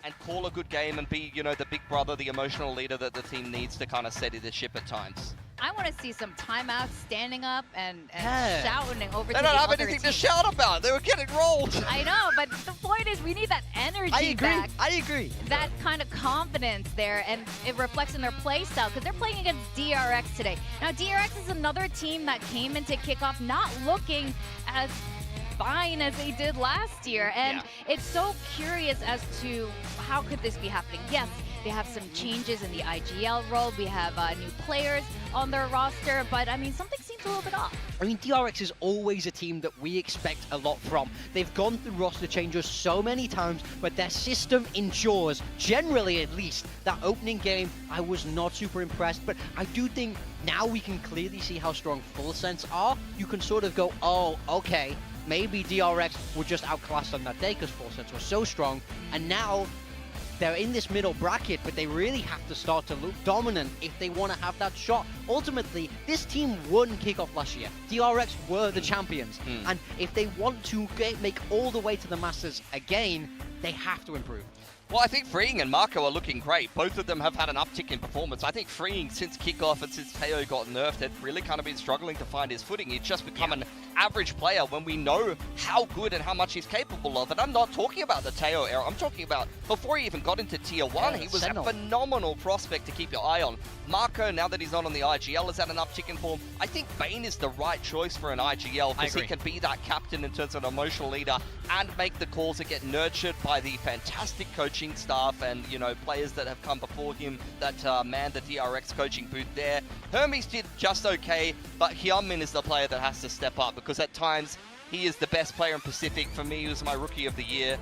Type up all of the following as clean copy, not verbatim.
and call a good game and be, you know, the big brother, the emotional leader that the team needs to kind of steady the ship at times. I want to see some timeouts, standing up and shouting over to the They don't have other anything team. to shout about. They were getting rolled. I know, but the point is we need that energy back. I agree. That kind of confidence there, and it reflects in their play style because they're playing against DRX today. Now, DRX is another team that came into kickoff not looking as fine as they did last year, and it's so curious as to how could this be happening. Yes, they have some changes in the IGL role. We have new players on their roster, but I mean, something seems a little bit off. I mean, DRX is always a team that we expect a lot from. They've gone through roster changes so many times, but their system endures, generally at least. That opening game, I was not super impressed, but I do think now we can clearly see how strong Full Sense are. You can sort of go, oh, okay, maybe DRX were just outclassed on that day because Full Sense was so strong, and now they're in this middle bracket, but they really have to start to look dominant if they want to have that shot. Ultimately, this team won kickoff last year. DRX were the champions, and if they want to make all the way to the Masters again, they have to improve. Well, I think Freeing and Marco are looking great. Both of them have had an uptick in performance. I think Freeing, since kickoff and since Teo got nerfed, had really kind of been struggling to find his footing. He's just become an average player when we know how good and how much he's capable of. And I'm not talking about the Teo era. I'm talking about before he even got into Tier 1, he was a phenomenal prospect to keep your eye on. Marco, now that he's not on the IGL, has had an uptick in form. I think Bane is the right choice for an IGL because he can be that captain in terms of an emotional leader and make the calls that get nurtured by the fantastic coaching staff and, you know, players that have come before him that manned the DRX coaching booth there. Hermes did just okay, but Hyunmin is the player that has to step up because at times he is the best player in Pacific. For me, he was my Rookie of the Year.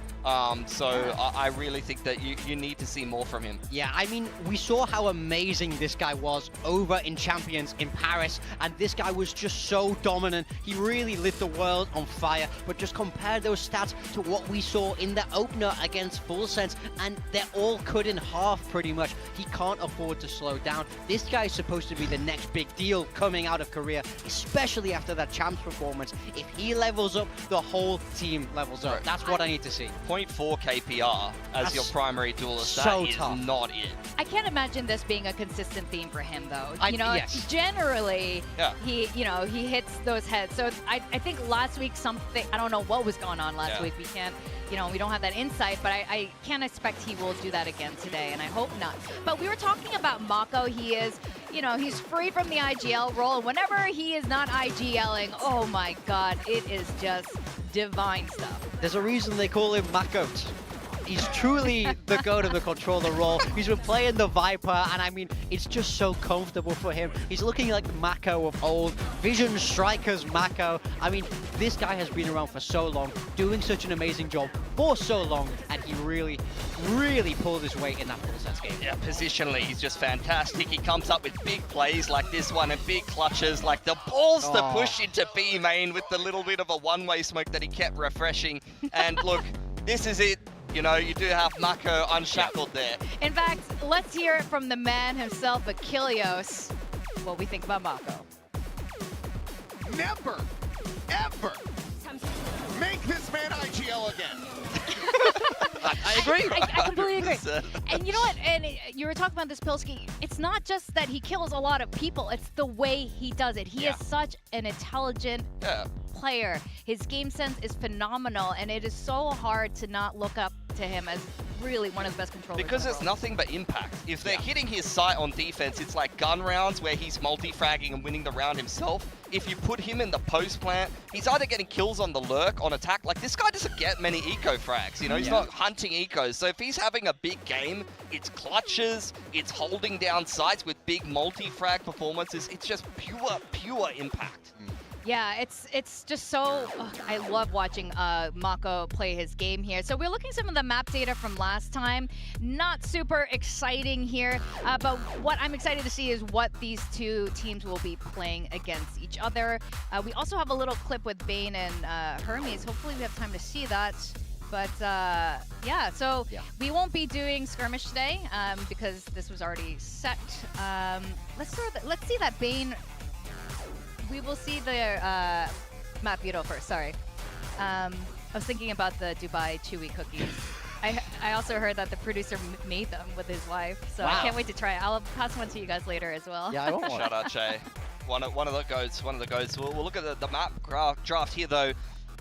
So I really think that you need to see more from him. Yeah, I mean, we saw how amazing this guy was over in Champions in Paris, and this guy was just so dominant. He really lit the world on fire, but just compare those stats to what we saw in the opener against Full Sense, and they're all cut in half pretty much. He can't afford to slow down. This guy is supposed to be the next big deal coming out of Korea, especially after that Champs performance. If he levels up, the whole team levels up. That's what I need to see. 0.4 KPR as your primary duelist. So that is tough. not it. I can't imagine this being a consistent theme for him, though. Yes. Generally, he hits those heads. So I think last week something, I don't know what was going on last week. We can't, we don't have that insight, but I can't expect he will do that again today, and I hope not. But we were talking about Mako. He is, he's free from the IGL role, and whenever he is not IGLing, oh my God, it is just divine stuff. There's a reason they call him Makote. He's truly the goat of the controller role. He's been playing the Viper, and I mean, it's just so comfortable for him. He's looking like Mako of old, Vision Strikers Mako. I mean, this guy has been around for so long, doing such an amazing job for so long, and he really, really pulled his weight in that Full Sense game. Yeah, positionally, he's just fantastic. He comes up with big plays like this one and big clutches, like the balls to push into B main with the little bit of a one-way smoke that he kept refreshing. And look, this is it. You do have Mako unshackled there. In fact, let's hear it from the man himself, Achilleos, what we think about Mako. Never, ever make this man IGL again. I agree. I completely agree. And you know what? And you were talking about this Pilski. It's not just that he kills a lot of people. It's the way he does it. He is such an intelligent player. His game sense is phenomenal, and it is so hard to not look up to him as really one of the best controllers. Because it's nothing but impact. If they're hitting his sight on defense, it's like gun rounds where he's multi-fragging and winning the round himself. If you put him in the post plant, he's either getting kills on the lurk, on attack. Like, this guy doesn't get many eco frags, he's not hunting ecos. So if he's having a big game, it's clutches, it's holding down sites with big multi-frag performances. It's just pure impact. Yeah, it's just so, I love watching Mako play his game here. So we're looking at some of the map data from last time. Not super exciting here, but what I'm excited to see is what these two teams will be playing against each other. We also have a little clip with Bane and Hermes. Hopefully we have time to see that. But yeah, so we won't be doing skirmish today because this was already set. Let's see that Bane. We will see the map Vito first, sorry. I was thinking about the Dubai Chewy cookies. I also heard that the producer made them with his wife, so I can't wait to try it. I'll pass one to you guys later as well. Yeah, I want one. Shout out, Jay. One of the goats. We'll look at the map draft here, though.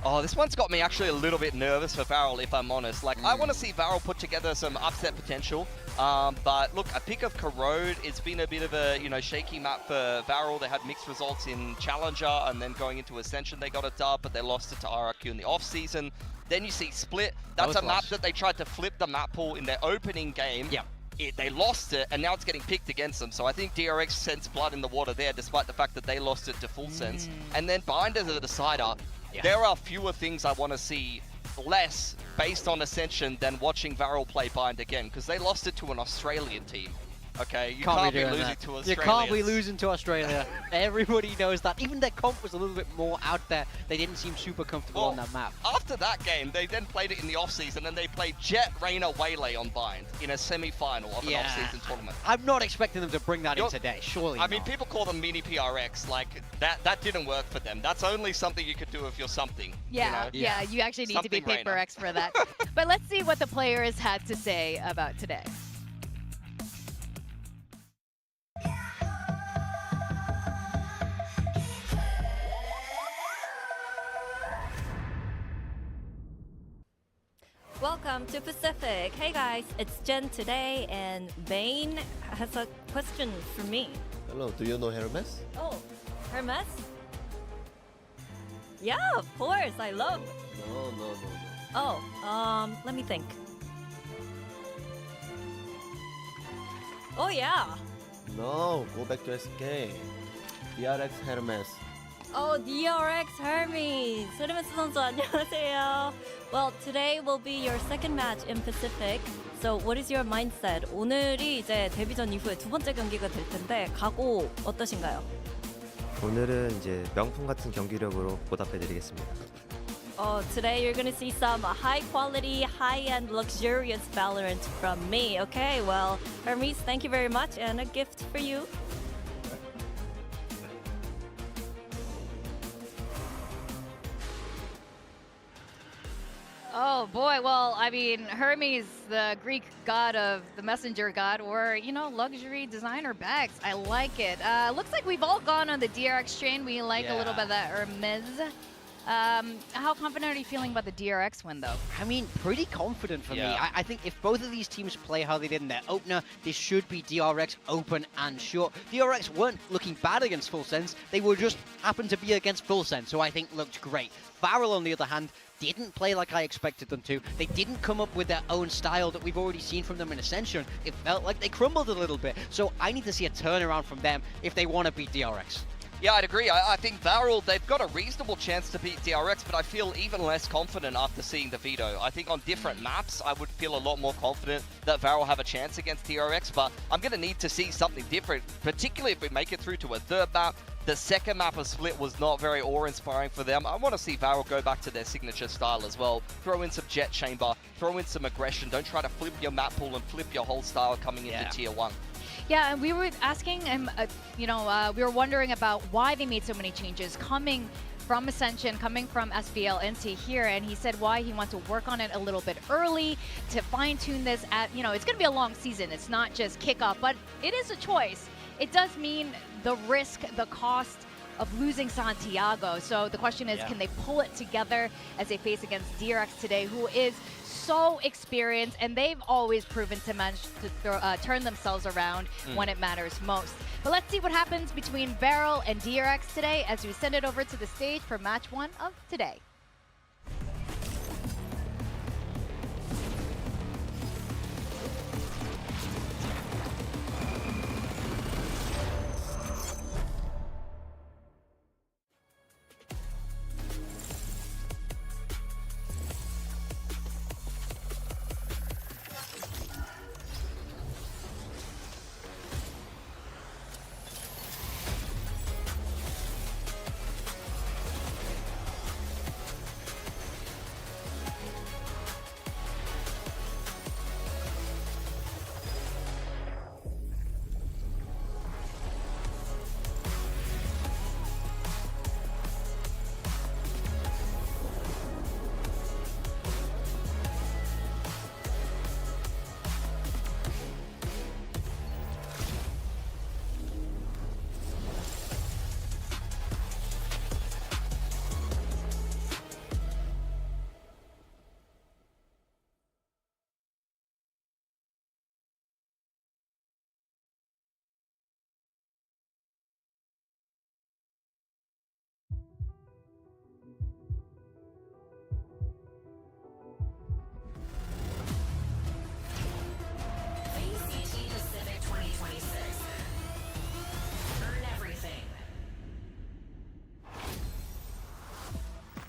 Oh, this one's got me actually a little bit nervous for Varel, if I'm honest. Like, I want to see Varel put together some upset potential. But look, a pick of Corrode, it's been a bit of a, shaky map for Varel. They had mixed results in Challenger, and then going into Ascension, they got a dub, but they lost it to RRQ in the off-season. Then you see Split. That's a map that they tried to flip the map pool in their opening game. Yep. They lost it, and now it's getting picked against them. So I think DRX sensed blood in the water there, despite the fact that they lost it to Full Sense. And then behind as a decider, there are fewer things I want to see less based on Ascension than watching Varel play Bind again, because they lost it to an Australian team. Okay, you can't be losing to Australians. You can't be losing to Australia. Everybody knows that. Even their comp was a little bit more out there. They didn't seem super comfortable on that map. After that game, they then played it in the off-season, and they played Jet, Reyna, Waylay on Bind in a semi-final of an off-season tournament. I'm not expecting them to bring that in today, surely I mean, people call them mini PRX. Like, that didn't work for them. That's only something you could do if you're something. Yeah, you actually need to be Paper X for that. But let's see what the players had to say about today. Welcome to Pacific. Hey guys, it's Jen today, and Bane has a question for me. Hello, do you know Hermes? Oh, Hermes? Yeah, of course, I love. No. Oh, let me think. Oh yeah. No, go back to SK. DRX Hermes. Oh, DRX Hermes. 헤르메스 선수 안녕하세요. Well, today will be your second match in Pacific. So, what is your mindset? 오늘이 이제 데뷔전 이후에 두 번째 경기가 될 텐데 각오 어떠신가요? 오늘은 이제 명품 같은 경기력으로 보답해드리겠습니다. Today you're gonna see some high quality, high-end, luxurious Valorant from me. Okay, well, Hermes, thank you very much, and a gift for you. Oh boy, well, I mean, Hermes, the Greek god of the messenger god, or, luxury designer bags. I like it. Looks like we've all gone on the DRX train. We like a little bit of that Hermes. How confident are you feeling about the DRX win, though? I mean, pretty confident for me. I think if both of these teams play how they did in their opener, this should be DRX open and short. DRX weren't looking bad against Full Sense. They were just happened to be against Full Sense, so I think looked great. Varel, on the other hand, didn't play like I expected them to. They didn't come up with their own style that we've already seen from them in Ascension. It felt like they crumbled a little bit. So I need to see a turnaround from them if they want to beat DRX. Yeah, I'd agree. I think Varel, they've got a reasonable chance to beat DRX, but I feel even less confident after seeing the veto. I think on different maps, I would feel a lot more confident that Varel have a chance against DRX, but I'm going to need to see something different, particularly if we make it through to a third map. The second map of Split was not very awe-inspiring for them. I want to see Varel go back to their signature style as well. Throw in some Jet Chamber, throw in some aggression. Don't try to flip your map pool and flip your whole style coming into Tier 1. Yeah, and we were asking him, we were wondering about why they made so many changes coming from Ascension, coming from SVL into here, and he said why he wants to work on it a little bit early to fine-tune this at, it's going to be a long season. It's not just kickoff, but it is a choice. It does mean the risk, the cost of losing Santiago. So the question is, can they pull it together as they face against DRX today, who is so experienced, and they've always proven to manage to turn themselves around when it matters most. But let's see what happens between Varel and DRX today as we send it over to the stage for match 1 of today.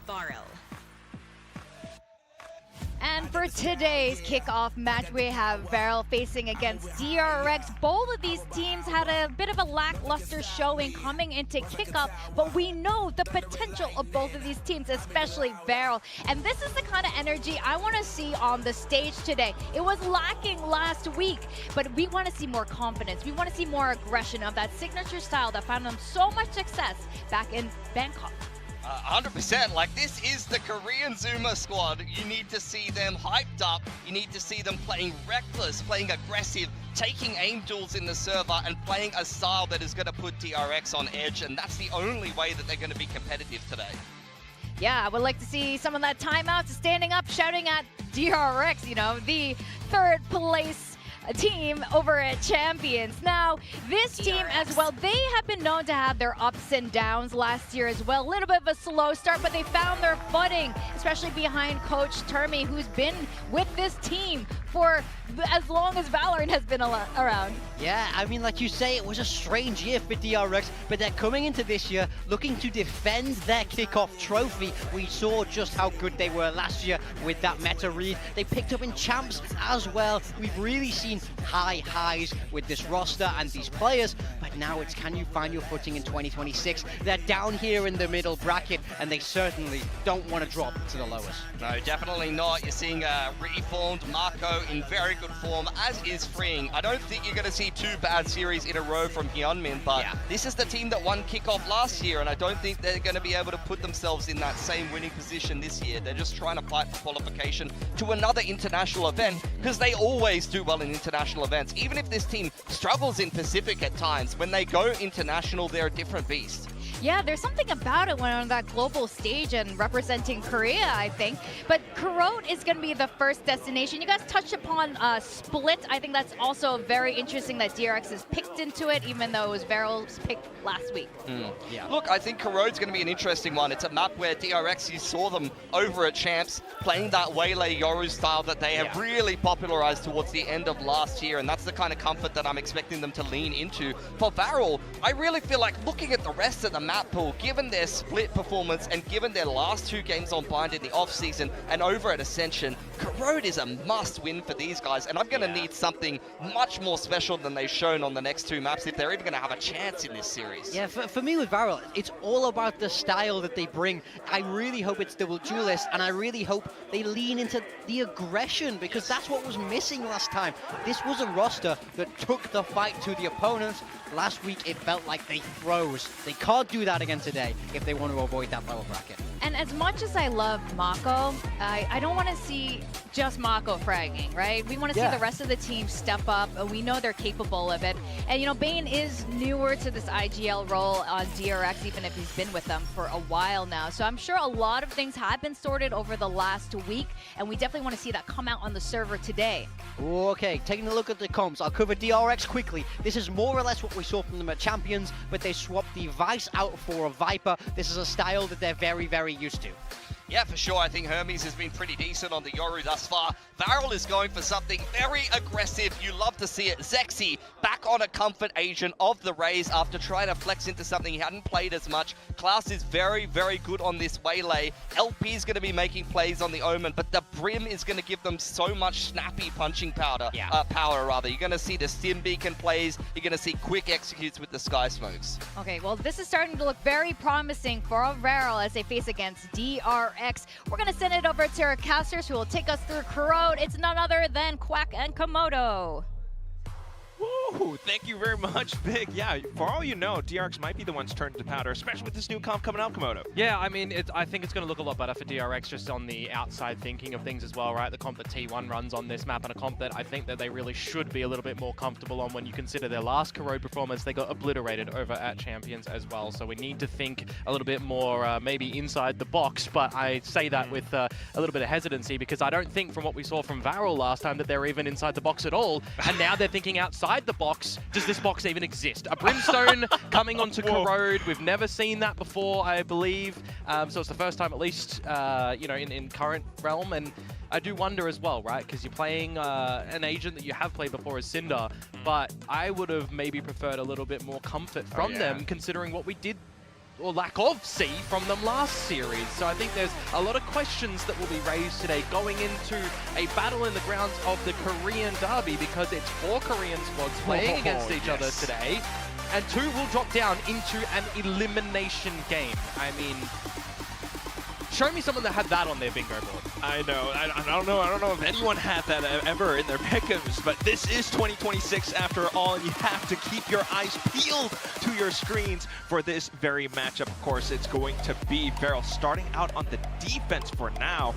Varel. And for today's kickoff match, we have VALORANT facing against DRX. Both of these teams had a bit of a lackluster showing coming into kickoff, but we know the potential of both of these teams, especially VALORANT. And this is the kind of energy I want to see on the stage today. It was lacking last week, but we want to see more confidence. We want to see more aggression of that signature style that found them so much success back in Bangkok. 100%. Like, this is the Korean Zuma squad. You need to see them hyped up. You need to see them playing reckless, playing aggressive, taking aim duels in the server, and playing a style that is going to put DRX on edge. And that's the only way that they're going to be competitive today. Yeah, I would like to see some of that timeout standing up, shouting at DRX, you know, the third place team over at Champions. Now, this team as well, they have been known to have their ups and downs last year as well. A little bit of a slow start, but they found their footing, especially behind Coach Termi, who's been with this team for as long as VALORANT has been around. Yeah, I mean, like you say, it was a strange year for DRX, but they're coming into this year looking to defend their kickoff trophy. We saw just how good they were last year with that meta read. They picked up in champs as well. We've really seen high highs with this roster and these players, but now it's can you find your footing in 2026? They're down here in the middle bracket, and they certainly don't want to drop to the lowest. No, definitely not. You're seeing a reformed Marco in very good form, as is Freeing. I don't think you're going to see two bad series in a row from Hyunmin, but this is the team that won kickoff last year, and I don't think they're going to be able to put themselves in that same winning position this year. They're just trying to fight for qualification to another international event, because they always do well in international events. Even if this team struggles in Pacific at times, when they go international, they're a different beast. Yeah, there's something about it when on that global stage and representing Korea, I think. But Korot is going to be the first destination. You guys touched upon Split. I think that's also very interesting that DRX is picked into it, even though it was VALORANT's pick last week. Yeah. Look, I think Korot's going to be an interesting one. It's a map where DRX, you saw them over at Champs, playing that Waylay Yoru style that they have really popularized towards the end of last year, and that's the kind of comfort that I'm expecting them to lean into. For VALORANT, I really feel like looking at the rest of the map pool, given their Split performance and given their last two games on Bind in the off-season and over at Ascension, Korot is a must-win for these guys, and I'm going to need something much more special than they've shown on the next two maps if they're even going to have a chance in this series. Yeah, for me with VALORANT, it's all about the style that they bring. I really hope it's double duelist, and I really hope they lean into the aggression, because that's what was missing last time. This was a roster that took the fight to the opponents. Last week, it felt like they froze. They can't do that again today if they want to avoid that lower bracket. And as much as I love Mako, I don't want to see just Mako fragging, right? We want to see the rest of the team step up. We know they're capable of it. And, you know, Bane is newer to this IGL role on DRX, even if he's been with them for a while now. So I'm sure a lot of things have been sorted over the last week, and we definitely want to see that come out on the server today. Okay, taking a look at the comps, I'll cover DRX quickly. This is more or less what we saw from them at Champions, but they swapped the Vice out for a Viper. This is a style that they're very, very used to. Yeah, for sure. I think Hermes has been pretty decent on the Yoru thus far. VALORANT is going for something very aggressive. You love to see it. Zexy back on a comfort agent of the Rays after trying to flex into something he hadn't played as much. Klaus is very, very good on this Waylay. LP is going to be making plays on the Omen, but the Brim is going to give them so much snappy punching power. You're going to see the Stim Beacon plays. You're going to see quick executes with the Sky Smokes. Okay, well, this is starting to look very promising for VALORANT as they face against DRX. We're going to send it over to our casters who will take us through Korot. It's none other than Quack and Komodo. Woo! Thank you very much, Big. Yeah, for all you know, DRX might be the ones turned to powder, especially with this new comp coming out, Komodo. Yeah, I mean, I think it's going to look a lot better for DRX just on the outside thinking of things as well, right? The comp that T1 runs on this map and a comp that I think that they really should be a little bit more comfortable on when you consider their last Korot performance. They got obliterated over at Champions as well, so we need to think a little bit more maybe inside the box, but I say that with a little bit of hesitancy because I don't think from what we saw from VALORANT last time that they're even inside the box at all, and now they're thinking outside the box. Does this box even exist? A Brimstone coming onto Korot. We've never seen that before, I believe. So it's the first time, at least, you know, in current realm. And I do wonder as well, right? Because you're playing an agent that you have played before as Cinder, but I would have maybe preferred a little bit more comfort from them, considering what we did or lack of C from them last series. So I think there's a lot of questions that will be raised today going into a battle in the grounds of the Korean derby, because it's 4 Korean squads playing against each other today, and 2 will drop down into an elimination game. I mean, show me someone that had that on their bingo board. I know. I don't know if anyone had that ever in their pick'ems, but this is 2026 after all, and you have to keep your eyes peeled to your screens for this very matchup. Of course, it's going to be VALORANT starting out on the defense for now,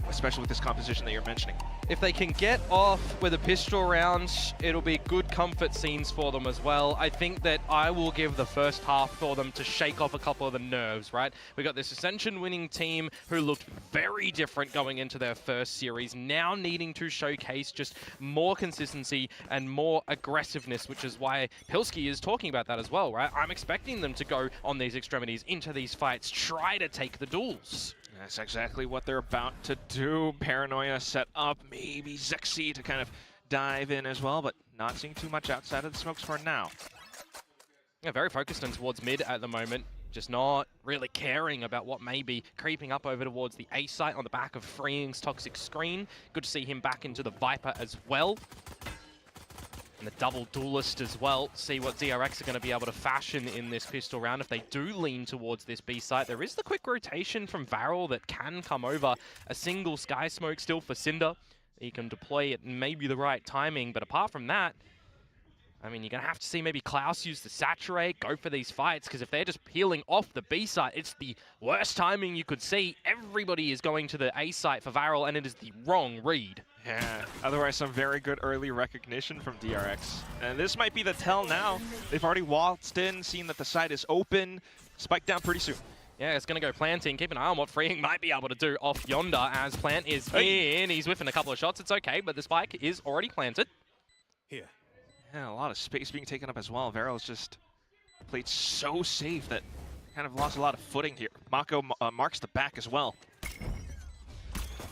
especially with this composition that you're mentioning. If they can get off with a pistol round, it'll be good comfort scenes for them as well. I think that I will give the first half for them to shake off a couple of the nerves, right? We got this Ascension winning team who looked very different going into their first series, now needing to showcase just more consistency and more aggressiveness, which is why Pilski is talking about that as well, right? I'm expecting them to go on these extremities, into these fights, try to take the duels. That's exactly what they're about to do. Paranoia set up, maybe Zexy to kind of dive in as well, but not seeing too much outside of the smokes for now. Yeah, very focused on towards mid at the moment, just not really caring about what may be creeping up over towards the A site on the back of Freeing's toxic screen. Good to see him back into the Viper as well. And the double duelist as well. See what DRX are going to be able to fashion in this pistol round if they do lean towards this B site. There is the quick rotation from VALORANT that can come over. A single Sky Smoke still for Cinder. He can deploy it maybe the right timing, but apart from that, I mean, you're going to have to see maybe Klaus use the Saturate, go for these fights, because if they're just peeling off the B site, it's the worst timing you could see. Everybody is going to the A site for VALORANT, and it is the wrong read. Yeah, otherwise some very good early recognition from DRX. And this might be the tell now. They've already waltzed in, seen that the site is open, spike down pretty soon. Yeah, it's going to go planting. Keep an eye on what Freeing might be able to do off yonder as Plant is in. He's whiffing a couple of shots. It's okay, but the spike is already planted. Here. Yeah, a lot of space being taken up as well. VALORANT's just played so safe that kind of lost a lot of footing here. Mako marks the back as well.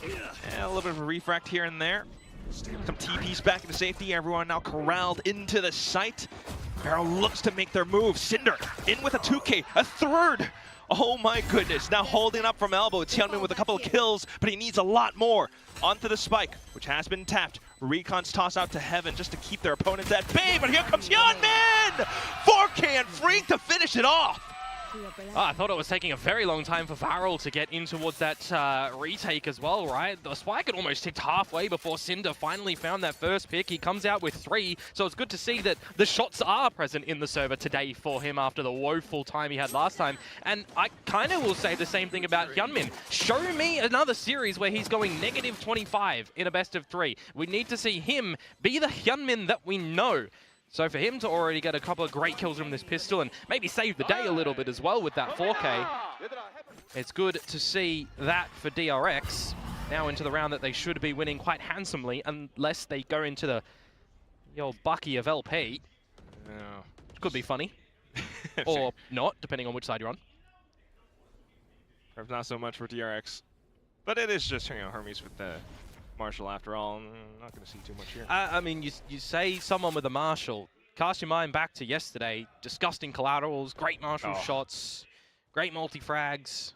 Yeah, a little bit of a refract here and there. Some TPs back into safety. Everyone now corralled into the site. VALORANT looks to make their move. Cinder in with a 2K, a third. Oh my goodness, now holding up from elbow. It's Hyunmin with a couple of kills, but he needs a lot more. Onto the spike, which has been tapped. Recon's toss out to heaven just to keep their opponents at bay, but here comes Hyunmin! 4K and Freak to finish it off. Oh, I thought it was taking a very long time for VALORANT to get in towards that retake as well, right? The spike had almost ticked halfway before Cinder finally found that first pick. He comes out with 3, so it's good to see that the shots are present in the server today for him after the woeful time he had last time. And I kind of will say the same thing about Hyunmin. Show me another series where he's going -25 in a best of 3. We need to see him be the Hyunmin that we know. So for him to already get a couple of great kills from this pistol and maybe save the day a little bit as well with that 4K, it's good to see that for DRX. Now into the round that they should be winning quite handsomely, unless they go into the old Bucky of LP. Which could be funny. Or not, depending on which side you're on. Perhaps not so much for DRX. But it is just, Hermes with the Marshall after all. I'm not going to see too much here. I mean, you say someone with a Marshall. Cast your mind back to yesterday. Disgusting collaterals, great Marshall shots, great multi-frags.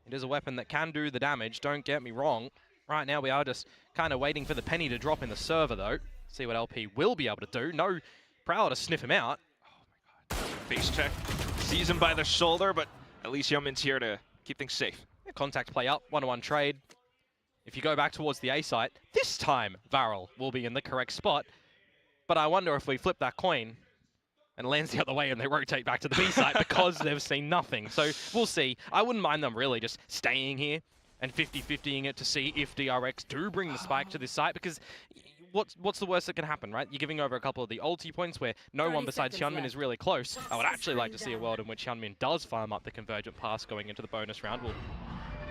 It is a weapon that can do the damage, don't get me wrong. Right now we are just kind of waiting for the penny to drop in the server though. See what LP will be able to do. No Prowler to sniff him out. Oh my god. Face check. Sees him by the shoulder, but at least Hyunmin's here to keep things safe. Contact play up, 1-on-1 trade. If you go back towards the A site, this time VALORANT will be in the correct spot. But I wonder if we flip that coin and it lands the other way and they rotate back to the B site because they've seen nothing. So we'll see. I wouldn't mind them really just staying here and 50-50ing it to see if DRX do bring the spike to this site, because what's the worst that can happen, right? You're giving over a couple of the ulti points where no one besides Hyunmin is really close. I would actually like to see a world in which Hyunmin does farm up the convergent pass going into the bonus round. We'll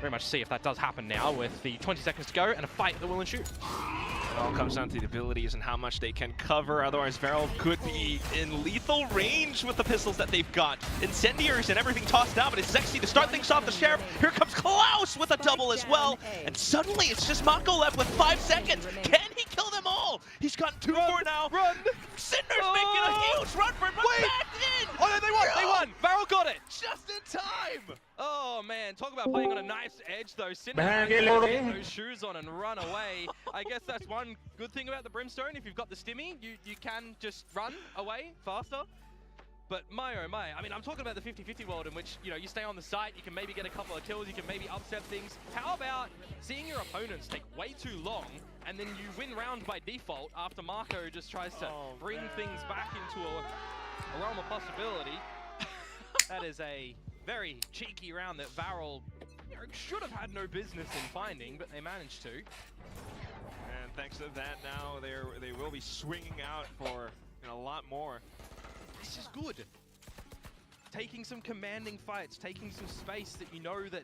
very much see if that does happen now with the 20 seconds to go and a fight that will ensue. It all comes down to the abilities and how much they can cover. Otherwise, VALORANT could be in lethal range with the pistols that they've got. Incendiaries and everything tossed down, but it's Zexy to start things off. The Sheriff. Here comes Klaus with a double as well. And suddenly, it's just Mako left with 5 seconds. Can he kill them all. He's gotten 2 more now. Run! Cinder's Oh! making a huge run for it, but Wait! back in! Oh no, they won! They won! Varel got it! Just in time! Oh man, talk about playing on a nice edge though. Cinder has to get those shoes on and run away. I guess that's one good thing about the Brimstone. If you've got the stimmy, you can just run away faster. But my oh my, I mean, I'm talking about the 50-50 world in which, you know, you stay on the site, you can maybe get a couple of kills, you can maybe upset things. How about seeing your opponents take way too long and then you win round by default after Marco just tries to bring things back into a realm of possibility? That is a very cheeky round that Varel, you know, should have had no business in finding, but they managed to. And thanks to that, now they will be swinging out for a lot more. This is good. Taking some commanding fights, taking some space that you know that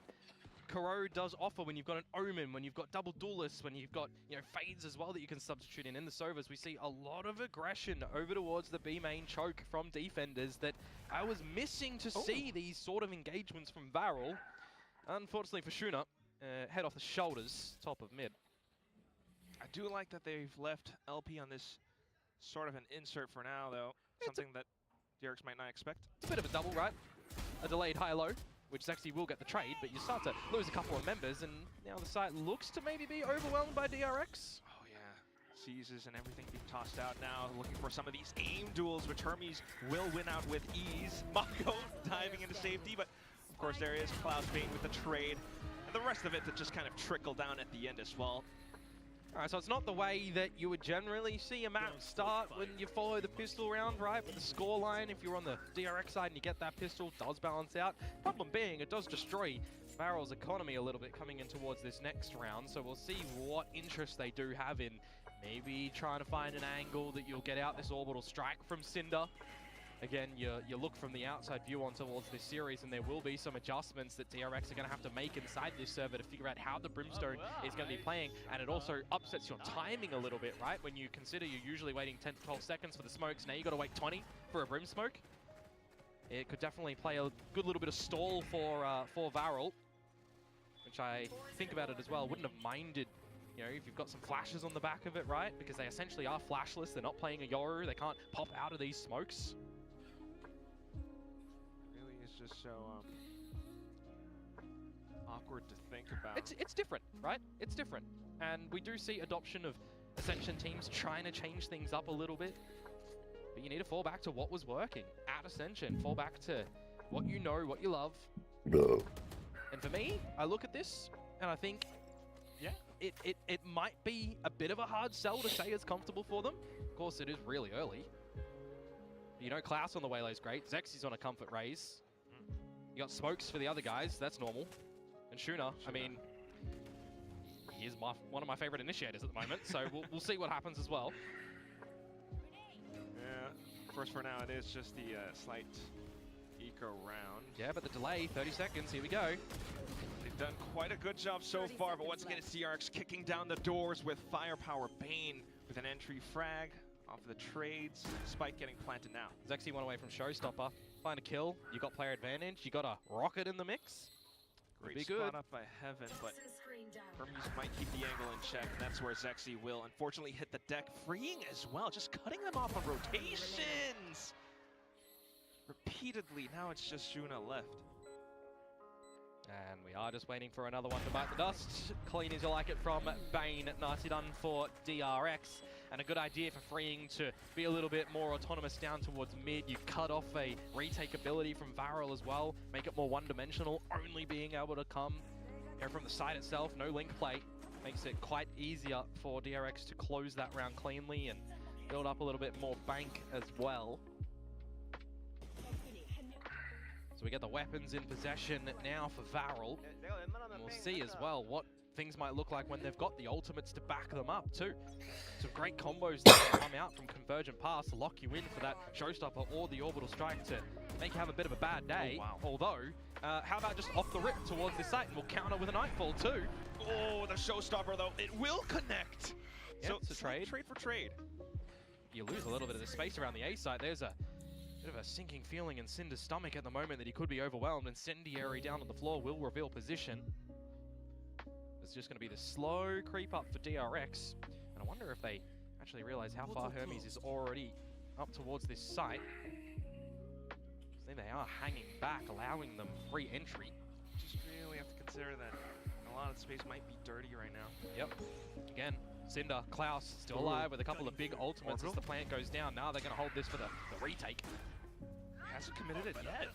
Kuro does offer when you've got an Omen, when you've got double duelists, when you've got, you know, fades as well that you can substitute in the Sovas. We see a lot of aggression over towards the B main choke from defenders that I was missing to see these sort of engagements from Varel. Unfortunately for Shuna, head off the shoulders, top of mid. I do like that they've left LP on this sort of an insert for now, though. Something that DRX might not expect. It's a bit of a double, right? A delayed high-low, which actually will get the trade, but you start to lose a couple of members, and now the site looks to maybe be overwhelmed by DRX. Oh yeah, seizes and everything being tossed out now, looking for some of these aim duels, which Hermes will win out with ease. Mako diving into safety, but of course there is Cloudbane with the trade, and the rest of it that just kind of trickle down at the end as well. Alright, so it's not the way that you would generally see a map start when you follow the pistol round, right? But the scoreline, if you're on the DRX side and you get that pistol, does balance out. Problem being, it does destroy Varel's economy a little bit coming in towards this next round, so we'll see what interest they do have in maybe trying to find an angle that you'll get out this orbital strike from Cinder. Again, you look from the outside view on towards this series, and there will be some adjustments that DRX are going to have to make inside this server to figure out how the Brimstone is going to be playing, and it also upsets your timing a little bit, right? When you consider you're usually waiting 10 to 12 seconds for the smokes, now you got to wait 20 for a Brim smoke. It could definitely play a good little bit of stall for Varel, which I think about it as well. Wouldn't have minded, you know, if you've got some flashes on the back of it, right? Because they essentially are flashless. They're not playing a Yoru. They can't pop out of these smokes. Just so awkward to think about. It's different, right? It's different. And we do see adoption of Ascension teams trying to change things up a little bit. But you need to fall back to what was working at Ascension. Fall back to what you know, what you love. No. And for me, I look at this and I think, yeah, it might be a bit of a hard sell to say it's comfortable for them. Of course, it is really early. You know, Klaus on the Waylow's great. Zexy's on a comfort raise. You got smokes for the other guys, that's normal. And Shuna, I mean, he is one of my favorite initiators at the moment, so we'll see what happens as well. Yeah, first for now, it is just the slight eco round. Yeah, but the delay, 30 seconds, here we go. They've done quite a good job so far, but once again, it's DRX kicking down the doors with firepower. Bane with an entry frag off of the trades. Spike getting planted now. Zexy one away from Showstopper. Find a kill, you got player advantage, you got a rocket in the mix. Great be spot good. up by Heaven, but Hermes might keep the angle in check, and that's where Zexy will unfortunately hit the deck, freeing as well, just cutting them off on rotations. Repeatedly, now it's just Shuna left. And we are just waiting for another one to bite the dust. Clean as you like it from Bane. Nicely done for DRX. And a good idea for freeing to be a little bit more autonomous down towards mid. You cut off a retake ability from Varel as well. Make it more one-dimensional, only being able to come, you know, from the side itself. No link play. Makes it quite easier for DRX to close that round cleanly and build up a little bit more bank as well. So we get the weapons in possession now for Varel. And we'll see as well what things might look like when they've got the ultimates to back them up too. Some great combos that can come out from Convergent Pass to lock you in for that Showstopper or the Orbital Strike to make you have a bit of a bad day. Oh, wow. Although, how about just off the rip towards this site, and we'll counter with a Nightfall too. Oh, the Showstopper though, it will connect. Yeah, so it's a trade. Trade for trade. You lose a little bit of the space around the A site. There's a bit of a sinking feeling in Cinder's stomach at the moment that he could be overwhelmed. Incendiary down on the floor will reveal position. It's just going to be the slow creep up for DRX. And I wonder if they actually realize how far Hermes is already up towards this site. Then they are hanging back, allowing them free entry. Just really have to consider that a lot of the space might be dirty right now. Yep. Again, Cinder, Klaus still alive with a couple of big ultimates as the plant goes down. Now they're going to hold this for the retake. Hasn't committed it yet.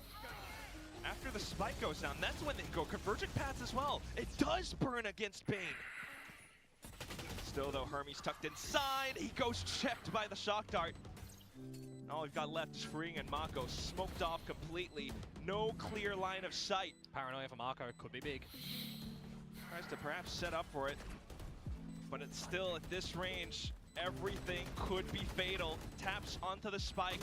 After the spike goes down, that's when they go convergent paths as well. It does burn against Bane. Still though, Hermes tucked inside. He goes checked by the shock dart. All we've got left is Freeing and Mako smoked off completely. No clear line of sight. Paranoia for Mako could be big. Tries to perhaps set up for it, but it's still at this range. Everything could be fatal. Taps onto the spike,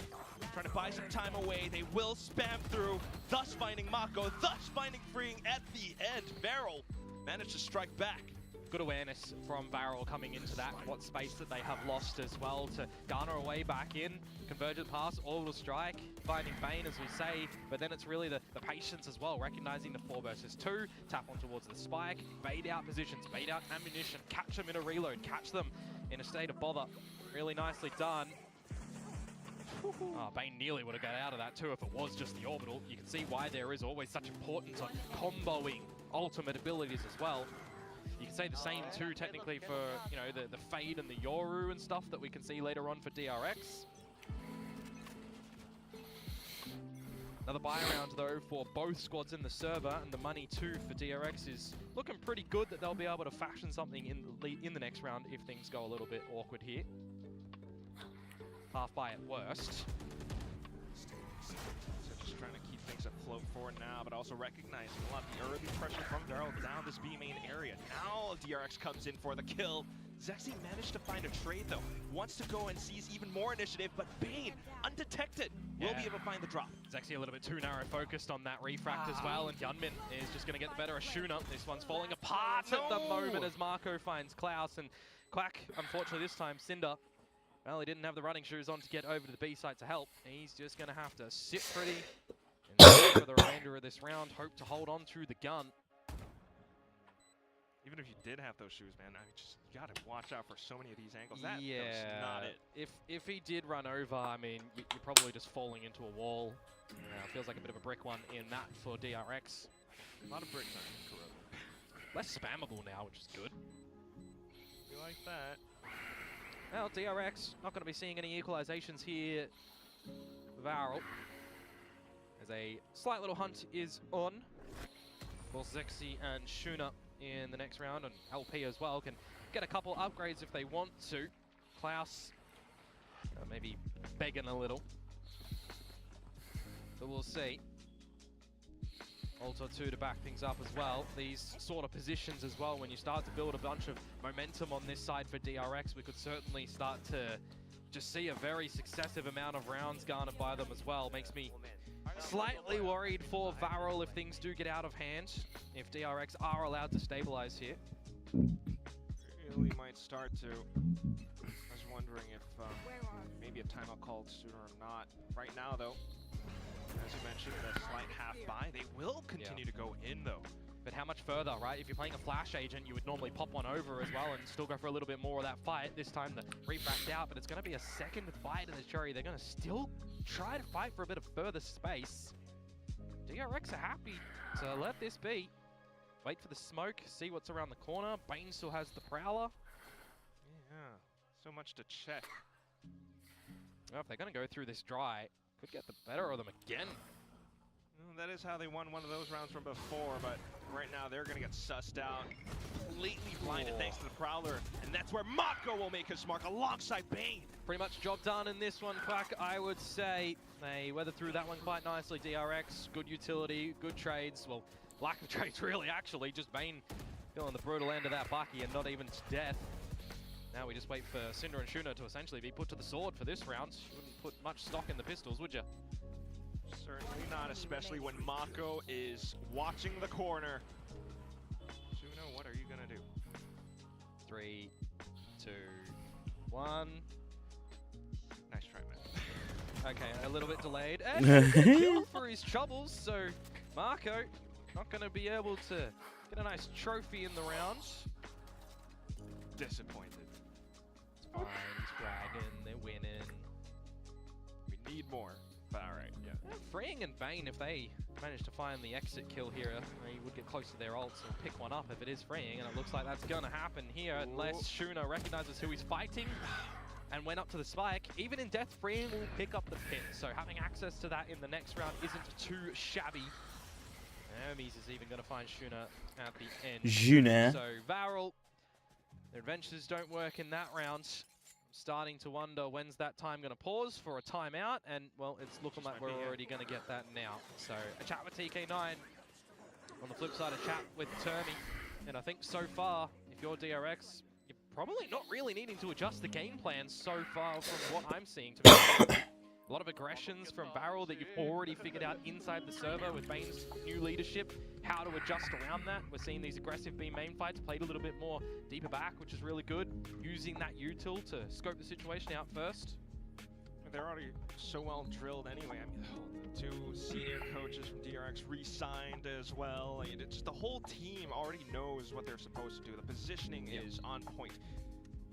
trying to buy some time away. They will spam through, thus finding Mako, thus finding Freeing at the end. Varel managed to strike back. Good awareness from Varel coming into that, what space that they have lost as well to garner a way back in. Convergent pass, orbital strike, finding Bane as we say, but then it's really the patience as well, recognizing the 4 versus 2, tap on towards the spike, bait out positions, bait out ammunition, catch them in a reload, catch them in a state of bother. Really nicely done. Oh, Bane nearly would have got out of that too if it was just the orbital. You can see why there is always such importance on comboing ultimate abilities as well. You can say the same too technically for, you know, the Fade and the Yoru and stuff that we can see later on for DRX. Another buy round though for both squads in the server, and the money too for DRX is looking pretty good that they'll be able to fashion something in the next round if things go a little bit awkward here. Half buy at worst. So just trying to keep things afloat for now, but also recognizing a lot of the early pressure from Daryl down this B main area. Now DRX comes in for the kill. Zexy managed to find a trade though. Wants to go and seize even more initiative, but Bane, undetected, will be able to find the drop. Zexy a little bit too narrow focused on that refract as well, and Gunman is just going to get the better of Shuna. This one's falling apart at the moment as Mako finds Klaus, and Quack, unfortunately this time, Cinder, well, he didn't have the running shoes on to get over to the B site to help. He's just going to have to sit pretty and for the remainder of this round, hope to hold on to the gun. Even if you did have those shoes, man, you gotta watch out for so many of these angles. That was not it. If he did run over, I mean, you're probably just falling into a wall. Feels like a bit of a brick one in that for DRX. A lot of bricks on Corona. Less spammable now, which is good. You like that? Well, DRX not going to be seeing any equalizations here. Varel, as a slight little hunt is on. Both Zexy and Shuna in the next round, and LP as well can get a couple upgrades if they want to. Klaus maybe begging a little, but we'll see. Alto 2 to back things up as well. These sort of positions as well, when you start to build a bunch of momentum on this side for DRX, we could certainly start to just see a very successive amount of rounds garnered by them as well. Makes me slightly worried for Varel if things do get out of hand, if DRX are allowed to stabilize here. Really might start to. I was wondering if maybe a timeout called sooner or not. Right now though, as you mentioned, a slight half buy. They will continue to go in though. But how much further, right? If you're playing a flash agent, you would normally pop one over as well and still go for a little bit more of that fight. This time the refract out, but it's going to be a second fight in the cherry. They're going to still try to fight for a bit of further space. DRX are happy to let this be. Wait for the smoke, see what's around the corner. Bane still has the Prowler. Yeah, so much to check. Well, if they're going to go through this dry, could get the better of them again. That is how they won one of those rounds from before, but right now they're going to get sussed out. Completely blinded thanks to the Prowler, and that's where Mako will make his mark alongside Bane. Pretty much job done in this one, Quack, I would say. They weathered through that one quite nicely. DRX, good utility, good trades. Well, lack of trades really, actually. Just Bane feeling the brutal end of that Bucky and not even to death. Now we just wait for Cinder and Shuna to essentially be put to the sword for this round. You wouldn't put much stock in the pistols, would you? Certainly not, especially when Mako is watching the corner. Shuna, what are you gonna do? 3, 2, 1. Nice try, man. Okay, a little bit delayed. And kill for his troubles, so Mako not gonna be able to get a nice trophy in the round. Disappointed. fine. He's fragging. They're winning. We need more. But alright, yeah. Freeing and Bane, if they manage to find the exit kill here, they would get close to their ults and pick one up if it is Freeing, and it looks like that's going to happen here unless Shuna recognizes who he's fighting and went up to the spike. Even in death, Freeing will pick up the pit, so having access to that in the next round isn't too shabby. Hermes is even going to find Shuna at the end. Shuna. So Varel, their adventures don't work in that round. Starting to wonder when's that time going to pause for a timeout, and well, it's looking like we're already going to get that now. So a chat with TK9, on the flip side a chat with Termi, and I think so far, if you're DRX, you're probably not really needing to adjust the game plan so far from what I'm seeing. To be honest. A lot of aggressions from Barrel that you've already figured out inside the server with Bane's new leadership, how to adjust around that. We're seeing these aggressive B main fights played a little bit more deeper back, which is really good. Using that util to scope the situation out first. They're already so well drilled anyway. I mean, 2 senior coaches from DRX re-signed as well. And it's just the whole team already knows what they're supposed to do. The positioning is on point.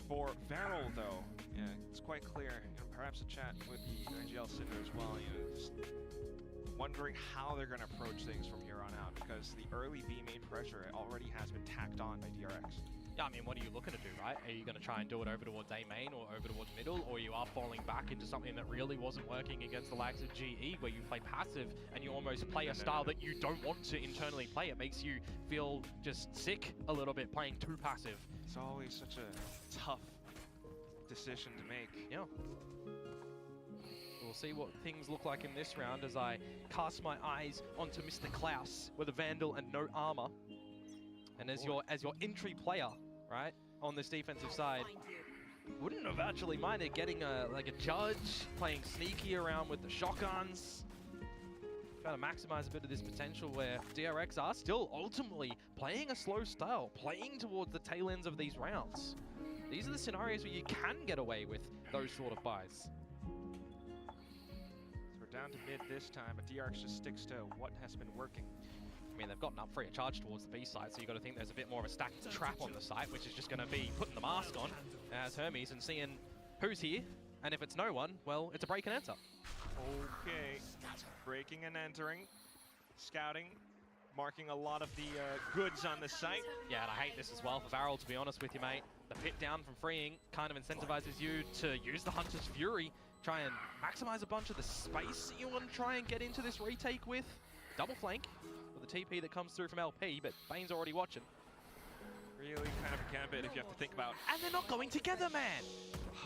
For Varel, though, yeah, it's quite clear. You know, perhaps a chat with the IGL Cinder as well. You know, just wondering how they're going to approach things from here on out, because the early B main pressure already has been tacked on by DRX. Yeah, I mean, what are you looking to do, right? Are you going to try and do it over towards A main or over towards middle, or you are falling back into something that really wasn't working against the likes of GE, where you play passive and you almost play a style that you don't want to internally play? It makes you feel just sick a little bit playing too passive. It's always such a tough decision to make. Yeah. We'll see what things look like in this round as I cast my eyes onto Mr. Klaus with a Vandal and no armor. And as your entry player, right, on this defensive side, wouldn't have actually minded getting like a judge, playing sneaky around with the shotguns, trying to maximize a bit of this potential where DRX are still ultimately playing a slow style, playing towards the tail ends of these rounds. These are the scenarios where you can get away with those sort of buys. So we're down to mid this time, but DRX just sticks to what has been working. I mean, they've gotten up free of charge towards the B side, so you've got to think there's a bit more of a stacked trap on the site, which is just going to be putting the mask on as Hermes and seeing who's here, and if it's no one, well, it's a break and enter. Okay, breaking and entering, scouting, marking a lot of the goods on the site. Yeah, and I hate this as well for Varel, to be honest with you, mate. The pit down from freeing kind of incentivizes you to use the Hunter's Fury, try and maximize a bunch of the space you want to try and get into this retake with. Double flank with the TP that comes through from LP, but Bane's already watching. Really kind of a gambit if you have to think about. And they're not going together, man!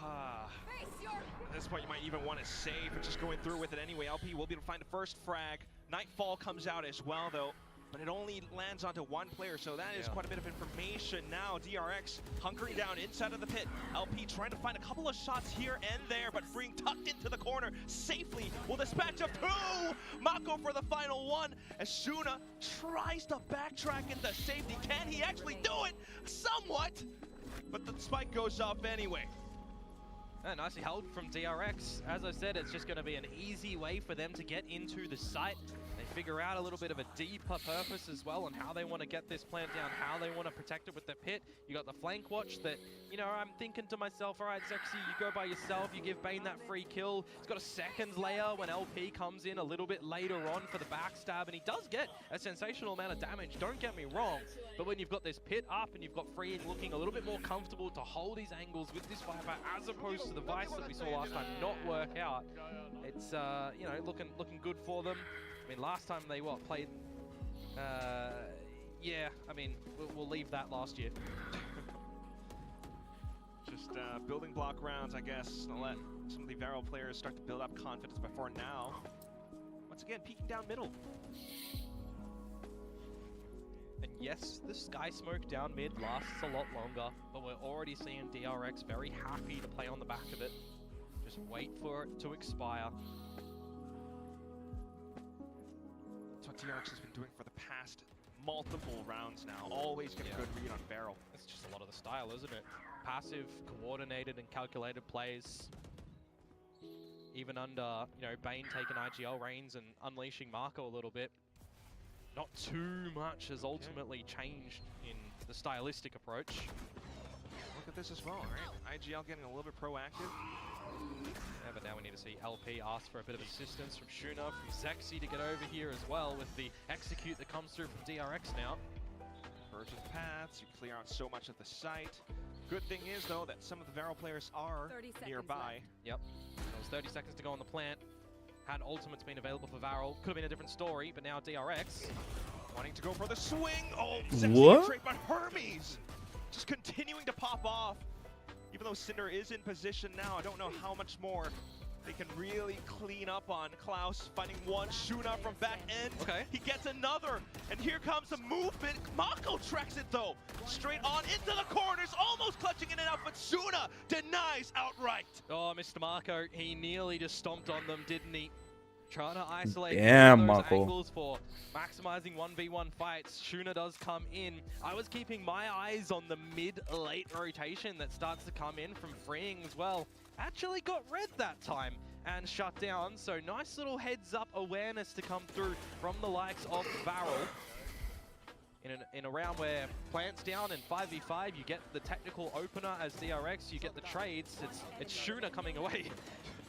At this point, you might even want to save, but just going through with it anyway. LP will be able to find the first frag. Nightfall comes out as well, though, but it only lands onto one player, so that is quite a bit of information now. DRX hunkering down inside of the pit. LP trying to find a couple of shots here and there, but being tucked into the corner safely will dispatch of 2! Mako for the final one, as Shuna tries to backtrack into safety. Can he actually do it? Somewhat, but the spike goes off anyway. Nicely held from DRX. As I said, it's just going to be an easy way for them to get into the site. They figure out a little bit of a deeper purpose as well on how they want to get this plant down, how they want to protect it with the pit. You got the flank watch that, you know, I'm thinking to myself, all right, Zexy, you go by yourself, you give Bane that free kill. He's got a seconds layer when LP comes in a little bit later on for the backstab, and he does get a sensational amount of damage, don't get me wrong. But when you've got this pit up and you've got Free looking a little bit more comfortable to hold his angles with this firepower, as opposed to the Vice that we saw last time not work out, it's, you know, looking good for them. I mean, last time they, played... yeah, I mean, we'll leave that last year. Just building block rounds, I guess. I'll let some of the Varel players start to build up confidence before now. Once again, peeking down middle. And yes, the Sky Smoke down mid lasts a lot longer, but we're already seeing DRX very happy to play on the back of it. Just wait for it to expire. That's what DRX has been doing for the past multiple rounds now. Always get a good read on Varel. It's just a lot of the style, isn't it? Passive, coordinated, and calculated plays. Even under, you know, Bane taking IGL reins and unleashing Marco a little bit. Not too much has ultimately changed in the stylistic approach. Look at this as well, right? IGL getting a little bit proactive. Yeah, but now we need to see LP ask for a bit of assistance from Shuna, from Zexy to get over here as well with the execute that comes through from DRX now. Verge of paths, you clear out so much of the site. Good thing is, though, that some of the Varel players are nearby. Yep. There was 30 seconds to go on the plant. Had ultimates been available for Varel, could have been a different story, but now DRX wanting to go for the swing. Oh, What? But Hermes just continuing to pop off. Even though Cinder is in position now, I don't know how much more they can really clean up on. Klaus finding one, Shuna from back end. Okay. He gets another, and here comes the movement. Mako tracks it though. Straight on into the corners, almost clutching in and out, but Shuna denies outright. Oh, Mr. Marco, he nearly just stomped on them, didn't he? Trying to isolate Damn, those Mako. angles for maximizing 1v1 fights. Shuna does come in. I was keeping my eyes on the mid-late rotation that starts to come in from freeing as well. Actually got red that time and shut down, so nice little heads-up awareness to come through from the likes of Varel. In a round where plants down in 5v5, you get the technical opener as DRX, you get the trades. It's Shuna coming away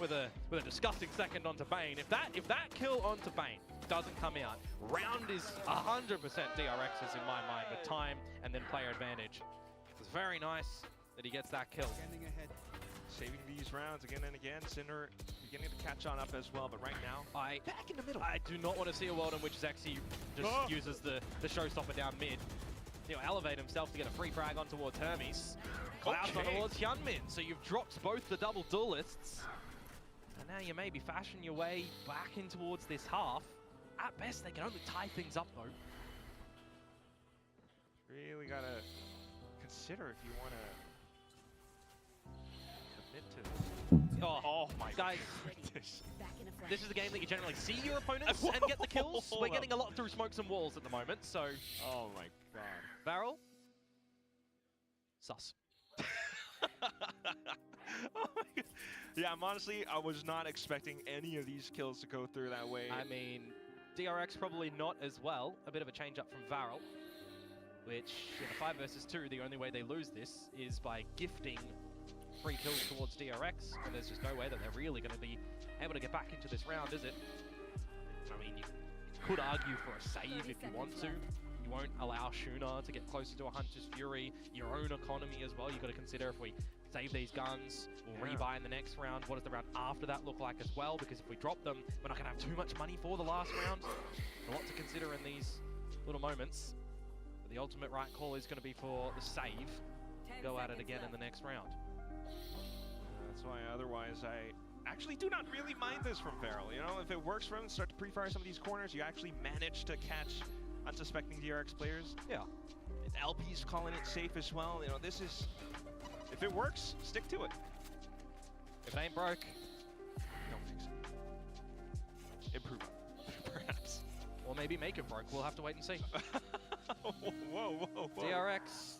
with a disgusting second onto Bane. If that kill onto Bane doesn't come out, round is 100% DRX's in my mind with time and then player advantage. It's very nice that he gets that kill. Saving these rounds again and again. Cinder beginning to catch on up as well, but right now, back in the middle. I do not want to see a world in which Zexy just uses the showstopper down mid. You know, elevate himself to get a free frag on towards Hermes. Klaus on towards Hyunmin, so you've dropped both the double duelists. And now you maybe fashion your way back in towards this half. At best, they can only tie things up though. Really gotta consider if you want to commit to. Oh my Guys, goodness. This is a game that you generally see your opponents and get the kills. We're getting a lot through smokes and walls at the moment, so... Oh my god. Varel? Sus. Oh my god. Yeah, I was not expecting any of these kills to go through that way. I mean, DRX probably not as well. A bit of a change up from Varel, which in a 5 versus 2, the only way they lose this is by gifting free kills towards DRX, and there's just no way that they're really going to be able to get back into this round, is it? I mean, you could argue for a save if you want to. You won't allow Shuna to get closer to a Hunter's Fury. Your own economy as well. You've got to consider if we save these guns, we'll rebuy in the next round. What does the round after that look like as well? Because if we drop them, we're not going to have too much money for the last round. A lot to consider in these little moments. But the ultimate right call is going to be for the save. Go at it again in the next round. That's why otherwise I actually do not really mind this from Varel. You know, if it works for him, start to pre-fire some of these corners, you actually manage to catch unsuspecting DRX players. Yeah. And LP's calling it safe as well. You know, this is, if it works, stick to it. If it ain't broke, don't fix it. Improve it, perhaps. Or maybe make it broke. We'll have to wait and see. whoa. DRX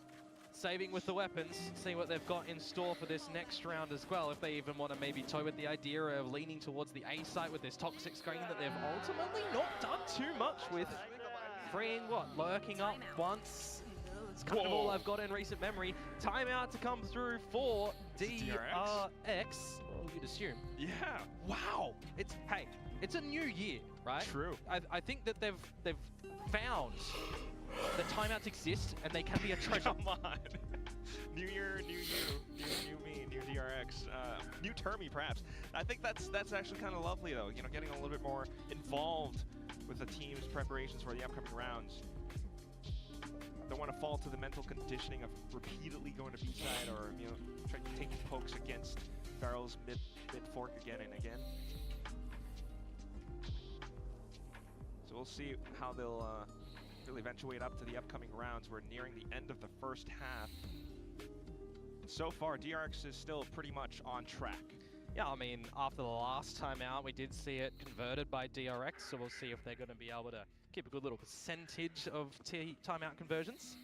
saving with the weapons, see what they've got in store for this next round as well. If they even want to maybe toy with the idea of leaning towards the A site with this toxic screen that they've ultimately not done too much with. Freeing what? Lurking up once. It's kind of all I've got in recent memory. Timeout to come through for DRX. Well, you'd assume. Yeah. Wow. It's a new year, right? True. I think that they've found that timeouts exist and they can be a treasure. Come on. New year, new you, new me, new DRX, new Termy perhaps. I think that's actually kind of lovely though. You know, getting a little bit more involved with the team's preparations for the upcoming rounds. Don't want to fall to the mental conditioning of repeatedly going to B-side or, you know, trying to take pokes against Varel's mid fork again and again. So we'll see how they'll really eventuate up to the upcoming rounds. We're nearing the end of the first half. So far, DRX is still pretty much on track. Yeah, I mean, after the last time out, we did see it converted by DRX, so we'll see if they're going to be able to keep a good little percentage of timeout conversions.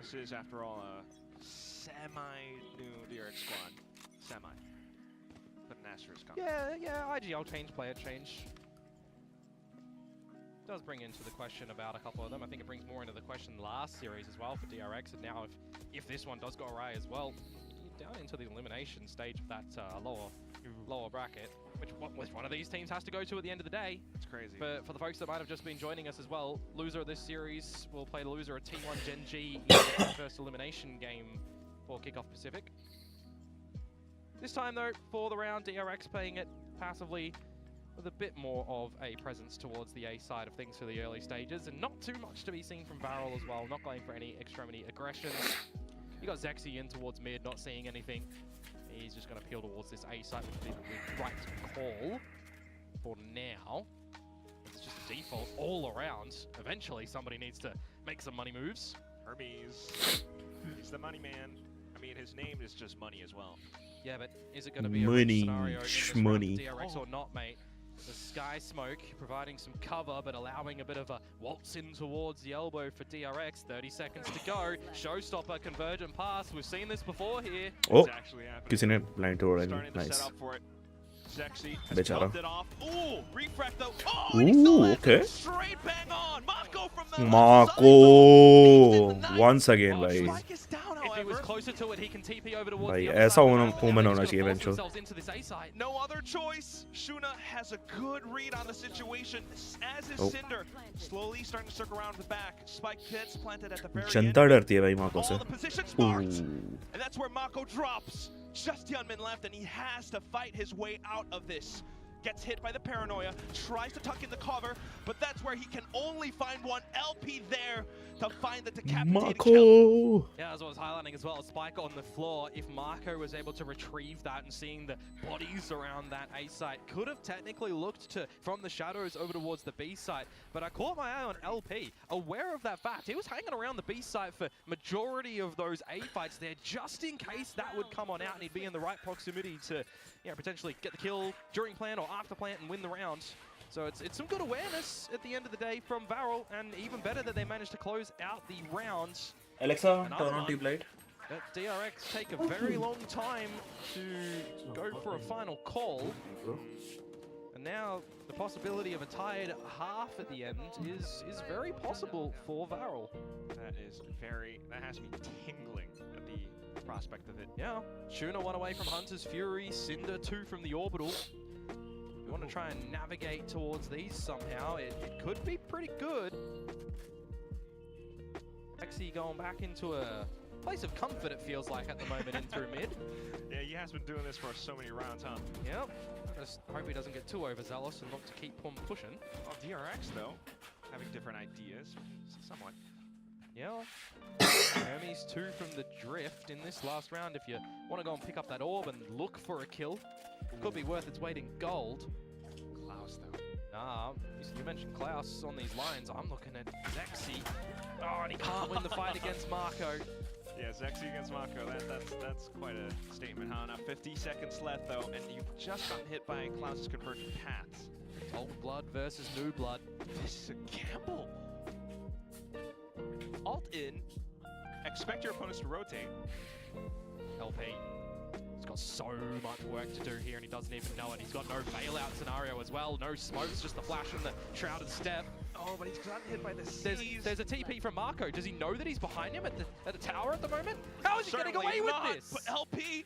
This is, after all, a semi-new DRX squad. Semi. But an asterisk on it. Yeah, IGL change, player change. does bring into the question about a couple of them. I think it brings more into the question last series as well for DRX, and now if this one does go away as well, you're down into the elimination stage of that lower bracket, which one of these teams has to go to at the end of the day. It's crazy. But for the folks that might have just been joining us as well, loser of this series will play the loser of T1 Gen G in the first elimination game for Kickoff Pacific. This time though, for the round, DRX playing it passively with a bit more of a presence towards the A side of things for the early stages, and not too much to be seen from Varel as well, not going for any extremity aggression. You got Zexy in towards mid, not seeing anything. He's just going to peel towards this A side, which would be the right call for now. It's just a default all around. Eventually, somebody needs to make some money moves. Hermes, he's the money man. I mean, his name is just money as well. Yeah, but is it going to be a Money, scenario in this shmoney. round, DRX or not, mate? The Sky Smoke providing some cover, but allowing a bit of a waltz in towards the elbow for DRX. 30 seconds to go. Showstopper, convergent pass. We've seen this before here. Oh, It's actually happening. किसी ने blind toward Starting to nice. set up for it. Sexy has Bechara. pumped it off. Ooh, refract though. Oh, and he still Ooh, lands okay. straight bang on. Mako from the Mako left side. once again, Oh, भाई. Spike is down, If he was however. closer to it, he can TP over towards भाई the other ऐसा side. woman Now होना he's चाहिए gonna force eventual. themselves into this A side. No other choice. Shuna has a good read on the situation, as is Oh. Cinder. Slowly starting to circle around the back. Spike gets planted at the very Janata end. डरती है भाई माको से. All the positions marked. Ooh. And that's where Mako drops. Just Hyunmin left, and he has to fight his way out of this. Gets hit by the paranoia, tries to tuck in the cover, but that's where he can only find one LP there to find the decapitating kill. Mako. Yeah, as I was highlighting as well, Spike on the floor. If Marco was able to retrieve that and seeing the bodies around that A site, could have technically looked to from the shadows over towards the B site. But I caught my eye on LP, aware of that fact. He was hanging around the B site for majority of those A fights there, just in case that would come on out and he'd be in the right proximity to, you know, potentially get the kill during plant or after plant and win the round. So it's some good awareness at the end of the day from Varel, and even better that they managed to close out the round. Alexa, Another turn on one. tube light. Let DRX take a very long time to go for a final call. And now the possibility of a tied half at the end is very possible for Varel. That has me tingling at the prospect of it. Yeah, Shuna 1 away from Hunter's Fury, Cinder 2 from the Orbital. You want to try and navigate towards these somehow, it could be pretty good. Actually going back into a place of comfort, it feels like, at the moment in through mid. Yeah, he has been doing this for so many rounds, huh? Yep. Just hope he doesn't get too overzealous and look to keep on pushing. Well, DRX, though, having different ideas, somewhat. Yeah. Hermes 2 from the Drift in this last round. If you want to go and pick up that orb and look for a kill, could be worth its weight in gold. Klaus, though. Nah, you mentioned Klaus on these lines. I'm looking at Zexy. Oh, and he can't win the fight against Marco. Yeah, Zexy against Mako, that's quite a statement, huh? Now 50 seconds left, though, and you've just gotten hit by Klaus's convergent paths. Old blood versus new blood. This is a gamble. Alt in, expect your opponents to rotate. LP. He's got so much work to do here, and he doesn't even know it. He's got no bailout scenario as well. No smokes, just the flash and the shrouded step. Oh, but he's gotten hit by the seas. There's a TP from Marco. Does he know that he's behind him at the tower at the moment? How is he getting Certainly away with not, this? But LP,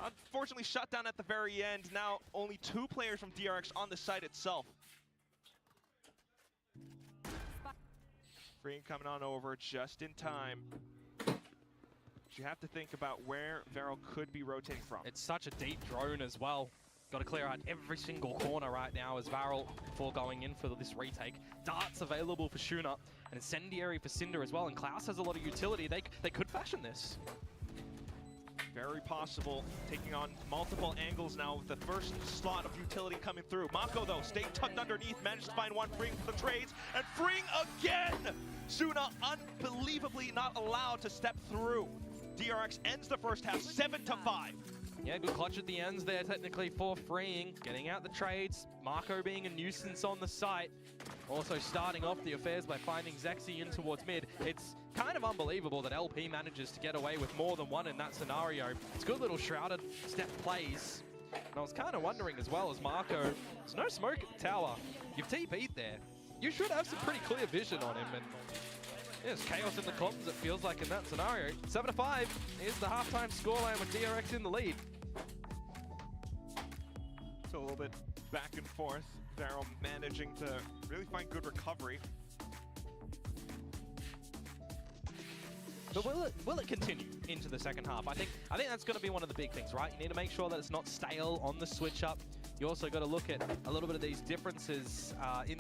unfortunately, shut down at the very end. Now, only 2 players from DRX on the site itself. Freeing coming on over just in time. You have to think about where Varel could be rotating from. It's such a deep drone as well. Got to clear out every single corner right now as Varel before going in for this retake. Darts available for Shuna, and Incendiary for Cinder as well, and Klaus has a lot of utility. They could fashion this. Very possible, taking on multiple angles now with the first slot of utility coming through. Mako, though, staying tucked underneath, managed to find one, freeing for the trades, and freeing again! Shuna unbelievably not allowed to step through. DRX ends the first half 7-5. Yeah, good clutch at the ends there technically for freeing. Getting out the trades, Marco being a nuisance on the site. Also starting off the affairs by finding Zexy in towards mid. It's kind of unbelievable that LP manages to get away with more than one in that scenario. It's good little shrouded step plays. And I was kind of wondering as well as Marco, there's no smoke at the tower. You've TP'd there. you should have some pretty clear vision on him. And there's chaos in the comms, it feels like, in that scenario. 7-5 is the halftime scoreline with DRX in the lead. So a little bit back and forth. Varel managing to really find good recovery. But will it continue into the second half? I think that's going to be one of the big things, right? You need to make sure that it's not stale on the switch up. You also got to look at a little bit of these differences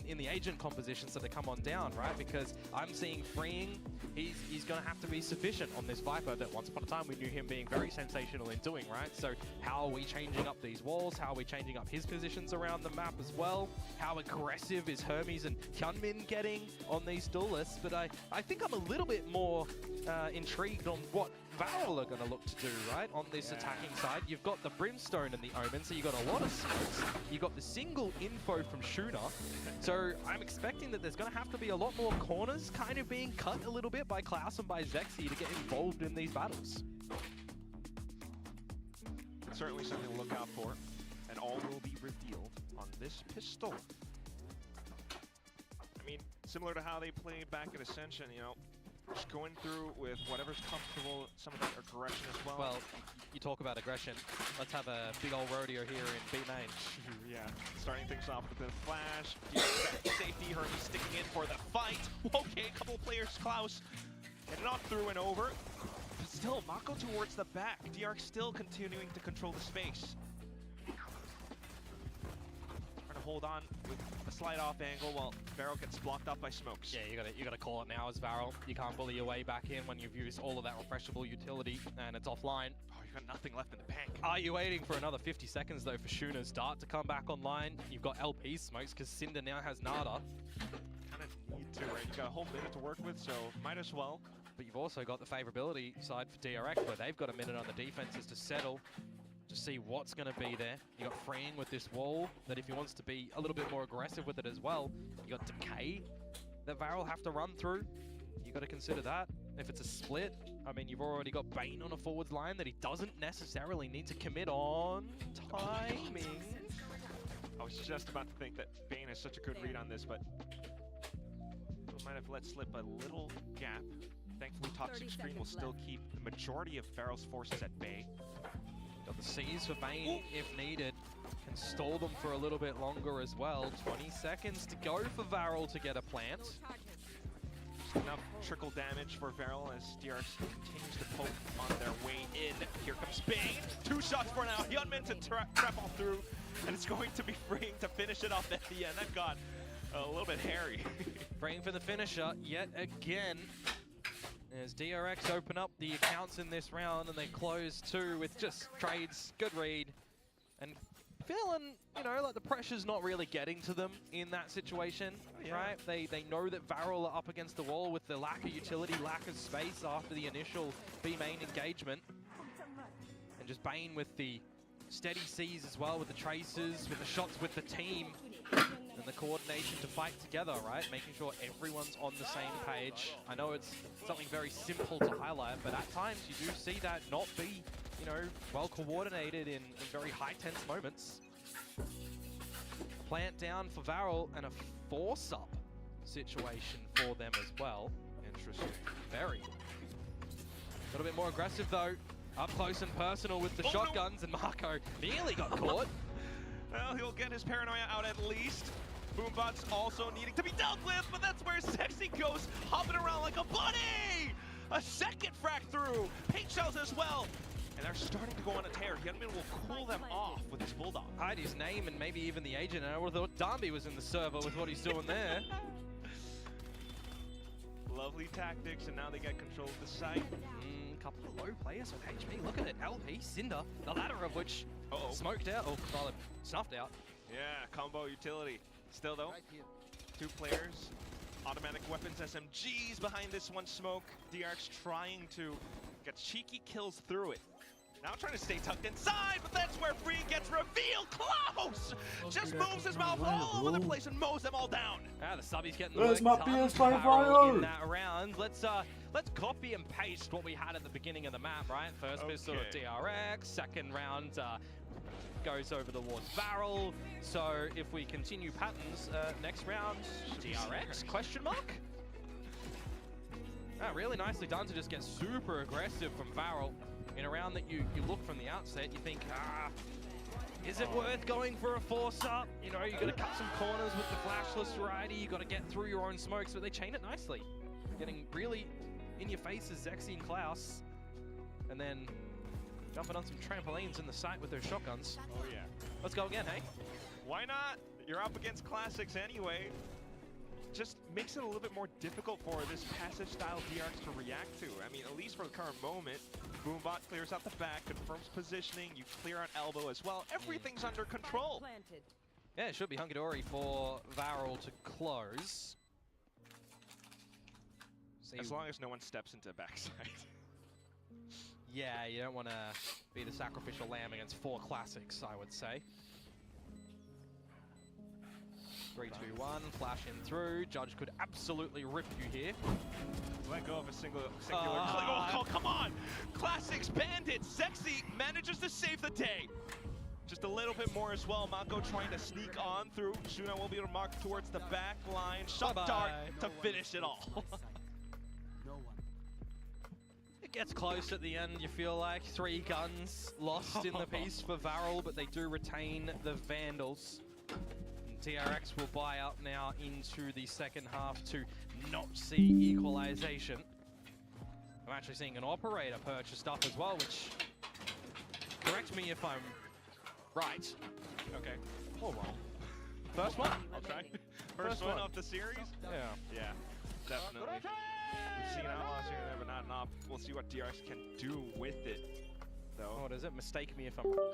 in the agent compositions that come on down, right? Because I'm seeing freeing, he's going to have to be sufficient on this Viper that once upon a time we knew him being very sensational in doing, right? So how are we changing up these walls? How are we changing up his positions around the map as well? How aggressive is Hermes and Hyunmin getting on these duelists? But I think I'm a little bit more intrigued on what VALORANT are going to look to do, right? On this attacking side, you've got the Brimstone and the Omen, so you've got a lot of smokes. You've got the single info from Shuna. So I'm expecting that there's going to have to be a lot more corners kind of being cut a little bit by Klaus and by Zexy to get involved in these battles. Certainly something to look out for, and all will be revealed on this pistol. I mean, similar to how they played back at Ascension, you know, just going through with whatever's comfortable, some of that aggression as well. Well, you talk about aggression. Let's have a big old rodeo here in B main. Yeah, starting things off with a flash. Safety, Hermes sticking in for the fight. Okay, a couple players, Klaus, getting on through and over. But still, Mako towards the back. DRX still continuing to control the space. Trying to hold on with a slide off angle while Varel gets blocked up by smokes. Yeah, you gotta call it now as Varel. You can't bully your way back in when you've used all of that refreshable utility and it's offline. Oh, you've got nothing left in the bank. Are you waiting for another 50 seconds though for Shuna's dart to come back online? You've got LP smokes because Cinder now has Nada. Kind of need to, right? You've got a whole minute to work with, so might as well. But you've also got the favorability side for DRX where they've got a minute on the defenses to settle. To see what's going to be there. You got freeing with this wall that if he wants to be a little bit more aggressive with it as well. You got decay that Varel have to run through. You got to consider that. If it's a split, I mean, you've already got Bane on a forwards line that he doesn't necessarily need to commit on. Timing. I was just about to think that Bane is such a good read on this, but we might have let slip a little gap. Thankfully, Toxic Screen will still keep the majority of Varel's forces at bay. Got the C's for Bane if needed. Can stall them for a little bit longer as well. 20 seconds to go for Varel to get a plant. Just enough trickle damage for Varel as DRX continues to poke on their way in. Here comes Bane. 2 shots for now. Hyunmin to trap all through. And it's going to be freeing to finish it off at the end. That got a little bit hairy. Freeing for the finisher yet again. As DRX open up the accounts in this round and they close too with just trades, good read, and feeling, you know, like the pressure's not really getting to them in that situation, right? They know that Varel are up against the wall with the lack of utility, lack of space after the initial B main engagement. And just Bane with the steady C's as well, with the traces, with the shots with the team, and the coordination to fight together, right? Making sure everyone's on the same page. I know it's something very simple to highlight, but at times you do see that not be, you know, well coordinated in very high tense moments. Plant down for Varel and a force-up situation for them as well. Interesting. Very. A little bit more aggressive though. Up close and personal with the shotguns, and Mako nearly got caught. Well, he'll get his paranoia out at least. Boombot's also needing to be dealt with, but that's where Sexy goes, hopping around like a bunny! A second frag through, paint shells as well. And they're starting to go on a tear. Hyunmin will cool them off with his Bulldog. Hide his name and maybe even the agent. I would have thought Darby was in the server with what he's doing there. Lovely tactics, and now they get control of the site. Couple of low players with HP. Look at it, LP, Cinder, the latter of which smoked out, or rather snuffed out. Yeah, combo utility. Still though, 2 players, automatic weapons, SMGs behind this one smoke. DRX trying to get cheeky kills through it. Now trying to stay tucked inside, but that's where Free gets revealed. Klaus just moves his mouth all over the place and mows them all down. The subby's getting the work done in that round. Let's copy and paste what we had at the beginning of the map, right? First pistol of DRX, second round goes over towards Varel. So if we continue patterns, next round, DRX, question mark? Really nicely done to just get super aggressive from Varel. In a round that you look from the outset, you think, is it worth going for a force up? You know, you got to cut some corners with the flashless variety, you got to get through your own smokes, but they chain it nicely. Getting really in your face is Zexy and Klaus. And then jumping on some trampolines in the site with their shotguns. Oh yeah. Let's go again, hey? Why not? You're up against classics anyway. Just makes it a little bit more difficult for this passive style DRX to react to. I mean, at least for the current moment, Boombot clears out the back, confirms positioning, you clear out elbow as well. Everything's under control. Yeah, it should be hunky-dory for Varel to close. As long as no one steps into backside. Yeah, you don't want to be the sacrificial lamb against 4 classics, I would say. 3, 2, 1, flash in through. Judge could absolutely rip you here. Let go of a singular click. Oh, come on! Classics Bandit! Zexy manages to save the day. Just a little bit more as well. Mako trying to sneak on through. Shuna will be able to mark towards the back line. Shot dart to finish it all. It gets close at the end, you feel like. 3 guns lost in the piece for Varel, but they do retain the Vandals. TRX will buy up now into the second half to not see equalization. I'm actually seeing an operator purchased up as well, which, correct me if I'm right. Okay. Oh, well. First one. I'll try. First one of the series? Yeah. Yeah, definitely. We've seen Outlaws here and there, but not enough. We'll see what DRX can do with it, though. What is it? Mistake me if I'm wrong.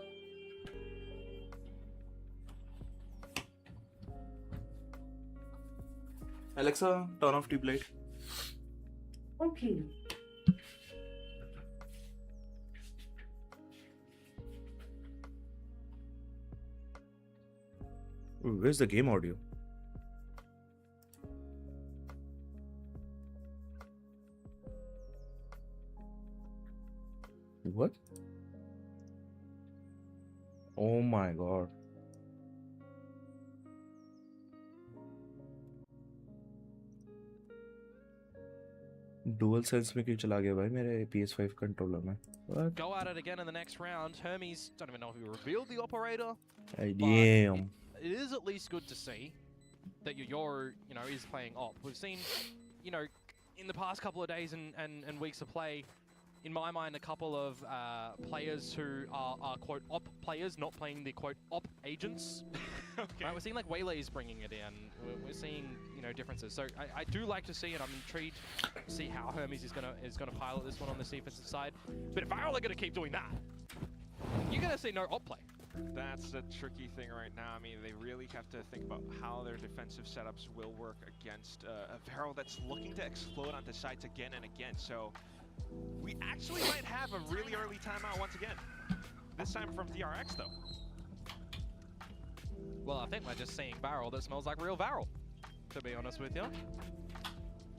Alexa, turn off tube light. Okay. Where's the game audio? What? Oh my god. Dual sense में क्यों चला गया भाई मेरे PS5 controller में? What? Go at it again in the next round. Hermes, don't even know if he revealed the operator. Damn. It is at least good to see that your you know, is playing op. We've seen, you know, in the past couple of days and weeks of play, in my mind, a couple of players who are quote op players, not playing the quote op agents. Okay. Right, we're seeing like Waylay's bringing it in. We're seeing, you know, differences. So I do like to see it. I'm intrigued to see how Hermes is gonna pilot this one on the defensive side. But if Varel are gonna keep doing that, you're gonna see no op play. That's the tricky thing right now. I mean, they really have to think about how their defensive setups will work against a Varel that's looking to explode onto sites again and again. So we actually might have a really early timeout once again. This time from DRX, though. Well, I think we're just seeing Varel that smells like real Varel, to be honest with you.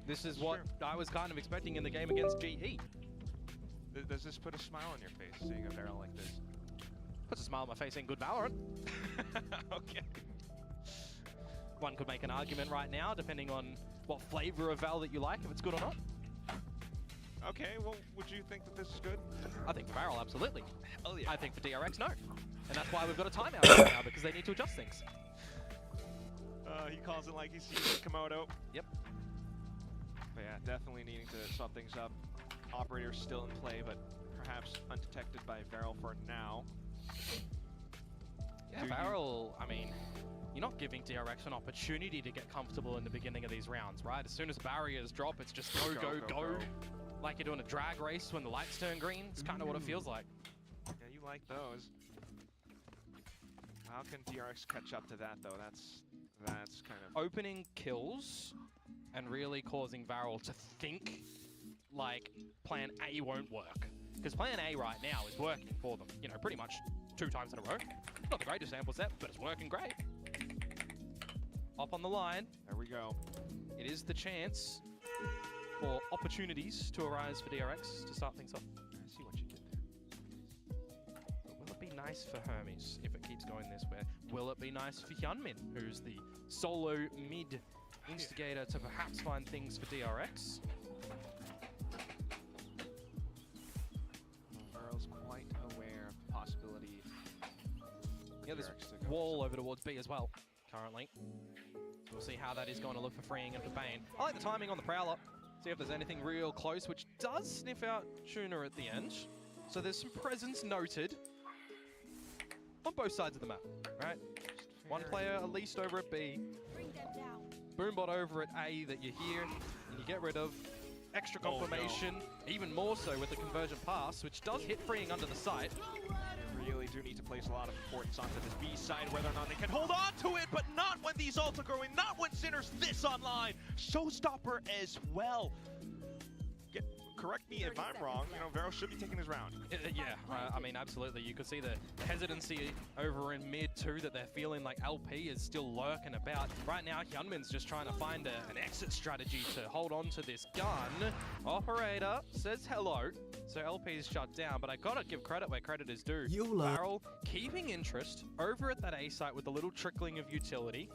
This is what I was kind of expecting in the game against GE. Does this put a smile on your face, seeing a Varel like this? Puts a smile on my face in good Valorant. Okay. One could make an argument right now, depending on what flavor of Val that you like, if it's good or not. Okay, well, would you think that this is good? I think for Varel, absolutely. Oh yeah. I think for DRX, no. And that's why we've got a timeout right now, because they need to adjust things. He calls it like he sees it, Komodo. Yep. But yeah, definitely needing to swap things up. Operator's still in play, but perhaps undetected by Varel for now. Yeah, Varel, I mean, you're not giving DRX an opportunity to get comfortable in the beginning of these rounds, right? As soon as barriers drop, it's just go. Like you're doing a drag race when the lights turn green. It's kind of what it feels like. Yeah, you like those. How can DRX catch up to that, though? That's kind of... Opening kills and really causing Varel to think like plan A won't work. Because plan A right now is working for them, you know, pretty much 2 times in a row. Not the greatest sample set, but it's working great. Up on the line. There we go. It is the chance for opportunities to arise for DRX to start things off. I see what you did there. But will it be nice for Hermes if it keeps going this way? Will it be nice for Hyunmin, who's the solo mid instigator to perhaps find things for DRX? Varel's quite aware of the possibility. Yeah, there's wall over towards B as well, currently. We'll see how that is going to look for freeing into Bane. I like the timing on the Prowler. See if there's anything real close, which does sniff out Tuna at the end. So there's some presence noted on both sides of the map, right? One player at least over at B. Boombot over at A that you hear and you get rid of. Extra confirmation, even more so with the convergent pass, which does hit freeing under the site. Really do need to place a lot of importance onto this B side, whether or not they can hold on to it, but not when these ults are growing, not when Sinner's this online. Showstopper as well. Correct me if I'm wrong, you know, Vero should be taking his round. Yeah, I mean, absolutely. You could see the hesitancy over in mid too, that they're feeling like LP is still lurking about. Right now, Hyunmin's just trying to find an exit strategy to hold on to this gun. Operator says hello, so LP is shut down, but I gotta give credit where credit is due. Barrel keeping interest over at that A site with a little trickling of utility.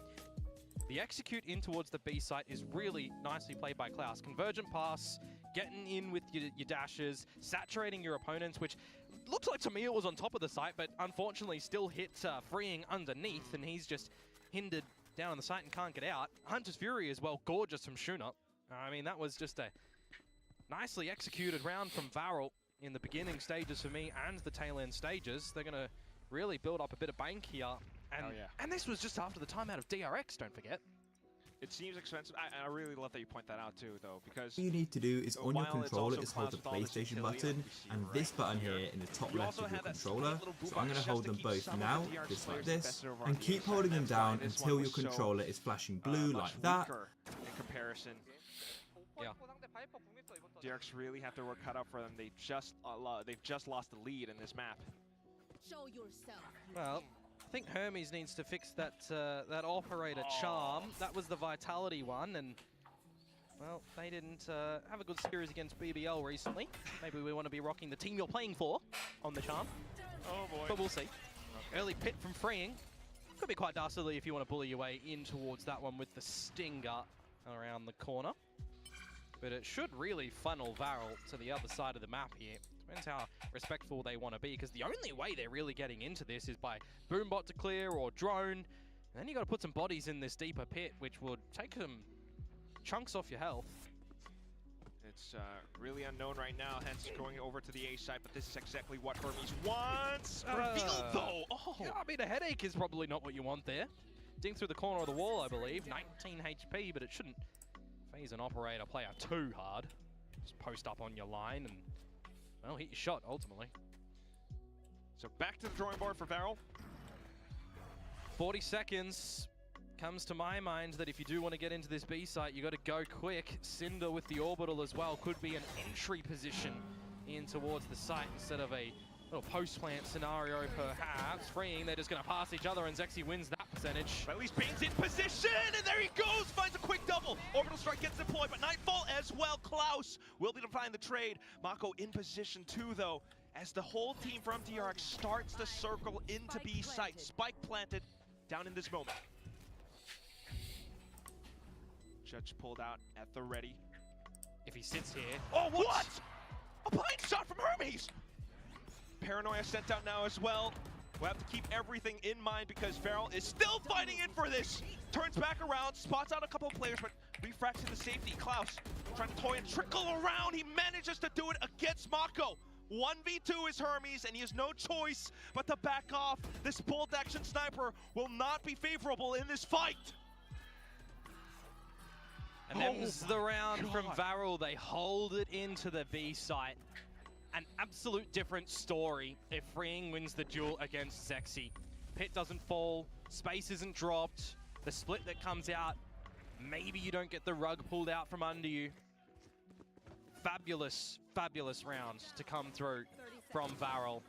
The execute in towards the B site is really nicely played by Klaus. Convergent pass, getting in with your dashes, saturating your opponents, which looks like to me it was on top of the site, but unfortunately still hit freeing underneath, and he's just hindered down on the site and can't get out. Hunter's Fury as well, gorgeous from Shuna. I mean, that was just a nicely executed round from Varel in the beginning stages for me and the tail end stages. They're going to really build up a bit of bank here. And this was just after the timeout of DRX, don't forget. It seems expensive. I really love that you point that out too, though, because all you need to do is on your controller is hold the PlayStation button and this button here in the top left of your controller. So I'm going to hold them both now, just like this, and keep holding them down until your controller is flashing blue like that. In comparison, yeah, DRX really have their work cut out for them. They've just lost the lead in this map. Show yourself. Well, I think Hermes needs to fix that that operator charm. That was the vitality one, and well, they didn't have a good series against BBL recently. Maybe we want to be rocking the team you're playing for on the charm. Oh boy. But we'll see. Okay. Early pit from freeing. Could be quite dastardly if you want to bully your way in towards that one with the stinger around the corner. But it should really funnel Varel to the other side of the map here. Depends how respectful they want to be, because the only way they're really getting into this is by Boombot to clear or drone. And then you got to put some bodies in this deeper pit, which would take some chunks off your health. It's really unknown right now, hence going over to the A side, but this is exactly what Hermes wants. Revealed though! Oh. Yeah, I mean, a headache is probably not what you want there. Ding through the corner of the wall, I believe. 19 HP, but it shouldn't phase an operator player too hard. Just post up on your line and, well, hit your shot, ultimately. So back to the drawing board for Varel. 40 seconds. Comes to my mind that if you do want to get into this B site, you got to go quick. Cinder with the orbital as well could be an entry position in towards the site instead of a little post-plant scenario, perhaps. Freeing, they're just going to pass each other, and Zexy wins that percentage. But at least Bane's in position, and there he goes! Finds a quick double. Orbital strike gets deployed, but Nightfall as well. Klaus will be to find the trade. Mako in position too, though, as the whole team from DRX starts to circle into B site. Spike planted down in this moment. Judge pulled out at the ready. If he sits here... Oh, what? A blind shot from Hermes! Paranoia sent out now as well. We'll have to keep everything in mind because Varel is still fighting in for this. Turns back around, spots out a couple of players, but refracts into safety. Klaus trying to toy and trickle around. He manages to do it against Mako. 1v2 is Hermes, and he has no choice but to back off. This bolt action sniper will not be favorable in this fight. And them's the round from Varel. They hold it into the B site. An absolute different story if Freeing wins the duel against Zexy. Pit doesn't fall, space isn't dropped, the split that comes out, maybe you don't get the rug pulled out from under you. Fabulous, fabulous round to come through from Varel.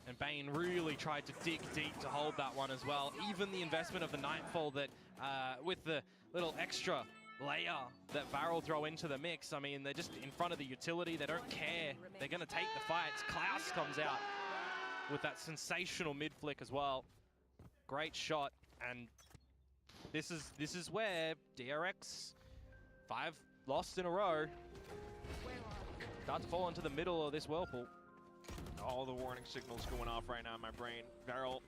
And Bane really tried to dig deep to hold that one as well. Even the investment of the Nightfall that, with the little extra layer that Varel throw into the mix, I mean, they're just in front of the utility. They don't care. They're going to take the fights. Klaus comes out. with that sensational mid flick as well. Great shot, and this is where DRX 5 lost in a row start to fall into the middle of this whirlpool. All the warning signals going off right now in my brain. Varel,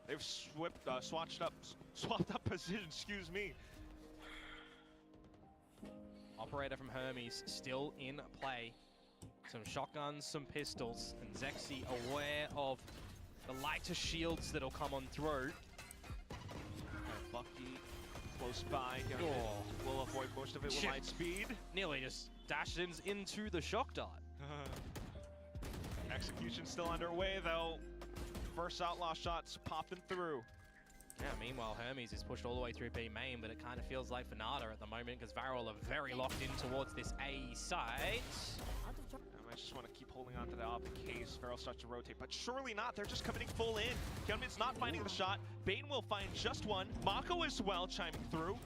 they've swapped up position, excuse me. Operator from Hermes still in play. Some shotguns, some pistols, and Zexy aware of the lighter shields that'll come on through. Bucky close by. Will avoid most of it with light speed. Nearly just dashes into the shock dart. Execution still underway though. First outlaw shots popping through. Yeah, meanwhile, Hermes is pushed all the way through B main, but it kind of feels like for Nada at the moment because Varel are very locked in towards this A site. I just want to keep holding on to that off in case Varel starts to rotate, but surely not. They're just committing full in. Hyunmin's not finding the shot. Bane will find just one. Mako as well chiming through.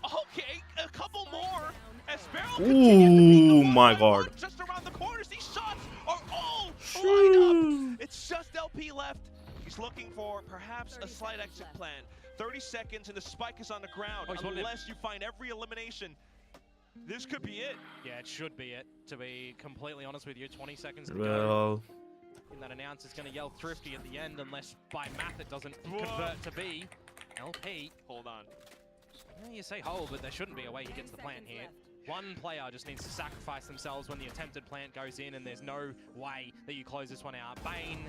Okay, a couple more as Varel continues to my god. Just around the corners. These shots are all lined up. It's just LP left. He's looking for perhaps a slight exit plan. 30 seconds and the spike is on the ground. Unless you find every elimination, this could be it. Yeah, it should be it, to be completely honest with you. 20 seconds to go. Well, And that announcer's going to yell thrifty at the end unless by math it doesn't convert to B. LP. Hold on. Yeah, you say hold, but there shouldn't be a way he gets the plant here. One player just needs to sacrifice themselves when the attempted plant goes in, and there's no way that you close this one out. Bane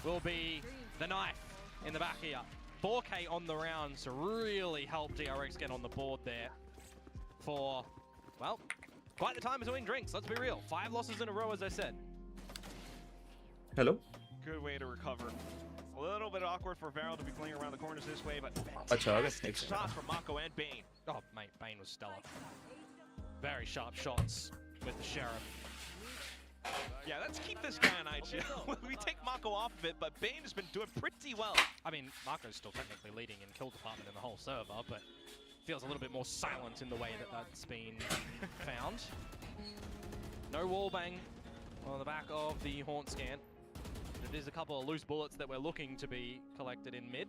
will be the knife in the back here. 4K on the round to really help DRX get on the board there for, well, quite the time to win drinks, let's be real. 5 losses in a row, as I said. hello? Good way to recover. A little bit awkward for Varel to be playing around the corners this way, but Acha, fantastic shots from Mako and Bane. Oh, mate, Bane was stellar. Very sharp shots with the Sheriff. Yeah, let's keep this guy on IGL. We take Mako off of it, but Bane has been doing pretty well. I mean, Marco's still technically leading in kill department in the whole server, but feels a little bit more silent in the way that that's been found. No wallbang on the back of the Haunt Scan. It is a couple of loose bullets that we're looking to be collected in mid.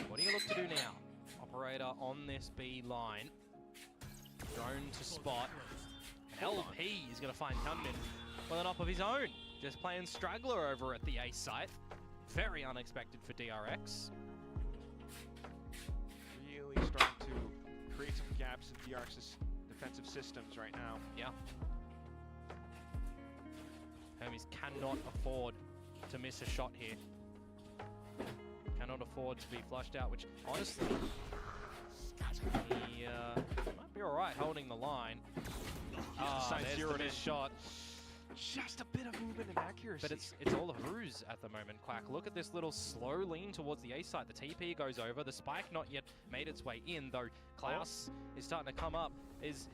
What do you look to do now? Operator on this B line. Drone to spot. LP is going to find Hyunmin with an op of his own. Just playing straggler over at the A site. Very unexpected for DRX. Really starting to create some gaps in DRX's defensive systems right now. Yeah. Hermes cannot afford to miss a shot here. Cannot afford to be flushed out, which honestly, he might be all right holding the line. There's the missed shot. Just a bit of movement and accuracy. But it's all a ruse at the moment, Quack. Look at this little slow lean towards the A side. The TP goes over. The spike not yet made its way in, though Klaus is starting to come up.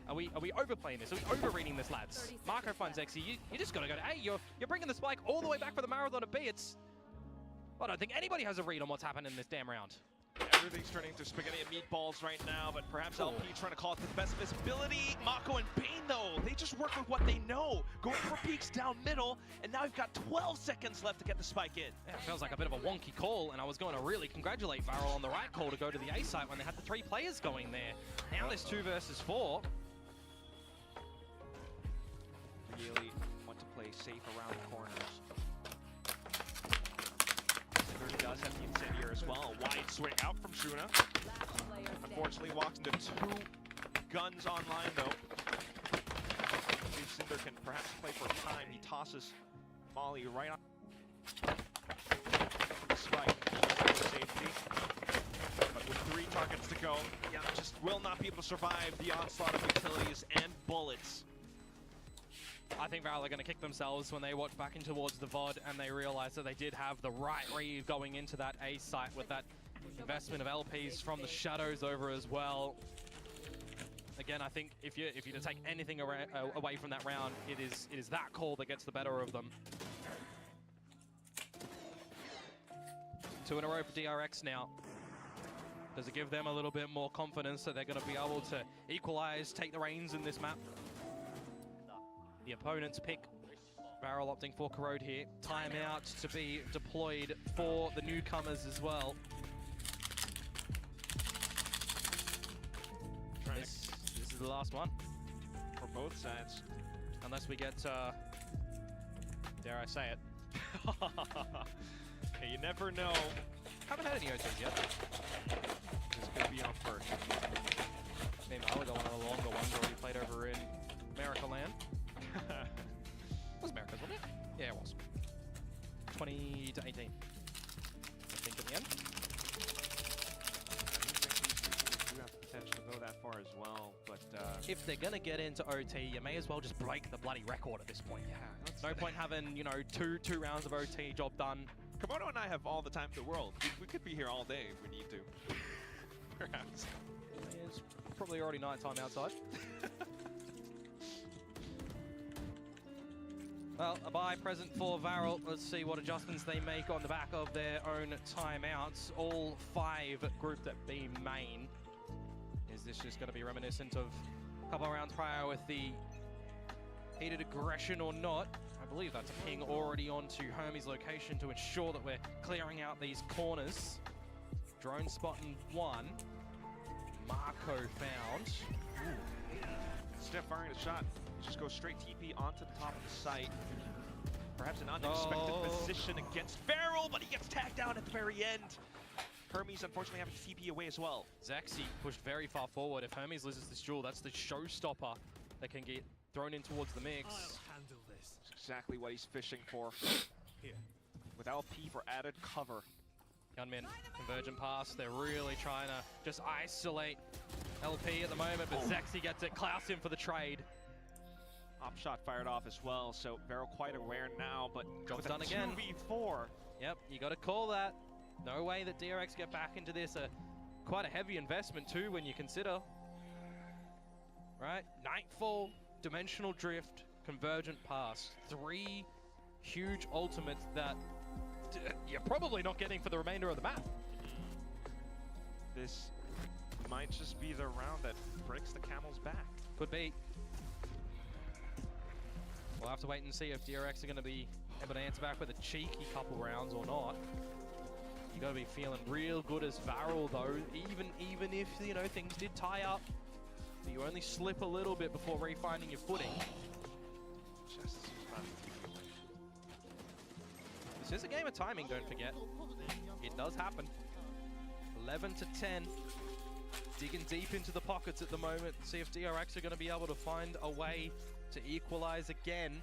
Are we overplaying this? Are we overreading this, lads? Marco finds Xy. You just got to go to A. You're bringing the spike all the way back for the marathon to B. I don't think anybody has a read on what's happened in this damn round. Everything's turning to spaghetti and meatballs right now, but perhaps LP trying to call it the best visibility. Mako and Bane, though, they just work with what they know. Going for peaks down middle, and now we've got 12 seconds left to get the spike in. Yeah, it feels like a bit of a wonky call, and I was going to really congratulate Varel on the right call to go to the A site when they had the 3 players going there. Now there's 2 versus 4. Really want to play safe around the corners. Does have the incendiary as well. A wide swing out from Shuna. Unfortunately, walks into 2 guns online though. Cinder can perhaps play for a time. He tosses Molly right on the spike for safety. But with 3 targets to go, yeah, just will not be able to survive the onslaught of utilities and bullets. I think Varel are going to kick themselves when they watch back in towards the VOD and they realize that they did have the right read going into that A site with that investment of LPs from the shadows over as well. Again, I think if you're to take anything away from that round, it is that call that gets the better of them. 2 in a row for DRX now. Does it give them a little bit more confidence that they're going to be able to equalize, take the reins in this map? The opponent's pick. Varel opting for Corrode here. Timeout to be deployed for the newcomers as well. This is the last one. For both sides. Unless we get, dare I say it. Hey, you never know. Haven't had any OTs yet. This could be on first. Meanwhile, we got one of the longer ones already played over in America land. It was America's, wasn't it? Yeah, it was. 20 to 18. I think in the end. You do have potential to go that far as well, but if they're gonna get into OT, you may as well just break the bloody record at this point. yeah, No point having, you know, two rounds of OT, job done. Komodo and I have all the time in the world. We could be here all day if we need to. Perhaps. It's probably already nighttime outside. Well, a buy present for Varel. Let's see what adjustments they make on the back of their own timeouts. All 5 grouped at B main. Is this just going to be reminiscent of a couple of rounds prior with the heated aggression or not? I believe that's a ping already onto Hermes' location to ensure that we're clearing out these corners. Drone spotting 1. Marco found. Ooh. Steph firing a shot. Just go straight TP onto the top of the site. Perhaps an unexpected position against Farrell, but he gets tagged down at the very end. Hermes unfortunately having to TP away as well. Zexy pushed very far forward. If Hermes loses this duel, that's the showstopper that can get thrown in towards the mix. I'll handle this. That's exactly what he's fishing for. Here. With LP for added cover. Gunmin, convergent pass. They're really trying to just isolate LP at the moment, but Zexy gets it. Klaus in for the trade. Op shot fired off as well, so Varel quite aware now, but Job's with done a again. 2v4. Yep, you got to call that. No way that DRX get back into this. Quite a heavy investment too when you consider. Right, Nightfall, Dimensional Drift, Convergent Pass. 3 huge ultimates that you're probably not getting for the remainder of the map. This might just be the round that breaks the camel's back. Could be. We'll have to wait and see if DRX are going to be able to answer back with a cheeky couple rounds or not. You got to be feeling real good as Varel though, even if, you know, things did tie up. You only slip a little bit before refinding your footing. Just about to TP away. This is a game of timing, don't forget. It does happen. 11 to 10. Digging deep into the pockets at the moment. See if DRX are going to be able to find a way to equalize again.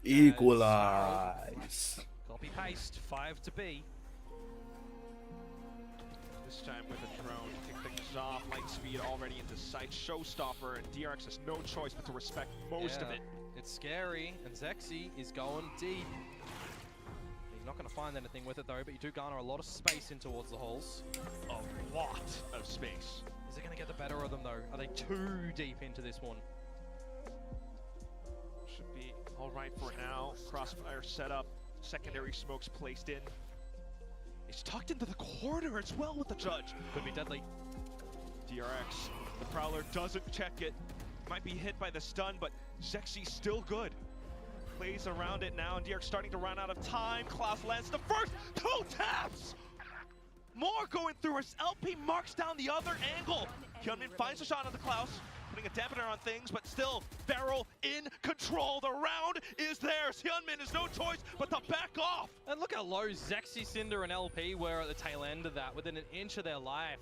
Equalize. Copy paste, 5 to B. This time with a drone to kick things off. Light speed already into sight. Showstopper, and DRX has no choice but to respect most of it. It's scary, and Zexy is going deep. He's not going to find anything with it though, but you do garner a lot of space in towards the holes. A lot of space. Is it going to get the better of them though? Are they too deep into this one? Should be all right for now. Crossfire setup, secondary smokes placed in. It's tucked into the corner as well with the judge. Could be deadly. DRX, the Prowler doesn't check it. Might be hit by the stun, but Zexy's still good. Plays around it now, and DRX starting to run out of time. Klaus lands the first 2 taps! More going through as LP marks down the other angle. Hyunmin finds a shot on the Klaus, putting a dampener on things, but still, Varel in control. The round is theirs. Hyunmin has no choice but to back off. And look how low Zexy, Cinder, and LP were at the tail end of that, within an inch of their life.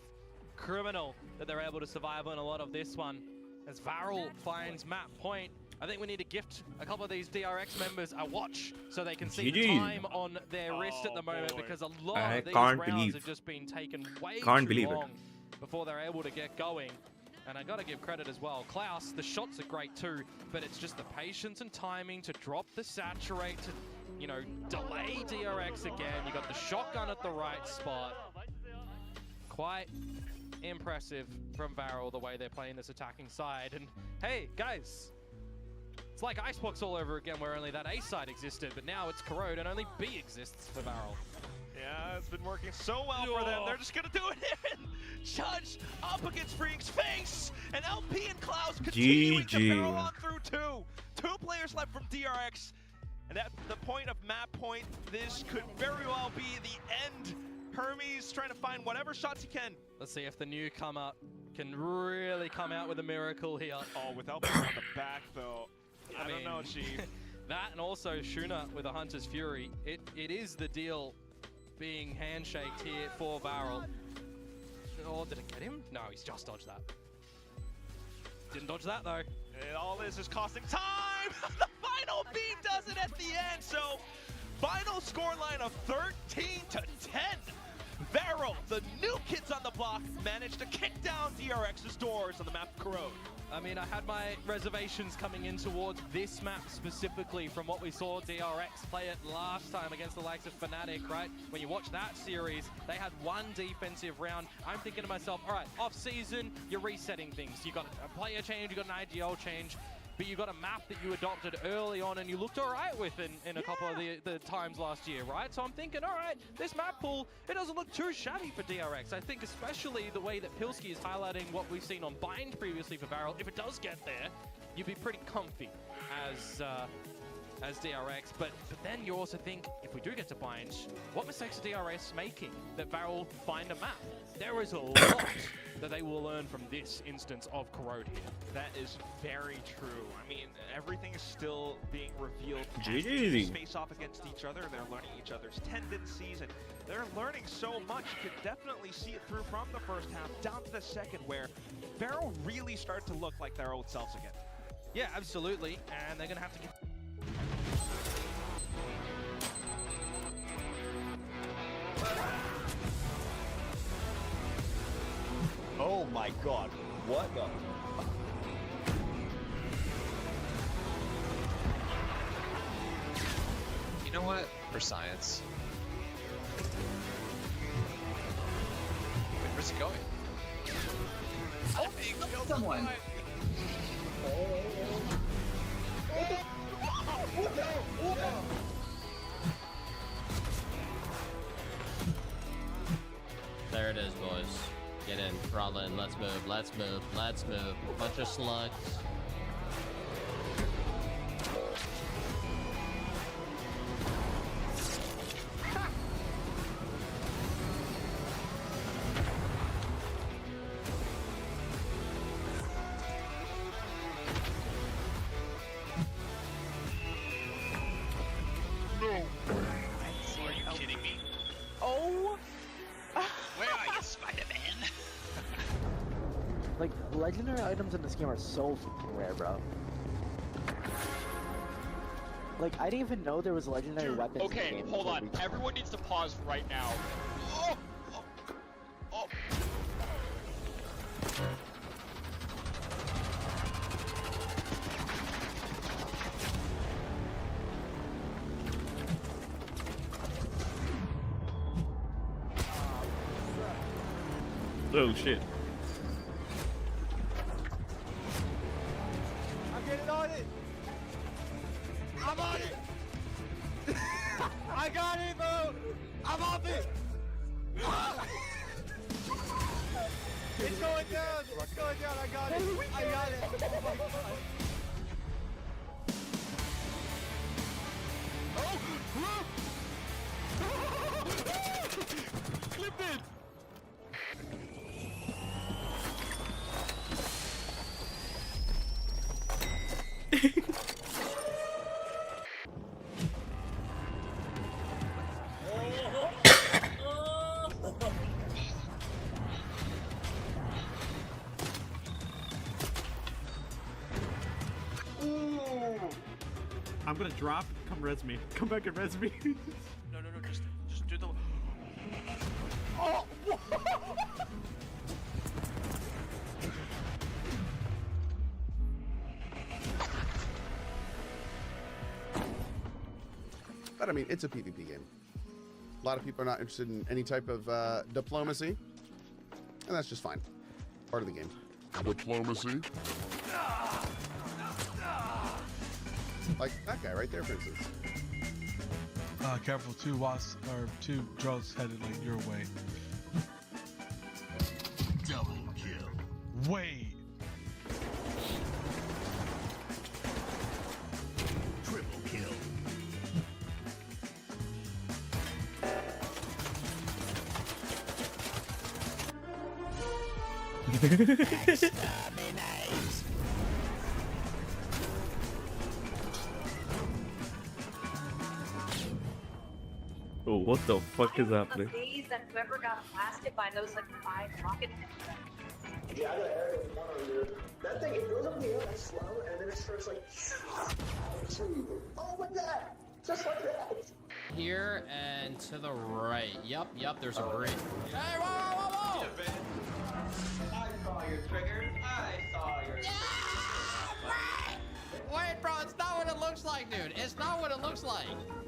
Criminal that they're able to survive on a lot of this one. As Varel finds map point, I think we need to gift a couple of these DRX members a watch so they can see the time on their wrist at the moment, because a lot of these rounds have just been taken way too long before they're able to get going. And I gotta give credit as well. Klaus, the shots are great too, but it's just the patience and timing to drop the saturate, to, you know, delay DRX again. You got the shotgun at the right spot. Quite impressive from Varel, the way they're playing this attacking side. And hey, guys, it's like Icebox all over again, where only that A side existed, but now it's Corrode and only B exists for Varel. Yeah, it's been working so well for them. They're just gonna do it in. Judge up against Freak's face, and LP and Klaus continuing to barrel on through 2. 2 players left from DRX. And at the point of map point, this could very well be the end. Hermes trying to find whatever shots he can. Let's see if the newcomer can really come out with a miracle here. Oh, without being on the back though. I don't know, Chief. That and also Shuna with a Hunter's Fury. It is the deal being handshaked here for Varel. Oh, did it get him? No, he's just dodged that. Didn't dodge that though. And all this is costing time! The final beam does it at the end, so final scoreline of 13-10. Varel, the new kids on the block, managed to kick down DRX's doors on the map of Corrode. I mean, I had my reservations coming in towards this map specifically from what we saw DRX play it last time against the likes of Fnatic, right? When you watch that series, they had one defensive round. I'm thinking to myself, all right, off-season, you're resetting things. You got a player change, you got an IGL change, but you got a map that you adopted early on and you looked all right with in a couple of the times last year, right? So I'm thinking, all right, this map pool, it doesn't look too shabby for DRX. I think especially the way that Pilski is highlighting what we've seen on Bind previously for Varel, if it does get there, you'd be pretty comfy as DRX, but then you also think, if we do get to Bind, what mistakes are DRX making that Varel find a map? There is a lot that they will learn from this instance of Corrode here. That is very true. I mean, everything is still being revealed. GG. Face off against each other, they're learning each other's tendencies, and they're learning so much. You could definitely see it through from the first half down to the second, where Varel really started to look like their old selves again. Yeah, absolutely, and they're gonna have to get... Oh my god, what the? You know what? For science. Wait, where's it going? Oh, he killed someone! There it is, boys. Get in, Rollin, let's move, let's move, let's move. Bunch of slugs. No! Are you kidding me? Oh! Where are you, Spider-Man? Like, legendary items in this game are so fucking rare, bro. Like, I didn't even know there was legendary weapons in the game. Okay, hold on. Everyone needs to pause right now. Oh! Oh! Oh! Oh shit. I'm getting on it! I'm on it! I got it, bro! I'm off it! It's going down! It's going down! I got it! I got it! Oh my god! Oh! Clipped it! I'm gonna drop. Come res me. Come back and res me. No, just do the... Oh! But I mean, it's a PvP game. A lot of people are not interested in any type of diplomacy, and that's just fine. Part of the game. Diplomacy? Like that guy right there, for instance. Careful, two wasps or two drones headed like your way. Double kill. Wait. Oh, what the fuck is happening? These and whoever got blasted by those like 5 rocket. Yeah, I got Aorus with one earlier. That thing, it goes up in the air like slow, and then it starts like. Oh my god! Just like that! Here and to the right. Yep, there's a bridge. Hey, whoa! I saw your trigger. I saw your Wait, bro, it's not what it looks like, dude. It's not what it looks like.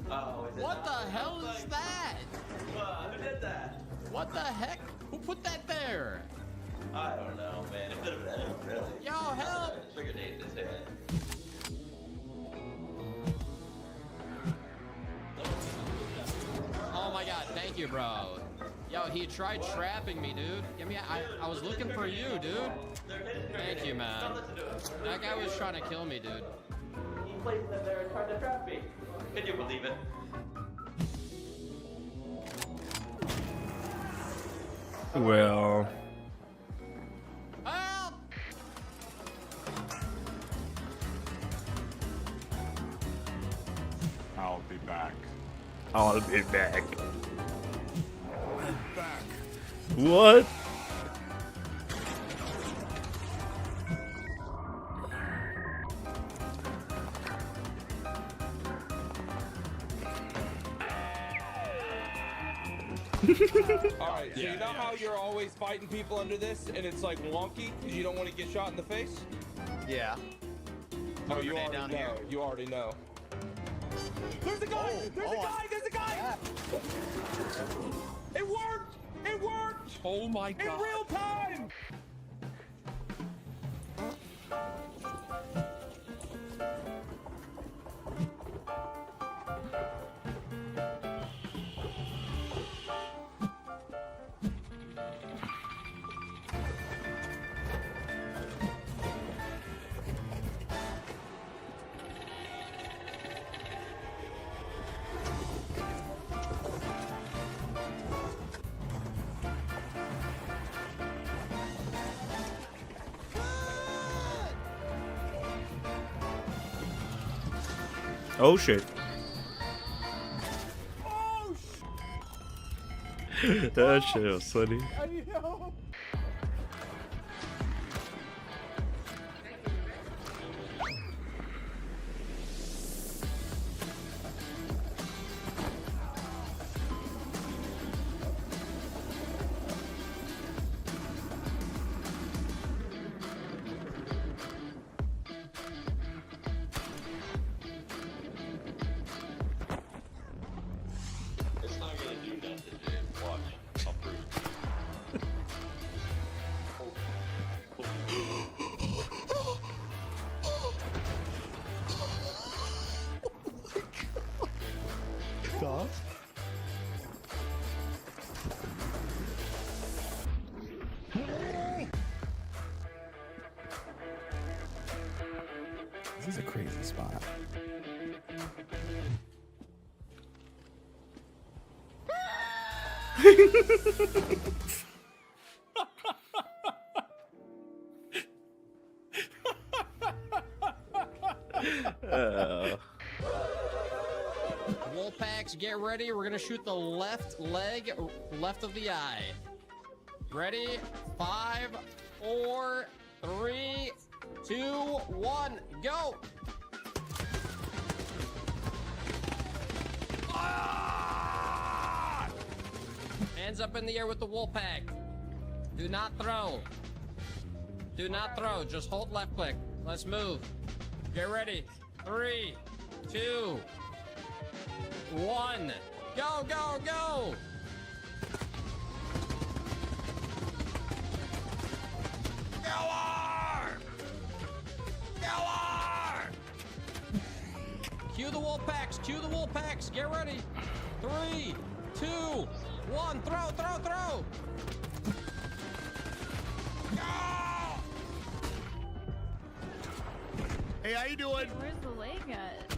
Oh, is it What the not hell what it is looks that? like? Who did that? What the heck? Who put that there? I don't know, man. It could have been anyone, really. Yo, help! Trigger date this head. Oh my god, thank you, bro. Yo, he tried trapping me, dude. I was looking for you, dude. Thank you, man. That guy was trying to kill me, dude. He placed them there and tried to trap me. Can you believe it? Well, Help! I'll be back. I'll be back. What? Alright, so you know how you're always fighting people under this and it's like wonky because you don't want to get shot in the face? Yeah. Oh, you already know. Here. You already know. There's a guy! There's a guy! There's a guy! It worked! It worked! Oh my god. In real time! Oh shit. That shit was funny. It's not gonna do nothing, dude. Watch. I'll prove it. Stop. This is a crazy spot. Wolfpacks, get ready. We're gonna shoot the left leg, left of the eye. Ready? 5, 4, 3, 2, 1, go! Ah! Hands up in the air with the Wolfpack. Do not throw. Do not throw. Just hold left click. Let's move. Get ready. 3, 2, 1. Go, go, go! Cue the Wolfpacks, cue the Wolfpacks, get ready. 3, 2, 1, throw, throw, throw! Hey, how you doing? Where's the leg at?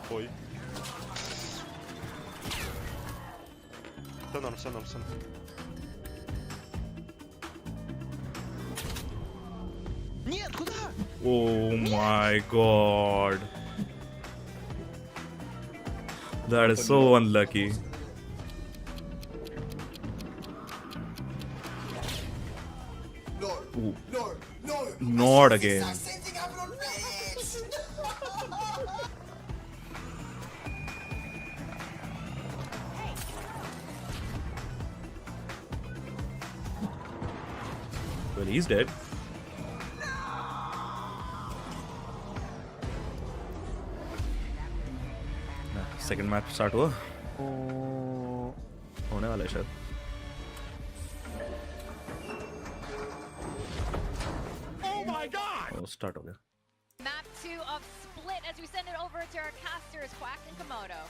Boy. Stun. Oh my god. That is so unlucky. Ooh. Not again. Well, he's dead. Second match start हुआ होने वाला है शायद. Oh my god! Start हो गया. Map 2 of Split as we send it over to our casters, Quack and Komodo.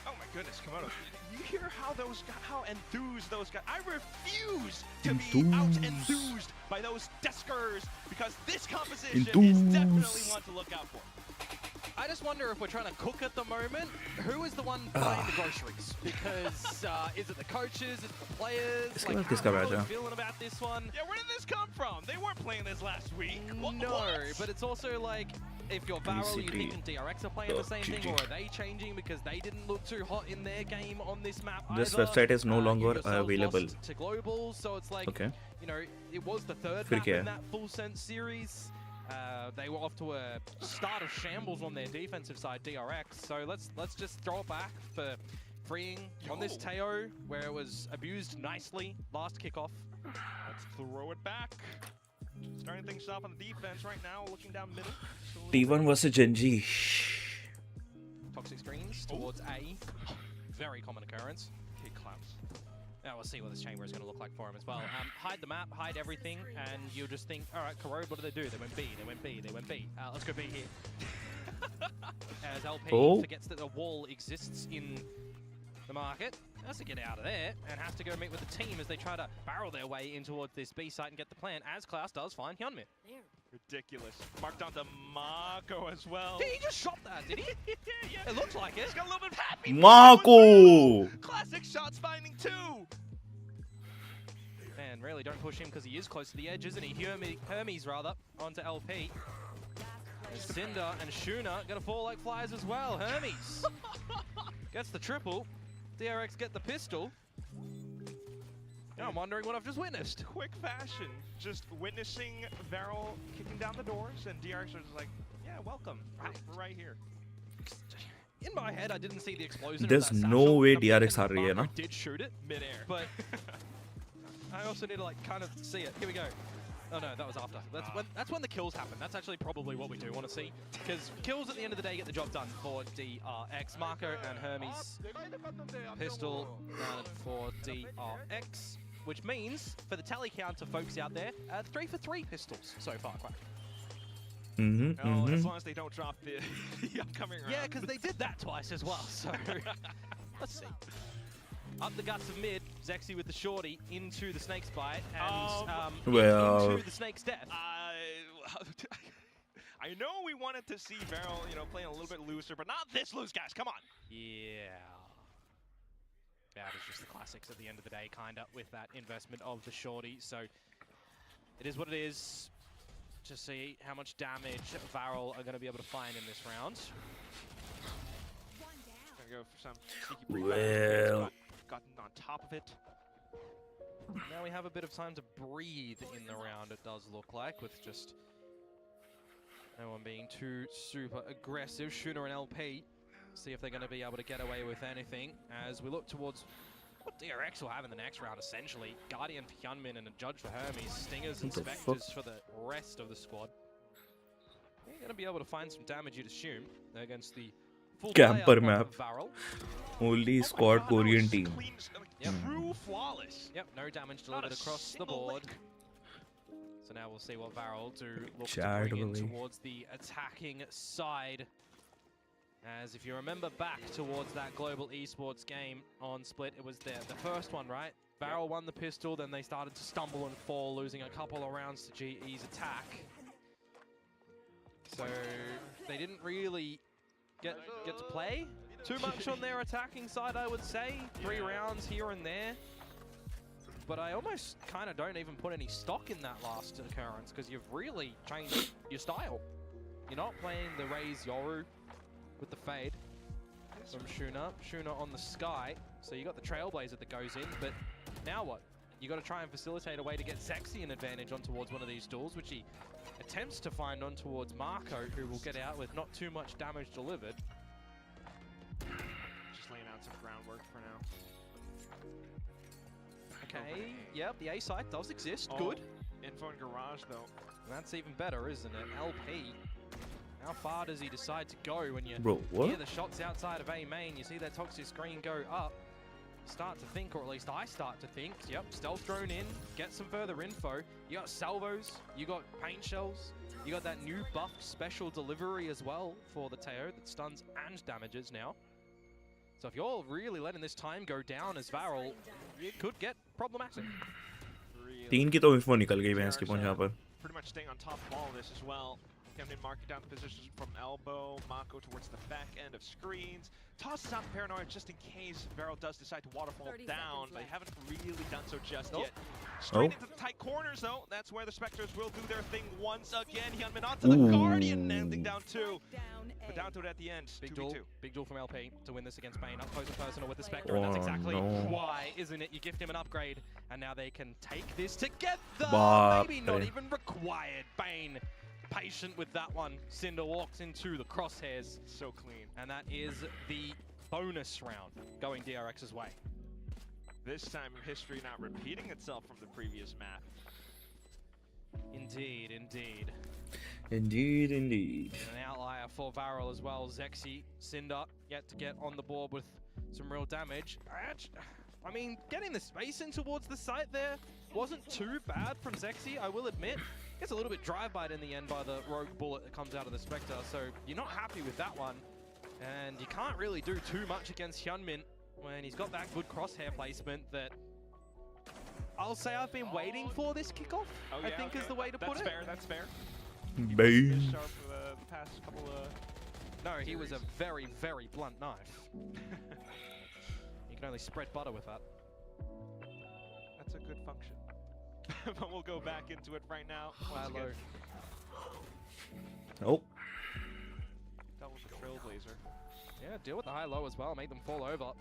Oh my goodness, Komodo. You hear how enthused those guys... I refuse to be out-enthused by those Deskers, because this composition is definitely one to look out for. I just wonder if we're trying to cook at the moment. Who is the one buying the groceries? Because is it the coaches? Is it the players? Like, how are you feeling about this one? Yeah, where did this come from? They weren't playing this last week. No, but it's also like, if you're VALORANT, you think DRX are playing the same thing, or are they changing because they didn't look too hot in their game on this map This either? website is no longer available. To global, so it's like, you know, it was the third map in that full sense series. They were off to a start of shambles on their defensive side, DRX. So let's just throw it back for freeing on this Teo, where it was abused nicely last kickoff. Let's throw it back. Starting things off on the defense right now, looking down middle. T1 versus Genji. Toxic screens towards A. Very common occurrence. Kick claps. Now we'll see what this chamber is going to look like for him as well. Hide the map, hide everything, and you'll just think, all right, Corrode, what do? They went B, they went B, they went B. Let's go B here. As LP forgets that the wall exists in the market, has to get out of there, and has to go meet with the team as they try to barrel their way in towards this B site and get the plant, as Klaus does find Hyunmin. Ridiculous. Marked onto Mako as well. Did he just shot that, did he? Yeah. It looks like it. He's got a little bit of happy. Mako! Classic shots finding two. Man, really don't push him because he is close to the edge, isn't he? Hermes, rather, onto LP. Cinder and Shuna gonna fall like flies as well. Hermes gets the triple. DRX get the pistol. Now I'm wondering what I've just witnessed. Quick fashion, just witnessing Varel kicking down the doors, and DRX are just like, yeah, welcome. We're right here. In my head, I didn't see the explosion. There's no way DRX are rahi hai na. Did shoot it midair, but I also need to like kind of see it. Here we go. Oh no, that was after. That's when the kills happen. That's actually probably what we do want to see, because kills at the end of the day get the job done for DRX. Marco and Hermes pistol for DRX, which means for the tally counter folks out there, 3 for 3 pistols so far. Quack. As long as they don't drop the upcoming round. Yeah, because they did that twice as well. So let's see. Up the guts of mid, Zexy with the shorty into the snake's bite and into the snake's death. I know we wanted to see Varel, playing a little bit looser, but not this loose, guys. Come on. Yeah. That is just the classics at the end of the day, kind of, with that investment of the shorty. So it is what it is. To see how much damage Varel are going to be able to find in this round. Gonna go for some sneaky pre-fire. Gotten on top of it. Now we have a bit of time to breathe in the round, it does look like, with just no one being too super aggressive. Shooter and LP, see if they're going to be able to get away with anything as we look towards what DRX will have in the next round, essentially. Guardian for Hyunmin and a Judge for Hermes, Stingers and Spectres for the rest of the squad. They're going to be able to find some damage, you'd assume, against the full camper map. Varel. Only squad Korean team. True flawless. Yep, no damage delivered across the board. So now we'll see what Varel do look to bring in towards the attacking side. As if you remember back towards that global esports game on Split, it was the first one, right? Varel won the pistol, then they started to stumble and fall, losing a couple of rounds to GE's attack. So they didn't really get to play too much on their attacking side, I would say. 3 rounds here and there. but I almost kind of don't even put any stock in that last occurrence because you've really changed your style. You're not playing the Raze Yoru with the fade from Shuna. Shuna on the Sky, so you got the Trailblazer that goes in, but now what? You got to try and facilitate a way to get Zexy an advantage on towards one of these duels, which he attempts to find on towards Marco, who will get out with not too much damage delivered. Just laying out some groundwork for now. Okay, yep, the A site does exist. Oh, Good. Info and Garage, though. And that's even better, isn't it? LP. How far does he decide to go when you Bro, what? hear the shots outside of A main? You see that toxic screen go up. Start to think, or at least I start to think, yep, stealth drone in, get some further info. You got salvos, you got paint shells, you got that new buffed special delivery as well for the Teo that stuns and damages now. So if you're really letting this time go down as Varel, it could get problematic. 3 की तो info निकल गई भैंस की पहुंच यहाँ पर. Pretty much staying on top of all of this as well. Camden marking down the positions from elbow, Mako towards the back end of screens. Tosses out the Paranoia just in case Varel does decide to waterfall down. They haven't really done so just yet. Straight into the tight corners though. That's where the Spectres will do their thing once again. Hyunmin onto the Guardian, landing down 2. But down to it at the end. Big 2v2. duel, big duel from LP to win this against Bane. Up close and personal with the Spectre, and that's exactly why, isn't it? You gift him an upgrade, and now they can take this together. Maybe not even required. Bane, patient with that one. Cinder walks into the crosshairs. So clean. And that is the bonus round going DRX's way. This time history not repeating itself from the previous map. Indeed, indeed. Indeed, indeed. And an outlier for Varel as well. Zexy, Cinder, yet to get on the board with some real damage. I mean, getting the space in towards the site there wasn't too bad from Zexy, I will admit. Gets a little bit drive-byed in the end by the rogue bullet that comes out of the Spectre, so you're not happy with that one. And you can't really do too much against Hyunmin when he's got that good crosshair placement that I'll say I've been waiting for this kickoff, I think is the way to put it. That's fair. Bane. Sharp for the past couple of... No, he was a very, very blunt knife. You can only spread butter with that. That's a good function. But we'll go back into it right now. Hello. Oh. That was the Trailblazer. Yeah, deal with the high-low as well, make them fall over.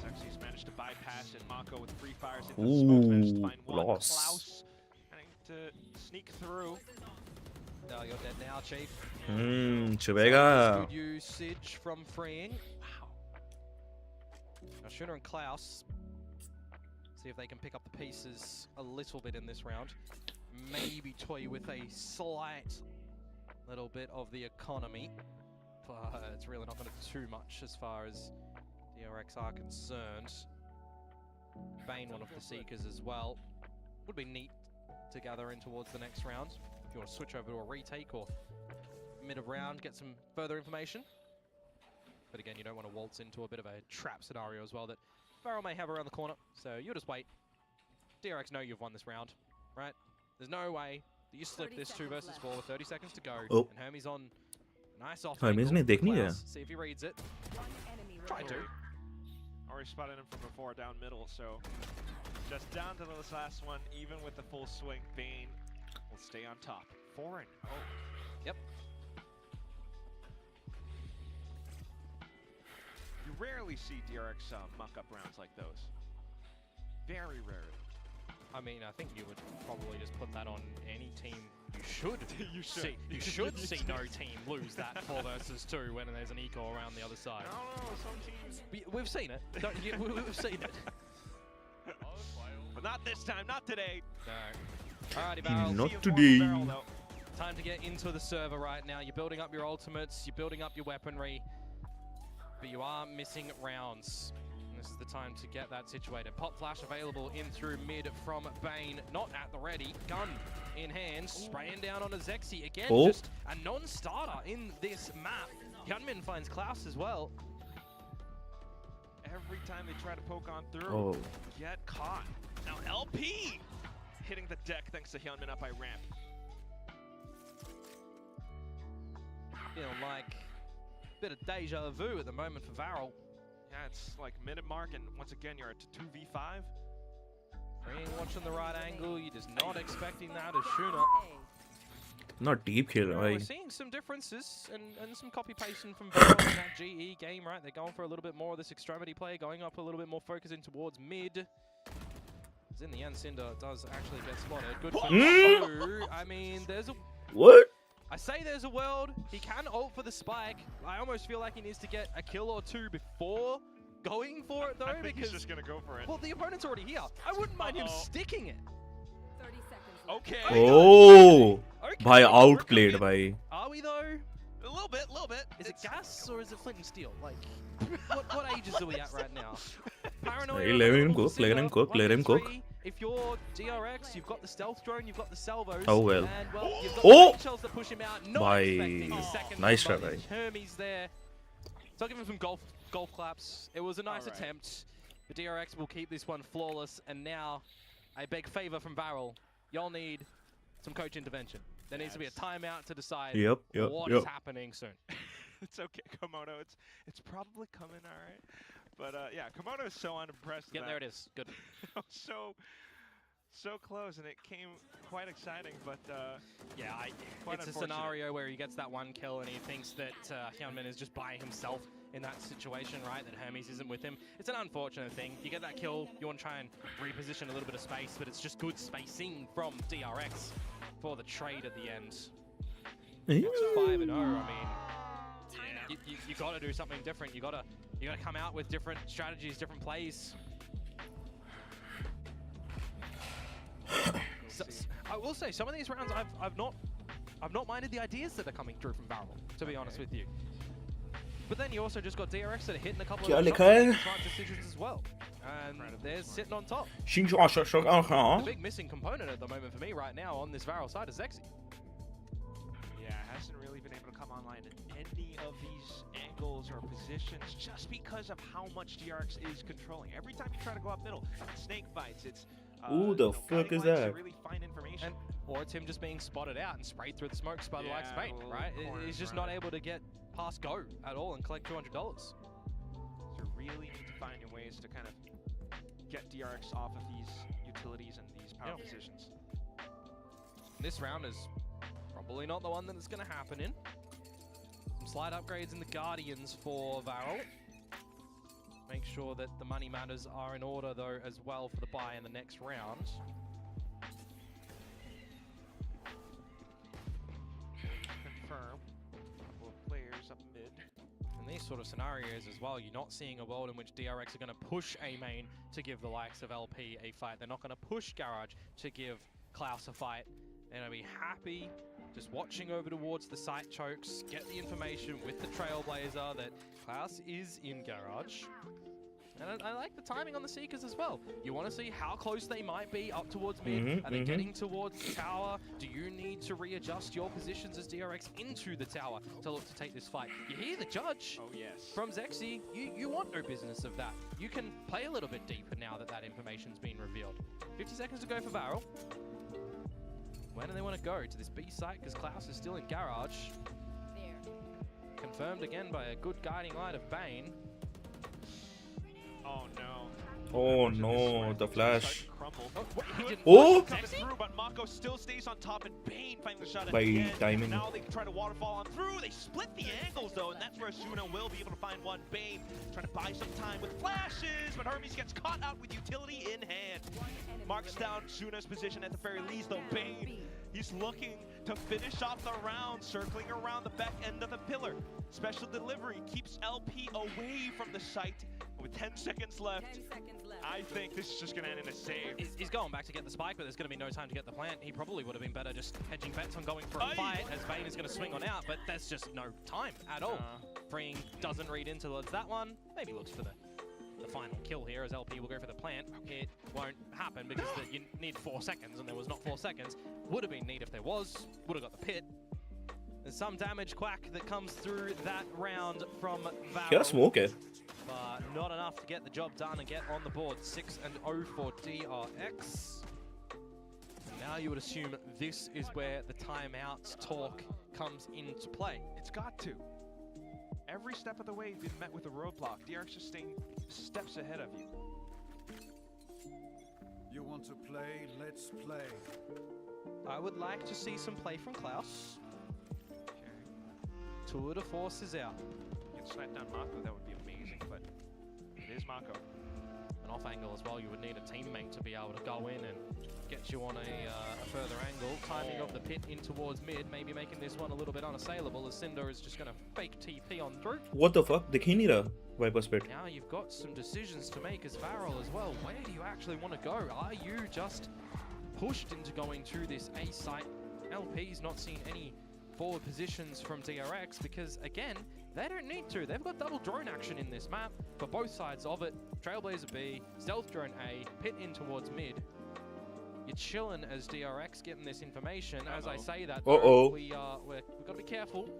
Zexy's managed to bypass it. Mako with free fires into the smoke, managed to find one. Loss. Klaus trying to sneak through. No, you're dead now, Chief. Chubega. Good usage from freeing. Wow. Now Shuna and Klaus see if they can pick up the pieces a little bit in this round. Maybe toy with a slight little bit of the economy, but it's really not going to do too much as far as DRX are concerned. Bane, one of the Seekers as well. Would be neat to gather in towards the next round. If you want to switch over to a retake or mid of round, get some further information. But again, you don't want to waltz into a bit of a trap scenario as well that Varel may have around the corner. So you'll just wait. DRX know you've won this round, right? There's no way that you slip this 2 versus 4 with 30 seconds to go. Oh. And Hermes on nice off. Hermes ने देखनी है. See if he reads it. Try to. Already spotted him from before down middle, so just down to this last one, even with the full swing, Bane will stay on top. 4-0. Yep. You rarely see DRX muck-up rounds like those. Very rarely. I mean, I think you would probably just put that on any team. You should. You should. See, you should see no team lose that 4 versus 2 when there's an eco around the other side. No, some teams. We've seen it. We've seen it. But not this time, not today. No. Alrighty, Varel. Not today. Time to get into the server right now. You're building up your ultimates, you're building up your weaponry, but you are missing rounds. This is the time to get that situated. Pop flash available in through mid from Bane. Not at the ready. Gun in hand. Spraying down on a Zexy. Again, just a non-starter in this map. Hyunmin finds Klaus as well. Every time they try to poke on through, get caught. Now LP hitting the deck thanks to Hyunmin up by ramp. Feeling like a bit of deja vu at the moment for Varel. Yeah, it's like minute mark, and once again, you're at 2v5. Freeing watching the right angle, you're just not expecting that as Shuna. Not deep kill, We're right? seeing some differences and some copy pasting from Valorant in that GE game, right? They're going for a little bit more of this extremity play, going up a little bit more focusing towards mid. Because in the end, Cinder does actually get spotted. Good for Naku. I mean, there's a... What? I say there's a world. He can ult for the spike. I almost feel like he needs to get a kill or two before going for it, though, I think because... he's just going to go for it. Well, the opponent's already here. I wouldn't mind him sticking it. 30 seconds. Okay. Oh! Okay. By outplayed, by. Are we, though? A little bit, a little bit. Is it gas or is it flint and steel? Like, what ages are we at right now? Paranoia. Hey, let him cook, let him cook, let him cook. If you're DRX, you've got the stealth drone, you've got the salvos. Oh well. And, well, you've got Oh! the shells that push him out. Not By expecting a second nice from try, Buddy. Hermes there. So I'll give him some golf claps. It was a nice attempt. The DRX will keep this one flawless. And now, I beg favor from Varel. Y'all need some coach intervention. There needs to be a timeout to decide what is happening soon. It's okay, Komodo. It's probably coming, all right. But yeah, Komodo is so unimpressed. Yeah, there it is. Good. so close, and it came quite exciting, but yeah, it's a scenario where he gets that one kill and he thinks that Hyunmin is just by himself in that situation, right? That Hermes isn't with him. It's an unfortunate thing. You get that kill, you want to try and reposition a little bit of space, but it's just good spacing from DRX for the trade at the end. It's 5-0. I mean, you got to do something different. You got to come out with different strategies, different plays. So, I will say some of these rounds I've not minded the ideas that are coming through from Varel, to be honest with you. But then you also just got DRX that are hitting a couple of smart decisions as well. And they're sitting on top. The big missing component at the moment for me right now on this Varel side is Zexy. Yeah, hasn't really been able to come online in any of these angles or positions just because of how much DRX is controlling. Every time you try to go up middle, it's snake fights, it's Who the fuck is that? really find information. Or it's him just being spotted out and sprayed through the smokes by the likes of Bane, right? He's just not able to get past go at all and collect $200. So you really need to find your ways to kind of get DRX off of these utilities and these power positions. This round is probably not the one that it's going to happen in. Some slight upgrades in the Guardians for Varel. Make sure that the money matters are in order, though, as well for the buy in the next round. Confirm. A couple of players up mid. In these sort of scenarios as well, you're not seeing a world in which DRX are going to push A main to give the likes of LP a fight. They're not going to push Garage to give Klaus a fight. They're going to be happy just watching over towards the site chokes, get the information with the Trailblazer that Klaus is in Garage. And I like the timing on the Seekers as well. You want to see how close they might be up towards mid. Are they getting towards the tower? Do you need to readjust your positions as DRX into the tower to look to take this fight? You hear the judge from Zexy. You want no business of that. You can play a little bit deeper now that that information's been revealed. 50 seconds to go for Varel. Where do they want to go? To this B site because Klaus is still in Garage. Confirmed again by a good guiding light of Bane. Oh no. Oh no, the flash. Oh! Through, but Mako still stays on top, and Bane finding the shot By again. timing. Now they can try to waterfall on through. They split the angles though, and that's where Asuna will be able to find one. Bane trying to buy some time with flashes, but Hermes gets caught out with utility in hand. Marks down Suna's position at the very least though. Bane, he's looking to finish off the round, circling around the back end of the pillar. Special delivery keeps LP away from the site. With 10 seconds left, I think this is just going to end in a save. He's going back to get the spike, but there's going to be no time to get the plant. He probably would have been better just hedging bets on going for a fight, as Bane is going to swing on out, but there's just no time at all. Freeing doesn't read into that one. Maybe looks for the final kill here, as LP will go for the plant. It won't happen because you need 4 seconds, and there was not 4 seconds. Would have been neat if there was. Would have got the pit. There's some damage quack that comes through that round from Varel. Can I smoke it? But not enough to get the job done and get on the board. 6-0 for DRX. Now you would assume this is where the timeout talk comes into play. It's got to. Every every step of the way, you've been met with a roadblock. DRX just staying steps ahead of you. You want to play? Let's play. I would like to see some play from Klaus. Tour de force is out. You can snipe down Mako, that would be amazing, but it is Mako. An off angle as well, you would need a teammate to be able to go in and get you on a further angle. Timing of the pit in towards mid, maybe making this one a little bit unassailable as Cinder is just going to fake TP on through. What the fuck? दिख ही नहीं रहा Viper's pit. Now you've got some decisions to make as Varel as well. Where do you actually want to go? Are you just pushed into going to this A site? LP's not seeing any forward positions from DRX because, again, they don't need to. They've got double drone action in this map for both sides of it. Trailblazer B, Stealth Drone A, pit in towards mid. You're chilling as DRX getting this information. As I say that, though, we've got to be careful.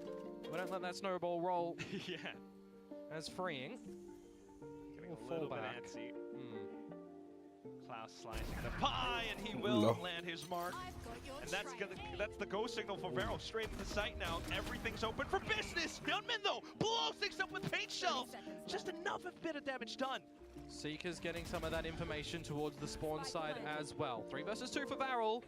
We don't let that snowball roll. Yeah. As freeing. Getting a little bit antsy. Klaus slicing the pie, and he will land his mark. And that's the go signal for Varel. Straight into sight now. Everything's open for business. Hyunmin, though, blows things up with paint shells. Just enough bit of damage done. Seeker's getting some of that information towards the spawn side as well. 3 versus 2 for Varel.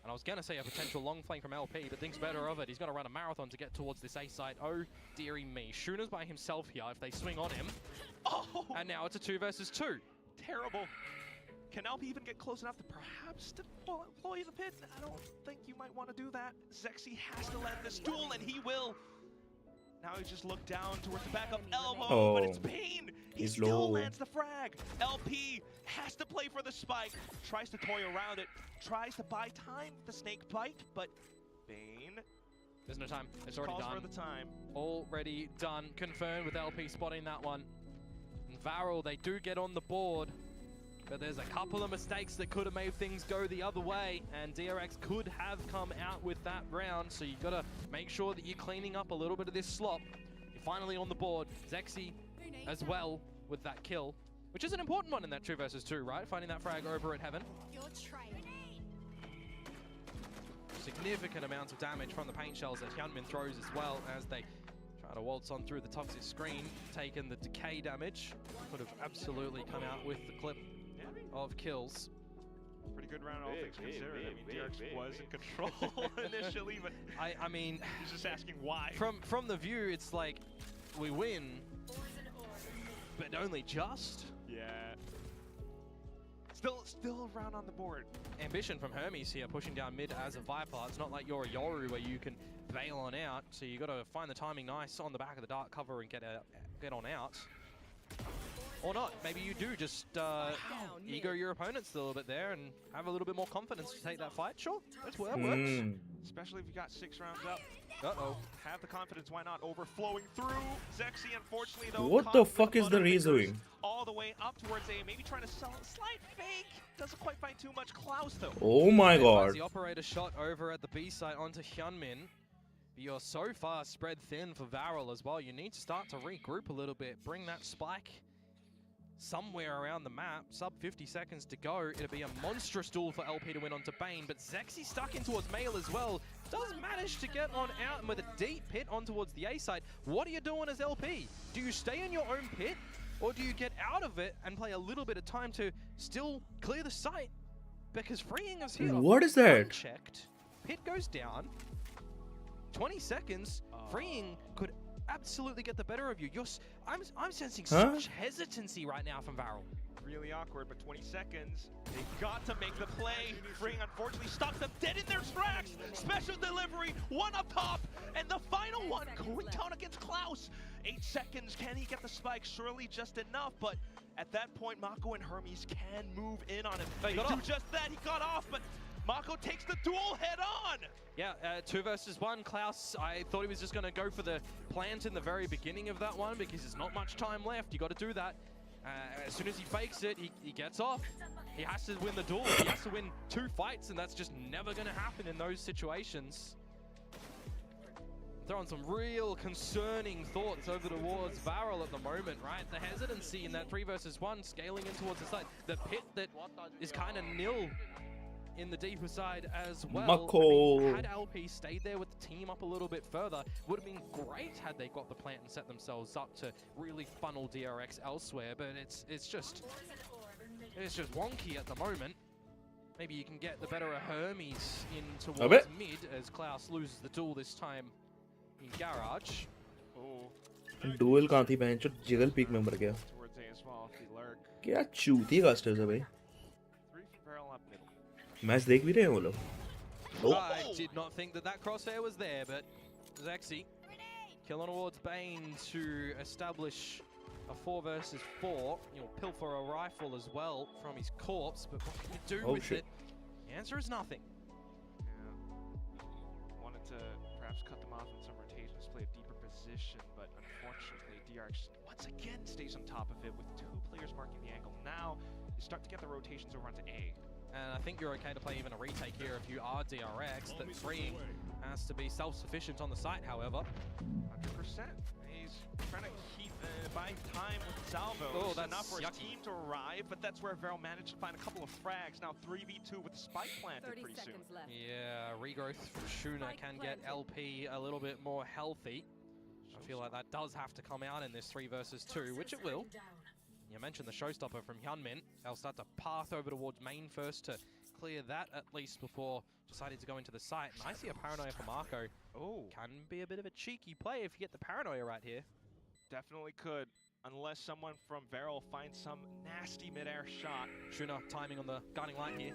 And I was going to say a potential long flank from LP, but thinks better of it. He's going to run a marathon to get towards this A site. Oh, dearie me. Shuna's by himself here if they swing on him. Oh! And now it's a 2 versus 2. Terrible. Can LP even get close enough to perhaps deploy the pit? I don't think you might want to do that. Zexy has to land this duel, and he will. Now he just looked down towards the backup elbow, but it's Pain. He still lands the frag. LP has to play for the spike. Tries to toy around it. Tries to buy time with the snake bite, but Bane. There's no time. It's already done. For the time. Already done. Confirmed with LP spotting that one. And Varel, they do get on the board. But there's a couple of mistakes that could have made things go the other way, and DRX could have come out with that round, so you gotta make sure that you're cleaning up a little bit of this slop. You're finally on the board. Zexy as well with that kill, which is an important one in that 2 versus 2, right? Finding that frag over at Heaven. Significant amounts of damage from the paint shells that Hyunmin throws as well as they try to waltz on through the toxic screen, taking the decay damage. Could have absolutely come out with the clip of kills. Pretty good round, all things considered. I mean, DRX was in control initially, but I mean, he's just asking why. From the view, it's like we win, but only just. Yeah. Still around on the board. Ambition from Hermes here, pushing down mid as a Viper. It's not like you're a Yoru where you can bail on out, so you got to find the timing nice on the back of the dark cover and get on out. Or not. Maybe you do just ego your opponents a little bit there and have a little bit more confidence to take that fight. Sure, that works. Especially if you got 6 rounds up. Uh-oh. Have the confidence, why not? Overflowing through. Zexy, unfortunately, though. What the fuck is the Reese doing? All the way up towards A, maybe trying to sell a slight fake. Doesn't quite find too much. Klaus, though. Oh my god. The operator shot over at the B site onto Hyunmin. You're so far spread thin for Varel as well. You need to start to regroup a little bit. Bring that spike somewhere around the map. Sub 50 seconds to go. It'll be a monstrous duel for LP to win onto Bane, but Zexy stuck in towards Mail as well. Does manage to get on out and with a deep pit on towards the A side. What are you doing as LP? Do you stay in your own pit, or do you get out of it and play a little bit of time to still clear the site? Because freeing is here. What is that? Unchecked. Pit goes down. 20 seconds. Freeing could absolutely get the better of you. I'm sensing such hesitancy right now from Varel. Really awkward, but 20 seconds. They got to make the play. Freeing unfortunately stops them dead in their tracks. Special delivery, one up top, and the final one going down against Klaus. 8 seconds, can he get the spike? Surely just enough, but at that point, Mako and Hermes can move in on him. They do just that, he got off, but Mako takes the duel head on. Yeah, 2 versus 1. Klaus, I thought he was just going to go for the plant in the very beginning of that one because there's not much time left. You got to do that. As soon as he fakes it, he gets off. He has to win the duel. He has to win 2 fights, and that's just never going to happen in those situations. Throwing some real concerning thoughts over towards Varel at the moment, right? The hesitancy in that 3 versus 1, scaling in towards the side. The pit that is kind of nil in the deeper side as well. Mako. I mean, had LP stayed there with the team up a little bit further, would have been great had they got the plant and set themselves up to really funnel DRX elsewhere. But it's just wonky at the moment. Maybe you can get the better of Hermes in towards mid as Klaus loses the duel this time in garage. Duel कहाँ थी बहन चो jiggle peak में मर गया क्या चूती casters है भाई मैच देख भी रहे हैं वो लोग I did not think that crosshair was there, but Zexy killing towards Bane to establish a 4 versus 4. You'll pilfer a rifle as well from his corpse, but what can you do with it? The answer is nothing. Yeah. Wanted to perhaps cut them off in some rotations, play a deeper position, but unfortunately DRX once again stays on top of it with 2 players marking the angle. Now you start to get the rotations over onto A. And I think you're okay to play even a retake here if you are DRX. That freeing has to be self-sufficient on the site, however. 100%. He's trying to keep buying time with salvos. Oh, that's enough for his yucky. team to arrive, but that's where Varel managed to find a couple of frags. Now 3v2 with the spike planted pretty soon. Yeah, regrowth from Shuna can get LP a little bit more healthy. I feel like that does have to come out in this 3 versus 2, which it will. You mentioned the showstopper from Hyunmin. They'll start to path over towards main first to clear that at least before deciding to go into the site. And I see a paranoia for Marco. Oh, can be a bit of a cheeky play if you get the paranoia right here. Definitely could, unless someone from Varel finds some nasty mid-air shot. Shuna timing on the guiding light here.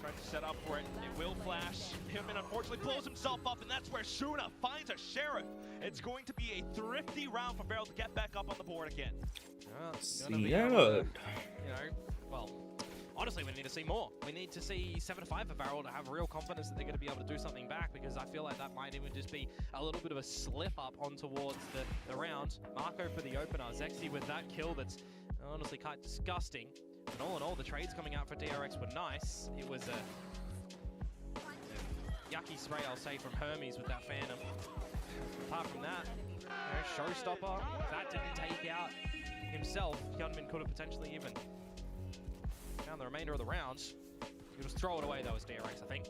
Trying to set up for it. It will flash. Hyunmin unfortunately blows himself up, and that's where Shuna finds a Sheriff. It's going to be a thrifty round for Varel to get back up on the board again. Well, honestly, we need to see more. We need to see 7-5 for Varel to have real confidence that they're going to be able to do something back, because I feel like that might even just be a little bit of a slip up on towards the round. Marco for the opener. Zexy with that kill that's honestly quite disgusting. But all in all, the trades coming out for DRX were nice. It was a yucky spray, I'll say, from Hermes with that Phantom. Apart from that, showstopper, if that didn't take out himself, Hyunmin could have potentially even found the remainder of the rounds. He'll just throw it away though as DRX, I think.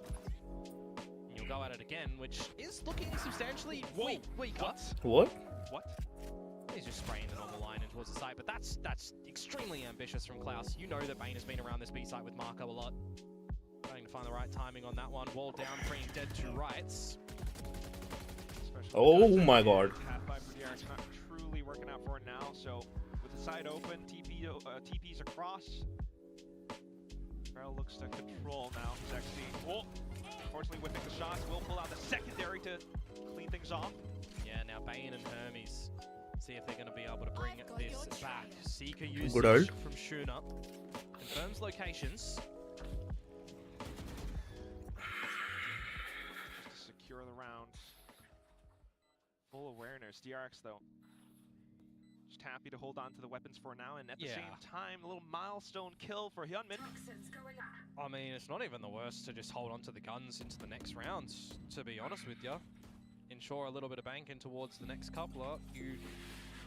And you'll go at it again, which is looking substantially weaker. What? He's just spraying the normal line in towards the site, but that's extremely ambitious from Klaus. You know that Bane has been around this B site with Marco a lot. Trying to find the right timing on that one. Wall down, freeing dead to rights. Oh my god. Half-5 for DRX not truly working out for it now, so with the side open, TP's across. Varel looks to control now. Zexy, unfortunately whipping the shots, will pull out the secondary to clean things off. Yeah, now Bane and Hermes see if they're going to be able to bring this back. Seeker usage from Shuna. Confirms locations. Just to secure the round. Full awareness. DRX, though, just happy to hold on to the weapons for now, and at the same time, a little milestone kill for Hyunmin. I mean, it's not even the worst to just hold on to the guns into the next round, to be honest with you. Ensure a little bit of bank in towards the next coupler. You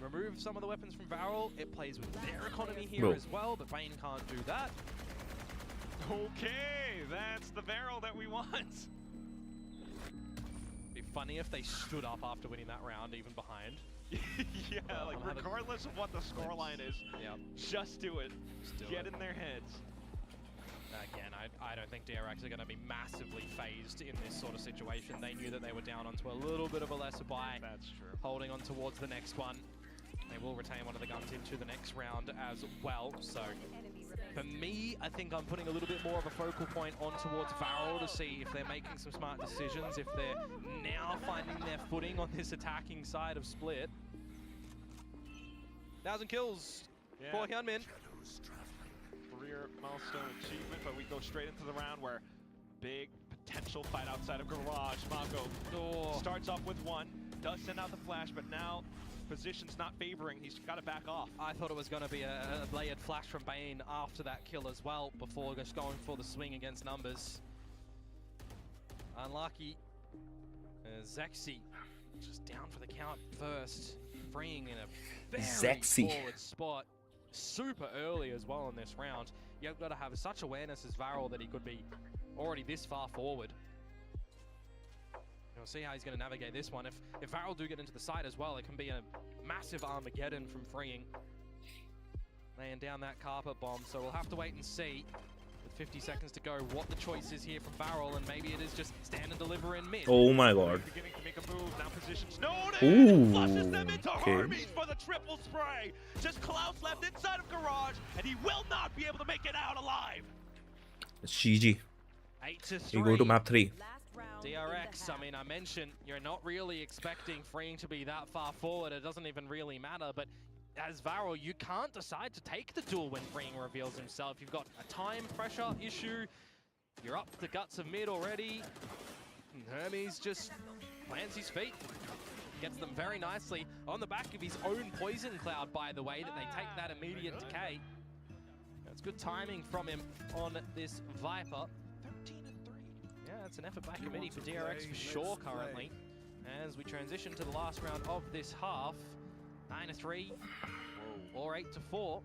remove some of the weapons from Varel, it plays with their economy here as well, but Bane can't do that. Okay, that's the Varel that we want. Be funny if they stood up after winning that round, even behind. Yeah, like regardless of what the scoreline is, just do it. Get in their heads. Again, I don't think DRX are going to be massively phased in this sort of situation. They knew that they were down onto a little bit of a lesser buy. That's true. Holding on towards the next one. They will retain one of the guns into the next round as well. So for me, I think I'm putting a little bit more of a focal point on towards Varel to see if they're making some smart decisions, if they're now finding their footing on this attacking side of Split. 1,000 kills for Hyunmin. Career milestone achievement, but we go straight into the round where big potential fight outside of Garage. Mako starts off with 1, does send out the flash, but now position's not favoring. He's got to back off. I thought it was going to be a layered flash from Bane after that kill as well, before just going for the swing against numbers. Unlucky. Zexy just down for the count first, freeing in a very forward spot. Super early as well in this round. You've got to have such awareness as Varel that he could be already this far forward. We'll see how he's going to navigate this one. If Varel do get into the side as well, it can be a massive Armageddon from freeing. Laying down that carpet bomb, so we'll have to wait and see. With 50 seconds to go, what the choice is here from Varel, and maybe it is just stand and deliver in mid. Oh my god. Beginning to make a move, now positions noted. Ooh, Flushes them into okay. Hermes for the triple spray. Just Klaus left inside of garage, and he will not be able to make it out alive. It's GG. 8-3. We go to map 3. DRX, I mean, I mentioned you're not really expecting freeing to be that far forward. It doesn't even really matter, but as Varel, you can't decide to take the duel when freeing reveals himself. You've got a time pressure issue. You're up the guts of mid already. And Hermes just plants his feet. Gets them very nicely on the back of his own poison cloud, by the way, that they take that immediate decay. That's good timing from him on this Viper. 13-3. Yeah, it's an effort back committee for DRX for sure currently. As we transition to the last round of this half, 9-3 or 8-4.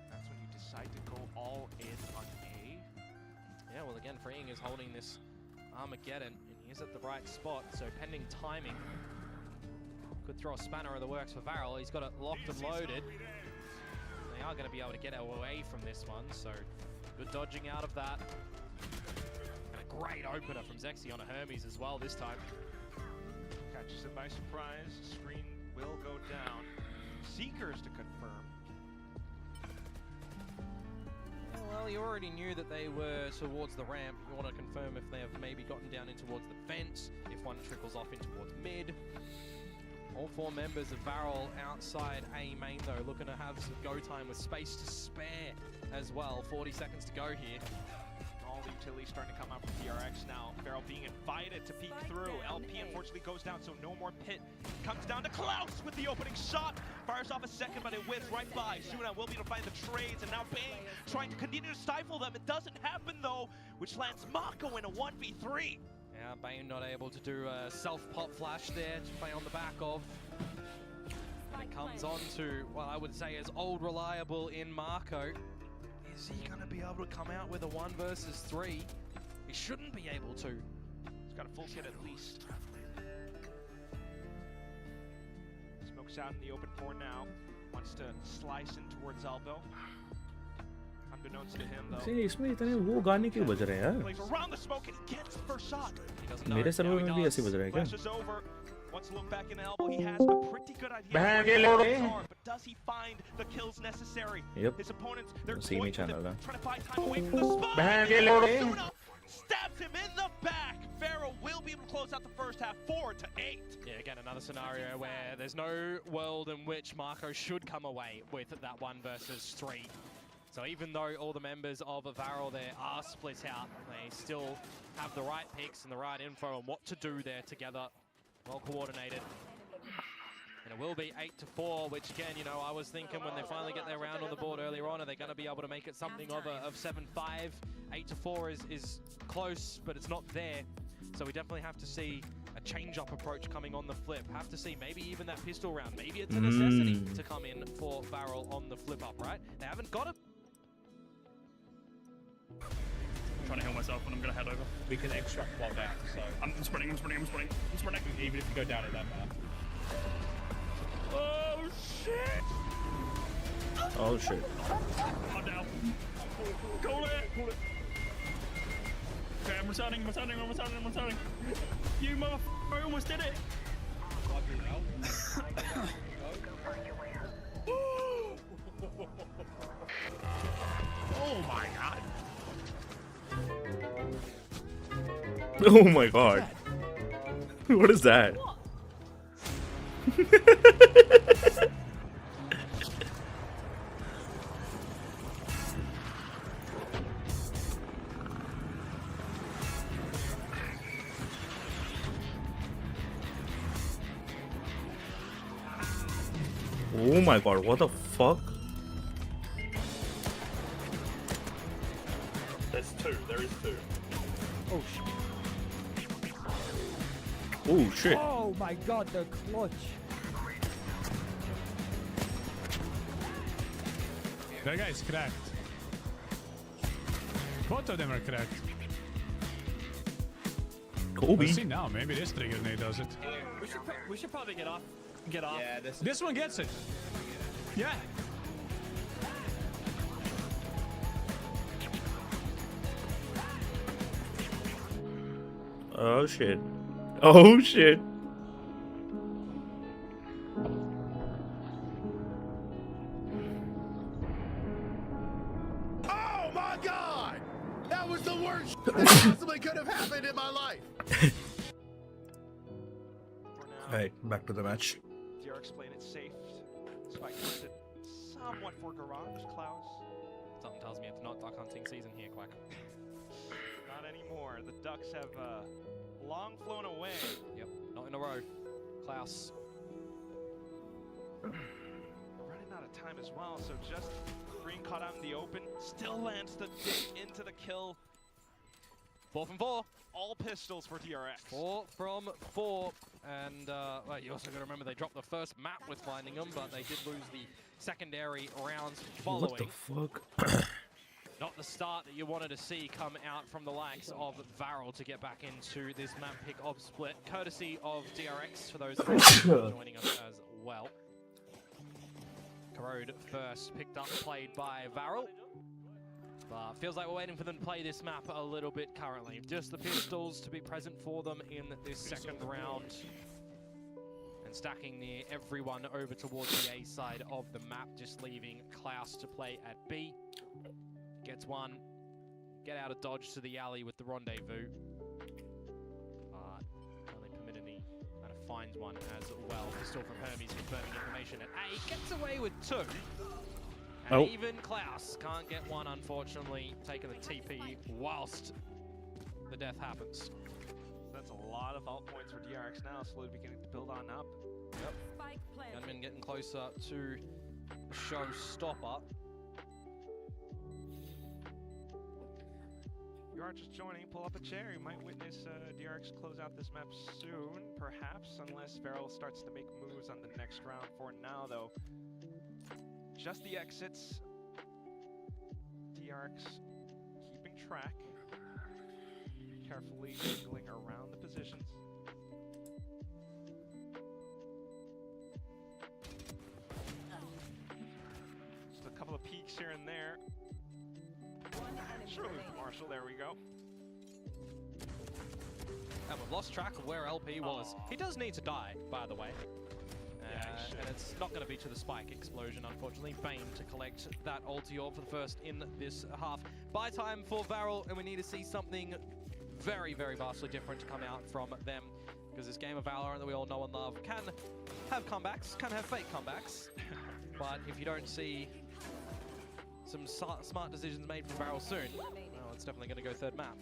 That's when you decide to go all in on A. Yeah, well again, freeing is holding this Armageddon, and he's at the right spot, so pending timing. Could throw a spanner in the works for Varel. He's got it locked and loaded. They are going to be able to get away from this one, so good dodging out of that. And a great opener from Zexy on a Hermes as well this time. Catches him by surprise. Screen will go down. Seekers to confirm. Well, you already knew that they were towards the ramp. You want to confirm if they have maybe gotten down in towards the fence, if one trickles off in towards mid. All 4 members of Varel outside A main though, looking to have some go time with space to spare as well. 40 seconds to go here. All the utilities starting to come out from DRX now. Varel being invited to peek through. LP unfortunately goes down, so no more pit. Comes down to Klaus with the opening shot. Fires off a second, but it whips right by. Suna will be able to find the trades, and now Bang trying to continue to stifle them. It doesn't happen though, which lands Mako in a 1v3. Yeah, Bane not able to do a self-pop flash there to play on the back of. And it comes on to what I would say is old reliable in Marco. Is he going to be able to come out with a 1 versus 3? He shouldn't be able to. He's got a full kit at least. Smokes out in the open 4 now. Wants to slice in towards elbow. Unbeknownst to him though. इसमें इतने वो गाने क्यों बज रहे हैं यार? Plays around the smoke and he gets the first shot. मेरे सर्वर में भी ऐसे बज रहे हैं क्या? Flashes over. Wants to look back in the elbow. He has a pretty good idea. But does he find the kills necessary? Yep. His opponents, they're See me toying with channel him, trying to buy time away from the spot. Suna stabs him in the back. Varel will be able to close out the first half 4-8. Yeah, again, another scenario where there's no world in which Marco should come away with that 1 versus 3. So even though all the members of Varel there are split out, they still have the right picks and the right info on what to do there together. Well coordinated. And it will be 8-4, which again, you know, I was thinking when they finally get their round on the board earlier on, are they going to be able to make it something of 7-5? 8-4 is close, but it's not there. So we definitely have to see a change-up approach coming on the flip. Have to see maybe even that pistol round. Maybe it's a necessity to come in for Varel on the flip-up, right? They haven't got it. I'm trying to heal myself and I'm going to head over. We can extract while back, so... I'm sprinting. Even if you go down, it doesn't matter. Oh, shit! Oh shit. I'm down. Call it! Okay, I'm returning. You motherfucker, I almost did it! Oh my god! Oh my god. What is that? Oh my god, what the fuck? There's 2, there is 2. Oh shit. Oh shit. Oh my god, the clutch. That guy's cracked. Both of them are cracked. Kobe. Let's see now. Maybe this trigger grenade does it. We should probably get off. Get off. Yeah, this one gets it. Yeah. Oh shit. Oh shit. Oh my god! That was the worst that possibly could have happened in my life. Alright, back to the match. DRX playing it safe. Spike hunted somewhat for Garage. Klaus. Something tells me it's not duck hunting season here, Quack. Not anymore. The Ducks have long flown away. Yep, not in a row. Klaus. Running out of time as well, so just being caught out in the open. Still lands the dig into the kill. 4 from 4. All pistols for DRX. 4 from 4. And well, you also got to remember they dropped the first map with finding them, but they did lose the secondary rounds following. What the fuck? Not the start that you wanted to see come out from the likes of Varel to get back into this map pick of Split, courtesy of DRX for those joining us as well. Corrode first picked up, played by Varel. But feels like we're waiting for them to play this map a little bit currently. Just the pistols to be present for them in this second round. And stacking everyone over towards the A side of the map, just leaving Klaus to play at B. Gets one. Get out of dodge to the alley with the rendezvous. But only Permitini kind of finds one as well. Pistol from Hermes confirming information at A. Gets away with 2. And even Klaus can't get one, unfortunately, taking the TP whilst the death happens. That's a lot of alt points for DRX now, slowly beginning to build on up. Yep. Gunman getting closer to the showstopper. You are just joining, pull up a chair. You might witness DRX close out this map soon, perhaps, unless Varel starts to make moves on the next round. For now, though, just the exits. DRX keeping track, carefully angling around the positions. Just a couple of peeks here and there. Surely Marshall, there we go. And we've lost track of where LP was. He does need to die, by the way. And it's not going to be to the spike explosion, unfortunately. Bane to collect that ulti orb for the first in this half. Buy time for Varel, and we need to see something very, very vastly different to come out from them. Because this game of Valorant that we all know and love can have comebacks, can have fake comebacks. But if you don't see some smart decisions made from Varel soon, well, it's definitely going to go third map.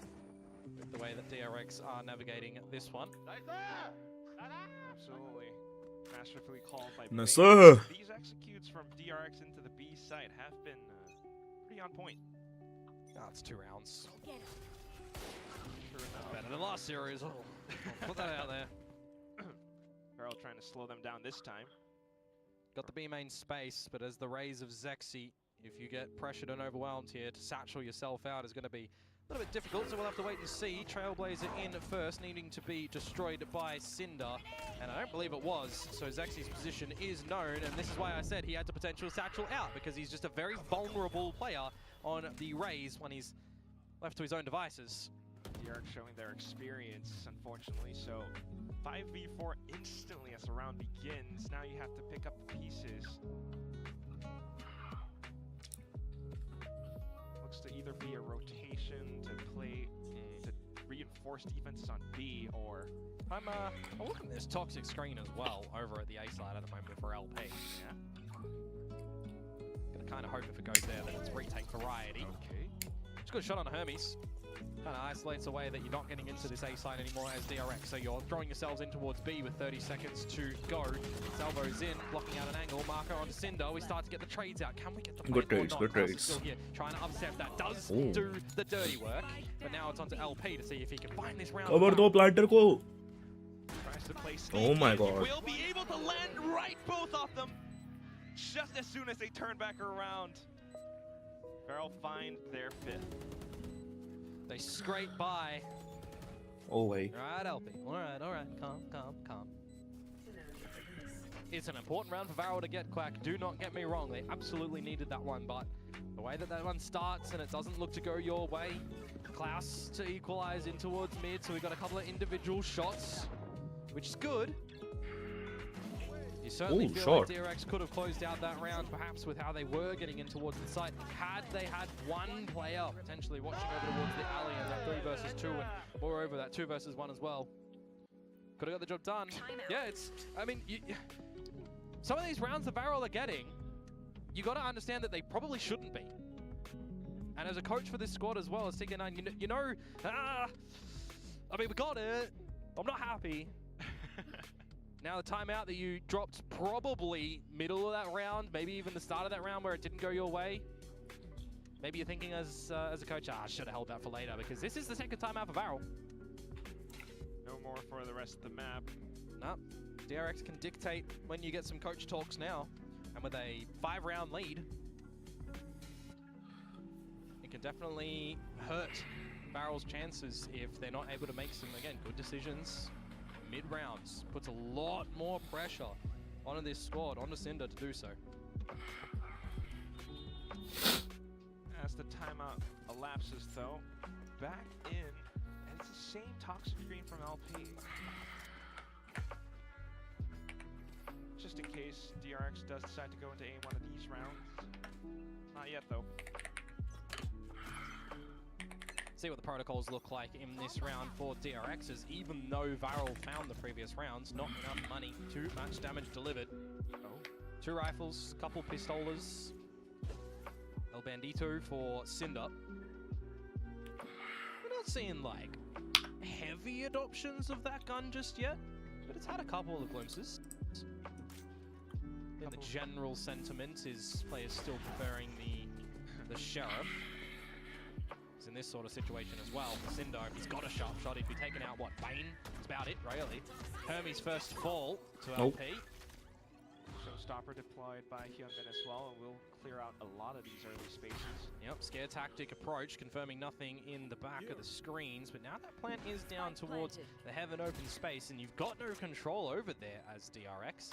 The way that DRX are navigating this one. Absolutely. Masterfully called by No, Bane. sir. These executes from DRX into the B site have been pretty on point. That's 2 rounds. Better than last series. I'll put that out there. Varel trying to slow them down this time. Got the B main space, but as the rays of Zexy, if you get pressured and overwhelmed here, to satchel yourself out is going to be a little bit difficult, so we'll have to wait and see. Trailblazer in first, needing to be destroyed by Cinder, and I don't believe it was, so Zexy's position is known, and this is why I said he had the potential satchel out, because he's just a very vulnerable player on the Rays when he's left to his own devices. DRX showing their experience, unfortunately, so 5v4 instantly as the round begins. Now you have to pick up the pieces. Looks to either be a rotation to play to reinforce defenses on B, or I'm looking at this toxic screen as well over at the A side at the moment for LP. Yeah. Gonna kind of hope if it goes there that it's retake variety. Okay. It's a good shot on Hermes. Kind of isolates away that you're not getting into this A side anymore as DRX, so you're throwing yourselves in towards B with 30 seconds to go. Salvo's in, blocking out an angle. Marco on Cinder. We start to get the trades out. Can we get the Good play or trades, not? good Klaus is trades. still here, trying to upset that. Does Ooh. do the dirty work, but now it's onto LP to see if he can find this round. Cover दो planter को. Tries to play Oh my sneaky. god. Will be able to land right both of them just as soon as they turn back around. Varel find their 5th. They scrape by. Oh, भाई. Alright, LP. Alright. Calm. It's an important round for Varel to get, Quack. Do not get me wrong. They absolutely needed that one, but the way that one starts and it doesn't look to go your way. Klaus to equalize in towards mid, so we got a couple of individual shots, which is good. You certainly feel like DRX could have closed out that round, perhaps with how they were getting in towards the site. Had they had one player potentially watching over towards the alley and that 3 versus 2, and moreover that 2 versus 1 as well, could have got the job done. Yeah, I mean, some of these rounds the Varel are getting, you got to understand that they probably shouldn't be. And as a coach for this squad as well as TK9, I mean, we got it. I'm not happy. Now the timeout that you dropped probably middle of that round, maybe even the start of that round where it didn't go your way. Maybe you're thinking as a coach, I should have held that for later, because this is the second timeout for Varel. No more for the rest of the map. Nope. DRX can dictate when you get some coach talks now, and with a 5-round lead, it can definitely hurt Varel's chances if they're not able to make some, again, good decisions mid-rounds. Puts a lot more pressure onto this squad, onto Cinder to do so. As the timeout elapses though, back in, and it's the same toxic screen from LP. Just in case DRX does decide to go into one of these rounds. Not yet though. See what the protocols look like in this round for DRX, as even though Varel found the previous rounds, not enough money, too much damage delivered. 2 rifles, couple pistolas. El Bandito for Cinder. We're not seeing like heavy adoptions of that gun just yet, but it's had a couple of glimpses. In the general sentiment is players still preferring the Sheriff. In this sort of situation as well. Cinder, if he's got a sharp shot, he'd be taking out, what, Bane? That's about it, really. Hermes' first fall to LP. Showstopper deployed by Hyunmin as well, and we'll clear out a lot of these early spaces. Yep, scare tactic approach, confirming nothing in the back of the screens, but now that plant is down towards the heaven open space, and you've got no control over there as DRX.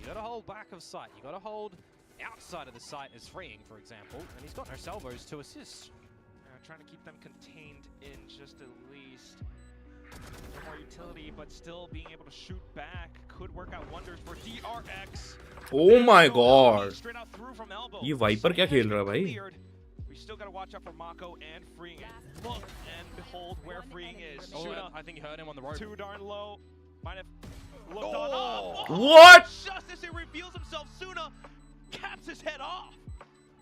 You gotta hold back of sight, you gotta hold outside of the site as freeing, for example, and he's got no salvos to assist. Trying to keep them contained in just at least more utility, but still being able to shoot back could work out wonders for DRX. Oh my god. Straight out through from elbow. ये Viper क्या खेल रहा है भाई? We still got to watch out for Mako and freeing it. Look and behold where freeing is. Oh, I think he heard him on the rope. Too darn low. Might have looked on. What? Just as he reveals himself, Suna caps his head off.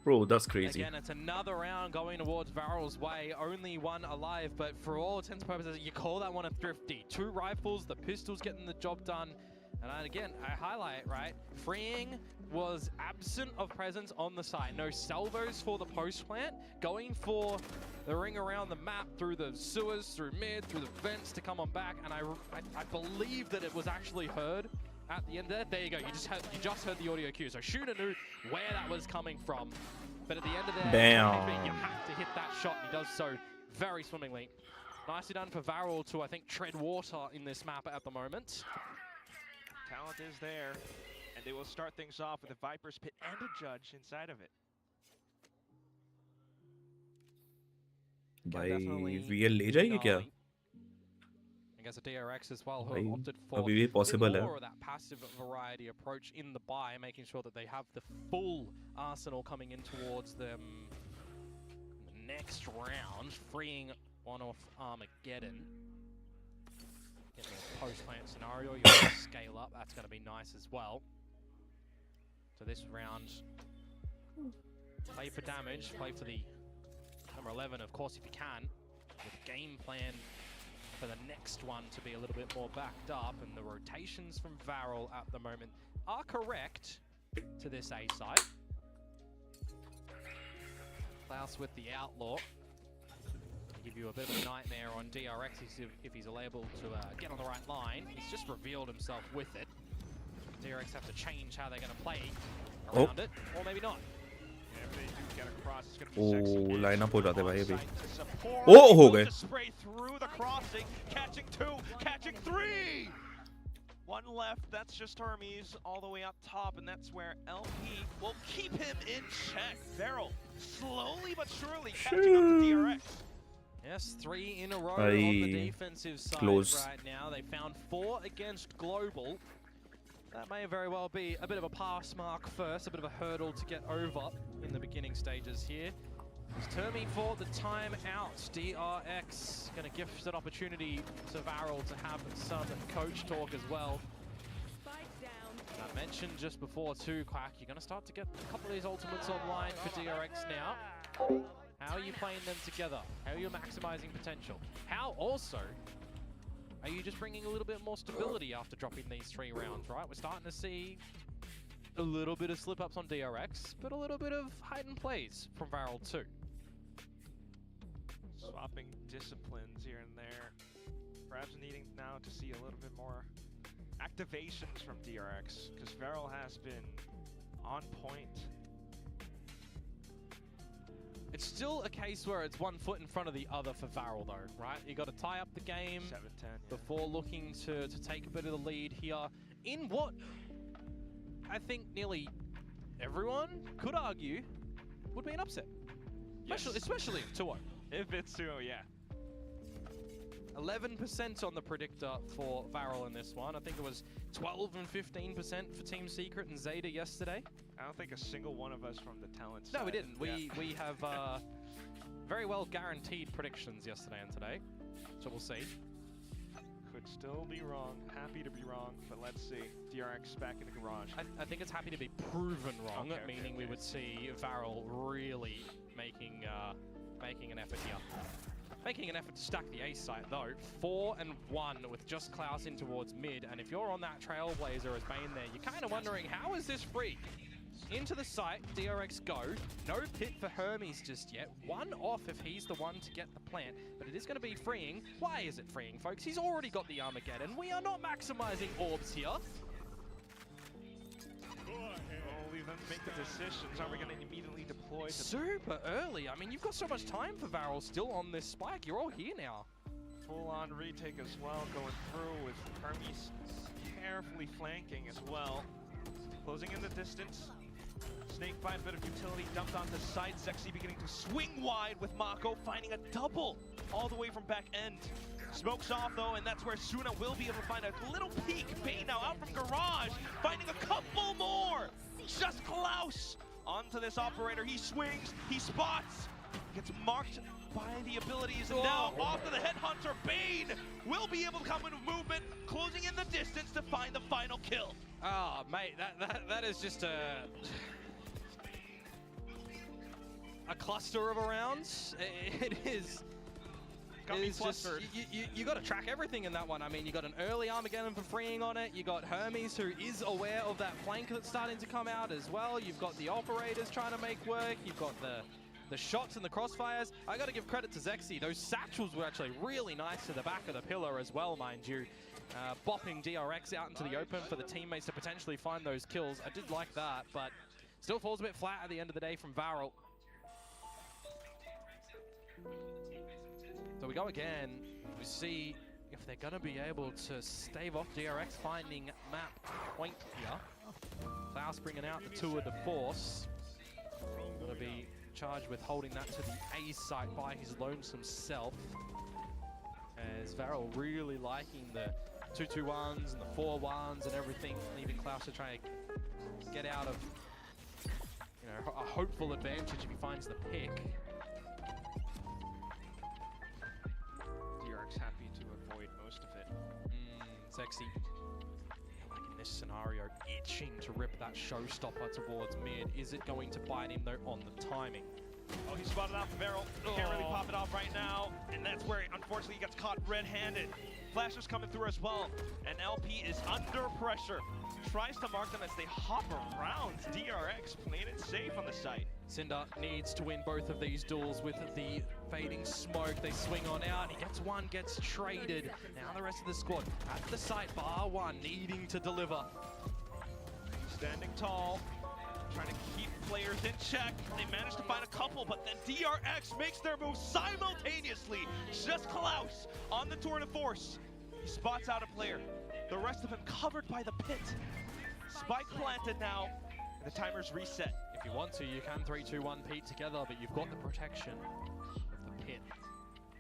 Bro, that's crazy. Again, it's another round going towards Varel's way. Only one alive, but for all intents and purposes, you call that one a thrifty. 2 rifles, the pistols getting the job done. And again, I highlight, right? Freeing was absent of presence on the site. No salvos for the post plant. Going for the ring around the map through the sewers, through mid, through the vents to come on back. And I believe that it was actually heard at the end there. There you go. You just heard the audio cue. So Shooter knew where that was coming from. But at the end of there, you have to hit that shot, and he does so very swimmingly. Nicely done for Varel to, I think, tread water in this map at the moment. Talent is there, and they will start things off with a Viper's Pit and a Judge inside of it. भाई VL ले जाएगी क्या? I guess a DRX as well, who opted for अभी भी possible more of that passive variety approach in the buy, making sure that they have the full arsenal coming in towards them the next round, freeing one off Armageddon. Getting a post-plant scenario, you want to scale up, that's going to be nice as well. So this round, play for damage, play for the number 11, of course, if you can, with a game plan for the next one to be a little bit more backed up, and the rotations from Varel at the moment are correct to this A side. Klaus with the Outlaw. Give you a bit of a nightmare on DRX if he's able to get on the right line. He's just revealed himself with it. DRX have to change how they're going to play around it, or maybe not. Oh line up हो जाते भाई अभी ओ हो गए Spray through the crossing, catching 2, catching 3. One left, that's just Hermes all the way up top, and that's where LP will keep him in check. Varel slowly but surely catching up to DRX. Yes, 3 in a row on the defensive side right now. They found 4 against Global. That may very well be a bit of a pass mark first, a bit of a hurdle to get over in the beginning stages here. It's turning for the timeout. DRX going to gift an opportunity to Varel to have some coach talk as well. I mentioned just before too, Quack, you're going to start to get a couple of these ultimates online for DRX now. How are you playing them together? How are you maximizing potential? How also are you just bringing a little bit more stability after dropping these 3 rounds, right? We're starting to see a little bit of slip-ups on DRX, but a little bit of hidden plays from Varel too. Swapping disciplines here and there. Perhaps needing now to see a little bit more activations from DRX, because Varel has been on point. It's still a case where it's one foot in front of the other for Varel though, right? You got to tie up the game 7-10, before looking to take a bit of the lead here in what I think nearly everyone could argue would be an upset. Especially if 2-0. If it's 2-0, yeah. 11% on the predictor for Varel in this one. I think it was 12 and 15% for Team Secret and Zeta yesterday. I don't think a single one of us from the talent side. No, we didn't. We have very well guaranteed predictions yesterday and today, so we'll see. Could still be wrong. Happy to be wrong, but let's see. DRX back in the garage. I think it's happy to be proven wrong, meaning we would see Varel really making an effort here. Making an effort to stack the ace site though. 4 and 1 with just Klaus in towards mid, and if you're on that Trailblazer as Bane there, you're kind of wondering, how is this free? Into the site, DRX go. No pit for Hermes just yet. 1 off if he's the one to get the plant, but it is going to be freeing. Why is it freeing, folks? He's already got the Armageddon. We are not maximizing orbs here. Them make the decisions. Are we going to immediately deploy? Super early. I mean, you've got so much time for Varel still on this spike. You're all here now. Full-on retake as well, going through with Hermes carefully flanking as well. Closing in the distance. Snakebite, bit of utility dumped onto side. Zexy beginning to swing wide with Mako, finding a double all the way from back end. Smokes off though, and that's where Suna will be able to find a little peek. Bane now out from garage, finding a couple more. Just Klaus onto this operator. He swings, he spots, gets marked by the abilities, and now off to the headhunter. Bane will be able to come into movement, closing in the distance to find the final kill. Ah, mate, that is just a cluster of rounds. It is. It's just, you got to track everything in that one. I mean, you got an early Armageddon for freeing on it. You got Hermes, who is aware of that flank that's starting to come out as well. You've got the operators trying to make work. You've got the shots and the crossfires. I got to give credit to Zexy. Those satchels were actually really nice to the back of the pillar as well, mind you. Bopping DRX out into the open for the teammates to potentially find those kills. I did like that, but still falls a bit flat at the end of the day from Varel. So we go again. We see if they're going to be able to stave off DRX finding map point here. Klaus bringing out the 2 of the force. Going to be charged with holding that to the A site by his lonesome self. As Varel really liking the 2-2-1s and the 4-1s and everything, leaving Klaus to try and get out of, you know, a hopeful advantage if he finds the pick. Happy to avoid most of it. Sexy. Like in this scenario, itching to rip that showstopper towards mid. Is it going to bite him though on the timing? Oh, he spotted out the barrel. Can't really pop it off right now. And that's where, unfortunately, he gets caught red-handed. Flasher's coming through as well. And LP is under pressure. Tries to mark them as they hop around. DRX playing it safe on the site. Cinder needs to win both of these duels with the fading smoke. They swing on out. He gets one, gets traded. Now the rest of the squad at the site, bar one, needing to deliver. Standing tall. trying to keep players in check. They managed to find a couple, but then DRX makes their move simultaneously. Just Klaus on the tour de force. He spots out a player. The rest of them covered by the pit. Spike planted now, and the timer's reset. If you want to, you can 3-2-1 Pete together, but you've got the protection of the pit.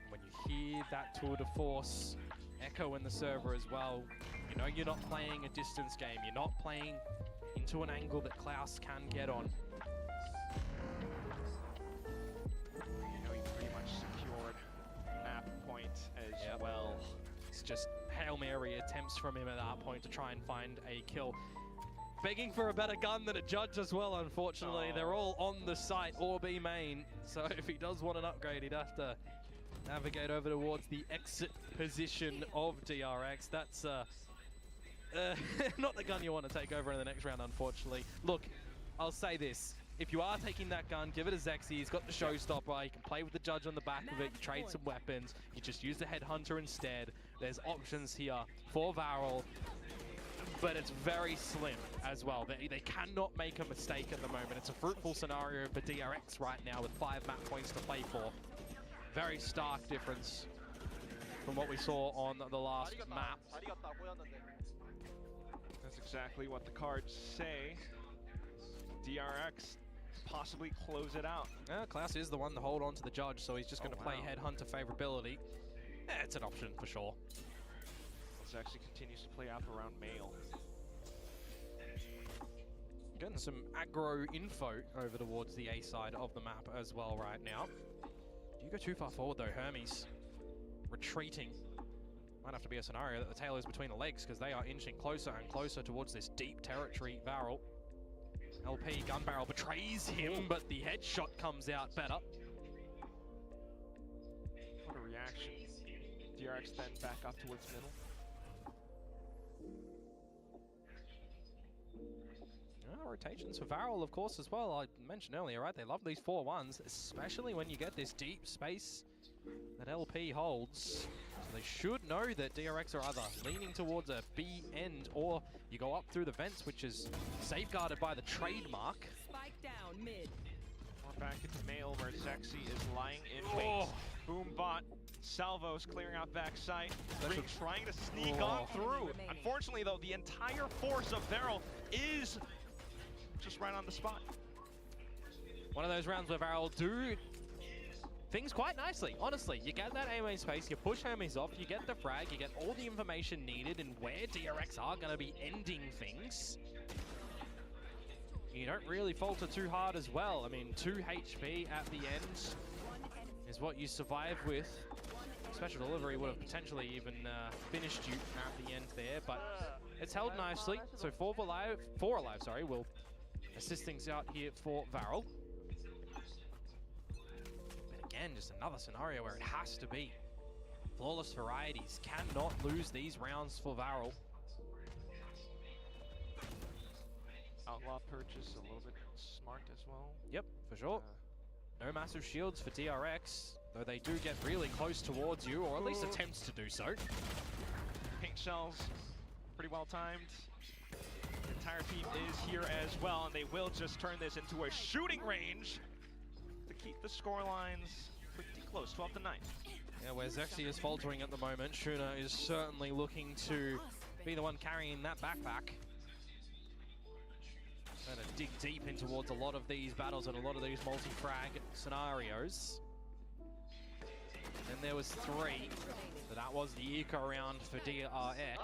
When you hear that tour de force echo in the server as well, you know you're not playing a distance game. You're not playing into an angle that Klaus can get on. You know he pretty much secured map point as well. It's just Hail Mary attempts from him at that point to try and find a kill. Begging for a better gun than a judge as well, unfortunately. They're all on the site or B main, so if he does want an upgrade, he'd have to navigate over towards the exit position of DRX. That's not the gun you want to take over in the next round, unfortunately. Look, I'll say this. If you are taking that gun, give it a Zexy. He's got the showstopper. You can play with the judge on the back of it. You trade some weapons. You just use the headhunter instead. There's options here for Varel, but it's very slim as well. They cannot make a mistake at the moment. It's a fruitful scenario for DRX right now with 5 map points to play for. Very stark difference from what we saw on the last map. That's exactly what the cards say. DRX possibly close it out. Klaus is the one to hold on to the judge, so he's just going to play headhunter favorability. It's an option for sure. This actually continues to play out around Mail. Getting some aggro info over towards the A side of the map as well right now. Do you go too far forward though, Hermes? Retreating. Might have to be a scenario that the tail is between the legs because they are inching closer and closer towards this deep territory. Varel. LP gun barrel betrays him, but the headshot comes out better. What a reaction. DRX then back up towards middle. Rotations for Varel, of course, as well. I mentioned earlier, right? They love these 4-1s, especially when you get this deep space that LP holds. So they should know that DRX are either leaning towards a B end or you go up through the vents, which is safeguarded by the trademark. Spike down mid. We're back into Mail where Zexy is lying in wait. Boom bot. Salvos clearing out backside. Ring trying to sneak on through. Unfortunately, though, the entire force of Varel is just right on the spot. One of those rounds where Varel do things quite nicely, honestly. You get that AMA space, you push Hermes off, you get the frag, you get all the information needed and where DRX are going to be ending things. You don't really falter too hard as well. I mean, 2 HP at the end is what you survive with. Special delivery would have potentially even finished you at the end there, but it's held nicely. So 4 alive, will assist things out here for Varel. But again, just another scenario where it has to be flawless varieties. Cannot lose these rounds for Varel. Outlaw purchase a little bit smart as well. Yep, for sure. No massive shields for DRX, though they do get really close towards you, or at least attempts to do so. Paint shells, pretty well timed. The entire team is here as well, and they will just turn this into a shooting range to keep the score lines pretty close, 12-9. Yeah, where Zexy is faltering at the moment, Shuna is certainly looking to be the one carrying that backpack. Going to dig deep in towards a lot of these battles and a lot of these multi-frag scenarios. Then there was 3. So that was the eco round for DRX.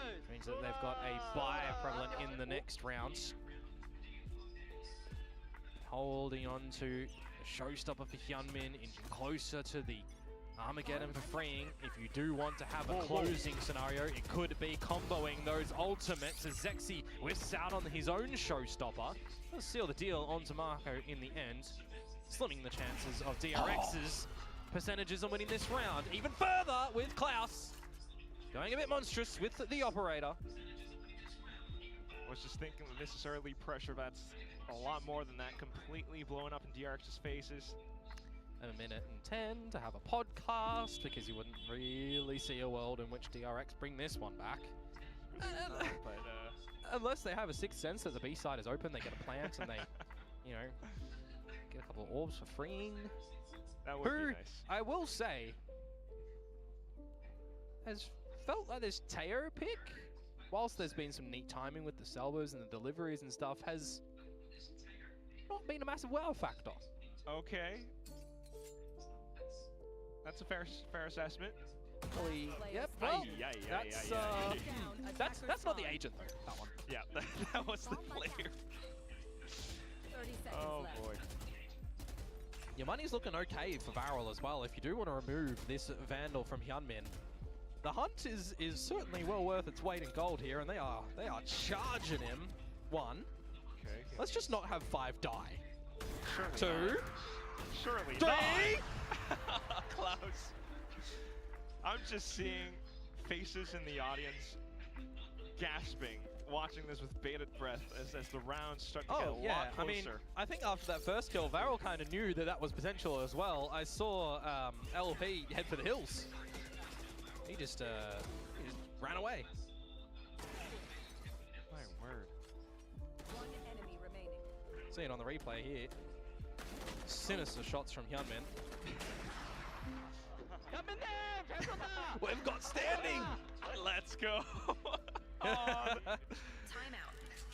Which means that they've got a buy prevalent in the next round. Holding on to a showstopper for Hyunmin, inching closer to the Armageddon for freeing. If you do want to have a closing scenario, it could be comboing those ultimates as Zexy whiffs out on his own showstopper. He'll seal the deal onto Marco in the end, slimming the chances of DRX's percentages on winning this round even further with Klaus going a bit monstrous with the operator. I was just thinking that necessarily pressure, that's a lot more than that, completely blowing up in DRX's faces. And 1:10 to have a podcast because you wouldn't really see a world in which DRX bring this one back. Unless they have a sixth sense that the B side is open, they get a plant and they, you know, get a couple of orbs for freeing. That would be nice. I will say, has felt like this Teo pick, whilst there's been some neat timing with the salvos and the deliveries and stuff, has not been a massive wow factor. Okay. That's a fair assessment. Yep, well, that's not the agent though, that one. Yeah, that was the player. 30 seconds left. Boy. Your money's looking okay for Varel as well. If you do want to remove this Vandal from Hyunmin, the hunt is certainly well worth its weight in gold here, and they are charging him. 1. Okay. Let's just not have 5 die. Surely 2. Not. Surely 3. Not. Klaus. I'm just seeing faces in the audience gasping, watching this with bated breath as the rounds start to get a lot closer. I mean, I think after that first kill, Varel kind of knew that was potential as well. I saw LP head for the hills. He just ran away. My word. One enemy remaining. See it on the replay here. Sinister shots from Hyunmin. We've got standing! Let's go! Timeout.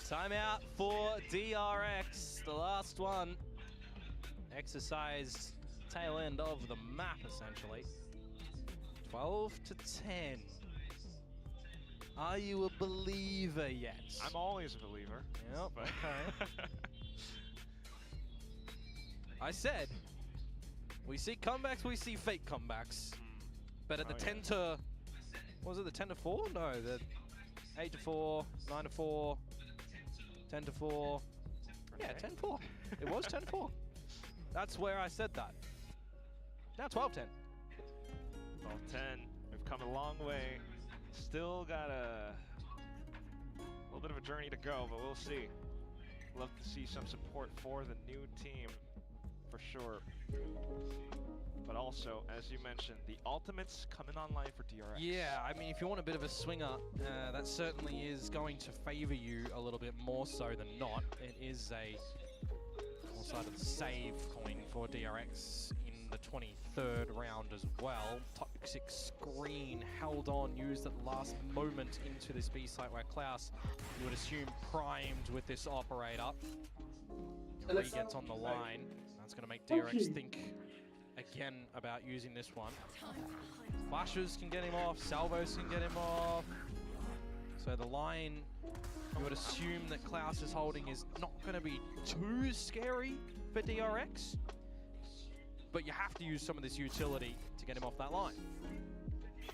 Timeout for DRX, the last one. Exercised tail end of the map, essentially. 12 to 10. Are you a believer yet? I'm always a believer. Yep, okay. I said, we see comebacks, we see fake comebacks. But at the 10 to, what was it, the 10 to 4? No, the 8 to 4, 9 to 4, 10 to 4. Yeah, 10 to 4. It was 10 to 4. That's where I said that. Now 12-10. 12-10. We've come a long way. Still got a little bit of a journey to go, but we'll see. Love to see some support for the new team, for sure. But also, as you mentioned, the ultimates coming online for DRX. Yeah, I mean, if you want a bit of a swinger, that certainly is going to favor you a little bit more so than not. It is a one-sided save coin for DRX in the 23rd round as well. Toxic Screen held on, used at the last moment into this B site where Klaus, you would assume, primed with this operator. He gets on the line. That's going to make DRX think again about using this one. Flashes can get him off, salvos can get him off. So the line, you would assume that Klaus is holding is not going to be too scary for DRX. But you have to use some of this utility to get him off that line.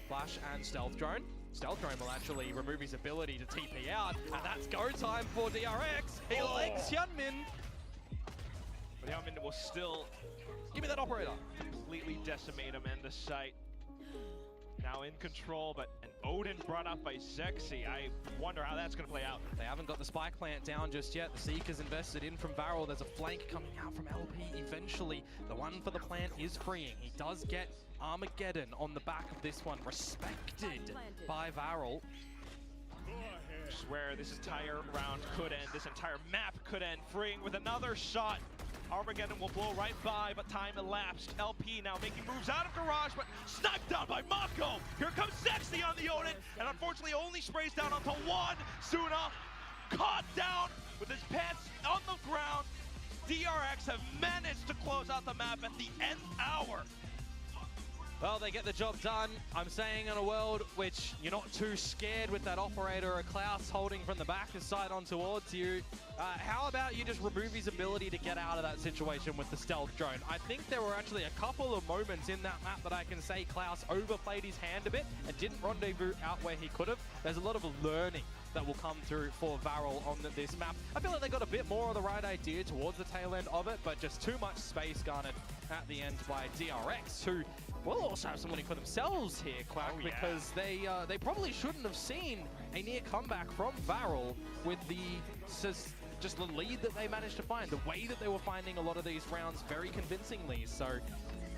Flash and Stealth Drone. Stealth Drone will actually remove his ability to TP out, and that's go time for DRX. He likes Hyunmin. But Hyunmin will still give me that operator. Completely decimate him and the site. Now in control, but an Odin brought up by Zexy. I wonder how that's going to play out. They haven't got the spike plant down just yet. The Seeker's invested in from Varel. There's a flank coming out from LP eventually. The one for the plant is freeing. He does get Armageddon on the back of this one, respected by Varel. I swear this entire round could end. This entire map could end. Freeing with another shot. Armageddon will blow right by, but time elapsed. LP now making moves out of garage, but sniped down by Mako. Here comes Zexy on the Odin, and unfortunately only sprays down onto one. Suna caught down with his pants on the ground. DRX have managed to close out the map at the end hour. Well, they get the job done. I'm saying in a world which you're not too scared with that operator or Klaus holding from the back side on towards you. How about you just remove his ability to get out of that situation with the stealth drone? I think there were actually a couple of moments in that map that I can say Klaus overplayed his hand a bit and didn't rendezvous out where he could have. There's a lot of learning that will come through for Varel on this map. I feel like they got a bit more of the right idea towards the tail end of it, but just too much space garnered at the end by DRX, who will also have some winning for themselves here, Quack, because they probably shouldn't have seen a near comeback from Varel with the just the lead that they managed to find, the way that they were finding a lot of these rounds very convincingly. So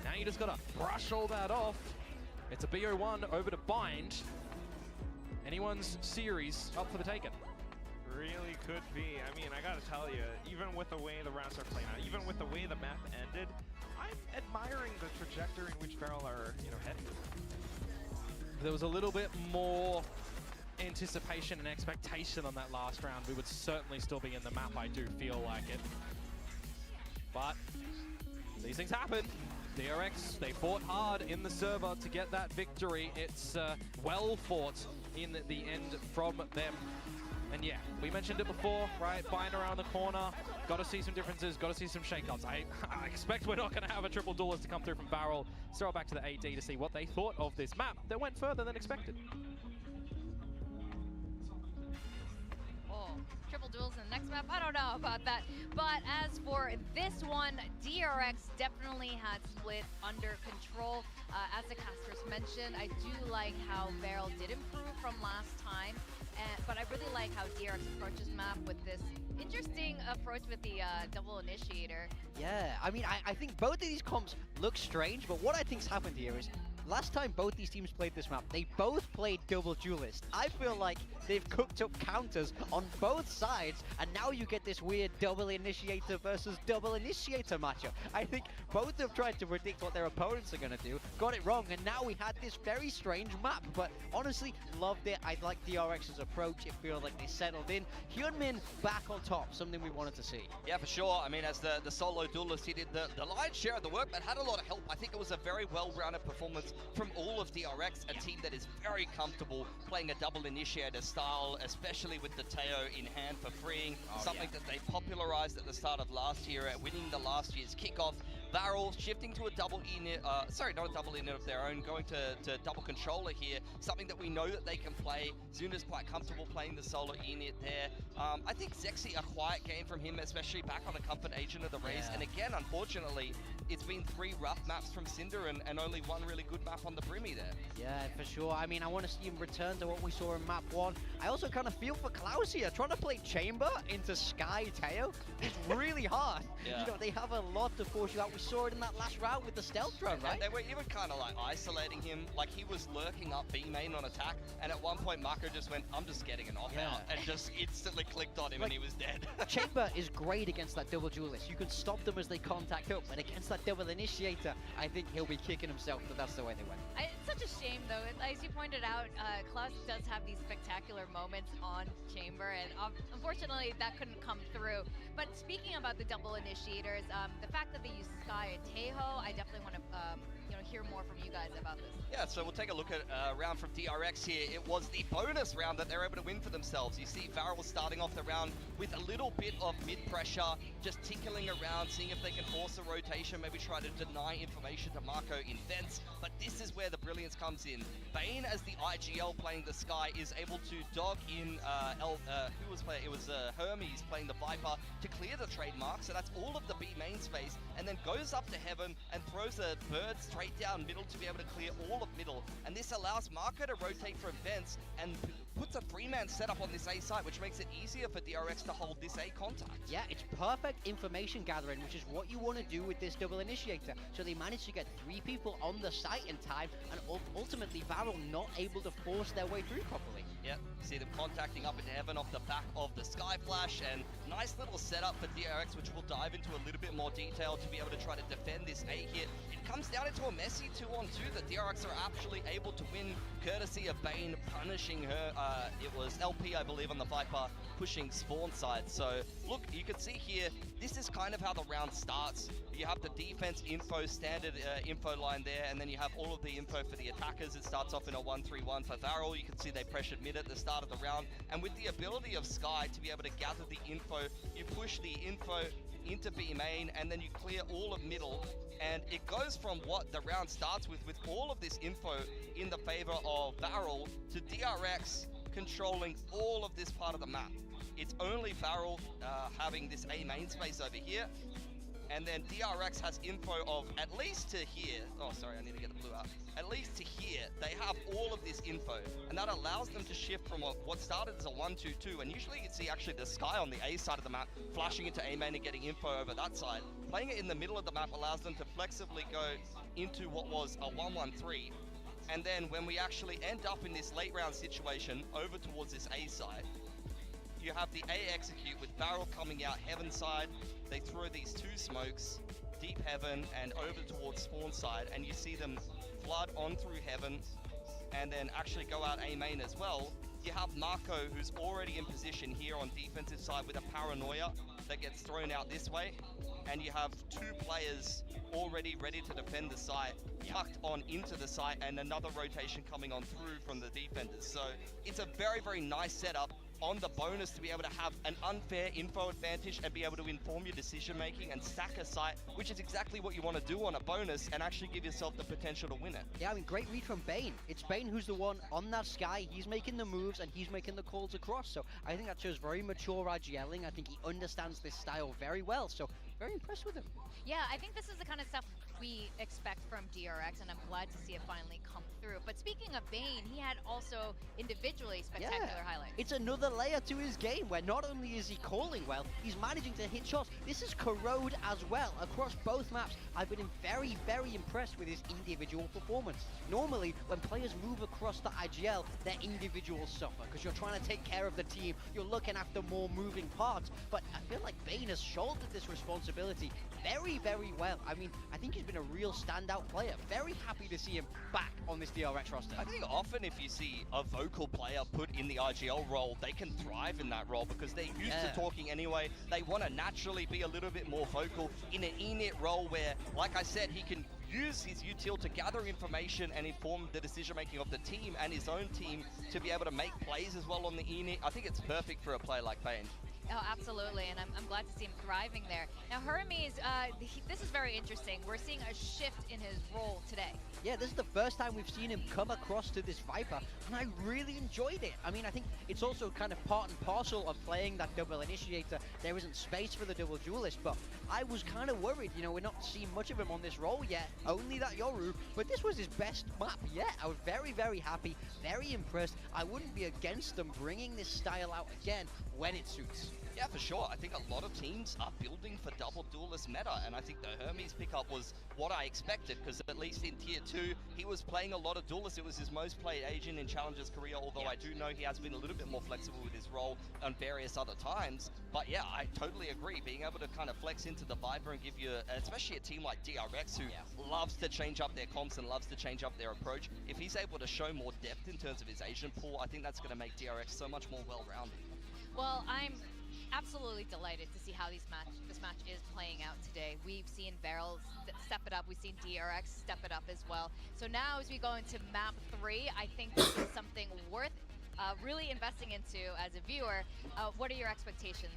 now you just gotta brush all that off. It's a BO1 over to Bind. Anyone's series up for the taking. 3 could be. I mean, I gotta tell you, even with the way the rounds are playing out, even with the way the map ended, I'm admiring the trajectory in which Feral are, you know, heading. There was a little bit more anticipation and expectation on that last round. We would certainly still be in the map, I do feel like it. But these things happen. DRX, they fought hard in the server to get that victory. It's well fought in the end from them. And yeah, we mentioned it before, right? Buying around the corner, got to see some differences, got to see some shakeups. I expect we're not going to have a triple duelist to come through from Varel. Let's throw it back to the AD to see what they thought of this map that went further than expected. Oh, triple duels in the next map? I don't know about that. But as for this one, DRX definitely had split under control. As the casters mentioned, I do like how Varel did improve from last time. But I really like how DRX approaches map with this interesting approach with the double initiator. Yeah, I mean, I think both of these comps look strange, but what I think's happened here is last time both these teams played this map, they both played double duelist. I feel like they've cooked up counters on both sides, and now you get this weird double initiator versus double initiator matchup. I think both have tried to predict what their opponents are going to do, got it wrong, and now we had this very strange map. But honestly, loved it. I like DRX's approach. It feels like they settled in. Hyunmin back on top, something we wanted to see. Yeah, for sure. I mean, as the solo duelist, he did the lion's share of the work, but had a lot of help. I think it was a very well-rounded performance from all of DRX, a team that is very comfortable playing a double initiator style, especially with the Teo in hand for freeing, something that they popularized at the start of last year, winning the last year's kickoff. Varel shifting to a double init, sorry, not a double init of their own, going to double controller here, something that we know that they can play. Zuna's quite comfortable playing the solo init there. I think Zexy, a quiet game from him, especially back on a comfort agent of the race. And again, unfortunately, it's been 3 rough maps from Cinder and only 1 really good map on the Brimmy there. Yeah, for sure. I mean, I want to see him return to what we saw in map 1. I also kind of feel for Klaus here. Trying to play Chamber into Sky Teo is really hard. You know, they have a lot to force you out. We saw it in that last round with the stealth drone, right? And they were even kind of like isolating him. Like he was lurking up B main on attack. And at one point, Marco just went, I'm just getting an off out. And just instantly clicked on him and he was dead. Chamber is great against that double duelist. You can stop them as they contact up. But against that double initiator, I think he'll be kicking himself that that's the way they went. It's such a shame, though. As you pointed out, Klaus does have these spectacular moments on Chamber, and unfortunately, that couldn't come through. But speaking about the double initiators, the fact that they use Sky and Teho, I definitely want to hear more from you guys about this. Yeah, so we'll take a look at a round from DRX here. It was the bonus round that they're able to win for themselves. You see Varel starting off the round with a little bit of mid-pressure, just tickling around, seeing if they can force a rotation, maybe try to deny information to Marco in vents. But this is where the brilliance comes in. Bane, as the IGL playing the Sky, is able to dog in, who was playing? It was Hermes playing the Viper to clear the trademark. So that's all of the B main space, and then goes up to heaven and throws a bird straight down middle to be able to clear all of middle. And this allows Marco to rotate from vents and puts a 3-man setup on this A site, which makes it easier for DRX to hold this A contact. Yeah, it's perfect information gathering, which is what you want to do with this double initiator. So they managed to get 3 people on the site in time, and ultimately Varel not able to force their way through properly. Yep, see them contacting up into heaven off the back of the Sky Flash, and nice little setup for DRX, which we'll dive into a little bit more detail to be able to try to defend this A hit. It comes down into a messy 2-on-2 that DRX are actually able to win, courtesy of Bane punishing her. It was LP, I believe, on the Viper, pushing spawn side. So, look, you can see here, this is kind of how the round starts. You have the defense info, standard info line there, and then you have all of the info for the attackers. It starts off in a 1-3-1 for Varel. You can see they pressured mid at the start of the round. And with the ability of Sky to be able to gather the info, you push the info into B main, and then you clear all of middle. And it goes from what the round starts with all of this info in the favor of Varel, to DRX controlling all of this part of the map. It's only Varel having this A main space over here. And then DRX has info of at least to here. Oh, sorry, I need to get the blue out. At least to here, they have all of this info. And that allows them to shift from what started as a 1-2-2. And usually you'd see actually the Sky on the A side of the map, flashing into A main and getting info over that side. Playing it in the middle of the map allows them to flexibly go into what was a 1-1-3. And then when we actually end up in this late round situation over towards this A side, you have the A execute with Barrel coming out heaven side. They throw these 2 smokes, deep heaven and over towards spawn side, and you see them flood on through heaven and then actually go out A main as well. You have Marco, who's already in position here on defensive side with a paranoia that gets thrown out this way, and you have 2 players already ready to defend the site, tucked on into the site, and another rotation coming on through from the defenders. So it's a very, very nice setup on the bonus to be able to have an unfair info advantage and be able to inform your decision making and stack a site, which is exactly what you want to do on a bonus and actually give yourself the potential to win it. Yeah, I mean, great read from Bane. It's Bane who's the one on that sky. He's making the moves and he's making the calls across. So I think that shows very mature RGLing. I think he understands this style very well. So very impressed with him. Yeah, I think this is the kind of stuff we expect from DRX, and I'm glad to see it finally come through. But speaking of Bane, he had also individually spectacular highlights. It's another layer to his game where not only is he calling well, he's managing to hit shots. This is corrode as well across both maps. I've been very, very impressed with his individual performance. Normally, when players move across the IGL, their individuals suffer because you're trying to take care of the team. You're looking after more moving parts. But I feel like Bane has shouldered this responsibility very, very well. I mean, I think he's been a real standout player. Very happy to see him back on this DRX roster. I think often if you see a vocal player put in the IGL role, they can thrive in that role because they're used to talking anyway. They want to naturally be a little bit more vocal in an init role where, like I said, he can use his util to gather information and inform the decision making of the team and his own team to be able to make plays as well on the init. I think it's perfect for a player like Bane. Oh, absolutely, and I'm glad to see him thriving there. Now, Hermes, this is very interesting. We're seeing a shift in his role today. Yeah, this is the first time we've seen him come across to this Viper, and I really enjoyed it. I mean, I think it's also kind of part and parcel of playing that double initiator. There isn't space for the double duelist, but I was kind of worried. You know, we're not seeing much of him on this role yet, only that Yoru, but this was his best map yet. I was very, very happy, very impressed. I wouldn't be against them bringing this style out again when it suits. Yeah, for sure. I think a lot of teams are building for double duelist meta, and I think the Hermes pickup was what I expected, because at least in Tier 2, he was playing a lot of duelists. It was his most played agent in Challenger's career, although I do know he has been a little bit more flexible with his role on various other times. But yeah, I totally agree. Being able to kind of flex into the Viper and give you, especially a team like DRX, who loves to change up their comps and loves to change up their approach, if he's able to show more depth in terms of his agent pool, I think that's going to make DRX so much more well-rounded. Well, I'm absolutely delighted to see how this match is playing out today. We've seen Varel step it up. We've seen DRX step it up as well. So now as we go into map 3, I think this is something worth really investing into as a viewer. What are your expectations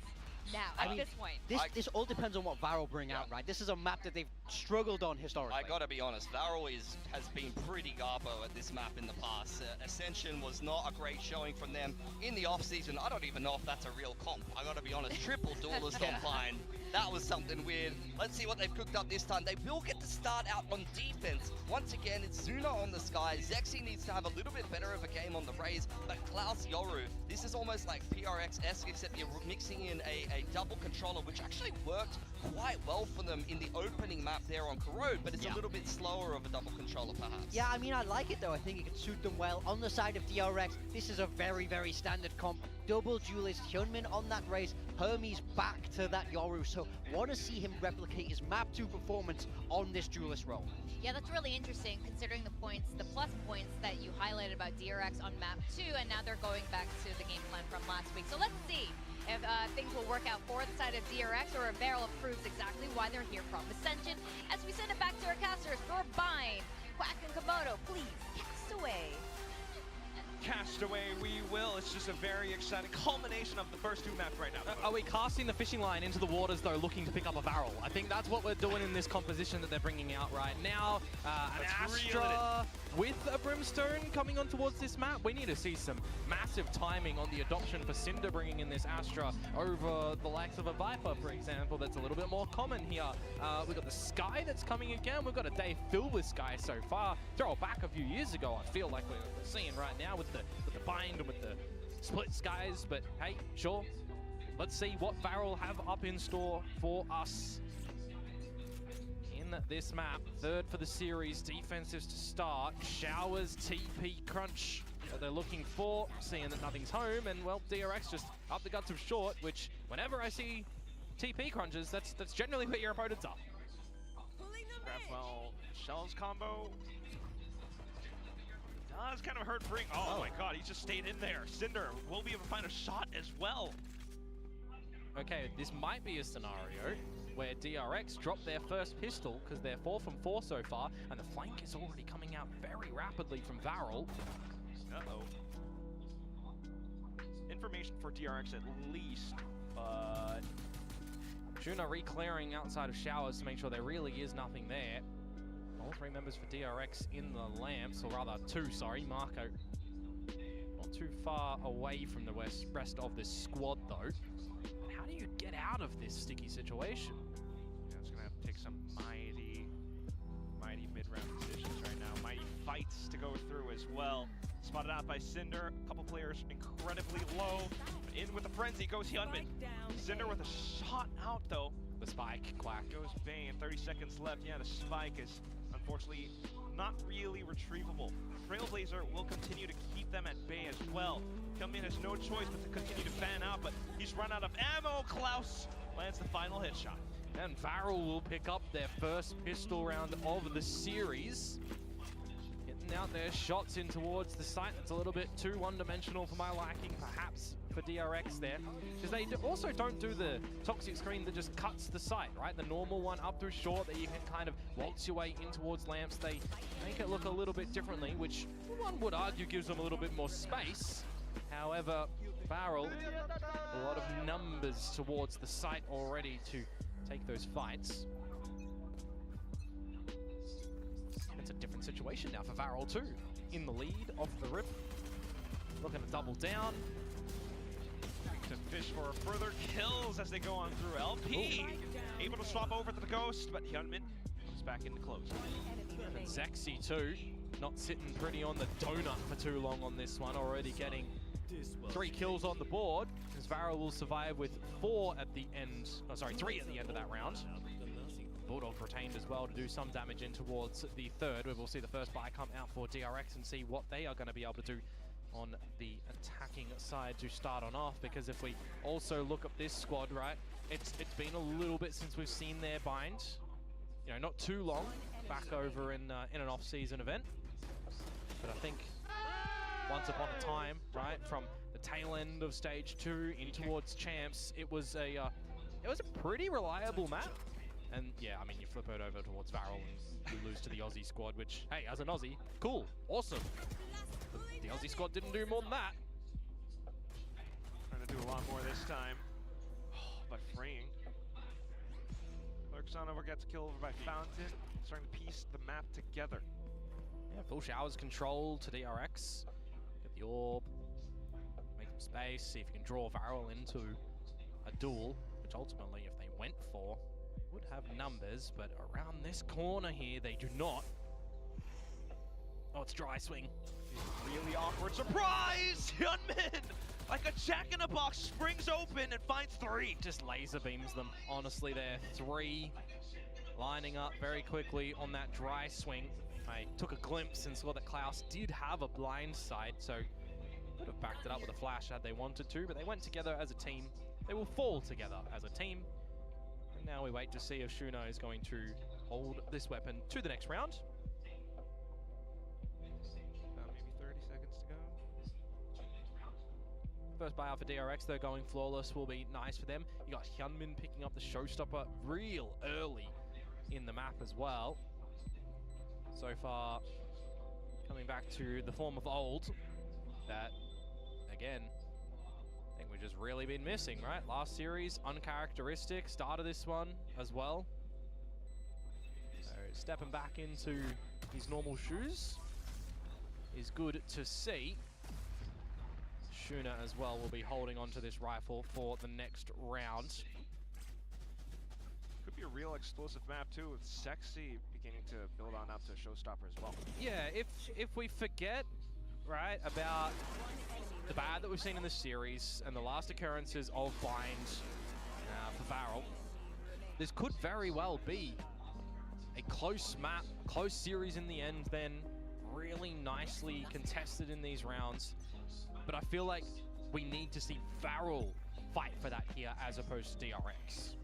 now at this point? This all depends on what Varel bring out, right? This is a map that they've struggled on historically. I gotta be honest, Varel has been pretty garbo at this map in the past. Ascension was not a great showing from them in the off-season. I don't even know if that's a real comp. I gotta be honest, triple duelist on Pine. That was something weird. Let's see what they've cooked up this time. They will get to start out on defense. Once again, it's Zuna on the sky. Zexy needs to have a little bit better of a game on the Raze, but Klaus Yoru, this is almost like PRX-esque, except you're mixing in a double controller, which actually worked quite well for them in the opening map there on Corrode, but it's a little bit slower of a double controller perhaps. Yeah, I mean, I like it though. I think it could suit them well. On the side of DRX, this is a very, very standard comp. Double duelist, Hyunmin on that Raze, Hermes back to that Yoru. So want to see him replicate his map 2 performance on this duelist role. Yeah, that's really interesting considering the plus points that you highlighted about DRX on map 2, and now they're going back to the game plan from last week. So let's see if things will work out for the side of DRX, or if Varel proves exactly why they're here from Ascension. As we send it back to our casters for Bind, Quack and Komodo, please cast away. Cast away we will. It's just a very exciting culmination of the first 2 maps right now. Are we casting the fishing line into the waters, though, looking to pick up a Varel? I think that's what we're doing in this composition that they're bringing out right now. An Astra with a Brimstone coming on towards this map. We need to see some massive timing on the adoption for Cinder bringing in this Astra over the likes of a Viper, for example, that's a little bit more common here. We've got the Sky that's coming again. We've got a day filled with Sky so far. Throw it back a few years ago, I feel like we're seeing right now with the Bind and with the split Skies, but hey, sure. Let's see what Varel have up in store for us in in this map. Third for the series, defensives to start. Showers, TP, crunch that they're looking for, seeing that nothing's home, and well, DRX just up the guts of short, which whenever I see TP crunches, that's generally where your opponents are. Well, Shell's combo does kind of hurt Brink. Oh my god, he just stayed in there. Cinder will be able to find a shot as well. Okay, this might be a scenario where DRX drop their first pistol because they're 4 from 4 so far, and the flank is already coming out very rapidly from Varel. Uh-oh. Information for DRX at least, but... Shuna re-clearing outside of Showers to make sure there really is nothing there. All 3 members for DRX in the lamps, or rather 2, sorry. Marco not too far away from the rest of this squad though. How do you get out of this sticky situation? Yeah, it's gonna have to take some mighty mid-round decisions right now. Mighty fights to go through as well. Spotted out by Cinder. A couple players incredibly low. But in with the frenzy goes Hyunmin. Cinder with a shot out though. The spike, quack. Goes Bane, 30 seconds left. Yeah, the spike is unfortunately not really retrievable. Trailblazer will continue to keep them at bay as well. Hyunmin has no choice but to continue to fan out, but he's run out of ammo. Klaus lands the final hit shot. And Varel will pick up their first pistol round of the series. Getting out their shots in towards the site. That's a little bit too one-dimensional for my liking, perhaps, for DRX there. Because they also don't do the toxic screen that just cuts the site, right? The normal one up through short that you can kind of waltz your way in towards lamps. They make it look a little bit differently, which one would argue gives them a little bit more space. However, Varel, a lot of numbers towards the site already to take those fights. It's a different situation now for Varel too. In the lead, off the rip. Looking to double down. To fish for further kills as they go on through. LP able to swap over to the Ghost, but Hyunmin comes back into close. And Zexy too, not sitting pretty on the donut for too long on this one, already getting 3 kills on the board, as Varel will survive with 4 at the end, oh sorry, 3 at the end of that round. Bulldog retained as well to do some damage in towards the third, where we'll see the first buy come out for DRX and see what they are going to be able to do on the attacking side to start on off, because if we also look at this squad, right, it's been a little bit since we've seen their bind. You know, not too long back over in an off-season event, but I think once upon a time, right, from the tail end of stage 2 in towards champs, it was a pretty reliable map. And yeah, I mean, you flip it over towards Varel and you lose to the Aussie squad, which, hey, as an Aussie, cool, awesome. But the Aussie squad didn't do more than that. Trying to do a lot more this time by freeing. Lurksanova gets killed over by Fountain, starting to piece the map together. Yeah, full Showers control to DRX. Get the orb, make some space, see if you can draw Varel into a duel, which ultimately, if they went for, would have numbers, but around this corner here, they do not. Oh, it's dry swing. Really awkward surprise! Hyunmin, like a jack-in-a-box, springs open and finds 3. Just laser beams them. Honestly, they're 3 lining up very quickly on that dry swing. I took a glimpse and saw that Klaus did have a blind sight, so could have backed it up with a flash had they wanted to, but they went together as a team. They will fall together as a team. And now we wait to see if Shuna is going to hold this weapon to the next round. Maybe 30 seconds to go. First buyout for DRX, though, going flawless will be nice for them. You got Hyunmin picking up the showstopper real early in the map as well. So far, coming back to the form of old, that, again, I think we've just really been missing, right? Last series, uncharacteristic, started this one as well. So stepping back into his normal shoes is good to see. Shuna as well will be holding onto this rifle for the next round. Could be a real explosive map too, with Sexy beginning to build on up to a showstopper as well. Yeah, if we forget, right, about the bad that we've seen in this series and the last occurrences of bind for Varel, this could very well be a close map, close series in the end then, really nicely contested in these rounds. But I feel like we need to see VALORANT fight for that here as opposed to DRX.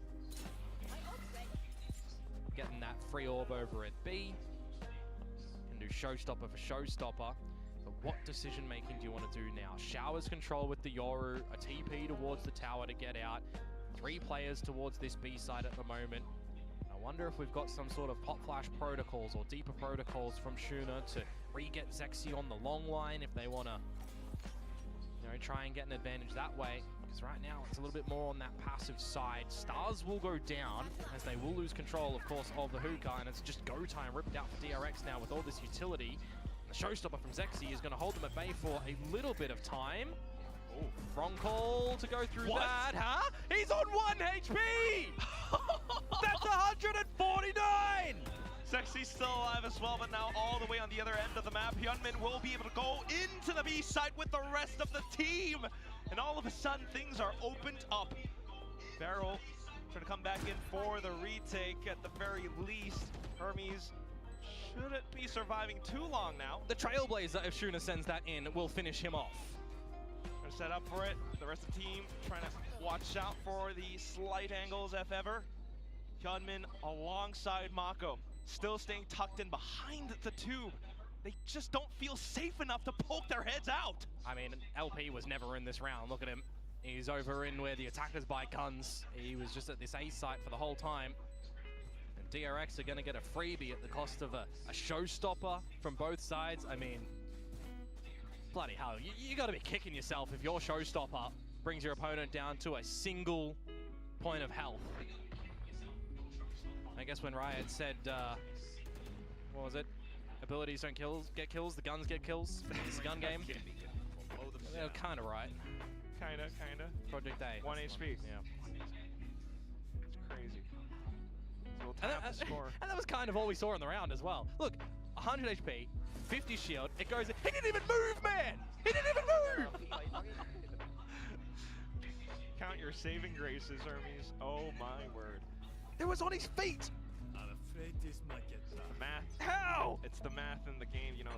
Getting that free orb over at B. Can do showstopper for showstopper. But what decision making do you want to do now? Showers control with the Yoru, a TP towards the tower to get out. 3 players towards this B side at the moment. I wonder if we've got some sort of pop flash protocols or deeper protocols from Shuna to re-get Zexy on the long line if they want to, you know, try and get an advantage that way. Because right now it's a little bit more on that passive side. Stars will go down as they will lose control, of course, of the hookah, and it's just go time ripped out for DRX now with all this utility. The showstopper from Zexy is going to hold them at bay for a little bit of time. Oh, wrong call to go through that, huh? He's on 1 HP! That's 149! Zexy's still alive as well, but now all the way on the other end of the map. Hyunmin will be able to go into the B side with the rest of the team. And all of a sudden, things are opened up. Barrel trying to come back in for the retake at the very least. Hermes shouldn't be surviving too long now. The Trailblazer, if Shuna sends that in, will finish him off. Gonna set up for it. The rest of the team trying to watch out for the slight angles if ever. Hyunmin alongside Mako, still staying tucked in behind the tube. They just don't feel safe enough to poke their heads out. I mean, LP was never in this round. Look at him. He's over in where the attackers buy guns. He was just at this A site for the whole time. And DRX are going to get a freebie at the cost of a showstopper from both sides. I mean, bloody hell, you got to be kicking yourself if your showstopper brings your opponent down to a single point of health. I guess when Riot said, what was it? Abilities don't get kills, the guns get kills. It's a gun game. They're kind of right. Kinda. Project A. 1 HP. Yeah. It's crazy. So we'll tap the score. And that was kind of all we saw in the round as well. Look, 100 HP, 50 shield, it goes, he didn't even move, man! He didn't even move! Count your saving graces, Hermes. Oh my word. It was on his feet! I'm afraid this might get tough. Math. How? It's the math in the game, you know,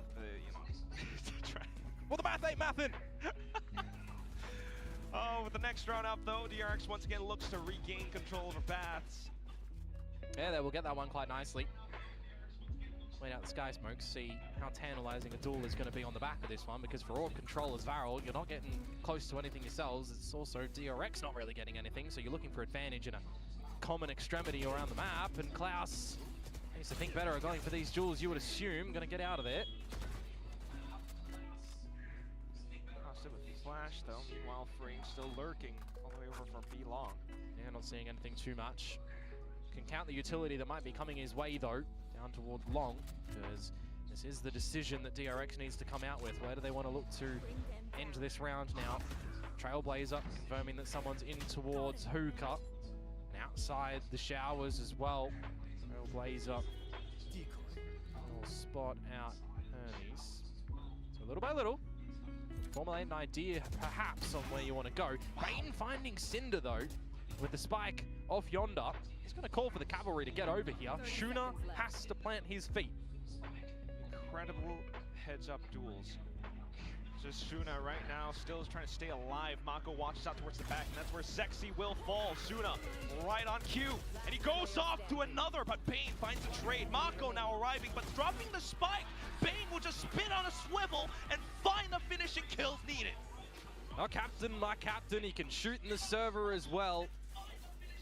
Well, the math ain't mathin'! Oh, with the next round up though, DRX once again looks to regain control over Baths. Yeah, they will get that one quite nicely. Wait out the Sky Smokes, see how tantalizing a duel is going to be on the back of this one, because for orb control as VALORANT, you're not getting close to anything yourselves. It's also DRX not really getting anything, so you're looking for advantage in a common extremity around the map, and Klaus needs to think better of going for these duels, you would assume. Going to get out of it. Flash though, meanwhile Fring still lurking all the way over from B long. Yeah, not seeing anything too much. Can count the utility that might be coming his way though, down towards long, because this is the decision that DRX needs to come out with. Where do they want to look to end this round now? Trailblazer confirming that someone's in towards hookah, and outside the showers as well. Trailblazer will spot out Hermes. So little by little, formulate an idea perhaps on where you want to go. Bane finding Cinder though, with the spike off yonder. He's going to call for the cavalry to get over here. Shuna has to plant his feet. Incredible heads-up duels. Just Shuna right now still is trying to stay alive. Mako watches out towards the back, and that's where Zexy will fall. Shuna right on cue, and he goes off to another, but Bane finds a trade. Mako now arriving, but dropping the spike. Bane will just spin on a swivel and find the finishing kills needed. Our captain, my captain, he can shoot in the server as well.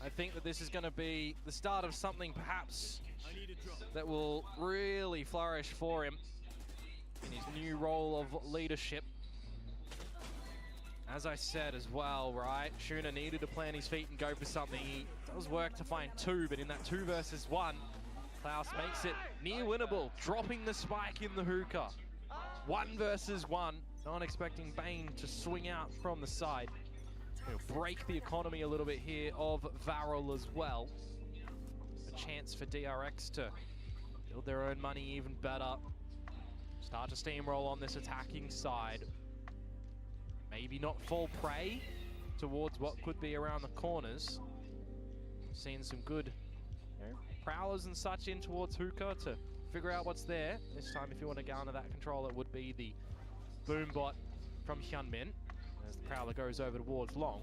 I think that this is going to be the start of something perhaps that will really flourish for him in his new role of leadership. As I said as well, right, Shuna needed to plant his feet and go for something. He does work to find 2, but in that 2 versus 1, Klaus makes it near winnable, dropping the spike in the hookah. 1 versus 1, not expecting Bane to swing out from the side. He'll break the economy a little bit here of VALORANT as well. A chance for DRX to build their own money even better. Start to steamroll on this attacking side. Maybe not fall prey towards what could be around the corners. We've seen some good prowlers and such in towards Hookah to figure out what's there. This time, if you want to go under that control, it would be the boom bot from Hyunmin as the prowler goes over towards Long.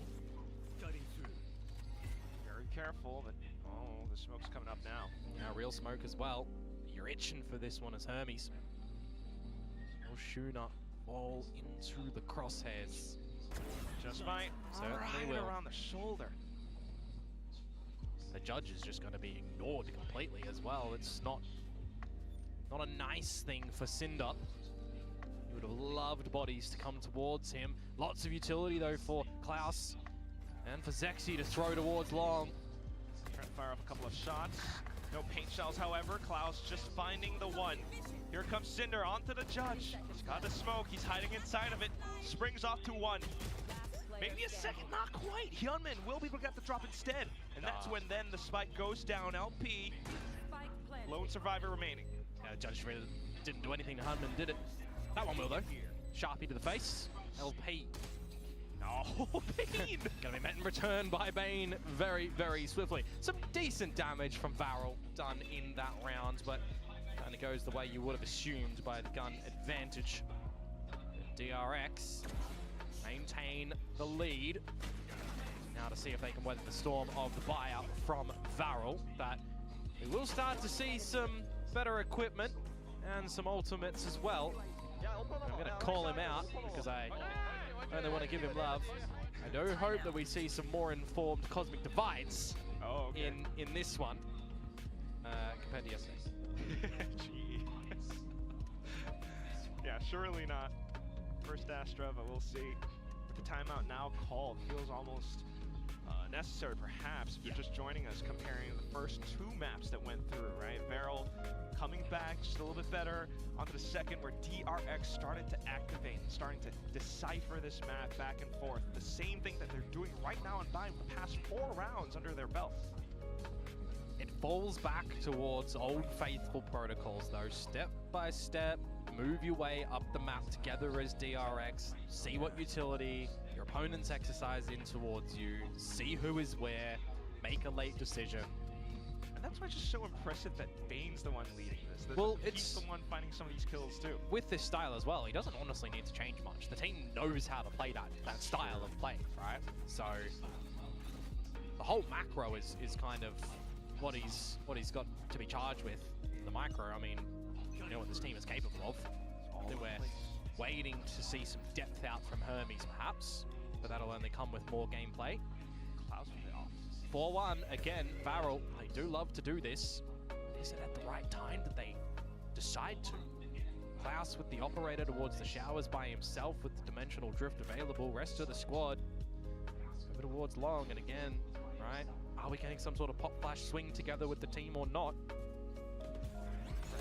Very careful, but oh, the smoke's coming up now. Yeah, real smoke as well. You're itching for this one as Hermes. Will Shuna fall into the crosshairs? Just might. Certainly right will. around the shoulder. The judge is just going to be ignored completely as well. It's not a nice thing for Cinder. He would have loved bodies to come towards him. Lots of utility though for Klaus and for Zexy to throw towards Long. Trying to fire up a couple of shots. No paint shells, however. Klaus just finding the one. Here comes Cinder onto the judge. He's got the smoke. He's hiding inside of it. Springs off to one. Maybe a second, not quite. Hyunmin will be able to get the drop instead. And that's when then the spike goes down. LP, lone survivor remaining. Yeah, the judge really didn't do anything to Hyunmin, did it? That one will though. Sharpie to the face. LP. Oh, Bane! Gonna be met in return by Bane very, very swiftly. Some decent damage from Varel done in that round, but kind of goes the way you would have assumed by the gun advantage. DRX maintain the lead. Now to see if they can weather the storm of the buyout from Varel, but we will start to see some better equipment and some ultimates as well. I'm going to call him out because I only want to give him love. I do hope that we see some more informed Cosmic Divides in this one compared to yesterday. Jeez. Yeah, surely not. First Astra, but we'll see. With the timeout now called, feels almost necessary, perhaps, if you're just joining us, comparing the first two maps that went through, right? Varel coming back just a little bit better onto the second, where DRX started to activate, starting to decipher this map back and forth. The same thing that they're doing right now in Bind with the past 4 rounds under their belt. It falls back towards old faithful protocols though, step by step. Move your way up the map together as DRX, see what utility your opponent's exercise in towards you, see who is where, make a late decision. And that's why it's just so impressive that Bane's the one leading this. Well, he's the one finding some of these kills too. With this style as well, he doesn't honestly need to change much. The team knows how to play that style of play, right? So the whole macro is kind of what he's got to be charged with. The micro, I mean, you know what this team is capable of. We're waiting to see some depth out from Hermes, perhaps, but that'll only come with more gameplay. Klaus with it off. 4-1, again, Varel, they do love to do this. Is it at the right time that they decide to? Klaus with the operator towards the showers by himself with the dimensional drift available. Rest of the squad over towards Long, and again, right? Are we getting some sort of pop flash swing together with the team or not?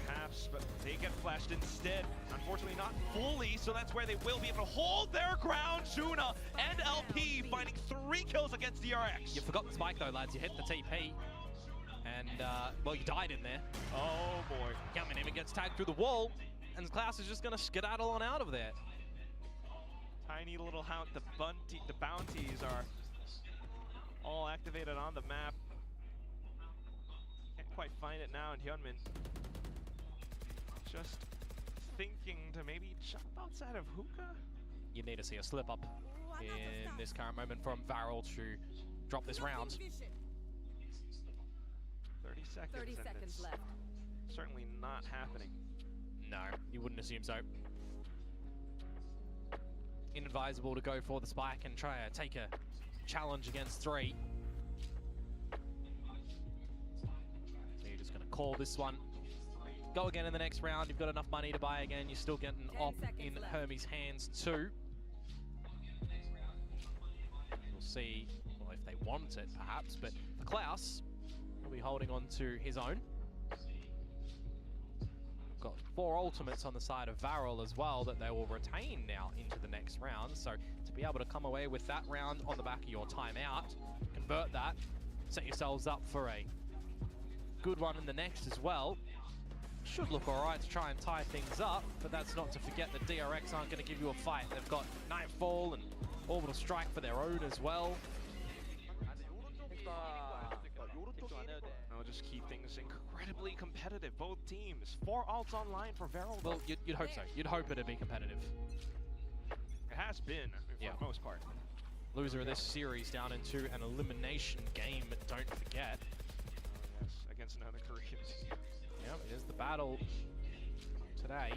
Perhaps, but they get flashed instead. Unfortunately, not fully, so that's where they will be able to hold their ground. Shuna and LP finding 3 kills against DRX. You forgot the spike though, lads. You hit the TP. And, well, you died in there. Oh, boy. Coming in and gets tagged through the wall. And Klaus is just going to skedaddle on out of there. Tiny little hound. The bounties are all activated on the map. Can't quite find it now, and Hyunmin just thinking to maybe jump outside of Hookah. You need to see a slip up in this current moment from Varel to drop this round. 30 seconds. 30 seconds left. Certainly not happening. No, you wouldn't assume so. Inadvisable to go for the spike and try to take a challenge against 3. So you're just going to call this one. Go again in the next round. You've got enough money to buy again. You're still getting op in Hermes' hands too. We'll see, well, if they want it perhaps, but for Klaus, he'll be holding on to his own. Got 4 ultimates on the side of Varel as well that they will retain now into the next round. So to be able to come away with that round on the back of your timeout, convert that, set yourselves up for a good one in the next as well. Should look alright to try and tie things up, but that's not to forget that DRX aren't going to give you a fight. They've got Nightfall and Orbital Strike for their own as well. Oh, just keep things incredibly competitive. Both teams, 4 ults online for VALORANT. Well, you'd hope so. You'd hope it'd be competitive. It has been, for the most part. Loser of this series down into an elimination game, don't forget. Yes, against another Korean. Yep, it is the battle today.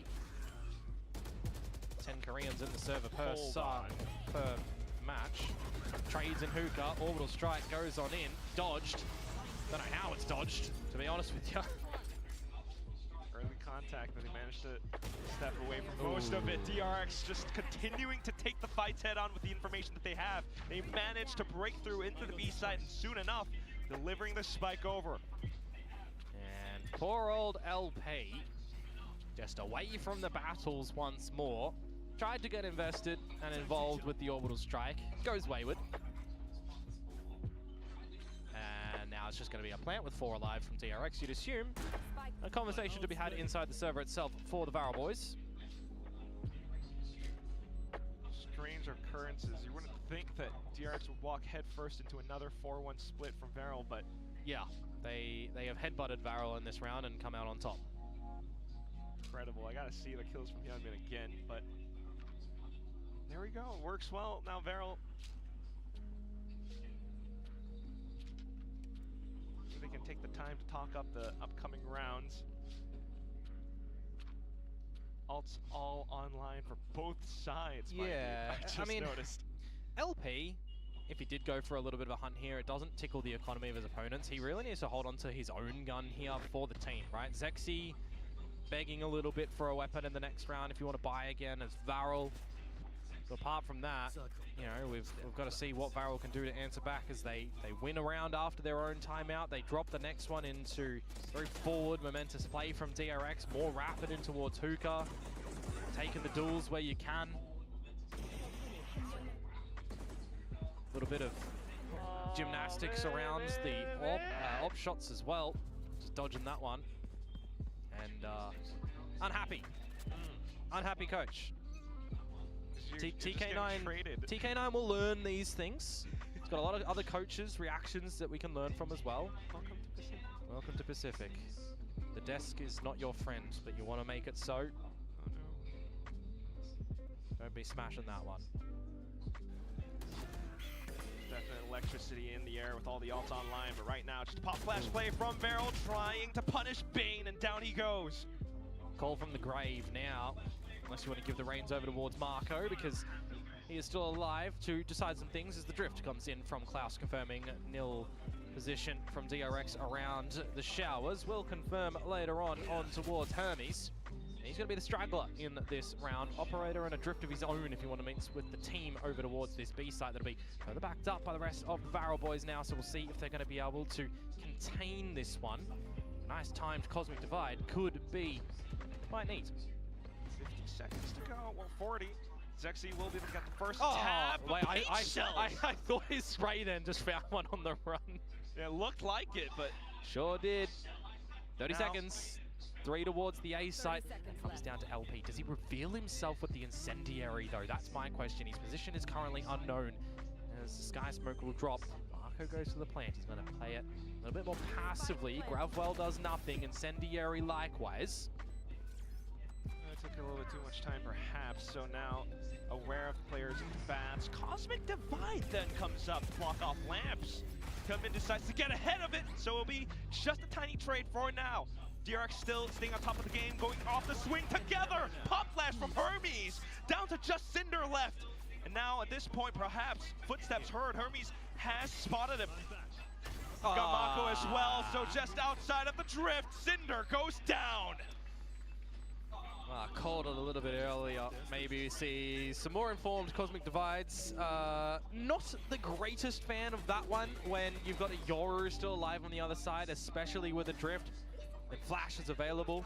10 Koreans in the server per match. Trades in hookah, orbital strike goes on in, dodged. Don't know how it's dodged, to be honest with you. Early contact, but they managed to step away from most of it. DRX just continuing to take the fights head on with the information that they have. They managed to break through into the B side, and soon enough, delivering the spike over. And poor old LP, just away from the battles once more. Tried to get invested and involved with the orbital strike. Goes wayward. And now it's just going to be a plant with 4 alive from DRX, you'd assume. A conversation to be had inside the server itself for the VALORANT boys. Strange occurrences. You wouldn't think that DRX would walk headfirst into another 4-1 split from VALORANT, but... Yeah, they have headbutted VALORANT in this round and come out on top. Incredible. I gotta see the kills from Hyunbin again, but... There we go. Works well. Now VALORANT. They can take the time to talk up the upcoming rounds. Ults all online for both sides. Yeah, I just noticed. LP, if he did go for a little bit of a hunt here, it doesn't tickle the economy of his opponents. He really needs to hold on to his own gun here for the team, right? Zexy begging a little bit for a weapon in the next round if you want to buy again as VALORANT. So apart from that, you know, we've got to see what VALORANT can do to answer back as they win a round after their own timeout. They drop the next one into very forward, momentous play from DRX, more rapid in towards hookah, taking the duels where you can. A little bit of gymnastics around the op shots as well, just dodging that one. And unhappy. Unhappy coach. TK9 will learn these things. He's got a lot of other coaches' reactions that we can learn from as well. Welcome to Pacific. Welcome to Pacific. The desk is not your friend, but you want to make it so. Oh no. Don't be smashing that one. Definite electricity in the air with all the ults online, but right now just a pop flash play from VALORANT trying to punish Bane, and down he goes. Call from the grave now. Unless you want to give the reins over towards Marco, because he is still alive to decide some things as the drift comes in from Klaus, confirming nil position from DRX around the showers. We'll confirm later on towards Hermes. He's going to be the straggler in this round. Operator and a drift of his own if you want to mix with the team over towards this B site. That'll be further backed up by the rest of the VALORANT boys now, so we'll see if they're going to be able to contain this one. Nice timed Cosmic Divide could be quite neat. 50 seconds to go. 140. Zexy will be able to get the first tap. Wait, I thought his spray then just found one on the run. Yeah, it looked like it, but... Sure did. 30 seconds. 3 towards the A site. Comes down to LP. Does he reveal himself with the incendiary, though? That's my question. His position is currently unknown. As the Sky Smoke will drop, Marco goes to the plant. He's going to play it a little bit more passively. Gravwell does nothing. Incendiary likewise. Took a little bit too much time, perhaps. So now, aware of players' bats. Cosmic Divide then comes up to block off lamps. Hyunbin decides to get ahead of it, so it'll be just a tiny trade for now. DRX still staying on top of the game, going off the swing together. Pop flash from Hermes, down to just Cinder left. And now, at this point, perhaps footsteps heard. Hermes has spotted him. Got Mako as well, so just outside of the drift, Cinder goes down. Called it a little bit earlier. Maybe we see some more informed Cosmic Divides. Not the greatest fan of that one when you've got a Yoru still alive on the other side, especially with a drift. And Flash is available.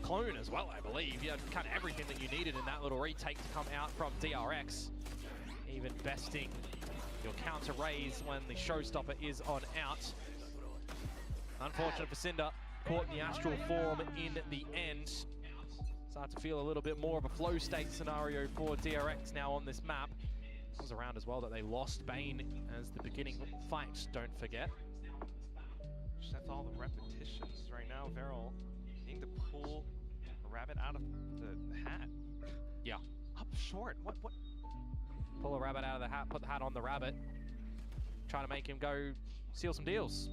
Clone as well, I believe. You had kind of everything that you needed in that little retake to come out from DRX. Even besting your counter raise when the showstopper is on out. Unfortunate for Cinder. Caught in the astral form in the end. Start to feel a little bit more of a flow state scenario for DRX now on this map. It was around as well that they lost Bane as the beginning fight, don't forget. Just that's all the repetition. now Varel needing to pull a rabbit out of the hat. Yeah. Up short. What? Pull a rabbit out of the hat, put the hat on the rabbit. Trying to make him go seal some deals.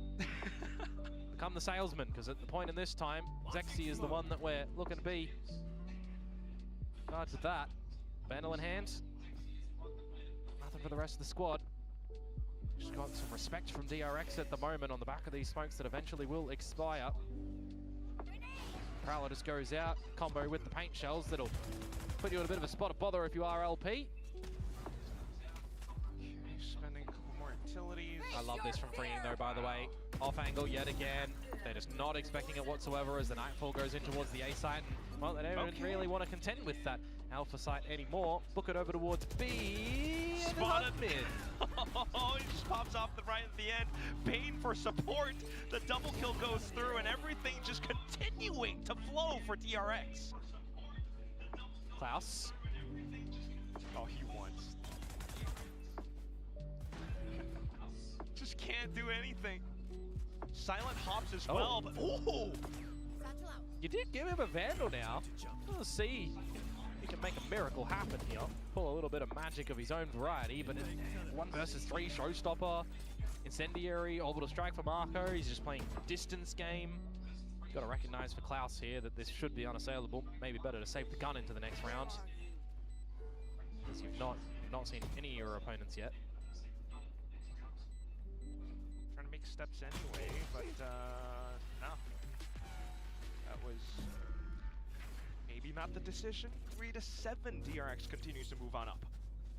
Become the salesman, because at the point in this time, Zexy is the one that we're looking to be. Cards with that. Vandal in hand. Nothing for the rest of the squad. Just got some respect from DRX at the moment on the back of these smokes that eventually will expire. Prowler just goes out, combo with the paint shells that'll put you in a bit of a spot of bother if you are LP. Spending a couple more utilities. I love this from Freeing though, by the way. Off angle yet again. They're just not expecting it whatsoever as the Nightfall goes in towards the A site. And, well, they don't really want to contend with that Alpha site anymore. Book it over towards B. Spotted mid. Oh, he just pops off the right at the end. Bane for support. The double kill goes through and everything just continuing to flow for DRX. Klaus. Oh, he wants. Just can't do anything. Silent hops as well, but ooh! You did give him a Vandal now. We'll see if he can make a miracle happen here. Pull a little bit of magic of his own variety, but in 1 versus 3 showstopper, incendiary, orbital strike for Marco. He's just playing distance game. Got to recognize for Klaus here that this should be unassailable. Maybe better to save the gun into the next round. Because you've not seen any of your opponents yet. Trying to make steps anyway, but no. That was maybe not the decision. 3-7, DRX continues to move on up.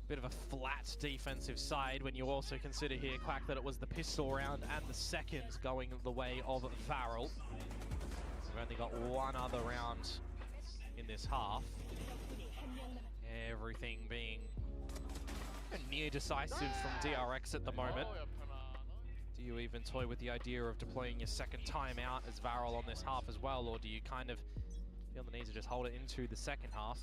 Bit of a flat defensive side when you also consider here, Quack, that it was the pistol round and the second going the way of Varel. We've only got one other round in this half. Everything being near decisive from DRX at the moment. Do you even toy with the idea of deploying your second timeout as Varel on this half as well, or do you kind of feel the need to just hold it into the second half?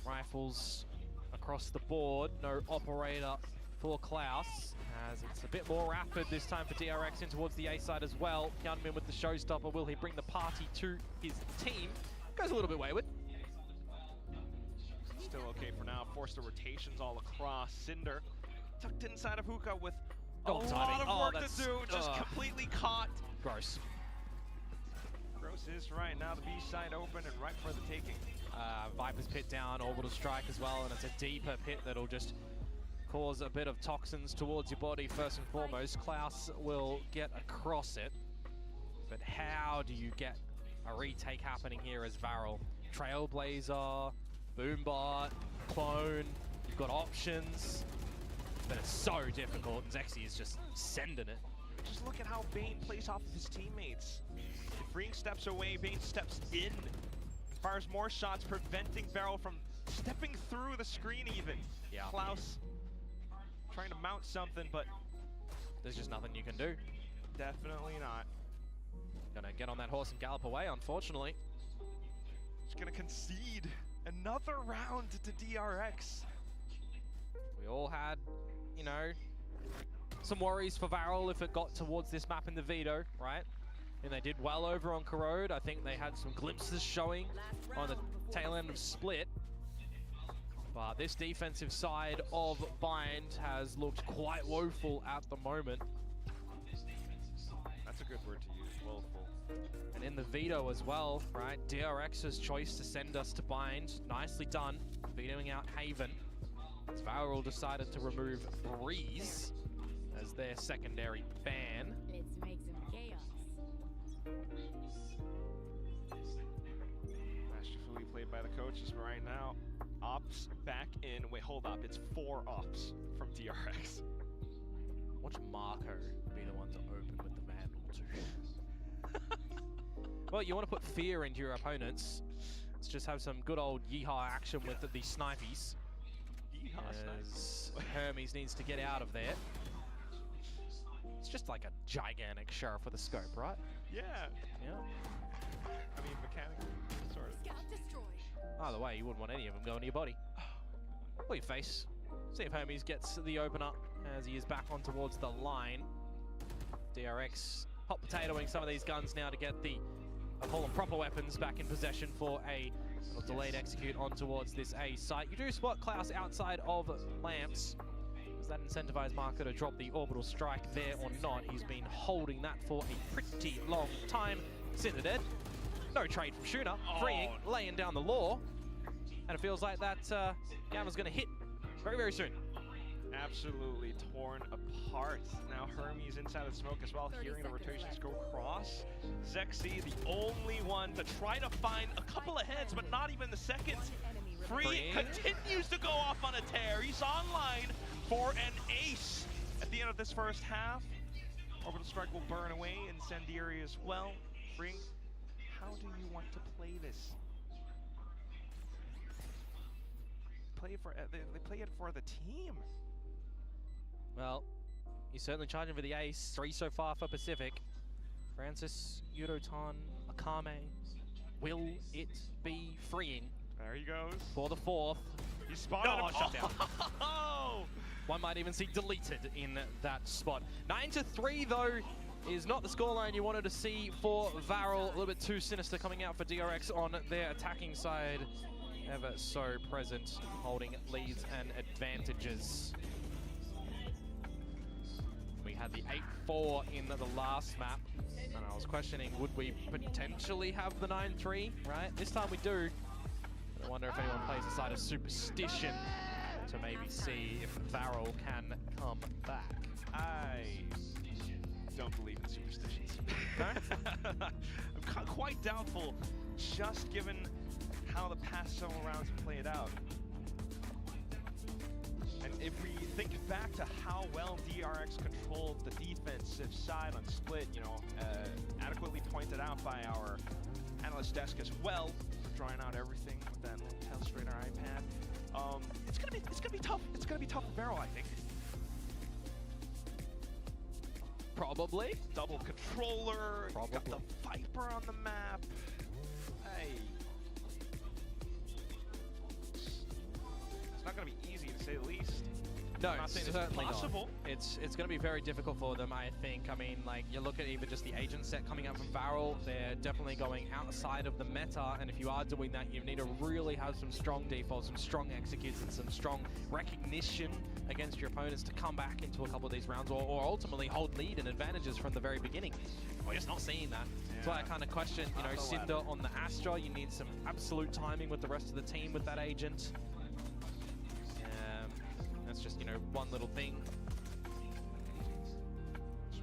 Rifles across the board, no operator for Klaus, as it's a bit more rapid this time for DRX in towards the A side as well. Gunman with the showstopper, will he bring the party to his team? Goes a little bit wayward. Still okay for now. Forced the rotations all across. Cinder tucked inside of Hookah with a lot of work to do. Just completely caught. Gross. Gross is right. Now the B side open and right for the taking. Viper's pit down, orbital strike as well, and it's a deeper pit that'll just cause a bit of toxins towards your body first and foremost. Klaus will get across it, but how do you get a retake happening here as Varel? Trailblazer, Boombot, Clone, you've got options, but it's so difficult, and Zexy is just sending it. Just look at how Bane plays off of his teammates. If Freeing steps away, Bane steps in, fires more shots, preventing Varel from stepping through the screen even. Yeah. Klaus trying to mount something, but there's just nothing you can do. Definitely not. Gonna get on that horse and gallop away, unfortunately. Just gonna concede another round to DRX. We all had, you know, some worries for Varel if it got towards this map in the veto, right? And they did well over on Corrode. I think they had some glimpses showing on the tail end of Split. But this defensive side of Bind has looked quite woeful at the moment. That's a good word to use, woeful. And in the veto as well, right? DRX's choice to send us to Bind. Nicely done, vetoing out Haven. As Varel decided to remove Breeze as their secondary ban. Let's make some chaos. Masterfully played by the coaches right now. Ops back in. Wait, hold up. It's 4 ops from DRX. Watch Marco be the one to open with the Vandal too. Well, you want to put fear into your opponents. Let's just have some good old yeehaw action with the snipies. As Hermes needs to get out of there. It's just like a gigantic sheriff with a scope, right? Yeah. Yeah. I mean, mechanically, sort of. Scout destroyed. Either way, you wouldn't want any of them going to your body. Or your face. See if Hermes gets the opener as he is back on towards the line. DRX hot potatoing some of these guns now to get the, I call them proper weapons, back in possession for a little delayed execute on towards this A site. You do spot Klaus outside of lamps. Does that incentivize Marco to drop the orbital strike there or not? He's been holding that for a pretty long time. Cinder dead. No trade from Shuna. Freeing, laying down the law. And it feels like that Gamma's going to hit very, very soon. Absolutely torn apart. Now Hermes inside of smoke as well, hearing the rotations go across. Zexy, the only one to try to find a couple of heads, but not even the seconds. Free continues to go off on a tear. He's online for an ace at the end of this first half. Orbital strike will burn away, incendiary as well. Free, how do you want to play this? They play it for the team. Well, he's certainly charging for the ace. 3 so far for Pacific. Francis, Yudotan, Akame. Will it be freeing? There he goes. For the 4th. He spotted him. Shut down. Oh! One might even see deleted in that spot. 9-3 though is not the scoreline you wanted to see for Varel. A little bit too sinister coming out for DRX on their attacking side. Ever so present, holding leads and advantages. We had the 8-4 in the last map, and I was questioning, would we potentially have the 9-3, right? This time we do. I wonder if anyone plays the side of superstition to maybe see if Varel can come back. I don't believe in superstitions. I'm quite doubtful, just given how the past several rounds have played out. And if we think back to how well DRX controlled the defensive side on split, you know, adequately pointed out by our analyst desk as well, drawing out everything with that Telestrator iPad. It's gonna be tough. It's gonna be tough for Varel, I think. Probably. Double controller. Probably. Got the Viper on the map. Hey. It's not going to be easy to say the least. No, I'm not saying certainly it's impossible. Not. It's going to be very difficult for them, I think. I mean, like, you look at even just the agent set coming out from Varel, they're definitely going outside of the meta, and if you are doing that, you need to really have some strong defaults, some strong executes, and some strong recognition against your opponents to come back into a couple of these rounds, or ultimately hold lead and advantages from the very beginning. We're just not seeing that. Yeah. That's why I kind of question, you know, Cinder on the Astra, you need some absolute timing with the rest of the team with that agent. That's just, you know, one little thing.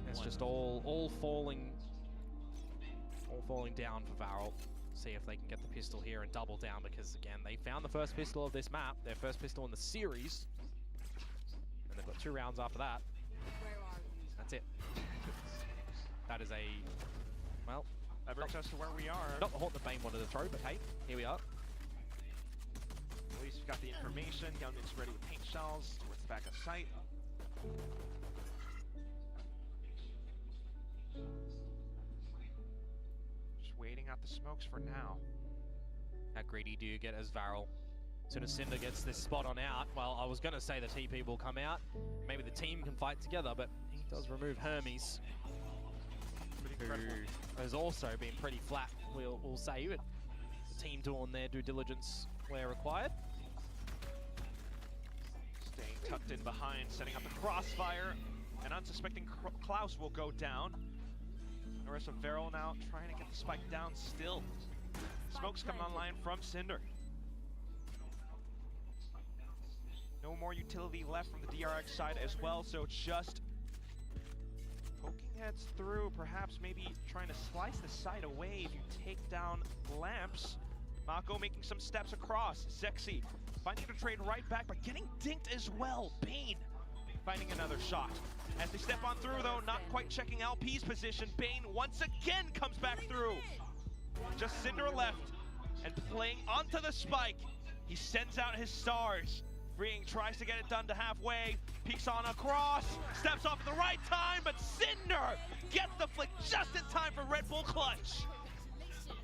It's just all falling down for Varel. See if they can get the pistol here and double down, because again, they found the first pistol of this map, their first pistol in the series, and they've got 2 rounds after that. That's it. That is a, well, that brings us to where we are. Not the Haunt that Bane wanted to throw, but hey, here we are. At least we've got the information. Gunman's ready with paint shells towards the back of sight. Just waiting out the smokes for now. How greedy do you get as Varel? As soon as Cinder gets this spot on out, well, I was going to say the TP will come out. Maybe the team can fight together, but he does remove Hermes, who has also been pretty flat, we'll say. But the team doing their due diligence where required. Staying tucked in behind, setting up the crossfire. An unsuspecting Klaus will go down. The rest of Varel now trying to get the spike down still. Smoke's coming online from Cinder. No more utility left from the DRX side as well, so just poking heads through, perhaps maybe trying to slice the side away if you take down lamps. Mako making some steps across. Zexy finding to trade right back, but getting dinked as well. Bane finding another shot. As they step on through though, not quite checking LP's position. Bane once again comes back through. Just Cinder left and playing onto the spike. He sends out his stars. Freeing tries to get it done to halfway. Peeks on across, steps off at the right time, but Cinder gets the flick just in time for Red Bull clutch.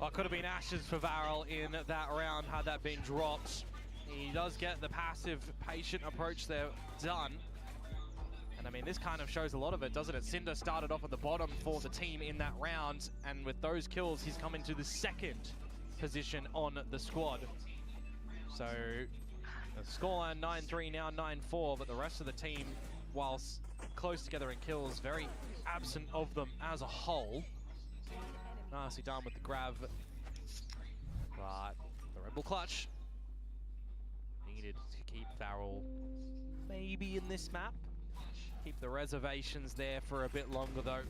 Well, it could have been ashes for Varel in that round had that been dropped. He does get the passive, patient approach there done. And I mean, this kind of shows a lot of it, doesn't it? Cinder started off at the bottom for the team in that round, and with those kills, he's come into the second position on the squad. So, the scoreline 9-3, now 9-4, but the rest of the team, whilst close together in kills, very absent of them as a whole. Nicely done with the grab, but the Red Bull clutch needed to keep Varel maybe in this map. Keep the reservations there for a bit longer though.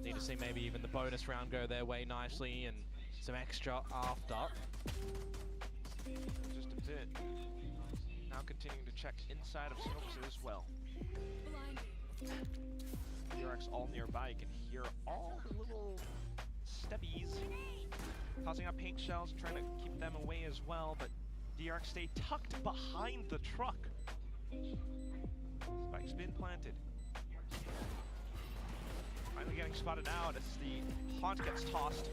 Need to see maybe even the bonus round go their way nicely and some extra after. Just a bit. Now continuing to check inside of Smokes as well. DRX all nearby. You can hear all the little steppies tossing out paint shells, trying to keep them away as well, but DRX stay tucked behind the truck. Spike's been planted. Finally getting spotted out as the haunt gets tossed.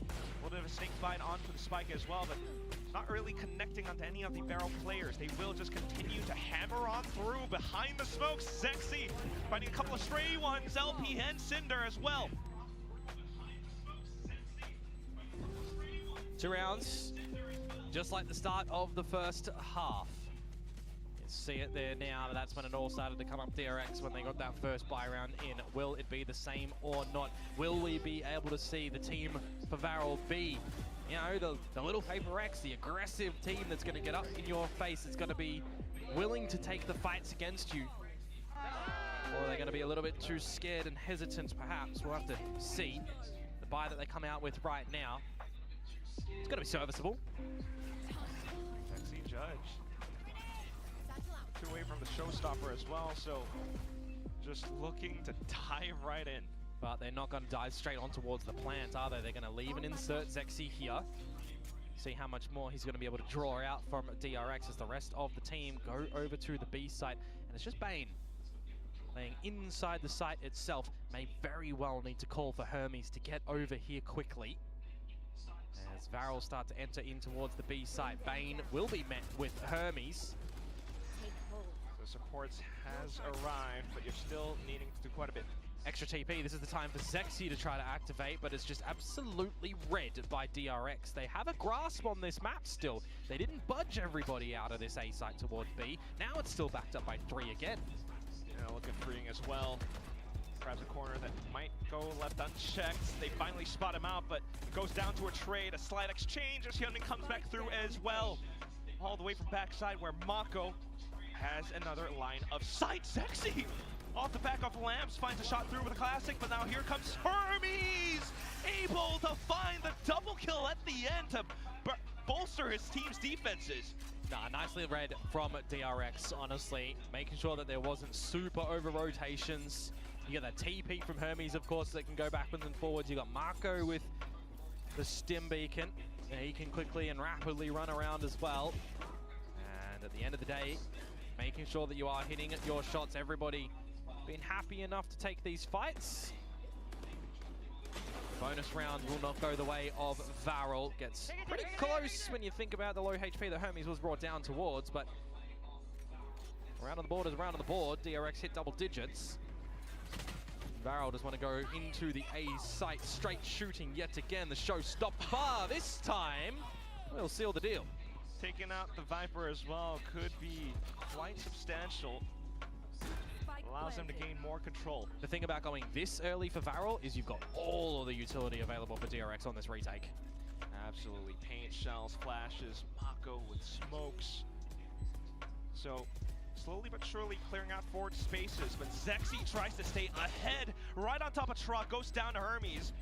A little bit of a snake bite onto the spike as well, but not really connecting onto any of the barrel players. They will just continue to hammer on through behind the smokes. Zexy finding a couple of stray ones, LP and Cinder as well. 2 rounds, just like the start of the first half. You see it there now, but that's when it all started to come up DRX when they got that first buy round in. Will it be the same or not? Will we be able to see the team for Varel be, you know, the little Paper X, the aggressive team that's going to get up in your face, that's going to be willing to take the fights against you? Or are they going to be a little bit too scared and hesitant, perhaps? We'll have to see. The buy that they come out with right now, it's going to be serviceable. Sexy Judge. 2 away from the showstopper as well, so just looking to dive right in. But they're not going to dive straight on towards the plant, are they? They're going to leave and insert Zexy here. See how much more he's going to be able to draw out from DRX as the rest of the team go over to the B site. And it's just Bane playing inside the site itself. May very well need to call for Hermes to get over here quickly. As Varel start to enter in towards the B site, Bane will be met with Hermes. The supports has arrived, but you're still needing to do quite a bit. Extra TP, this is the time for Zexy to try to activate, but it's just absolutely read by DRX. They have a grasp on this map still. They didn't budge everybody out of this A site towards B. Now it's still backed up by 3 again. Yeah, looking freeing as well. Grabs a corner that might go left unchecked. They finally spot him out, but it goes down to a trade, a slight exchange as Hyunmin comes back through as well. All the way from backside where Mako has another line of sight. Zexy off the back of Lamps finds a shot through with a classic, but now here comes Hermes, able to find the double kill at the end to bolster his team's defenses. Nah, nicely read from DRX, honestly, making sure that there wasn't super over rotations. You get that TP from Hermes, of course, that can go backwards and forwards. You got Mako with the stim beacon. He can quickly and rapidly run around as well. And at the end of the day, making sure that you are hitting at your shots. Everybody being happy enough to take these fights. Bonus round will not go the way of Varel. Gets pretty close when you think about the low HP that Hermes was brought down towards, but around on the board is around on the board. DRX hit double digits. Varel does want to go into the A site, straight shooting yet again. The showstopper this time will seal the deal. Taking out the Viper as well could be quite substantial. Allows them to gain more control. The thing about going this early for Varel is you've got all of the utility available for DRX on this retake. Absolutely. Paint shells, flashes, Mako with smokes. So slowly but surely clearing out forward spaces, but Zexy tries to stay ahead right on top of truck, goes down to Hermes.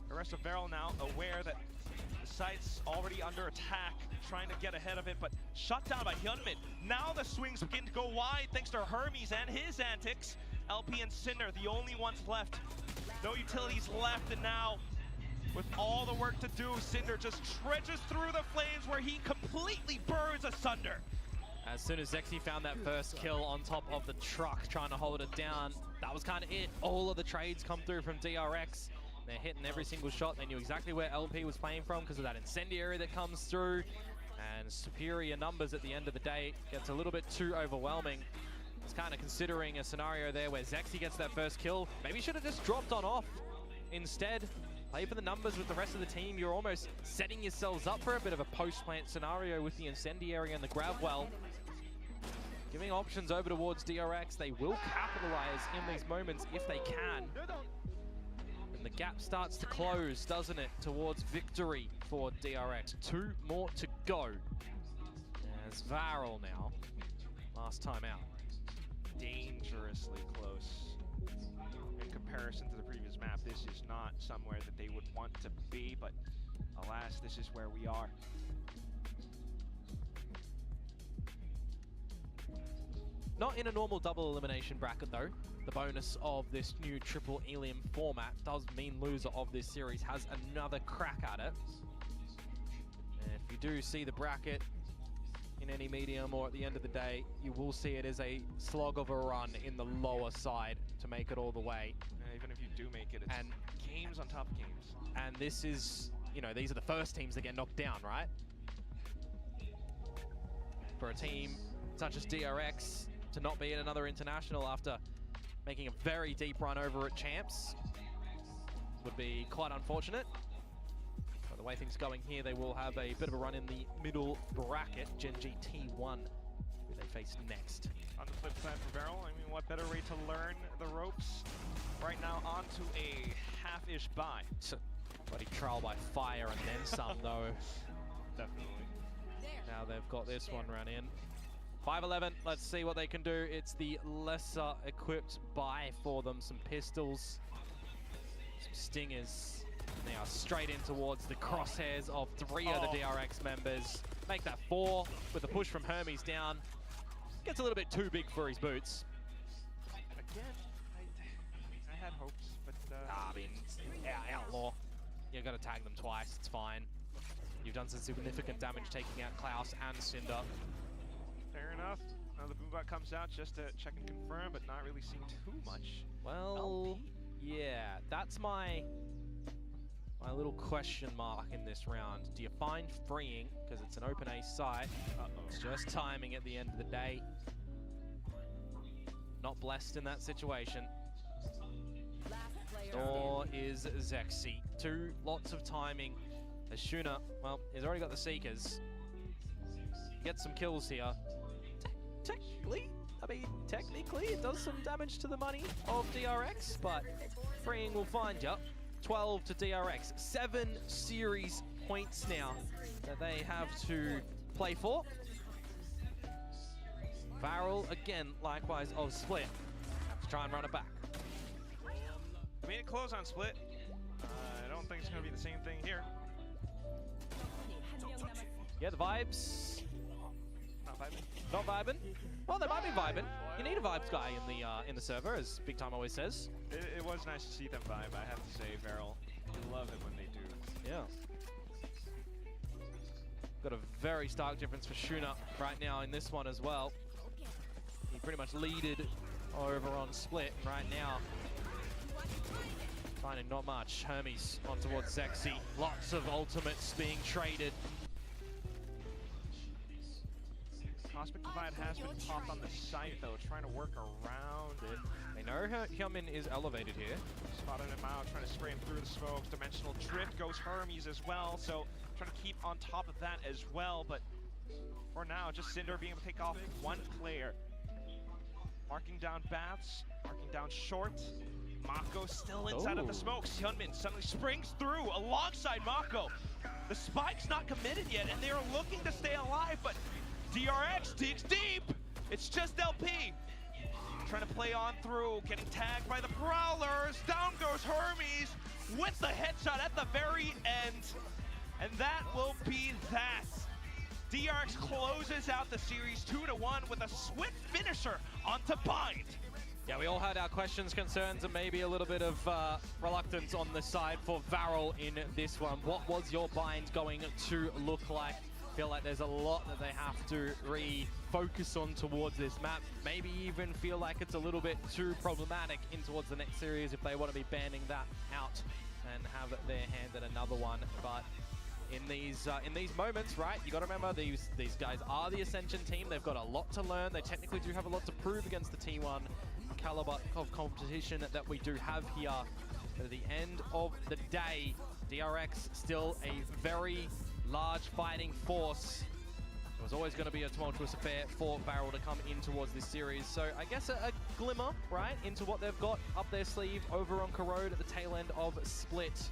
The rest of Varel now aware that the site's already under attack, trying to get ahead of it, but shut down by Hyunmin. Now the swings begin to go wide thanks to Hermes and his antics. LP and Cinder, the only ones left. No utilities left, and now with all the work to do, Cinder just trudges through the flames where he completely burns asunder. As soon as Zexy found that first kill on top of the truck, trying to hold it down, that was kind of it. All of the trades come through from DRX. They're hitting every single shot. They knew exactly where LP was playing from because of that incendiary that comes through. And superior numbers at the end of the day gets a little bit too overwhelming. It's kind of considering a scenario there where Zexy gets that first kill. Maybe should have just dropped on off instead. Play for the numbers with the rest of the team. You're almost setting yourselves up for a bit of a post-plant scenario with the Incendiary and the Grab Well. Giving options over towards DRX. They will capitalize in these moments if they can. And the gap starts to close, doesn't it, towards victory for DRX. 2 more to go. As Varel now, last time out. Dangerously close. In comparison to the previous map, this is not somewhere that they would want to be, but alas, this is where we are. Not in a normal double elimination bracket though. The bonus of this new triple Elium format does mean loser of this series has another crack at it. And if you do see the bracket in any medium or at the end of the day, you will see it as a slog of a run in the lower side to make it all the way. Even if you do make it, it's games on top of games. And this is, you know, these are the first teams that get knocked down, right? For a team such as DRX to not be in another international after making a very deep run over at Champs would be quite unfortunate. But the way things are going here, they will have a bit of a run in the middle bracket. Gen G T1, who they face next. On the flip side for Varel, I mean, what better way to learn the ropes right now onto a half-ish buy. Bloody trial by fire and then some, though. Definitely. Now they've got this one run in. 5-11, let's see what they can do. It's the lesser equipped buy for them. Some pistols, some stingers. And they are straight in towards the crosshairs of 3 of the DRX members. Make that 4 with a push from Hermes down. Gets a little bit too big for his boots. Again, I had hopes, but... I mean, Outlaw. You've got to tag them twice, it's fine. You've done some significant damage taking out Klaus and Cinder. Fair enough. Now the Boombot comes out just to check and confirm, but not really seeing too much. Well, yeah, that's my little question mark in this round. Do you find freeing, because it's an open A site, it's just timing at the end of the day. Not blessed in that situation. Or is Zexy. 2 lots of timing. As Shuna, well, he's already got the Seekers. Gets some kills here. Technically, it does some damage to the money of DRX, but freeing will find you. 12 to DRX. 7 series points now that they have to play for. Varel, again, likewise of Split. Have to try and run it back. I mean, it closed on Split. I don't think it's going to be the same thing here. Yeah, the vibes. Not vibing. Not vibing. Well, they might be vibing. You need a vibes guy in the server, as Big Time always says. It was nice to see them vibe, I have to say, Varel. I love it when they do. Yeah. Got a very stark difference for Shuna right now in this one as well. He pretty much leaded over on Split, and right now finding not much. Hermes on towards Zexy. Lots of ultimates being traded. Cosmic Divide has been popped on the site, though, trying to work around it. They know Hyunmin is elevated here. Spotted him out, trying to spray him through the smokes. Dimensional Drift goes Hermes as well, so trying to keep on top of that as well, but for now, just Cinder being able to take off 1 player. Marking down Baths, marking down Short. Mako still inside of the smokes. Hyunmin suddenly springs through alongside Mako. The spike's not committed yet, and they're looking to stay alive, but DRX digs deep. It's just LP. Trying to play on through, getting tagged by the Prowlers. Down goes Hermes with the headshot at the very end. And that will be that. DRX closes out the series 2-1 with a swift finisher onto Bind. Yeah, we all had our questions, concerns, and maybe a little bit of reluctance on the side for Varel in this one. What was your bind going to look like? Feel like there's a lot that they have to refocus on towards this map. Maybe even feel like it's a little bit too problematic in towards the next series if they want to be banning that out and have their hand in another one. But in these moments, right? You got to remember these guys are the Ascension team. They've got a lot to learn. They technically do have a lot to prove against the T1 caliber of competition that we do have here. But at the end of the day, DRX still a very large fighting force. It was always going to be a tumultuous affair for Barrel to come in towards this series. So I guess a glimmer, right, into what they've got up their sleeve over on Corrode at the tail end of Split.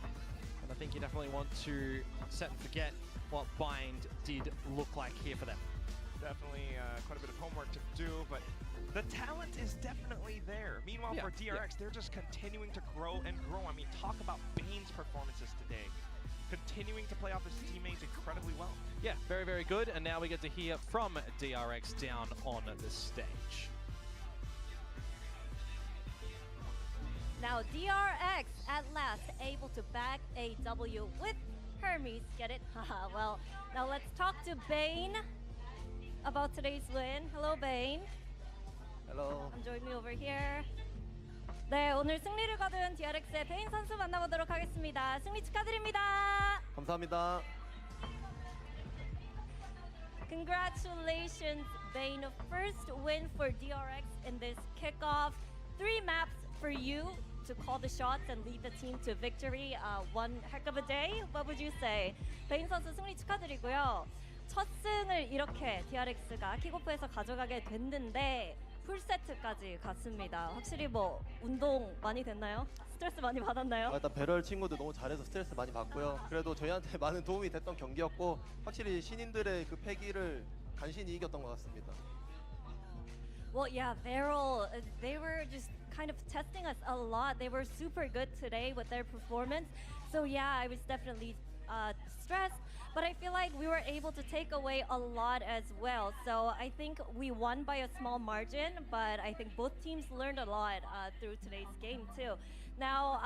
And I think you definitely want to set and forget what Bind did look like here for them. Definitely quite a bit of homework to do, but the talent is definitely there. Meanwhile, for DRX, they're just continuing to grow and grow. I mean, talk about Bane's performances today. Continuing to play off his teammates incredibly well. Yeah, very, very good. And now we get to hear from DRX down on the stage. Now DRX at last able to bag a W with Hermes. Get it? Haha. Well, now let's talk to Bane about today's win. Hello, Bane. Hello. Join me over here. 네, 오늘 승리를 거둔 DRX의 베인 선수 만나보도록 하겠습니다. 승리 축하드립니다. 감사합니다. Congratulations, Bane. First win for DRX in this kickoff. 3 maps for you to call the shots and lead the team to victory. One heck of a day. What would you say? 베인 선수 승리 축하드리고요. 첫 승을 이렇게 DRX가 킥오프에서 가져가게 됐는데 풀세트까지 갔습니다. 확실히 뭐 운동 많이 됐나요? 스트레스 많이 받았나요? 일단 배럴 친구들 너무 잘해서 스트레스 많이 받고요. 그래도 저희한테 많은 도움이 됐던 경기였고 확실히 신인들의 그 패기를 간신히 이겼던 것 같습니다. Well, yeah, Varel, they were just kind of testing us a lot. They were super good today with their performance. So yeah, I was definitely stressed, but I feel like we were able to take away a lot as well. So I think we won by a small margin, but I think both teams learned a lot through today's game too. Now,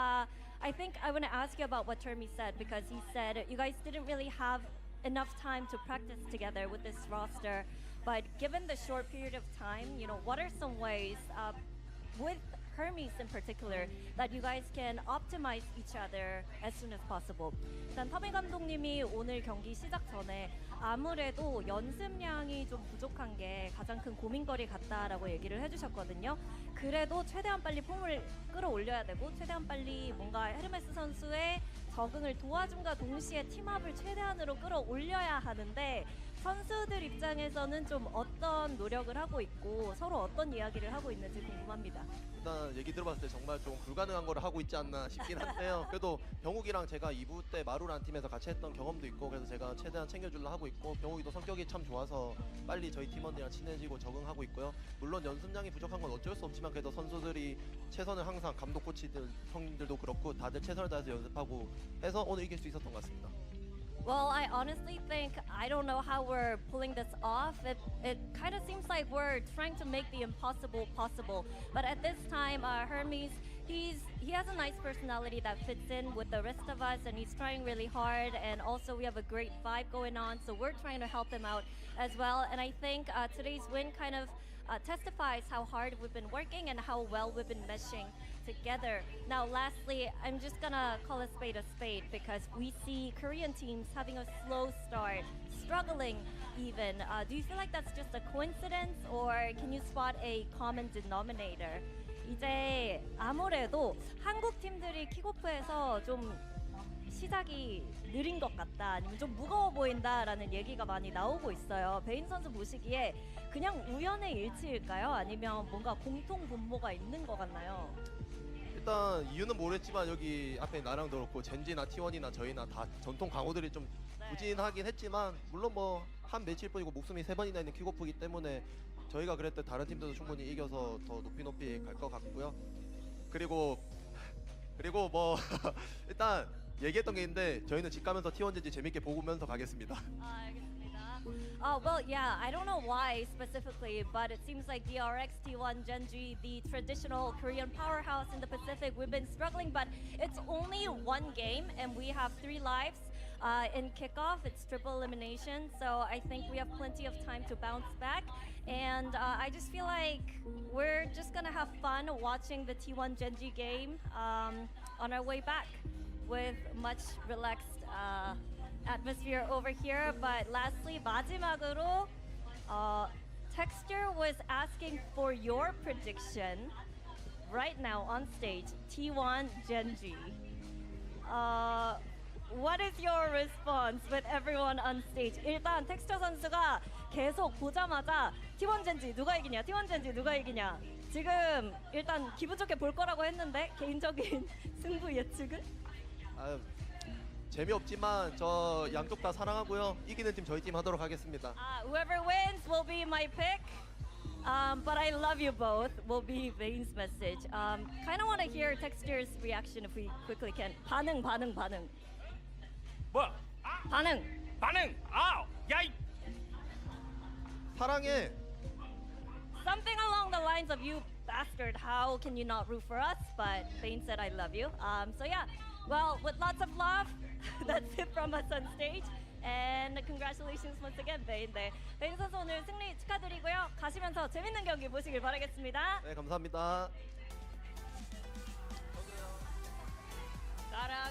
I think I want to ask you about what Termi said, because he said you guys didn't really have enough time to practice together with this roster, but given the short period of time, you know, what are some ways with Hermes in particular that you guys can optimize each other as soon as possible? 일단 터미 감독님이 오늘 경기 시작 전에 아무래도 연습량이 좀 부족한 게 가장 큰 고민거리 같다라고 얘기를 해주셨거든요. 그래도 최대한 빨리 폼을 끌어올려야 되고 최대한 빨리 뭔가 헤르메스 선수의 적응을 도와줌과 동시에 팀업을 최대한으로 끌어올려야 하는데 선수들 입장에서는 좀 어떤 노력을 하고 있고 서로 어떤 이야기를 하고 있는지 궁금합니다. 일단 얘기 들어봤을 때 정말 좀 불가능한 거를 하고 있지 않나 싶긴 한데요. 그래도 병욱이랑 제가 2부 때 마루란 팀에서 같이 했던 경험도 있고 그래서 제가 최대한 챙겨주려 하고 있고 병욱이도 성격이 참 좋아서 빨리 저희 팀원들이랑 친해지고 적응하고 있고요. 물론 연습량이 부족한 건 어쩔 수 없지만 그래도 선수들이 최선을 항상 감독 코치들 형님들도 그렇고 다들 최선을 다해서 연습하고 해서 오늘 이길 수 있었던 것 같습니다. Well, I honestly think I don't know how we're pulling this off. It kind of seems like we're trying to make the impossible possible. But at this time, Hermes, he has a nice personality that fits in with the rest of us, and he's trying really hard. And also, we have a great vibe going on, so we're trying to help him out as well. And I think today's win kind of testifies how hard we've been working and how well we've been meshing together. Now, lastly, I'm just gonna call a spade because we see Korean teams having a slow start, struggling even. Do you feel like that's just a coincidence, or can you spot a common denominator? 이제 아무래도 한국 팀들이 킥오프에서 좀 시작이 느린 것 같다, 아니면 좀 무거워 보인다라는 얘기가 많이 나오고 있어요. 베인 선수 보시기에 그냥 우연의 일치일까요? 아니면 뭔가 공통 분모가 있는 것 같나요? 일단 이유는 모르겠지만 여기 앞에 나랑도 그렇고 젠지나 T1이나 저희나 다 전통 강호들이 좀 부진하긴 했지만 물론 뭐 한 매치일 뿐이고 목숨이 3번이나 있는 킥오프이기 때문에 저희가 그랬을 때 다른 팀들도 충분히 이겨서 더 높이 갈 것 같고요. 그리고 뭐 일단 얘기했던 게 있는데 저희는 집 가면서 T1 젠지 재밌게 보면서 가겠습니다. Well, yeah, I don't know why specifically, but it seems like DRX, T1, Genji, the traditional Korean powerhouse in the Pacific, we've been struggling, but it's only one game and we have 3 lives in kickoff. It's triple elimination, so I think we have plenty of time to bounce back. And I just feel like we're just gonna have fun watching the T1 Genji game on our way back with much relaxed atmosphere over here. But lastly, 마지막으로, Texture was asking for your prediction right now on stage. T1 Genji. What is your response with everyone on stage? 일단 텍스처 선수가 계속 보자마자 T1 젠지 누가 이기냐, T1 젠지 누가 이기냐. 지금 일단 기분 좋게 볼 거라고 했는데 개인적인 승부 예측은? 재미없지만 저 양쪽 다 사랑하고요. 이기는 팀 저희 팀 하도록 하겠습니다. Whoever wins will be my pick. But I love you both. Will be Vane's message. Kind of want to hear Texture's reaction if we quickly can. 반응. 뭐? 반응. 아우, 야이. 사랑해. Something along the lines of you bastard. How can you not root for us? But Vane said I love you. So yeah. Well, with lots of love, that's it from us on stage. And congratulations once again, Vane. 네, Vane 선수 오늘 승리 축하드리고요. 가시면서 재밌는 경기 보시길 바라겠습니다. 네, 감사합니다.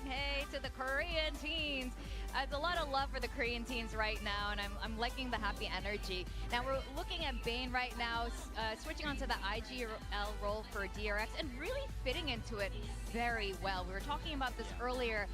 Hey to the Korean teams. There's a lot of love for the Korean teams right now, and I'm liking the happy energy. Now we're looking at Bane right now, switching onto the IGL role for DRX and really fitting into it very well. We were talking about this earlier,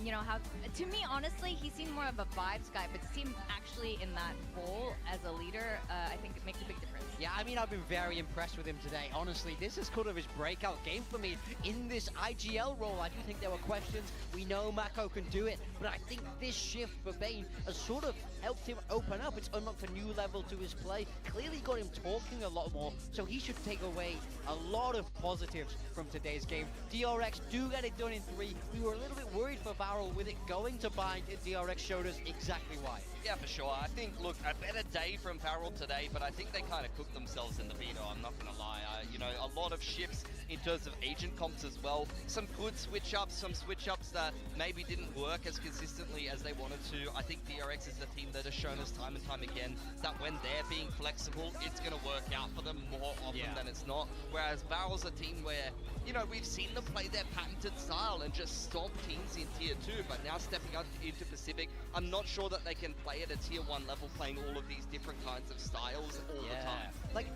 you know, how, to me, honestly, he seemed more of a vibes guy, but to see him actually in that role as a leader, I think it makes a big difference. Yeah, I mean, I've been very impressed with him today. Honestly, this is kind of his breakout game for me in this IGL role. I do think there were questions. We know Mako can do it, but I think this shift for Bane has sort of helped him open up. It's unlocked a new level to his play. Clearly got him talking a lot more, so he should take away a lot of positives from today's game. DRX do get it done in 3. We were a little bit worried for Varel with it going to bind, and DRX showed us exactly why. Yeah, for sure. I think, look, a better day from Varel today, but I think they kind of cooked themselves in the veto, I'm not going to lie. You know, a lot of shifts in terms of agent comps as well. Some good switch-ups, some switch-ups that maybe didn't work as consistently as they wanted to. I think DRX is the team that has shown us time and time again that when they're being flexible, it's going to work out for them more often than it's not. Whereas Varel's a team where, you know, we've seen them play their patented style and just stomp teams in Tier 2, but now stepping up into Pacific, I'm not sure that they can play at a Tier 1 level playing all of these different kinds of styles all the time. Like,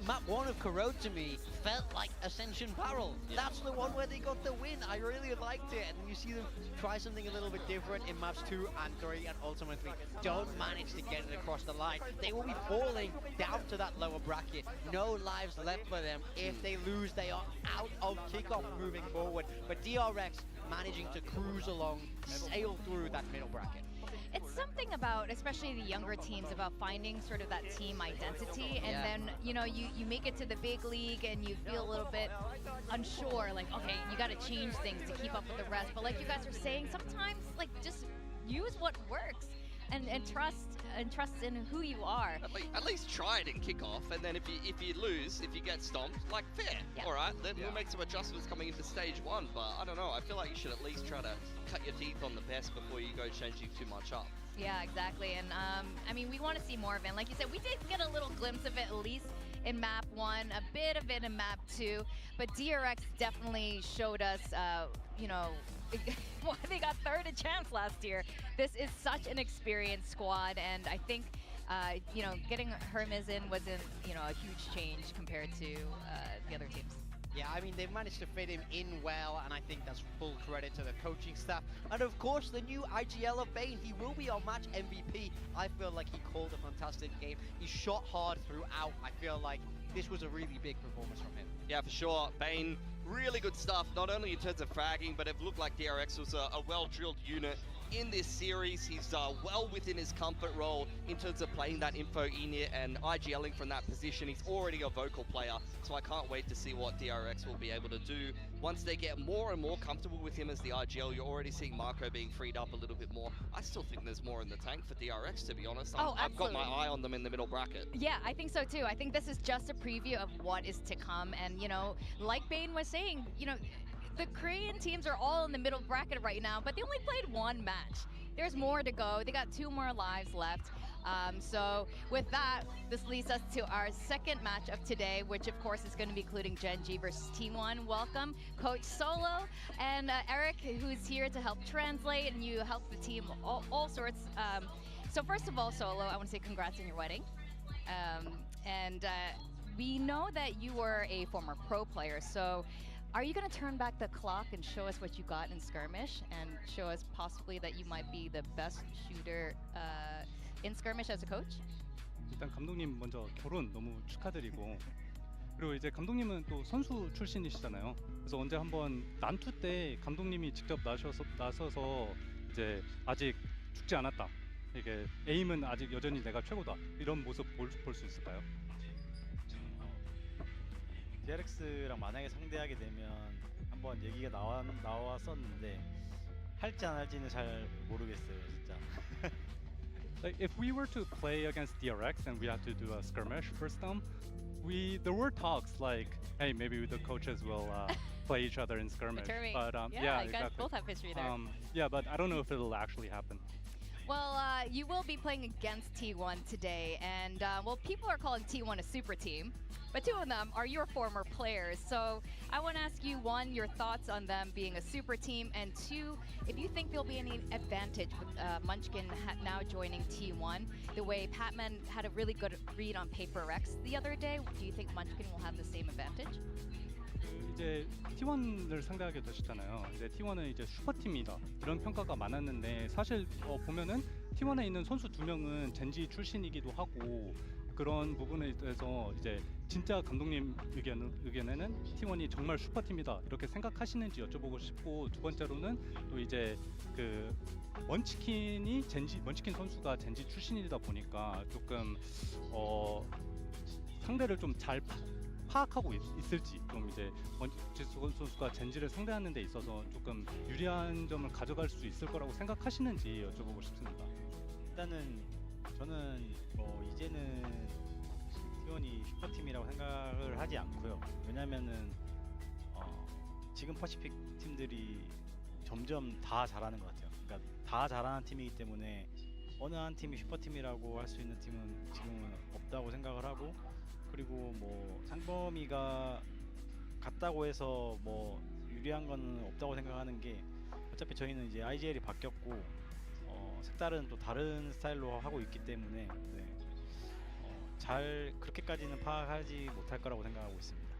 map 1 of Corrode to me felt like Ascension Barrel. That's the one where they got the win. I really liked it. And you see them try something a little bit different in maps 2 and 3 and ultimately don't manage to get it across the line. They will be falling down to that lower bracket. No lives left for them. If they lose, they are out of kickoff moving forward. But DRX managing to cruise along, sail through that middle bracket. It's something about, especially the younger teams, about finding sort of that team identity, and then, you know, you make it to the big league and you feel a little bit unsure, like, okay, you got to change things to keep up with the rest. But like you guys are saying, sometimes, like, just use what works and trust in who you are. At least try it in kickoff, and then if you lose, if you get stomped, like, fair, all right, then we'll make some adjustments coming into stage 1. But I don't know, I feel like you should at least try to cut your teeth on the best before you go changing too much up. Yeah, exactly. And I mean, we want to see more of it. Like you said, we did get a little glimpse of it, at least in map 1, a bit of it in map 2, but DRX definitely showed us, you know, they got third a chance last year. This is such an experienced squad, and I think, you know, getting Hermes in wasn't, you know, a huge change compared to the other teams. Yeah, I mean, they've managed to fit him in well, and I think that's full credit to the coaching staff. And of course, the new IGL of Bane, he will be our match MVP. I feel like he called a fantastic game. He shot hard throughout. I feel like this was a really big performance from him. Yeah, for sure. Bane, really good stuff, not only in terms of fragging, but it looked like DRX was a well-drilled unit in this series. He's well within his comfort role in terms of playing that info init and IGLing from that position. He's already a vocal player, so I can't wait to see what DRX will be able to do. Once they get more and more comfortable with him as the IGL, you're already seeing Marco being freed up a little bit more. I still think there's more in the tank for DRX, to be honest. I've got my eye on them in the middle bracket. Yeah, I think so too. I think this is just a preview of what is to come. And, you know, like Bane was saying, you know, the Korean teams are all in the middle bracket right now, but they only played one match. There's more to go. They got 2 more lives left. So with that, this leads us to our second match of today, which of course is going to be including Gen.G versus T1. Welcome, Coach Solo and Eric, who's here to help translate, and you help the team all sorts. So first of all, Solo, I want to say congrats on your wedding. We know that you were a former pro player, so are you going to turn back the clock and show us what you got in skirmish, and show us possibly that you might be the best shooter in skirmish as a coach? 일단 감독님 먼저 결혼 너무 축하드리고, 그리고 이제 감독님은 또 선수 출신이시잖아요. 그래서 언제 한번 난투 때 감독님이 직접 나서서 이제 아직 죽지 않았다, 이게 에임은 아직 여전히 내가 최고다, 이런 모습 볼 수 있을까요? DRX랑 만약에 상대하게 되면 한번 얘기가 나왔었는데 할지 안 할지는 잘 모르겠어요, 진짜. Like if we were to play against DRX and we had to do a skirmish first time, there were talks like, hey, maybe the coaches will play each other in skirmish. But yeah, you exactly. guys both have history there. Yeah, but I don't know if it'll actually happen. Well, you will be playing against T1 today, and well, people are calling T1 a super team, but two of them are your former players. So I want to ask you, one, your thoughts on them being a super team, and two, if you think there'll be any advantage with Munchkin now joining T1, the way Patman had a really good read on Paper X the other day. Do you think Munchkin will have the same advantage? 이제 T1을 상대하게 되셨잖아요. 이제 T1은 이제 슈퍼팀이다, 이런 평가가 많았는데, 사실 보면은 T1에 있는 선수 2명은 젠지 출신이기도 하고, 그런 부분에 대해서 이제 진짜 감독님 의견에는 T1이 정말 슈퍼팀이다, 이렇게 생각하시는지 여쭤보고 싶고, 두 번째로는 또 이제 그 먼치킨 선수가 젠지 출신이다 보니까 조금 상대를 좀 잘 파악하고 있을지, 좀 이제 먼치킨 선수가 젠지를 상대하는 데 있어서 조금 유리한 점을 가져갈 수 있을 거라고 생각하시는지 여쭤보고 싶습니다. 일단은 저는 이제는 T1이 슈퍼팀이라고 생각을 하지 않고요. 왜냐면은 지금 퍼시픽 팀들이 점점 다 잘하는 것 같아요. 그러니까 다 잘하는 팀이기 때문에 어느 한 팀이 슈퍼팀이라고 할 수 있는 팀은 지금은 없다고 생각을 하고, 그리고 뭐 상범이가 같다고 해서 뭐 유리한 건 없다고 생각하는 게, 어차피 저희는 이제 IGL이 바뀌었고 색다른 또 다른 스타일로 하고 있기 때문에 잘 그렇게까지는 파악하지 못할 거라고 생각하고 있습니다.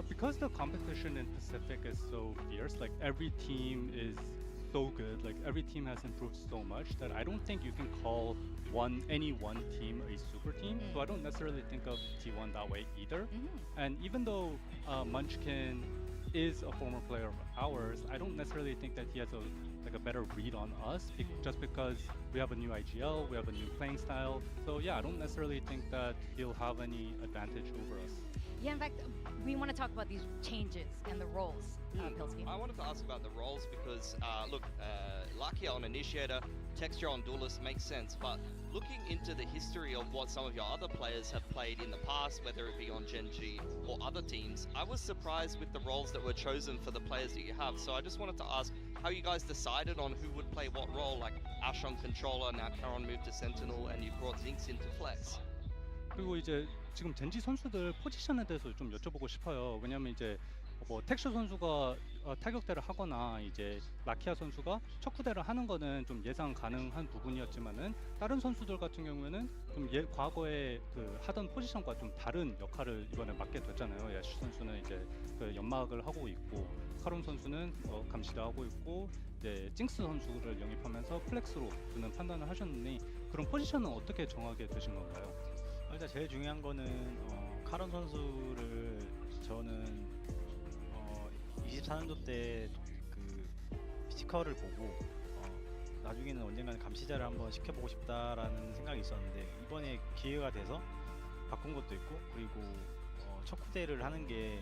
Because the competition in Pacific is so fierce, like every team is so good, like every team has improved so much that I don't think you can call any one team a super team. So I don't necessarily think of T1 that way either. And even though Munchkin is a former player of ours, I don't necessarily think that he has a better read on us just because we have a new IGL, we have a new playing style. So yeah, I don't necessarily think that he'll have any advantage over us. Yeah, in fact, we want to talk about these changes and the roles, Pilsky. I wanted to ask about the roles because, look, Lakia on Initiator, Texture on Duelist makes sense, but looking into the history of what some of your other players have played in the past, whether it be on Gen.G or other teams, I was surprised with the roles that were chosen for the players that you have. So I just wanted to ask how you guys decided on who would play what role, like Ash on Controller, now Karon moved to Sentinel, and you brought Zinx into Flex. 그리고 이제 지금 젠지 선수들 포지션에 대해서 좀 여쭤보고 싶어요. 왜냐면 이제 뭐 텍슈 선수가 타격대를 하거나 이제 라키아 선수가 척후대를 하는 거는 좀 예상 가능한 부분이었지만은, 다른 선수들 같은 경우에는 좀 과거에 그 하던 포지션과 좀 다른 역할을 이번에 맡게 됐잖아요. 야슈 선수는 이제 그 연막을 하고 있고, 카론 선수는 감시를 하고 있고, 이제 징스 선수를 영입하면서 플렉스로 드는 판단을 하셨는데, 그런 포지션은 어떻게 정하게 되신 건가요? 일단 제일 중요한 거는 카론 선수를 저는 24년도 때 그 피지컬을 보고 나중에는 언젠가는 감시자를 한번 시켜보고 싶다라는 생각이 있었는데, 이번에 기회가 돼서 바꾼 것도 있고, 그리고 척후대를 하는 게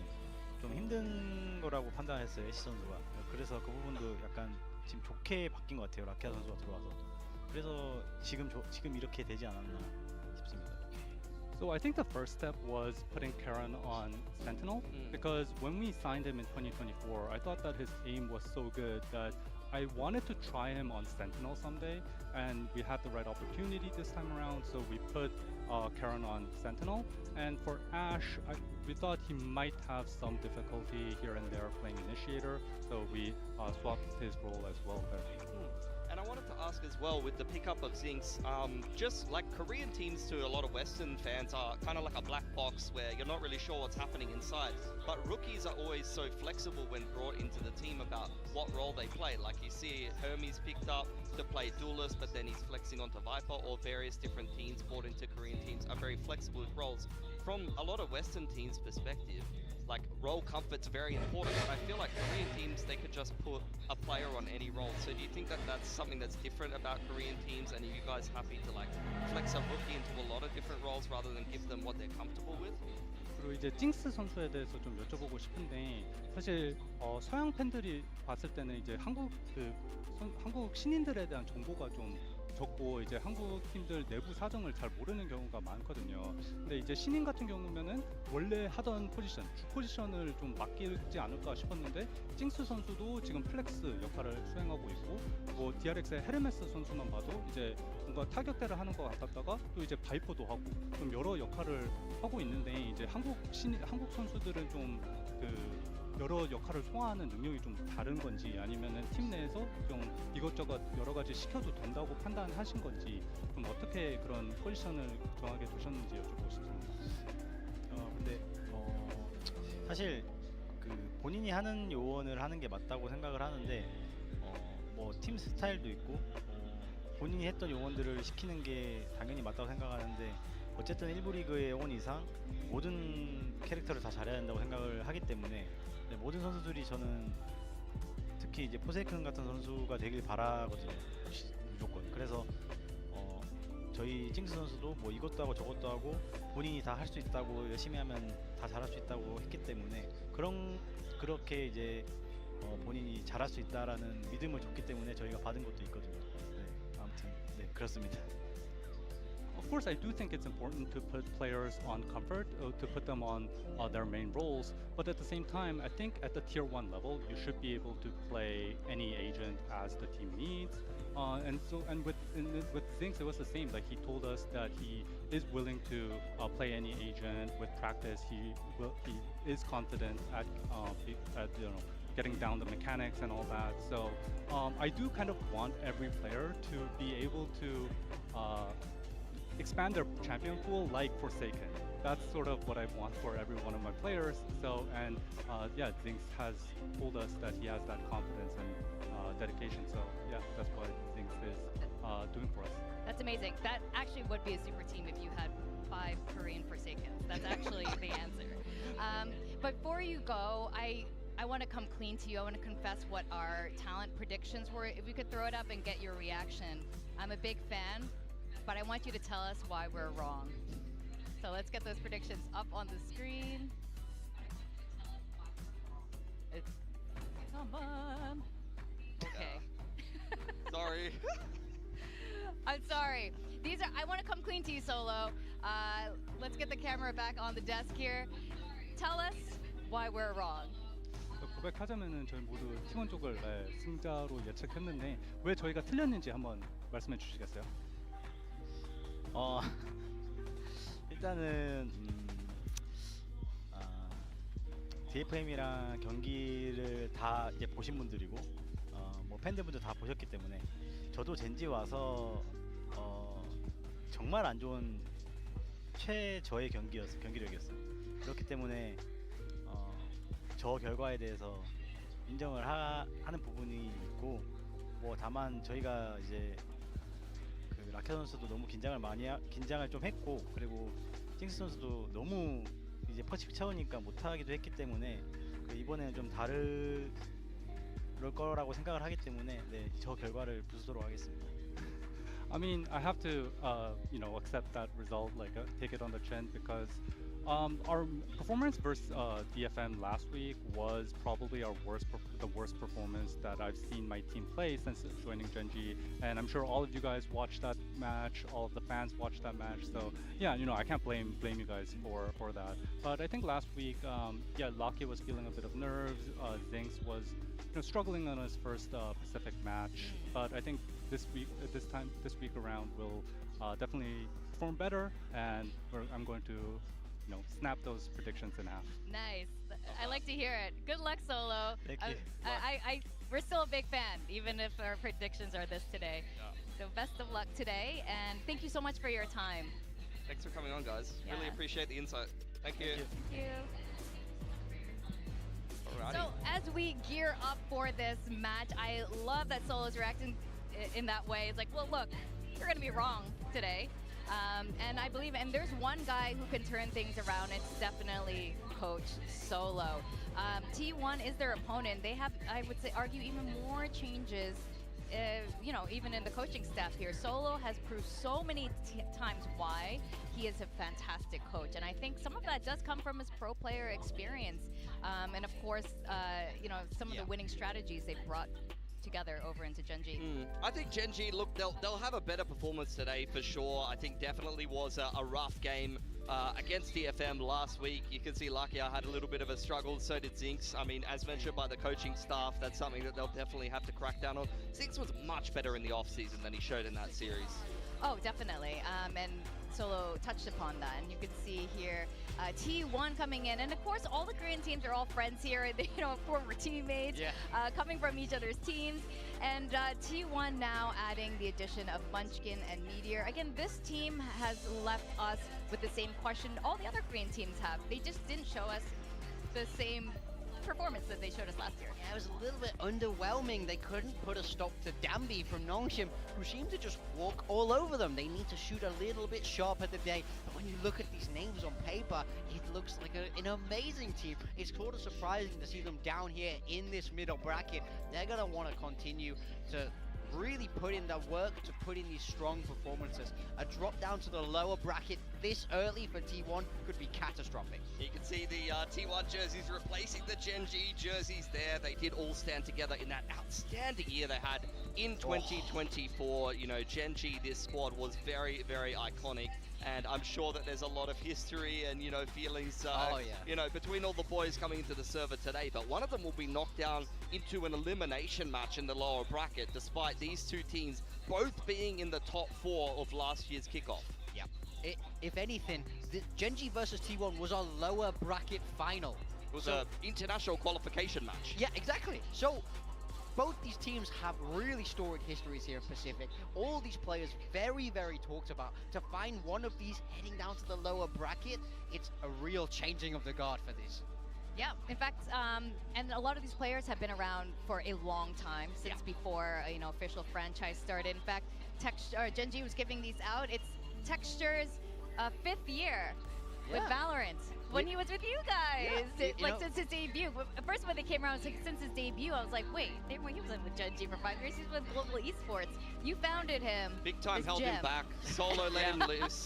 좀 힘든 거라고 판단했어요, 애쉬 선수가. 그래서 그 부분도 약간 지금 좋게 바뀐 것 같아요, 라키아 선수가 들어와서. 그래서 지금 이렇게 되지 않았나 싶습니다. So I think the first step was putting Karon on Sentinel, because when we signed him in 2024, I thought that his aim was so good that I wanted to try him on Sentinel someday, and we had the right opportunity this time around, so we put Karen on Sentinel. And for Ashe, we thought he might have some difficulty here and there playing Initiator, so we swapped his role as well there. And I wanted to ask as well, with the pickup of Zinx, just like Korean teams to a lot of Western fans are kind of like a black box where you're not really sure what's happening inside. But rookies are always so flexible when brought into the team about what role they play. Like you see Hermes picked up to play Duelist, but then he's flexing onto Viper, or various different teams brought into Korean teams are very flexible with roles. From a lot of Western teams' perspective, like role comfort's very important, but I feel like Korean teams, they could just put a player on any role. So do you think that that's something that's different about Korean teams, and are you guys happy to like flex a rookie into a lot of different roles rather than give them what they're comfortable with? 그리고 이제 징스 선수에 대해서 좀 여쭤보고 싶은데, 사실 서양 팬들이 봤을 때는 이제 한국 한국 신인들에 대한 정보가 좀 적고 이제 한국 팀들 내부 사정을 잘 모르는 경우가 많거든요. 근데 이제 신인 같은 경우면은 원래 하던 포지션, 주 포지션을 좀 맡기지 않을까 싶었는데, 징스 선수도 지금 플렉스 역할을 수행하고 있고, 뭐 DRX의 헤르메스 선수만 봐도 이제 뭔가 타격대를 하는 것 같았다가 또 이제 바이퍼도 하고 좀 여러 역할을 하고 있는데, 이제 한국 선수들은 좀 여러 역할을 소화하는 능력이 좀 다른 건지, 아니면은 팀 내에서 좀 이것저것 여러 가지 시켜도 된다고 판단하신 건지, 좀 어떻게 그런 포지션을 정하게 되셨는지 여쭤보고 싶습니다. 근데 사실 그 본인이 하는 요원을 하는 게 맞다고 생각을 하는데, 뭐 팀 스타일도 있고 본인이 했던 요원들을 시키는 게 당연히 맞다고 생각하는데, 어쨌든 1부 리그의 요원 이상 모든 캐릭터를 다 잘해야 된다고 생각을 하기 때문에, 모든 선수들이 저는 특히 이제 포세이큰 같은 선수가 되길 바라거든요, 무조건. 그래서 저희 징스 선수도 뭐 이것도 하고 저것도 하고 본인이 다 할 수 있다고, 열심히 하면 다 잘할 수 있다고 했기 때문에, 그렇게 이제 본인이 잘할 수 있다라는 믿음을 줬기 때문에 저희가 받은 것도 있거든요. 네, 아무튼 네, 그렇습니다. Of course, I do think it's important to put players on comfort, to put them on their main roles. But at the same time, I think at the tier 1 level, you should be able to play any agent as the team needs. And with Zinx, it was the same. Like he told us that he is willing to play any agent with practice. He is confident at getting down the mechanics and all that. So I do kind of want every player to be able to expand their champion pool like Forsaken. That's sort of what I want for every one of my players. So, and yeah, Zinx has told us that he has that confidence and dedication. So yeah, that's what Zinx is doing for us. That's amazing. That actually would be a super team if you had 5 Korean Forsakens. That's actually the answer. Before you go, I want to come clean to you. I want to confess what our talent predictions were. If we could throw it up and get your reaction. I'm a big fan, but I want you to tell us why we're wrong. So let's get those predictions up on the screen. Come on. Okay. Sorry. I'm sorry. I want to come clean to you, Solo. Let's get the camera back on the desk here. Tell us why we're wrong. 고백하자면은 저희 모두 팀원 쪽을 승자로 예측했는데, 왜 저희가 틀렸는지 한번 말씀해 주시겠어요? 일단은 DFM이랑 경기를 다 이제 보신 분들이고, 뭐 팬들분들 다 보셨기 때문에, 저도 젠지 와서 정말 안 좋은 최저의 경기력이었어요. 그렇기 때문에 저 결과에 대해서 인정을 하는 부분이 있고, 뭐 다만 저희가 이제 그 라켓 선수도 너무 긴장을 좀 했고, 그리고 징스 선수도 너무 이제 퍼치픽 차오니까 못하기도 했기 때문에, 이번에는 좀 다를 거라고 생각을 하기 때문에, 네, 저 결과를 부수도록 하겠습니다. I mean, I have to, accept that result, take it on the chin, because Our performance versus DFM last week was probably the worst performance that I've seen my team play since joining Gen.G, and I'm sure all of you guys watched that match, all of the fans watched that match. So yeah, I can't blame you guys for that. But I think last week, yeah, Lakia was feeling a bit of nerves. Zinx was struggling on his first Pacific match, but I think this week around will definitely perform better, and I'm going to snap those predictions in half. Nice. I like to hear it. Good luck, Solo. Thank you. We're still a big fan, even if our predictions are this today. So best of luck today, and thank you so much for your time. Thanks for coming on, guys. Really Yeah. appreciate the insight. Thank you. Thank you. Alrighty. So as we gear up for this match, I love that Solo's reacting in that way. It's like, well, look, you're going to be wrong today. And I believe, and there's one guy who can turn things around. It's definitely Coach Solo. T1 is their opponent. They have, I would say, argue even more changes, even in the coaching staff here. Solo has proved so many times why he is a fantastic coach. And I think some of that does come from his pro player experience. And of course, some of the winning strategies they've brought together over into Gen.G. I think Gen.G, look, they'll have a better performance today for sure. I think definitely was a rough game against DFM last week. You can see Lakia had a little bit of a struggle, so did Zinx. I mean, as mentioned by the coaching staff, that's something that they'll definitely have to crack down on. Zinx was much better in the off-season than he showed in that series. Oh, definitely. And Solo touched upon that, and you can see here T1 coming in, and of course all the Korean teams are all friends here. They, former teammates, coming from each other's teams, and T1 now adding the addition of Munchkin and Meteor. Again, this team has left us with the same question all the other Korean teams have. They just didn't show us the same performance that they showed us last year. Yeah, it was a little bit underwhelming. They couldn't put a stop to Dambi from Nongshim, who seemed to just walk all over them. They need to shoot a little bit sharper today. But when you look at these names on paper, it looks like an amazing team. It's sort of surprising to see them down here in this middle bracket. They're going to want to continue to really put in the work to put in these strong performances. A drop down to the lower bracket this early for T1 could be catastrophic. You can see the T1 jerseys replacing the Gen.G jerseys there. They did all stand together in that outstanding year they had in 2024. Gen.G, this squad was very, very iconic. And I'm sure that there's a lot of history and, feelings, between all the boys coming into the server today. But one of them will be knocked down into an elimination match in the lower bracket, despite these two teams both being in the top 4 of last year's kickoff. Yeah. If anything, the Gen.G versus T1 was a lower bracket final. It was an international qualification match. Yeah, exactly. So both these teams have really storied histories here in Pacific. All these players very, very talked about. To find one of these heading down to the lower bracket, it's a real changing of the guard for this. Yeah, in fact, and a lot of these players have been around for a long time, since before, official franchise started. In fact, Gen.G was giving these out. It's Texture's 5th year with VALORANT. When he was with you guys, since his debut. First when they came around, since his debut, I was like, wait, he wasn't with Gen.G for 5 years, he's with Global Esports. You founded him. Big time held him back. Solo let him loose.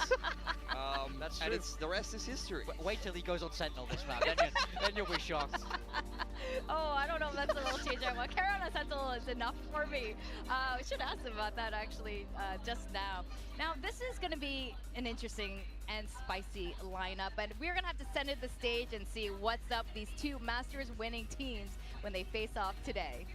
That's true. And the rest is history. Wait till he goes on Sentinel this round, then you'll be shocked. Oh, I don't know if that's a little change I want. Carry on a Sentinel is enough for me. I should ask him about that actually just now. Now, this is going to be an interesting and spicy lineup, and we're going to have to send it the stage and see what's up these two Masters winning teams when they face off today.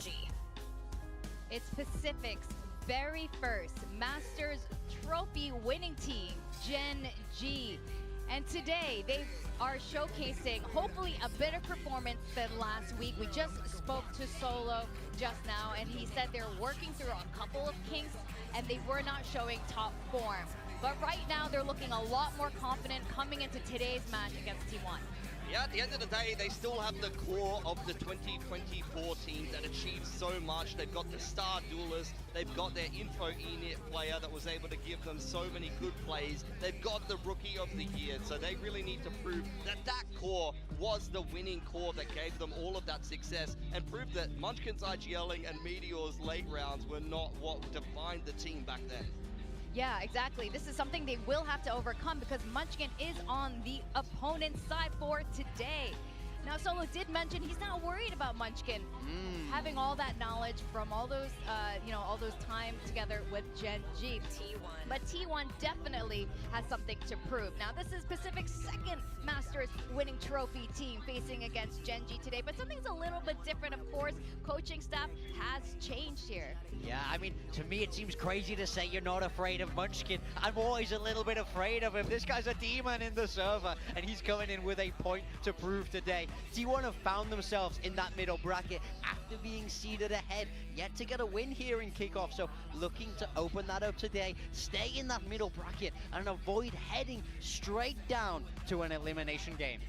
G. It's Pacific's very first Masters Trophy winning team, Gen G. And today, they are showcasing, hopefully, a better performance than last week. We just spoke to Solo just now, and he said they're working through a couple of kinks, and they were not showing top form. But right now, they're looking a lot more confident coming into today's match against T1. Yeah, at the end of the day, they still have the core of the 2024 team that achieved so much. They've got the star duelist, they've got their info Enit player that was able to give them so many good plays. They've got the rookie of the year, so they really need to prove that that core was the winning core that gave them all of that success and prove that Munchkin's IGLing and Meteor's late rounds were not what defined the team back then. Yeah, exactly. This is something they will have to overcome because Munchkin is on the opponent's side for today. Now, Solo did mention he's not worried about Munchkin having all that knowledge from all those, all those time together with Gen G. T1. But T1 definitely has something to prove. Now, this is Pacific's second Masters winning trophy team facing against Gen G today. But something's a little bit different, of course. Coaching staff has changed here. Yeah, I mean, to me it seems crazy to say you're not afraid of Munchkin. I'm always a little bit afraid of him. This guy's a demon in the server, and he's coming in with a point to prove today. T1 have found themselves in that middle bracket after being seeded ahead, yet to get a win here in kickoff. So looking to open that up today, stay in that middle bracket, and avoid heading straight down to an elimination game.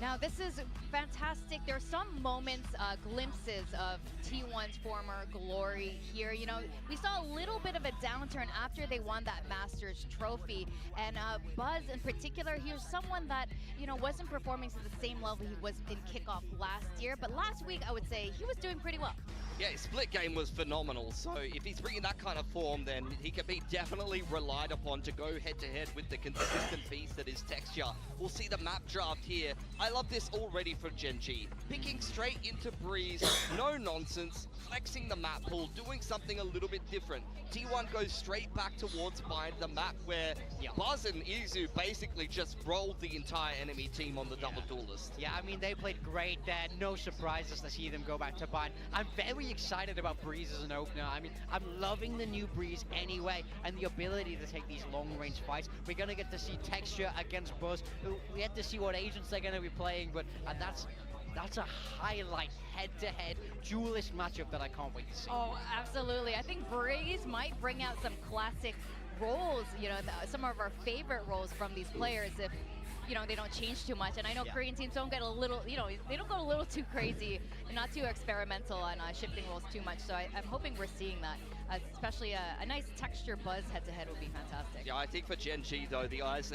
Now, this is fantastic. There are some moments, glimpses of T1's former glory here. You know, we saw a little bit of a downturn after they won that Masters trophy. And Buzz in particular, he was someone that, wasn't performing to the same level he was in kickoff last year. But last week, I would say he was doing pretty well. Yeah, his split game was phenomenal. So if he's bringing that kind of form, then he can be definitely relied upon to go head-to-head with the consistent beast that is Texture. We'll see the map draft here. I love this already for Gen G. Picking straight into Breeze, no nonsense, flexing the map pool, doing something a little bit different. T1 goes straight back towards Bind, the map where Buzz and Izu basically just rolled the entire enemy team on the double duelist. Yeah, I mean, they played great there. No surprises to see them go back to Bind. I'm very excited about Breeze as an opener. I mean, I'm loving the new Breeze anyway, and the ability to take these long-range fights. We're going to get to see Texture against Buzz. We had to see what agents they're going to be playing, but that's a highlight head-to-head duelist matchup that I can't wait to see. Oh, absolutely. I think Breeze might bring out some classic roles, some of our favorite roles from these players if, they don't change too much. And I know Korean teams don't get a little, they don't go a little too crazy and not too experimental on shifting roles too much. So I'm hoping we're seeing that. Especially a nice Texture Buzz head-to-head would be fantastic. Yeah, I think for Gen G, though, the eyes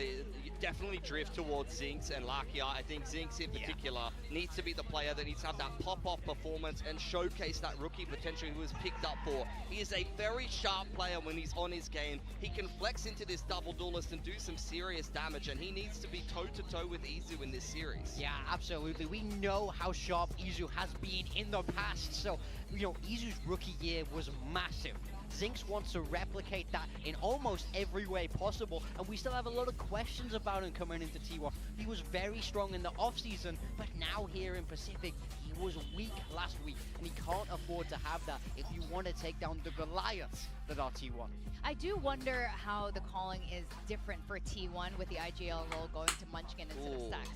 definitely drift towards Zinx and Lakia. I think Zinx in particular needs to be the player that needs to have that pop-off performance and showcase that rookie potential he was picked up for. He is a very sharp player when he's on his game. He can flex into this double duelist and do some serious damage, and he needs to be toe-to-toe with Izu in this series. Yeah, absolutely. We know how sharp Izu has been in the past, so, Izu's rookie year was massive. Zinx wants to replicate that in almost every way possible, and we still have a lot of questions about him coming into T1. He was very strong in the offseason, but now here in Pacific, he was weak last week, and he can't afford to have that if you want to take down the Goliaths that are T1. I do wonder how the calling is different for T1 with the IGL role going to Munchkin instead of Stacks.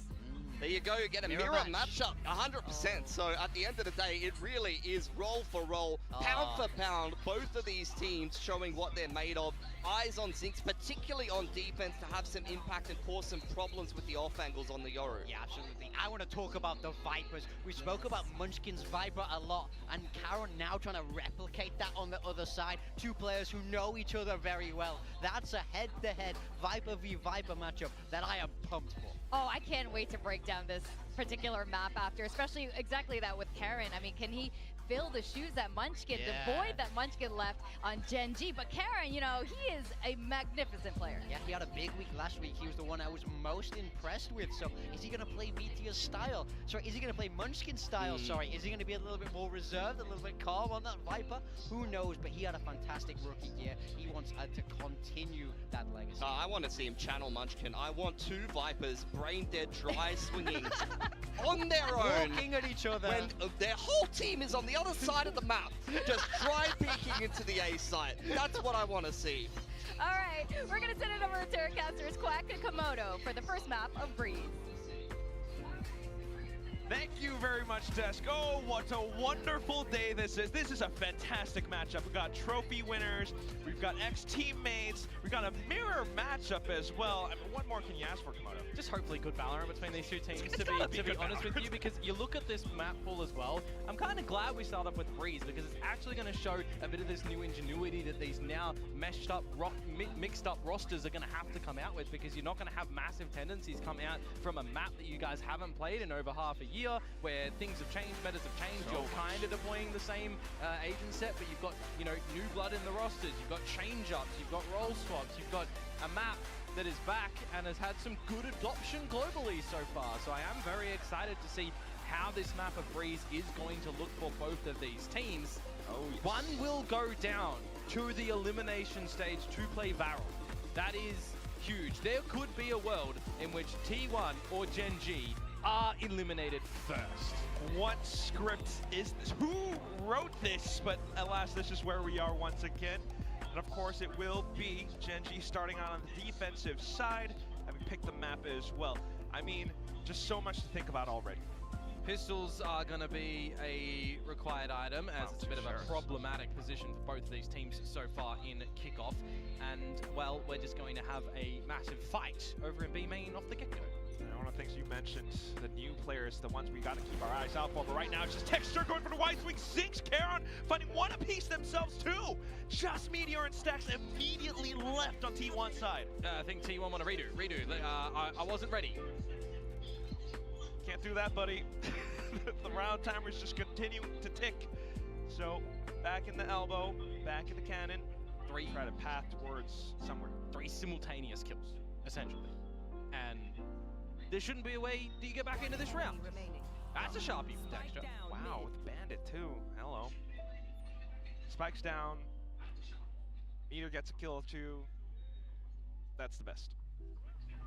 There you go, you get a mirror matchup, 100%. So at the end of the day, it really is roll for roll, pound for pound, both of these teams showing what they're made of. Eyes on Zinx, particularly on defense, to have some impact and cause some problems with the off angles on the Yoru. Yeah, absolutely. I want to talk about the Vipers. We spoke about Munchkin's Viper a lot, and Karen now trying to replicate that on the other side. Two players who know each other very well. That's a head-to-head Viper v Viper matchup that I am pumped for. Oh, I can't wait to break down this particular map after, especially exactly that with Karen. I mean, can he fill the shoes that Munchkin, the void that Munchkin left on Gen G? But Karen, he is a magnificent player. Yeah, he had a big week last week. He was the one I was most impressed with. So is he going to play Meteor's style? Sorry, is he going to play Munchkin's style? Sorry, is he going to be a little bit more reserved, a little bit calm on that Viper? Who knows? But he had a fantastic rookie year. He wants to continue that legacy. I want to see him channel Munchkin. I want two Vipers, brain dead, dry swinging on their own, walking at each other. when their whole team is on the other side of the map, just try peeking into the A site. That's what I want to see. All right, we're going to send it over to Terracasters Quack and Komodo for the first map of Breeze. Thank you very much, Desk. Oh, what a wonderful day this is. This is a fantastic matchup. We've got trophy winners, we've got ex-teammates, we've got a mirror matchup as well. I mean, what more can you ask for, Komodo? Just hopefully good Valorant between these two teams, to be honest with you, because you look at this map pool as well. I'm kind of glad we start up with Breeze, because it's actually going to show a bit of this new ingenuity that these now mixed up rosters are going to have to come out with, because you're not going to have massive tendencies come out from a map that you guys haven't played in over half a year, where things have changed, metas have changed. You're kind of deploying the same agent set, but you've got, you know, new blood in the rosters, you've got change-ups, you've got role swaps, you've got a map that is back and has had some good adoption globally so far. So I am very excited to see how this map of Breeze is going to look for both of these teams. Oh, yes. One will go down to the elimination stage to play Varel. That is huge. There could be a world in which T1 or Gen G are eliminated first. What script is this? Who wrote this? But alas, this is where we are once again. And of course, it will be Gen G starting on the defensive side, having picked the map as well. I mean, just so much to think about already. Pistols are going to be a required item, as it's a bit of a problematic position for both of these teams so far in kickoff. And, well, we're just going to have a massive fight over in B main off the get-go. One of the things you mentioned, the new players, the ones we got to keep our eyes out for. But right now, it's just Texture going for the wide swing. Zinx, Karon finding one apiece themselves too. Just Meteor and Stacks immediately left on T1 side. I think T1 want to redo. I wasn't ready. Can't do that, buddy. The round timers just continue to tick. So back in the elbow, back in the cannon. Try to path towards somewhere. 3 simultaneous kills, essentially. And there shouldn't be a way that you get back into this round. That's a sharpie from Texture. Wow, with Bandit too. Hello. Spikes down. Meteor gets a kill too. That's the best.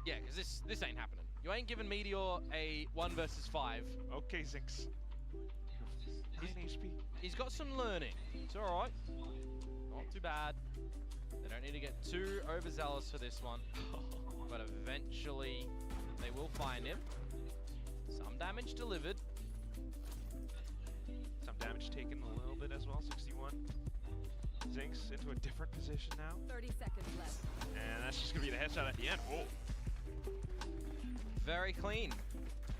Yeah, because this ain't happening. You ain't giving Meteor a 1 versus 5. Okay, Zinx. 9 HP. He's got some learning. It's all right. Not too bad. They don't need to get too overzealous for this one. But eventually, they will find him. Some damage delivered. Some damage taken a little bit as well, 61. Zinx into a different position now. 30 seconds left. And that's just going to be the headshot at the end. Whoa. Very clean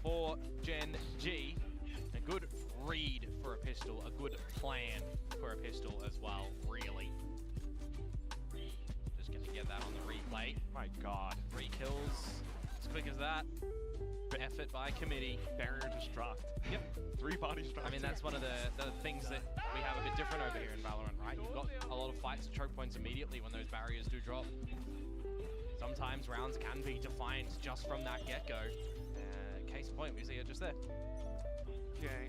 for Gen G. A good read for a pistol, a good plan for a pistol as well, really. Just going to get that on the replay. My God. 3 kills, as quick as that. Effort by committee. Barrier just dropped. Yep. 3 bodies dropped. I mean, that's one of the things that we have a bit different over here in Valorant, right? You've got a lot of fights and choke points immediately when those barriers do drop. Sometimes rounds can be defined just from that get-go. Case in point, we see it just there. Okay.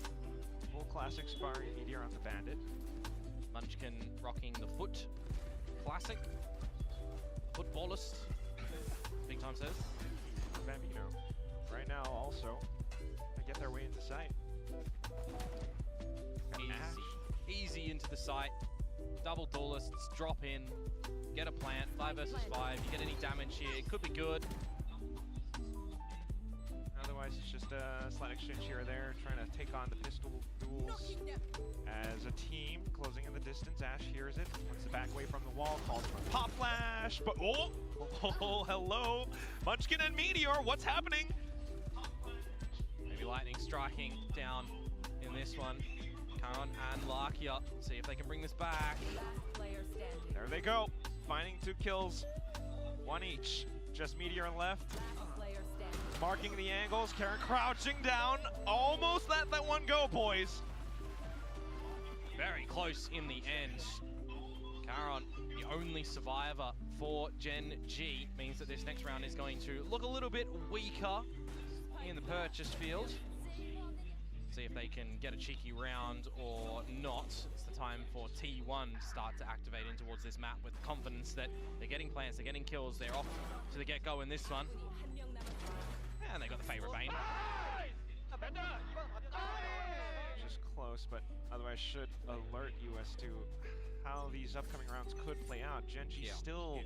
Full classic sparring Meteor on the Bandit. Munchkin rocking the foot. Classic. Footballist. Big time says. Bambino. Right now, also, they get their way into sight. Easy into the site. Double duelists, drop in, get a plant, 5 versus 5. You get any damage here, it could be good. Otherwise, it's just a slight exchange here or there, trying to take on the pistol duels as a team, closing in the distance. Ash hears it, wants to back away from the wall, calls for a pop flash, but oh, hello, Munchkin and Meteor, what's happening? Maybe Lightning striking down in this one. Karon and Lakia, see if they can bring this back. There they go, finding 2 kills, 1 each. Just Meteor left. Marking the angles, Karon crouching down. Almost let that one go, boys. Very close in the end. Karon, the only survivor for Gen G, means that this next round is going to look a little bit weaker in the purchase field. See if they can get a cheeky round or not. It's the time for T1 to start to activate in towards this map with confidence that they're getting plants, they're getting kills, they're off to the get-go in this one. And they got the favorite Bane. Just close, but otherwise should alert you as to how these upcoming rounds could play out. Genji still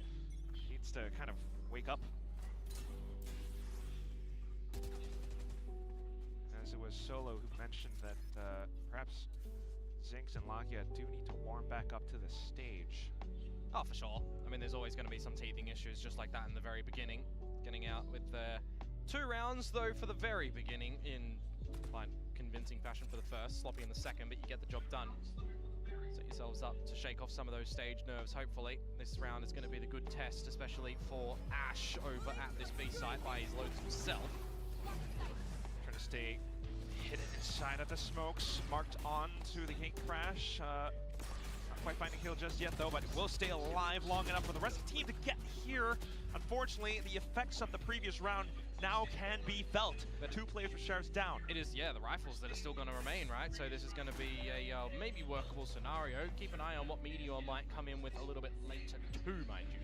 needs to kind of wake up. As it was Solo who mentioned that perhaps Zinx and Lakia do need to warm back up to the stage. Oh, for sure. I mean, there's always going to be some teething issues just like that in the very beginning. Getting out with 2 rounds, though, for the very beginning in quite convincing fashion for the first, sloppy in the second, but you get the job done. Set yourselves up to shake off some of those stage nerves, hopefully. This round is going to be the good test, especially for Ash over at this B site by his loads himself. Trying to stay hidden inside of the smokes, marked on to the gate crash. Not quite finding kill just yet though, but will stay alive long enough for the rest of the team to get here. Unfortunately, the effects of the previous round now can be felt. But 2 players with shares down. It is, yeah, the rifles that are still going to remain, right? So this is going to be a maybe workable scenario. Keep an eye on what Meteor might come in with a little bit later too, mind you.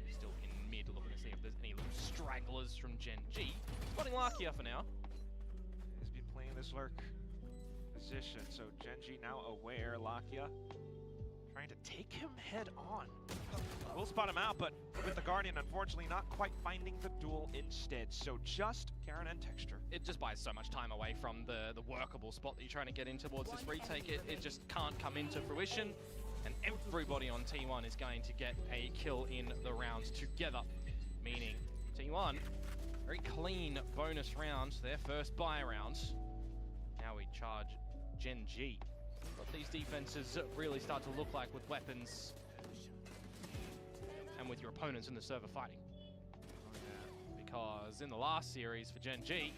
He's still in mid, looking to see if there's any little stragglers from Gen G. Spotting Lakia for now. He's been playing this lurk position, so Genji now aware. Lakia trying to take him head on. We'll spot him out, but with the Guardian, unfortunately, not quite finding the duel instead. So just Garen and Texture. It just buys so much time away from the workable spot that you're trying to get in towards this retake. It just can't come into fruition, and everybody on T1 is going to get a kill in the rounds together, meaning T1, very clean bonus round, their first buy round. Now we charge Gen G. What these defenses really start to look like with weapons and with your opponents in the server fighting. Because in the last series for Gen G,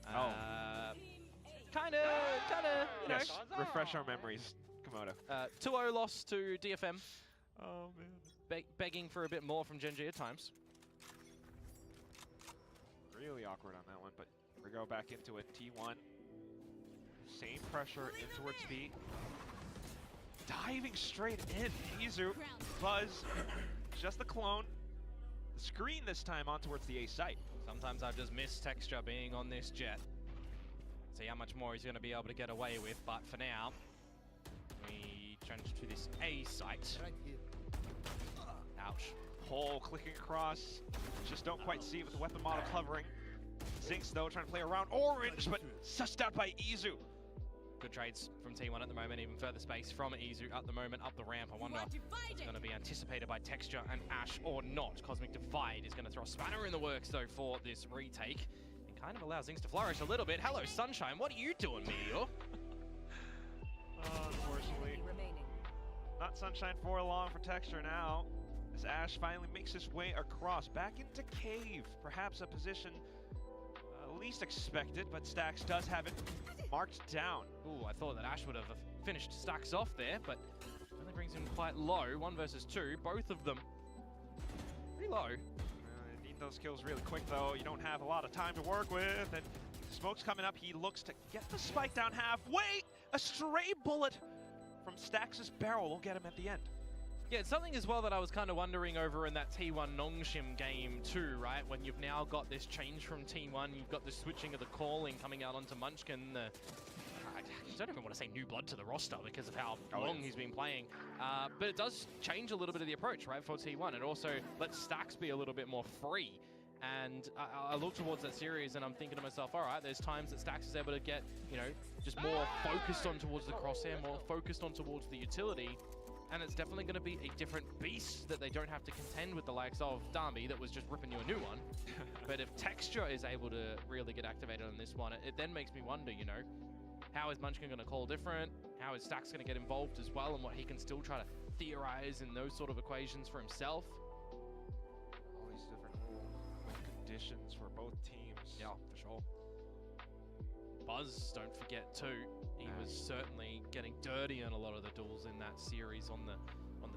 kinda, you know. Yes, refresh our memories, Komodo. 2-0 loss to DFM. Oh, man. Begging for a bit more from Gen G at times. Really awkward on that one, but we go back into it. T1. Same pressure in towards B. Diving straight in. Izu, Buzz, just the clone. The screen this time on towards the A site. Sometimes I've just missed Texture being on this jet. See how much more he's going to be able to get away with, but for now, we change to this A site. Ouch. Hole clicking across. Just don't quite see it with the weapon model covering. Zinx, though, trying to play around orange, but sussed out by Izu. Good trades from T1 at the moment, even further space from Izu at the moment, up the ramp. I wonder if it's going to be anticipated by Texture and Ash or not. Cosmic Divide is going to throw a spanner in the works, though, for this retake. And kind of allows Zinx to flourish a little bit. Hello, Sunshine. What are you doing, Meteor? Unfortunately. Not Sunshine for long for Texture now. As Ash finally makes his way across, back into Cave. Perhaps a position least expected, but Stax does have it marked down. Ooh, I thought that Ash would have finished Stax off there, but only brings him quite low. 1 versus 2, both of them pretty low. Need those kills really quick, though. You don't have a lot of time to work with, and smoke's coming up. He looks to get the spike down halfway. A stray bullet from Stax's barrel will get him at the end. Yeah, it's something as well that I was kind of wondering over in that T1 Nongshim game too, right? When you've now got this change from T1, you've got the switching of the calling coming out onto Munchkin. I don't even want to say new blood to the roster because of how long he's been playing. But it does change a little bit of the approach, right, for T1. It also lets Stax be a little bit more free. And I look towards that series and I'm thinking to myself, all right, there's times that Stax is able to get, you know, just more focused on towards the crosshair, more focused on towards the utility. And it's definitely going to be a different beast that they don't have to contend with the likes of Dami that was just ripping you a new one. But if Texture is able to really get activated on this one, it then makes me wonder, you know, how is Munchkin going to call different? How is Stax going to get involved as well, and what he can still try to theorize in those sort of equations for himself? All these different conditions for both teams. Yeah, for sure. Buzz, don't forget too. He was certainly getting dirty on a lot of the duels in that series on the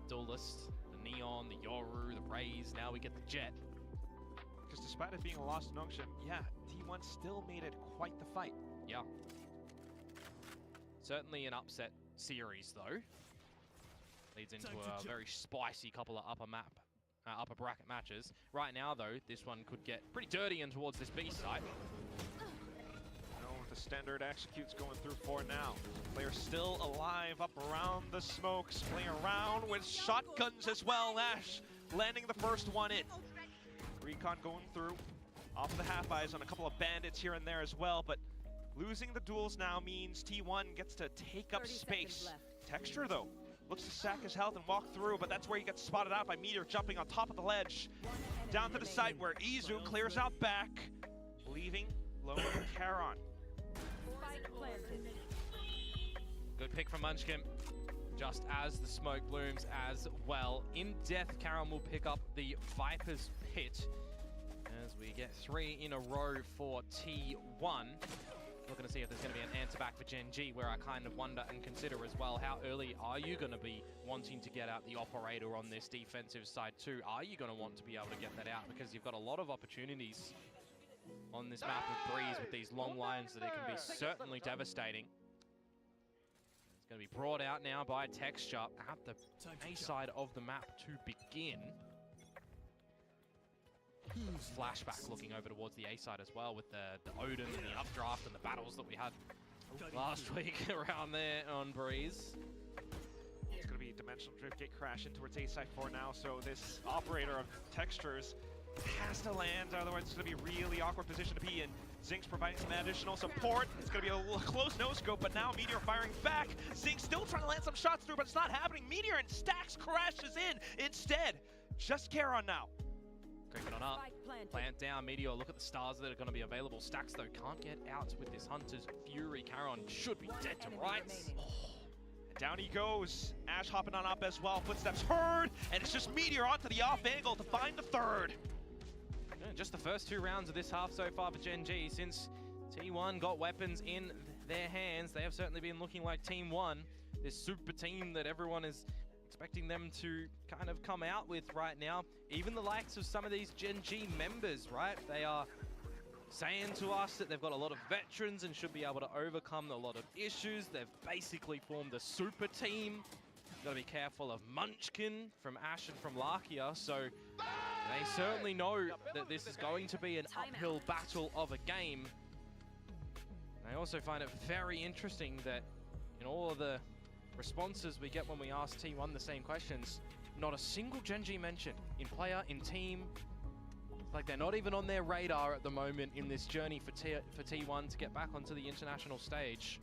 duelist. The Neon, the Yoru, the Raze, now we get the Jet. Because despite it being a lost Nongshim, yeah, T1 still made it quite the fight. Yeah. Certainly an upset series though. Leads into a very spicy couple of upper bracket matches. Right now though, this one could get pretty dirty in towards this B site. the standard executes going through for now. Player still alive up around the smokes, playing around with shotguns as well. Ash landing the first one in. Recon going through, off of the half-eyes on a couple of bandits here and there as well, but losing the duels now means T1 gets to take up space. Texture though, looks to stack his health and walk through, but that's where he gets spotted out by Meteor jumping on top of the ledge. Down to the side where Izu clears out back, leaving lone Charon. Good pick from Munchkin. Just as the smoke blooms as well. In death, Charon will pick up the Viper's Pit as we get 3 in a row for T1. Looking to see if there's going to be an answer back for Gen G, where I kind of wonder and consider as well, how early are you going to be wanting to get out the operator on this defensive side too? Are you going to want to be able to get that out? Because you've got a lot of opportunities on this map of Breeze with these long lines that it can be certainly devastating. It's going to be brought out now by Texture at the A side of the map to begin. Flashback looking over towards the A side as well with the Odin and the updraft and the battles that we had last week around there on Breeze. It's going to be Dimensional Drift Gate crash in towards A side for now, so this operator of Textures has to land, otherwise it's going to be a really awkward position to be in. Zinx providing some additional support. It's going to be a close no-scope, but now Meteor firing back. Zinx still trying to land some shots through, but it's not happening. Meteor and Stacks crashes in instead. Just Charon now. Creeping on up, plant down, Meteor, look at the stars that are going to be available. Stacks though can't get out with this Hunter's Fury. Charon should be dead to rights. Down he goes. Ash hopping on up as well. Footsteps heard, and it's just Meteor onto the off angle to find the third. Just the first 2 rounds of this half so far for Gen G. Since T1 got weapons in their hands, they have certainly been looking like Team 1, this super team that everyone is expecting them to kind of come out with right now. Even the likes of some of these Gen G members, right? They are saying to us that they've got a lot of veterans and should be able to overcome a lot of issues. They've basically formed a super team. Got to be careful of Munchkin from Ash and from Lakia, so they certainly know that this is going to be an uphill battle of a game. I also find it very interesting that in all of the responses we get when we ask T1 the same questions, not a single Gen G mentioned in player, in team. It's like they're not even on their radar at the moment in this journey for T1 to get back onto the international stage.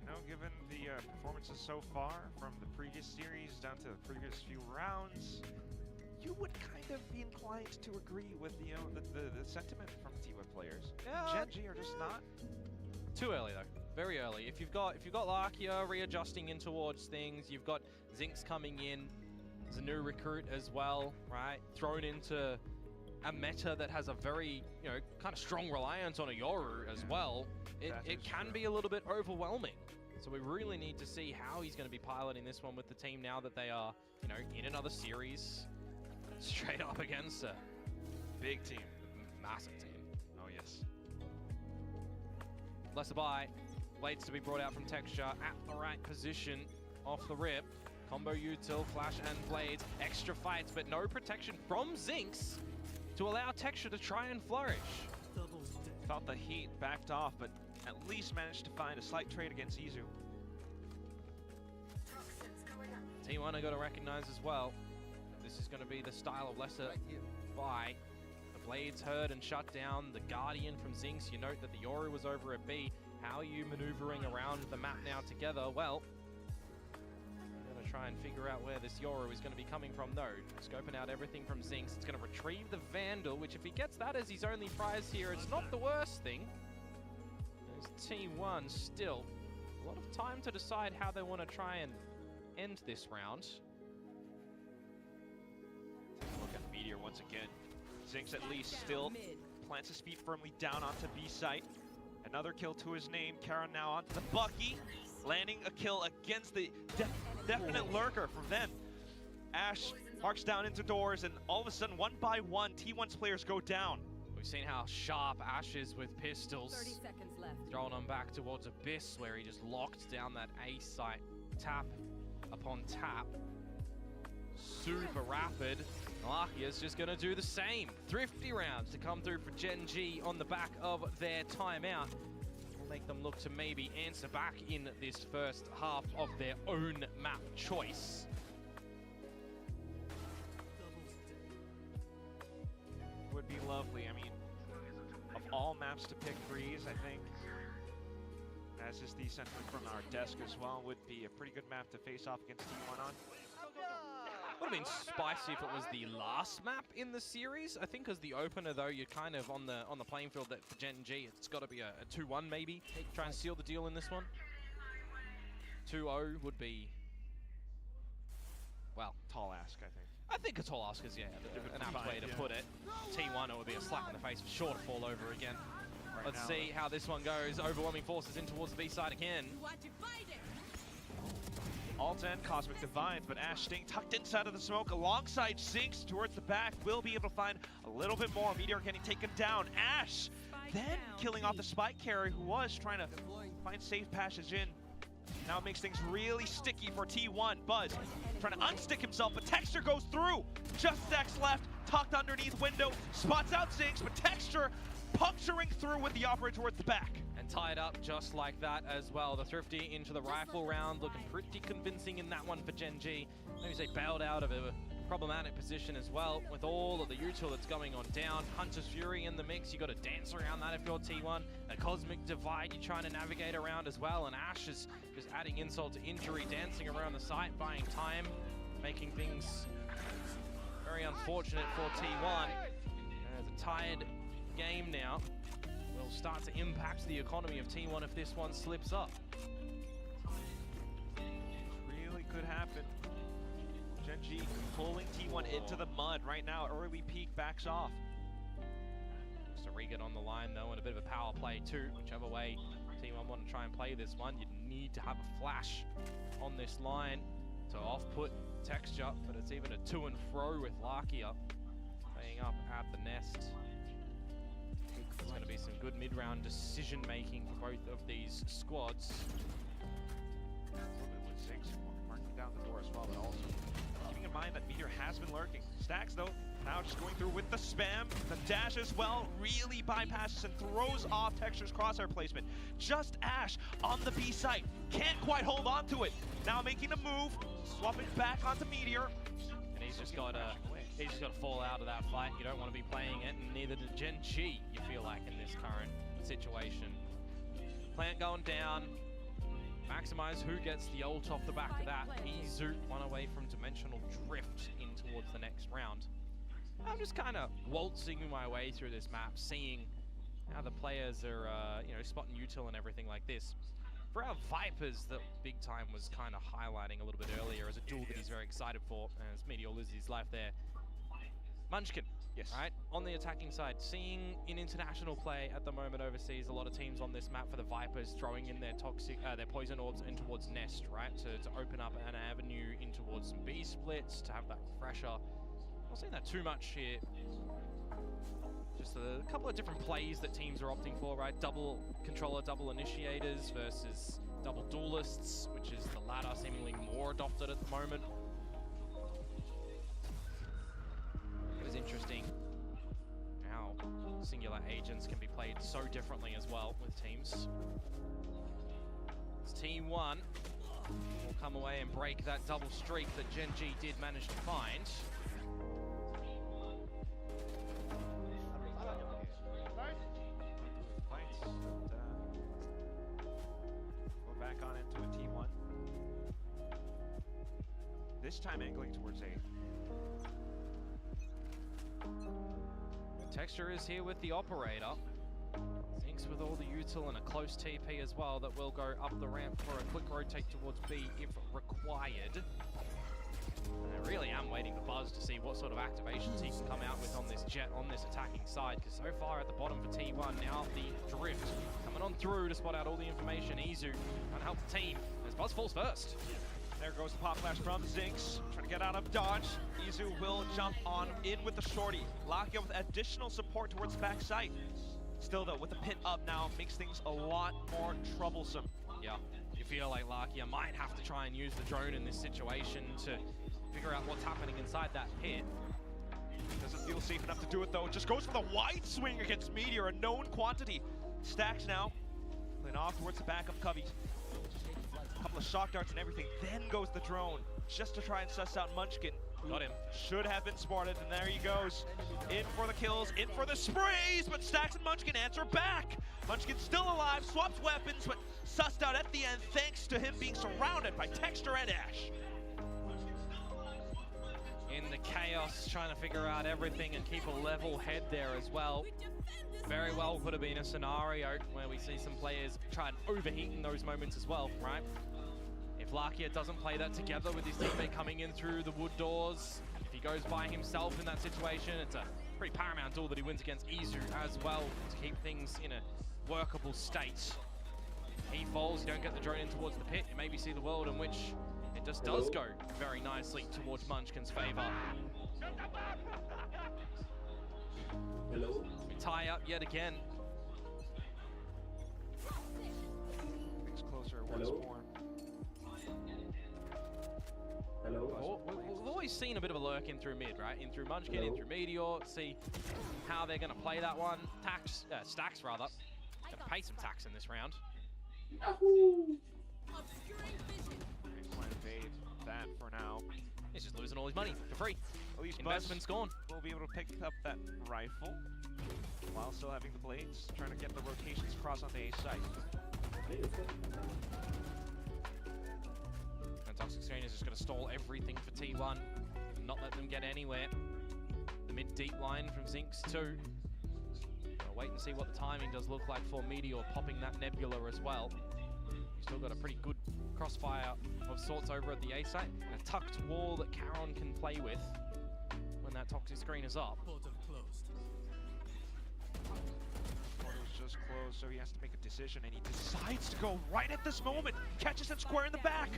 You know, given the performances so far from the previous series down to the previous few rounds, you would kind of be inclined to agree with, you know, the sentiment from T1 players. Gen G are just not. Too early though, very early. If you've got Lakia readjusting in towards things, you've got Zinx coming in as a new recruit as well, right? Thrown into a meta that has a very, you know, kind of strong reliance on a Yoru as well. It can be a little bit overwhelming. So we really need to see how he's going to be piloting this one with the team now that they are, you know, in another series, straight up against a big team, massive team. Oh yes. Lesser buy, blades to be brought out from Texture at the right position off the rip. Combo util, flash and blades, extra fights, but no protection from Zinx to allow Texture to try and flourish. Felt the heat, backed off, but at least managed to find a slight trade against Izu. T1 are going to recognize as well that this is going to be the style of Lesser buy. The blades heard and shut down. The Guardian from Zinx, you note that the Yoru was over at B. How are you maneuvering around the map now together? Well, I'm going to try and figure out where this Yoru is going to be coming from though. Scoping out everything from Zinx. It's going to retrieve the Vandal, which if he gets that as his only prize here, it's not the worst thing. There's T1 still. A lot of time to decide how they want to try and end this round. Look at Meteor once again. Zinx at least still plants his feet firmly down onto B site. Another kill to his name. Charon now onto the Bucky, landing a kill against the definite lurker from them. Ash marks down into doors, and all of a sudden, one by one, T1's players go down. We've seen how sharp Ash is with pistols. 30 seconds left. Throwing on back towards Abyss, where he just locked down that A site. Tap upon tap. Super rapid. Lakia's just going to do the same. Thrifty rounds to come through for Gen G on the back of their timeout. make them look to maybe answer back in this first half of their own map choice. Would be lovely. I mean, of all maps to pick Breeze, I think, as is the sentiment from our desk as well, would be a pretty good map to face off against T1 on. Would have been spicy if it was the last map in the series. I think as the opener, though, you're kind of on the playing field that for Gen G, it's got to be a 2-1 maybe. Try and seal the deal in this one. 2-0 would be, well, tall ask, I think. I think a tall ask is, yeah, an apt way to put it. T1, it would be a slap in the face for sure to fall over again. Right Let's now, see how this one goes. Overwhelming forces in towards the B side again. Alt-N, Cosmic Divine, but Ash staying tucked inside of the smoke alongside Zinx towards the back. Will be able to find a little bit more. Meteor getting taken down. Ash then killing off the spike carrier who was trying to find safe passage in. Now it makes things really sticky for T1. Buzz trying to unstick himself, but Texture goes through. Just Stacks left, tucked underneath window, spots out Zinx, but Texture puncturing through with the operator towards the back. And tied up just like that as well. The Thrifty into the rifle round, looking pretty convincing in that one for Gen G. Maybe say bailed out of a problematic position as well with all of the util that's going on down. Hunter's Fury in the mix, you got to dance around that if you're T1. A Cosmic Divide you're trying to navigate around as well, and Ash is just adding insult to injury, dancing around the site, buying time, making things very unfortunate for T1. And it's a tied game now. Will start to impact the economy of T1 if this one slips up. Really could happen. Gen G pulling T1 into the mud right now. Early peak backs off. Just a re-get on the line though, and a bit of a power play too. Whichever way T1 want to try and play this one, you need to have a flash on this line to off-put Texture, but it's even a to and fro with Larkia playing up at the nest. There's going to be some good mid-round decision-making for both of these squads. A little bit with Zinx marking down the door as well, but also keeping in mind that Meteor has been lurking. Stacks, though, now just going through with the spam. The dash as well really bypasses and throws off Texture's crosshair placement. Just Ash on the B site. Can't quite hold on to it. Now making a move, swapping back onto Meteor. And he's just got to fall out of that fight. You don't want to be playing it, and neither did Gen G, you feel like, in this current situation. Plant going down. Maximize who gets the ult off the back of that. Izu, one away from Dimensional Drift in towards the next round. I'm just kind of waltzing my way through this map, seeing how the players are, spotting util and everything like this. For our Vipers, that Big Time was kind of highlighting a little bit earlier as a duel that he's very excited for, as Meteor loses his life there. Munchkin, yes, right, on the attacking side, seeing in international play at the moment overseas, a lot of teams on this map for the Vipers throwing in their their poison orbs in towards Nest, right, to open up an avenue in towards some B splits, to have that refresher. Not seeing that too much here. Just a couple of different plays that teams are opting for, right? Double controller, double initiators versus double duelists, which is the latter seemingly more adopted at the moment. It was interesting how singular agents can be played so differently as well with teams. It's T1 will come away and break that double streak that Gen G did manage to find. Go back on into a T1. This time angling towards A. Texture is here with the operator. Zinx with all the util and a close TP as well that will go up the ramp for a quick rotate towards B if required. And I really am waiting for Buzz to see what sort of activations he can come out with on this jet, on this attacking side, because so far at the bottom for T1, now the Drift coming on through to spot out all the information. Izu trying to help the team as Buzz falls first. There goes the pop flash from Zinx, trying to get out of dodge. Izu will jump on in with the shorty. Larkia with additional support towards the back site. Still though, with the pit up now, makes things a lot more troublesome. Yeah, you feel like Larkia might have to try and use the drone in this situation to figure out what's happening inside that pit. Doesn't feel safe enough to do it though. Just goes for the wide swing against Meteor, a known quantity. Stacks now. Pulling off towards the back of Covey. A couple of shock darts and everything. Then goes the drone, just to try and suss out Munchkin. Got him. Should have been spotted, and there he goes. In for the kills, in for the sprays, but Stax and Munchkin answer back. Munchkin still alive, swaps weapons, but sussed out at the end thanks to him being surrounded by Texture and Ash. In the chaos, trying to figure out everything and keep a level head there as well. Very well could have been a scenario where we see some players try and overheat in those moments as well, right? If Lakia doesn't play that together with his teammate coming in through the wood doors, if he goes by himself in that situation, it's a pretty paramount duel that he wins against Izu as well to keep things in a workable state. He falls, you don't get the drone in towards the pit, you maybe see the world in which it just does go very nicely towards Munchkin's favor. Hello. Tie up yet again. Things closer once Hello? more. Hello. We've always seen a bit of a lurk in through mid, right? In through Munchkin, in through Meteor, see how they're going to play that one. Stax rather. Going to pay some tax in this round. Yahoo! Baseline evade that for now. He's just losing all his money for free. At least Investment's gone. We'll be able to pick up that rifle while still having the blades, trying to get the rotations across on the A site. And Toxic Screen is just going to stall everything for T1, not let them get anywhere. The mid-deep line from Zinx too. We'll wait and see what the timing does look like for Meteor popping that Nebula as well. He's still got a pretty good crossfire of sorts over at the A site, and a tucked wall that Caron can play with when that Toxic Screen is up. Portal closed. Portal's just closed, so he has to make a decision, and he decides to go right at this moment. Catches him square in the back.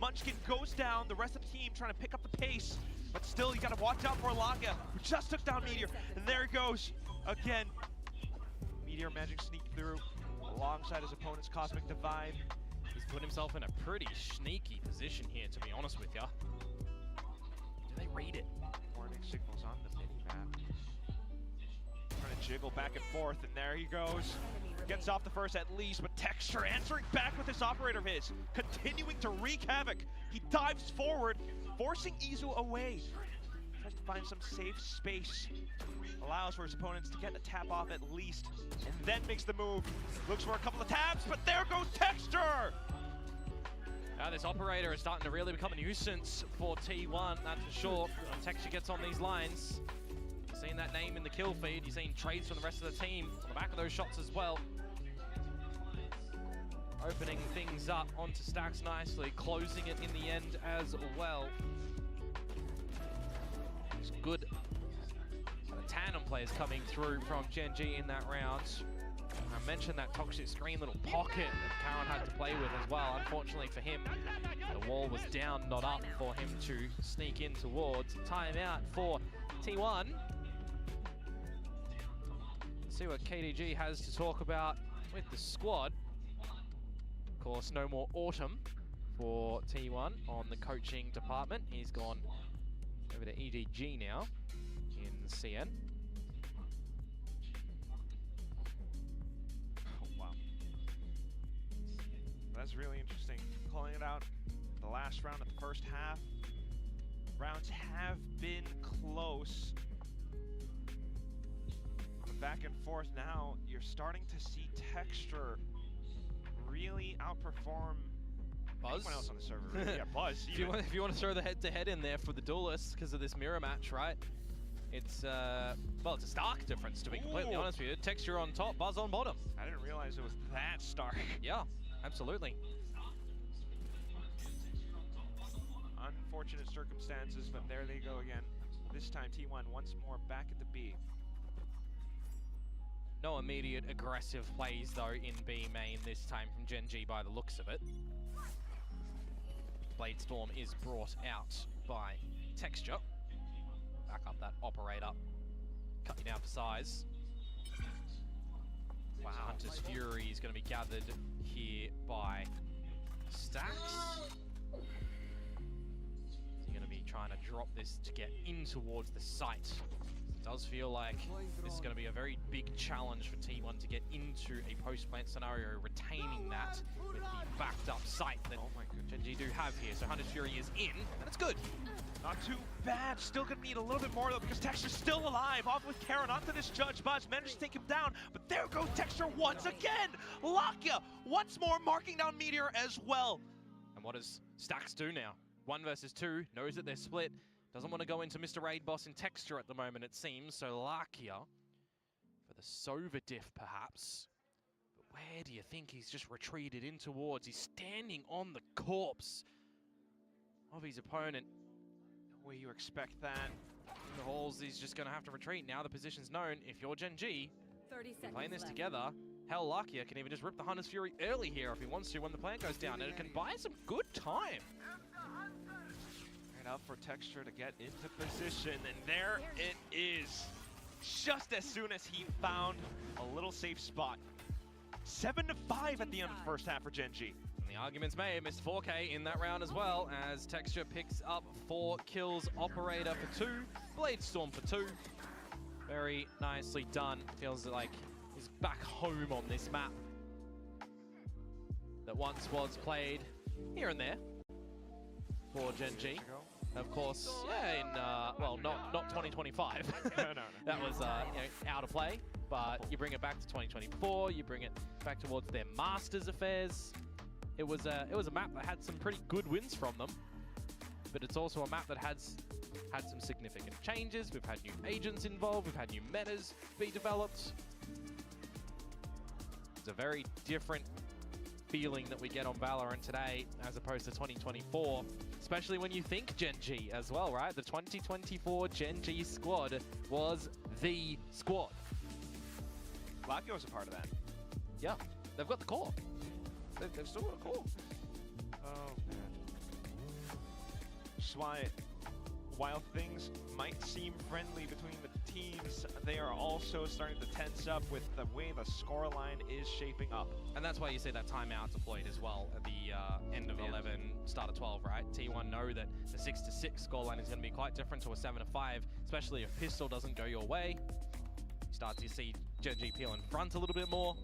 Munchkin goes down, the rest of the team trying to pick up the pace, but still you gotta watch out for Lakia, who just took down Meteor, and there he goes again. Meteor managing to sneak through alongside his opponent's Cosmic Divide. He's put himself in a pretty sneaky position here, to be honest with ya. Do they read it? Warning signals on the mini-map. Trying to jiggle back and forth, and there he goes. Gets off the first at least, but Texture answering back with this operator of his, continuing to wreak havoc. He dives forward, forcing Izu away. Tries to find some safe space. Allows for his opponents to get the tap off at least, and then makes the move. Looks for a couple of taps, but there goes Texture! Now this operator is starting to really become a nuisance for T1, that's for sure. When Texture gets on these lines, you're seeing that name in the kill feed, you're seeing trades from the rest of the team on the back of those shots as well. Opening things up onto Stax nicely, closing it in the end as well. It's good. The tandem players coming through from Gen G in that round. I mentioned that Toxic Screen little pocket that Caron had to play with as well. Unfortunately for him, the wall was down, not up for him to sneak in towards. Timeout for T1. Let's see what KDG has to talk about with the squad. Of course, no more Autumn for T1 on the coaching department. He's gone over to EDG now in CN. Oh, wow. That's really interesting. Calling it out the last round of the first half. Rounds have been close. But back and forth now, you're starting to see Texture really outperform Buzz? anyone else on the server. Really. Yeah, Buzz. If you want to throw the head-to-head in there for the duelists because of this mirror match, right? It's, well, it's a stark difference, to be completely honest with you. Texture on top, Buzz on bottom. I didn't realize it was that stark. Yeah, absolutely. Unfortunate circumstances, but there they go again. This time T1 once more back at the B. No immediate aggressive plays, though, in B main this time from Gen G by the looks of it. Bladestorm is brought out by Texture. Back up that operator. Cut you down for size. Wow. Hunter's Fury is going to be gathered here by Stax. You're going to be trying to drop this to get in towards the site. does feel like this is going to be a very big challenge for T1 to get into a post-plant scenario, retaining that with the backed-up site that Gen G do have here. So Hunter's Fury is in, and it's good. Not too bad. Still gonna need a little bit more though, because Texture's still alive. Off with Karon onto this Judge Buzz. Managed to take him down, but there goes Texture once again. Lakia once more marking down Meteor as well. And what does Stax do now? 1 versus 2, knows that they're split. Doesn't want to go into Mr. Raid Boss in Texture at the moment, it seems. So Lakia for the Sova diff, perhaps. But where do you think he's just retreated in towards? He's standing on the corpse of his opponent. Where you expect that. In the halls, he's just going to have to retreat. Now the position's known. If you're Gen G, 30 seconds playing this left. together, hell, Lakia can even just rip the Hunter's Fury early here if he wants to when the plant goes down, and it can buy some good time. Right up for Texture to get into position, and there it is. Just as soon as he found a little safe spot. 7-5 at the end of the first half for Gen G. And the argument's made, missed 4K in that round as well, as Texture picks up 4 kills, Operator for 2, Blade Storm for 2. Very nicely done. Feels like he's back home on this map that once was played here and there for Gen G. Of course, yeah, in, well, not 2025. No. That was out of play, but you bring it back to 2024, you bring it back towards their Masters affairs. It was a map that had some pretty good wins from them, but it's also a map that has had some significant changes. We've had new agents involved, we've had new metas be developed. It's a very different feeling that we get on Valorant today as opposed to 2024, especially when you think Gen G as well, right? The 2024 Gen G squad was the squad. Lakia was a part of that. Yeah, they've got the core. They've still got a core. Oh, man. Just why, while things might seem friendly between the teams, they are also starting to tense up with the way the scoreline is shaping up. And that's why you see that timeout deployed as well at the end of 11, start of 12, right? T1 know that the 6-6 scoreline is going to be quite different to a 7-5, especially if Pistol doesn't go your way. You start to see Gen G peel in front a little bit more.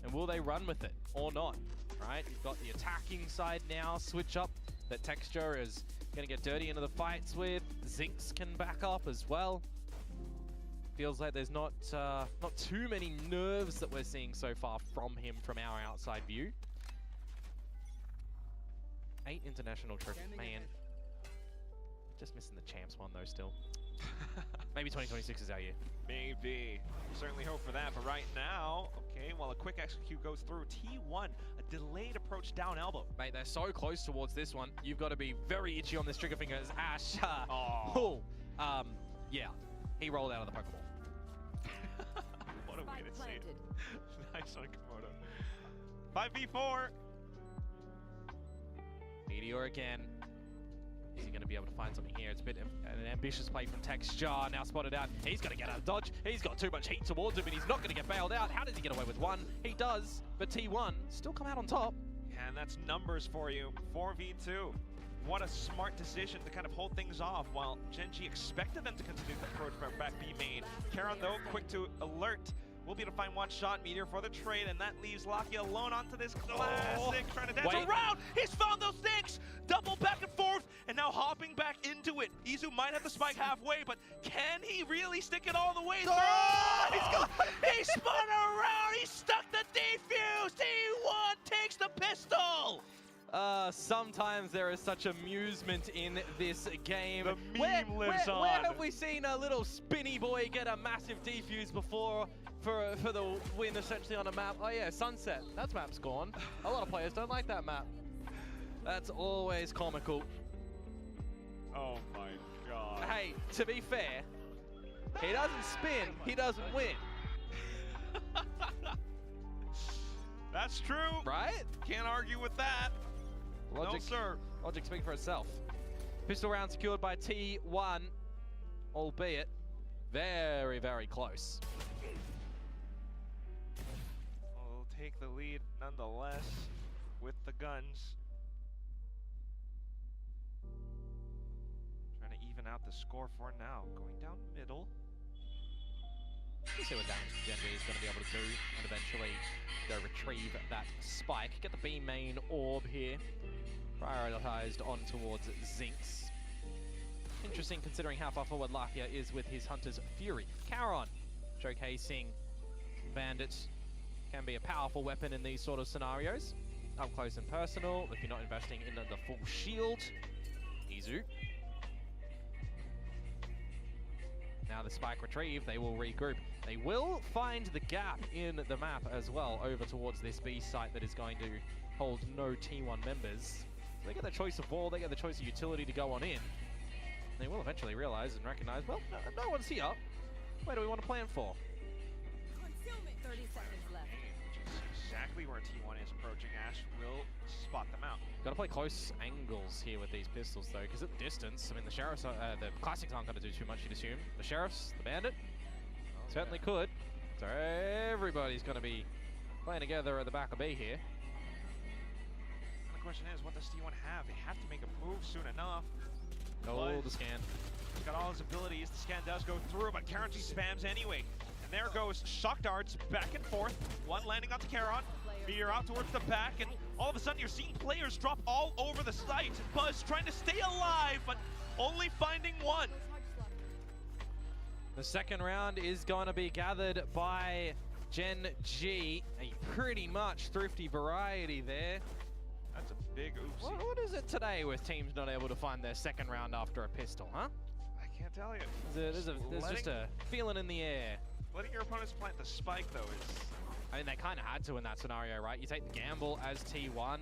And will they run with it or not, right? You've got the attacking side now, switch up that Texture is going to get dirty into the fights with. Zinx can back up as well. Feels like there's not too many nerves that we're seeing so far from him from our outside view. 8 international trophies, man. Just missing the champs one though still. Maybe 2026 is our year. Maybe. Certainly hope for that, but right now, okay, while a quick execute goes through, T1, a delayed approach down elbow. Mate, they're so close towards this one. You've got to be very itchy on this trigger finger as Ash. Yeah, he rolled out of the Pokeball. What a way to say it. Nice on Komodo. 5v4. Meteor again. Is he going to be able to find something here? It's a bit of an ambitious play from Texture. Now spotted out. He's going to get out of dodge. He's got too much heat towards him, and he's not going to get bailed out. How does he get away with one? He does, but T1 still come out on top. Yeah, and that's numbers for you. 4v2. What a smart decision to kind of hold things off while Gen G expected them to continue the approach from back B main. Karon, though, quick to alert. We'll be able to find one shot, Meteor for the trade, and that leaves Lakia alone onto this classic, trying to dance around. He's found those things! Double back and forth, and now hopping back into it. Izu might have the spike halfway, but can he really stick it all the way through? He spun around, he stuck the defuse! T1 takes the pistol! Sometimes there is such amusement in this game. The meme lives on. Where have we seen a little spinny boy get a massive defuse before for the win essentially on a map? Oh yeah, Sunset. That map's gone. A lot of players don't like that map. That's always comical. Oh my god. Hey, to be fair, he doesn't spin, he doesn't win. That's true. Right? Can't argue with that. Logic, no, sir. Logic speak for itself. Pistol round secured by T1, albeit very, very close. We'll take the lead nonetheless with the guns. Trying to even out the score for now. Going down middle. We'll see what damage Gen G is going to be able to do, and eventually go retrieve that spike. Get the B main orb here, prioritized on towards Zinx. Interesting considering how far forward Lakia is with his Hunter's Fury. Charon, showcasing bandits can be a powerful weapon in these sort of scenarios. Up close and personal, if you're not investing in the full shield. Izu. Now the spike retrieve, they will regroup. They will find the gap in the map as well over towards this B site that is going to hold no T1 members. They get the choice of wall, they get the choice of utility to go on in. They will eventually realize and recognize, well, no one's here. Where do we want to plan for? 30 seconds left. Which is exactly where T1 is approaching. Ash will spot them out. Gotta play close angles here with these pistols though, because at the distance, I mean the Sheriffs, the Classics aren't gonna do too much, you'd assume. The Sheriffs, the Bandit, certainly could. So everybody's gonna be playing together at the back of B here. The question is, what does T1 have? They have to make a move soon enough. Oh, the scan. He's got all his abilities. The scan does go through, but Charon spams anyway. And there goes shock darts back and forth. One landing onto Charon. Meteor out towards the back, and all of a sudden you're seeing players drop all over the site. Buzz trying to stay alive, but only finding one. The second round is going to be gathered by Gen G. A pretty much thrifty variety there. That's a big oopsie. What is it today with teams not able to find their second round after a pistol, huh? I can't tell you. There's just a feeling in the air. Letting your opponents plant the spike, though, is... I mean, they kind of had to in that scenario, right? You take the gamble as T1,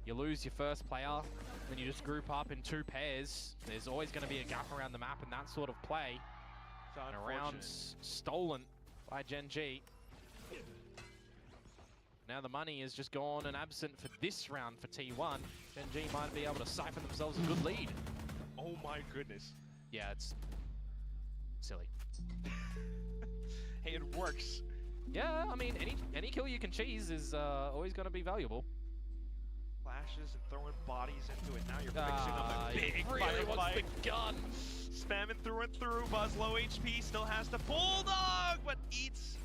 you lose your first player, then you just group up in two pairs. There's always going to be a gap around the map in that sort of play. And a round stolen by Gen G. Now the money is just gone and absent for this round for T1. Gen G might be able to siphon themselves a good lead. Oh my goodness. Yeah, it's silly. Hey, it works. Yeah, I mean, any kill you can cheese is always going to be valuable. Flashes and throwing bodies into it. Now you're fixing up a big really wants fight. the gun. Spamming through and through. Buzz low HP, still has the Bulldog, but eats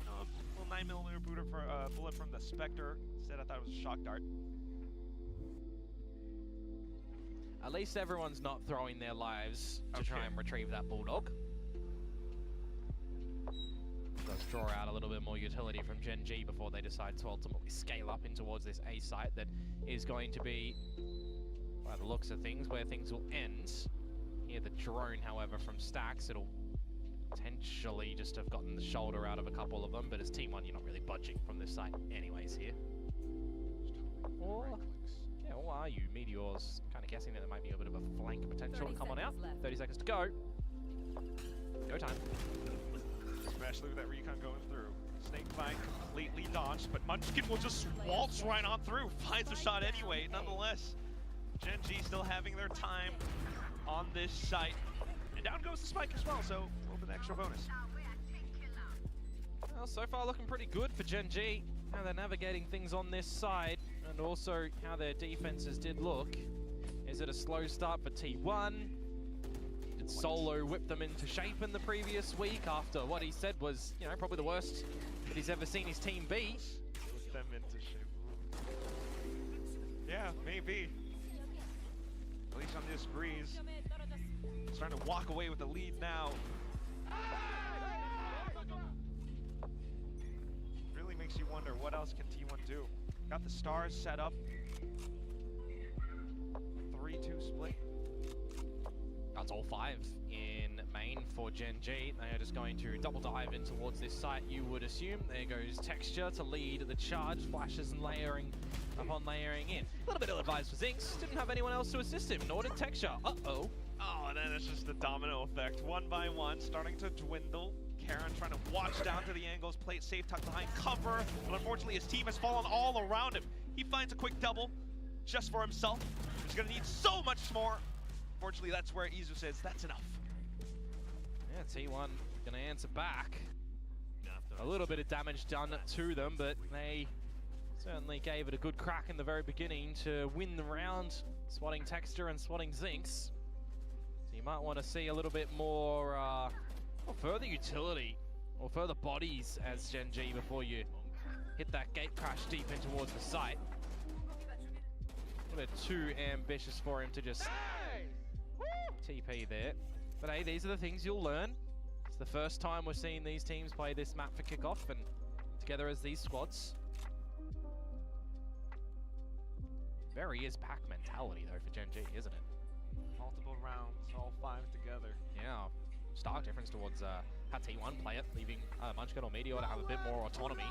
a little 9mm bullet from the Spectre. Instead, I thought it was a shock dart. At least everyone's not throwing their lives to try and retrieve that Bulldog. Does draw out a little bit more utility from Gen G before they decide to ultimately scale up in towards this A site that is going to be, by the looks of things, where things will end. Here the drone, however, from Stacks, it'll potentially just have gotten the shoulder out of a couple of them, but as T1, you're not really budging from this site anyways here. Or, yeah, or are you? Meteor's kind of guessing that there might be a bit of a flank potential to come on out. 30 seconds to go. Go time. Smash through that recon going through. Snakebite completely dodged, but Munchkin will just waltz right on through. Finds a shot anyway, nonetheless. Gen G still having their time on this site. And down goes the spike as well, so a little bit extra bonus. Well, so far looking pretty good for Gen G. How they're navigating things on this side, and also how their defenses did look. Is it a slow start for T1? Did Solo whip them into shape in the previous week after what he said was, you know, probably the worst that he's ever seen his team be? Whip them into shape. Yeah, maybe. At least on this breeze. Starting to walk away with the lead now. Really makes you wonder, what else can T1 do? Got the stars set up. 3-2 split. That's all 5 in main for Gen G. They are just going to double dive in towards this site, you would assume. There goes Texture to lead the charge, flashes and layering upon layering in. A little bit ill-advised for Zinx. Didn't have anyone else to assist him, nor did Texture. Uh-oh. Oh, and then it's just the domino effect. One by one, starting to dwindle. Charon trying to watch down to the angles, play it safe, tuck behind cover. But unfortunately, his team has fallen all around him. He finds a quick double just for himself. He's going to need so much more. Unfortunately, that's where Izu says, that's enough. Yeah, T1 going to answer back. A little bit of damage done to them, but they certainly gave it a good crack in the very beginning to win the round, swatting Texture and swatting Zinx. So you might want to see a little bit more further utility or further bodies as Gen G before you hit that gate crash deep in towards the site. A little bit too ambitious for him to just TP there. But hey, these are the things you'll learn. It's the first time we're seeing these teams play this map for kickoff and together as these squads. Very is pack mentality though for Gen G, isn't it? Multiple rounds, all 5 together. Yeah, stark difference towards how T1 play it, leaving Munchkin or Meteor to have a bit more autonomy.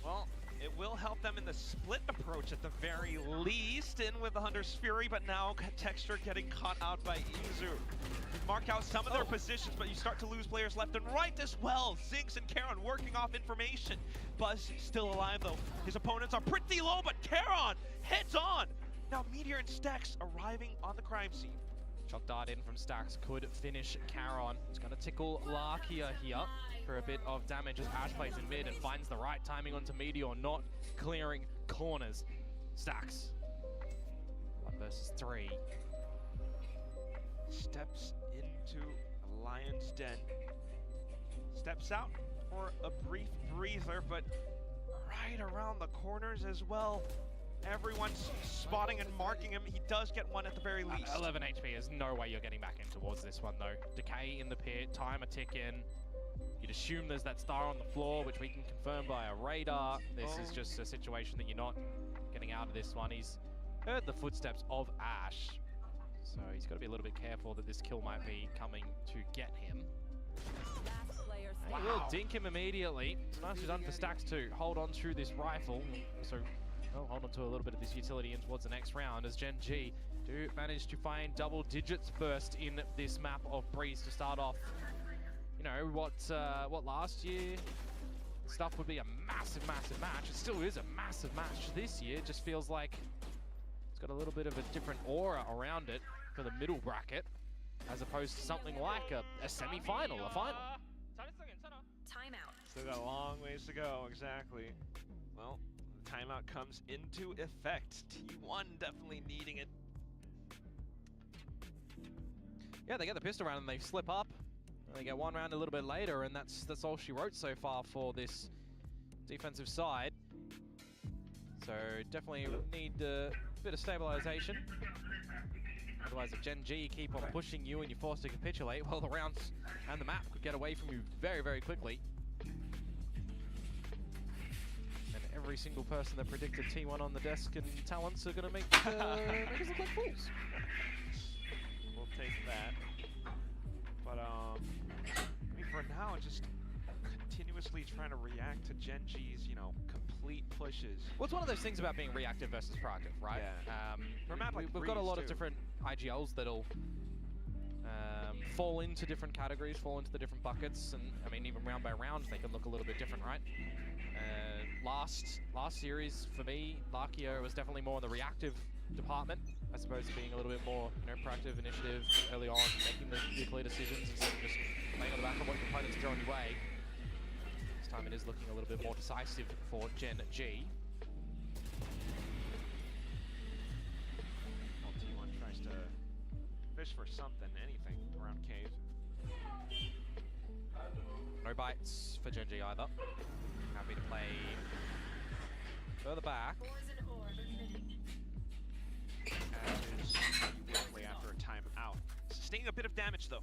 Well, it will help them in the split approach at the very least, in with the Hunter's Fury, but now Texture getting caught out by Izu. You mark out some of their positions, but you start to lose players left and right as well. Zinx and Charon working off information. Buzz still alive though. His opponents are pretty low, but Charon heads on. Now Meteor and Stax arriving on the crime scene. Shock dart in from Stax could finish Charon. It's going to tickle Larkia here for a bit of damage as Ash plays in mid and finds the right timing onto Meteor, not clearing corners. Stax. 1 versus 3. Steps into Lion's Den. Steps out for a brief breather, but right around the corners as well. Everyone's spotting and marking him. He does get one at the very least. 11 HP. There's no way you're getting back in towards this one though. Decay in the pit, timer tick in. You'd assume there's that star on the floor, which we can confirm by a radar. This is just a situation that you're not getting out of this one. He's heard the footsteps of Ash, so he's got to be a little bit careful that this kill might be coming to get him. He will dink him immediately. It's nicely done for Stax to hold on to this rifle. So hold on to a little bit of this utility in towards the next round as Gen G do manage to find double digits first in this map of Breeze to start off. You know, what last year stuff would be a massive, massive match. It still is a massive match this year. It just feels like it's got a little bit of a different aura around it for the middle bracket, as opposed to something like a semi-final, a final. Timeout. Still got a long ways to go, exactly. Well, the timeout comes into effect. T1 definitely needing it. Yeah, they get the pistol round and they slip up. They get one round a little bit later, and that's all she wrote so far for this defensive side. So definitely need a bit of stabilization. Otherwise, if Gen G keep on pushing you and you're forced to capitulate, well, the rounds and the map could get away from you very, very quickly. And every single person that predicted T1 on the desk and talents are going to make us look like fools. We'll take that. But I mean, for now, just continuously trying to react to Gen G's, you know, complete pushes. Well, it's one of those things about being reactive versus proactive, right? Yeah. For a map like we've got a Breeze, lot of too. different IGLs that'll fall into different categories, fall into the different buckets, and I mean, even round by round, they can look a little bit different, right? Last series, for me, Larkia was definitely more in the reactive department, as opposed to being a little bit more, you know, proactive initiative early on, making the clear decisions instead of just playing on the back of what your opponent's throwing your way. This time it is looking a little bit more decisive for Gen G. Well, T1 tries to fish for something, anything around cave. No bites for Gen G either. Happy to play further back. As is quickly after a timeout. Sustaining a bit of damage though.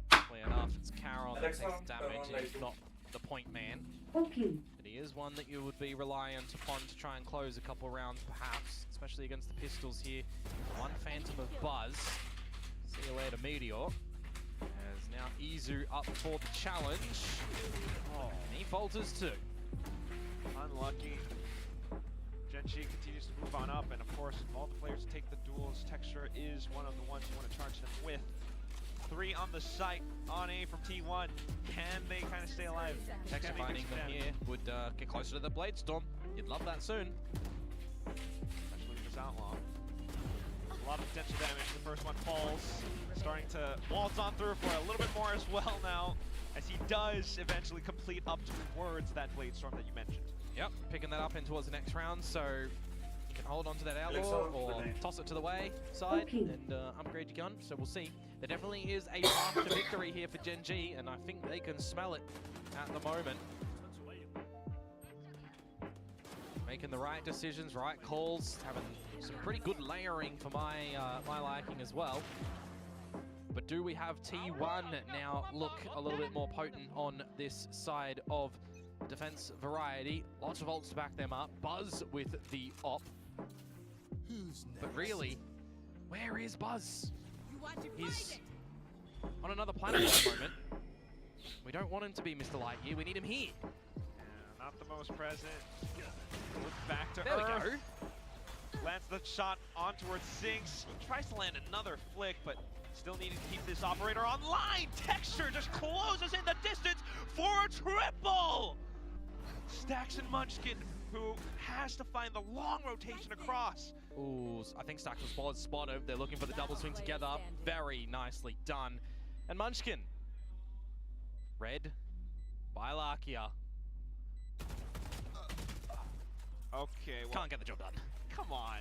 Definitely enough. It's Charon that takes the damage, and he's not the point man. But he is one that you would be reliant upon to try and close a couple rounds perhaps, especially against the pistols here. One Phantom of Buzz. See you later, Meteor. As now Izu up for the challenge. Oh, and he falters too. Unlucky. Gen G continues to move on up, and of course, all the players take the duels. Texture is one of the ones you want to charge them with. 3 on the site, on A from T1. Can they kind of stay alive? Texture finding them here would get closer to the Blade Storm. You'd love that soon. Especially with this Outlaw. A lot of potential damage. The first one falls. Starting to waltz on through for a little bit more as well now, as he does eventually complete up towards that Blade Storm that you mentioned. Yep, picking that up in towards the next round, so You can hold on to that outlaw or toss it to the way side and upgrade your gun. So we'll see. There definitely is a path to victory here for Gen G, and I think they can smell it at the moment. Making the right decisions, right calls, having some pretty good layering for my my liking as well. But do we have T1 now look a little bit more potent on this side of defense variety? Lots of ults to back them up. Buzz with the op. But really, where is Buzz? He's on another planet at the moment. We don't want him to be Mr. Lightyear. We need him here. Not the most present. Back to There Earth. we go. Lands the shot on towards Sinks. Tries to land another flick, but still needing to keep this operator online. Texture just closes in the distance for a triple. Stacks and Munchkin, who has to find the long rotation across. Ooh, I think Stacks was spotted. They're looking for the double swing together. Very nicely done. And Munchkin. Red by Lakia. Okay, well, Can't get the job done. Come on.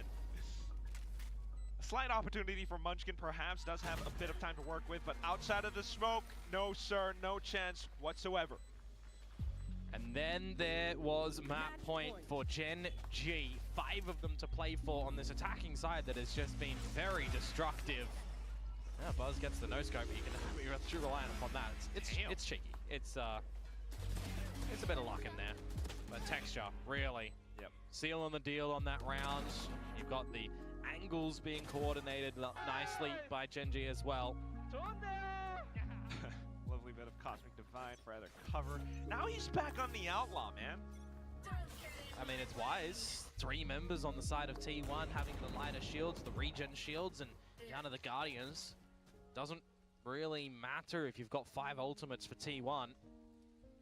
A slight opportunity for Munchkin perhaps, does have a bit of time to work with, but outside of the smoke, no sir, no chance whatsoever. And then there was map point for Gen G. 5 of them to play for on this attacking side that has just been very destructive. Yeah, Buzz gets the no-scope, but you have to rely upon that. It's cheeky. It's a bit of luck in there. But Texture, really. Yep. Sealing the deal on that round. You've got the angles being coordinated nicely by Gen G as well. Lovely bit of Cosmic Divine for either cover. Now he's back on the Outlaw, man. I mean, it's wise. 3 members on the side of T1 having the lighter shields, the regen shields, and down to the Guardians. Doesn't really matter if you've got 5 ultimates for T1.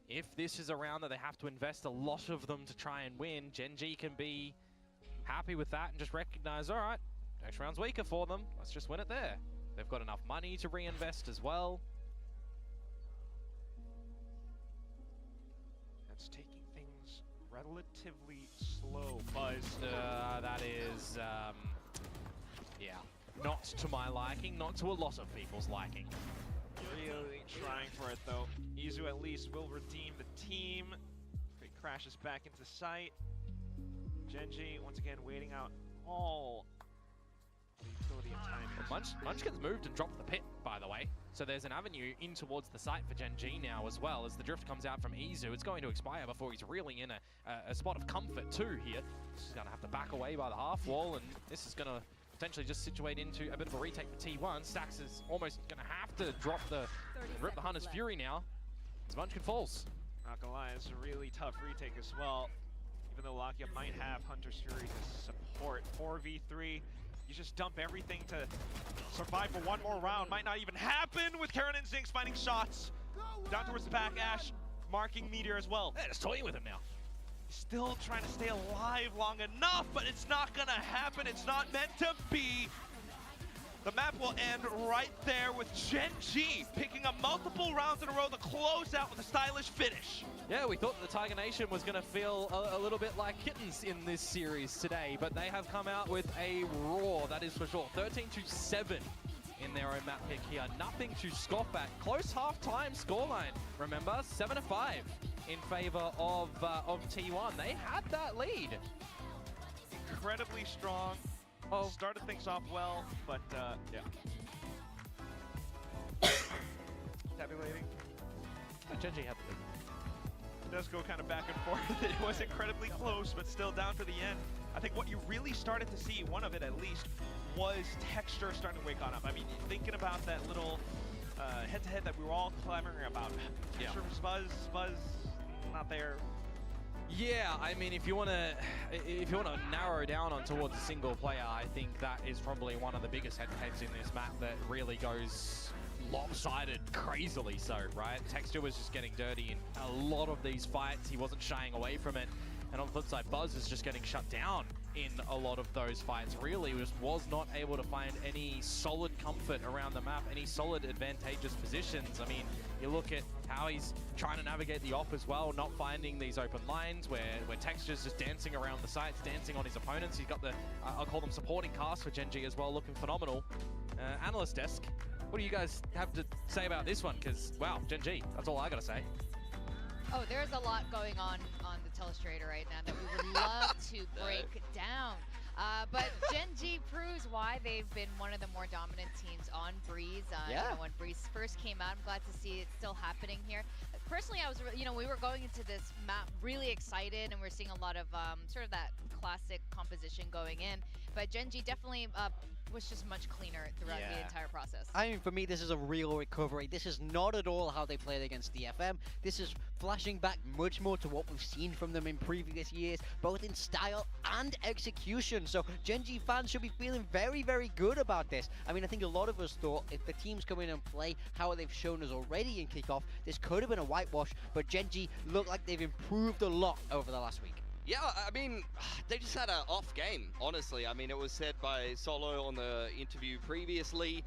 If this is a round that they have to invest a lot of them to try and win, Gen G can be happy with that and just recognize, all right, next round's weaker for them. Let's just win it there. They've got enough money to reinvest as well. That's taking things relatively slow. Buzz. That is, yeah, not to my liking, not to a lot of people's liking. Really trying for it though. Izu at least will redeem the team. It crashes back into sight. Gen G once again waiting out all the utility and time. Munchkin's moved and dropped the pit, by the way. So there's an avenue in towards the site for Gen G now as well. As the drift comes out from Izu, it's going to expire before he's really in a spot of comfort too here. He's going to have to back away by the half wall, and this is going to potentially just situate into a bit of a retake for T1. Stacks is almost going to have to rip the Hunter's Fury now as Munchkin falls. Not gonna lie, it's a really tough retake as well. Even though Lakia might have Hunter's Fury to support. 4v3, you just dump everything to survive for one more round. Might not even happen with Karen and Zinx finding shots. Down towards the back, Ash marking Meteor as well. Yeah, just toying with him now. Still trying to stay alive long enough, but it's not gonna happen. It's not meant to be. The map will end right there with Gen G picking up multiple rounds in a row to close out with a stylish finish. Yeah, we thought the Tiger Nation was going to feel a little bit like kittens in this series today, but they have come out with a roar, that is for sure. 13-7 in their own map pick here. Nothing to scoff at. Close half-time scoreline, remember? 7-5 in favor of T1. They had that lead. Incredibly strong. Oh. Started things off well, but yeah. Tabulating. Gen G had the lead. It does go kind of back and forth. It was incredibly close, but still down to the end. I think what you really started to see, one of it at least, was Texture starting to wake on up. I mean, thinking about that little head-to-head that we were all clamoring about. Yeah. Texture versus Buzz, not there. Yeah, I mean, if you want to narrow down on towards a single player, I think that is probably one of the biggest head-to-heads in this map that really goes lopsided, crazily so, right? Texture was just getting dirty in a lot of these fights. He wasn't shying away from it. And on the flip side, Buzz is just getting shut down in a lot of those fights. Really just was not able to find any solid comfort around the map, any solid advantageous positions. I mean, you look at how he's trying to navigate the op as well, not finding these open lines where Texture's just dancing around the sites, dancing on his opponents. He's got the, I'll call them supporting cast for Gen G as well, looking phenomenal. Analyst desk, what do you guys have to say about this one? Because, wow, Gen G, that's all I gotta say. Oh, there's a lot going on the Telestrator right now that we would love to break down. But Gen G proves why they've been one of the more dominant teams on Breeze. You know, when Breeze first came out, I'm glad to see it still happening here. Personally, I was, we were going into this map really excited, and we're seeing a lot of sort of that classic composition going in. But Gen G definitely was just much cleaner throughout the entire process. I mean, for me, this is a real recovery. This is not at all how they played against DFM. This is flashing back much more to what we've seen from them in previous years, both in style and execution. So Gen G fans should be feeling very, very good about this. I mean, I think a lot of us thought if the teams come in and play how they've shown us already in kickoff, this could have been a whitewash, but Gen G look like they've improved a lot over the last week. Yeah, I mean, they just had an off game, honestly. I mean, it was said by Solo on the interview previously.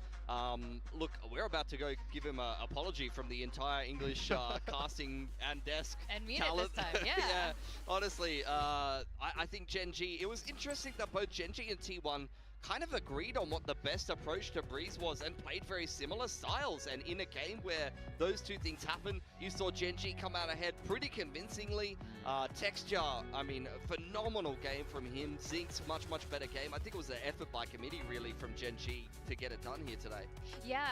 Look, we're about to go give him an apology from the entire English casting and desk and mean talent. it this time, yeah. Yeah, honestly, I think Gen G, it was interesting that both Gen G and T1 kind of agreed on what the best approach to Breeze was and played very similar styles. And in a game where those two things happen, you saw Gen G come out ahead pretty convincingly. Texture, I mean, phenomenal game from him. Zinx, much better game. I think it was an effort by committee, really, from Gen G to get it done here today. Yeah,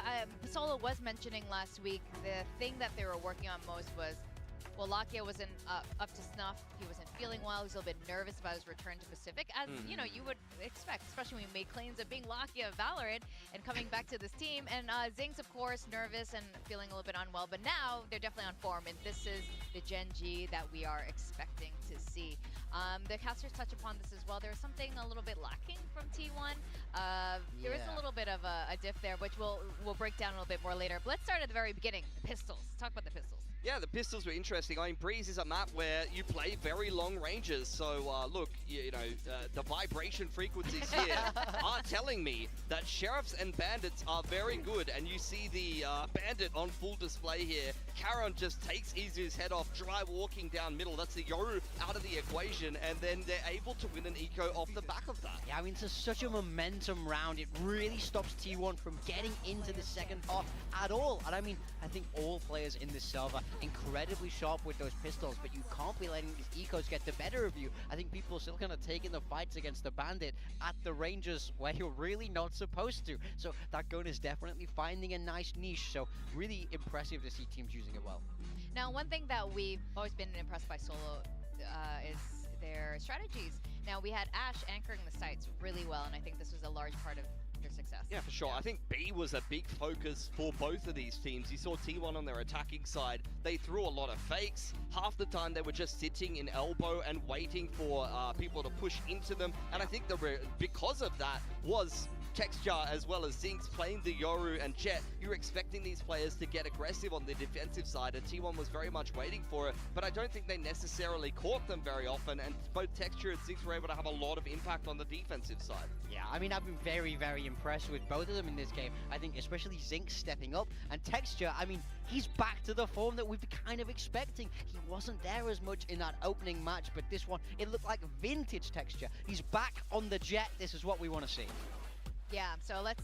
Solo was mentioning last week the thing that they were working on most was, well, Lakia wasn't up to snuff. He wasn't feeling well. He was a little bit nervous about his return to Pacific, as you know, you would expect, especially when he made claims of being Lakia of Valorant and coming back to this team. And Zing's, of course, nervous and feeling a little bit unwell, but now they're definitely on form, and this is the Gen G that we are expecting to see. The casters touch upon this as well. There's something a little bit lacking from T1. There is a little bit of a diff there, which we'll break down a little bit more later. But let's start at the very beginning. The pistols. Let's talk about the pistols. Yeah, the pistols were interesting. I mean, Breeze is a map where you play very long ranges. So, look, the vibration frequencies here are telling me that Sheriffs and Bandits are very good. And you see the Bandit on full display here. Karon just takes Izu's head off, dry walking down middle. That's the Yoru out of the equation. And then they're able to win an eco off the back of that. Yeah, I mean, it's such a momentum round. It really stops T1 from getting into the second half at all. And I mean, I think all players in this server incredibly sharp with those pistols, but you can't be letting these ecos get the better of you. I think people are still kind of taking the fights against the Bandit at the ranges where you're really not supposed to. So that gun is definitely finding a nice niche. So really impressive to see teams using it well. Now, one thing that we've always been impressed by Solo is their strategies. Now, we had Ash anchoring the sites really well, and I think this was a large part of their success. Yeah, for sure. I think B was a big focus for both of these teams. You saw T1 on their attacking side. They threw a lot of fakes. Half the time they were just sitting in elbow and waiting for people to push into them. And I think because of that was Texture as well as Zinx playing the Yoru and Jet. You're expecting these players to get aggressive on the defensive side, and T1 was very much waiting for it, but I don't think they necessarily caught them very often, and both Texture and Zinx were able to have a lot of impact on the defensive side. Yeah, I mean, I've been very, very impressed with both of them in this game. I think especially Zinx stepping up, and Texture, I mean, he's back to the form that we've been kind of expecting. He wasn't there as much in that opening match, but this one, it looked like vintage Texture. He's back on the Jet. This is what we want to see. Yeah, so let's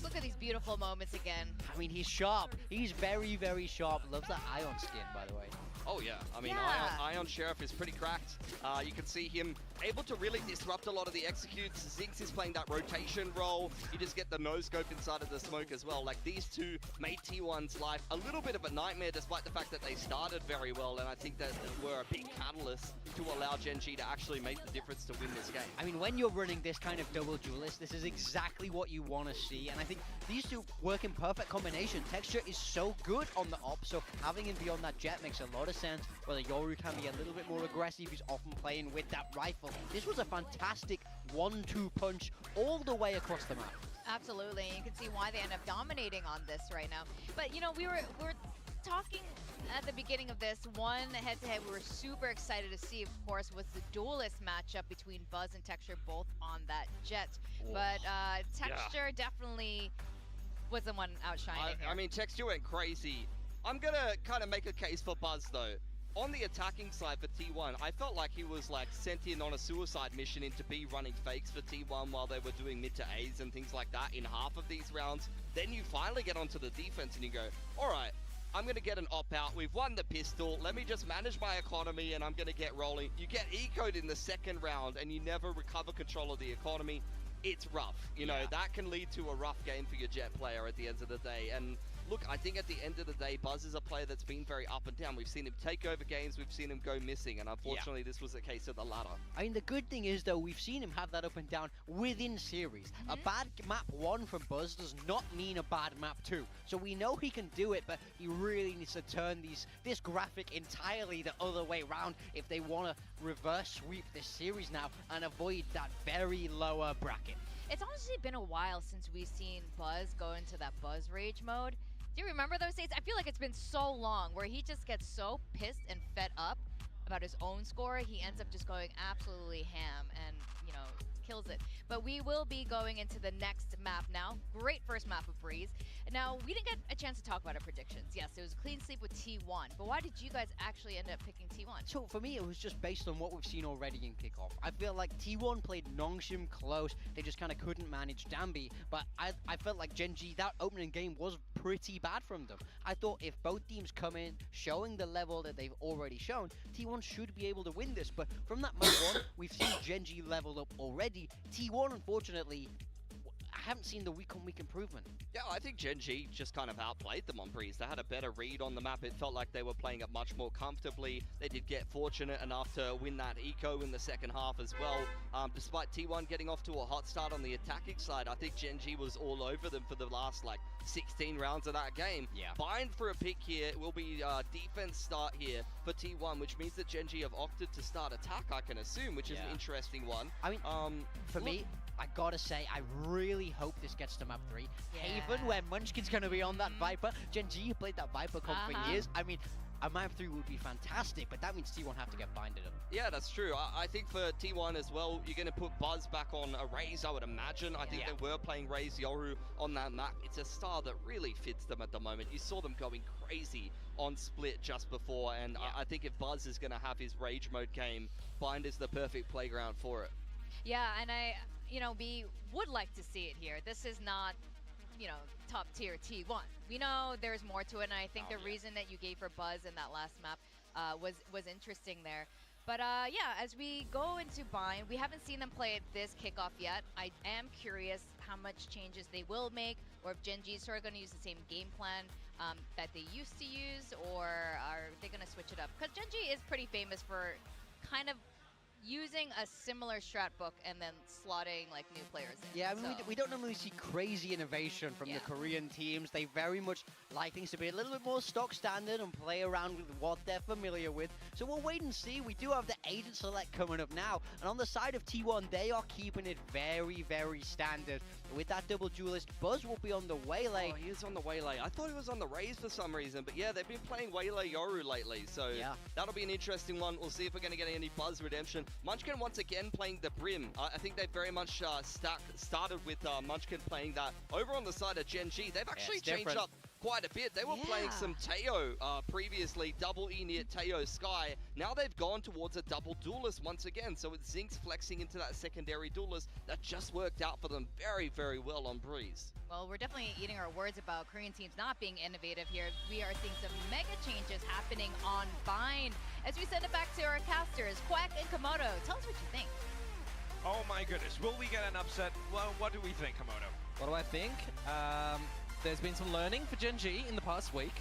look at these beautiful moments again. I mean, he's sharp. He's very, very sharp. Loves that Ion skin, by the way. Oh yeah, I mean, Ion Sheriff is pretty cracked. You can see him able to really disrupt a lot of the executes. Zinx is playing that rotation role. You just get the no-scope inside of the smoke as well. Like, these two made T1's life a little bit of a nightmare, despite the fact that they started very well, and I think that were a big catalyst to allow Gen G to actually make the difference to win this game. I mean, when you're running this kind of double duelist, this is exactly what you want to see, and I think these two work in perfect combination. Texture is so good on the op, so having him be on that Jet makes a lot of sense, where the Yoru can be a little bit more aggressive. He's often playing with that rifle. This was a fantastic 1-2 punch all the way across the map. Absolutely, you can see why they end up dominating on this right now. But, you know, we're talking at the beginning of this one head-to-head we were super excited to see, of course, was the duelist matchup between Buzz and Texture, both on that Jet. But Texture definitely was the one outshining here. I mean, Texture went crazy. I'm gonna kind of make a case for Buzz though. On the attacking side for T1, I felt like he was like sent in on a suicide mission into B running fakes for T1 while they were doing mid to A's and things like that in half of these rounds. Then you finally get onto the defense and you go, all right, I'm going to get an op-out. We've won the pistol. Let me just manage my economy and I'm going to get rolling. You get eco'd in the second round and you never recover control of the economy. It's rough. You know, that can lead to a rough game for your Jet player at the end of the day. And look, I think at the end of the day, Buzz is a player that's been very up and down. We've seen him take over games, we've seen him go missing, and unfortunately this was a case of the latter. I mean, the good thing is, though, we've seen him have that up and down within series. A bad map 1 from Buzz does not mean a bad map 2. So we know he can do it, but he really needs to turn this graphic entirely the other way around if they want to reverse sweep this series now and avoid that very lower bracket. It's honestly been a while since we've seen Buzz go into that Buzz Rage mode. Do you remember those days? I feel like it's been so long where he just gets so pissed and fed up about his own score, he ends up just going absolutely ham and, you know, kills it. But we will be going into the next map now. Great first map of Breeze. Now, we didn't get a chance to talk about our predictions. Yes, it was a clean sweep with T1, but why did you guys actually end up picking T1? So for me, it was just based on what we've seen already in kickoff. I feel like T1 played Nongshim close. They just kind of couldn't manage Danby, but I felt like Gen G, that opening game was pretty bad from them. I thought if both teams come in showing the level that they've already shown, T1 should be able to win this, but from that map 1, we've seen Gen G level up already. T1, unfortunately, I haven't seen the week-on-week improvement. Yeah, I think Gen G just kind of outplayed them on Breeze. They had a better read on the map. It felt like they were playing it much more comfortably. They did get fortunate enough to win that eco in the second half as well. Despite T1 getting off to a hot start on the attacking side, I think Gen G was all over them for the last, like, 16 rounds of that game. Yeah. Bind for a pick here. It will be defense start here for T1, which means that Gen G have opted to start attack, I can assume, which is an interesting one. I mean, for me, I gotta say, I really hope this gets to map 3. Haven, where Munchkin's gonna be on that Viper. Gen G played that Viper comp for years. I mean, a map 3 would be fantastic, but that means T1 have to get binded up. Yeah, that's true. I think for T1 as well, you're going to put Buzz back on a Raze, I would imagine. I think they were playing Raze Yoru on that map. It's a style that really fits them at the moment. You saw them going crazy on Split just before, and I think if Buzz is going to have his Rage mode game, Bind is the perfect playground for it. Yeah, and we would like to see it here. This is not, top tier T1. We know there's more to it, and I think the reason that you gave for Buzz in that last map was interesting there. But yeah, as we go into Bind, we haven't seen them play at this kickoff yet. I am curious how much changes they will make, or if Gen G is sort of going to use the same game plan that they used to use, or are they going to switch it up? Because Gen G is pretty famous for kind of using a similar strat book and then slotting like new players in. Yeah, I mean, we don't normally see crazy innovation from the Korean teams. They very much like things to be a little bit more stock standard and play around with what they're familiar with. So we'll wait and see. We do have the agent select coming up now. And on the side of T1, they are keeping it very, very standard. With that double duelist, Buzz will be on the Waylay. Oh, he is on the Waylay. I thought he was on the Raze for some reason, but yeah, they've been playing Waylay Yoru lately, so that'll be an interesting one. We'll see if we're going to get any Buzz redemption. Munchkin once again playing the Brim. I think they very much started with Munchkin playing that. Over on the side of Gen G, they've actually changed up quite a bit. They were playing some Teo previously, double E near Teo Sky. Now they've gone towards a double duelist once again, so it's Zinx flexing into that secondary duelist. That just worked out for them very, very well on Breeze. Well, we're definitely eating our words about Korean teams not being innovative here. We are seeing some mega changes happening on Bind. As we send it back to our casters, Quack and Komodo, tell us what you think. Oh my goodness, will we get an upset? Well, what do we think, Komodo? What do I think? There's been some learning for Gen G in the past week,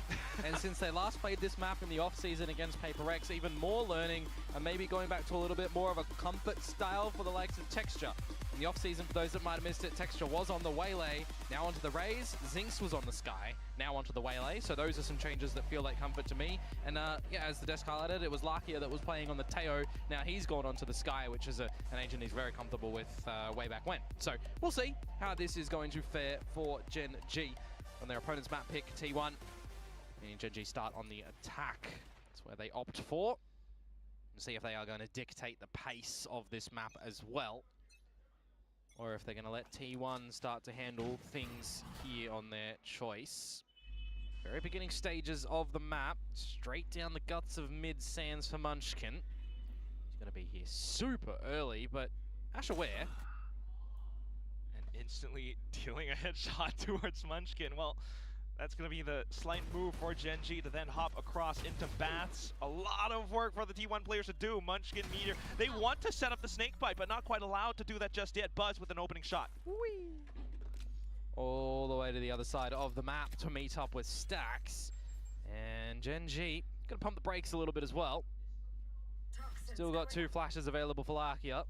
and since they last played this map in the off-season against Paper X, even more learning, and maybe going back to a little bit more of a comfort style for the likes of Texture. In the off-season, for those that might have missed it, Texture was on the Waylay, now onto the Raze, Zinx was on the Sky, now onto the Waylay, so those are some changes that feel like comfort to me. And yeah, as the desk highlighted, it was Lakia that was playing on the Teo, now he's gone onto the Sky, which is an agent he's very comfortable with way back when. So we'll see how this is going to fare for Gen G on their opponent's map pick, T1. And Gen.G start on the attack. That's where they opt for. And see if they are going to dictate the pace of this map as well. Or if they're going to let T1 start to handle things here on their choice. Very beginning stages of the map. Straight down the guts of mid sands for Munchkin. He's going to be here super early, but Ash aware. And instantly dealing a headshot towards Munchkin. Well, that's going to be the slight move for Gen.G to then hop across into Bats. A lot of work for the T1 players to do. Munchkin, Meteor, they want to set up the snake bite, but not quite allowed to do that just yet. Buzz with an opening shot. Whee! All the way to the other side of the map to meet up with Stacks. And Gen.G going to pump the brakes a little bit as well. Still got 2 flashes available for Lakia,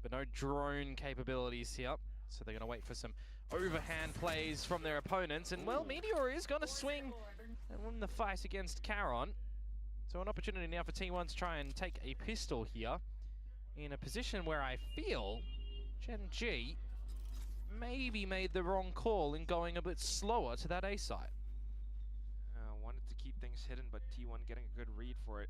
but no drone capabilities here. So they're going to wait for some overhand plays from their opponents. And, well, Meteor is going to swing and win the fight against Charon. So an opportunity now for T1 to try and take a pistol here in a position where I feel Gen.G maybe made the wrong call in going a bit slower to that A site. Wanted to keep things hidden, but T1 getting a good read for it.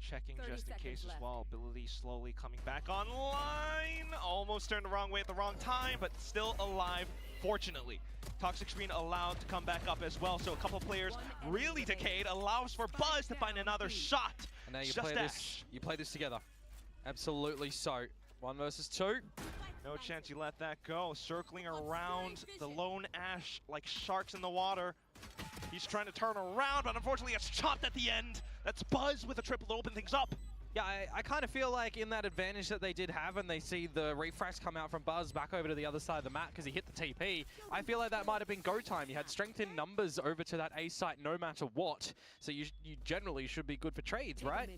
Checking just in case as well. Ability slowly coming back online. Almost turned the wrong way at the wrong time, but still alive, fortunately. Toxic Screen allowed to come back up as well, so a couple players really decayed. Allows for Buzz to find another shot. And now you play this together. Absolutely so. 1 versus 2. No chance you let that go. Circling around the lone Ash like sharks in the water. He's trying to turn around, but unfortunately it's chopped at the end. That's Buzz with a triple to open things up. Yeah, I kind of feel like in that advantage that they did have, and they see the refracts come out from Buzz back over to the other side of the map because he hit the TP, I feel like that might have been go time. You had strength in numbers over to that A site no matter what, so you generally should be good for trades, right?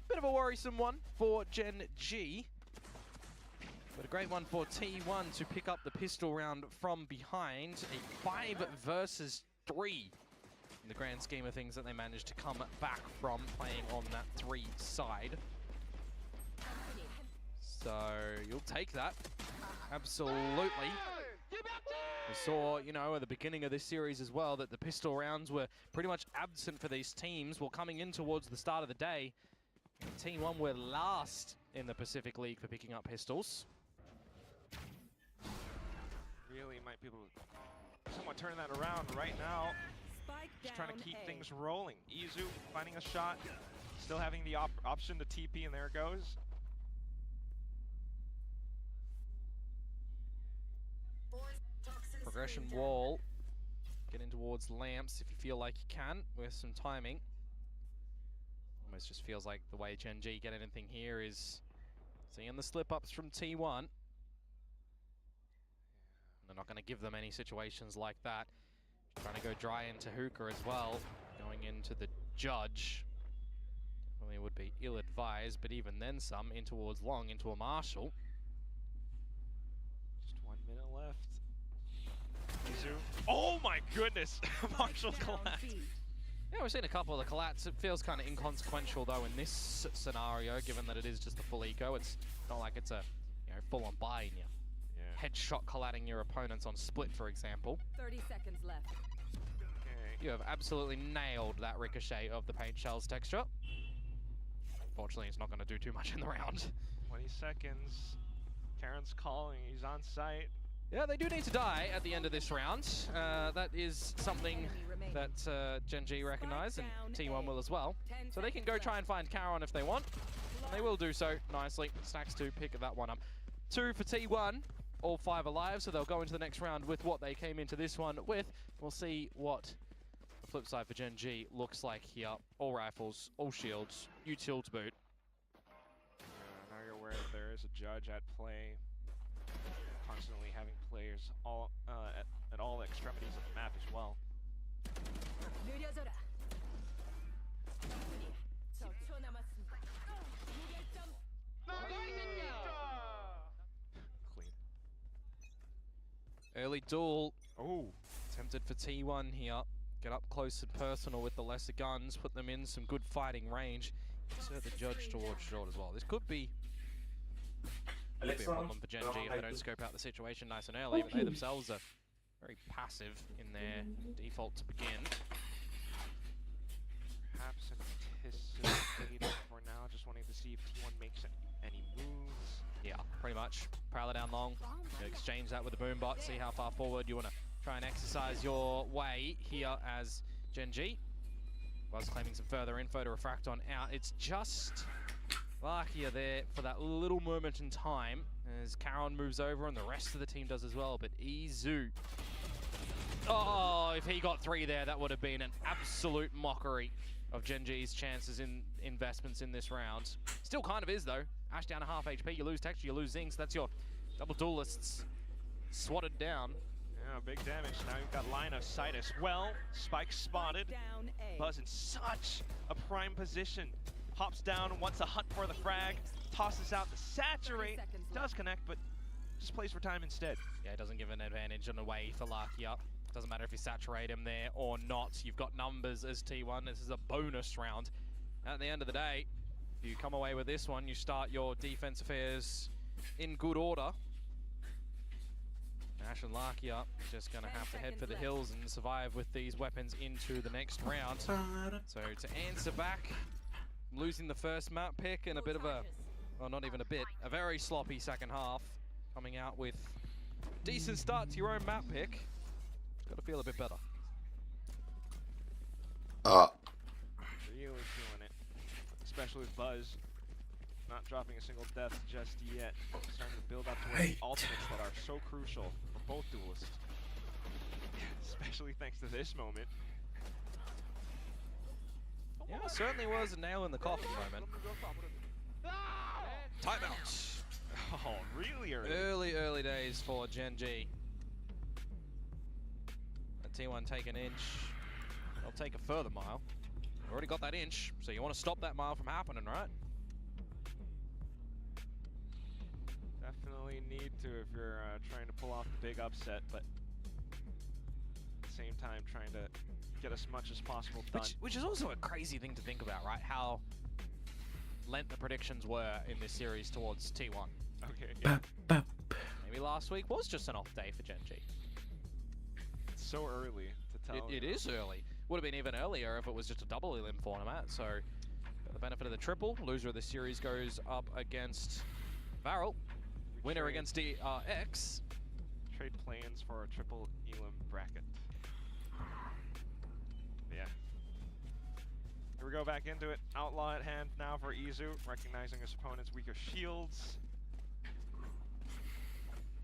Bit of a worrisome one for Gen.G, but a great one for T1 to pick up the pistol round from behind. A 5 versus 3. In the grand scheme of things that they managed to come back from playing on that 3 side. So you'll take that. Absolutely. We saw, you know, at the beginning of this series as well that the pistol rounds were pretty much absent for these teams. Well, coming in towards the start of the day, T1 were last in the Pacific League for picking up pistols. Really might be able to somewhat turn that around right now. Just trying to keep things rolling. Izu finding a shot, still having the option to TP, and there it goes. Progression wall. Getting towards lamps if you feel like you can with some timing. Almost just feels like the way Gen.G get anything here is seeing the slip-ups from T1. They're not going to give them any situations like that. Trying to go dry into Hookah as well. Going into the Judge. Definitely would be ill-advised, but even then some in towards Long, into a Marshall. Just 1 minute left. Izu. Oh my goodness! Marshall collapsed. Yeah, we've seen a couple of the collapse. It feels kind of inconsequential though in this scenario, given that it is just a full eco. It's not like it's a full-on buy in you. Headshot collating your opponents on split, for example. 30 seconds left. Okay. You have absolutely nailed that ricochet of the paint shell's texture. Unfortunately, it's not going to do too much in the round. 20 seconds. Karen's calling. He's on site. Yeah, they do need to die at the end of this round. That is something that Gen.G recognize, and T1 will as well. So they can go try and find Charon if they want. And they will do so nicely. Stacks to pick that one up. 2 for T1. All 5 alive, so they'll go into the next round with what they came into this one with. We'll see what the flip side for Gen.G looks like here. All rifles, all shields, util to boot. Now you're aware that there is a Judge at play. Constantly having players all at all extremities of the map as well. Clean. Early duel. Oh. Tempted for T1 here. Get up close and personal with the lesser guns. Put them in some good fighting range. Insert the Judge towards short as well. This could be a problem for Gen.G if they don't scope out the situation nice and early. But they themselves are very passive in their default to begin. perhaps anticipating for now, just wanting to see if T1 makes any moves. Yeah, pretty much. Prowler down long. You exchange that with the boom bot, see how far forward you want to try and exercise your way here as Gen G. Was claiming some further info to refract on out. It's just Lakia there for that little moment in time as Karon moves over and the rest of the team does as well. But Izu, oh, if he got 3 there, that would have been an absolute mockery of Gen G's chances in investments in this round. Still kind of is though. Ash down to half HP, you lose Texture, you lose Zing, so that's your double duelists swatted down. Yeah, big damage. Now you've got line of sight as well. Spike spotted. Buzz in such a prime position. Hops down, wants to hunt for the frag, tosses out the saturate, does connect, but just plays for time instead. Yeah, it doesn't give an advantage on the way for Lakia. Doesn't matter if you saturate him there or not. You've got numbers as T1. This is a bonus round. At the end of the day, if you come away with this one, you start your defense affairs in good order. Ash and Lakia just going to have to head for the hills and survive with these weapons into the next round. So to answer back, losing the first map pick and a bit of a, well, not even a bit, a very sloppy second half. Coming out with decent start to your own map pick. Got to feel a bit better. Really feeling it, especially with Buzz not dropping a single death just yet. Starting to build up to the ultimates that are so crucial for both duelists. Especially thanks to this moment. Yeah, it certainly was a nail in the coffin moment. Timeout. Oh, really early? Early days for Gen G. T1 take an inch. They'll take a further mile. Already got that inch, so you want to stop that mile from happening, right? Definitely need to if you're trying to pull off the big upset, but at the same time trying to get as much as possible done. Which is also a crazy thing to think about, right? How lent the predictions were in this series towards T1. Okay, yeah. Maybe last week was just an off day for Gen G. It's so early to tell. It is early. Would have been even earlier if it was just a double elim format. So, got the benefit of the triple. Loser of the series goes up against Varel. Winner against DRX. Trade plans for a triple elim bracket. Yeah. Here we go back into it. Outlaw at hand now for Izu, recognizing his opponent's weaker shields.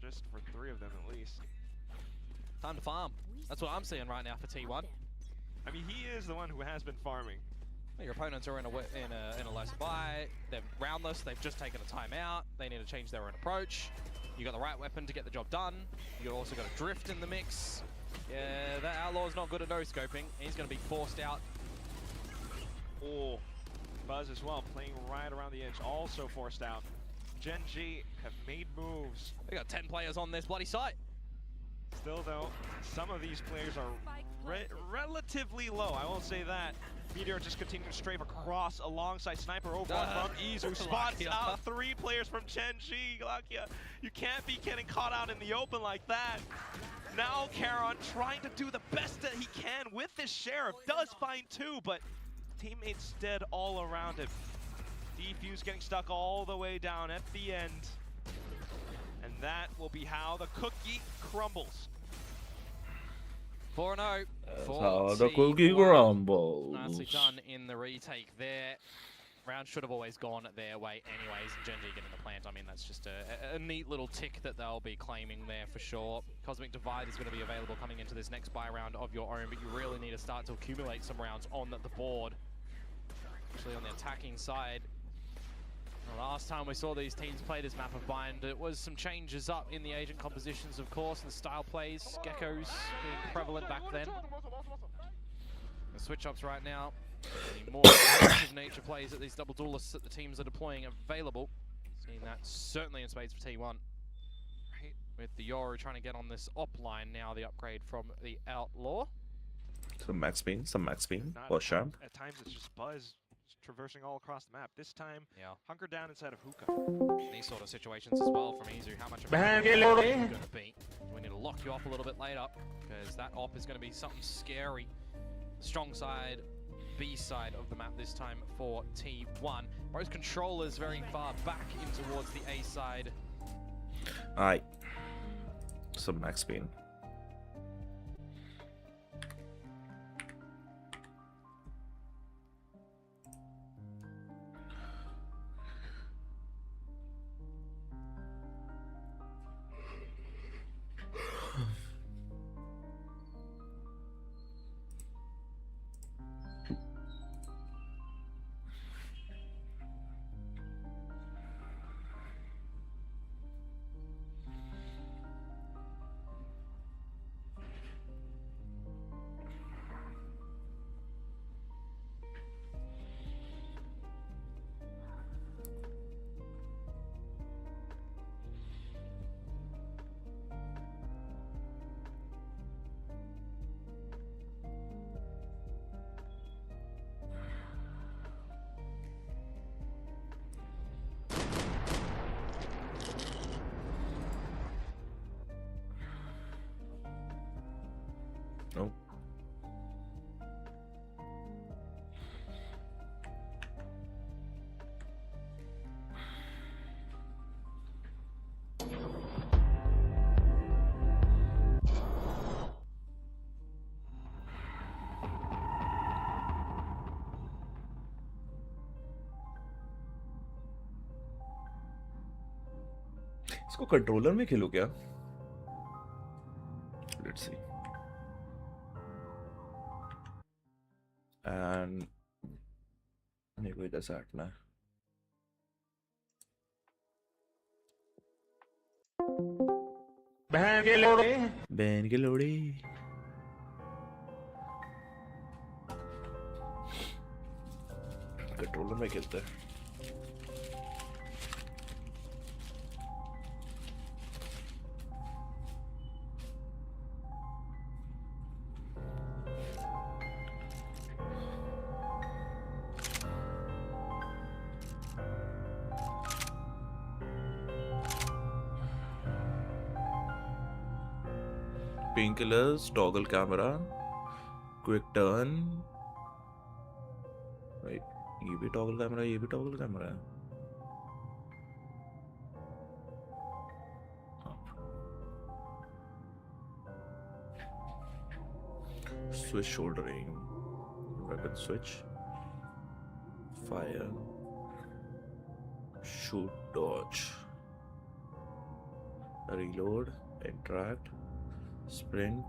Just for 3 of them at least. Time to farm. That's what I'm seeing right now for T1. I mean, he is the one who has been farming. Your opponents are in a low supply. They're roundless. They've just taken a timeout. They need to change their own approach. You got the right weapon to get the job done. You also got a drift in the mix. Yeah, that Outlaw's not good at no-scoping. He's going to be forced out. Oh, Buzz as well, playing right around the edge, also forced out. Gen G have made moves. They got 10 players on this bloody site. Still though, some of these players are relatively low, I won't say that. Meteor just continuing to strafe across alongside Sniper over from Izu. Spots out 3 players from Gen G. Lakia, you can't be getting caught out in the open like that. Now Karon trying to do the best that he can with this Sheriff. Does find 2, but teammates dead all around him. Defuse getting stuck all the way down at the end. And that will be how the cookie crumbles. 4-0. How the cookie crumbles. Nicely done in the retake there. Round should have always gone their way anyways. Gen G getting the plant, I mean, that's just a neat little tick that they'll be claiming there for sure. Cosmic Divide is going to be available coming into this next buy round of your own, but you really need to start to accumulate some rounds on the board. Especially on the attacking side. The last time we saw these teams play this map of Bind, it was some changes up in the agent compositions, of course, and the style plays. Geckos being prevalent back then. The switch-ups right now, any more aggressive nature plays that these double duelists that the teams are deploying available. Seeing that certainly in spades for T1. Right. With the Yoru trying to get on this op line now, the upgrade from the Outlaw. Some max speed, for sure. At times it's just Buzz traversing all across the map. This time, hunker down inside of Hookah. These sort of situations as well from Izu, how much of a is going to be. We need to lock you off a little bit later, because that op is going to be something scary. Strong side, B side of the map this time for T1. Both controllers very far back in towards the A side. Aye. Some max pain. Nope. इसको controller में खेलो क्या? Let's see. And मेरे को इधर से हटना है. बहन के लोड़े. कंट्रोलर में खेलते हैं. Painkillers, toggle camera, quick turn. Wait, ये भी toggle camera, ये भी toggle camera है. Switch shouldering, weapon switch, fire, shoot, dodge, reload, interact. Sprint.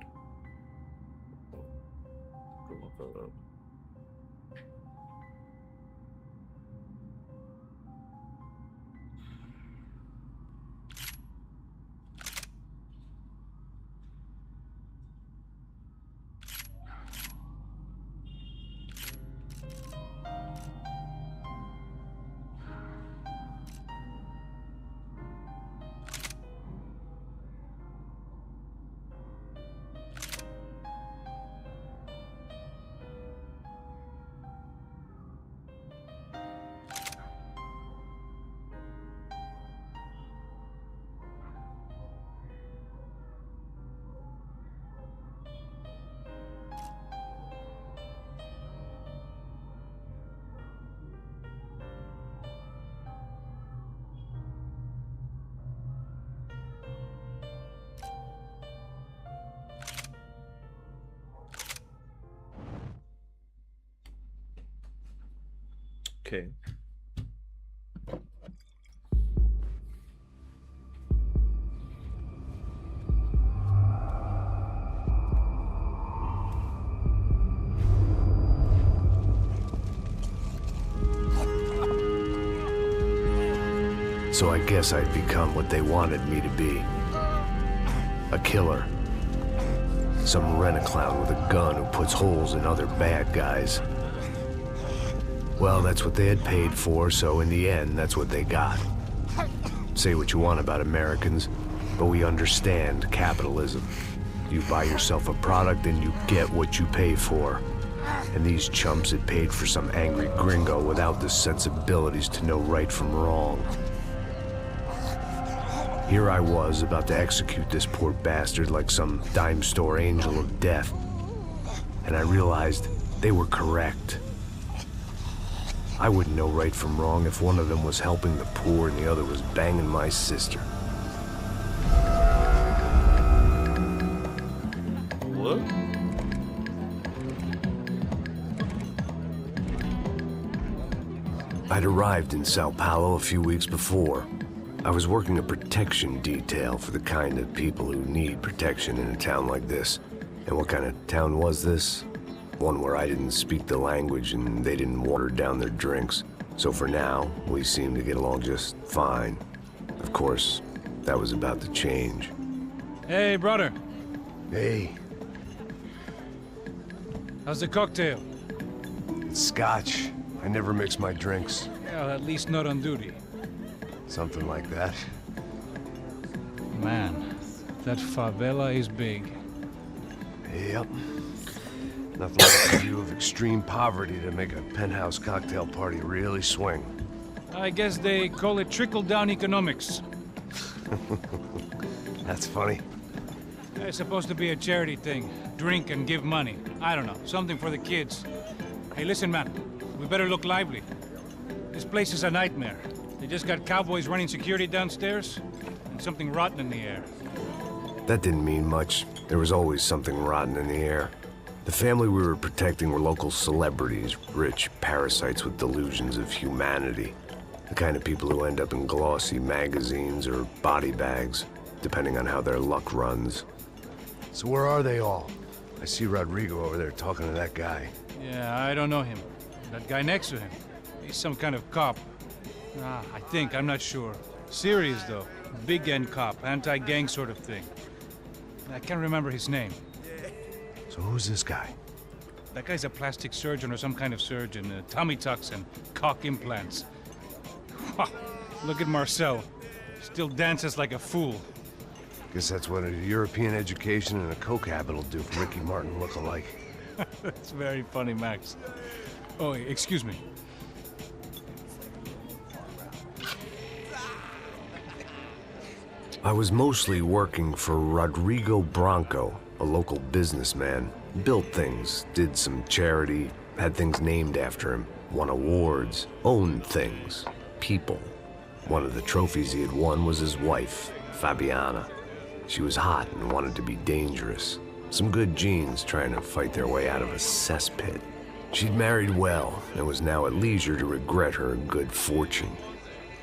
Okay. So I guess I'd become what they wanted me to be. A killer. Some rent-a-clown with a gun who puts holes in other bad guys. Well, that's what they had paid for, so in the end, that's what they got. Say what you want about Americans, but we understand capitalism. You buy yourself a product and you get what you pay for. And these chumps had paid for some angry gringo without the sensibilities to know right from wrong. Here I was, about to execute this poor bastard like some dime store angel of death. And I realized they were correct. I wouldn't know right from wrong if one of them was helping the poor and the other was banging my sister. What? I'd arrived in Sao Paulo a few weeks before. I was working a protection detail for the kind of people who need protection in a town like this. And what kind of town was this? One where I didn't speak the language and they didn't water down their drinks. So for now, we seemed to get along just fine. Of course, that was about to change. Hey, brother. Hey. How's the cocktail? It's scotch. I never mix my drinks. Yeah, at least not on duty. Something like that. Man, that favela is big. Yep. Nothing like a view of extreme poverty to make a penthouse cocktail party really swing. I guess they call it trickle-down economics. That's funny. It's supposed to be a charity thing. Drink and give money. I don't know, something for the kids. Hey, listen, man. We better look lively. This place is a nightmare. They just got cowboys running security downstairs, and something rotten in the air. That didn't mean much. There was always something rotten in the air. The family we were protecting were local celebrities, rich parasites with delusions of humanity. The kind of people who end up in glossy magazines or body bags, depending on how their luck runs. So where are they all? I see Rodrigo over there talking to that guy. Yeah, I don't know him. That guy next to him. He's some kind of cop. I think, I'm not sure. Serious, though. Big-end cop, anti-gang sort of thing. I can't remember his name. So who's this guy? That guy's a plastic surgeon or some kind of surgeon. Tummy tucks and cock implants. Look at Marcel. Still dances like a fool. Guess that's what a European education and a coke habit will do for Ricky Martin look-alike. That's very funny, Max. Oh, excuse me. I was mostly working for Rodrigo Branco, a local businessman. Built things, did some charity, had things named after him, won awards, owned things, people. One of the trophies he had won was his wife, Fabiana. She was hot and wanted to be dangerous. Some good genes trying to fight their way out of a cesspit. She'd married well and was now at leisure to regret her good fortune.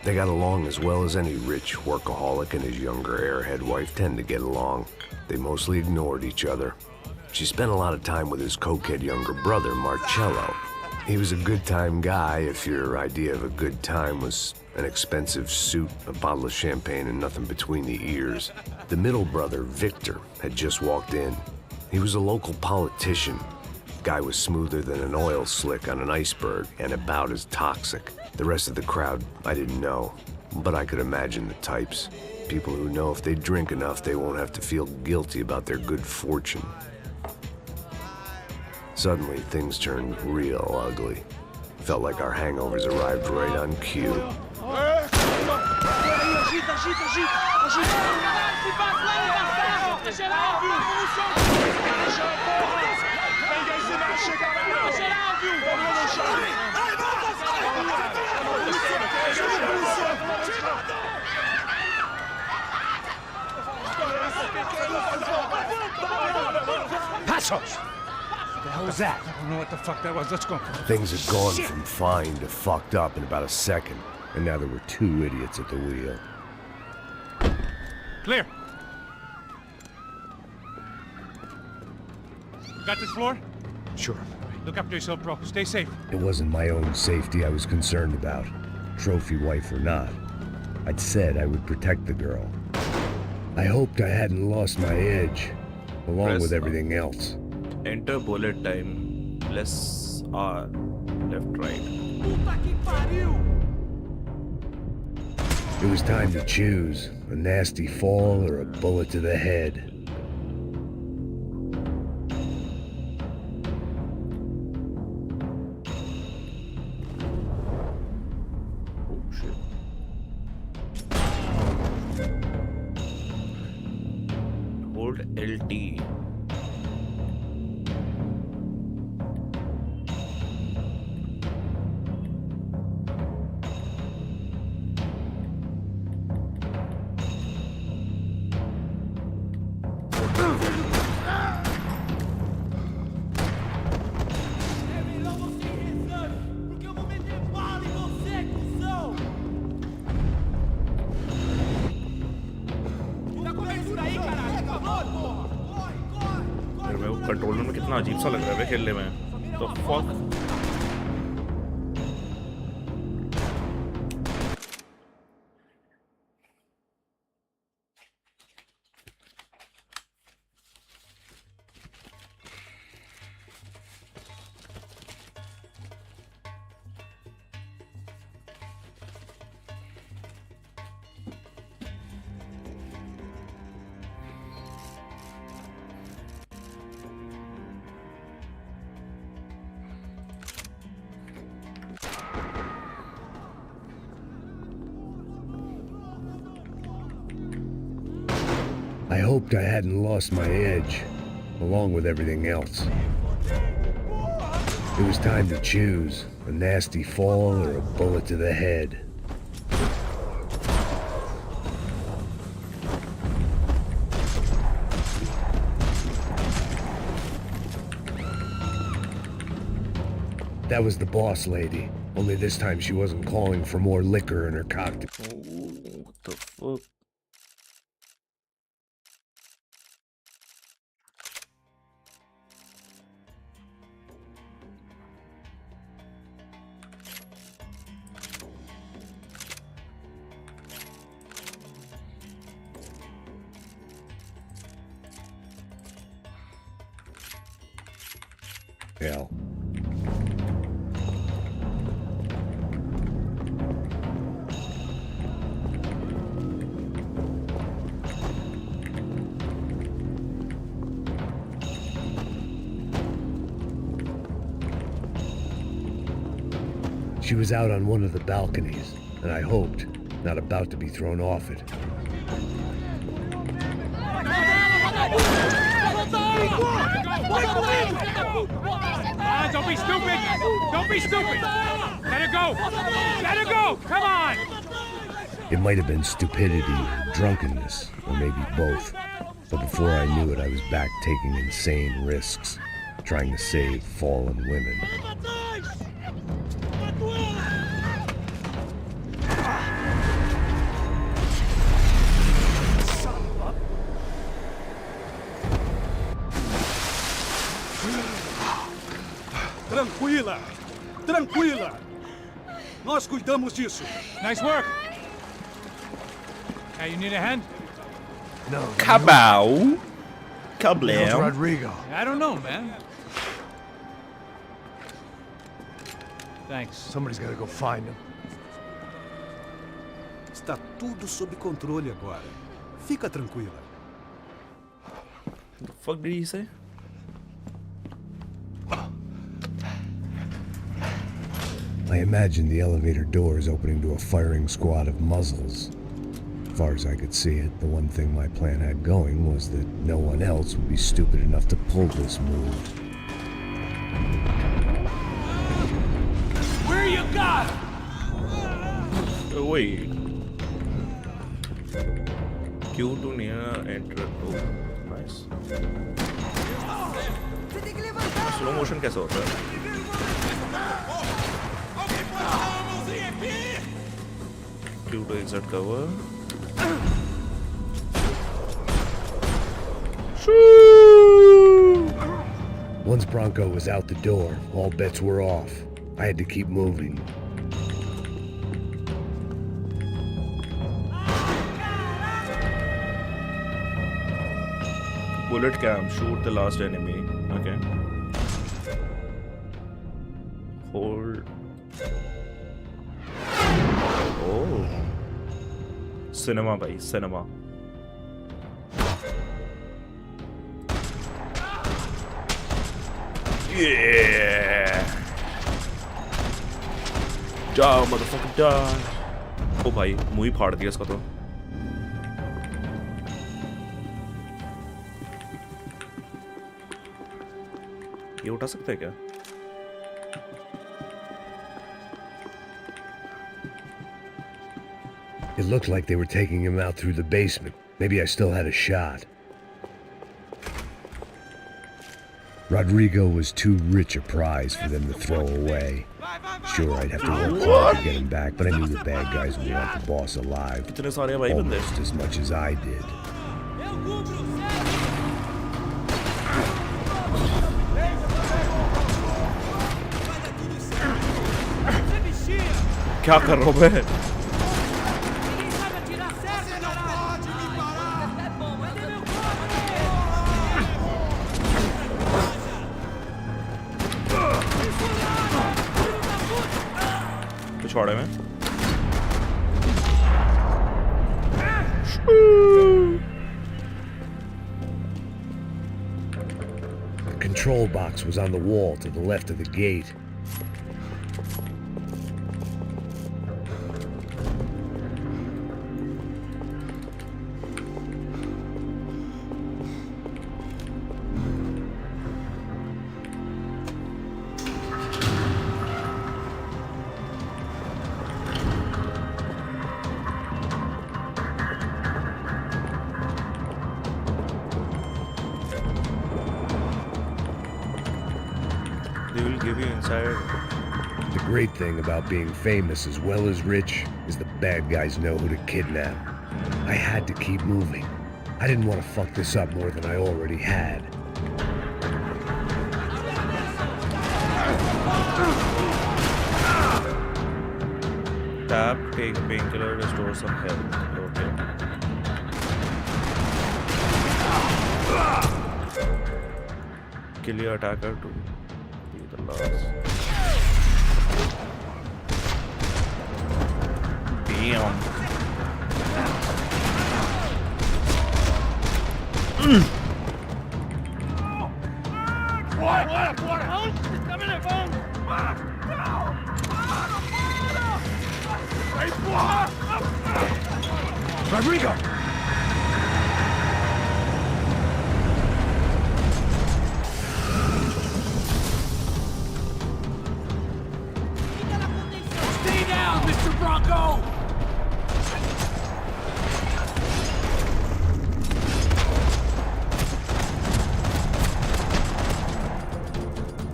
They got along as well as any rich workaholic and his younger airhead wife tend to get along. They mostly ignored each other. She spent a lot of time with his cokehead younger brother, Marcello. He was a good-time guy if your idea of a good time was an expensive suit, a bottle of champagne, and nothing between the ears. The middle brother, Victor, had just walked in. He was a local politician. Guy was smoother than an oil slick on an iceberg and about as toxic. The rest of the crowd, I didn't know, but I could imagine the types. People who know if they drink enough, they won't have to feel guilty about their good fortune. Suddenly, things turned real ugly. Felt like our hangovers arrived right on cue. Passos! What the hell was that? I don't know what the fuck that was. Let's go. Things had gone from fine to fucked up in about a second, and now there were two idiots at the wheel. Clear. You got this floor? Sure. Look after yourself, bro. Stay safe. It wasn't my own safety I was concerned about, trophy wife or not. I'd said I would protect the girl. I hoped I hadn't lost my edge, along with everything else. Enter bullet time. Less R. Left, right. It was time to choose, a nasty fall or a bullet to the head. Hold LT. Controller में कितना अजीब सा लग रहा है खेलने में. The fuck? I hoped I hadn't lost my edge, along with everything else. It was time to choose, a nasty fall or a bullet to the head. That was the boss lady, only this time she wasn't calling for more liquor in her cocktail. Oh, what the fuck? Hell. She was out on one of the balconies, and I hoped, not about to be thrown off it. Don't be stupid! Don't be stupid! Let her go! Let her go! Come on! It might have been stupidity, drunkenness, or maybe both. But before I knew it, I was back taking insane risks, trying to save fallen women. Tranquila! Tranquila! Nós cuidamos disso. Nice work! Hey, you need a hand? No. Kabow! How's Kablam! Rodrigo? I don't know, man. Thanks. Somebody's gotta go find him. Está tudo sob controle agora. Fica tranquila. The fuck did he say? I imagined the elevator doors opening to a firing squad of muzzles. As far as I could see it, the one thing my plan had going was that no one else would be stupid enough to pull this move. Where you got? Oh, wait. Q to near enter. Oh, nice. Slow motion कैसा होता है? Q to exit cover. Once Bronco was out the door, all bets were off. I had to keep moving. Bullet cam, shoot the last enemy. Okay. Hold. Oh. Cinema, bhai, cinema. Yeah. Die, motherfucker, die. Oh भाई, मुंह ही फाड़ दिया इसका तो. ये उठा सकते हैं क्या? It looked like they were taking him out through the basement. Maybe I still had a shot. Rodrigo was too rich a prize for them to throw away. Sure, I'd have to work hard to get him back, but I knew the bad guys would want the boss alive almost as much as I did. क्या कर रहा हूँ मैं? छोड़े में The control box was on the wall to the left of the gate. They will give you inside. The great thing about being famous as well as rich is the bad guys know who to kidnap. I had to keep moving. I didn't want to fuck this up more than I already had. Tap, take a painkiller, restore some health. Okay. Kill your attacker to be the last. Damn. Rodrigo! Stay down, Mr. Bronco!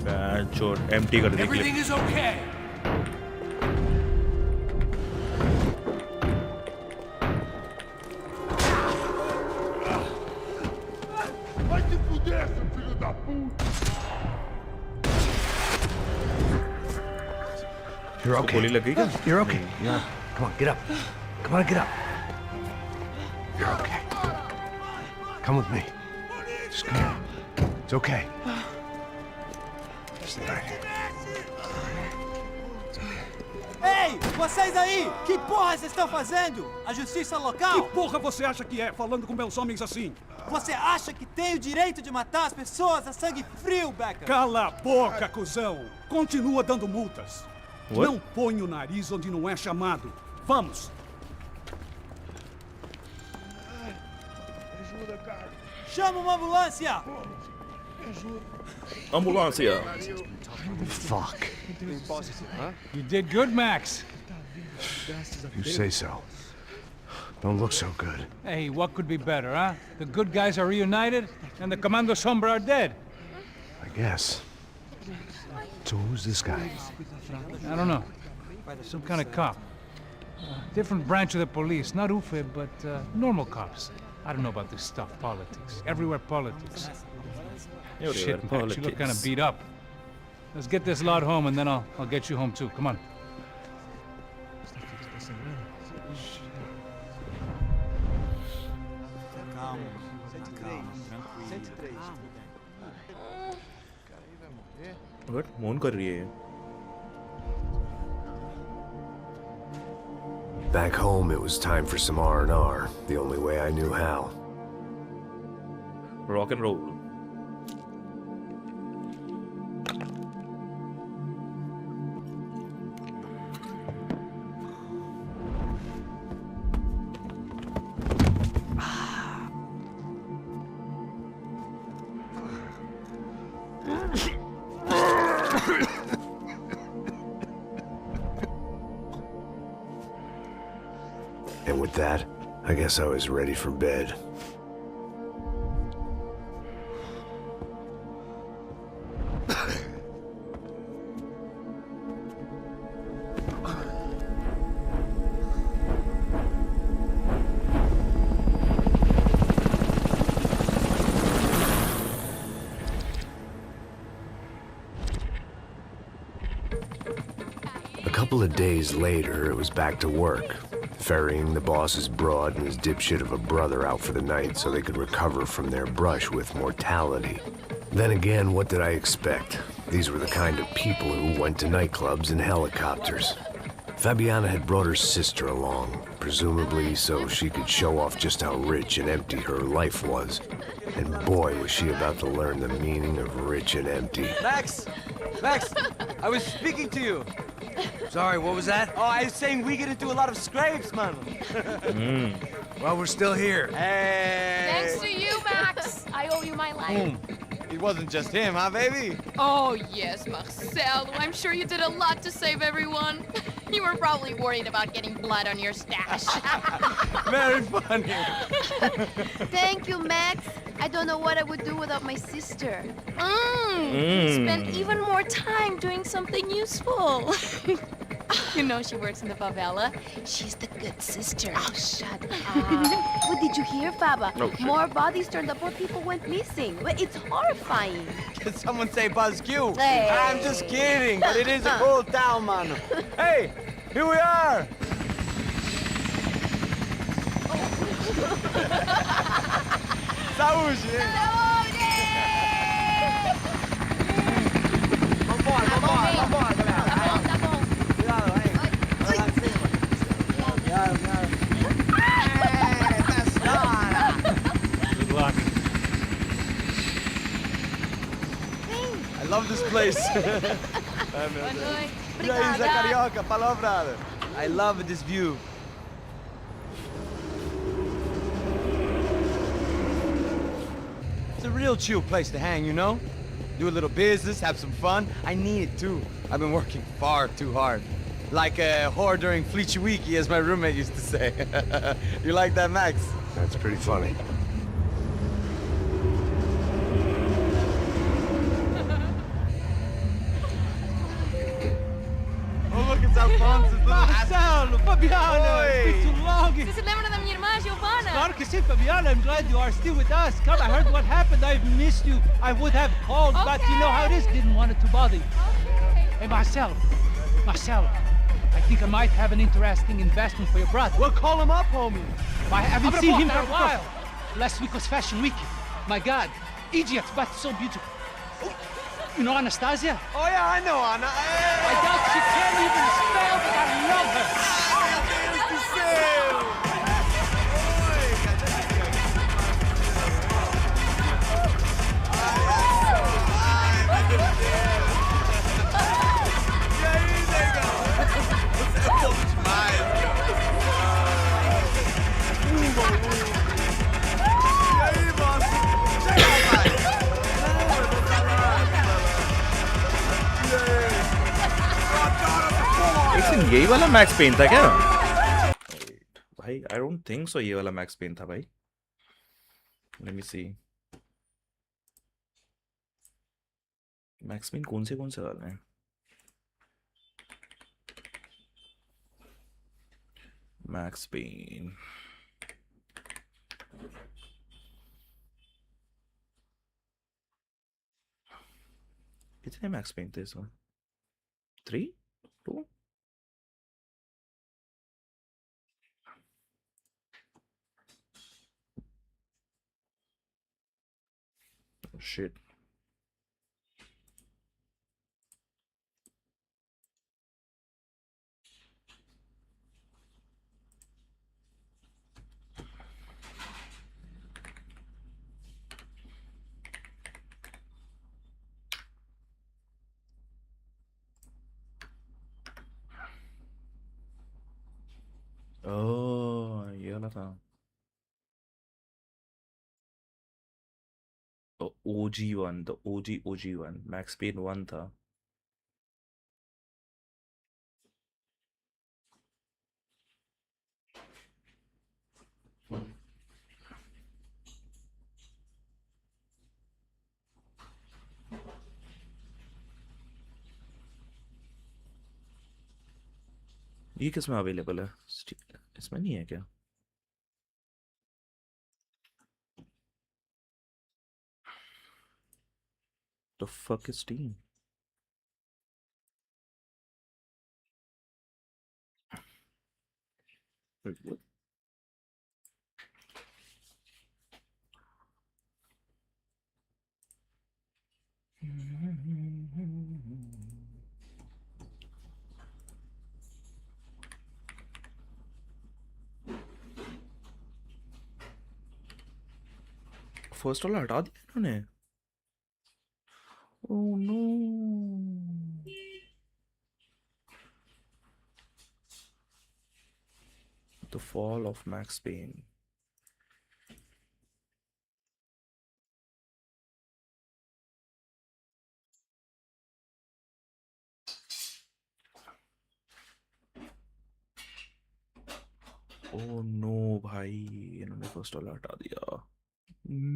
Bad shot. Empty कर दी Everything clip. is okay. You're उसको okay. गोली लग गई क्या? You're okay. Yeah. Come on, get up. Come on, get up. You're okay. Come with me. Just come on. It's okay. Stay right here. Ei, vocês aí! Que porra vocês estão fazendo? A justiça local? Que porra você acha que é, falando com meus homens assim? Você acha que tem o direito de matar as pessoas a sangue frio, Becker? Cala a boca, cuzão! Continua dando multas. What? Não põe o nariz onde não é chamado. Vamos! Chama uma ambulância! Ambulância. Fuck. You did good, Max. You say so. Don't look so good. Hey, what could be better, huh? The good guys are reunited, and the Commando Sombra are dead. I guess. So who's this guy? I don't know. Some kind of cop. Different branch of the police. Not UFE, but normal cops. I don't know about this stuff. Politics. Everywhere politics. Shit, Max, you look kind of beat up. Let's get this lot home, and then I'll get you home too. Come on. What? मौन कर रही है. Back home, it was time for some R&R, the only way I knew how. Rock and roll. And with that, I guess I was ready for bed. A couple of days later, it was back to work, ferrying the boss's broad and his dipshit of a brother out for the night so they could recover from their brush with mortality. Then again, what did I expect? These were the kind of people who went to nightclubs in helicopters. Fabiana had brought her sister along, presumably so she could show off just how rich and empty her life was. And boy, was she about to learn the meaning of rich and empty. Max! Max! I was speaking to you! Sorry, what was that? Oh, I was saying we get into a lot of scrapes, man. Well, we're still here. Hey! Thanks to you, Max. I owe you my life. It wasn't just him, huh, baby? Oh, yes, Marcel. I'm sure you did a lot to save everyone. You were probably worried about getting blood on your stash. Very funny. Thank you, Max. I don't know what I would do without my sister. Spend even more time doing something useful. You know she works in the favela. She's the good sister. Oh, shut up. What did you hear, Baba? Oh, shit. More bodies turned up, more people went missing. Well, it's horrifying. Did someone say Buzz Q? Hey. I'm just kidding, but it is a cool town, man. Hey, here we are. Saúde! Vambora, vambora, vambora, galera. Tá bom. Cuidado, hein? Vai lá em cima. Cuidado, cuidado. Good luck. I love this place. Ai, meu Deus. E aí, Zé Carioca, falou, brother. I love this view. It's a real chill place to hang, you know? Do a little business, have some fun. I need it too. I've been working far too hard. Like a whore during Fleechy Weeky, as my roommate used to say. You like that, Max? That's pretty funny. Oh, look, it's Alfonso's little Marcelo, Fabiana, it's been too long. Você se lembra da minha irmã, Giovanna? Claro que sim, Fabiana. I'm glad you are still with us. Come, I heard what happened. I've missed you. I would have called, but you know how it is. Didn't want it to bother you. Hey, Marcelo. Marcelo. I think I might have an interesting investment for your brother. Well, call him up, homie. I haven't seen him for a while. Last week was Fashion Week. My God, Egypt, but so beautiful. You know Anastasia? Oh, yeah, I know Anna. I doubt she can't even spell, but I love her. यही वाला max pen था क्या भाई? I don't think so ये वाला max pen था भाई. Let me सी. Max pen कौन से वाले हैं? मैक्स पेन कितने मैक्स पेन थे इसमें? 3 2 shit. Oh, ये वाला था. The OG one, the OG one. Max Payne 1 था. ये किस में अवेलेबल है? इसमें नहीं है क्या? The fuck is Steam? Wait, what? First वाला हटा दिया इन्होंने. Oh no. The fall of Max Payne. Oh no भाई इन्होंने फर्स्ट वाला हटा दिया.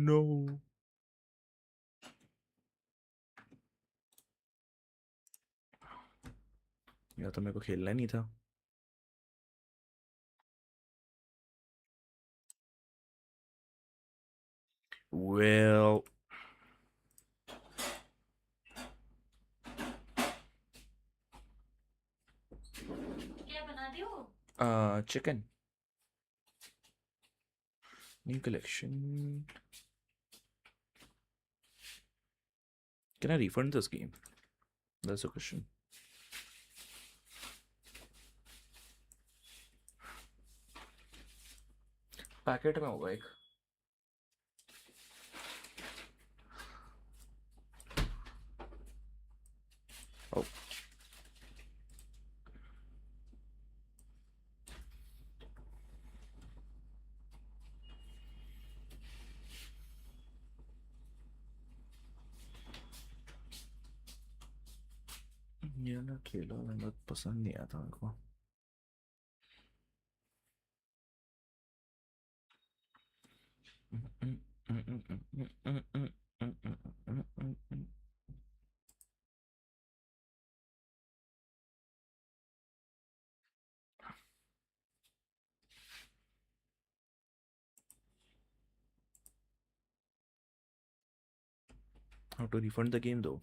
No. या तो मेरे को खेलना ही नहीं था. Well. क्या बना दियो? Chicken. New collection. Can I refund this game? That's the question. Packet में होगा एक. Oh. ये ना खेला बहुत पसंद नहीं आता मेरे को. How to refund the game though?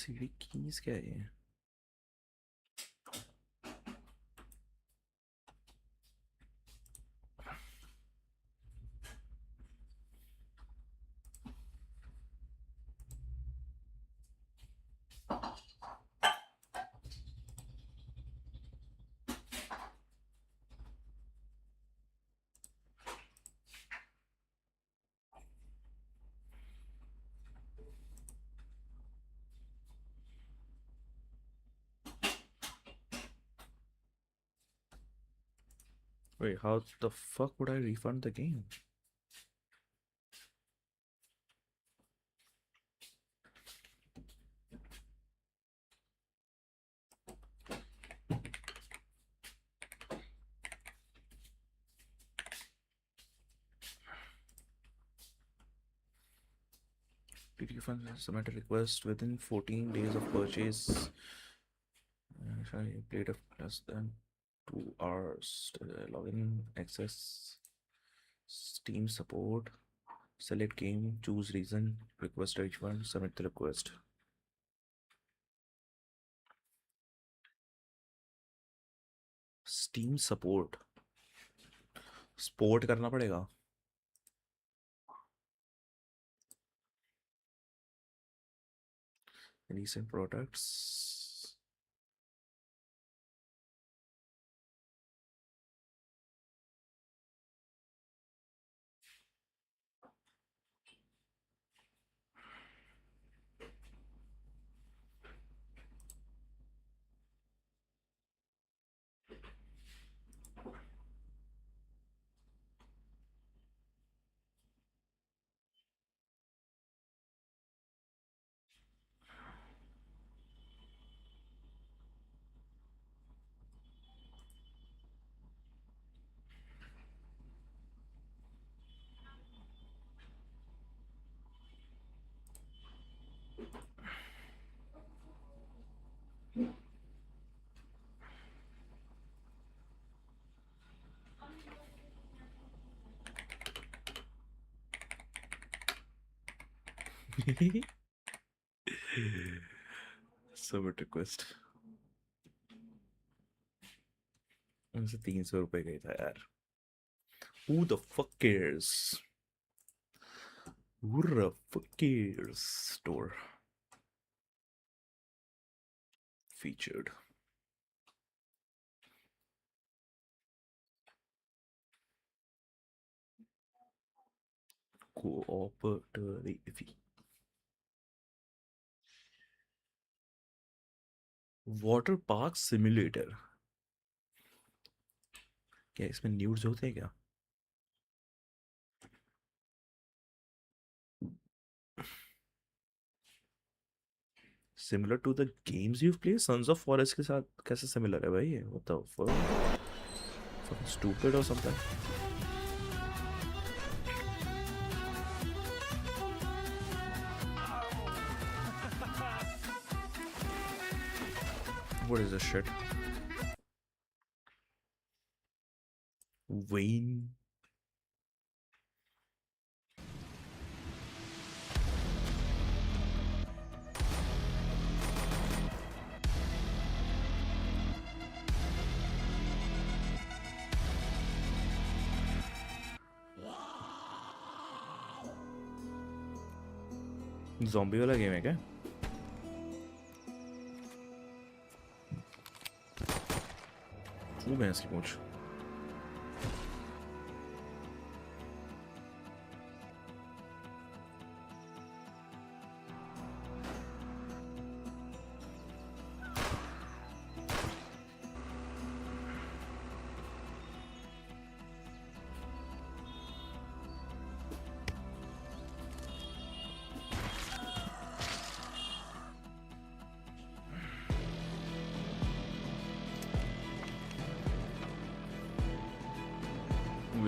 CD keys क्या है ये? Wait, how the fuck would I refund the game? Did you find submit a request within 14 days of purchase? If I played of less than 2 hours, login, access, Steam support, select game, choose reason, request each one, submit the request. Steam support. Sport करना पड़ेगा. Recent products. Submit request. उनसे 300 रुपए गई था यार. Who the fuck cares? Who the fuck cares? Store. Featured. Cooperative. Water Park Simulator. क्या इसमें nudes होते हैं क्या? Similar to the games you've played? Sons of Forest के साथ कैसे similar है भाई? What the fuck? Fucking stupid or something? What is this shit? Wayne. Zombie वाला गेम है क्या? वो भैंस की पूंछ.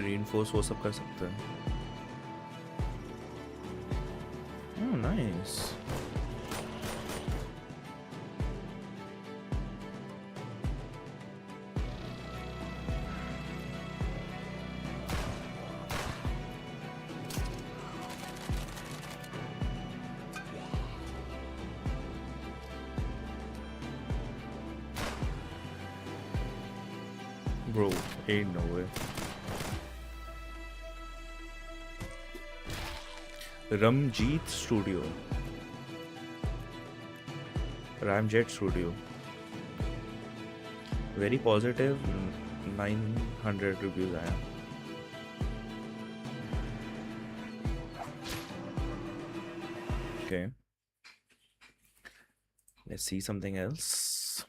Reinforce वो सब कर सकते हैं. Oh, nice. Bro, ain't no way. Ramjeet Studio. Ramjet Studio. Very positive. 900 reviews आया. Okay. Let's see something else.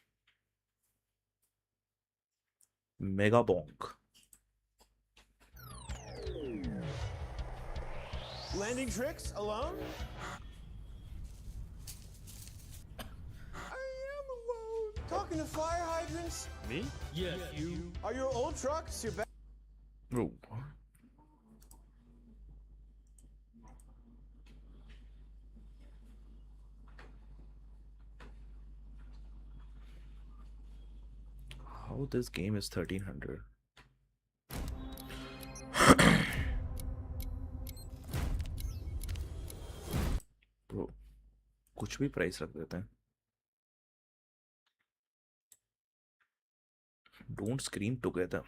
Mega Bonk. Landing tricks alone? I am alone. Talking to fire hydrants? Me? Yes, you. Are your old trucks your best? Bro. How this game is 1300? Bro, कुछ भी price रख देते हैं. Don't scream together.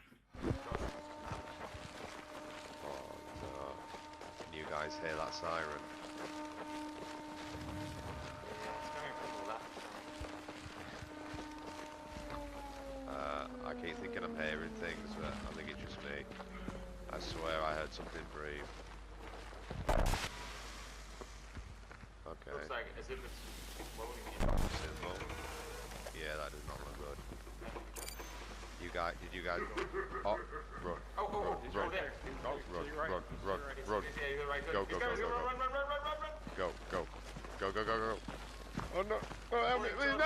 Can you guys hear that siren? I keep thinking I'm hearing things, but I think it's just me. I swear I heard something breathe. Okay. Looks like as if it's loading in. Simple. Yeah, that does not look good. Did you guys? Oh, run. Oh, he's run, right there. run, To run, your right. run, To run, your right. run. Yeah, you're right. Go, He's go, gotta go, go, run. go. Go. Oh no! Oh, help me, please, no!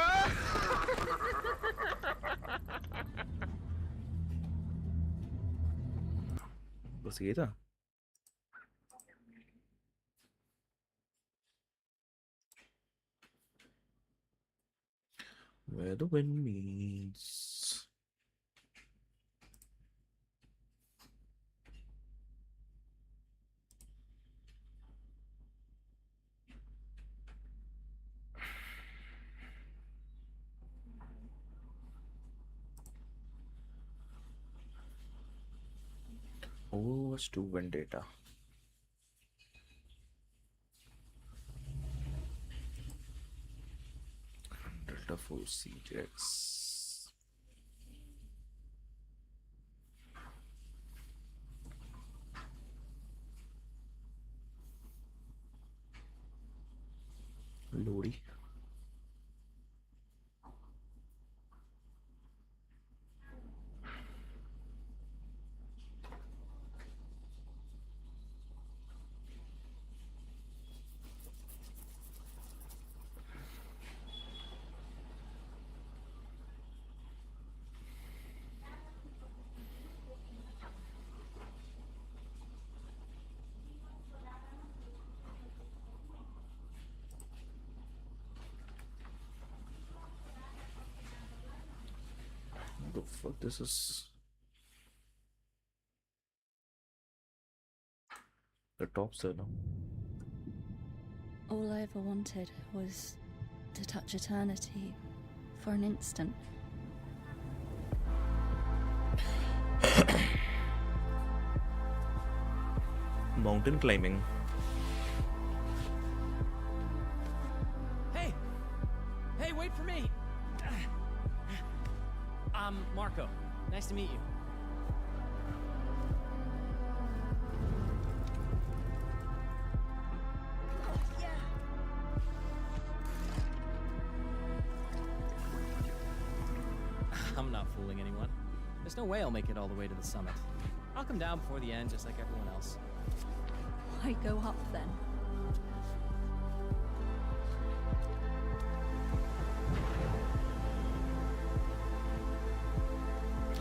बस ये था. Where the wind meets. Overwatch 2 Vendetta. Delta Force CJX. Lodi. What the fuck? This is the top seller. All I ever wanted was to touch eternity for an instant. Mountain climbing. Hey! Hey, wait for me! I'm Marco. Nice to meet you. I'm not fooling anyone. There's no way I'll make it all the way to the summit. I'll come down before the end just like everyone else. Why go up then?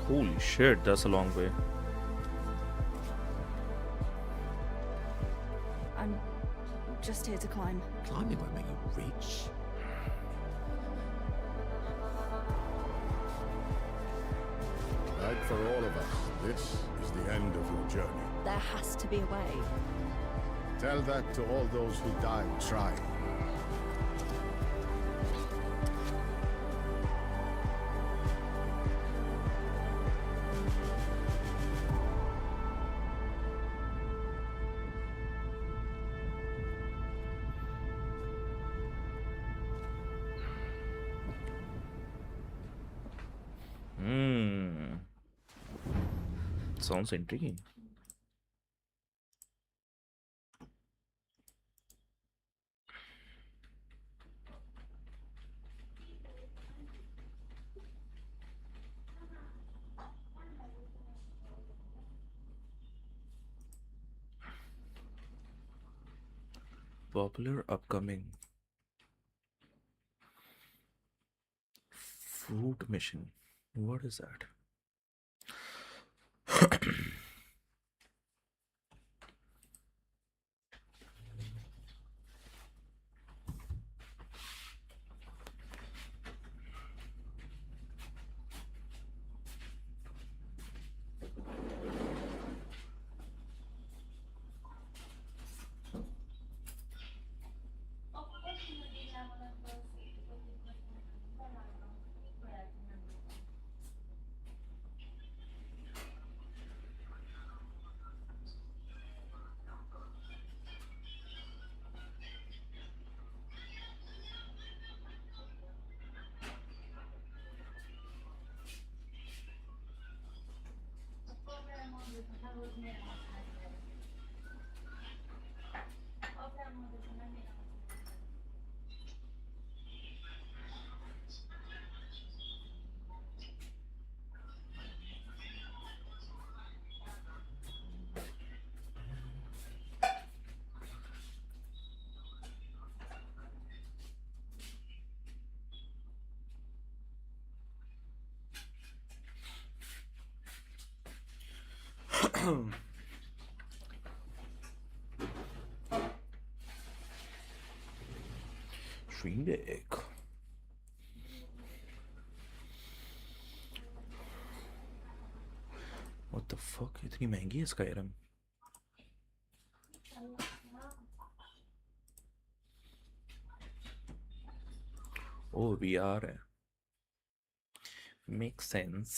Holy shit, that's a long way. I'm just here to climb. Climbing won't make you rich. Like for all of us, this is the end of your journey. There has to be a way. Tell that to all those who died trying. Sounds intriguing. Popular upcoming fruit mission. What is that? Stream Deck. What the fuck? इतनी महंगी है Skyrim? Oh, VR है. Makes sense.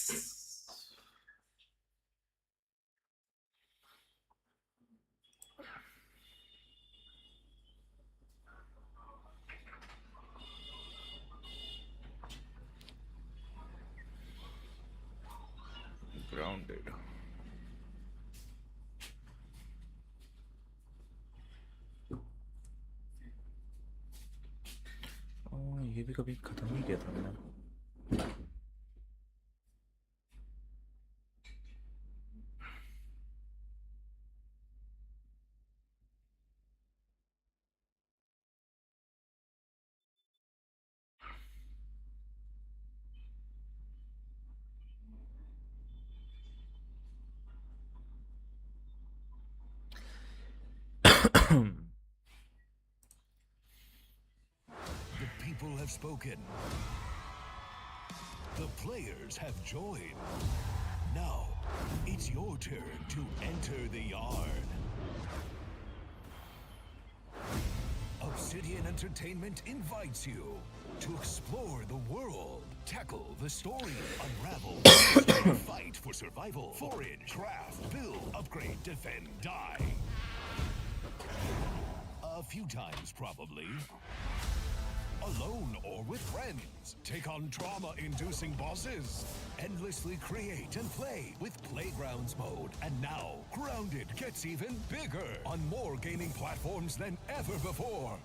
ये भी कभी खत्म नहीं किया था मैंने. The people have spoken. The players have joined. Now, it's your turn to enter the yard. Obsidian Entertainment invites you to explore the world, tackle the story, unravel, fight for survival, forage, craft, build, upgrade, defend, die. A few times, probably. Alone or with friends, take on trauma-inducing bosses. Endlessly create and play with Playgrounds mode. And now, Grounded gets even bigger on more gaming platforms than ever before.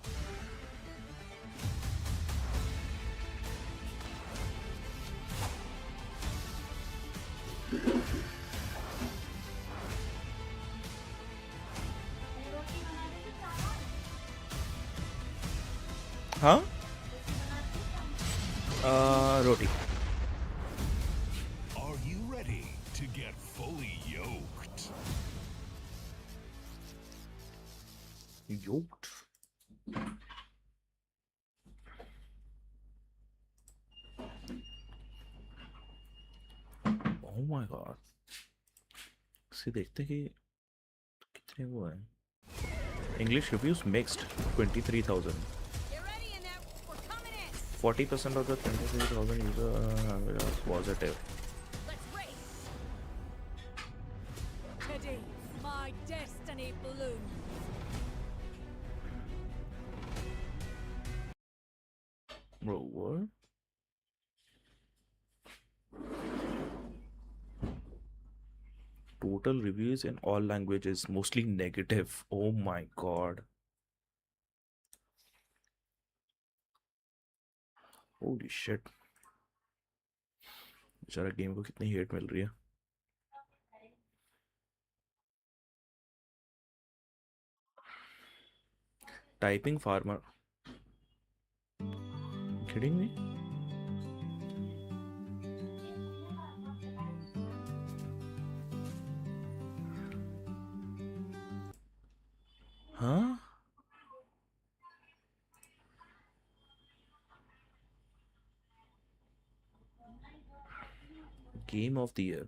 Huh? Roti. Are you ready to get fully yoked? Yoked? Oh my god. See, देखते कि कितने वो हैं. English reviews mixed. 23,000. 40% of the 23,000 users are positive. Let's race. Today, my destiny blooms. Bro, what? Total reviews in all languages, mostly negative. Oh my god. Holy shit. बेचारा game को कितनी hate मिल रही है. Typing farmer. Kidding me? Huh? Game of the year.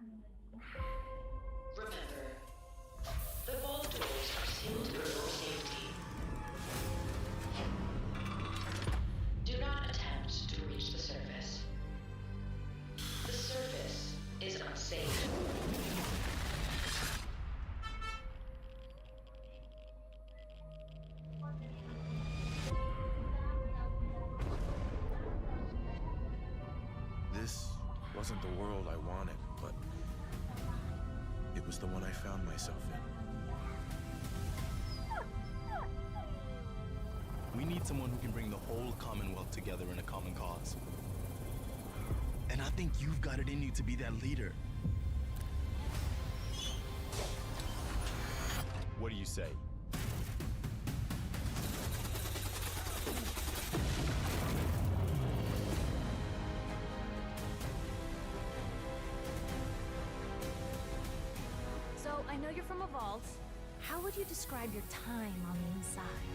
Remember, the vault doors are sealed for your safety. Do not attempt to reach the surface. The surface is unsafe. This wasn't the world I wanted, but it was the one I found myself in. We need someone who can bring the whole Commonwealth together in a common cause. And I think you've got it in you to be that leader. What do you say? So, I know you're from a vault. How would you describe your time on the inside?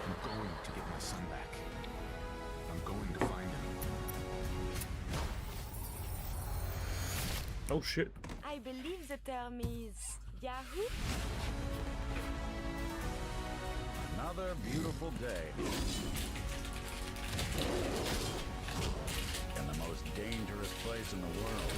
I'm going to get my son back. I'm going to find him. Oh shit. I believe the term is Yahoo. Another beautiful day. In the most dangerous place in the world.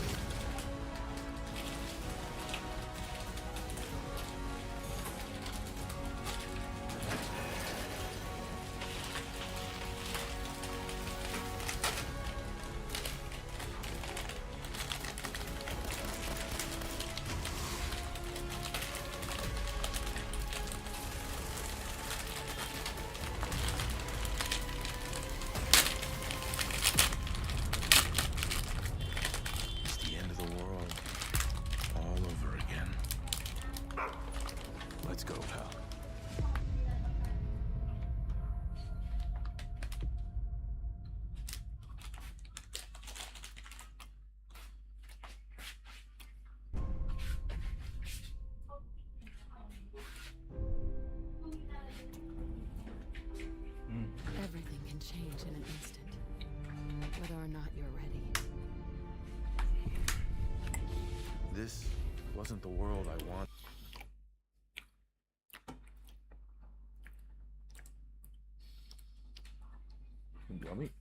change in an instant, whether or not you're ready. This wasn't the world I wanted. Yummy.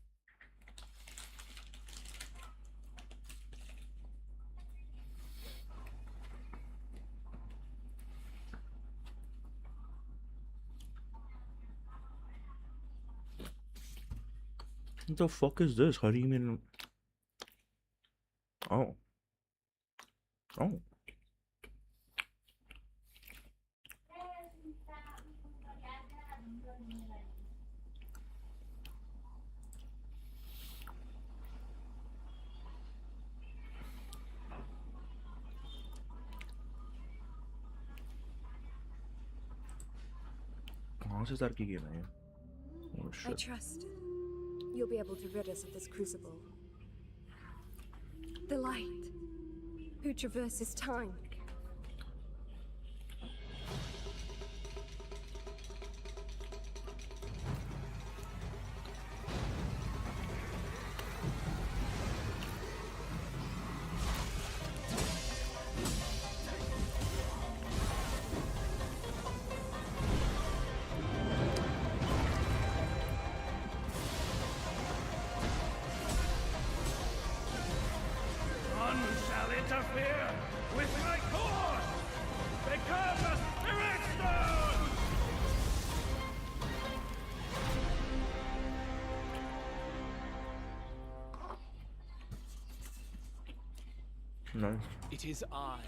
What the fuck is this? How do you mean? Oh. Oh. कौन से sir की game है ये? Oh I shit. trust you'll be able to rid us of this crucible. The light, who traverses time. None shall interfere with my course! Become a spirit stone! Nice. It is I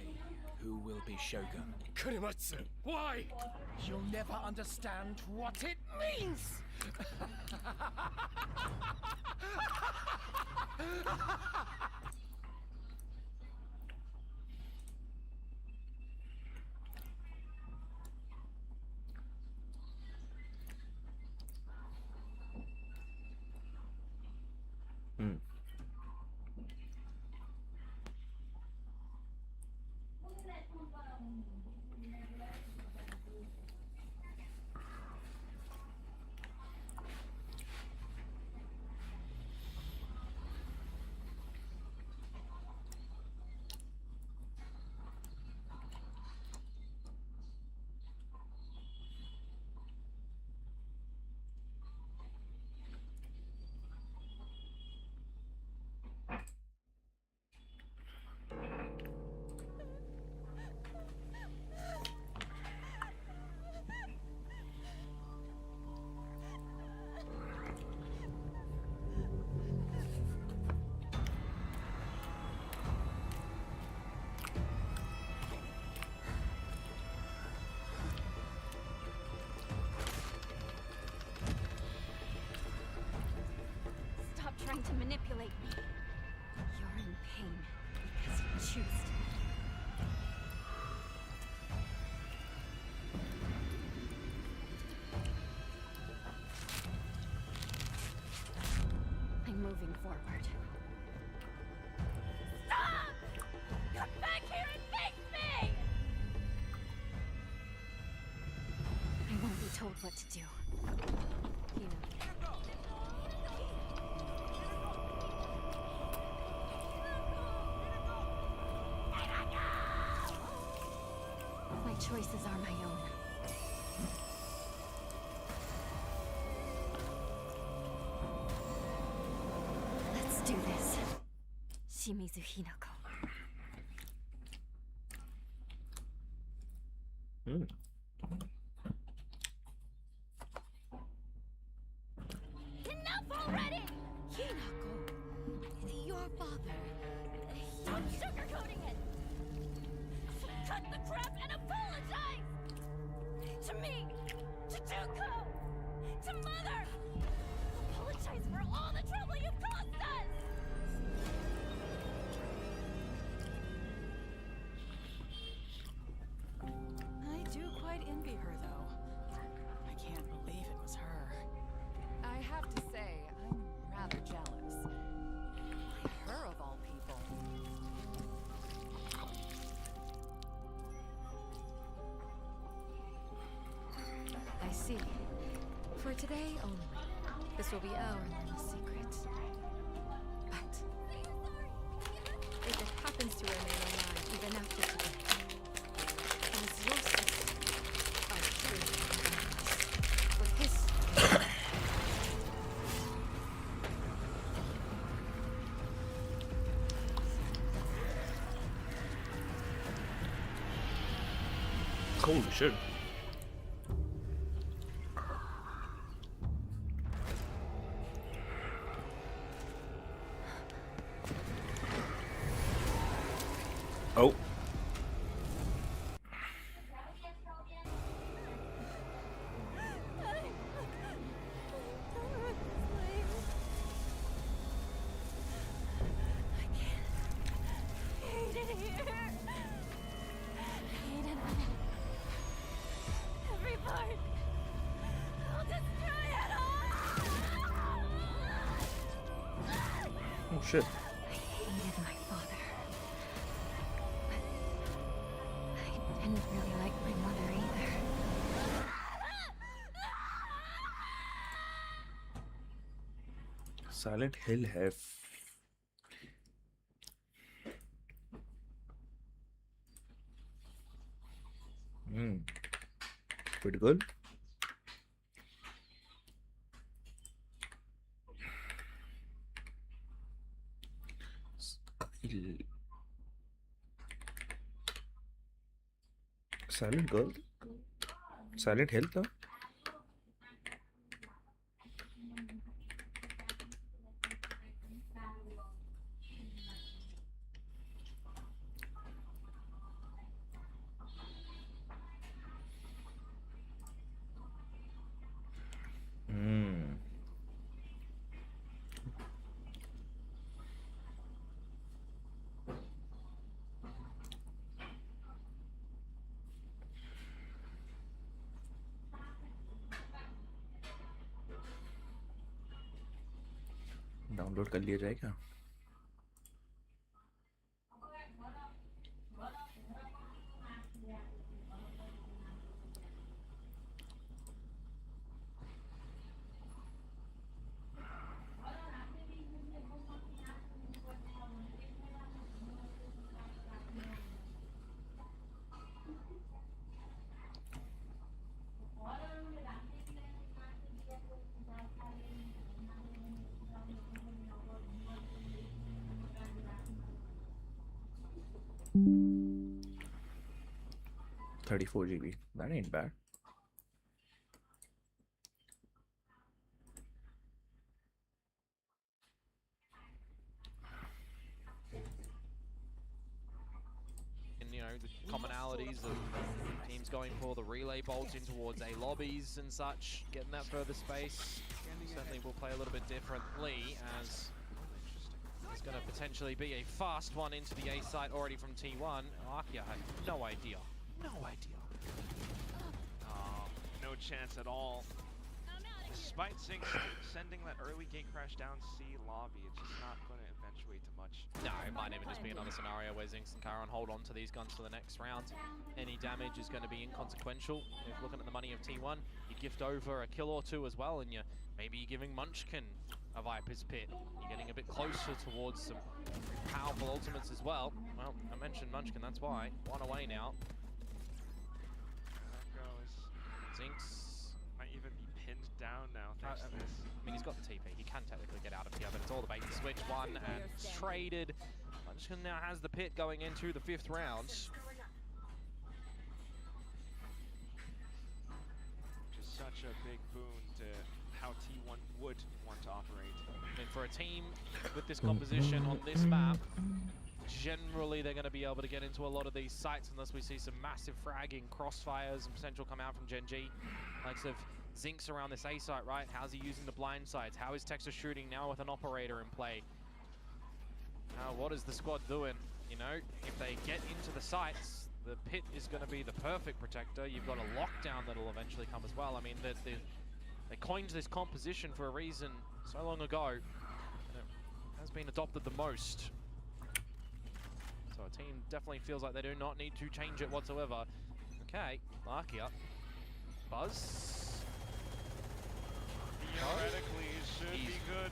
who will be Shogun. Kurimatsu, why? You'll never understand what it means! Hmm. Stop trying to manipulate me. You're in pain because you choose to. I'm moving forward. Stop! Come back here and face me! I won't be told what to do. My choices are my own. Let's do this. Shimizu Hinako. Hmm. Enough already! Hinako, your father. Stop sugarcoating it! Cut the crap and apologize! To me! To Tuko! To Mother! Apologize for all the trouble you've caused us! I do quite envy her, though. I can't believe it was her. I have to say, I'm rather jealous. Why her of all people? I see. For today only, This will be our little secret. But if it happens to remain alive even after today, it is your sister. I truly for his. Holy shit. Oh. Every part. I'll destroy it all. Oh shit. I hated my father. But I didn't really like my mother either. Silent Hill have pretty good. Silent Girl, Silent Hill था. Download कर लिया जाए क्या? $34 GB. That ain't bad. And, you know, the commonalities of teams going for the relay bolts in towards A lobbies and such, getting that further space certainly will play a little bit differently, as it's going to potentially be a fast one into the A site already from T1. Arkia had no idea. No idea. Oh, no chance at all. Despite Zinx sending that early gate crash down C lobby, it's just not going to eventuate to much. No, it might even just be another scenario where Zinx and Charon hold on to these guns for the next round. Any damage is going to be inconsequential. If looking at the money of T1, you gift over a kill or two as well, and you're maybe giving Munchkin a Viper's Pit. You're getting a bit closer towards some powerful ultimates as well. Well, I mentioned Munchkin, that's why. One away now. There goes. Zinx might even be pinned down now thanks to this. I mean, he's got the TP. He can technically get out of here, but it's all the bait and switch. One and traded. Munchkin now has the pit going into the 5th round. Just such a big boon to how T1 would want to operate. And for a team with this composition on this map, generally they're going to be able to get into a lot of these sites unless we see some massive fragging, crossfires, and potential come out from Gen G. Likes of Zinx around this A site, right? How's he using the blind sides? How is Texas shooting now with an operator in play? What is the squad doing? You know, if they get into the sites, the pit is going to be the perfect protector. You've got a lockdown that'll eventually come as well. I mean, they coined this composition for a reason so long ago, and it has been adopted the most. So a team definitely feels like they do not need to change it whatsoever. Okay, Arkia. Buzz. Theoretically,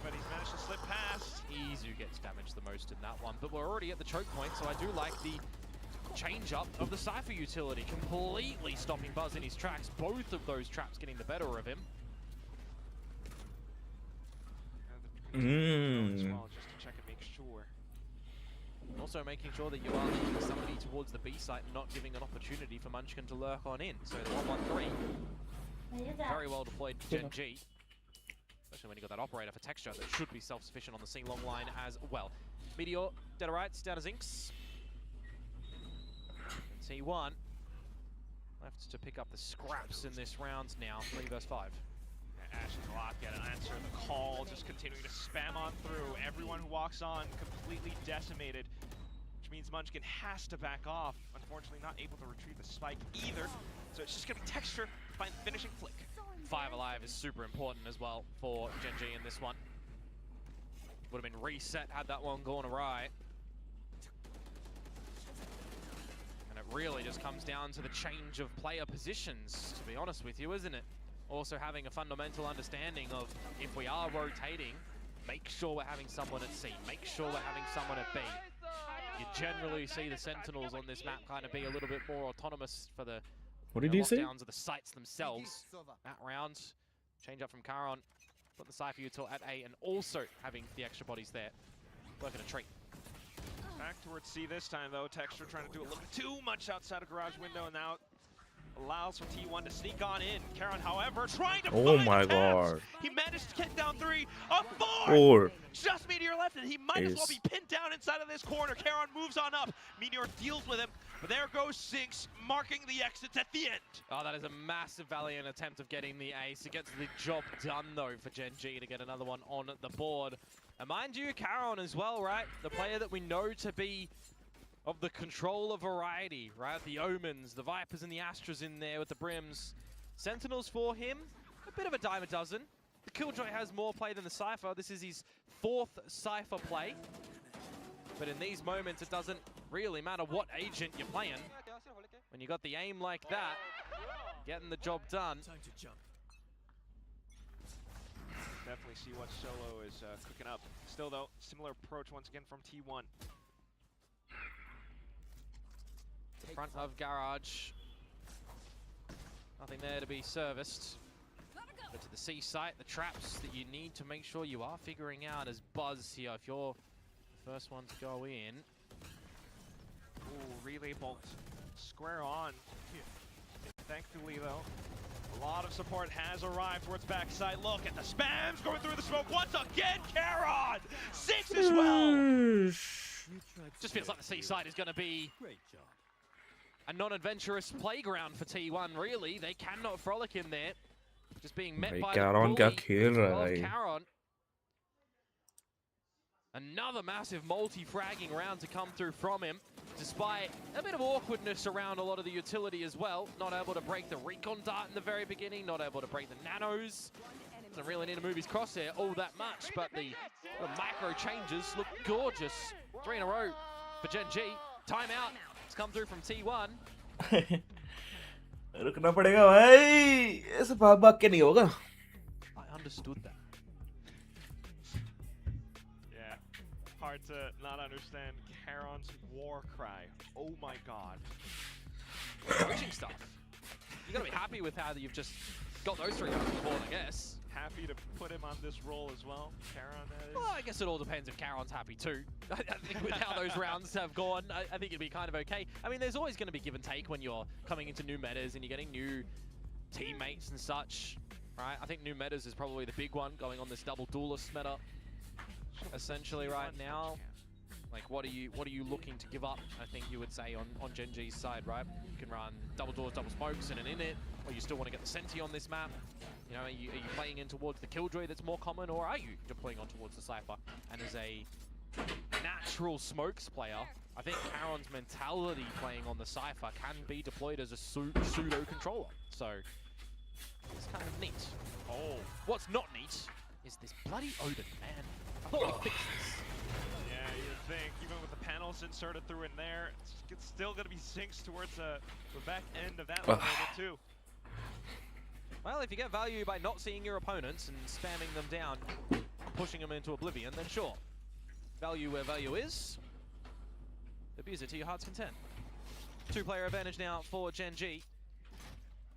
but he's managed to slip past. Izu gets damaged the most in that one, but we're already at the choke point, so I do like the change up of the Cypher utility, completely stopping Buzz in his tracks. Both of those traps getting the better of him. As well, just to check and make sure. Also making sure that you are leading somebody towards the B site and not giving an opportunity for Munchkin to lurk on in. So the 1-1-3, very well deployed Gen G. Especially when you got that operator for texture that should be self-sufficient on the C long line as well. Meteor, Deaderites, down as Inks. T1 left to pick up the scraps in this round now, 3 versus 5. Ash and Glock get an answer in the call, just continuing to spam on through. Everyone who walks on completely decimated, which means Munchkin has to back off. Unfortunately, not able to retrieve the spike either, so it's just going to be texture to find the finishing flick. 5 alive is super important as well for Gen G in this one. Would have been reset had that one gone awry. And it really just comes down to the change of player positions, to be honest with you, isn't it? Also having a fundamental understanding of if we are rotating, make sure we're having someone at C, make sure we're having someone at B. You generally see the Sentinels on this map kind of be a little bit more autonomous for the lockdowns of the sites themselves. That round, change up from Charon, put the Cypher util at A, and also having the extra bodies there. Working a treat. Back towards C this time though, Texture trying to do a little bit too much outside of garage window, and now allows for T1 to sneak on in. Charon, however, trying to Oh find my the tabs. god. He managed to kick down 3, a 4! 4. Just Meteor left, and he might as well be pinned down inside of this corner. Charon moves on up. Meteor deals with him, but there goes Sinks, marking the exits at the end. Oh, that is a massive valiant attempt of getting the ace. It gets the job done, though, for Gen G to get another one on the board. And mind you, Charon as well, right? The player that we know to be of the controller variety, right? The Omens, the Vipers and the Astras in there with the Brims. Sentinels for him, a bit of a dime a dozen. The Killjoy has more play than the Cypher. This is his 4th Cypher play. But in these moments, it doesn't really matter what agent you're playing. When you got the aim like that, getting the job done. Time to jump. Definitely see what Solo is cooking up. Still though, similar approach once again from T1. Front of garage. Nothing there to be serviced. But to the C site, the traps that you need to make sure you are figuring out as Buzz here. If you're the first one to go in. Ooh, relay bolt. Square on. Thankfully though, a lot of support has arrived towards backside. Look at the spams going through the smoke once again. Charon! 6 as well! Just feels like the C site is going to be a non-adventurous playground for T1, really. They cannot frolic in there. Just being met by Charon the क्या खेल रहा है bully of Charon. Another massive multi-fragging round to come through from him, despite a bit of awkwardness around a lot of the utility as well. Not able to break the recon dart in the very beginning, not able to break the nanos. Doesn't really need to move his crosshair all that much, but the micro changes look gorgeous. 3 in a row for Gen G. Timeout. It's come through from T1. रुकना पड़ेगा भाई, ऐसे भाग के नहीं होगा. I understood that. Yeah, hard to not understand Charon's war cry. Oh my god. Coaching stuff. You gotta be happy with how you've just got those 3 on the board, I guess. Happy to put him on this role as well, Charon. Well, I guess it all depends if Charon's happy too. I think with how those rounds have gone, I think it'd be kind of okay. I mean, there's always going to be give and take when you're coming into new metas and you're getting new teammates and such, right? I think new metas is probably the big one, going on this double duelist meta, essentially right now. Like, what are you looking to give up? I think you would say on Gen G's side, right? You can run double doors, double smokes, and an in it, or you still want to get the Senti on this map. You know, are you playing in towards the Killjoy that's more common, or are you deploying on towards the Cypher? And as a natural smokes player, I think Charon's mentality playing on the Cypher can be deployed as a pseudo controller. So it's kind of neat. Oh, what's not neat is this bloody Odin, man. I thought we fixed this. Yeah, you'd think, even with the panels inserted through in there, it's still going to be sinks towards the back end of that moment too. Well, if you get value by not seeing your opponents and spamming them down, pushing them into oblivion, then sure. Value where value is. Abuse it to your heart's content. 2-player advantage now for Gen G.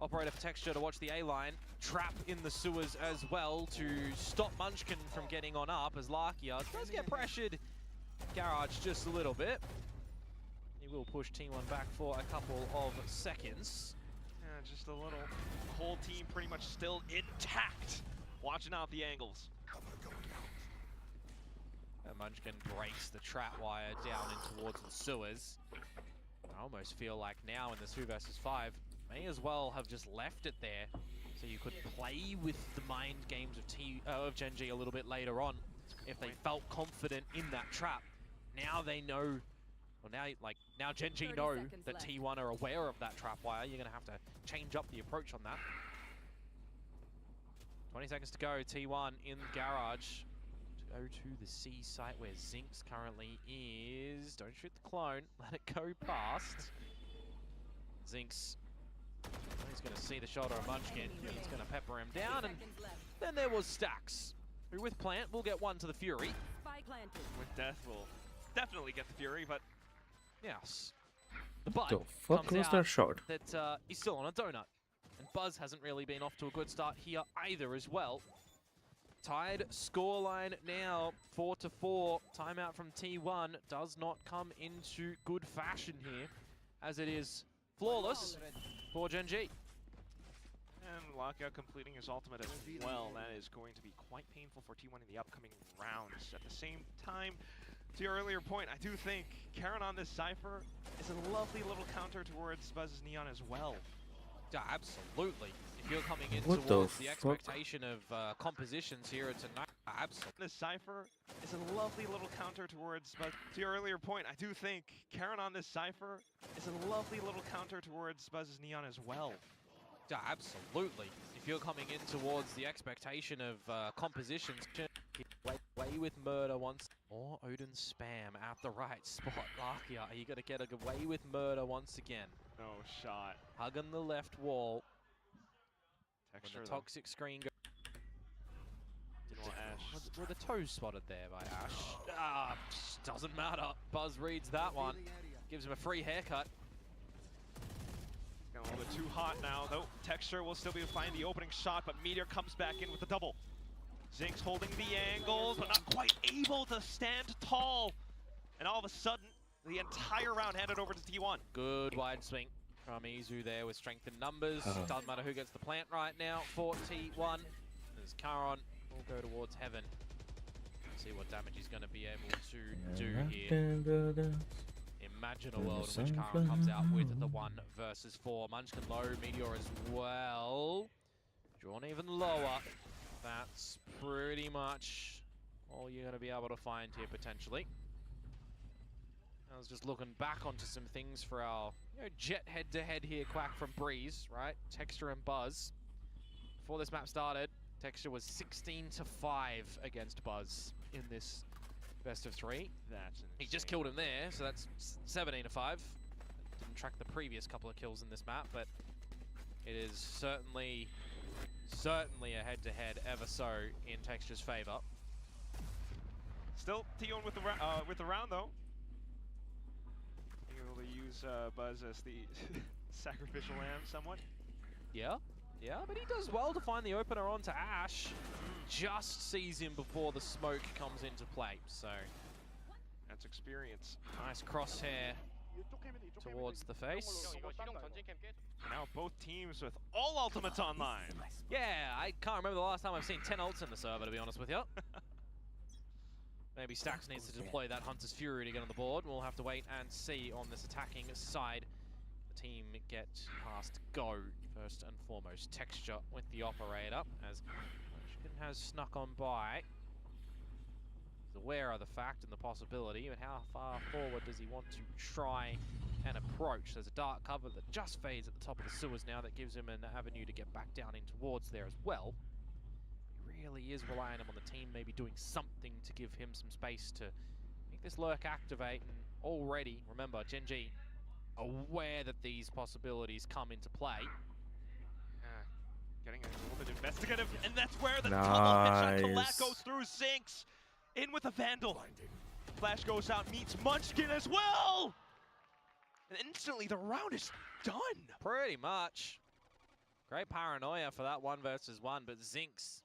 Operator for Texture to watch the A-line. Trap in the sewers as well to stop Munchkin from getting on up as Larkia does get pressured. Garage just a little bit. He will push T1 back for a couple of seconds. Yeah, just a little. The whole team pretty much still intact. Watching out the angles. And Munchkin breaks the trap wire down in towards the sewers. I almost feel like now in this 2 versus 5, may as well have just left it there so you could play with the mind games of Gen G a little bit later on if they felt confident in that trap. Now they know, well now Gen G know that T1 are aware of that trap wire. You're going to have to change up the approach on that. 20 seconds to go, T1 in the garage. To go to the C site where Zinx currently is. Don't shoot the clone, let it go past. Zinx, he's going to see the shoulder of Munchkin. He's going to pepper him down, and then there was Stax, who with Plant will get one to the Fury. With Death will definitely get the Fury, but yes. The Bud The fuck comes was out that shot? that he's still on a donut. And Buzz hasn't really been off to a good start here either as well. Tied scoreline now, 4-4. Timeout from T1 does not come into good fashion here, as it is flawless for Gen G. And Lockout completing his ultimate as well. That is going to be quite painful for T1 in the upcoming rounds. At the same time, to your earlier point, I do think Karen on this Cypher is a lovely little counter towards Buzz's Neon as well. Yeah, absolutely. If you're coming in What towards the the fuck? expectation of compositions here, it's a nice. Absolutely. This Cypher is a lovely little counter towards, but to your earlier point, I do think Karen on this Cypher is a lovely little counter towards Buzz's Neon as well. Yeah, absolutely. If you're coming in towards the expectation of compositions, away with murder once. Or Odin spam at the right spot. Larkia, are you going to get away with murder once again? No shot. Hugging the left wall. Texture, when the toxic screen goes. Ash. Were the toes spotted there by Ash? Ah, doesn't matter. Buzz reads that one. Gives him a free haircut. A little bit too hot now, though. Texture will still be able to find the opening shot, but Meteor comes back in with the double. Zinx holding the angles, but not quite able to stand tall. And all of a sudden, the entire round handed over to T1. Good wide swing from Izu there with strength in numbers. Doesn't matter who gets the plant right now for T1. As Charon will go towards heaven. See what damage he's going to be able to do here. Imagine a world in which Charon comes out with the 1 versus 4. Munchkin low, Meteor as well. Drawn even lower. That's pretty much all you're going to be able to find here potentially. I was just looking back onto some things for our jet head-to-head here, Quack from Breeze, right? Texture and Buzz. Before this map started, Texture was 16-5 against Buzz in this best of 3. That's insane. He just killed him there, so that's 17-5. Didn't track the previous couple of kills in this map, but it is certainly a head-to-head ever so in Texture's favor. Still T1 with the round though. Being able to use Buzz as the sacrificial lamb somewhat. Yeah, but he does well to find the opener onto Ash. Just sees him before the smoke comes into play, so that's experience. Nice crosshair towards the face. Now both teams with all ultimates online. Yeah, I can't remember the last time I've seen 10 ults in the server, to be honest with you. Maybe Stax needs to deploy that Hunter's Fury to get on the board. We'll have to wait and see on this attacking side. The team get past go, first and foremost. Texture with the operator, as Munchkin has snuck on by. He's aware of the fact and the possibility, but how far forward does he want to try and approach? There's a dark cover that just fades at the top of the sewers now that gives him an avenue to get back down in towards there as well. He really is relying on the team maybe doing something to give him some space to make this lurk activate. And already, remember, Gen G aware that these possibilities come into play. Getting a little bit investigative, and that's where the double headshot collect goes through. Zinx in with a Vandal. Flash goes out, meets Munchkin as well! And instantly the round is done. Pretty much. Great paranoia for that 1 versus 1, but Zinx,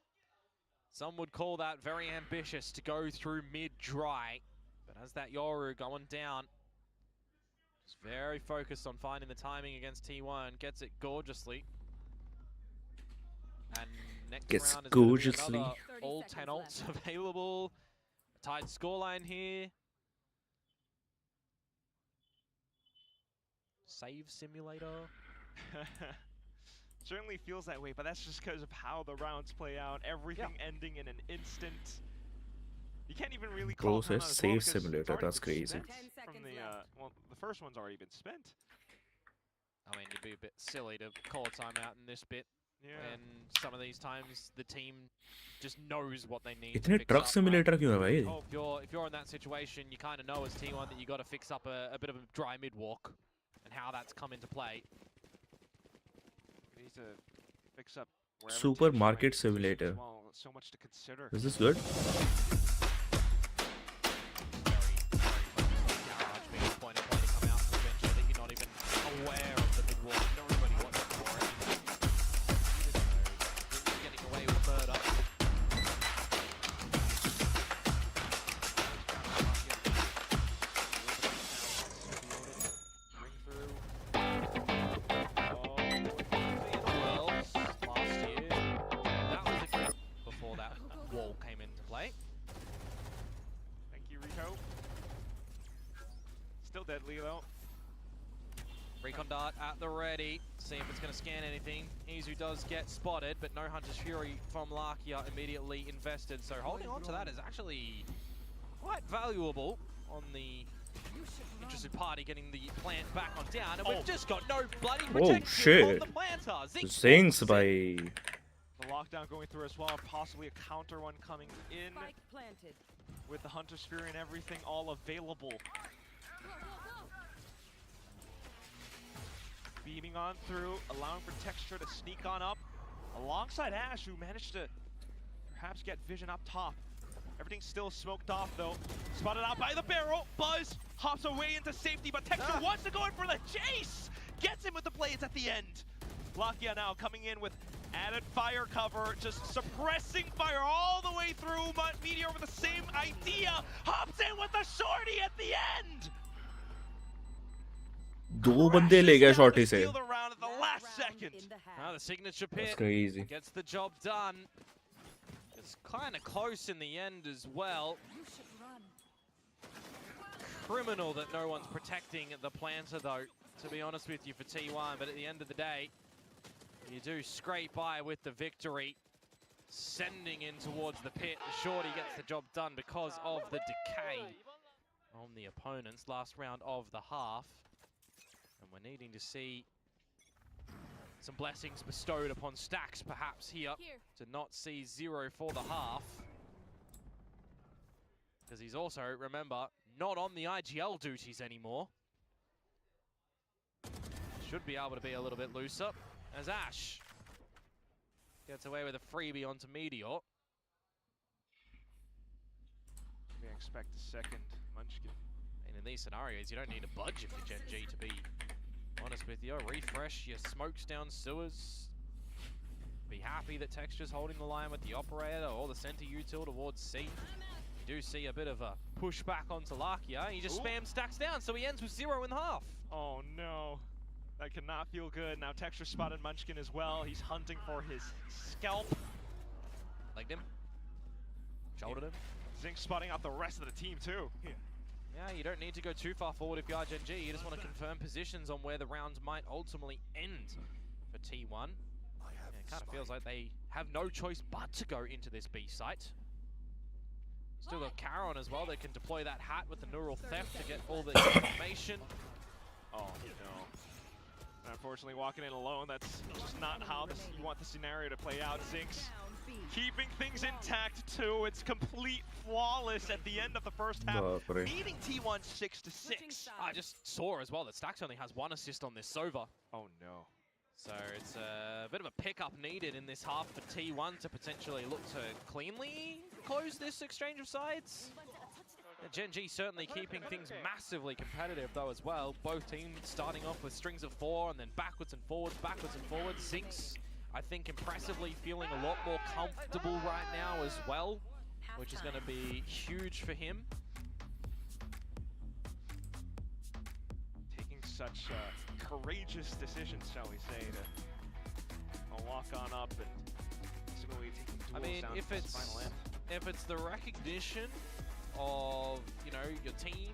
some would call that very ambitious to go through mid-dry. But as that Yoru going down, just very focused on finding the timing against T1, gets it gorgeously. And next Gets round is going to be gorgeously. another all 10 ults available. A tight scoreline here. Save simulator. Certainly feels that way, but that's just because of how the rounds play out. Everything ending in an instant. You can't even really call Bro it says save simulator, that's crazy. From the well, the first one's already been spent. I mean, it'd be a bit silly to call a timeout in this bit. Yeah. And some of these times, the team just knows what they need. इतने truck simulator क्यों है भाई? If you're in that situation, you kind of know as T1 that you got to fix up a bit of a dry mid walk, and how that's come into play. We need to fix up Supermarket simulator. well. So much to consider. Is this good? Aware of the mid walk, don't really watch it for it. Getting away with third up. Ring through. Last year, that was a clip before that wall came into play. Thank you, Rico. Still deadly though. Recon dart at the ready, see if it's going to scan anything. Izu does get spotted, but no Hunter's Fury from Lakia immediately invested, so holding on to that is actually quite valuable on the interested party, getting the plant back on down, and we've just got no bloody protection on the planter. Zinx by... The lockdown going through as well, and possibly a counter one coming in with the Hunter's Fury and everything all available. Beaming on through, allowing for Texture to sneak on up alongside Ash, who managed to perhaps get vision up top. Everything's still smoked off though. Spotted out by the barrel. Buzz hops away into safety, but Texture wants to go in for the chase. Gets him with the blades at the end. Lakia now coming in with added fire cover, just suppressing fire all the way through. But Meteor with the same idea, hops in with the shorty at the end. दो बंदे ले गए shorty से. The signature pit That's crazy. gets the job done. It's kind of close in the end as well. Criminal that no one's protecting the planter though, to be honest with you, for T1. But at the end of the day, you do scrape by with the victory. Sending in towards the pit. The shorty gets the job done because of the decay on the opponents. Last round of the half. And we're needing to see some blessings bestowed upon Stacks perhaps here to not see 0 for the half. Because he's also, remember, not on the IGL duties anymore. Should be able to be a little bit looser as Ash gets away with a freebie onto Meteor. We expect a second Munchkin. And in these scenarios, you don't need a budge if you're Gen G, to be honest with you. Refresh your smokes down sewers. Be happy that Texture's holding the line with the operator or the center util towards C. You do see a bit of a pushback onto Lakia. He just spams Stacks down, so he ends with 0 in the half. Oh no, that cannot feel good. Now Texture spotted Munchkin as well. He's hunting for his scalp. Legged him. Shouldered him. Zinc spotting out the rest of the team too. Yeah, you don't need to go too far forward if you are Gen G. You just want to confirm positions on where the rounds might ultimately end for T1. Yeah, it kind of feels like they have no choice but to go into this B site. Still got Charon as well. They can deploy that hat with the neural theft to get all the information. Oh no. Unfortunately, walking in alone, that's just not how you want the scenario to play out. Zinx keeping things intact too. It's complete flawless at the end of the first half, beating T1 6-6. I just saw as well that Stacks only has 1 assist on this Sova. Oh no. So it's a bit of a pickup needed in this half for T1 to potentially look to cleanly close this exchange of sides. Gen G certainly keeping things massively competitive though as well. Both teams starting off with strings of 4 and then backwards and forwards, Zinx, I think impressively feeling a lot more comfortable right now as well, which is going to be huge for him. Taking such courageous decisions, shall we say, to walk on up and seemingly taking duels down to this final end. If it's the recognition of, you know, your team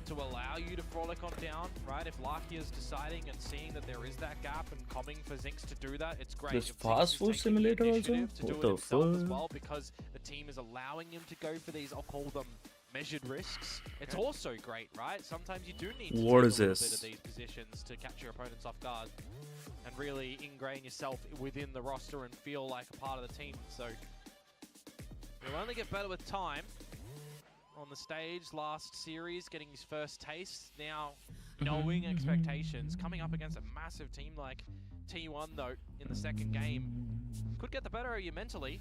to allow you to frolic on down, right? If Lakia's deciding and seeing that there is that gap and coming for Zinx to do that, it's great. This If fast Zinx food is taking the simulator also? initiative to do What it the himself as fuck? well, because the team is allowing him to go for these, I'll call them measured risks. It's also great, right? Sometimes you do need to What take is a little this? bit of these positions to catch your opponents off guard and really ingrain yourself within the roster and feel like a part of the team. So you'll only get better with time. On the stage last series, getting his first taste, now knowing expectations, coming up against a massive team like T1 though in the second game, could get the better of you mentally,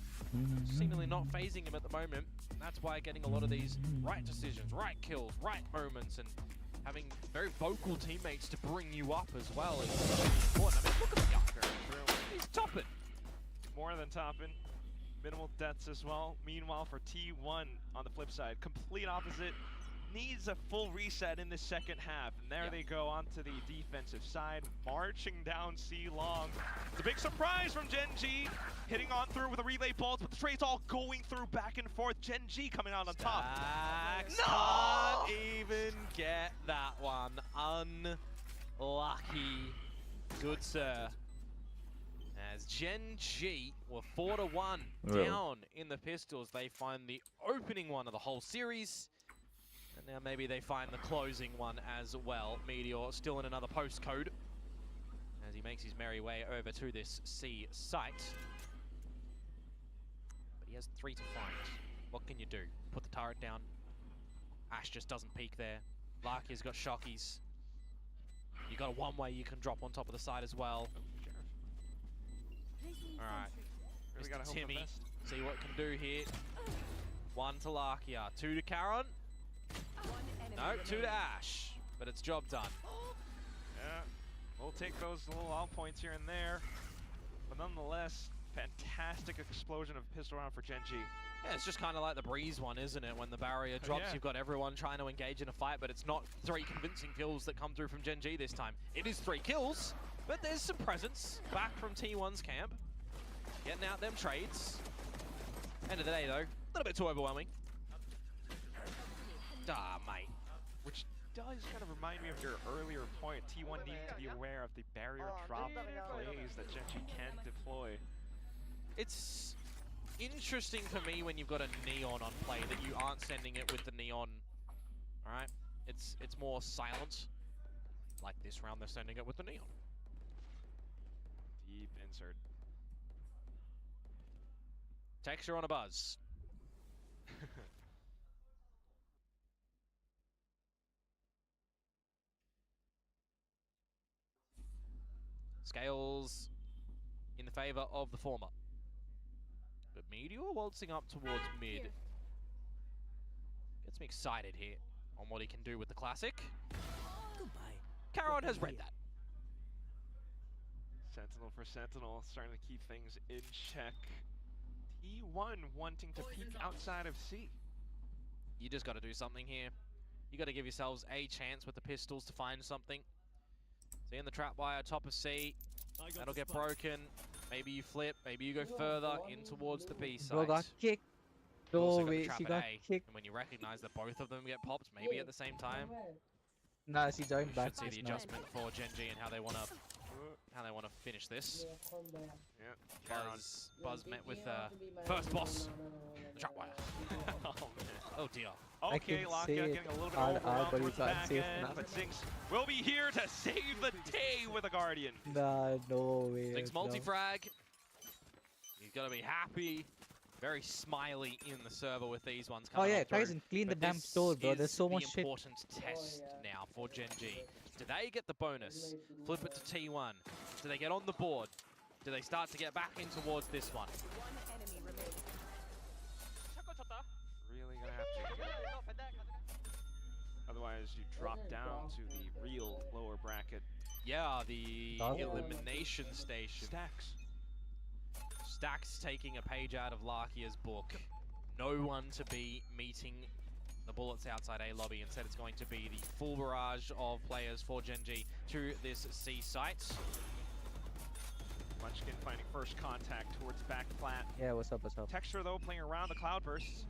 seemingly not phasing him at the moment. That's why getting a lot of these right decisions, right kills, right moments, and having very vocal teammates to bring you up as well is important. I mean, look at the guy going through. He's topping. More than topping. Minimal deaths as well. Meanwhile, for T1 on the flip side, complete opposite. Needs a full reset in the second half. And there they go onto the defensive side, marching down C long. It's a big surprise from Gen G, hitting on through with a relay bolt, but the trades all going through back and forth. Gen G coming out on top. Can't even get that one. Unlucky. Good sir. As Gen G were 4-1 down in the pistols, they find the opening one of the whole series. And now maybe they find the closing one as well. Meteor still in another postcode as he makes his merry way over to this C site. But he has 3 to find. What can you do? Put the turret down. Ash just doesn't peek there. Lakia's got shockies. You got a one-way you can drop on top of the side as well. Alright, Really gotta hope Timmy, for the best. see what can do here. 1 to Lakia, 2 to Karon. No, 2 to Ash, but it's job done. Yeah, we'll take those little out points here and there. But nonetheless, fantastic explosion of pistol round for Gen G. Yeah, it's just kind of like the Breeze one, isn't it? When the barrier drops, yeah. you've got everyone trying to engage in a fight, but it's not 3 convincing kills that come through from Gen G this time. It is 3 kills, but there's some presence back from T1's camp. Getting out them trades. End of the day, though, a little bit too overwhelming. Ah, mate. Which does kind of remind me of your earlier point. T1 needing to be aware of the barrier drop plays that Gen G can deploy. It's interesting for me when you've got a neon on play that you aren't sending it with the neon. All right, it's more silent. Like this round, they're sending it with the neon. Deep insert. Texture on a buzz. Scales in the favor of the former. But Meteor waltzing up towards mid. Gets me excited here on what he can do with the classic. Goodbye. Karon has read that. Sentinel for Sentinel, starting to keep things in check. T1 wanting to peek outside of C. You just got to do something here. You got to give yourselves a chance with the pistols to find something. See in the trap wire, top of C. That'll get broken. Maybe you flip. Maybe you go further in towards the B side. Bro got kicked. You also No got the way, trap she at got A, kicked. and when you recognize that both of them get popped, maybe at the same time, Nah, she joined you back. should see the just now. adjustment for Gen G and how they want to finish this. Yeah, Buzz met with first boss, the trap wire. Oh, man. Oh dear. I Okay, can Lakia say getting it a little bit hard, overwhelmed but you towards the can't back say it end, now. but Zinx will be here to save the day with a Guardian. Nah, no way. Zinx bro. multi-frag. He's got to be happy. Very smiley in the server with these ones Oh coming yeah, on through. Ryzen, clean the But damn this store, bro. There's is so the much shit. important test now for Gen G Do they get the bonus? Flip it to T1. Do they get on the board? Do they start to get back in towards this one? Really gonna have to. Otherwise, you drop down to the real lower bracket. Yeah, the elimination station. Stacks taking a page out of Larkia's book. No one to be meeting the bullets outside A lobby. Instead, it's going to be the full barrage of players for Gen G to this C site. Munchkin finding first contact towards back flat. Yeah, what's up, what's up? Texture, though, playing around the cloudbursts.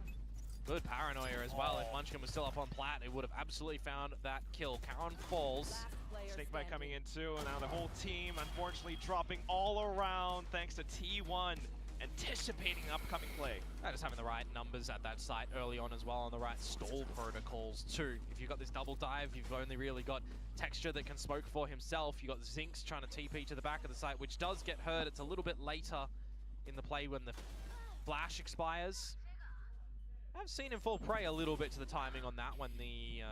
Good paranoia as well. If Munchkin was still up on plat, it would have absolutely found that kill. Karon falls. Snakebite coming in too, and now the whole team unfortunately dropping all around thanks to T1 anticipating upcoming play. Just having the right numbers at that site early on as well, and the right stall protocols too. If you've got this double dive, you've only really got Texture that can smoke for himself. You've got Zinx trying to TP to the back of the site, which does get hurt. It's a little bit later in the play when the flash expires. I've seen him fall prey a little bit to the timing on that when the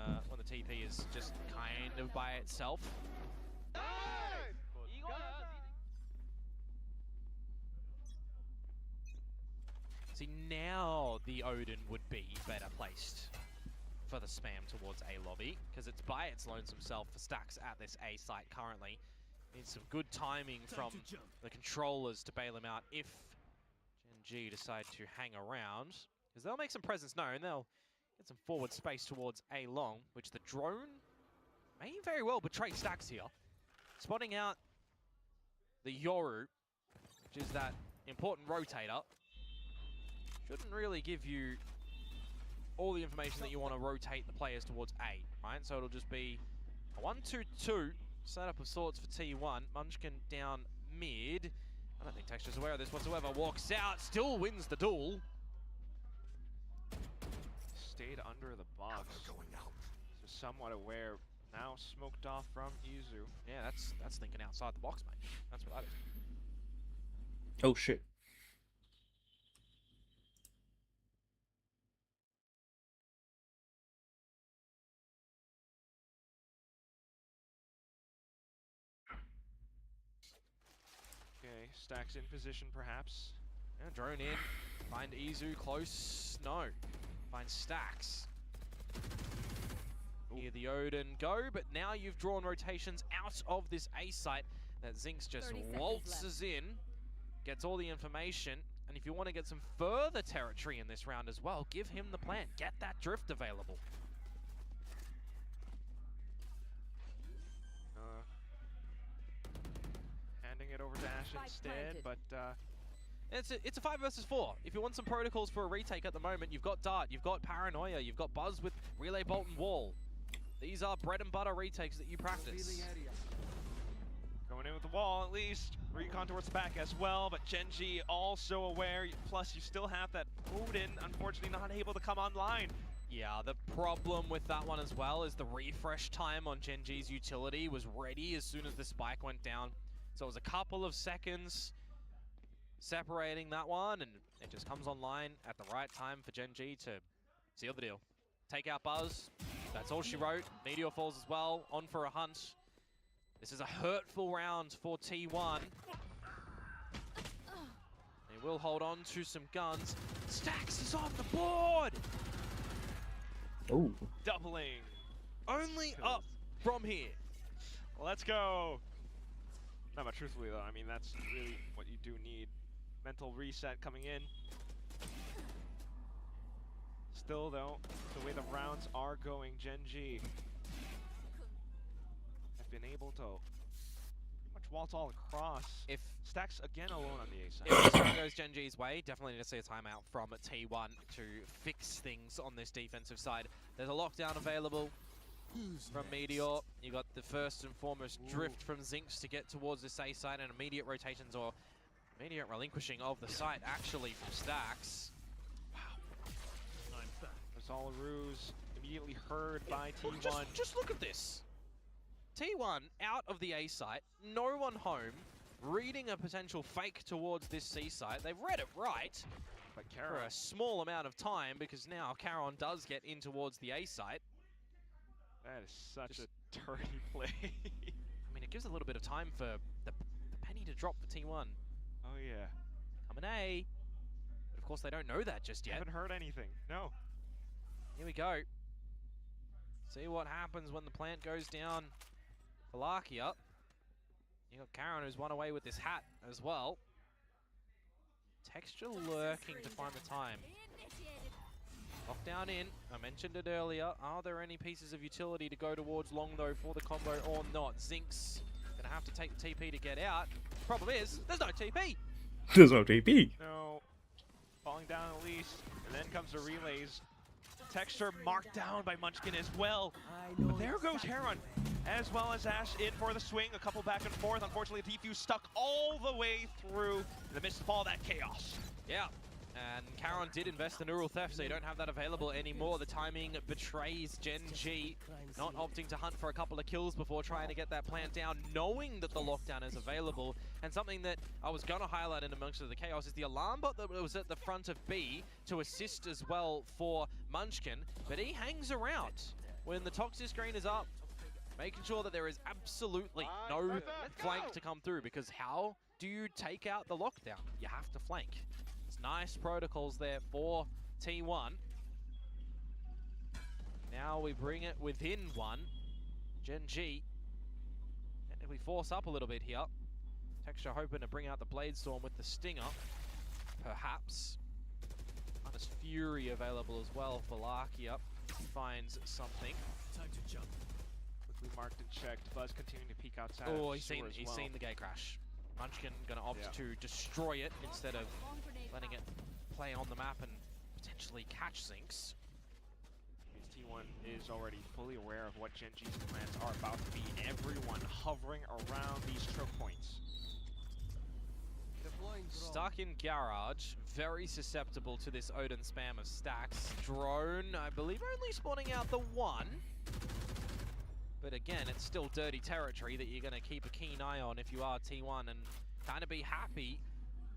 TP is just kind of by itself. See, now the Odin would be better placed for the spam towards A lobby, because it's by its lonesome self for Stacks at this A site currently. Needs some good timing from the controllers to bail him out if Gen G decide to hang around. Because they'll make some presence known, they'll get some forward space towards A long, which the drone may very well betray Stacks here. Spotting out the Yoru, which is that important rotator. Shouldn't really give you all the information that you want to rotate the players towards A, right? So it'll just be a 1-2-2 setup of sorts for T1. Munchkin down mid. I don't think Texture's aware of this whatsoever. Walks out, still wins the duel. Stayed under the box. So somewhat aware. Now smoked off from Izu. Yeah, that's thinking outside the box, mate. That's what that is. Oh shit. Okay, Stacks in position perhaps. Yeah, drone in. Find Izu close. No. Find Stacks. Hear the Odin go, but now you've drawn rotations out of this A site. That Zinx just waltzes in, gets all the information, and if you want to get some further territory in this round as well, give him the plan. Get that drift available. Handing it over to Ash instead, but it's a 5 versus 4. If you want some protocols for a retake at the moment, you've got Dart, you've got Paranoia, you've got Buzz with Relay, Bolt, and Wall. These are bread and butter retakes that you practice. Going in with the wall at least. Recon towards the back as well, but Gen G also aware. Plus, you still have that Odin, unfortunately not able to come online. Yeah, the problem with that one as well is the refresh time on Gen G's utility was ready as soon as the spike went down. So it was a couple of seconds separating that one, and it just comes online at the right time for Gen G to seal the deal. Take out Buzz. That's all she wrote. Meteor falls as well. On for a hunt. This is a hurtful round for T1. They will hold on to some guns. Stacks is on the board! Oh. Doubling. Only up from here. Let's go. No, but truthfully though, I mean, that's really what you do need. Mental reset coming in. Still though, the way the rounds are going, Gen G have been able to pretty much waltz all across. If Stacks again alone on the A side. If this one goes Gen G's way, definitely need to see a timeout from T1 to fix things on this defensive side. There's a lockdown available from Meteor. You got the first and foremost drift from Zinx to get towards this A side, and immediate rotations or immediate relinquishing of the site actually from Stacks. There's all a ruse. Immediately heard by T1. Just look at this. T1 out of the A site, no one home, reading a potential fake towards this C site. They've read it right, but for a small amount of time, because now Karon does get in towards the A site. That is such a Dirty play. I mean, it gives a little bit of time for the penny to drop for T1. Oh yeah. Coming A. But of course they don't know that just yet. Haven't heard anything. No. Here we go. See what happens when the plant goes down. Valakia. You got Karen who's one away with this hat as well. Texture lurking to find the time. Lockdown in. I mentioned it earlier. Are there any pieces of utility to go towards long though for the combo or not? Zinx gonna have to take the TP to get out. Problem is, there's no TP. There's no TP. No. Falling down at least. And then comes the relays. Texture marked down by Munchkin as well. But there goes Heron, as well as Ash in for the swing. A couple back and forth. Unfortunately, the defuse stuck all the way through the midst of all that chaos. Yeah. And Karen did invest in Neural Theft, so you don't have that available anymore. The timing betrays Gen G, not opting to hunt for a couple of kills before trying to get that plant down, knowing that the lockdown is available. And something that I was going to highlight in amongst the chaos is the alarm bot that was at the front of B to assist as well for Munchkin, but he hangs around when the toxic screen is up, making sure that there is absolutely no flank to come through, because how do you take out the lockdown? You have to flank. Nice protocols there for T1. Now we bring it within one. Gen G. And we force up a little bit here. Texture hoping to bring out the Blade Storm with the Stinger. Perhaps. Honest Fury available as well for Lakia. Finds something. Time to jump. Quickly marked and checked. Buzz continuing to peek outside. Oh, he's seen the gate crash. Munchkin gonna opt to destroy it instead of letting it play on the map and potentially catch Zinx. T1 is already fully aware of what Gen G's plans are about to be. Everyone hovering around these choke points. Stuck in garage, very susceptible to this Odin spam of stacks. Drone, I believe only spawning out the one. But again, it's still dirty territory that you're going to keep a keen eye on if you are T1, and kind of be happy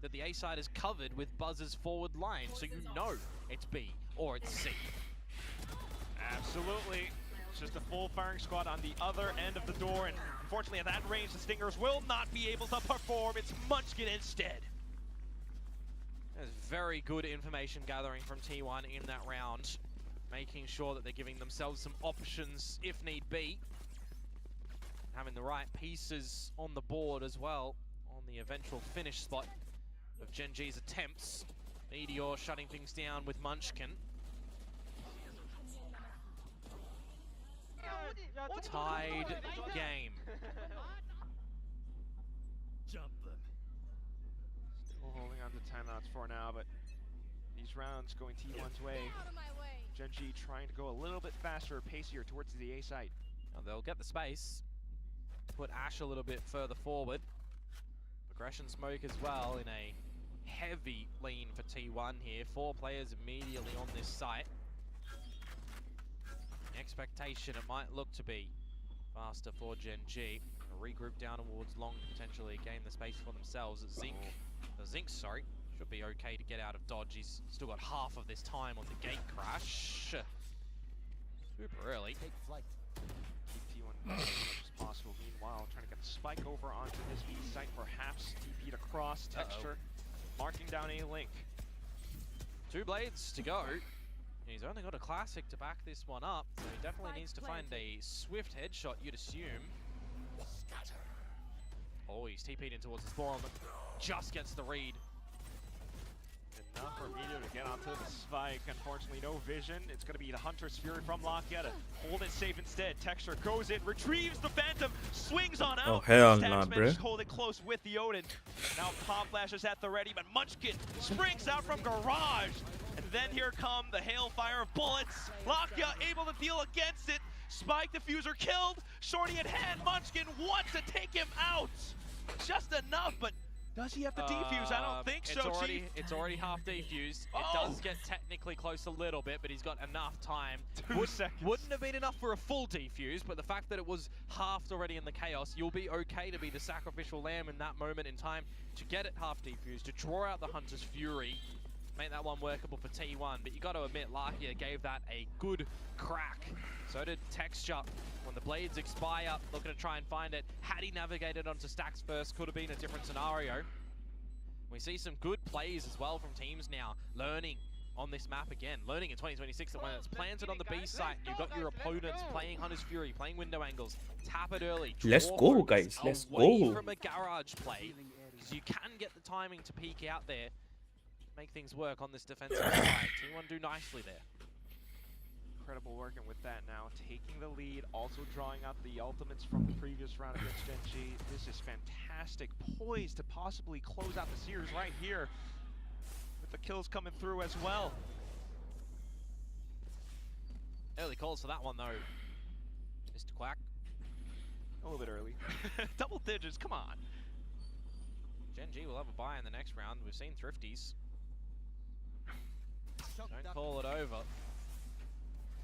that the A side is covered with Buzz's forward line, so you know it's B or it's C. Absolutely. It's just a full firing squad on the other end of the door, and unfortunately at that range, the Stingers will not be able to perform. It's Munchkin instead. There's very good information gathering from T1 in that round, making sure that they're giving themselves some options if need be. Having the right pieces on the board as well on the eventual finish spot of Gen G's attempts. Meteor shutting things down with Munchkin. Tied game. Jump them. Still holding on to timeouts for now, but these rounds going T1's way. Gen G trying to go a little bit faster, pacier towards the A site. Now they'll get the space. Put Ash a little bit further forward. Progression smoke as well in a heavy lean for T1 here. 4 players immediately on this site. Expectation, it might look to be faster for Gen G. A regroup down towards long, potentially gain the space for themselves. Zinx, sorry, should be okay to get out of dodge. He's still got half of this time on the gate crash. Super early. Take flight. Keep T1 as much as possible. Meanwhile, trying to get the spike over onto this B site, perhaps TP'd across. Texture marking down a link. 2 blades to go. He's only got a classic to back this one up, so he definitely needs to find a swift headshot, you'd assume. Oh, he's TP'd in towards the spawn, but just gets the read. Enough for Meteor to get onto the spike. Unfortunately, no vision. It's going to be the Hunter's Fury from Lakia to hold it safe instead. Texture goes in, retrieves the Phantom, swings on out. Oh, hell Stacks nah, managed bruh. to hold it close with the Odin. Now Pop Flash is at the ready, but Munchkin springs out from garage. And then here come the hailfire of bullets. Lakia able to deal against it. Spike diffuser killed. Shorty at hand. Munchkin wants to take him out. Just enough, but does he have to defuse? I don't think so, Chief. It's already half defused. It does get technically close a little bit, but he's got enough time. 2 seconds. Wouldn't have been enough for a full defuse, but the fact that it was halved already in the chaos, you'll be okay to be the sacrificial lamb in that moment in time to get it half defused, to draw out the Hunter's Fury. make that one workable for T1, but you got to admit, Lakia gave that a good crack. So did Texture. When the blades expire, looking to try and find it. Had he navigated onto stacks first, could have been a different scenario. We see some good plays as well from teams now, learning on this map again. Learning in 2026 that when it's planted on the B site, you've got your opponents playing Hunter's Fury, playing window angles, tap it early. Let's go, guys. Let's go. From a garage play, because you can get the timing to peek out there, make things work on this defensive side. T1 do nicely there. Incredible working with that now, taking the lead, also drawing out the ultimates from the previous round against Gen G. This is fantastic, poised to possibly close out the series right here, with the kills coming through as well. Early calls for that one though, Mr. Quack. A little bit early. Double digits, come on. Gen G will have a bye in the next round. We've seen Thrifties. Don't call it over.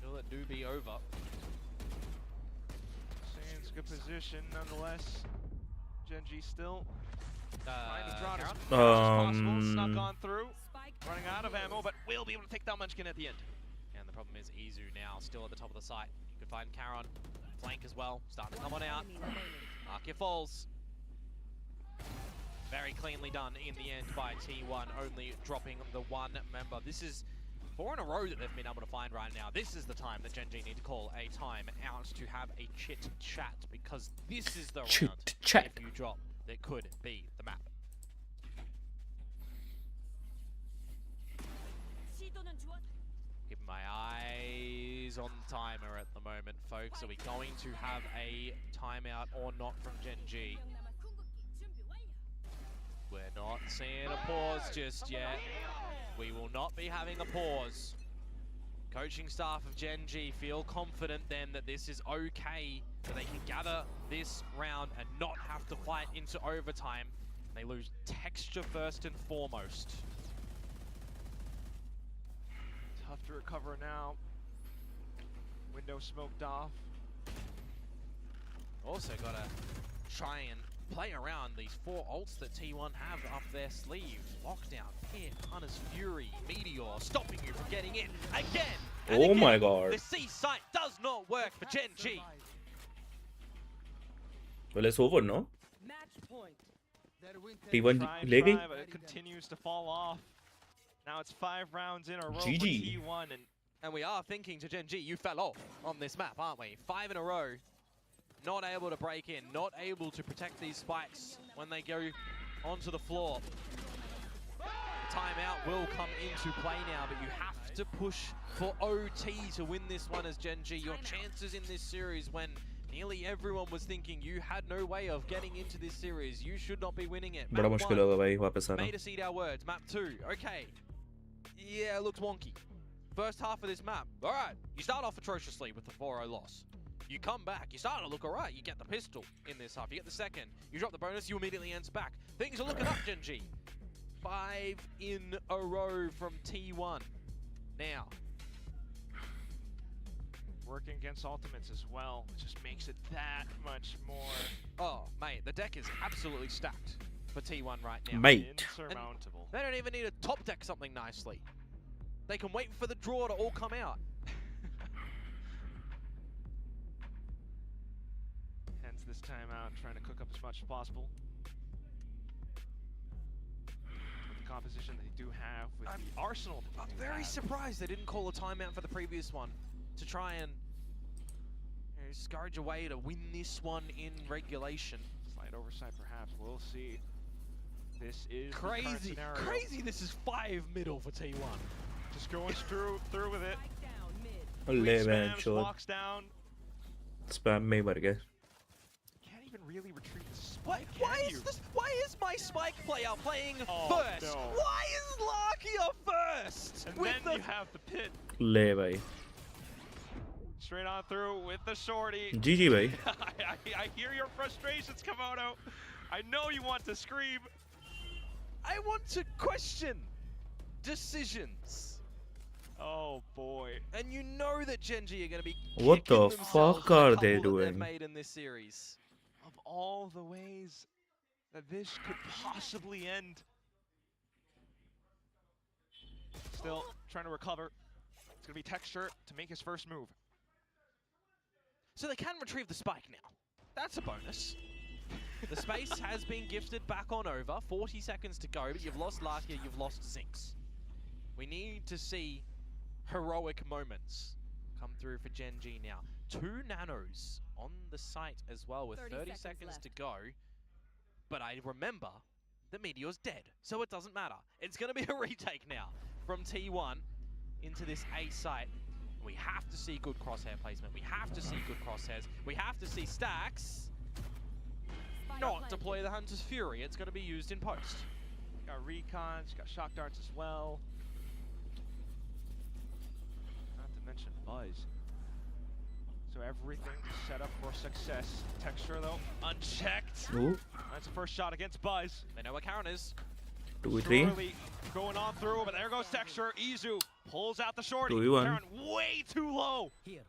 Till it do be over. Saints good position nonetheless. Gen G still trying to draw as possible. Snuck on through. Running out of ammo, but will be able to take down Munchkin at the end. And the problem is Izu now still at the top of the site. You can find Charon. Flank as well. Starting to come on out. Arkia falls. Very cleanly done in the end by T1, only dropping the one member. This is 4 in a row that they've been able to find right now. This is the time that Gen G need to call a time out to have a chit chat, because this is the round chat. If you drop that could be the map. Keeping my eyes on the timer at the moment, folks. Are we going to have a timeout or not from Gen G? We're not seeing a pause just yet. We will not be having a pause. Coaching staff of Gen G feel confident then that this is okay, that they can gather this round and not have to fight into overtime. They lose texture first and foremost. Tough to recover now. Window smoked off. Also gotta try and play around these 4 ults that T1 have up their sleeve. Lockdown, Pit, Hunter's Fury, Meteor, stopping you from getting in again. And Oh again, my god. the C site does not work for Gen G. Well, it's over, no? T1 Try, ले गई? but it continues to fall off. Now it's 5 rounds in a row GG. for T1, And we are thinking to Gen G, you fell off on this map, aren't we? 5 in a row. Not able to break in, not able to protect these spikes when they go onto the floor. The timeout will come into play now, but you have to push for OT to win this one as Gen G. Your chances in this series, when nearly everyone was thinking you had no way of getting into this series, you should not be winning it. बड़ा मुश्किल होगा भाई वापस आना. Made us eat our words. Map 2, okay. Yeah, it looks wonky. First half of this map, all right, you start off atrociously with the 4-0 loss. You come back, you start to look all right, you get the pistol in this half, you get the second, you drop the bonus, you immediately ends back. Things are looking up, Gen G. 5 in a row from T1. Now. working against ultimates as well, it just makes it that much more. Oh, mate, the deck is absolutely stacked for T1 right now. Mate. Insurmountable. And they don't even need to top deck something nicely. They can wait for the draw to all come out. Hence this timeout, trying to cook up as much as possible. With the composition that they do have, with the arsenal that I'm they do very have. surprised they didn't call a timeout for the previous one to try and scourge a way to win this one in regulation. Slight oversight perhaps, we'll see. This is Crazy, crazy this is 5 middle for T1. Just going through with it. ले मैं Spams, चोद. walks down. Spam में ही मर गए. Can't even really retrieve the spike. Why is my spike player playing Oh, first? no. Why is Lakia first? And With then you have the pit. ले भाई. Straight on through with the shorty. GG भाई. I hear your frustrations, Komodo. I know you want to scream. I want to question decisions. Oh boy. And you know that Gen G are going to be What kicking the themselves fuck for the are couple they that they've doing? made in this series. Of all the ways that this could possibly end. still trying to recover. It's going to be Texture to make his first move. So they can retrieve the spike now. That's a bonus. The space has been gifted back on over. 40 seconds to go, but you've lost Lakia, you've lost Zinx. We need to see heroic moments come through for Gen G now. 2 nanos on the site as well with 30 seconds to go. But I remember that Meteor's dead, so it doesn't matter. It's going to be a retake now from T1 into this A site. We have to see good crosshair placement. We have to see good crosshairs. We have to see stacks. Not deploy the Hunter's Fury. It's going to be used in post. Got recons, got shock darts as well. Not to mention Buzz. So everything set up for success. Texture though, unchecked. Ooh. That's the first shot against Buzz. They know what Karen is. 2v3. Surely going on through, but there goes Texture. Izu pulls out the shorty. 2v1. Karen way too low. Here.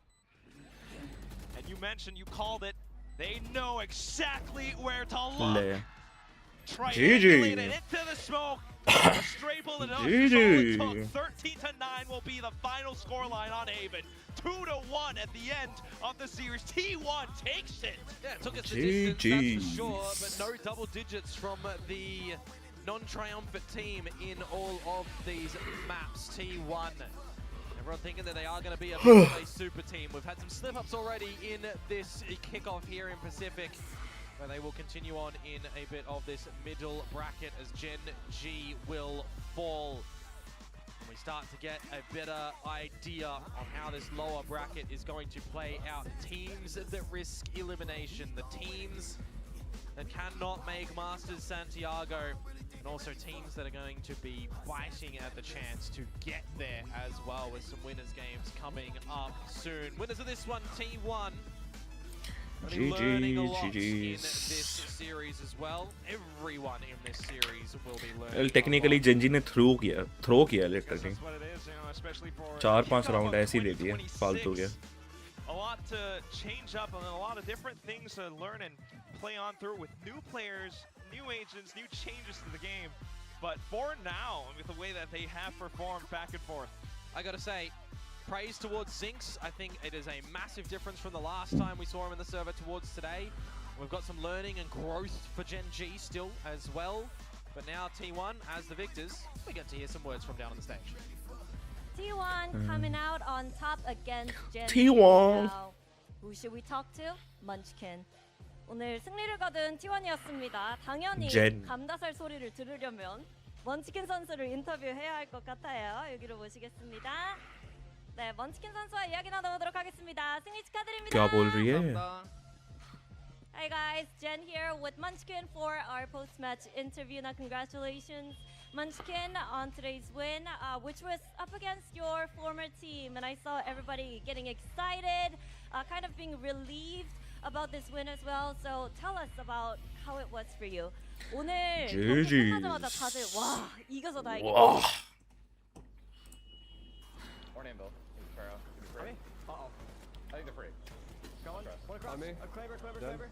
And you mentioned, you called it. They know exactly where to look. Triangulate it into the smoke. A stray bullet. GG. 13-9 will be the final scoreline on Haven. 2-1 at the end of the series. T1 takes it. Yeah, it took us the distance, that's for sure, but no double digits from the non-triumphant team in all of these maps. T1. Everyone thinking that they are going to be a super team. We've had some slip-ups already in this kickoff here in Pacific, where they will continue on in a bit of this middle bracket as Gen G will fall. And we start to get a better idea on how this lower bracket is going to play out. Teams that risk elimination, the teams that cannot make Masters Santiago, and also teams that are going to be fighting at the chance to get there as well, with some winners games coming up soon. Winners of this one, T1. Learning a lot in this series as well. Everyone in this series will be learning. Well, technically Gen G ने throw किया literally. 4-5 round ऐसे ही दे दिए, फालतू के. A lot to change up and a lot of different things to learn and play on through with new players, new agents, new changes to the game. But for now, with the way that they have performed back and forth, I gotta say, praise towards Zinx. I think it is a massive difference from the last time we saw him in the server towards today. We've got some learning and growth for Gen G still as well. But now T1, as the victors, we get to hear some words from down on the stage. T1 coming out on top against Gen T1. now. Who should we talk to? Munchkin. 오늘 승리를 거둔 T1이었습니다. 당연히 Gen. 감다살 소리를 들으려면 먼치킨 선수를 인터뷰해야 할 것 같아요. 여기로 모시겠습니다. 네, 먼치킨 선수와 이야기 나눠보도록 하겠습니다. 승리 축하드립니다. क्या बोल रही है? Hi guys, Jen here with Munchkin for our post-match interview. Now, congratulations, Munchkin, on today's win, which was up against your former team. And I saw everybody getting excited, kind of being relieved about this win as well. So tell us about how it was for you. 오늘 끝나자마자 다들 와, 이겨서 다행이다. 와. Morning, Bill. Me? Uh-oh. I think they're free. Going. One across. On me. Clever.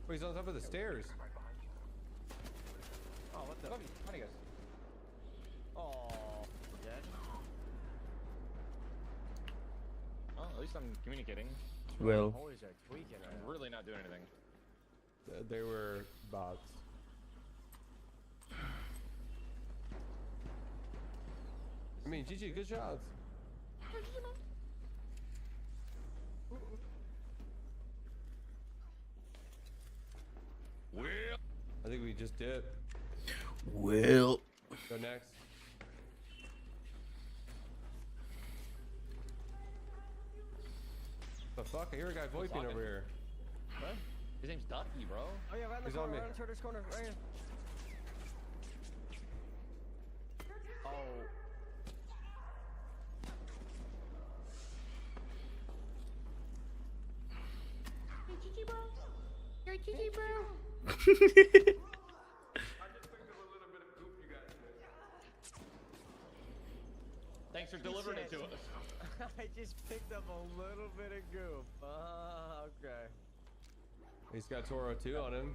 Oh, he's on top of the stairs. Oh, what the? Honey guys. Oh, dead. Oh, at least I'm communicating. Well. Holy shit, tweaking. I'm really not doing anything. They were bots. I mean, GG, good shots. Well, I think we just did. Well. Go next. The fuck? I hear a guy voiping over here. What? His name's Ducky, bro. Oh yeah, right in the He's corner, on me. right in Turtle's corner, right here. Oh. You're GG, bro. You're GG, bro. Thanks for delivering it to us. I just picked up a little bit of goof. Okay. He's got Toro 2 on him.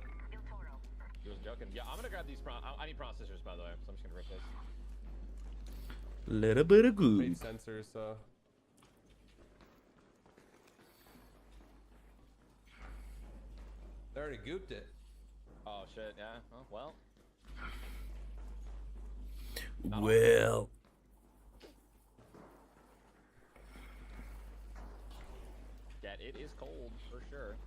He was joking. Yeah, I'm gonna grab these prawn. I need prawn scissors, by the way, so I'm just gonna rip this. Little bit of good. Made sensors, so. They already gooped it. Oh shit, yeah. Oh, well. Well. Yeah, it is cold for sure.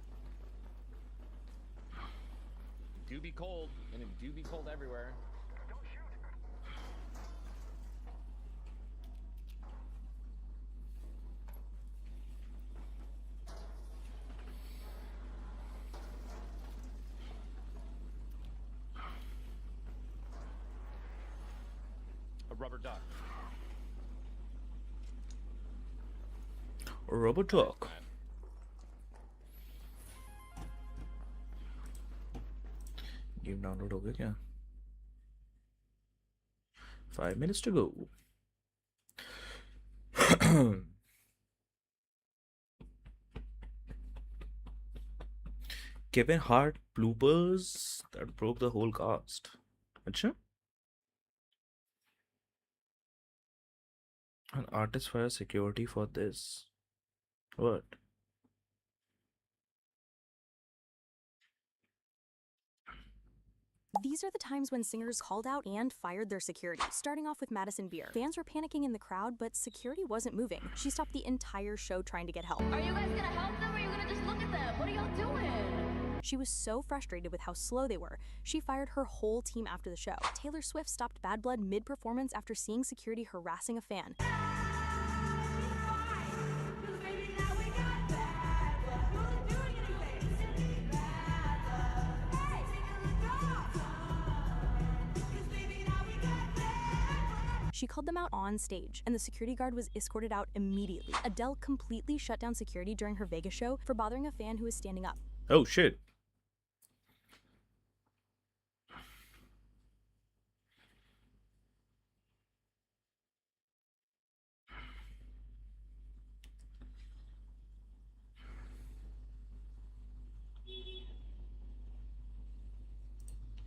It do be cold, and it do be cold everywhere. A rubber duck. Rubber duck. Game download हो गया क्या? 5 minutes to go. Kevin Hart bloopers that broke the whole cast. अच्छा? An artist fires security for this. What? These are the times when singers called out and fired their security. Starting off with Madison Beer. Fans were panicking in the crowd, but security wasn't moving. She stopped the entire show trying to get help. Are you guys gonna help them or are you gonna just look at them? What are y'all doing? She was so frustrated with how slow they were, she fired her whole team after the show. Taylor Swift stopped Bad Blood mid-performance after seeing security harassing a fan. She called them out on stage, and the security guard was escorted out immediately. Adele completely shut down security during her Vegas show for bothering a fan who was standing up. Oh shit.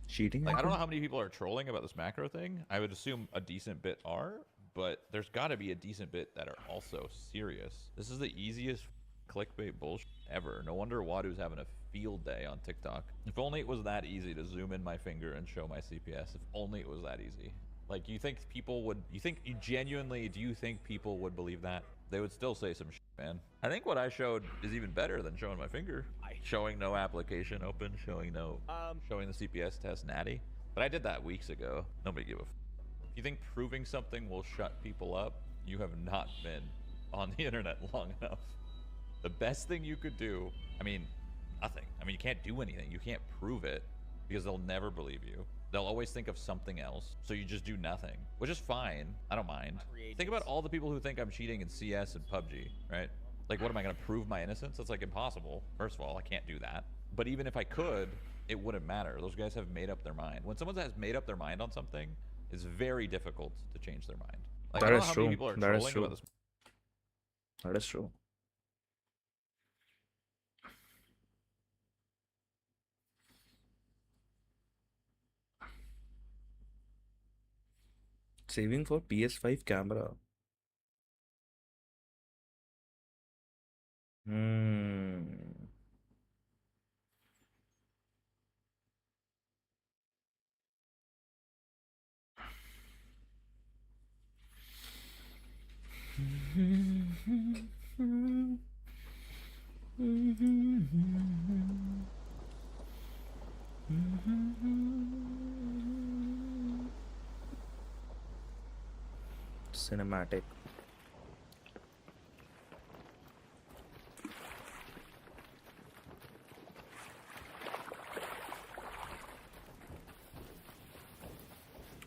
Cheating? Like, I don't know how many people are trolling about this macro thing. I would assume a decent bit are, but there's got to be a decent bit that are also serious. This is the easiest clickbait bullshit ever. No wonder Wadu's having a field day on TikTok. If only it was that easy to zoom in my finger and show my CPS. If only it was that easy. Like, you think people would, do you think people would believe that? They would still say some shit, man. I think what I showed is even better than showing my finger. Showing no application open, showing no, showing the CPS test natty. But I did that weeks ago. Nobody give a f. If you think proving something will shut people up, you have not been on the internet long enough. The best thing you could do, I mean, nothing. I mean, you can't do anything. You can't prove it because they'll never believe you. They'll always think of something else. So you just do nothing, which is fine. I don't mind. Think about all the people who think I'm cheating in CS and PUBG, right? Like, what am I going to prove my innocence? That's like impossible. First of all, I can't do that. But even if I could, it wouldn't matter. Those guys have made up their mind. When someone has made up their mind on something, it's very difficult to change their mind. Like, I don't know how many people are trolling about this. That is true. Saving for PS5 camera. Cinematic.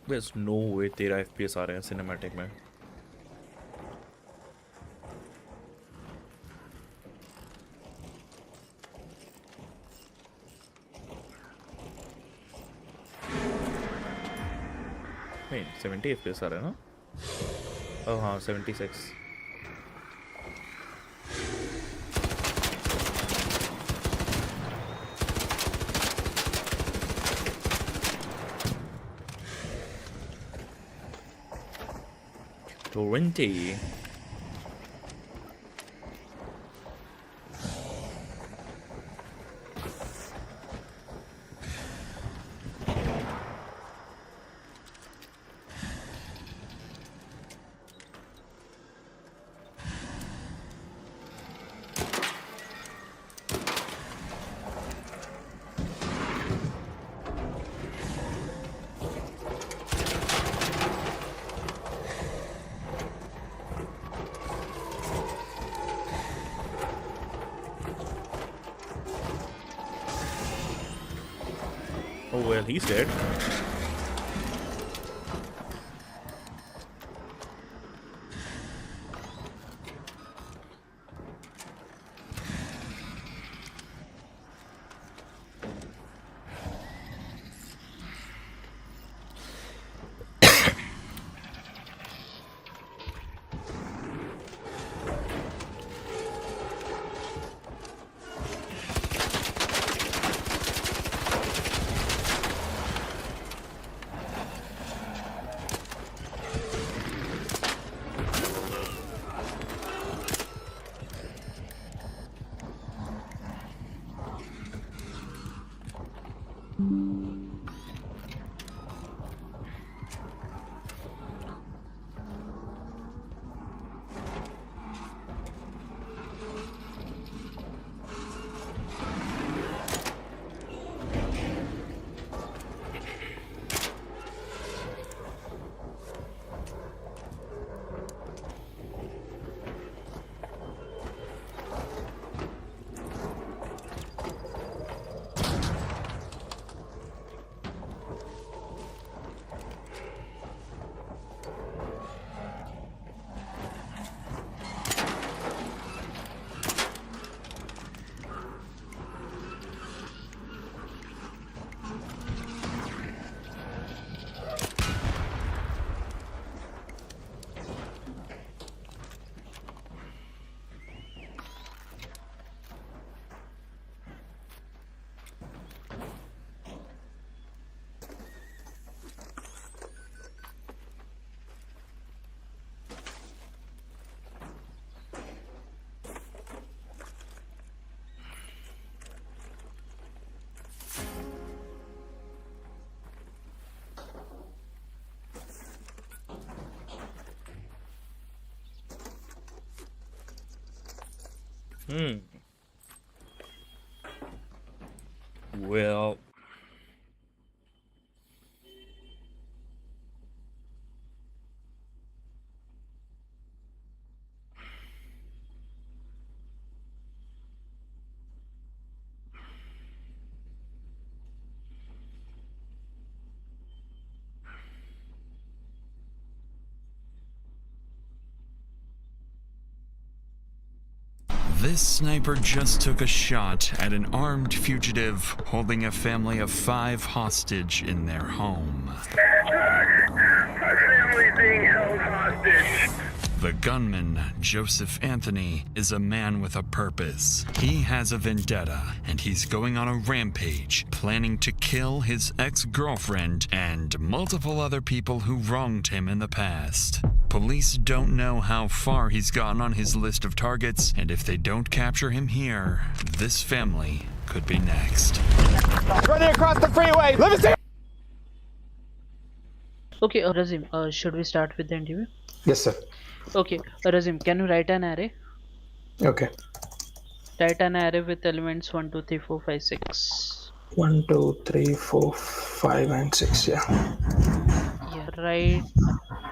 There's no way 13 FPS आ रहे हैं cinematic में. नहीं 70 FPS आ रहे हैं ना? Oh हाँ 76. 20. Oh well, he's dead. Well, This sniper just took a shot at an armed fugitive holding a family of 5 hostage in their home. My family's being held hostage. The gunman, Joseph Anthony, is a man with a purpose. He has a vendetta, and he's going on a rampage, planning to kill his ex-girlfriend and multiple other people who wronged him in the past. Police don't know how far he's gotten on his list of targets, and if they don't capture him here, this family could be next. Running across the freeway! Let me see! Okay, Razim, should we start with the interview? Yes, sir. Okay, Razim, can you write an array? Okay. Write an array with elements 1, 2, 3, 4, 5, 6. 1, 2, 3, 4, 5, and 6. Yeah. Yeah, right.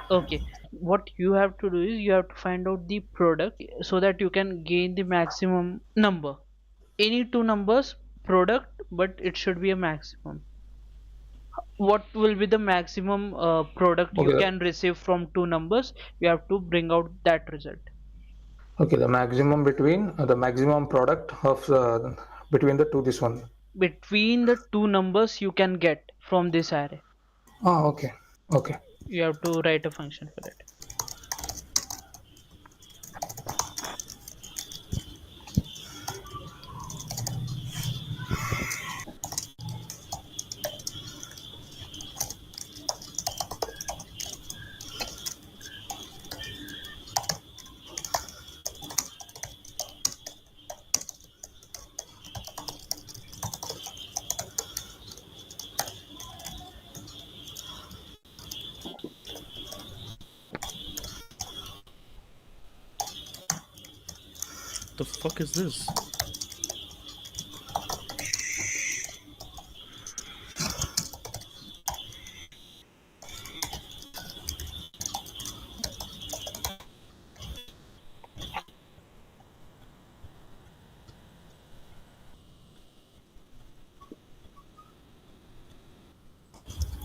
Okay. What you have to do is you have to find out the product so that you can gain the maximum number. Any two numbers, product, but it should be a maximum. What will be the maximum product you can receive from two numbers? You have to bring out that result. Okay, the maximum between the maximum product of between the two, this one. Between the two numbers you can get from this array. Oh, okay. Okay. You have to write a function for it. The fuck is this?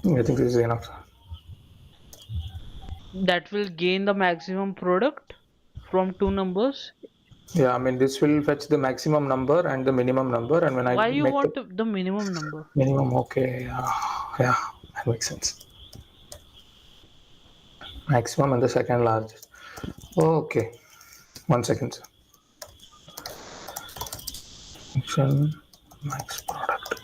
I think this is enough. That will gain the maximum product from 2 numbers. Yeah, I mean this will fetch the maximum number and the minimum number, and when Why I you make want the the minimum number? minimum, okay, yeah, that makes sense. Maximum and the second largest. Okay, 1 second, sir. Function max product.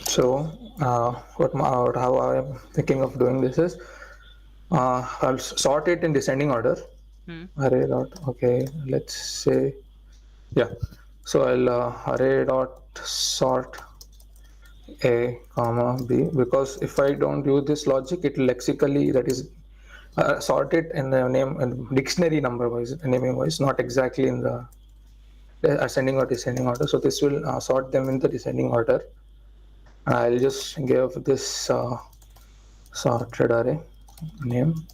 So, how I am thinking of doing this is, I'll sort it in descending order. Array dot. Okay, let's say, yeah. So I'll array dot sort A, comma B, because if I don't use this logic, it will lexically, that is, sort it in the name and dictionary number wise, naming wise, not exactly in the ascending or descending order. So this will sort them in the descending order. I'll just give this sorted array name.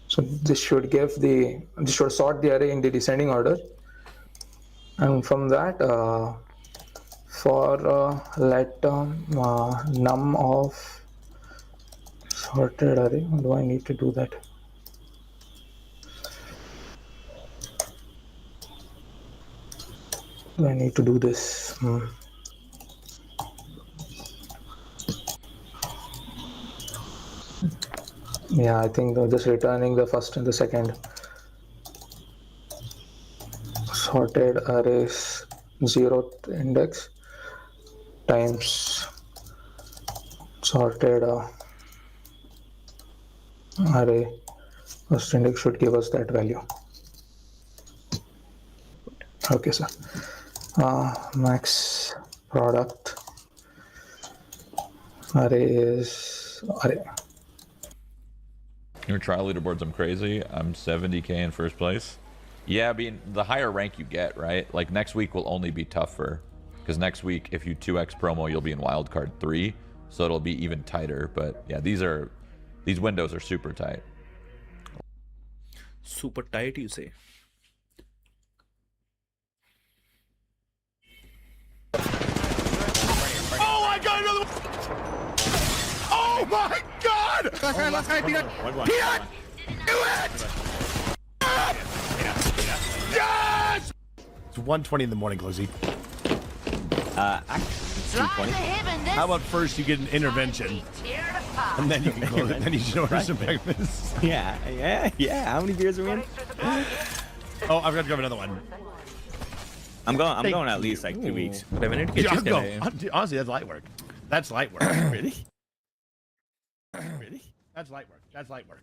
So this should sort the array in the descending order, and from that, for let num of sorted array. Do I need to do that? Do I need to do this? Yeah, I think just returning the first and the second. Sorted arrays 0th index times sorted array first index should give us that value. Okay, sir. Max product array is array. Your trial leaderboards, I'm crazy. I'm 70k in first place. Yeah, I mean, the higher rank you get, right? Like next week will only be tougher. Because next week, if you 2x promo, you'll be in wildcard 3. So it'll be even tighter. But yeah, these windows are super tight. Super tight, you say? Oh, I got another one! Oh my god! Let's go, Peanut! Peanut! Do it! Yes! It's 1:20 in the morning, Glizzy. Actually, it's 2:20. How about first you get an intervention, and then you can close it, then you should order some breakfast. Yeah. How many beers are we in? Oh, I've got to grab another one. I'm going at least like 2 weeks. Honestly, that's light work. That's light work. Really? Really? That's light work. That's light work.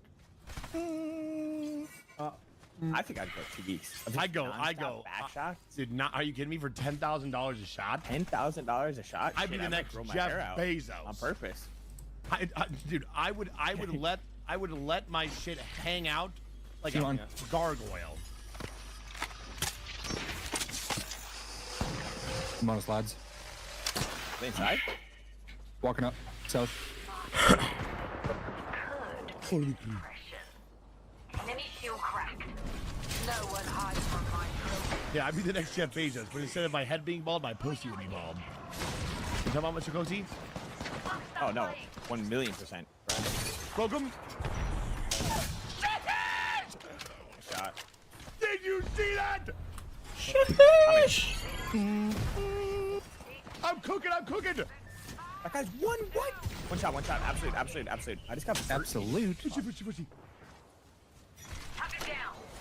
I think I'd go 2 weeks. I go. Back shot? Dude, are you kidding me? For $10,000 a shot? $10,000 a shot? I'd be the next Jeff Bezos. On purpose. Dude, I would let my shit hang out like a gargoyle. I'm on his lads. Inside? Walking up. South. Holy Yeah, I'd be the next Jeff Bezos, but instead of my head being bald, my pussy would be bald. You talking about Mr. Cozy? Oh no, 1,000,000%. Welcome. Shot. Did you see that? I'm cooking. That guy's what? One shot. Absolute. I just got absolute. Pussy.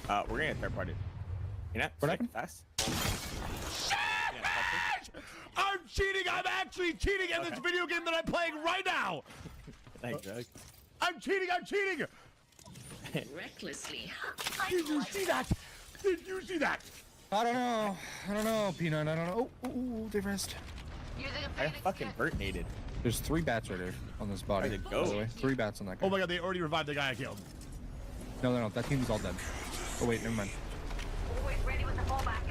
We're gonna get third party. You know, we're not fast. I'm cheating. I'm actually cheating in this video game that I'm playing right now. Thanks, Doug. I'm cheating. Recklessly. Did you see that? I don't know, Peanut. I don't know. Oh, they rest. I fucking burtnated. There's 3 bats right there on this body. Where'd it go? By the way. 3 bats on that guy. Oh my god, they already revived the guy I killed. No. That team's all dead. Oh wait, never mind. Always ready with the fallback.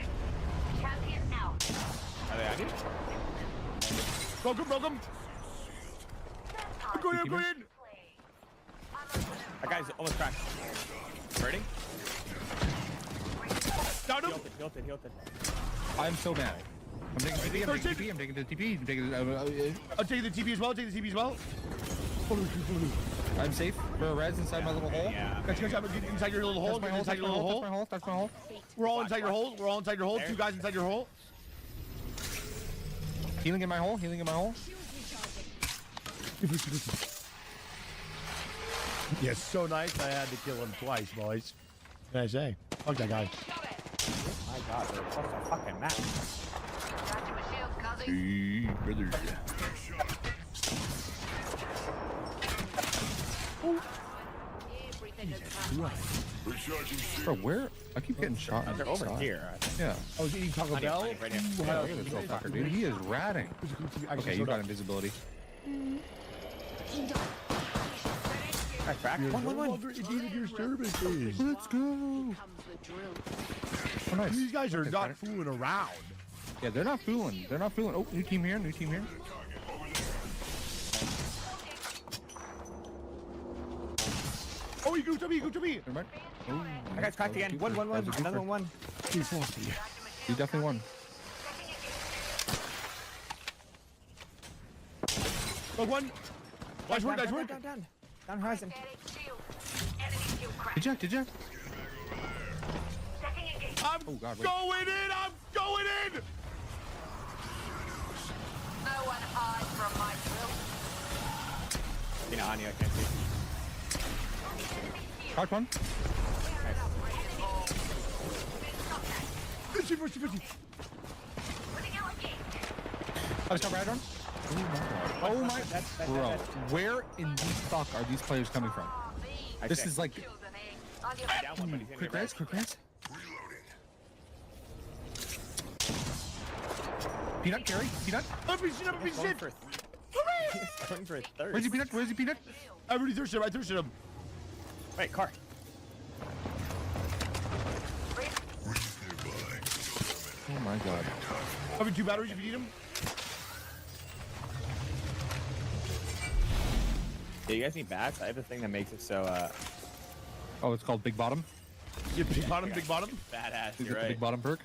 Champion out. Are they on you? Broke him. I'm going in. That guy's almost cracked. Hurting? Down him. Healed it. I'm so mad. I'm taking TP. I'm taking the TP. I'm taking the TP as well. I'm safe for a res inside my little hole. Yeah. Guys, inside your little hole. That's my hole. That's my hole. We're all inside your hole. Two guys inside your hole. Healing in my hole. Yes, so nice. I had to kill him twice, boys. What can I say? Fuck that guy. Oh my god, they're across the fucking map. Hey, brother. Bro, where? I keep getting shot. They're over here. Yeah. I was eating Taco Bell. Right here. Yeah, look at this little fucker, dude. He is ratting. Okay, you got invisibility. Back. One. Your services. Let's go. Oh, nice. These guys are not fooling around. Yeah, they're not fooling. Oh, new team here. Oh, he goofed to me. Never mind. That guy's cracked again. One. Another one. He's saucy. You definitely won. One. Nice work. Down Ryzen. Eject. I'm going in. No one hides from my drill. You know, on you, I can't see. Cracked one. I was right on. Oh my. Bro, where in the fuck are these players coming from? This is like. Quick res. Peanut, carry. Peanut. Going for a third. Where's he, Peanut? I already thirsted him. Wait, car. Oh my god. Having 2 batteries if you need them. Yeah, you guys need bats? I have a thing that makes it so, Oh, it's called Big Bottom? Yeah, big bottom. Badass, You you're get the right. Big Bottom perk?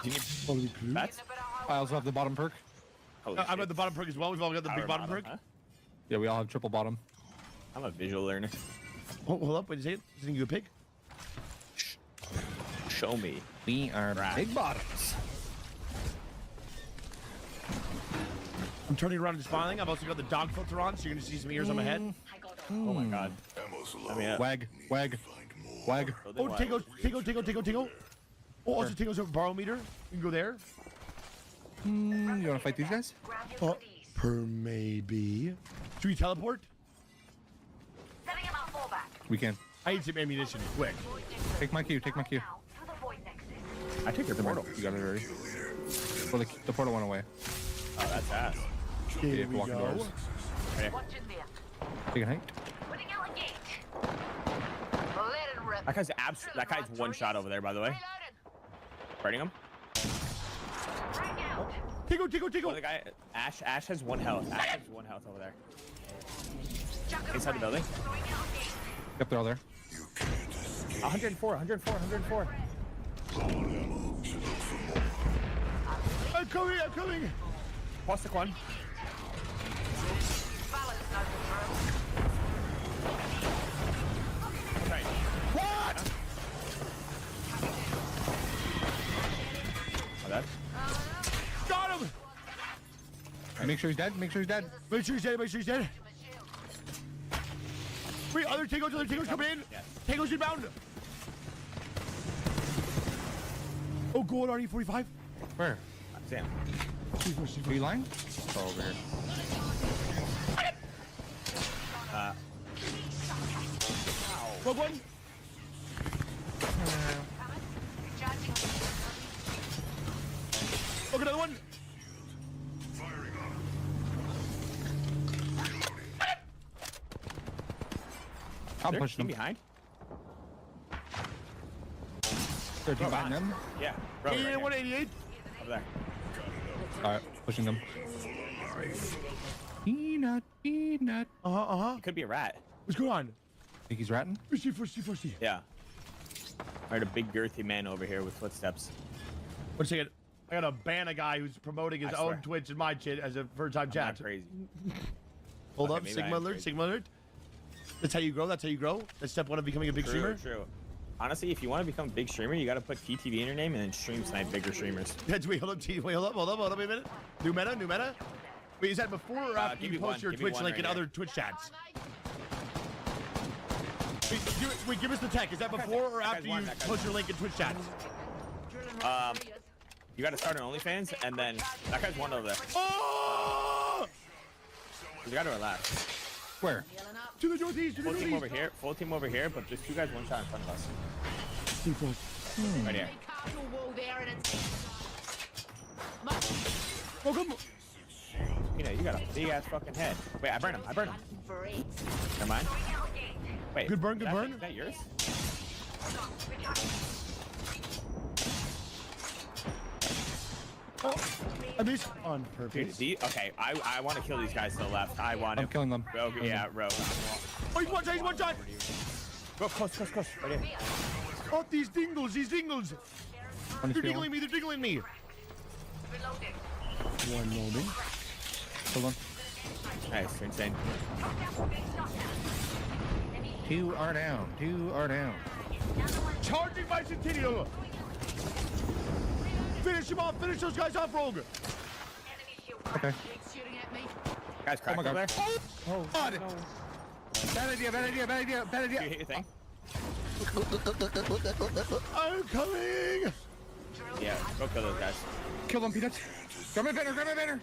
Do you need bats? I also have the bottom perk. I've got the bottom perk as well. We've all got the big bottom perk. Huh? Yeah, we all have triple bottom. I'm a visual learner. Hold up, wait a second. Sending you a pig? Show me. We are big bottoms. I'm turning around and smiling. I've also got the dog filter on, so you're gonna see some ears on my head. Oh my god. I mean, Wag. Oh, Tingo. Oh, also Tingo's a barometer. You can go there. You wanna fight these guys? Per maybe. Should we teleport? We can. I need some ammunition, quick. Take my Q. I took your portal. You got it already. Well, the portal went away. Oh, that's ass. Here we go. Take a height. That guy's one shot over there, by the way. Fighting him. Tingo. Oh, the guy, Ash has 1 health. Ash has 1 health over there. Inside the building. Yep, they're all there. 104. I'm coming. Pause the one. Okay. What? Oh, that's... Got him. Make sure he's dead. Make sure he's dead. Wait, other Tingos coming in. Yes. Tingos inbound. Oh, gold RE45. Where? Sam. Are you lying? Oh, over here. Rogue one. Look, another one. I'm pushing him behind. They're behind them. Yeah. Bro, right 88, here. 188. Over there. Alright, pushing them. Peanut. It could be a rat. What's going on? Think he's ratting? Foresty. Yeah. I heard a big girthy man over here with footsteps. One second. I gotta ban a guy who's promoting his I own swear. Twitch and my shit as a first-time I'm chat. not crazy. Hold Okay, up, maybe I Sigma am alert, crazy. Sigma alert. That's how you grow. That's how you grow. That's step one of becoming a big streamer. True. Honestly, if you want to become a big streamer, you got to put PTV in your name and then stream snipe bigger streamers. Wait, hold up, wait, hold up, wait a minute. New meta. Wait, is that before or after give you me post one, your give me Twitch one link right in here. other Twitch chats? Wait, give us the tech. Is that before or after you post your link in Twitch chats? You got to start an OnlyFans, and then that guy's one over there. Oh! You got to relax. Where? To the northeast. Full team over here. Full team over here, but there's two guys one shot in front of us. Right here. Oh, come on. You know, you got a big ass fucking head. Wait, I burn him. Never mind. Wait. Good burn. Is that yours? Oh, I missed on purpose. Okay, I want to kill these guys to the left. I'm killing them. Rogue, yeah, Rogue. Oh, he's one shot. Go close. Right here. Oh, these dingles. They're dingling me. One moment. Hold on. Nice, you're insane. Two are down. Charging Bicentennial. Finish him off. Finish those guys off, Rogue. Okay. Guys, crack over there. Oh, God. Bad idea. Do you hit your thing? I'm coming. Yeah, go kill those guys. Kill them, Peanuts. Grab my banner.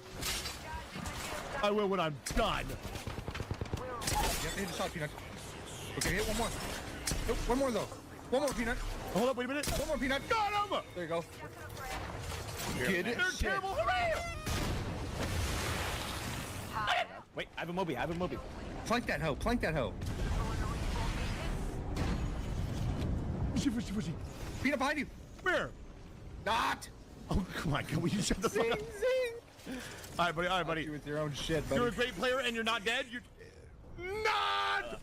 I will when I'm done. Yep, hit the shot, Peanut. Okay, hit one more. Nope, one more, though. One more, Peanut. Hold up, wait a minute. One more, Peanut. Got him. There you go. They're terrible. Hooray! Wait, I have a Moby. Plank that hoe. Pussy. Peanut behind you. Where? Not. Oh, come on. Can we shut the fuck up? All right, buddy. You with your own shit, buddy. You're a great player and you're not dead. You're not.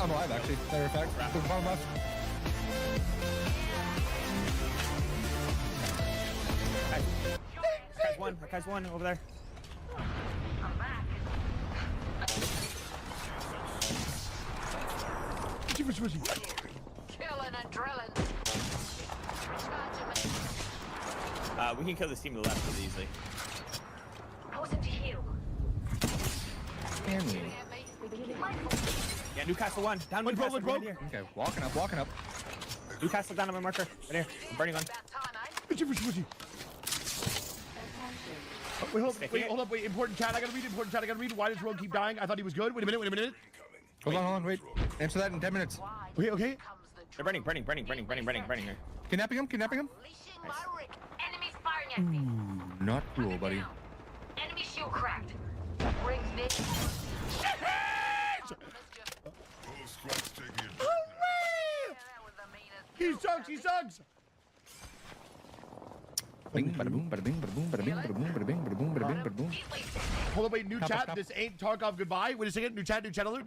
I'm alive, actually. Matter of fact. To the bottom left. That guy's one over there. Pussy. Killing and drilling. We can kill this team to the left really easily. Posing to heal. Can we? Yeah, Newcastle one. Down One Newcastle broke. right here. Okay, walking up. Newcastle down on my marker. Right here. I'm burning one. Pussy. Wait, hold up. Important chat. I gotta read. Why does Rogue keep dying? I thought he was good. Wait a minute. Hold on, wait. Answer that in 10 minutes. Okay. They're burning here. Kidnapping him. Enemies firing at me. Ooh, not cool, buddy. Enemy shield cracked. Rings mid. He sucks. Bing, bada boom, bada bing, bada boom, bada bing, bada boom, bada bing, bada boom, bada bing, bada boom. Hold on, wait, new Stop, chat. stop. This ain't Tarkov goodbye. Wait a second. New chat alert.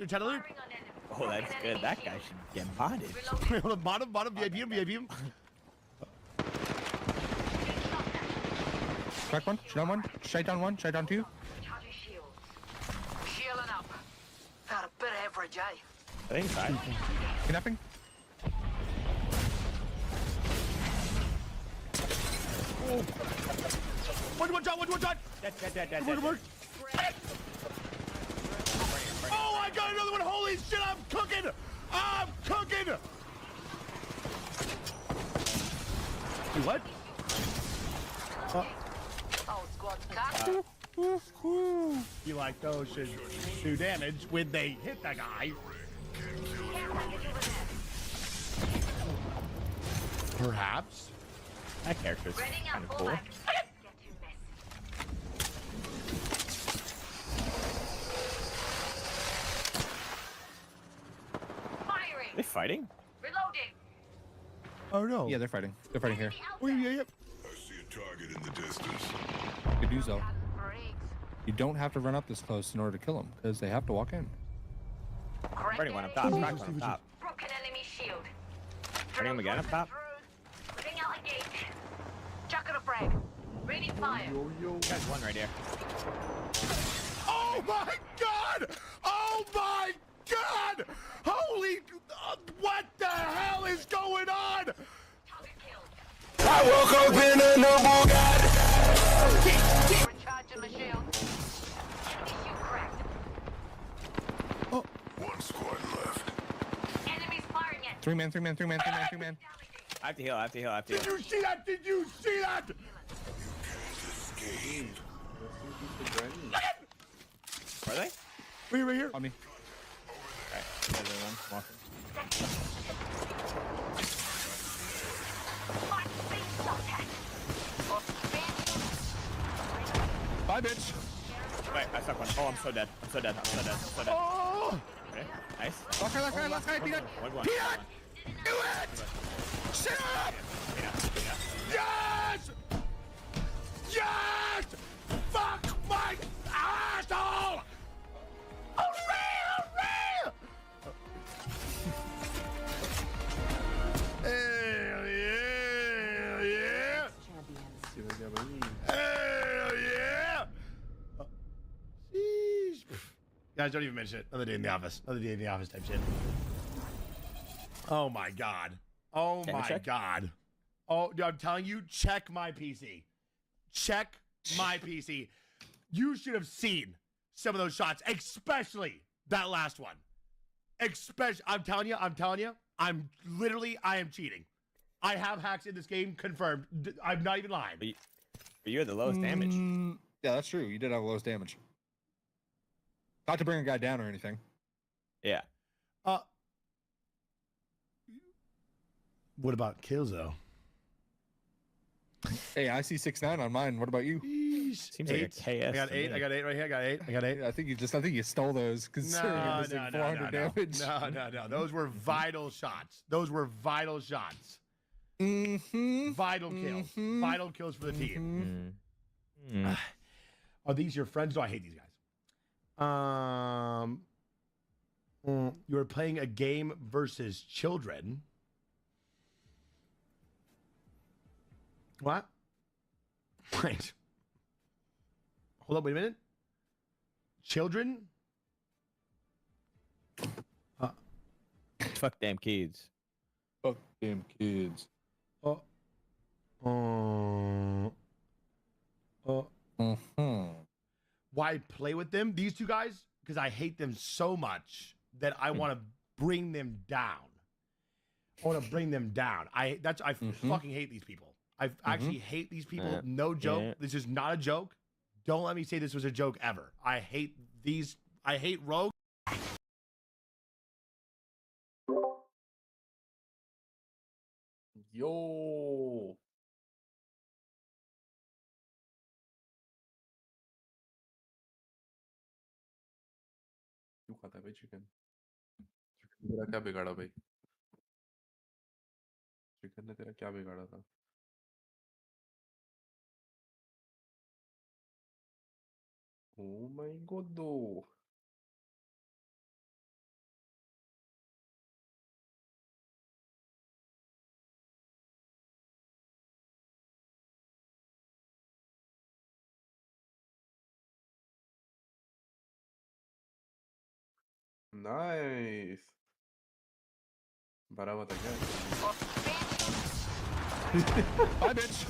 Oh, that's good. That guy should get modded. Wait, hold on, bottom, VIP him. Crack one, shut down one, shut down two. Healing up. Got a bit of average, eh? I think inside. Kidnapping. One shot. Dead. Work. Oh, I got another one. Holy shit, I'm cooking. Wait, what? You like those should do damage when they hit the guy. Perhaps. That character's kind of cool. Firing. They fighting? Reloading. Oh no. Yeah, they're fighting. They're fighting here. Oh, yeah, yeah. I see a target in the distance. Good news though. You don't have to run up this close in order to kill them because they have to walk in. Burning one up top. Cracked one up top. Broken enemy shield. Burning him again up top. Putting out a gate. Chuck a frag. Ready fire. Guys, one right here. Oh my god! Oh my god! Holy... what the hell is going on? I woke up in a new Bugatti. Recharging my shield. Enemy shield cracked. Oh. One squad left. Enemies firing at. Three man. I have to heal. Did you see that? Did you see that? Escape. Are they? Right here. On me. Alright, there's one. Walking. Bye, bitch. Wait, I stuck one. Oh, I'm so dead. I'm so dead. Oh! Okay, nice. Last guy, Peanut. One. Peanut! Do it! Shut up! Yes! Yes! Fuck my asshole! Hooray! Hell yeah! Hell yeah! Sheesh. Guys, don't even mention it. Another day in the office. Another day in the office type shit. Oh my god. Oh my god. Oh, I'm telling you, check my PC. Check my PC. You should have seen some of those shots, especially that last one. I'm telling you, I am cheating. I have hacks in this game, confirmed. I'm not even lying. But you're the lowest damage. Yeah, that's true. You did have the lowest damage. Not to bring a guy down or anything. Yeah. What about kills though? Hey, I see 6-9 on mine. What about you? Seems like a KS. I got 8. I got 8 right here. I got 8. I think you stole those considering you're missing 400 damage. No. Those were vital shots. Vital kills. Vital kills for the team. Are these your friends? No, I hate these guys. You're playing a game versus children. What? Wait. Hold up, wait a minute. Children? Fuck damn kids. Fuck damn kids. Why play with them? These two guys? Because I hate them so much that I want to bring them down. I want to bring them down. I fucking hate these people. I actually hate these people. No joke. Yeah. This is not a joke. Don't let me say this was a joke ever. I hate these. I hate rogue. Yo. क्यों खाता है भाई chicken? Chicken तेरा क्या बिगाड़ा भाई? Chicken ने तेरा क्या बिगाड़ा था? Oh my god, though. Nice. बड़ा बता क्या? Bye, bitch.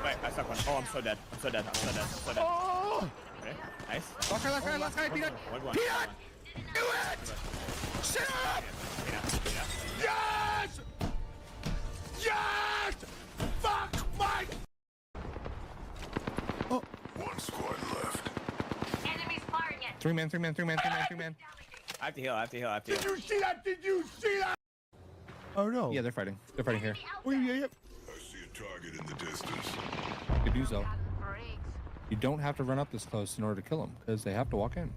Wait, I stuck one. Oh, I'm so dead. Oh! Okay, nice. Last guy, Peanut. One. Peanut! Do it! Shut up! Peanut. Yes! Yes! Fuck my... Oh. One squad left. Enemies firing at. Three man. I have to heal. Did you see that? Oh no. Yeah, they're fighting. They're fighting here. Oh, yeah. I see a target in the distance. Good news though. You don't have to run up this close in order to kill them, because they have to walk in.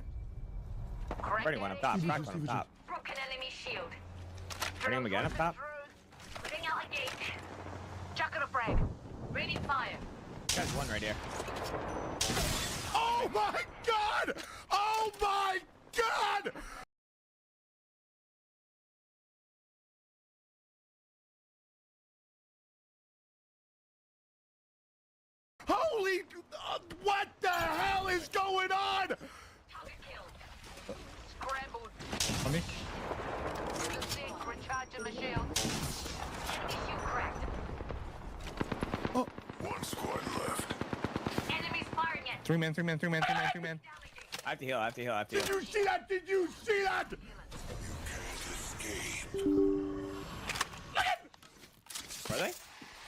Already one up top. Cracked one up top. Broken enemy shield. Bring him again up top. Putting out a gate. Chuck a frag. Ready fire. There's one right here. Oh my god! Oh my god! Holy... what the hell is going on? Scrambled. On me. Recharging the shield. Enemy shield cracked. Oh. One squad left. Enemies firing at. Three man. I have to heal. Did you see that? Did you see that? Were they?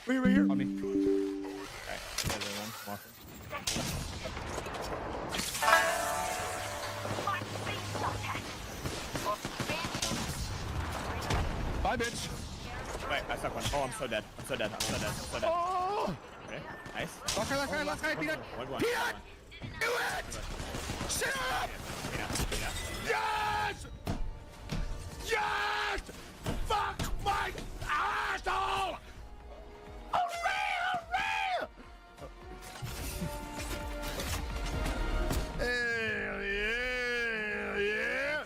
Right here. On me. Alright. There's one. Walking. Bye, bitch. Wait, I stuck one. Oh, I'm so dead. Oh! Okay. Nice. Last guy, Peanut. One. Peanut! Do it! Shut up! Peanut. Yes! Yes! Fuck my asshole! Hooray! Hell yeah!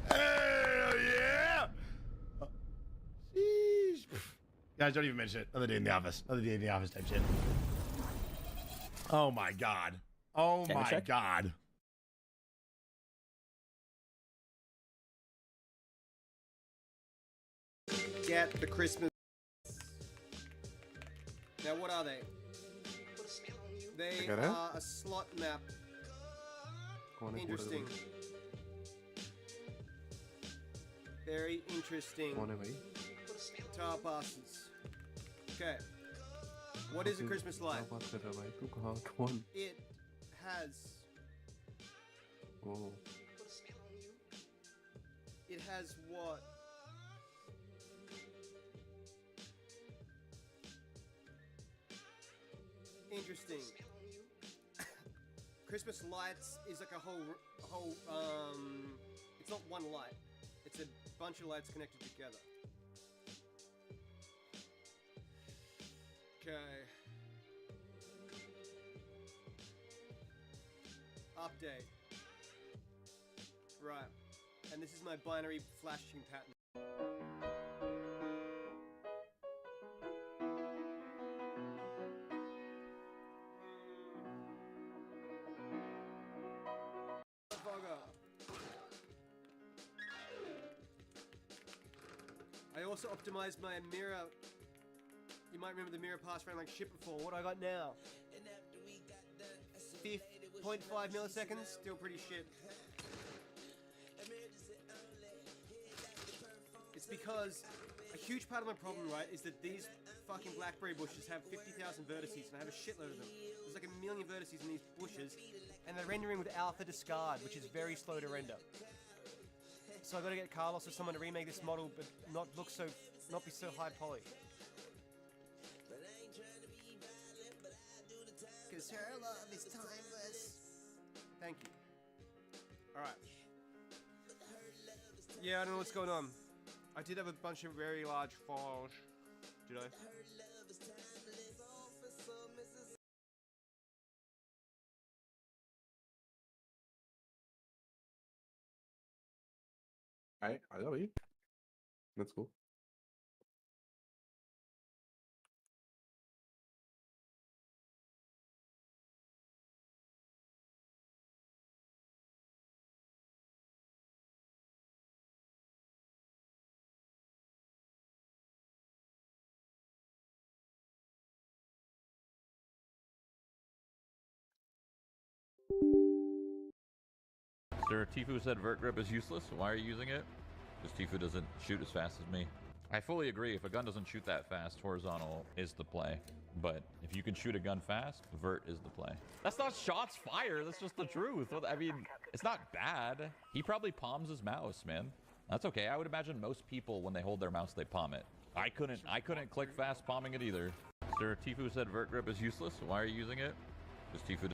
Hell yeah! Sheesh. Guys, don't even mention it. Another day in the office type shit. Oh my god. Oh my god. Get the Christmas. Now, what are they? They are a slot map. Interesting. Very interesting. Tar passes. Okay. What is a Christmas light? It has. It has what? Interesting. Christmas lights is like a whole it's not one light. It's a bunch of lights connected together. Okay. Update. Right. And this is my binary flashing pattern. I also optimized my mirror. You might remember the mirror passed around like shit before. What do I got now? 5.5 milliseconds. Still pretty shit. It's because a huge part of my problem, right, is that these fucking blackberry bushes have 50,000 vertices, and I have a shitload of them. There's like a million vertices in these bushes, and they're rendering with alpha discard, which is very slow to render. So I gotta get Carlos or someone to remake this model, but not be so high poly. Cause her love is timeless. Thank you. Alright. Yeah, I don't know what's going on. I did have a bunch of very large files. Did I? I love you. That's cool. Sir, Tifu said vert grip is useless. Why are you using it? Because Tifu doesn't shoot as fast as me. I fully agree. If a gun doesn't shoot that fast, horizontal is the play. But if you can shoot a gun fast, vert is the play. That's not shots fired. That's just the truth. I mean, it's not bad. He probably palms his mouse, man. That's okay. I would imagine most people, when they hold their mouse, they palm it. I couldn't click fast palming it either. Sir, Tifu said vert grip is useless. Why are you using it? Because Tifu.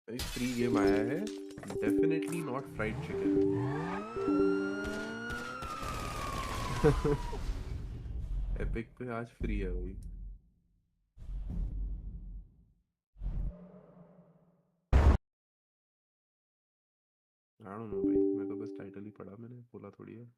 भाई free game आया है, definitely not fried chicken. Epic पे आज free है भाई। I don't know भाई, मैं तो बस टाइटल ही पढ़ा, मैंने बोला थोड़ी है।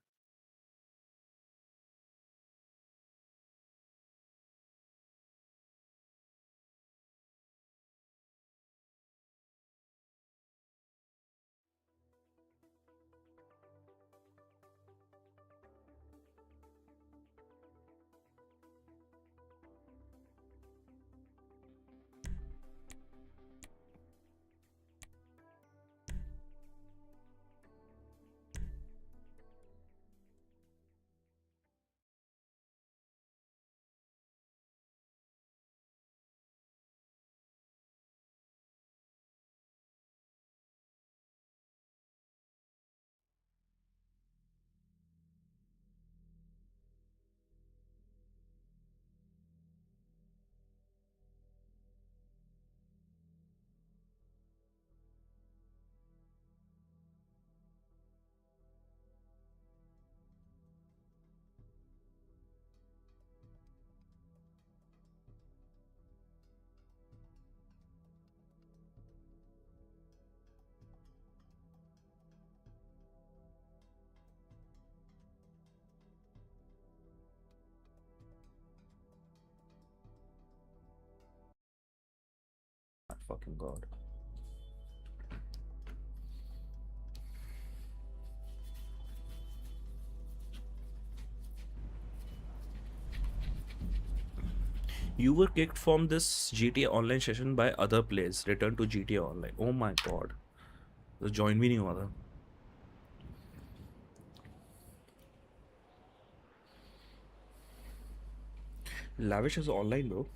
Fucking god. You were kicked from this GTA Online session by other players. Return to GTA Online. Oh my god. तो join भी नहीं हुआ था. Lavish is online, bro.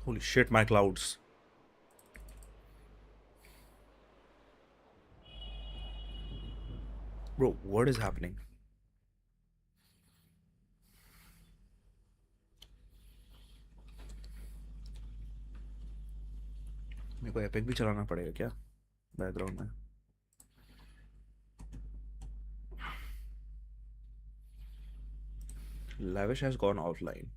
Holy shit, my clouds. Bro, what is happening? मेरे को epic भी चलाना पड़ेगा क्या बैकग्राउंड में? Lavish has gone offline.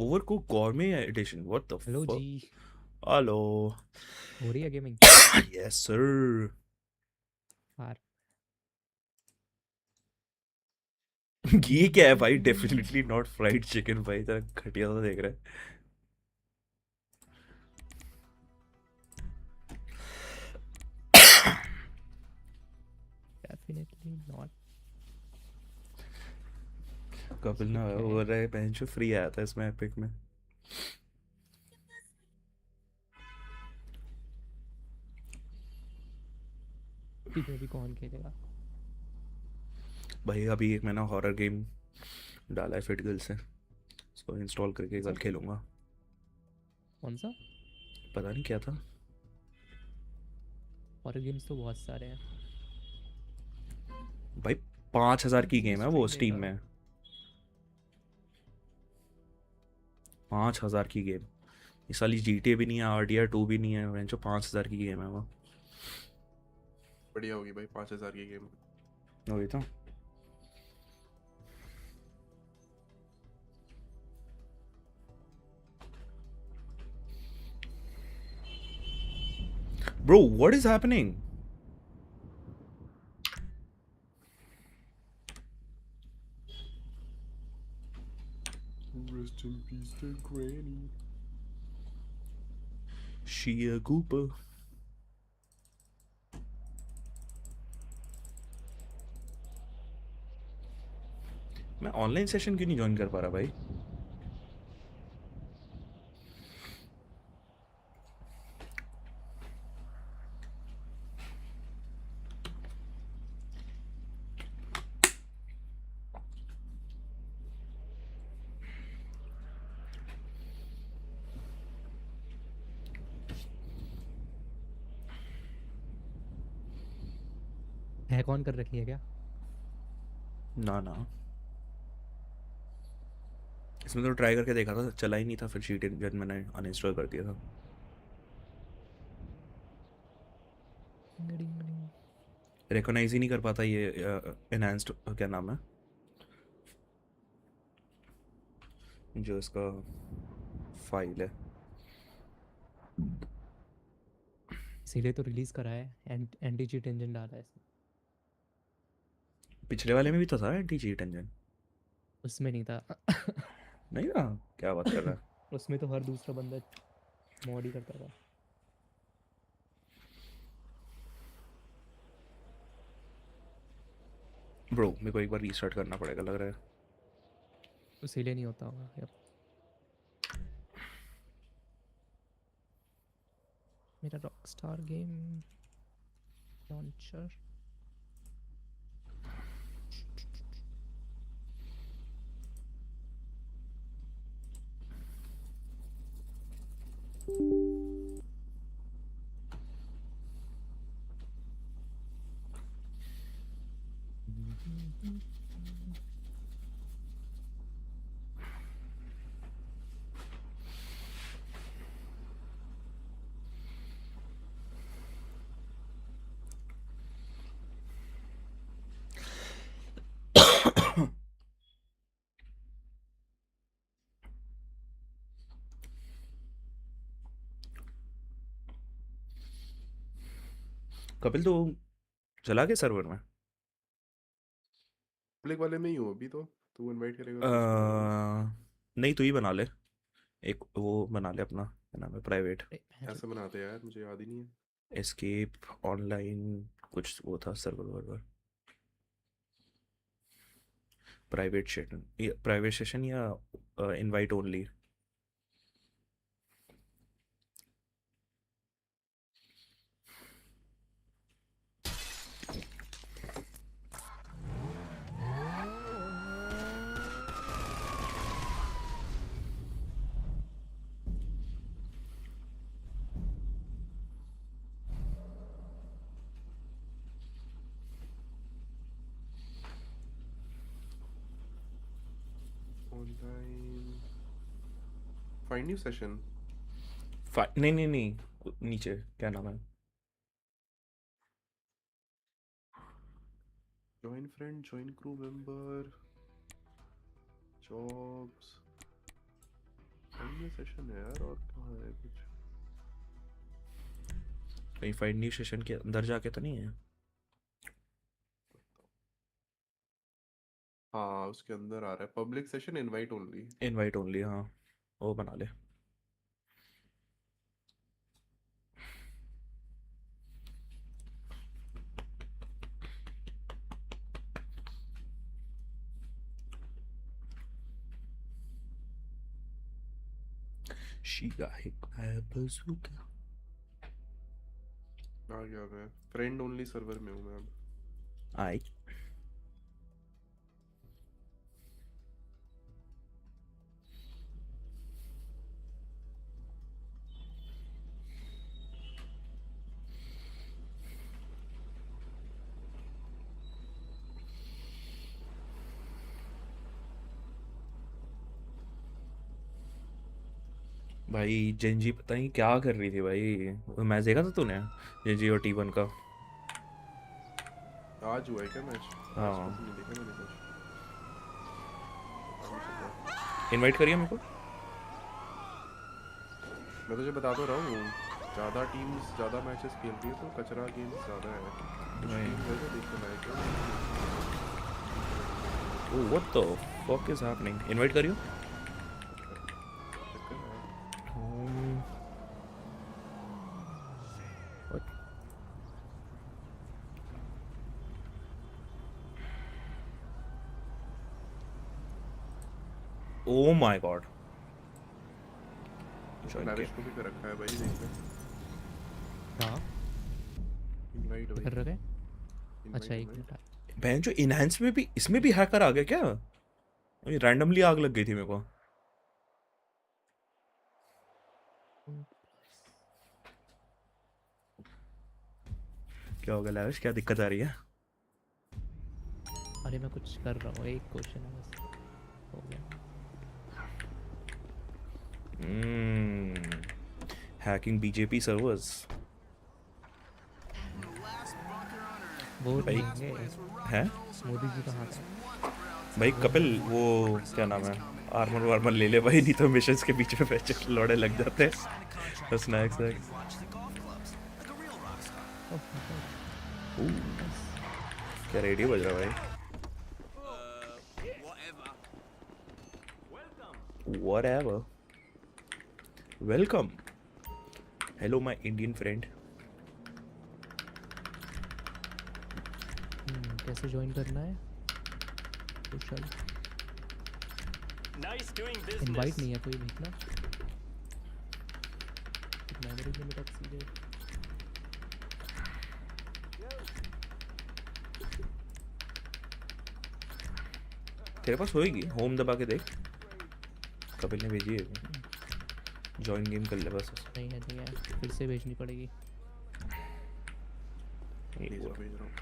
Overcooked Gourmet Edition. What the Hello, fuck? G. Hello. Korea Gaming. Yes, sir. Far. ये क्या है भाई? Definitely not fried chicken भाई. तेरा घटिया सा देख रहा है. Definitely not. कपिल ना हो रहा है बेंच फ्री आया था इसमें एपिक में. में भी कौन खेलेगा? भाई अभी एक मैंने हॉरर गेम डाला है फिट गर्ल से, इसको इंस्टॉल करके कल खेलूंगा. कौन सा? पता नहीं क्या था. हॉरर गेम्स तो बहुत सारे हैं भाई. 5000 की गेम है वो स्टीम में. 5000 की गेम. इस साली GTA भी नहीं है, RDR 2 भी नहीं है, जो 5000 की गेम है वो। बढ़िया होगी भाई 5000 की गेम। वही तो। Bro, what is happening? Rest in peace to Granny. She a gooper. मैं ऑनलाइन सेशन क्यों नहीं ज्वाइन कर पा रहा भाई? हैक ऑन कर रखी है क्या? ना ना, इसमें तो ट्राई करके देखा था, चला ही नहीं था, फिर चीट इंजन मैंने अनइंस्टॉल कर दिया था। रिकॉग्नाइज ही नहीं कर पाता ये एनहांस्ड, क्या नाम है जो इसका फाइल है। इसीलिए तो रिलीज करा है, एंटी चीट इंजन डाला है इसमें। पिछले वाले में भी तो था एंटी चीट इंजन। उसमें नहीं था। नहीं था? क्या बात कर रहा है? उसमें तो हर दूसरा बंदा मॉड ही करता था। ब्रो मेरे को एक बार रीस्टार्ट करना पड़ेगा लग रहा है। इसीलिए नहीं होता होगा यार। मेरा रॉकस्टार गेम लॉन्चर कपिल तो चला गया सर्वर में? पब्लिक वाले में ही हूँ अभी तो। तू इनवाइट करेगा तो उसमें आऊंगा। नहीं तू ही बना ले, एक वो बना ले अपना, क्या नाम है, प्राइवेट। ऐसे बनाते हैं यार, मुझे याद ही नहीं है। एस्केप ऑनलाइन कुछ वो था सर्वर वर्वर, प्राइवेट सेशन या invite only. Online find new session. नहीं नहीं नहीं, नीचे क्या नाम है, join friend, join crew member, jobs, find new session है यार। और कहाँ है कुछ? कहीं फाइंड न्यू सेशन के अंदर जाके तो नहीं है? हाँ उसके अंदर आ रहा है public session invite only. Invite only, हाँ वो बना ले। शीगा हिक bazooka। आ गया मैं, फ्रेंड ओनली सर्वर में हूँ मैं अब। आई भाई जेंजी पता नहीं क्या कर रही थी भाई, वो मैच देखा था तूने जेंजी और T1 का? आज हुआ है क्या मैच? हाँ नहीं देखा मैंने कुछ। इनवाइट करिए मेरे को। मैं तुझे बता तो रहा हूँ, ज़्यादा टीम्स ज़्यादा मैचेस खेलती है तो कचरा गेम्स ज़्यादा है। Oh, what the fuck is happening? Invite करियो। What? Oh my god. Marriage को भी कर रखा है भाई, देख ले। हाँ इनवाइट भाई कर रखे। अच्छा एक मिनट। बहन जो इनहैंस में भी, इसमें भी हैकर आ गया क्या? अभी रैंडमली आग लग गई थी मेरे को। क्या हो गया लाविश, क्या दिक्कत आ रही है? अरे मैं कुछ कर रहा हूँ, एक क्वेश्चन है बस, हो गया। Hacking BJP servers. वोट भाई मांगे हैं? मोदी जी का हाथ है। भाई कपिल वो क्या नाम है, आर्मर वार्मर ले ले भाई, नहीं तो मिशंस के बीच में पैच लौड़े लग जाते हैं। स्नैक्स क्या रेडियो बज रहा है भाई? Whatever. Welcome. Hello my Indian friend. कैसे ज्वाइन करना है? सोशल इनवाइट नहीं है कोई, देखना मेमोरी लिमिट एक्सीडेड। तेरे पास होएगी, होम दबा के देख, कपिल ने भेजी है। जॉइन गेम कर ले बस। नहीं है फिर से भेजनी पड़ेगी। भेज रहा हूँ।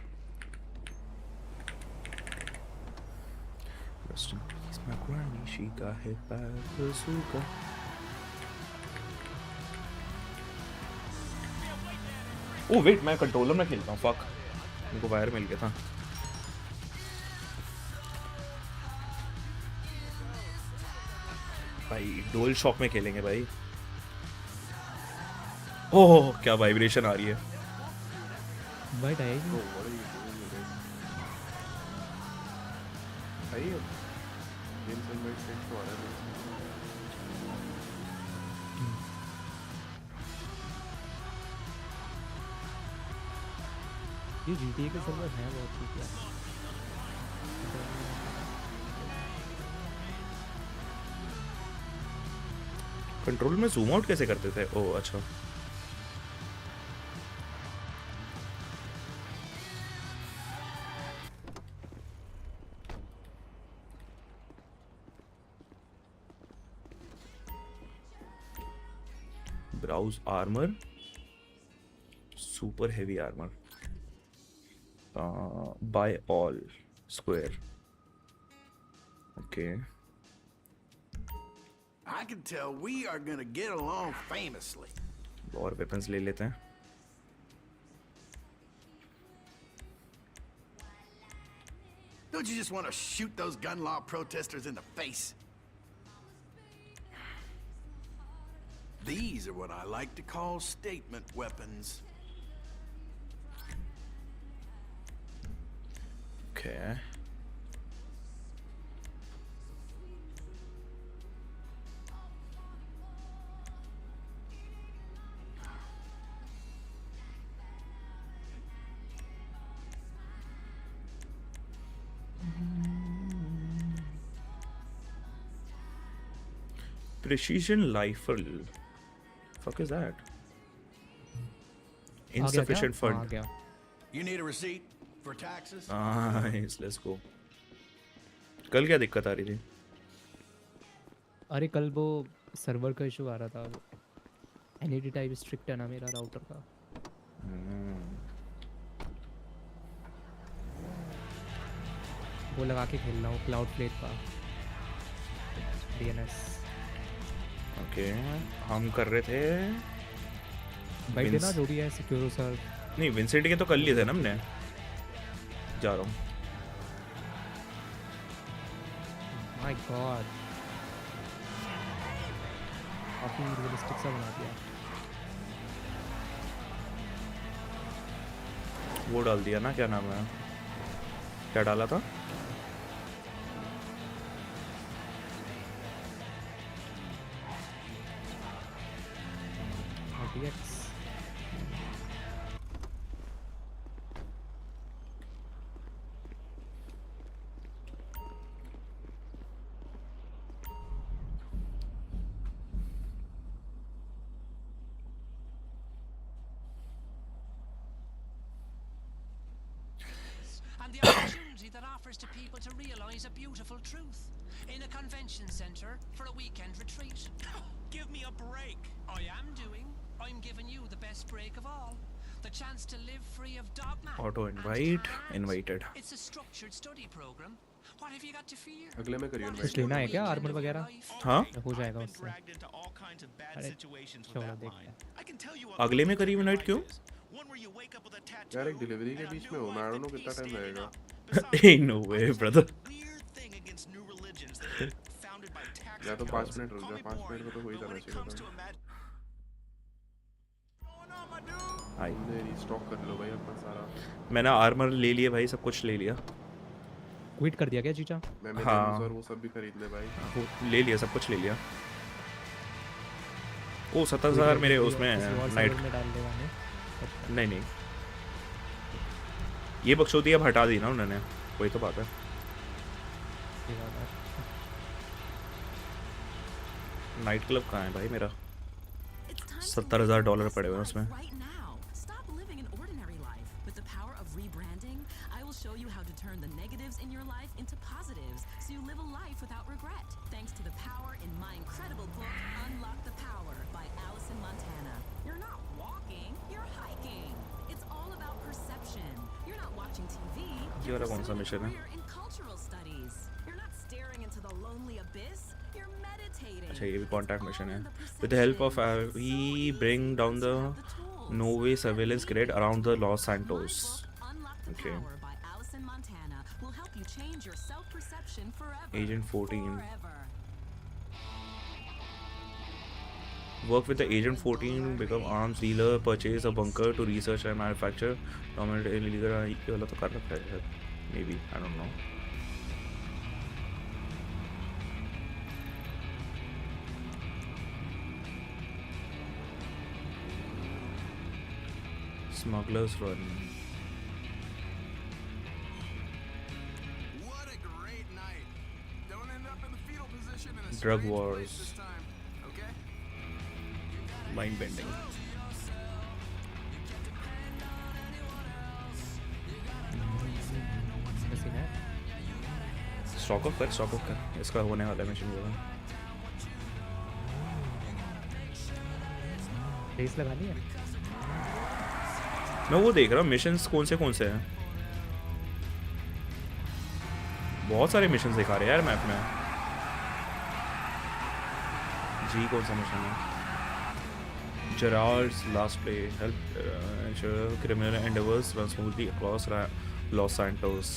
Rest in peace, my granny, she got hit by a bazooka. Oh wait, मैं कंट्रोलर में खेलता हूँ, fuck, मेरे को वायर मिल गया था। भाई डोल शॉक में खेलेंगे भाई। ओह क्या वाइब्रेशन आ रही है। वाइट आएगी। ये GTA के सर्वर हैं बहुत ठीक है। कंट्रोल में जूम आउट कैसे करते थे? ओह अच्छा। Browse armour, super heavy armour, buy all square. Okay I can tell we are gonna get along famously. और वेपन्स ले लेते हैं। Don't you just want to shoot those gun law protesters in the face? These are what I like to call statement weapons. Okay. Precision rifle. Fuck is that? Insufficient fund. You need a receipt for taxes? Nice, let's go. कल क्या दिक्कत आ रही थी? अरे कल वो server का issue आ रहा था। NAT टाइप स्ट्रिक्ट है ना मेरा राउटर का। वो लगा के खेल रहा हूँ क्लाउड प्लेट का DNS। ओके हम कर रहे थे भाई देना जो भी है सिक्योर सर। नहीं विंसेंट के तो कर लिए थे ना हमने। जा रहा हूँ। माय गॉड काफी रियलिस्टिक सा बना दिया। वो डाल दिया ना, क्या नाम है, क्या डाला था? RTX and the opportunity that offers to people to realize a beautiful truth in a convention center for a weekend retreat. Give me a break. I am doing. I'm giving you the best break of all. The chance to live free of dogma. Auto invite, invited. It's a structured study program. What have you got to fear? अगले में करिए कुछ लेना है क्या armour वगैरह? हाँ हो जाएगा उससे। अरे चलो देखते हैं। अगले में करीब इनवाइट क्यों? यार एक डिलीवरी के बीच में हो, मैं don't know कितना टाइम लगेगा। Ain't no way, brother. या तो 5 मिनट रुक जा, 5 मिनट में तो हो ही जाना चाहिए था। हाय रीस्टॉक कर लो भाई अपना सारा। मैंने आर्मर ले लिया भाई, सब कुछ ले लिया। क्विट कर दिया क्या जीजा? हाँ वो सब भी खरीद ले भाई। वो ले लिया, सब कुछ ले लिया। ओ 70,000 मेरे उसमें नाइट में डाल देगा नहीं नहीं ये बकचोदी अब हटा दी ना उन्होंने, वही तो बात है। नाइट क्लब कहाँ है भाई मेरा? $70,000 पड़े हुए उसमें। ये वाला कौन सा मिशन है? अच्छा ये भी कॉन्टैक्ट मिशन है। With the help of we bring down the नोवे surveillance grid around the Los Santos. Okay agent 14 work with the agent 14 become arms dealer, purchase a bunker to research and manufacture dominate illegal। ये वाला तो कर रखा है maybe, I don't know। Smugglers run। What a great night. Don't end up in the fetal position in a Drug strange wars। place this time, okay? Mind bending। Stock of कर, इसका होने वाला है मिशन पूरा। Race लगा लिया? मैं वो देख रहा हूँ मिशंस कौन से हैं। बहुत सारे मिशंस दिखा रहे हैं यार मैप में। जी कौन सा मिशन है? Gerard's last play help ensure criminal endeavors run smoothly across Los Santos।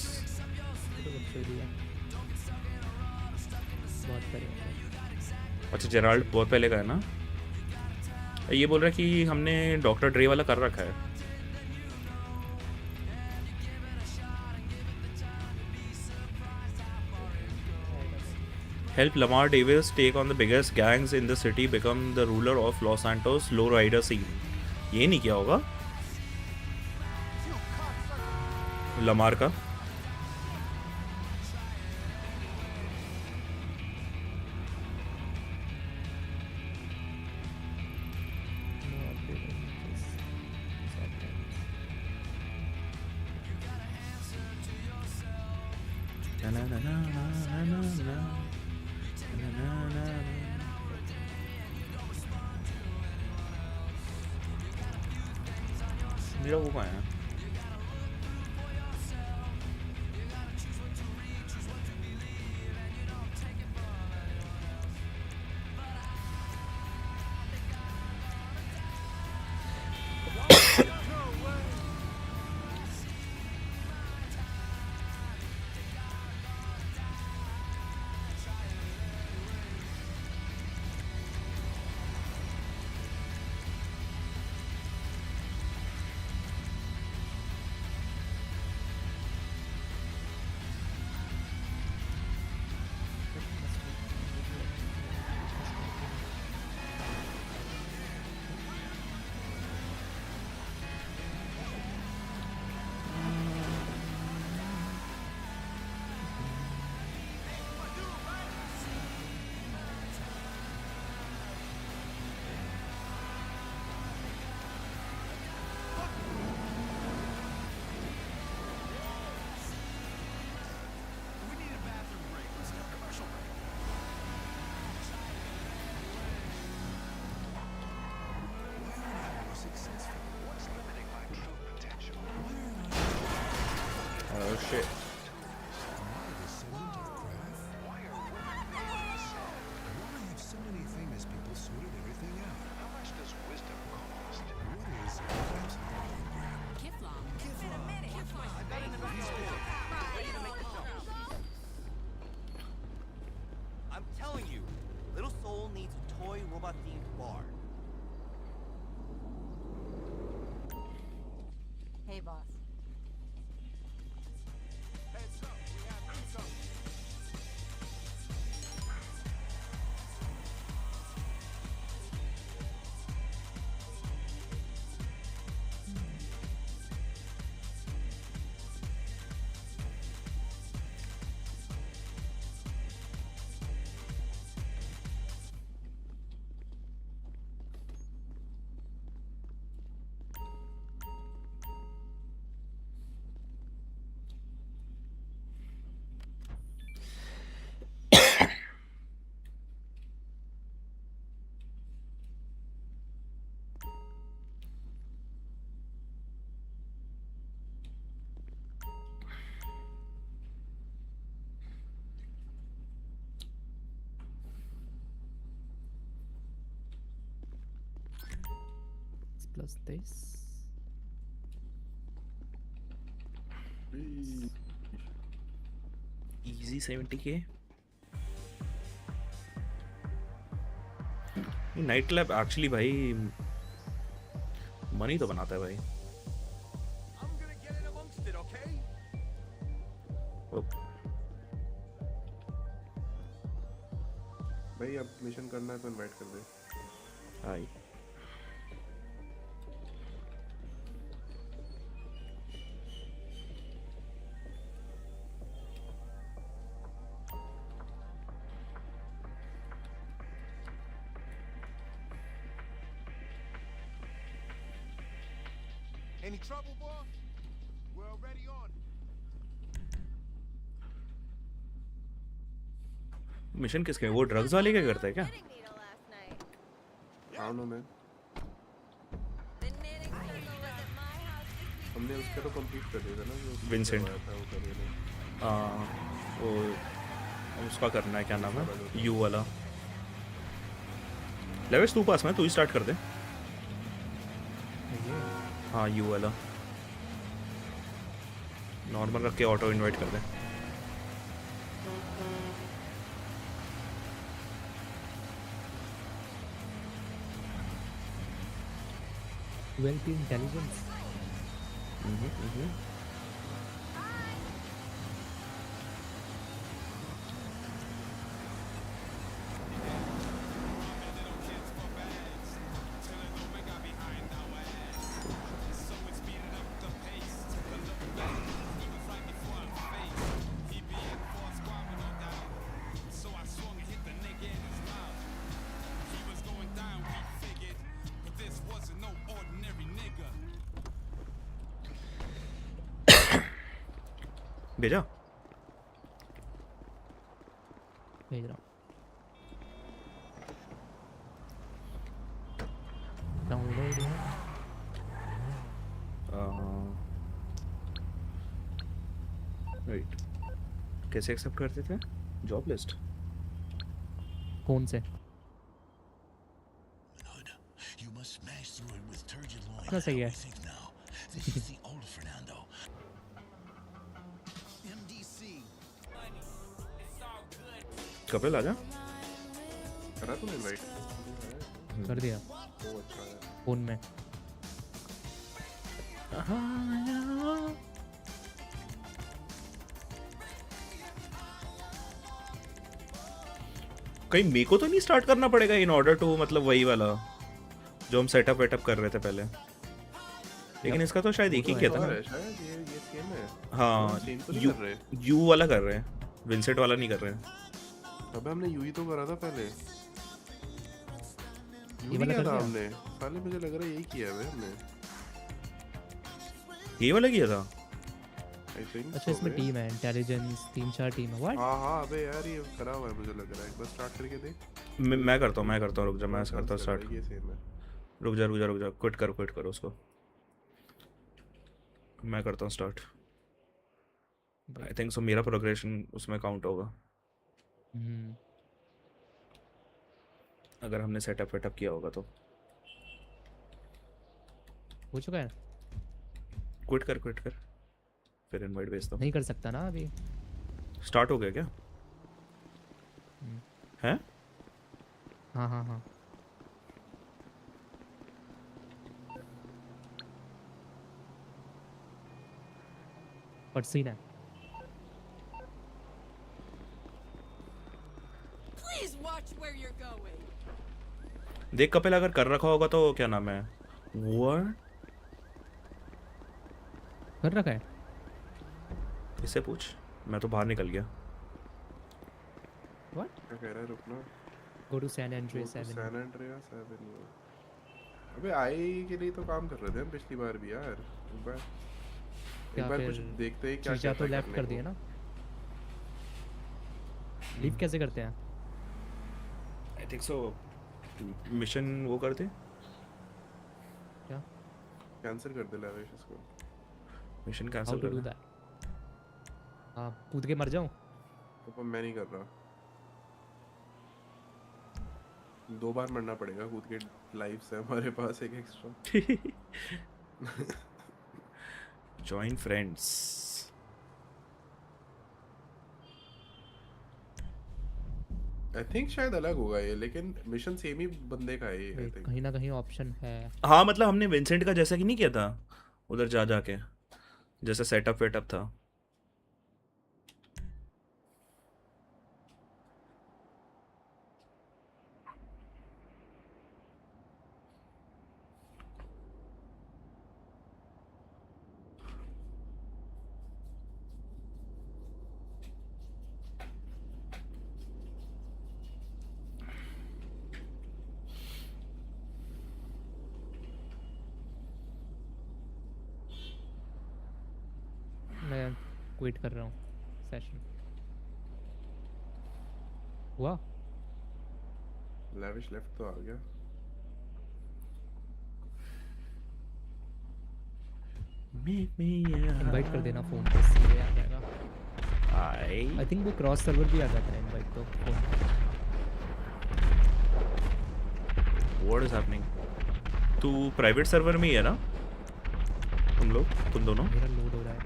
अच्छा जेराल्ड बहुत पहले का है ना? ये बोल रहा है कि हमने डॉक्टर ड्रे वाला कर रखा है। Help Lamar Davis take on the biggest gangs in the city, become the ruler of Los Santos lowrider scene। ये नहीं किया होगा लमार का? मेरा वो कहाँ है? Oh shit. I'm telling you, Little Soul needs a toy robot themed bar. Hey, boss. Heads up, we have income. Plus this. Easy 70k. Night club actually भाई मनी तो बनाता है भाई. भाई अब मिशन करना है तो इनवाइट कर दे. हाय. Any trouble, boss? We're already on. Mission किसके? वो ड्रग्स वाले क्या करता है क्या? I don't know man. हमने उसका तो कंप्लीट कर दिया था ना जो विंसेंट. वो उसका करना है, क्या नाम है? यू वाला. लेवेस तू पास में, तू ही स्टार्ट कर दे. हाँ यू वाला नॉर्मल रख के ऑटो इनवाइट कर दे. Wealth intelligence. भेजा भेज रहा हूँ. डाउनलोड है. राइट. कैसे एक्सेप्ट करते थे जॉब लिस्ट? कौन से? कितना सही है? कपिल आजा. करा तूने इनवाइट? कर दिया. वो अच्छा है. फोन में. कहीं मेरे को तो नहीं स्टार्ट करना पड़ेगा इन ऑर्डर टू, मतलब वही वाला जो हम सेटअप वेटअप कर रहे थे पहले. लेकिन इसका तो शायद एक ही किया था ना. शायद ये सेम है. हाँ यू वाला कर रहे हैं, विंसेंट वाला नहीं कर रहे हैं. अबे हमने यू ही तो करा था पहले. ये वाला कर दिया हमने. साले मुझे लग रहा है यही किया है हमने. ये वाला किया था. अच्छा इसमें टीम है, इंटेलिजेंस 3-4 टीम है. व्हाट? हाँ अबे यार ये करा हुआ है मुझे लग रहा है. एक बार स्टार्ट करके देख. मैं करता हूँ रुक जा. मैं करता हूँ स्टार्ट. ये सेम है. रुक जा, क्विट करो उसको। मैं करता हूँ स्टार्ट। आई थिंक सो मेरा प्रोग्रेशन उसमें काउंट होगा अगर हमने सेटअप वेटअप किया होगा तो। हो चुका है? क्विट कर फिर इनवाइट भेजता हूँ। नहीं कर सकता ना अभी। स्टार्ट हो गया क्या? हैं? हाँ। पर सीन है। Please watch where you're going. देख कपिल, अगर कर रखा होगा तो क्या नाम है? What? कर रखा है? इससे पूछ, मैं तो बाहर निकल गया। What? क्या कह रहा है? रुकना। Go to San Andreas Avenue. San Andreas Avenue। अबे आई के लिए तो काम कर रहे थे हम पिछली बार भी यार। एक बार कुछ देखते ही क्या चीज़ा तो लेफ्ट कर दिया ना। लीव कैसे करते हैं? आई थिंक सो मिशन वो करते क्या? कैंसिल कर दे लैविश इसको। मिशन कैंसिल कर दे। कूद के मर जाऊं? तो मैं नहीं कर रहा। 2 बार मरना पड़ेगा कूद के। लाइफ्स है हमारे पास एक extra. Join friends. I think शायद अलग होगा ये, लेकिन मिशन सेम ही बंदे का है ये। आई थिंक कहीं ना कहीं ऑप्शन है। हाँ मतलब हमने विंसेंट का जैसा कि नहीं किया था उधर जा के, जैसा सेटअप वेटअप था। मैं क्विट कर रहा हूँ सेशन। हुआ? लैविश लेफ्ट तो आ गया। इनवाइट कर देना फोन पे, सीधे आ जाएगा। आई थिंक वो क्रॉस सर्वर भी आ जाता है इनवाइट तो फोन। What is happening? तू प्राइवेट सर्वर में ही है ना? तुम दोनों? मेरा लोड हो रहा है।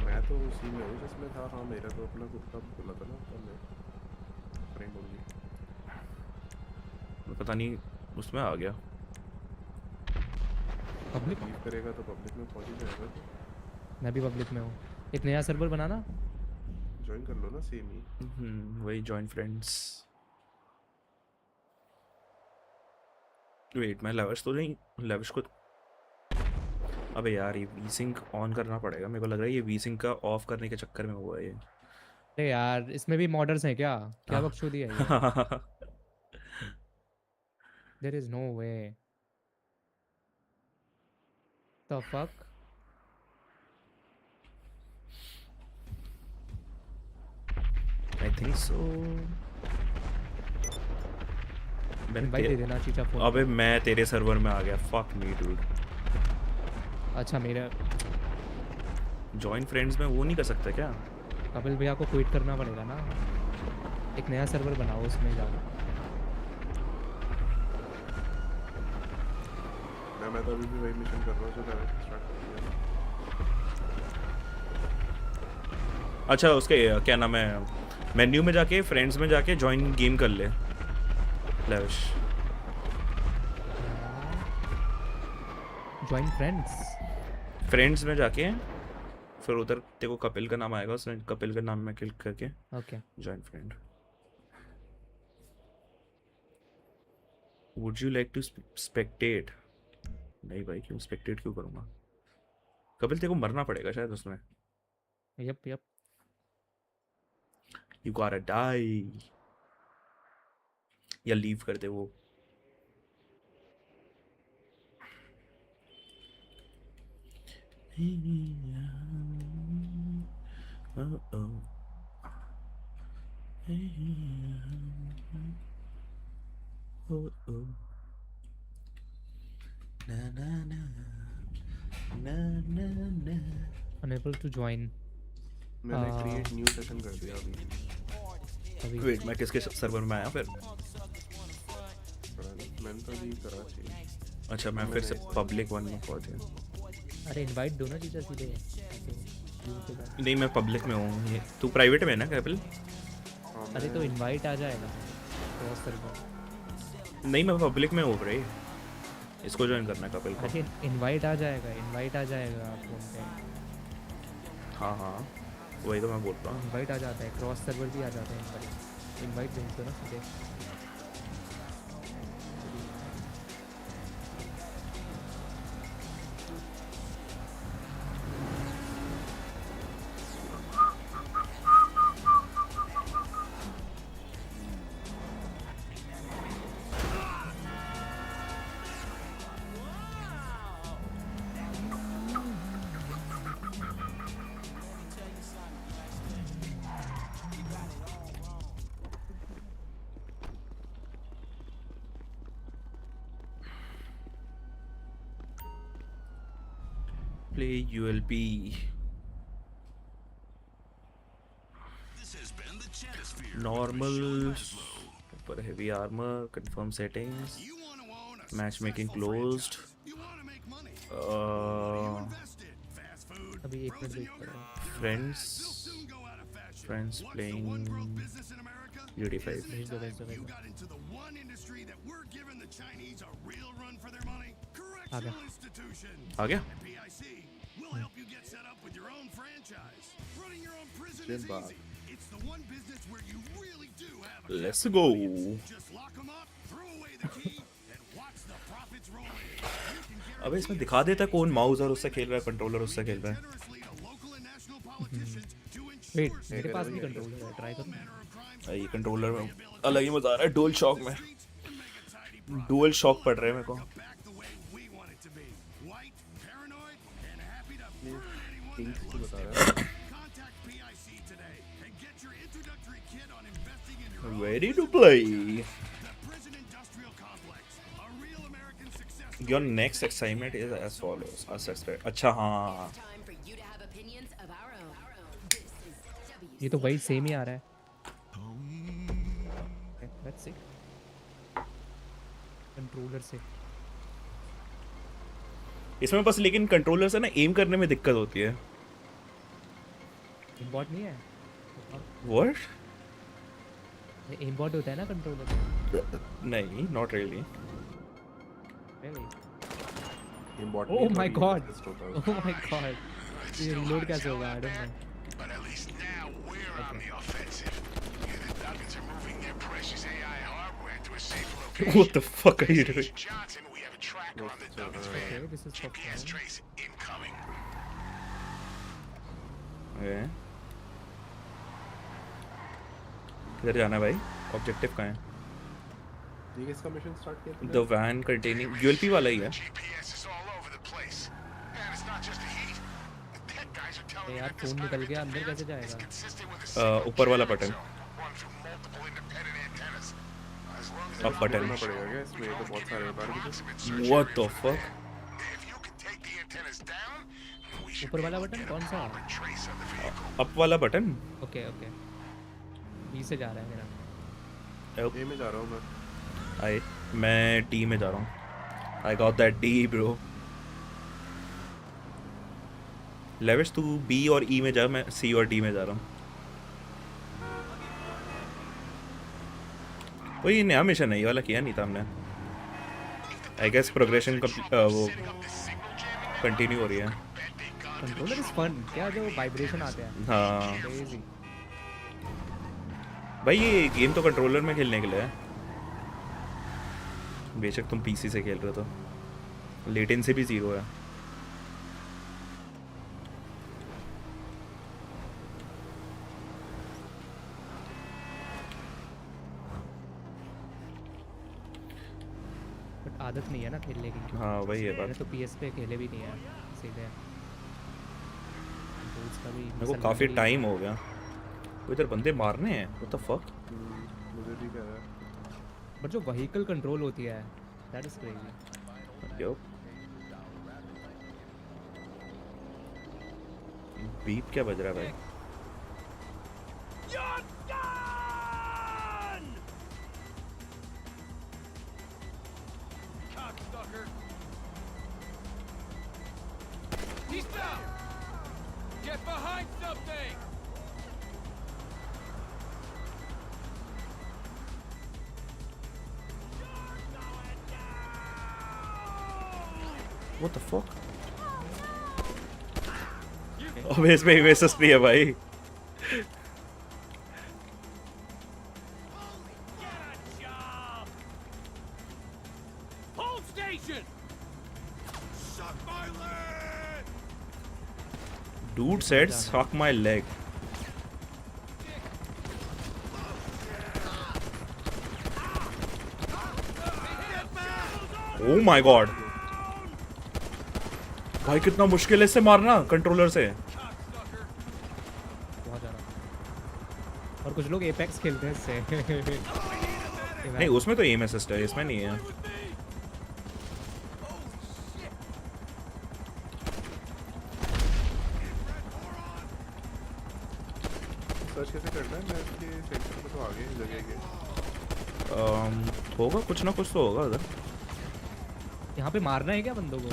मैं तो उसी में हूँ जिसमें था। हाँ मेरा तो अपना खुद का खुला था ना फ्रेंड ओनली। पता नहीं उसमें आ गया। पब्लिक लीव करेगा तो पब्लिक में पहुंच ही जाएगा। मैं भी पब्लिक में हूँ। एक नया सर्वर बनाना, ज्वाइन कर लो ना सेम ही। वही जॉइन फ्रेंड्स। वेट मैं लैविश तो नहीं, लैविश को अबे यार ये वीसिंक ऑन करना पड़ेगा। मेरे को लग रहा है ये वीसिंक का ऑफ करने के चक्कर में हुआ है ये। अरे यार इसमें भी मॉडर्स हैं क्या? क्या बकचोदी है ये? There is no way. The fuck? I think so. Invite दे देना चीचा फोन। अबे मैं तेरे सर्वर में आ गया। Fuck me dude. अच्छा मेरा जॉइन फ्रेंड्स में वो नहीं कर सकता क्या? कपिल भैया को क्विट करना पड़ेगा ना। एक नया सर्वर बनाओ उसमें जाओ। मैं तो अभी भी वही मिशन कर रहा हूँ जो लैविश स्टार्ट कर दिया। अच्छा उसके क्या नाम है, मेन्यू में जाके फ्रेंड्स में जाके जॉइन गेम कर ले लैविश। जॉइन फ्रेंड्स में जाके फिर उधर तेरे को कपिल का नाम आएगा, उसमें कपिल के नाम में क्लिक करके okay join friend. Would you like to spectate? नहीं भाई क्यों स्पेक्टेट क्यों करूँगा? कपिल तेरे को मरना पड़ेगा शायद उसमें। Yup You gotta die. या लीव कर दे वो। Unable to join. मैंने create new session कर दिया अभी। वेट मैं किसके सर्वर में आया फिर? मैंने तो अभी करा चाहिए। अच्छा मैं फिर से पब्लिक वन में पहुंच गया। अरे इनवाइट दो ना जीजा सीधे। नहीं मैं पब्लिक में हूँ। ये तू प्राइवेट में है ना कैपल? अरे तो इनवाइट आ जाएगा क्रॉस सर्वर। नहीं मैं पब्लिक में हूँ भाई। इसको ज्वाइन करना है कपिल को। अरे इनवाइट आ जाएगा फोन पे। हाँ हाँ वही तो मैं बोल रहा हूँ। इनवाइट आ जाता है, क्रॉस सर्वर भी आ जाता है इनवाइट भेज दो ना सीधे। Play ULP. Normal. For heavy armor. Confirm settings. Matchmaking closed. अभी 1 मिनट वेट करो। Friends playing UD5. भेज दो। आ गया? Let's go. अबे इसमें दिखा देता कौन माउस और उससे खेल रहा है, कंट्रोलर उससे खेल रहा है। वेट मेरे पास भी कंट्रोलर है, ट्राई करो। ये कंट्रोलर में अलग ही मजा आ रहा है। डुअल शॉक में डुअल शॉक पड़ रहे हैं मेरे को। Ready to play. Your next assignment is as follows. अच्छा हाँ ये तो वही सेम ही आ रहा है। Let's see. कंट्रोलर से इसमें बस लेकिन कंट्रोलर से ना एम करने में दिक्कत होती है। इम्बॉट नहीं है? What? इम्बॉट होता है ना कंट्रोलर? नहीं, not really. Really? Imbot Oh my god! Oh my god! ये reload कैसे होगा? I don't know. But at least now we're on the offensive. The Duggars are moving their precious AI hardware to a safe location. What the fuck are you doing? Johnson, we have a tracker on the Duggars van. Okay, this is GPS trace incoming. Okay. किधर जाना है भाई? Objective कहाँ है? ये किसका mission start किया? The van containing ULP वाला ही है। यार फोन निकल गया, अंदर कैसे जाएगा? ऊपर वाला बटन। अब बटन पड़ेगा क्या इसमें? तो बहुत सारे बार भी। What the fuck? ऊपर वाला बटन कौन सा? अप वाला बटन। Okay okay. बी से जा रहा है मेरा। ए में जा रहा हूँ मैं। मैं डी में जा रहा हूँ। I got that D bro. Lavish तू बी और ई में जा, मैं सी और डी में जा रहा हूँ। वो ये नया मिशन है, ये वाला किया नहीं था हमने। आई गेस प्रोग्रेशन वो कंटिन्यू हो रही है। Controller is fun. क्या जो वाइब्रेशन आते हैं। हाँ Crazy. भाई ये गेम तो कंट्रोलर में खेलने के लिए है। बेशक तुम पीसी से खेल रहे हो तो लेटेंसी भी 0 है। बट आदत नहीं है ना खेलने की। हाँ वही है बात। तो पीएस पे खेले भी नहीं है सीधे। मेरे को काफी टाइम हो गया। वो इधर बंदे मारने हैं। What the fuck? मुझे भी कह रहा है। बट जो व्हीकल कंट्रोल होती है that is crazy. Yo beep क्या बज रहा है भाई? You're done! Cocksucker. He's down! Get behind something! What the fuck? अबे इसमें इवेसस नहीं है भाई. Hold station! Suck my leg! Dude said suck my leg. Oh my god. भाई कितना मुश्किल है इससे मारना कंट्रोलर से. बहुत ज़्यादा. और कुछ लोग एपेक्स खेलते हैं इससे. नहीं उसमें तो एम असिस्ट है, इसमें नहीं है. सर्च कैसे करना है? मैं इसके सेक्शन में तो आगे जगह के. होगा कुछ ना कुछ तो होगा उधर. यहाँ पे मारना है क्या बंदों को?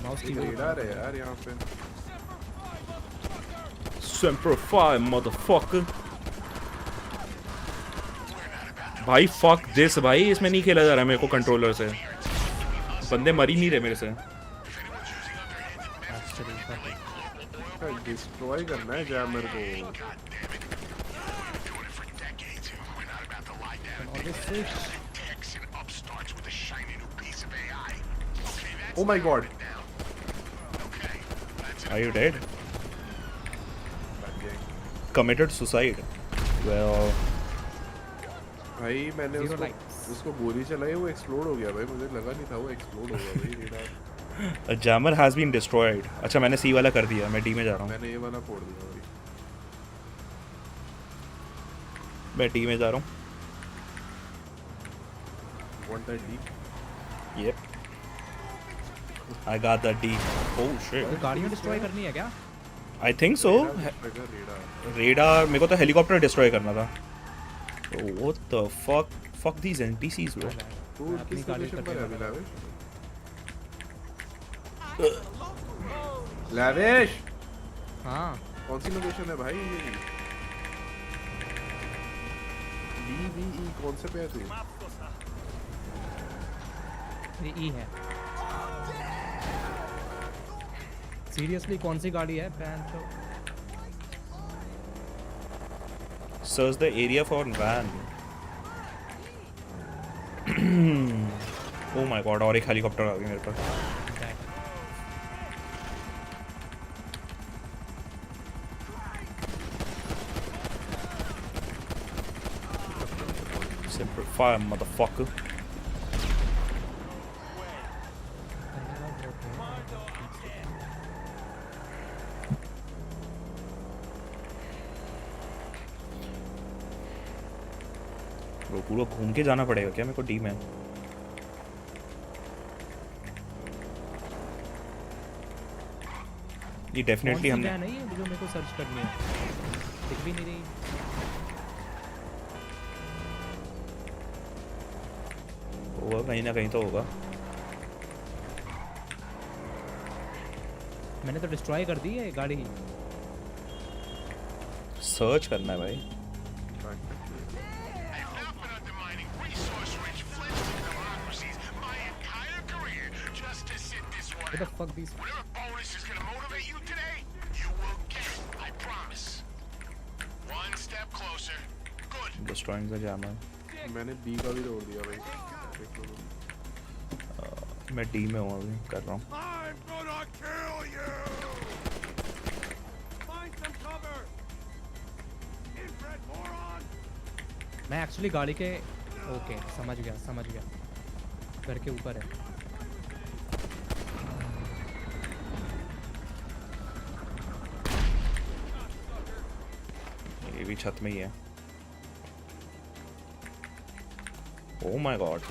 माउस की रेडार है यार यहाँ पे. Semper Fi motherfucker. भाई fuck this भाई, इसमें नहीं खेला जा रहा मेरे को कंट्रोलर से. बंदे मर ही नहीं रहे मेरे से. डिस्ट्रॉय करना है जैमर को. Oh my god. Are you dead? Committed suicide. Well. भाई मैंने उसको गोली चलाई, वो एक्सप्लोड हो गया भाई. मुझे लगा नहीं था वो एक्सप्लोड होगा भाई. Radar. A jammer has been destroyed. अच्छा मैंने सी वाला कर दिया, मैं डी में जा रहा हूँ. मैंने ये वाला फोड़ दिया भाई. मैं डी में जा रहा हूँ. Want that D? Yep. I got that D. Oh shit. गाड़ियाँ डिस्ट्रॉय करनी है क्या? I think so. रेडार मेरे को तो हेलीकॉप्टर डिस्ट्रॉय करना था. Oh, what the fuck? Fuck these NPCs bro. तू किस लोकेशन पर है अभी लावेश? लावेश. हाँ. कौन सी लोकेशन है भाई ये? DVE कौन से पे है तू? ये ई है. सीरियसली कौन सी गाड़ी है? Search the area for van. Oh my god, और एक हेलीकॉप्टर आ गया मेरे पास. Semper Fi motherfucker. पूरा घूम के जाना पड़ेगा क्या मेरे को डी में? ये डेफिनेटली हमने नहीं है जो मेरे को सर्च करनी है. दिख भी नहीं रही. होगा कहीं ना कहीं तो होगा. मैंने तो डिस्ट्रॉय कर दी है गाड़ी. सर्च करना है भाई. What the fuck these? Whatever bonus is gonna motivate you today, you will get it. I promise. One step closer. Good. Destroying the jammer. मैंने B का भी तोड़ दिया भाई. मैं डी में हूँ अभी कर रहा हूँ. I'm gonna kill you. Find some cover. Inbred moron. मैं एक्चुअली गाड़ी के ओके समझ गया. घर के ऊपर है. ये भी छत में ही है. Oh my god.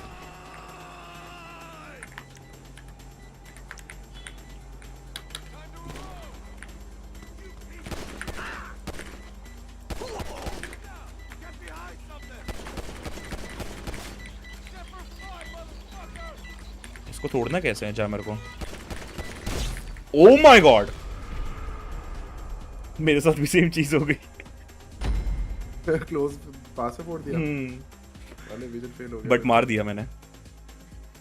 इसको तोड़ना कैसे है जैमर को? ओ माय गॉड, मेरे साथ भी सेम चीज हो गई। क्लोज पास से फोड़ दिया। वाले विजन फेल हो गया। बट मार दिया मैंने।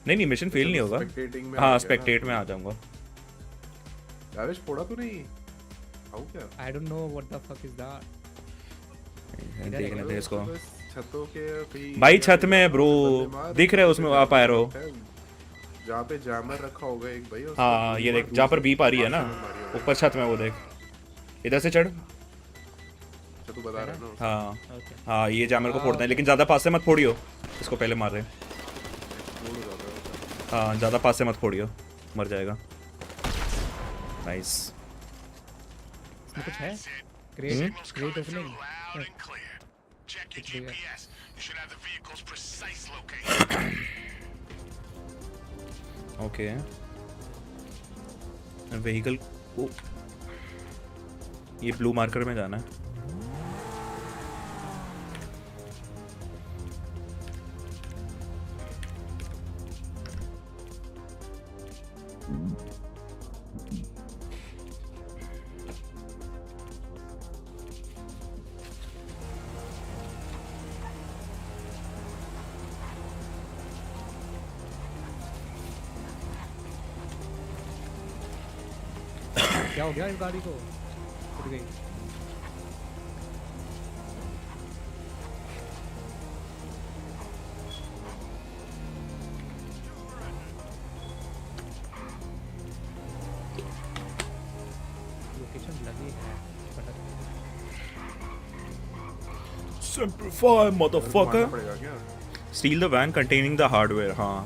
नहीं मिशन फेल नहीं होगा। हाँ स्पेक्टेट में आ जाऊंगा। यावेश फोड़ा तो नहीं? आओ क्या? I don't know what the fuck is that. देखने दे इसको। छतों के भाई छत में है ब्रो, दिख रहा है उसमें आप आए रहो। जहाँ पे जैमर रखा होगा एक भाई। हाँ ये देख, जहाँ पर बीप आ रही है ना ऊपर छत में, वो देख इधर से चढ़। तू बता रहा है ना? हाँ हाँ ये जैमर को फोड़ना है, लेकिन ज्यादा पास से मत फोड़ियो, इसको पहले मार रहे। हाँ ज्यादा पास से मत फोड़ियो, मर जाएगा। नाइस। इसमें कुछ है? Great opening. Check your GPS. You should have the vehicle's precise location. Okay vehicle को ये ब्लू मार्कर में जाना है। क्या हो गया इस गाड़ी को? उठ गई। लोकेशन लगी है। Simplify motherfucker. Steal the van containing the hardware. हाँ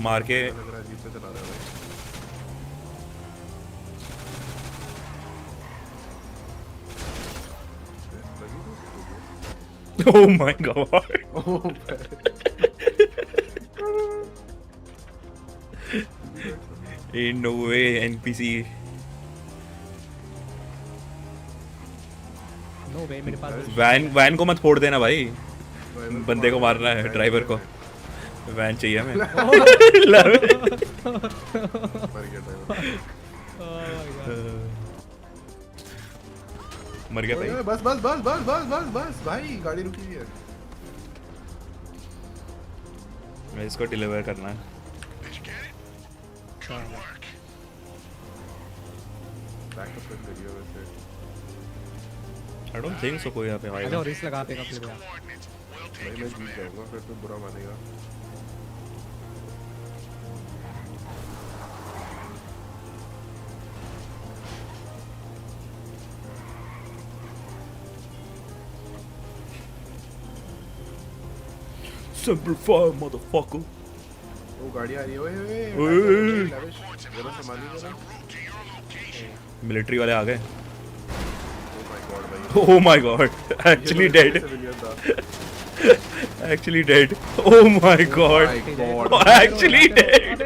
मार के। Oh my god. Ain't no way NPC. No way, मेरे पास वैन को मत फोड़ देना भाई, बंदे को मारना है, ड्राइवर को। वैन चाहिए हमें। मर गया भाई। बस बस बस बस बस बस बस भाई, गाड़ी रुकी हुई है। मैं इसको डिलीवर करना है। I don't think so कोई यहाँ पे आएगा। अच्छा रिस्क लगा देगा फिर यार। भाई मैं जीत जाऊंगा फिर तो बुरा मानेगा। Simplify motherfucker. वो गाड़ी आ रही है। ओए जरा संभालिए जरा। मिलिट्री वाले आ गए। Oh my god, actually dead. Actually dead. Oh my god. Actually dead.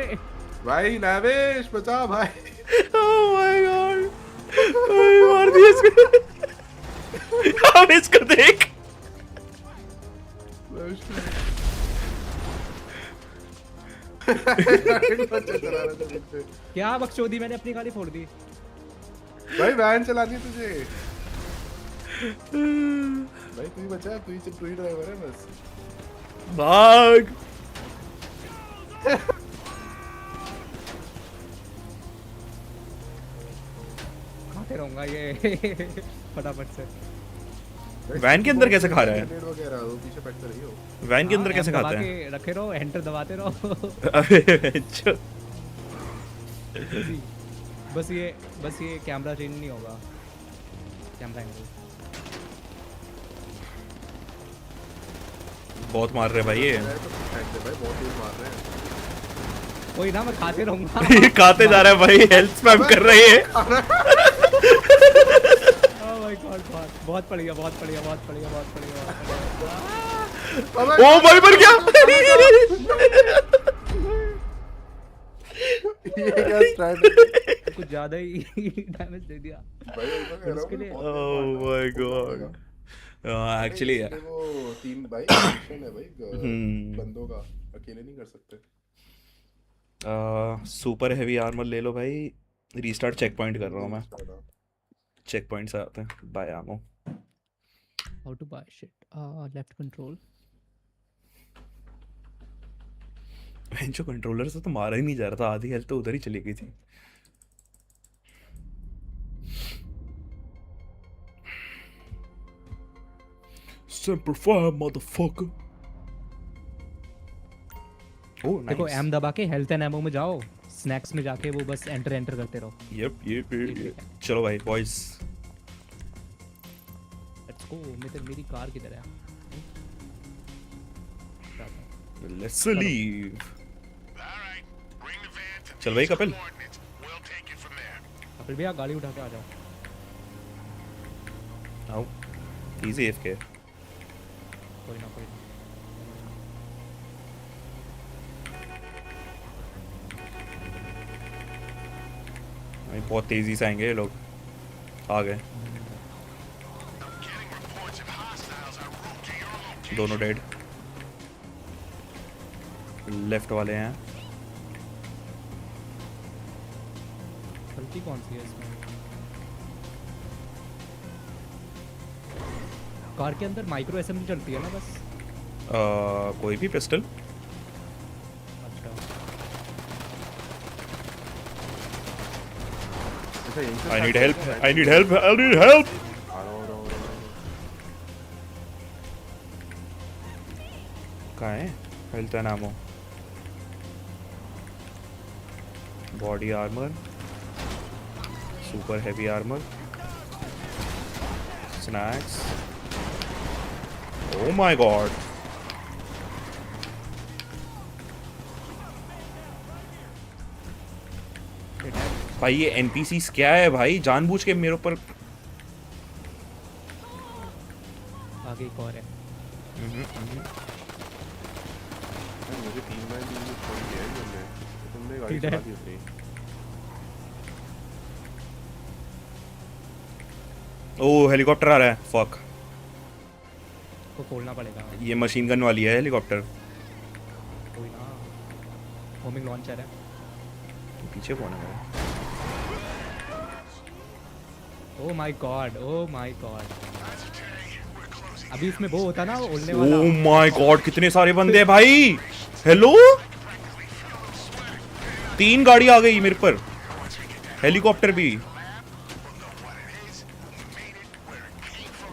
भाई नावेश बचा भाई। Oh my god. मार दिया इसको। अब इसको देख। क्या बकचोदी, मैंने अपनी गाड़ी फोड़ दी। भाई वैन चलानी है तुझे। भाई तू ही बचा, तू ही ड्राइवर है बस। भाग। खाते रहूंगा ये फटाफट से। वैन के अंदर कैसे खा रहा है? पीछे बैठ रही हो। वैन के अंदर कैसे खाता है? रखे रहो, एंटर दबाते रहो। अबे बस ये कैमरा चेंज नहीं होगा, कैमरा एंगल। बहुत मार रहे भाई ये। भाई बहुत तेज मार रहे हैं। कोई ना, मैं खाते रहूंगा। ये खाते जा रहा है भाई, हेल्थ स्पैम कर रही है। ओह माय गॉड, बहुत बढ़िया। ओ भाई मर गया। ये क्या स्ट्रैटेजी? कुछ ज्यादा ही डैमेज दे दिया भाई। उसके लिए ओह माय गॉड। एक्चुअली वो टीम भाई मिशन है भाई, बंदों का, अकेले नहीं कर सकते। सुपर हैवी आर्मर ले लो भाई. रीस्टार्ट चेक पॉइंट कर रहा हूँ मैं. चेक पॉइंट से आते हैं. Buy ammo. How to buy shit? Left control. जो कंट्रोलर से तो मारा ही नहीं जा रहा था. आधी हेल्थ तो उधर ही चली गई थी. Semper Fi, motherfucker. Oh, nice. देखो एम दबा के हेल्थ एंड एमो में जाओ. स्नैक्स में जाके वो बस एंटर करते रहो. Yep. चलो भाई बॉयज. Let's go. मेरी कार किधर है? Let's leave. चल भाई कपिल. कपिल भैया गाड़ी उठा के आ जाओ. आओ. Easy AFK. कोई ना. भाई बहुत तेजी से आएंगे ये लोग. आ गए. दोनों डेड. लेफ्ट वाले हैं. गलती कौन सी है इसमें? कार के अंदर माइक्रो असेंबली चलती है ना बस. कोई भी पिस्टल. I need help. कहाँ है? Health and ammo. Body armour. Super heavy armour. Snacks. Oh my god. भाई ये NPCs क्या है भाई? जानबूझ के मेरे ऊपर. आगे एक और है. मुझे 3 मैच छोड़ दिया है तुमने गाड़ी चला दी अपनी. ओह हेलीकॉप्टर आ रहा है. फक. को खोलना पड़ेगा. ये मशीन गन वाली है हेलीकॉप्टर. कोई ना. होमिंग लॉन्चर है. पीछे कौन है? ओह माय गॉड. अभी इसमें वो होता ना उड़ने वाला. ओह माय गॉड कितने सारे बंदे हैं भाई. हेलो. 3 गाड़ी आ गई मेरे पर. हेलीकॉप्टर भी.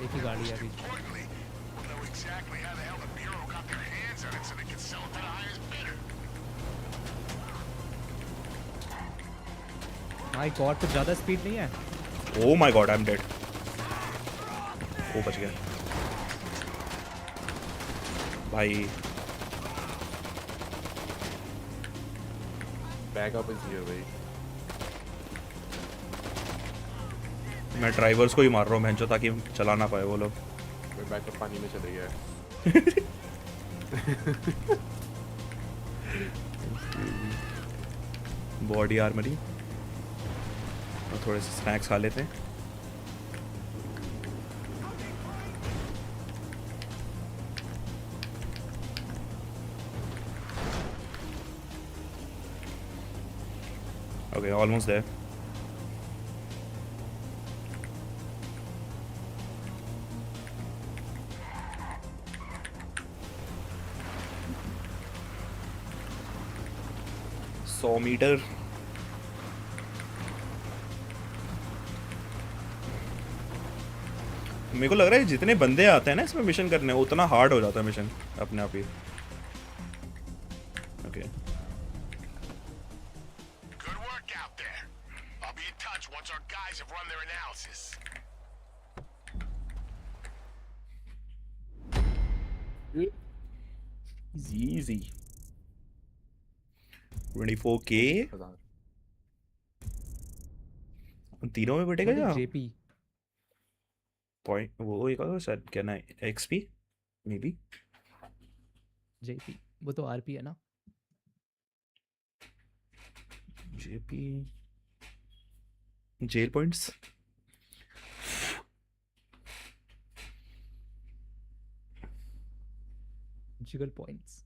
एक ही गाड़ी है अभी. माय गॉड तो ज्यादा स्पीड नहीं है. ओह my God I am dead. वो बच गया भाई. बैकअप इज हियर भाई. मैं ड्राइवर्स को ही मार रहा हूँ भैंचो ताकि चला ना पाए वो लोग. बैकअप पानी में चले गया. Body armoury. और थोड़े से स्नैक्स खा लेते हैं. Okay, almost there. $100 मेरे को लग रहा है जितने बंदे आते हैं ना इसमें मिशन करने उतना हार्ड हो जाता है मिशन अपने आप ही. ओके. Easy. 24K. तीनों में बैठेगा या जेपी पॉइंट वो एक और शायद क्या ना एक्सपी मे बी. जेपी वो तो आरपी है ना. JP gel points. Jiggle points.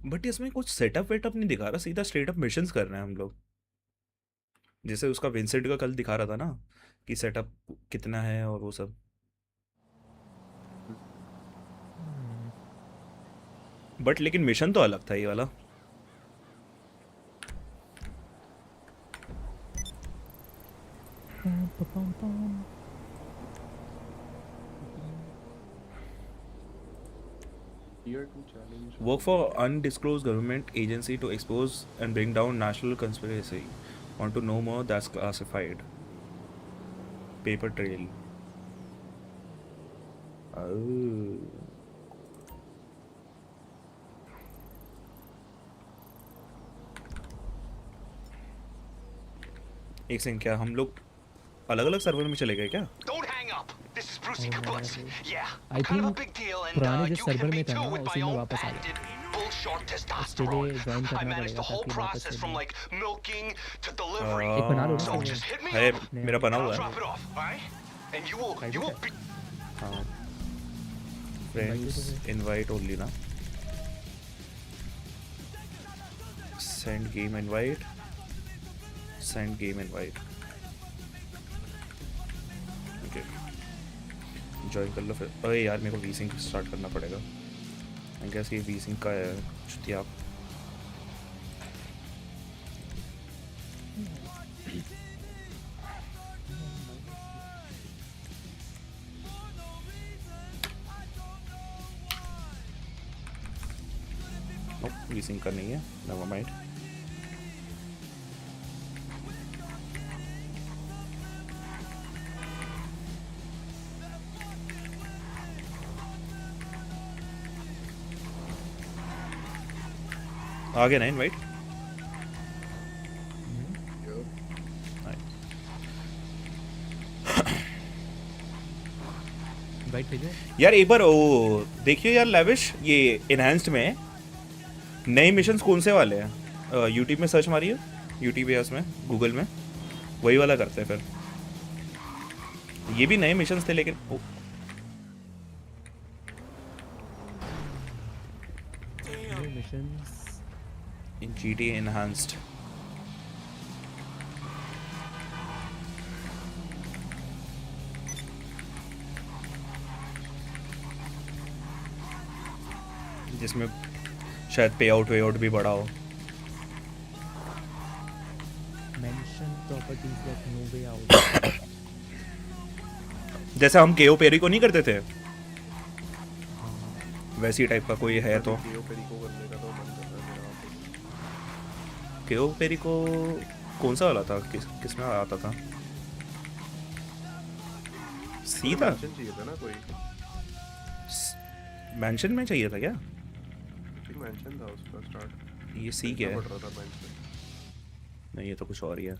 But इसमें कुछ सेटअप वेटअप नहीं दिखा रहा, सीधा स्ट्रेट अप मिशंस कर रहे हैं हम लोग। जैसे उसका विंसेंट का कल दिखा रहा था ना कि सेटअप कितना है और वो सब। बट लेकिन मिशन तो अलग था ये वाला। Work for undisclosed government agency to expose and bring down national conspiracy. Want to know more? That's classified. Paper trail. Oh. एक सेकंड, क्या हम लोग अलग अलग सर्वर में चले गए क्या? आई थिंक पुराने जो सर्वर में था ना उसी में वापस आ गया। उसके लिए ज्वाइन करना पड़ेगा ताकि वापस से एक बना लो ना है, मेरा बना हुआ है। हाँ, फ्रेंड्स इनवाइट ओनली ना, send game invite, send game invite. Okay, join कर लो फिर। अरे यार मेरे को वीसिंग स्टार्ट करना पड़ेगा। आई गेस ये वीसिंग का है छुट्टियाँ। वीसिंग का नहीं है, नेवर माइंड। आ गया ना इनवाइट? यार एक बार ओ देखिए यार लेविश, ये इनहैंस्ड में नए मिशंस कौन से वाले हैं? यूट्यूब में सर्च मारिए, यूट्यूब या उसमें गूगल में वही वाला करते हैं। फिर ये भी नए मिशंस थे लेकिन in GTA enhanced. जिसमें शायद पे आउट भी बढ़ा हो। Mansion properties that no way out. जैसे हम केओ पेरी को नहीं करते थे, वैसी टाइप का कोई है तो। केओ पेरी को कौन सा वाला था? किस में आता था? सी था? चाहिए था ना कोई? मेंशन में चाहिए था क्या? मेंशन था उसका स्टार्ट। ये सी क्या है? नहीं, ये तो कुछ और ही है।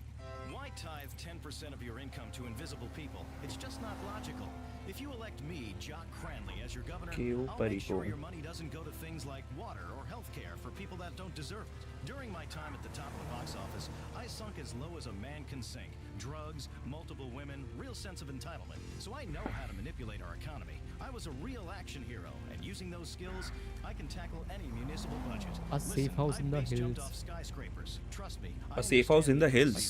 Why tithe 10% of your income to invisible people? It's just not logical. If you elect me, Jock Cranley, as your governor, I'll make sure your money doesn't go to things like water or healthcare for people that don't deserve it. During my time at the top of the box office, I sunk as low as a man can sink. Drugs, multiple women, real sense of entitlement. So I know how to manipulate our economy. I was a real action hero, and using those skills, I can tackle any municipal budget. A safe house in the hills. Skyscrapers. Trust me. A safe house in the hills.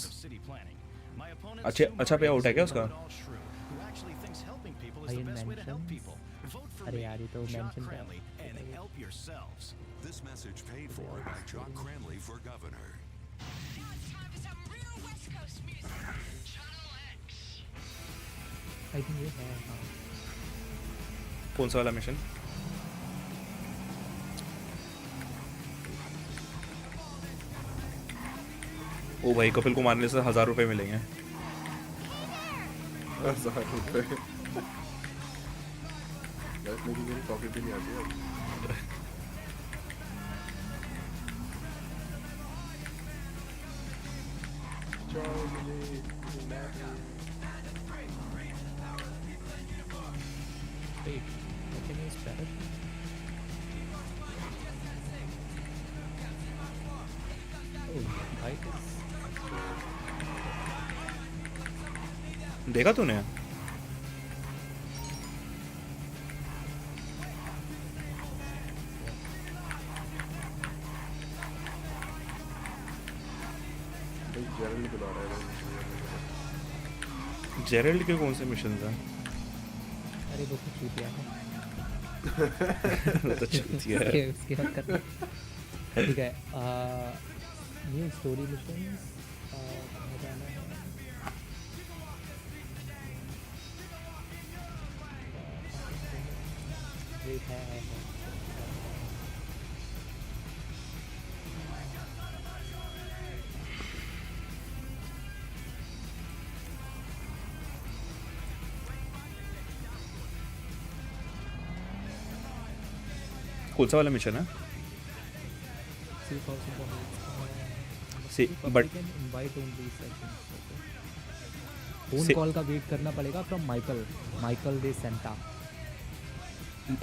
अच्छा पे out है क्या उसका? अरे यार ये तो mention था। This message paid for by Jock Cranley for governor. I think ये है। कौन सा वाला मिशन? ओ भाई, कपिल को मारने से 1000 रुपए मिलेंगे। 1000 रुपए? बस मुझे मेरी पॉकेट भी नहीं आती है। Wait, I can use parachute. Oh, bike is... देखा तूने? जेरल्ड के कौन से मिशन हैं? अरे वो कुछ चूतिया है। वो तो चूतिया है। उसके बात करना। ठीक है। न्यू स्टोरी मिशंस कहाँ जाना है? वेट है। कौन सा वाला मिशन है? See, but फोन कॉल का वेट करना पड़ेगा फ्रॉम माइकल डे सेंटा।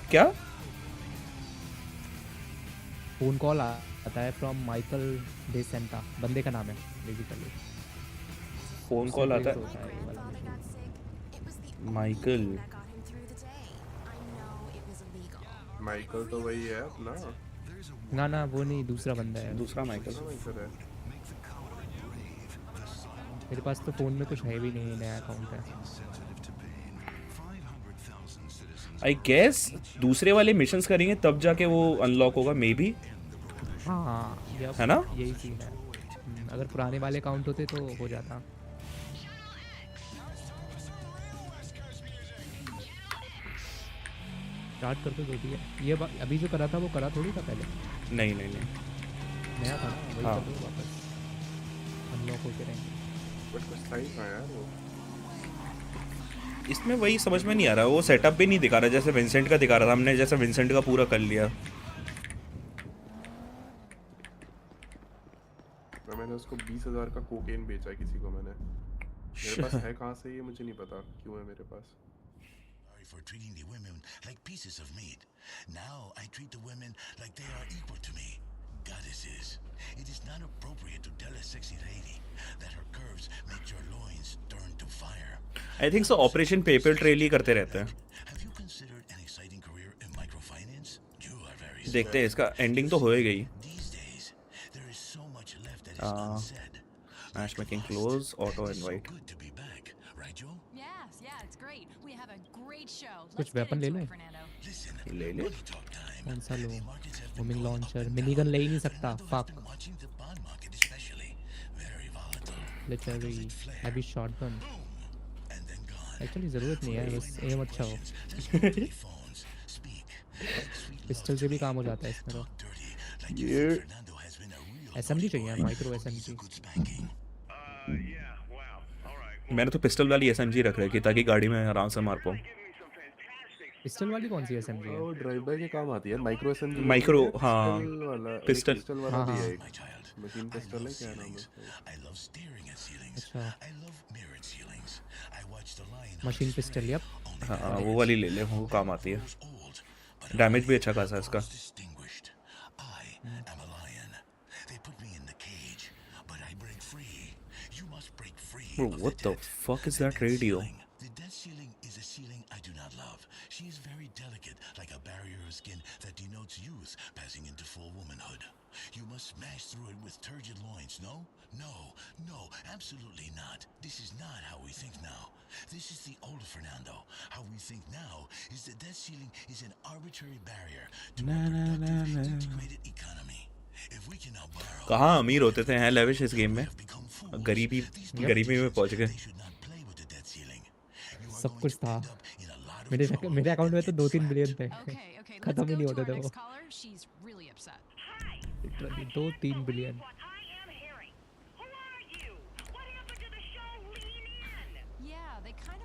क्या? फोन कॉल आता है फ्रॉम माइकल डे सेंटा, बंदे का नाम है बेसिकली। फोन कॉल आता है माइकल तो वही है अपना। ना वो नहीं, दूसरा बंदा है। दूसरा माइकल है। मेरे पास तो फ़ोन में कुछ है भी नहीं, नया अकाउंट है। आई गेस दूसरे वाले मिशंस करेंगे तब जाके वो अनलॉक होगा मे बी। हाँ है ना, यही सीन है। अगर पुराने वाले अकाउंट होते तो हो जाता। स्टार्ट करते जो भी है। ये अभी जो करा था वो करा थोड़ी था पहले। नहीं नया था ना, वही हाँ। कर दो वापस, अनलॉक होके रहेंगे। बट कुछ सही था यार वो। इसमें वही समझ में नहीं आ रहा, वो सेटअप भी नहीं दिखा रहा जैसे विंसेंट का दिखा रहा था। हमने जैसे विंसेंट का पूरा कर लिया। मैंने उसको 20,000 का कोकेन बेचा किसी को मैंने। मेरे पास है कहाँ से ये मुझे नहीं पता क्यों है मेरे पास। For treating the women like pieces of meat. Now I treat the women like they are equal to me. Goddesses. It is not appropriate to tell a sexy lady that her curves make your loins turn to fire. I think so operation paper trail ही करते रहते हैं। Have you considered an exciting career in microfinance? You are very देखते हैं, इसका ending तो हो ही गई। These days, there is so much left that is unsaid. Match making close, auto invite. Good to be back, right, Joe? Yes, yeah, it's great. We have a great show. कुछ weapon ले लो। ले ले। कौन सा लो? Homing launcher, minigun ले ही नहीं सकता। Fuck. Literally heavy shotgun. Actually ज़रूरत नहीं है, बस एम अच्छा हो। पिस्टल से भी काम हो जाता है इसमें तो। ये एसएमजी चाहिए, माइक्रो एसएमजी। मैंने तो पिस्टल वाली एसएमजी रख रखी ताकि गाड़ी में आराम से मार पाऊँ। पिस्टल वाली कौन सी एसएमजी है? वो ड्राइव बाय के काम आती है। माइक्रो एसएमजी माइक्रो, हाँ वाला पिस्टल वाला भी है एक मशीन पिस्टल है, क्या नाम है अच्छा मशीन पिस्टल। यप हाँ वो वाली ले ले, वो काम आती है। डैमेज भी अच्छा खासा है इसका। Bro, what the fuck is that radio? The death ceiling is a ceiling I do not love. She is very delicate, like a barrier of skin that denotes youth passing into full womanhood. You must smash through it with turgid loins, no? No, absolutely not. This is not how we think now. This is the old Fernando. How we think now is the death ceiling is an arbitrary barrier to a productive, integrated economy. If we can now borrow... कहाँ अमीर होते थे हैं lavish इस game में, गरीबी में पहुंच गए। सब कुछ था मेरे अकाउंट में तो 2-3 बिलियन थे, खत्म ही नहीं होते थे वो। 2-3 बिलियन।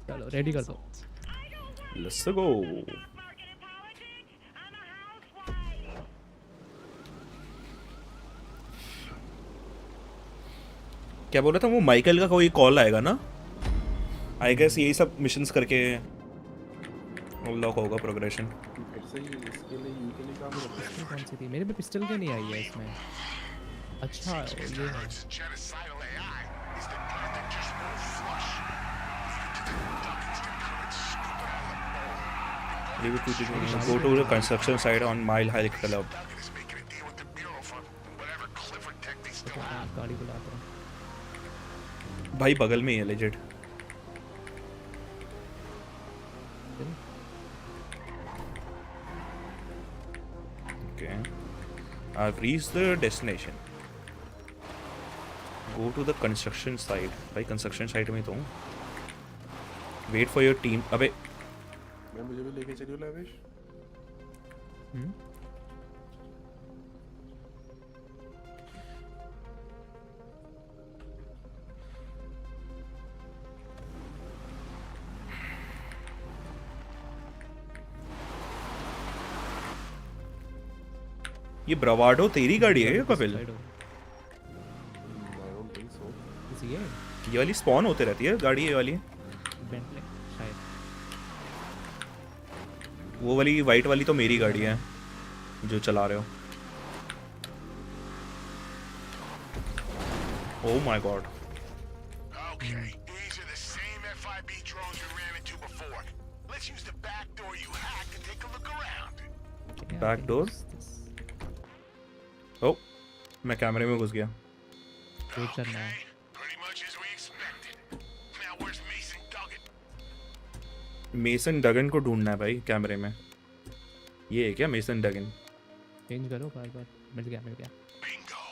चलो रेडी कर दो। Let's go। क्या बोल रहा था वो, माइकल का कोई कॉल आएगा ना? आई गेस यही सब मिशंस करके अनलॉक होगा प्रोग्रेशन। कौन सी थी? मेरे में पिस्टल क्यों नहीं आई है इसमें? अच्छा ये है। Go to the construction site on Mile High Club. गाड़ी बुलाता हूँ। भाई बगल में ही है legend. Okay. I've reached the destination. Go to the construction site. भाई construction site में तो हूँ. Wait for your team. अबे. मैं मुझे भी लेके चलियो लावेश. ये ब्रावाडो तेरी गाड़ी है क्या कपिल? ये वाली स्पॉन होते रहती है गाड़ी, ये वाली बेंटले शायद. वो वाली वाइट वाली तो मेरी गाड़ी है जो चला रहे हो. Oh my god. Okay, these are the same FIB drones we ran into before. Let's use the back door you hacked and take a look around. Back door? Oh, मैं कैमरे में घुस गया. वेट करना है. Pretty much as we expected. Now where's Mason Duggan? Mason Duggan को ढूंढना है भाई कैमरे में. ये है क्या मेसन डगन? चेंज करो बार-बार. मिल गया. Bingo.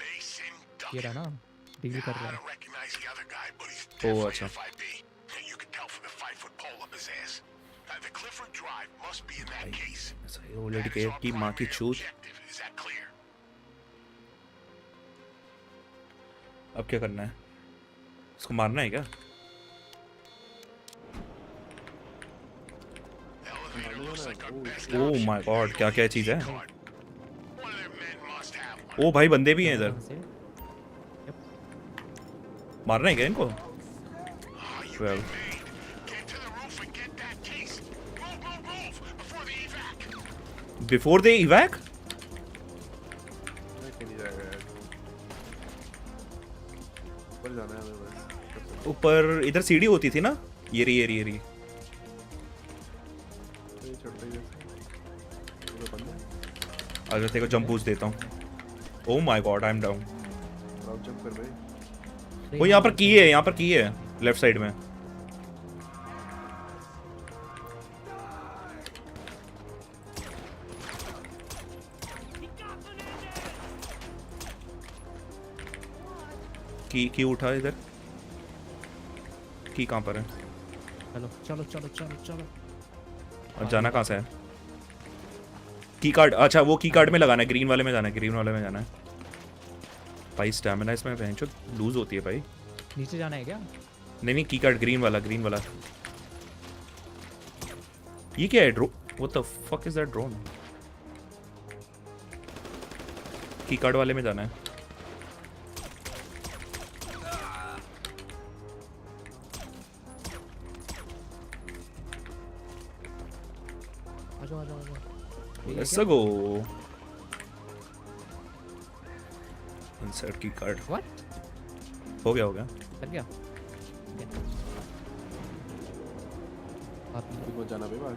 Mason Duggan. ये रहा ना. डील कर रहा है. Recognize the other guy, but he's Oh, definitely अच्छा. FIB. And you can tell from the 5-foot pole up his ass. The Clifford Drive must be in that case. वो लड़के की माँ की चूत. Is that clear? अब क्या करना है? इसको मारना है क्या? ओह माय गॉड, क्या क्या चीज़ है? ओ भाई बंदे भी हैं इधर. मारना है क्या इनको? Well. Before they evac? ऊपर इधर सीढ़ी होती थी ना? ये रही. अगर तेरे को जंप बूस्ट देता हूँ. ओह my God, I am down. वो यहाँ पर की है लेफ्ट साइड में. की उठा इधर. की कहाँ पर है? चलो. और जाना कहाँ से है? की कार्ड. अच्छा वो की कार्ड में लगाना है. ग्रीन वाले में जाना है. भाई स्टैमिना इसमें बेंचो लूज होती है भाई. नीचे जाना है क्या? नहीं की कार्ड ग्रीन वाला. ये क्या है? What the fuck is that drone? की कार्ड वाले में जाना है. Let's go. Insert key card. What? हो गया. कर गया. आप को जाना भी बाहर.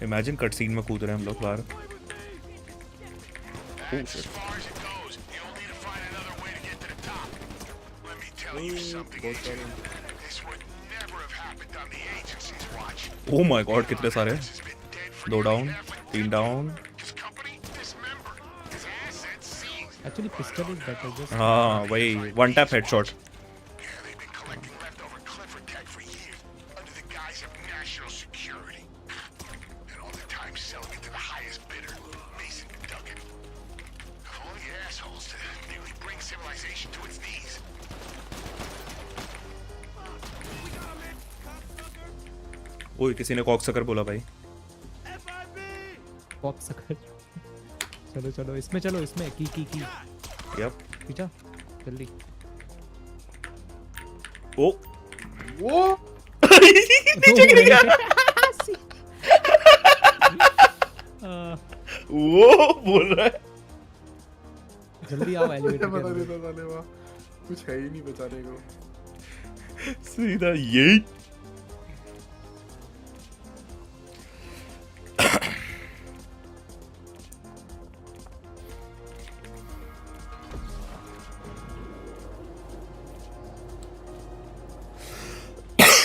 Imagine कट सीन में कूद रहे हैं हम लोग बाहर. Oh my god, कितने सारे. 2 down, 3 down. Actually pistol is better. Just हाँ वही 1 tap headshot. ओए किसी ने कॉकसकर बोला भाई. कॉकसकर. चलो इसमें की. यप. पीछा जल्दी. ओ वो नीचे गिर गया. वो बोल रहा है. जल्दी आओ एलिवेटर बता देता साले वहाँ कुछ है ही नहीं बचाने को. सीधा यही.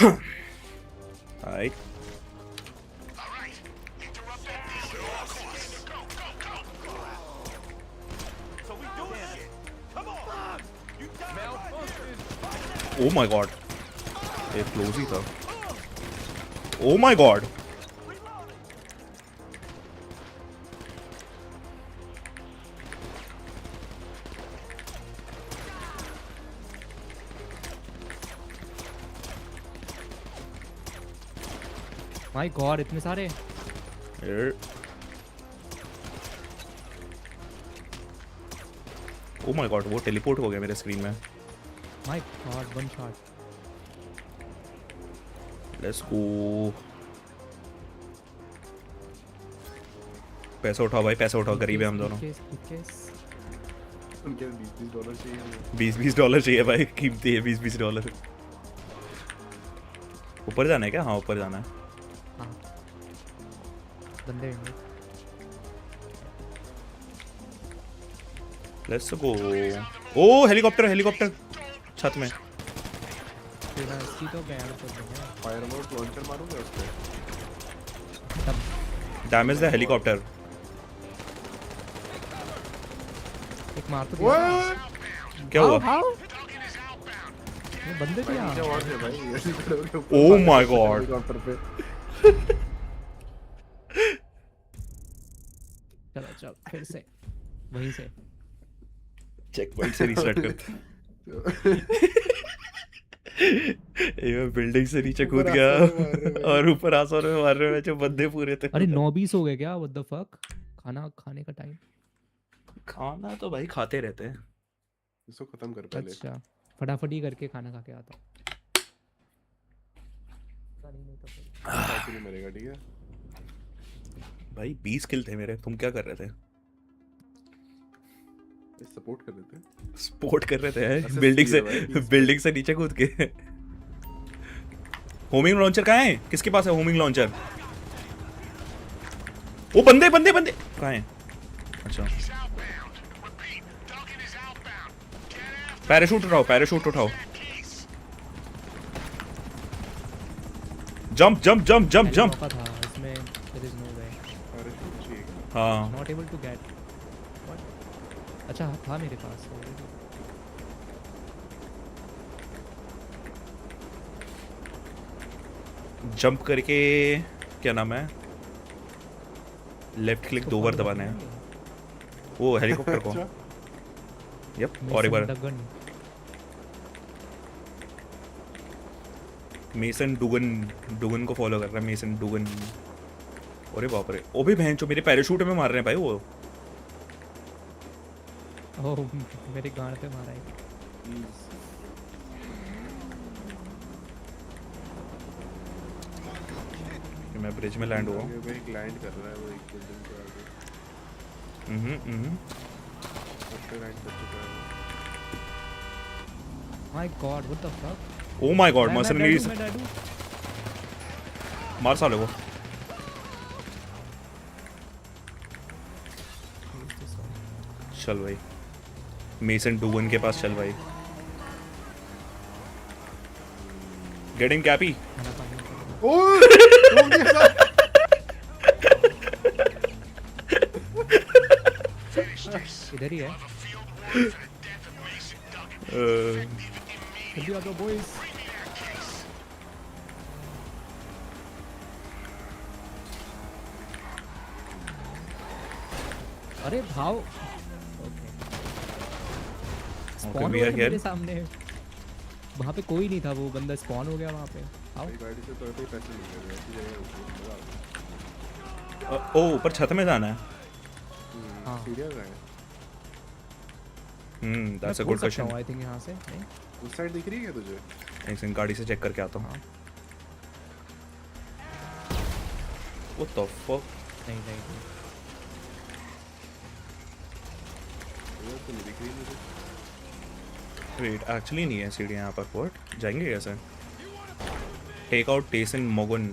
Alright. Oh my god. ये क्लोज ही था. Oh my god. My god, इतने सारे. Oh my god, वो टेलीपोर्ट हो गया मेरे स्क्रीन में. My god, one shot. Let's go. पैसा उठाओ भाई, पैसा उठाओ, गरीब है हम दोनों. उनके $20 चाहिए. $20 चाहिए भाई, कीमती है $20. ऊपर जाना है क्या? हाँ ऊपर जाना है. हाँ. बंदे हैं. Let's go. ओ हेलीकॉप्टर छत में. तेरा इसकी तो बैड कर देंगे. फायर मोड लॉन्चर मारूंगा उसको. Damage the helicopter. एक मार तो दिया. क्या हुआ? ये बंदे तो यहाँ. Oh my god. चलो फिर से वहीं से चेक पॉइंट से रीस्टार्ट करते. ये बिल्डिंग से नीचे कूद गया और ऊपर आसमान में मार रहे हैं जो बंदे पूरे थे. अरे 9:20 हो गए क्या? What the fuck. खाना खाने का टाइम. खाना तो भाई खाते रहते हैं. इसको खत्म कर पहले. अच्छा फटाफटी करके खाना खा के आता हूँ. मरेगा ठीक है भाई. 20 किल थे मेरे. तुम क्या कर रहे थे? सपोर्ट कर रहे थे. सपोर्ट कर रहे थे बिल्डिंग से नीचे कूद के. होमिंग लॉन्चर कहाँ है? किसके पास है होमिंग लॉन्चर? वो बंदे कहाँ हैं? अच्छा पैराशूट उठाओ. जंप. था इसमें. There is no way. हाँ. Not able to get. अच्छा था मेरे पास. जंप करके क्या नाम है? लेफ्ट क्लिक 2 बार दबाना है. वो हेलीकॉप्टर को. यप. और एक बार मेसन डुगन को फॉलो कर रहा है. मेसन डुगन. अरे बाप रे. ओ भी बहन चो मेरे पैराशूट में मार रहे हैं भाई. वो ओह मेरे गांड पे मारा है. मैं ब्रिज में लैंड हुआ. वो एक लैंड कर रहा है वो एक बिल्डिंग के आगे. लैंड कर चुका है. My god, what the fuck? Oh my god, mercenaries. मार साले को. चल भाई. मेसन डुगन के पास चल भाई. गेटिंग कैपी. इधर ही है. जल्दी आ जाओ बॉयज. अरे भाव. स्पॉन हो गया मेरे सामने. वहाँ पे कोई नहीं था. वो बंदा स्पॉन हो गया वहाँ पे. गाड़ी से तो पैसे नहीं कर रहे. ऐसी जगह ओ ऊपर छत में जाना है. हाँ सीढ़ियाँ कहाँ है? That's a good question. I think यहाँ से नहीं. उस साइड दिख रही है तुझे? एक सेकंड गाड़ी से चेक करके आता हूँ. What the fuck? नहीं. ये तो नहीं दिख रही मुझे. Wait, actually नहीं है सीढ़ियाँ यहाँ पर. What? जाएंगे कैसे? Take out Tyson Mogun.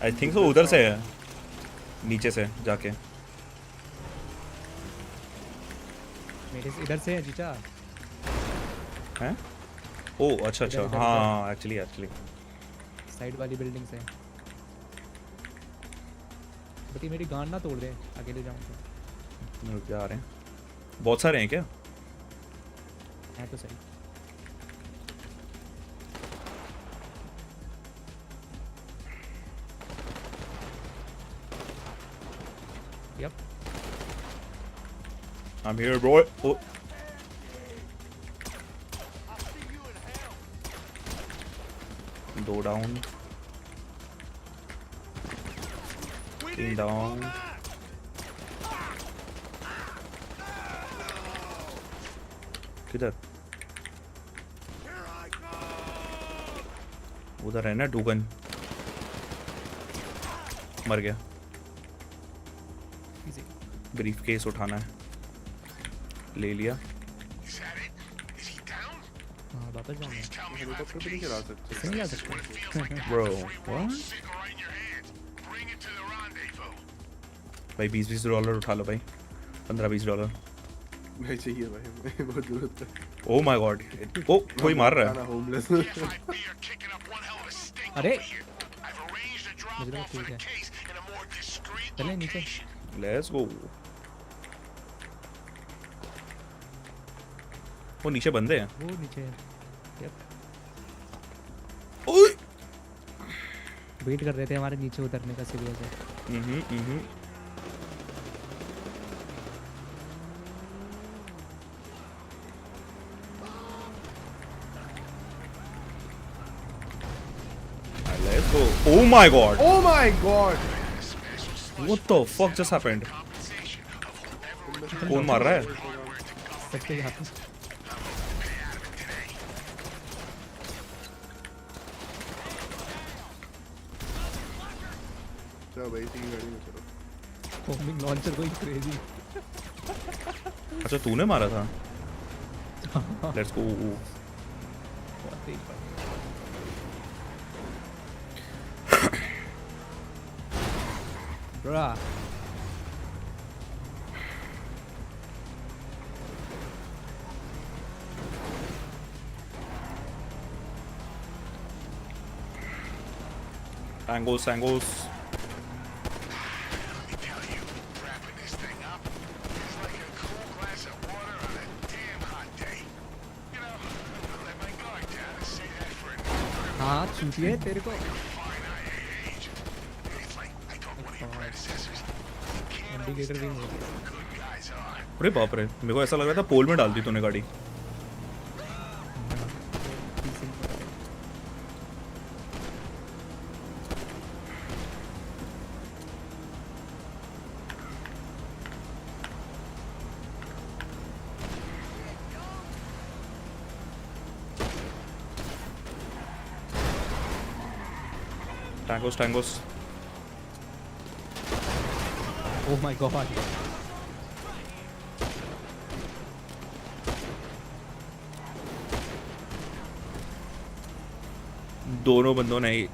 I think so उधर से है. नीचे से जाके. मेरे से इधर से है जीजा. हैं? ओ अच्छा अच्छा, हाँ एक्चुअली साइड वाली बिल्डिंग से। बट ये मेरी गांड ना तोड़ दे, अकेले जाऊँ तो। रुक जा, आ रहे हैं, बहुत सारे हैं क्या? है तो सही। Yep. I'm here, bro. Oh. Go down. King down. किधर? उधर है ना डूगन, मर गया। ब्रीफ केस उठाना है, ले लिया। हाँ वापस जाना है। हेलीकॉप्टर भी नहीं चला सकते। नहीं जा सकते। Bro, what? भाई $20 उठा लो भाई, $15-20। नहीं चाहिए भाई, हमें बहुत जरूरत है। Oh my God, ओ कोई मार रहा है। होमलेस। अरे मुझे लगा ठीक है, चले नीचे। Let's go। वो नीचे बंदे हैं। वो नीचे है। Yep. ओए वेट कर रहे थे हमारे नीचे उतरने का सीढ़ियों से। Let's go। Oh my God। Oh my God। What the fuck just happened? कौन मार रहा है? सबके यहाँ पे। चलो भाई इसी की गाड़ी में चलो। होमिंग लॉन्चर कोई क्रेजी। अच्छा तूने मारा था? Let's go। Bruh. Angles। हाँ चूतिए तेरे को। इंडिकेटर भी नहीं। अरे बाप रे, मेरे को ऐसा लग रहा था पोल में डाल दी तूने गाड़ी। Tangos। Oh my God. दोनों बंदों ने ही।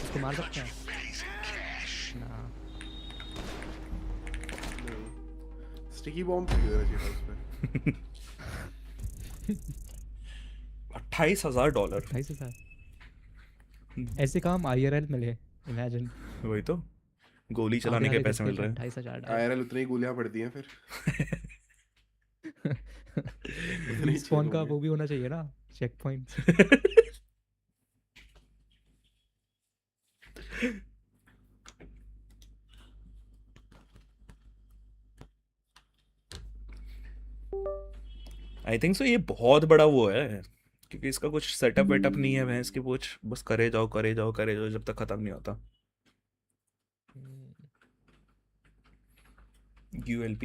इसको मार सकते हैं? ना। स्टिकी बॉम्ब फेंक देना चाहिए था उसमें। $28,000। 28,000 ऐसे काम IRL मिले, इमेजिन। वही तो, गोली चलाने के पैसे मिल रहे हैं। 28,000 IRL उतनी ही गोलियां पड़ती हैं फिर। रिस्पॉन का वो भी होना चाहिए ना, checkpoint. I think so ये बहुत बड़ा वो है, क्योंकि इसका कुछ सेटअप वेटअप नहीं है भैंस की पूछ, बस करे जाओ करे जाओ करे जाओ जब तक खत्म नहीं होता। ULP।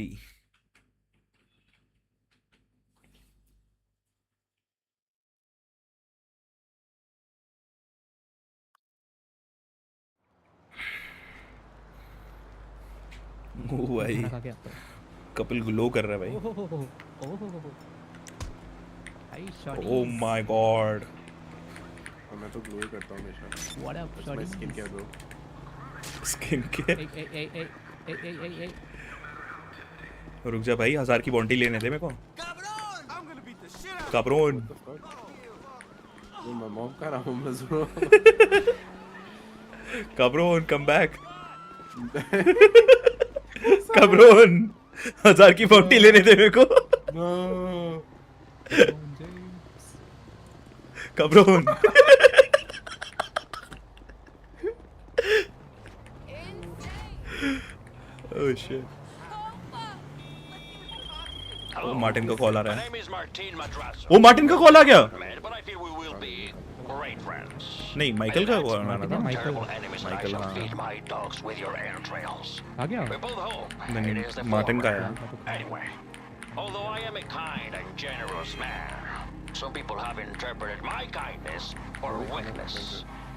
ओ भाई खाना खा के आता हूँ। कपिल ग्लो कर रहा है भाई। ओहो भाई शॉट। Oh my god. मैं तो ग्लो ही करता हूँ हमेशा। What up, That's my shorties? skin care bro. Skin care. Hey. रुक जा भाई 1000 की बॉन्टी लेने दे मेरे को। कब्रोन। Bro, my mom kind of homeless bro. कब्रोन कम बैक। कब्रोन 1000 की बॉन्टी लेने दे मेरे को। No. कब्रोन। Oh shit. ओ मार्टिन का कॉल आ रहा है। ओ मार्टिन का कॉल आ गया। नहीं माइकल का कॉल आ रहा था। माइकल हाँ। आ गया। नहीं मार्टिन का है। Although I am a kind and generous man, some people have interpreted my kindness for weakness.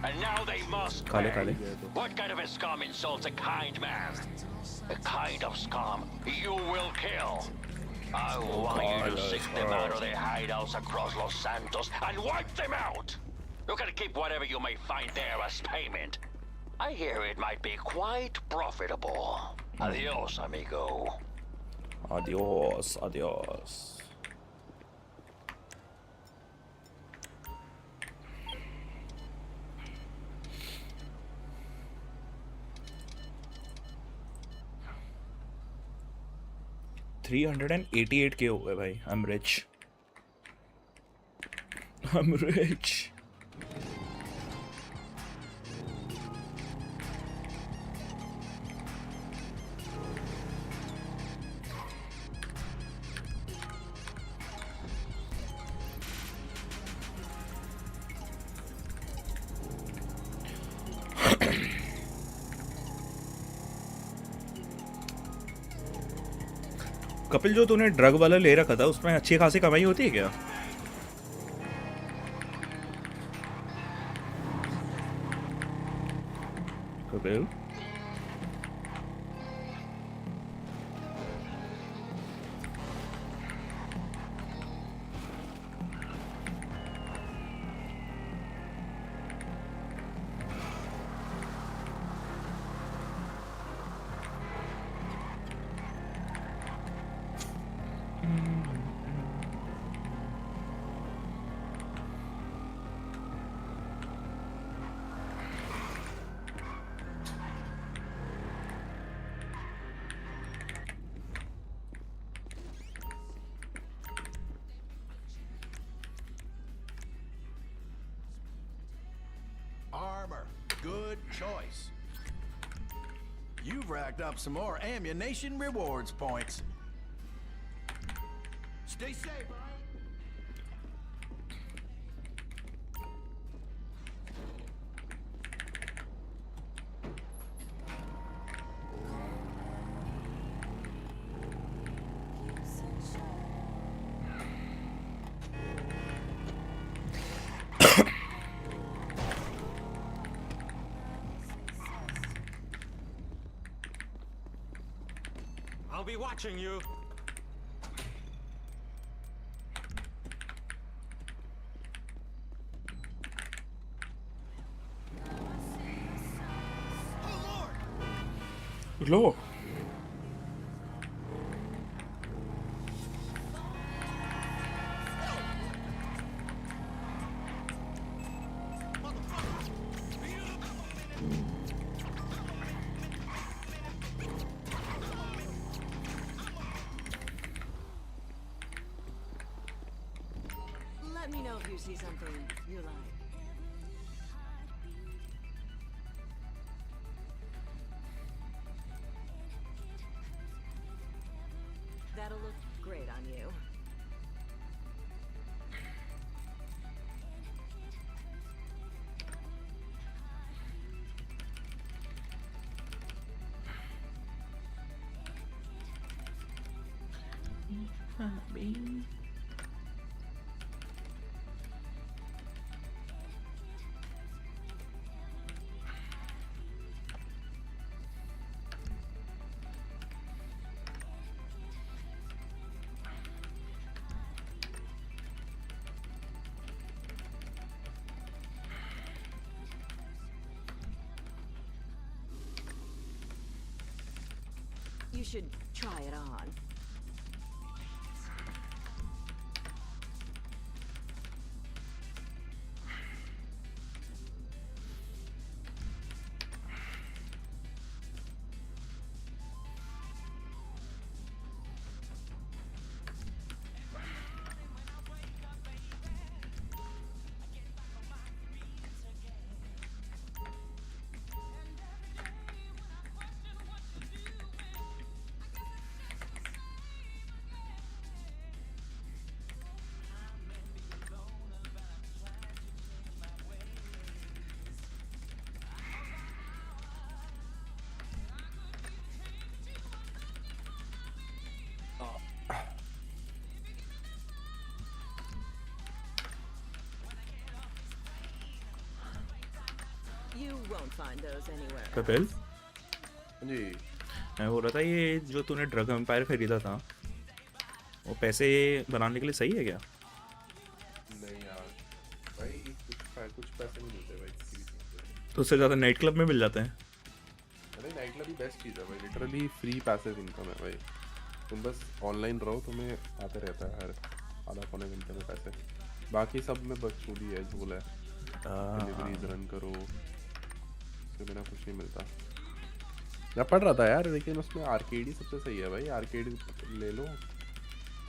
And now they must काले pay. काले। What kind of a scum insults a kind man? A kind of scum you will kill. I want you to seek them out of their hideouts across Los Santos and wipe them out. You can keep whatever you may find there as payment. I hear it might be quite profitable. Adios, amigo. Adios, adios. $388K हो गए भाई। I'm rich. I'm rich. Kapil जो तूने drug वाला ले रखा था उसमें अच्छी खासी कमाई होती है क्या? Kapil Armor. Good choice. You've racked up some more ammunition rewards points. Stay safe, all right? I'll be watching you. Low Let me know if you see something you like. That'll look great on you. You should try it on. You won't find those anywhere. Kapil ji मैं बोल रहा था ये जो तूने drug empire खरीदा था वो पैसे बनाने के लिए सही है क्या? नहीं यार भाई कुछ पैसे नहीं मिलते भाई किसी भी चीज़ पे। तो उससे ज़्यादा नाइट क्लब में मिल जाते हैं। अरे नाइट क्लब ही बेस्ट चीज़ है भाई, लिटरली फ्री पैसिव इनकम है भाई। तुम बस ऑनलाइन रहो, तुम्हें आते रहता है हर आधा पौने घंटे में पैसे। बाकी सब में बकचोदी है, झोल है, डिलीवरीज रन करो, उसके बिना कुछ नहीं मिलता। मैं पढ़ रहा था यार, लेकिन उसमें आर्केड ही सबसे सही है भाई। आर्केड ले लो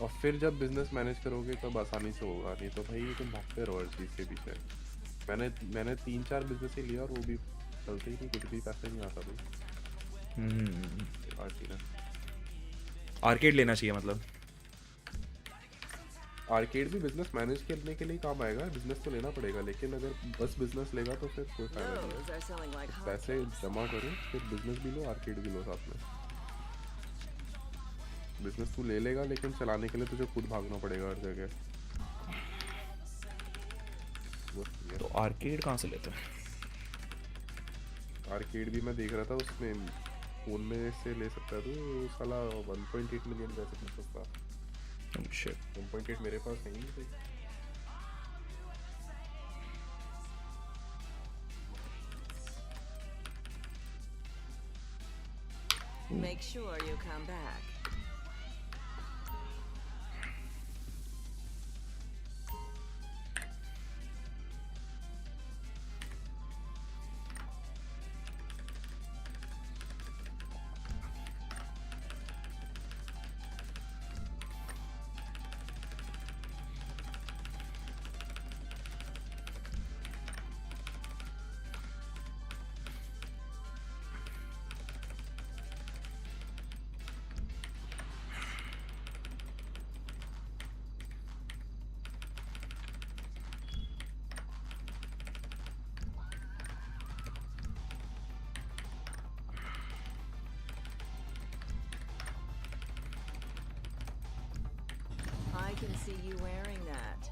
और फिर जब बिजनेस मैनेज करोगे तब आसानी से होगा, नहीं तो भाई तुम भागते रहो हर चीज़ के पीछे। मैंने 3-4 बिजनेस ही लिया और वो भी चलते ही नहीं, कुछ भी पैसे नहीं आता भाई। आर्केड लेना चाहिए मतलब। आर्केड भी बिजनेस मैनेज करने के लिए काम आएगा, बिजनेस तो लेना पड़ेगा, लेकिन अगर बस बिजनेस लेगा तो फिर कोई फायदा नहीं। पैसे जमा करो फिर बिजनेस भी लो, आर्केड भी लो साथ में। बिजनेस तू ले लेगा लेकिन चलाने के लिए तुझे खुद भागना पड़ेगा हर जगह। तो आर्केड कहाँ से लेते हैं? आर्केड भी मैं देख रहा था, उसमें फोन में से ले सकता है तो साला 1.8 मिलियन पैसे मिल सकता। 1.8 मेरे पास नहीं है। Make sure you come back. I can see you wearing that.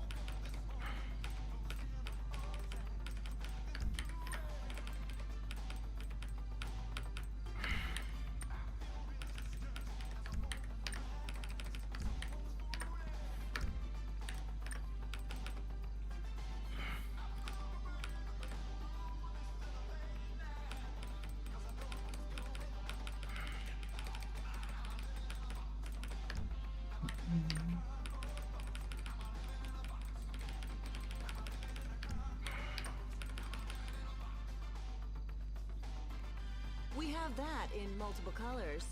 We have that in multiple colors.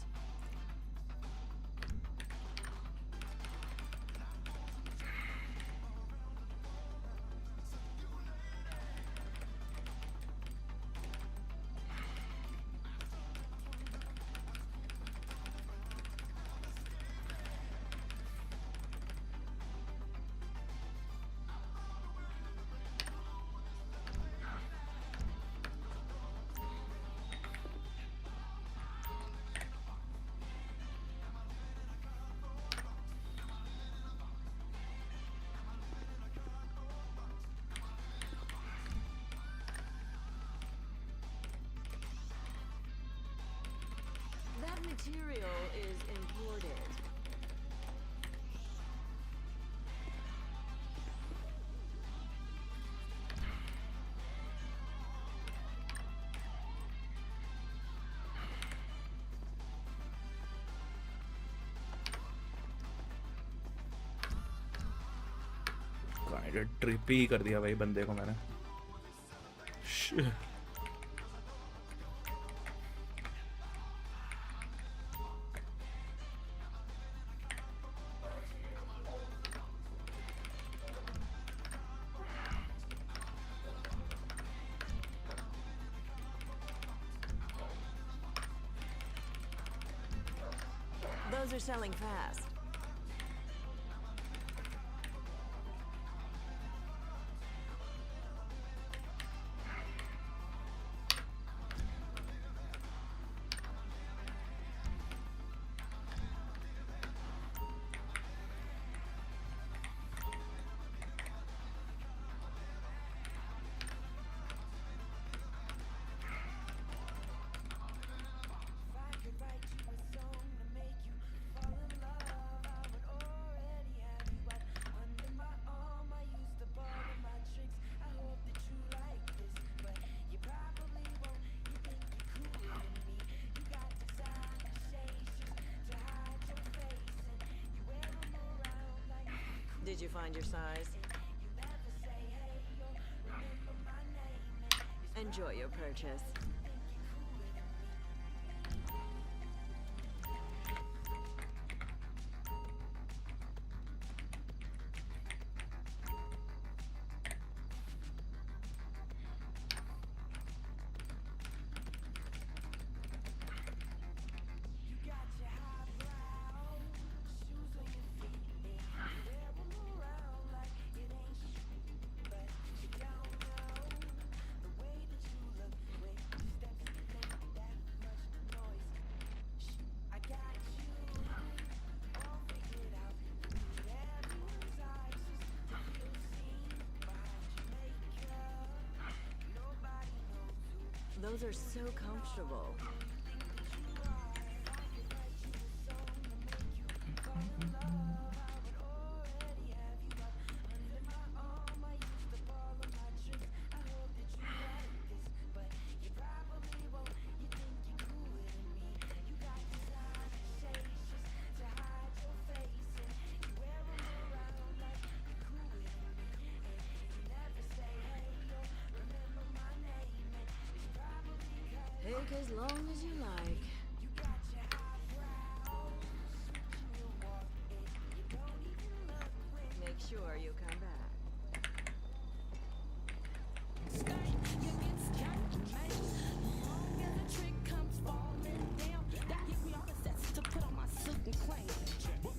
That material is imported. Trip ही कर दिया भाई बंदे को मैंने. Those are selling fast. Did you find your size? Enjoy your purchase. Those are so comfortable. Take as long as you like. Make sure you come back.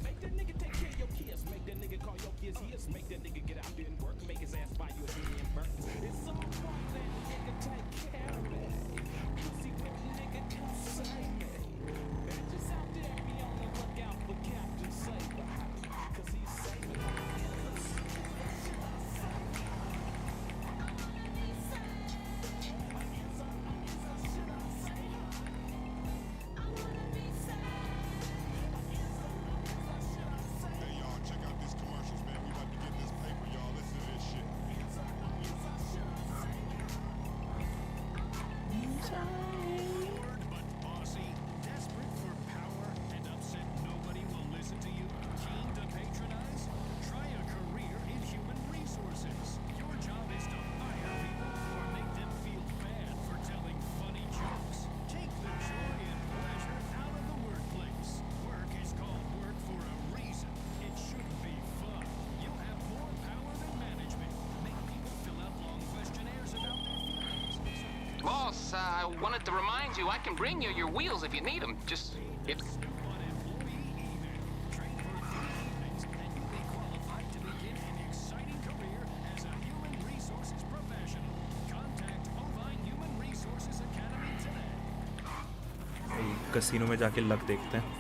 Make that nigga take care of your kids. Make that nigga call your kids his. Make that nigga get out there and work. Make his ass buy you a Indian burn. It's so fun that nigga take care of me. Pussy whip nigga come save me. Bitches out there be on the lookout for Captain Saber. Cause he's saving us. Boss, I wanted to remind you I can bring you your wheels if you need them. Just hit. Casino में जाके luck देखते हैं.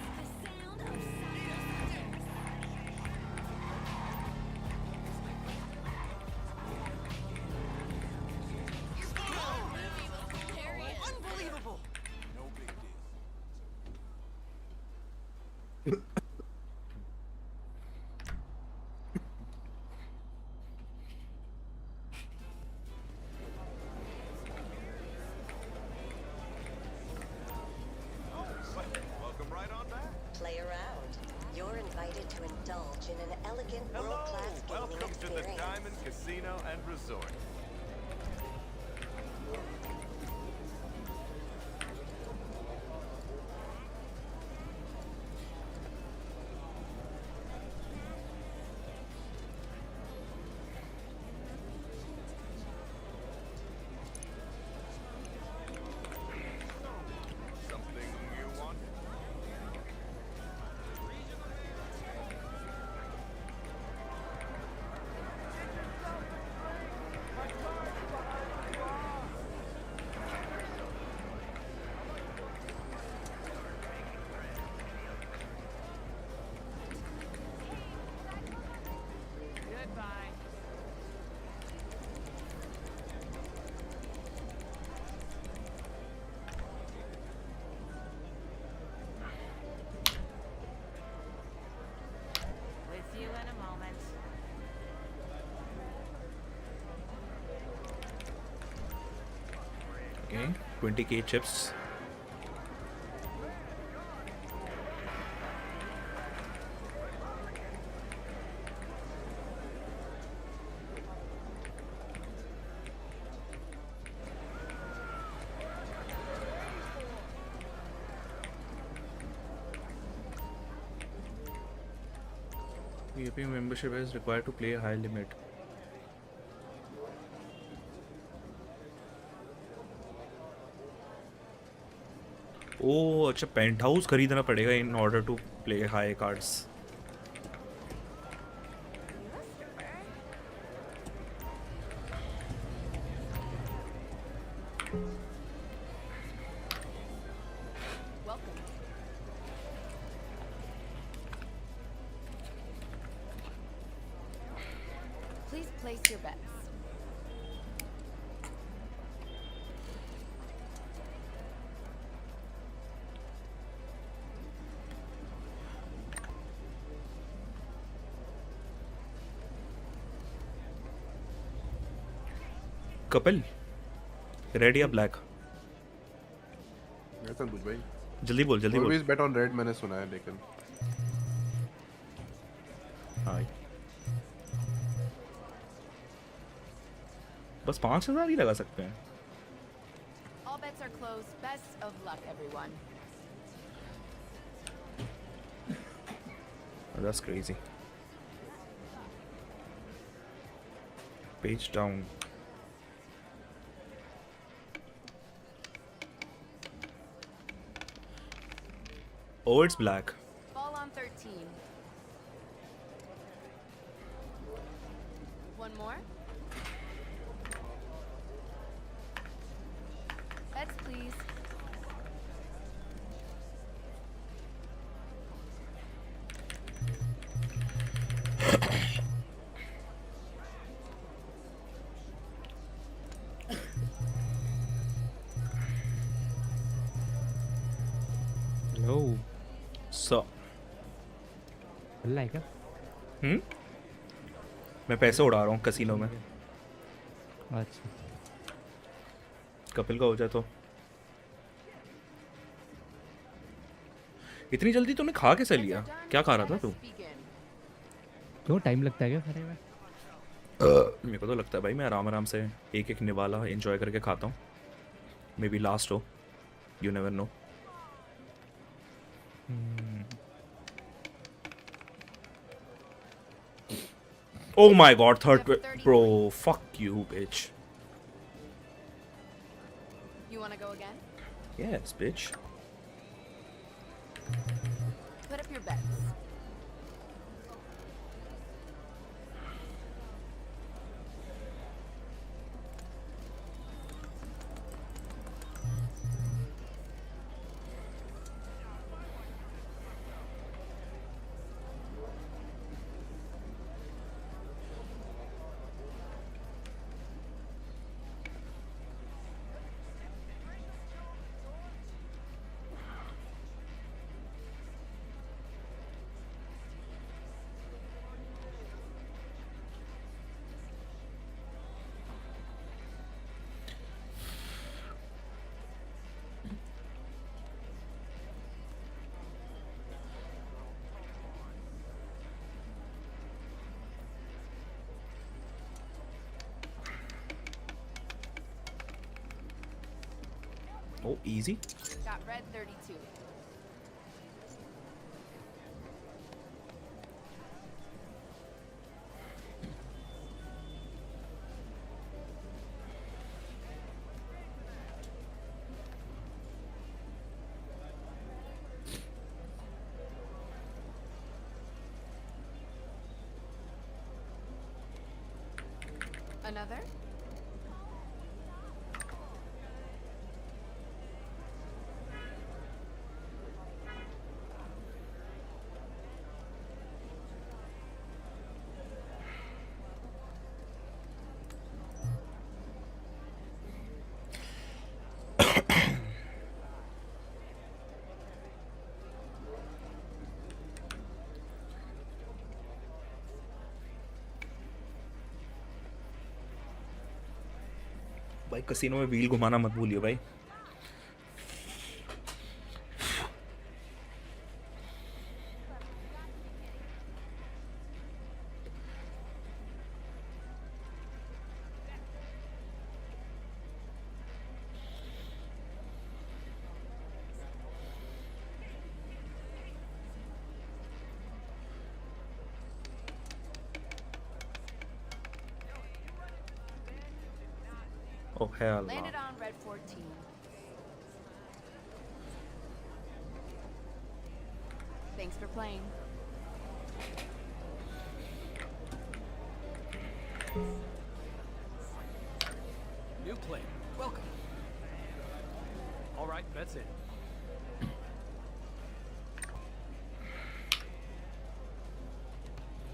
Play around. You're invited to indulge in an elegant world-class gaming experience. Diamond Casino and Resort. Something you want? Goodbye. With you in a moment. Okay, 20k chips. VIP membership is required to play a high limit. ओह अच्छा paint house खरीदना पड़ेगा in order to play high cards. Welcome. Please place your bets. Couple, red या black? ऐसा कुछ भाई जल्दी बोल जल्दी बोल. Always bet on red मैंने सुना है लेकिन हाँ बस 5,000 ही लगा सकते हैं. All bets are closed. Best of luck, everyone. That's crazy. Page down. Oh, it's black. Ball on 13. One more. Bets, please. No. So. Like मैं पैसे उड़ा रहा हूँ कसीनो में. अच्छा. कपिल का हो जाए तो. इतनी जल्दी तूने खा कैसे लिया? क्या खा रहा था तू? क्यों टाइम लगता है क्या खाने में? मेरे को तो लगता है भाई मैं आराम आराम से एक एक निवाला एंजॉय करके खाता हूँ. मे बी लास्ट हो. You never know. Oh my god, bro, fuck you, bitch. You wanna go again? Yes, bitch. Put up your bets. Oh, easy. Got red 32. Another? भाई कसिनो में व्हील घुमाना मत भूलियो भाई. Oh hell no. Landed on red 14. Thanks for playing. New play. Welcome. All right, that's it.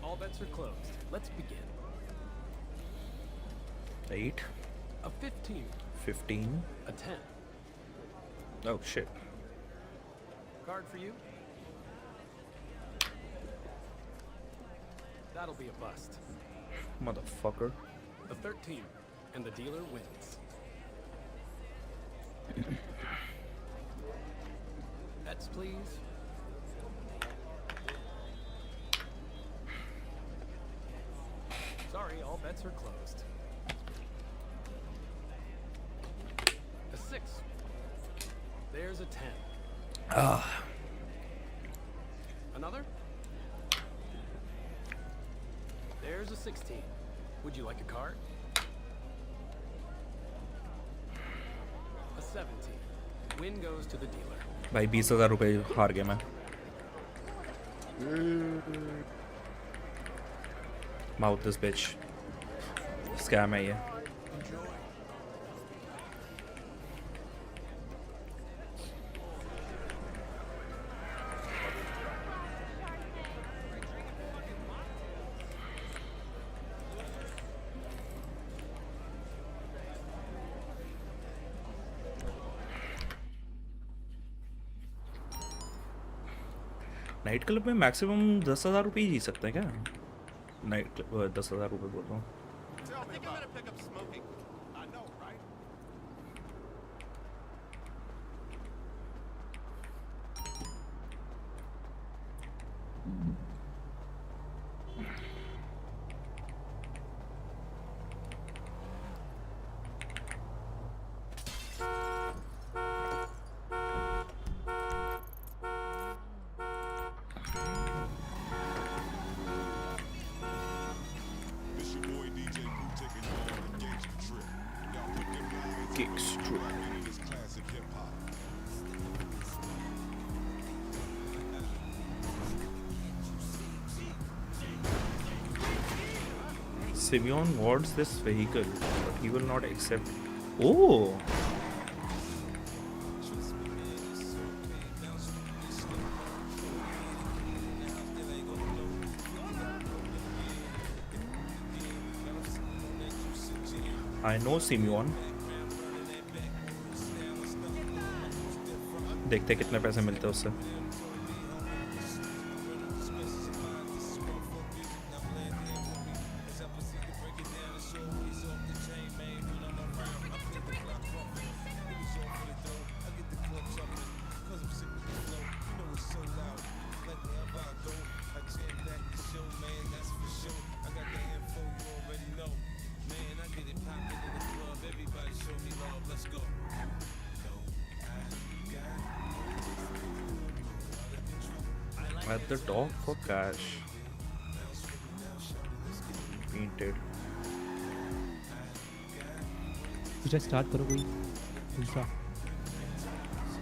All bets are closed. Let's begin. 8. A 15. 15. A 10. Oh shit. Card for you. That'll be a bust. Motherfucker. A 13. And the dealer wins. Bets, please. Sorry, all bets are closed. A 6. There's a 10. Ah. Another? There's a 16. Would you like a card? A 17. Win goes to the dealer. भाई 20,000 रुपए हार गया मैं. Mouth this bitch. Scam है ये. Night club में maximum 10,000 रुपये ही जी सकते हैं क्या? नाइट क्लब 10,000 रुपये बोल रहा हूँ. Simeon wants this vehicle, but he will not accept. Oh! I know Simeon. देखते कितने पैसे मिलते हैं उससे. At the dock for cash. Painted. मुझे स्टार्ट करो कोई दूसरा।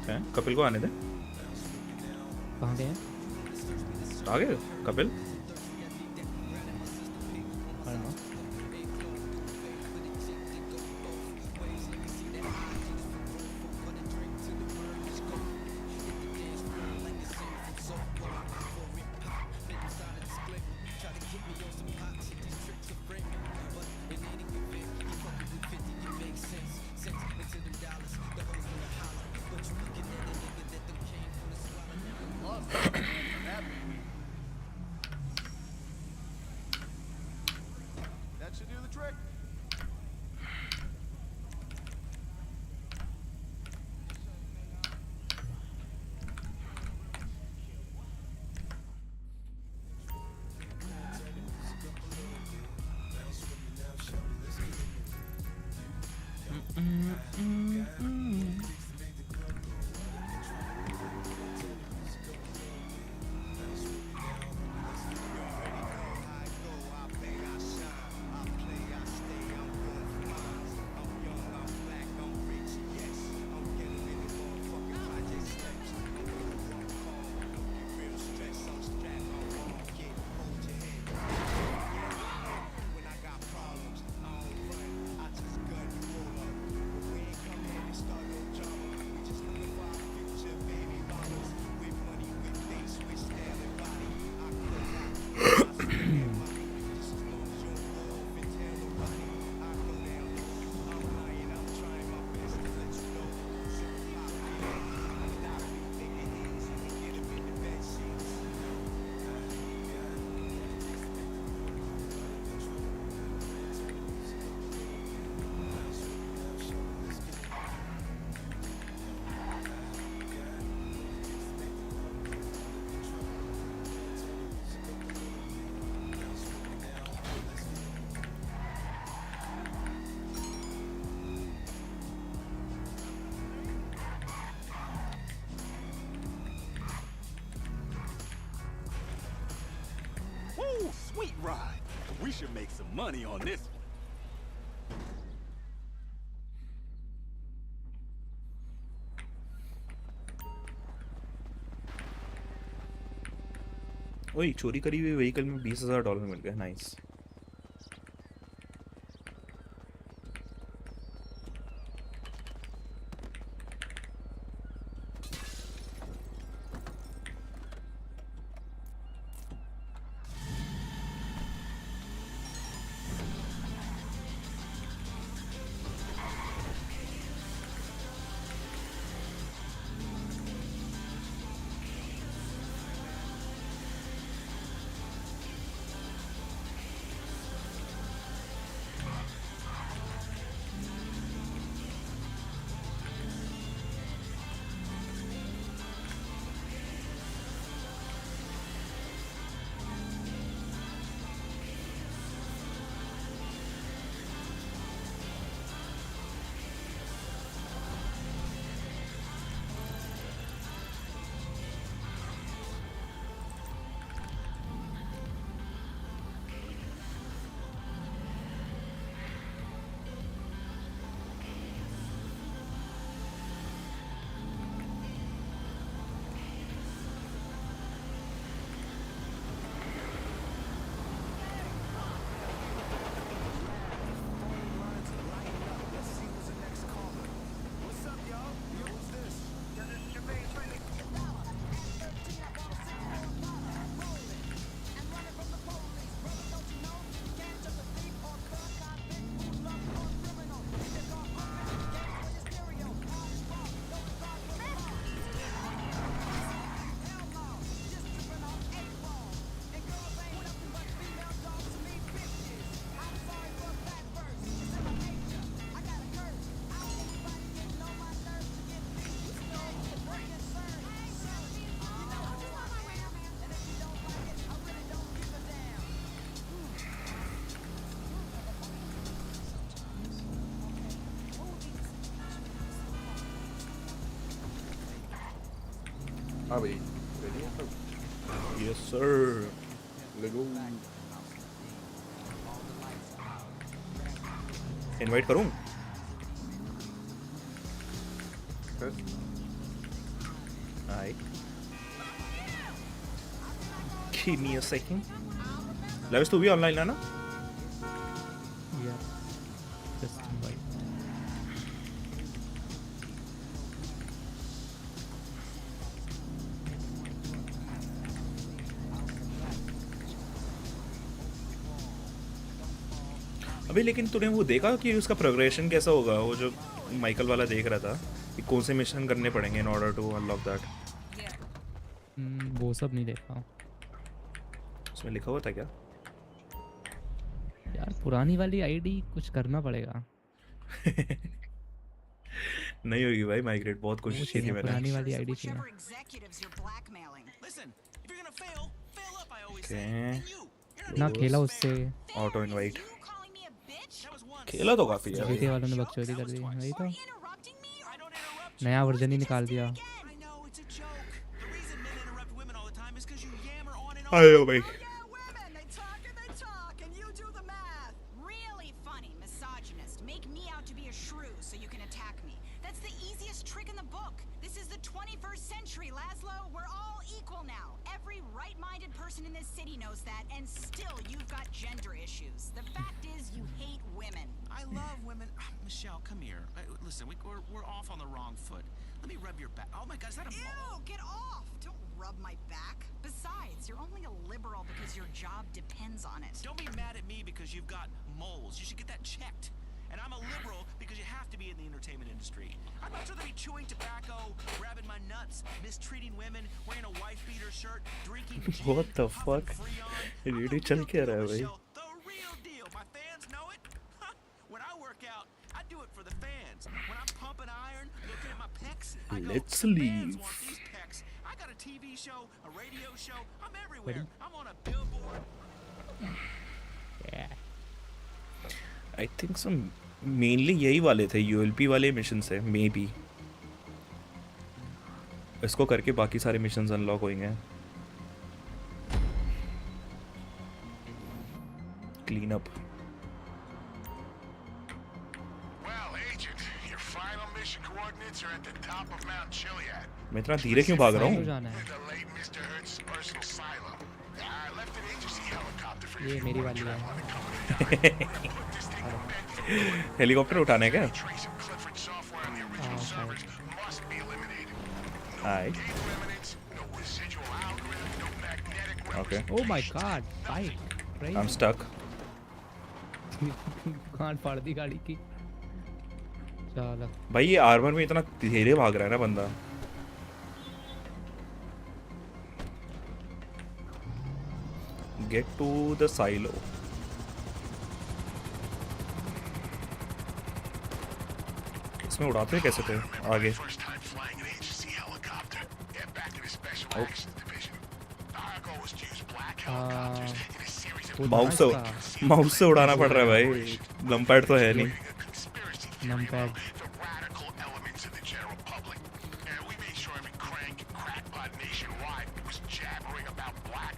हैं? कपिल को आने दे। कहाँ गए हैं? आ गए Kapil? That should do the trick. Woo, sweet ride. We should make some money on this one. वही चोरी करी हुई व्हीकल में $20,000 मिल गया। नाइस। हाँ भाई रेडी है सब Yes sir. Let's go. Invite करूँ? Alright. Give me a second. Lavish, तू भी online है ना? Yeah. Just invite. अभी लेकिन तूने वो देखा कि उसका प्रोग्रेशन कैसा होगा, वो जो माइकल वाला देख रहा था कि कौन से मिशन करने पड़ेंगे in order to unlock that? वो सब नहीं देखा। उसमें लिखा हुआ था क्या? यार पुरानी वाली आईडी कुछ करना पड़ेगा। नहीं होगी भाई माइग्रेट, बहुत कोशिश की थी मैंने। पुरानी वाली आईडी चाहिए। ना खेला उससे। ऑटो इनवाइट खेला तो काफी है। जीते वालों ने बकचोदी कर दी, वही तो नया वर्जन ही निकाल दिया। आयो भाई। Michelle, come here. Listen, we're off on the wrong foot. Let me rub your back. Oh my God, is that a mole? Ew, get off! Don't rub my back. Besides, you're only a liberal because your job depends on it. Don't be mad at me because you've got moles. You should get that checked. And I'm a liberal because you have to be in the entertainment industry. I'd much rather be chewing tobacco, grabbing my nuts, mistreating women, wearing a wife-beater shirt, drinking gin, What the fuck? Radio चल क्या रहा है भाई? The real deal. My fans know it. When I work out, I do it for the fans. When I'm pumping iron, looking at my pecs, I go, Let's fans leave. want these pecs. I got a TV show, a radio show. I'm everywhere. I'm on a billboard. Yeah. I think some mainly यही वाले थे, ULP वाले mission से may be. इसको करके बाकी सारे missions unlock होंगे। Clean up. मैं इतना धीरे क्यों भाग रहा हूँ? ये मेरी वाली है। हेलीकॉप्टर उठाने क्या? हाय। Okay. Oh my God! Bike. Right. I'm stuck. कान फाड़ दी गाड़ी की। चलो। भाई ये आर्मर में इतना धीरे भाग रहा है ना बंदा। Get to the silo. इसमें उड़ाते कैसे थे आगे? माउस से उड़ाना पड़ रहा है भाई, नमपैड तो है नहीं। नमपैड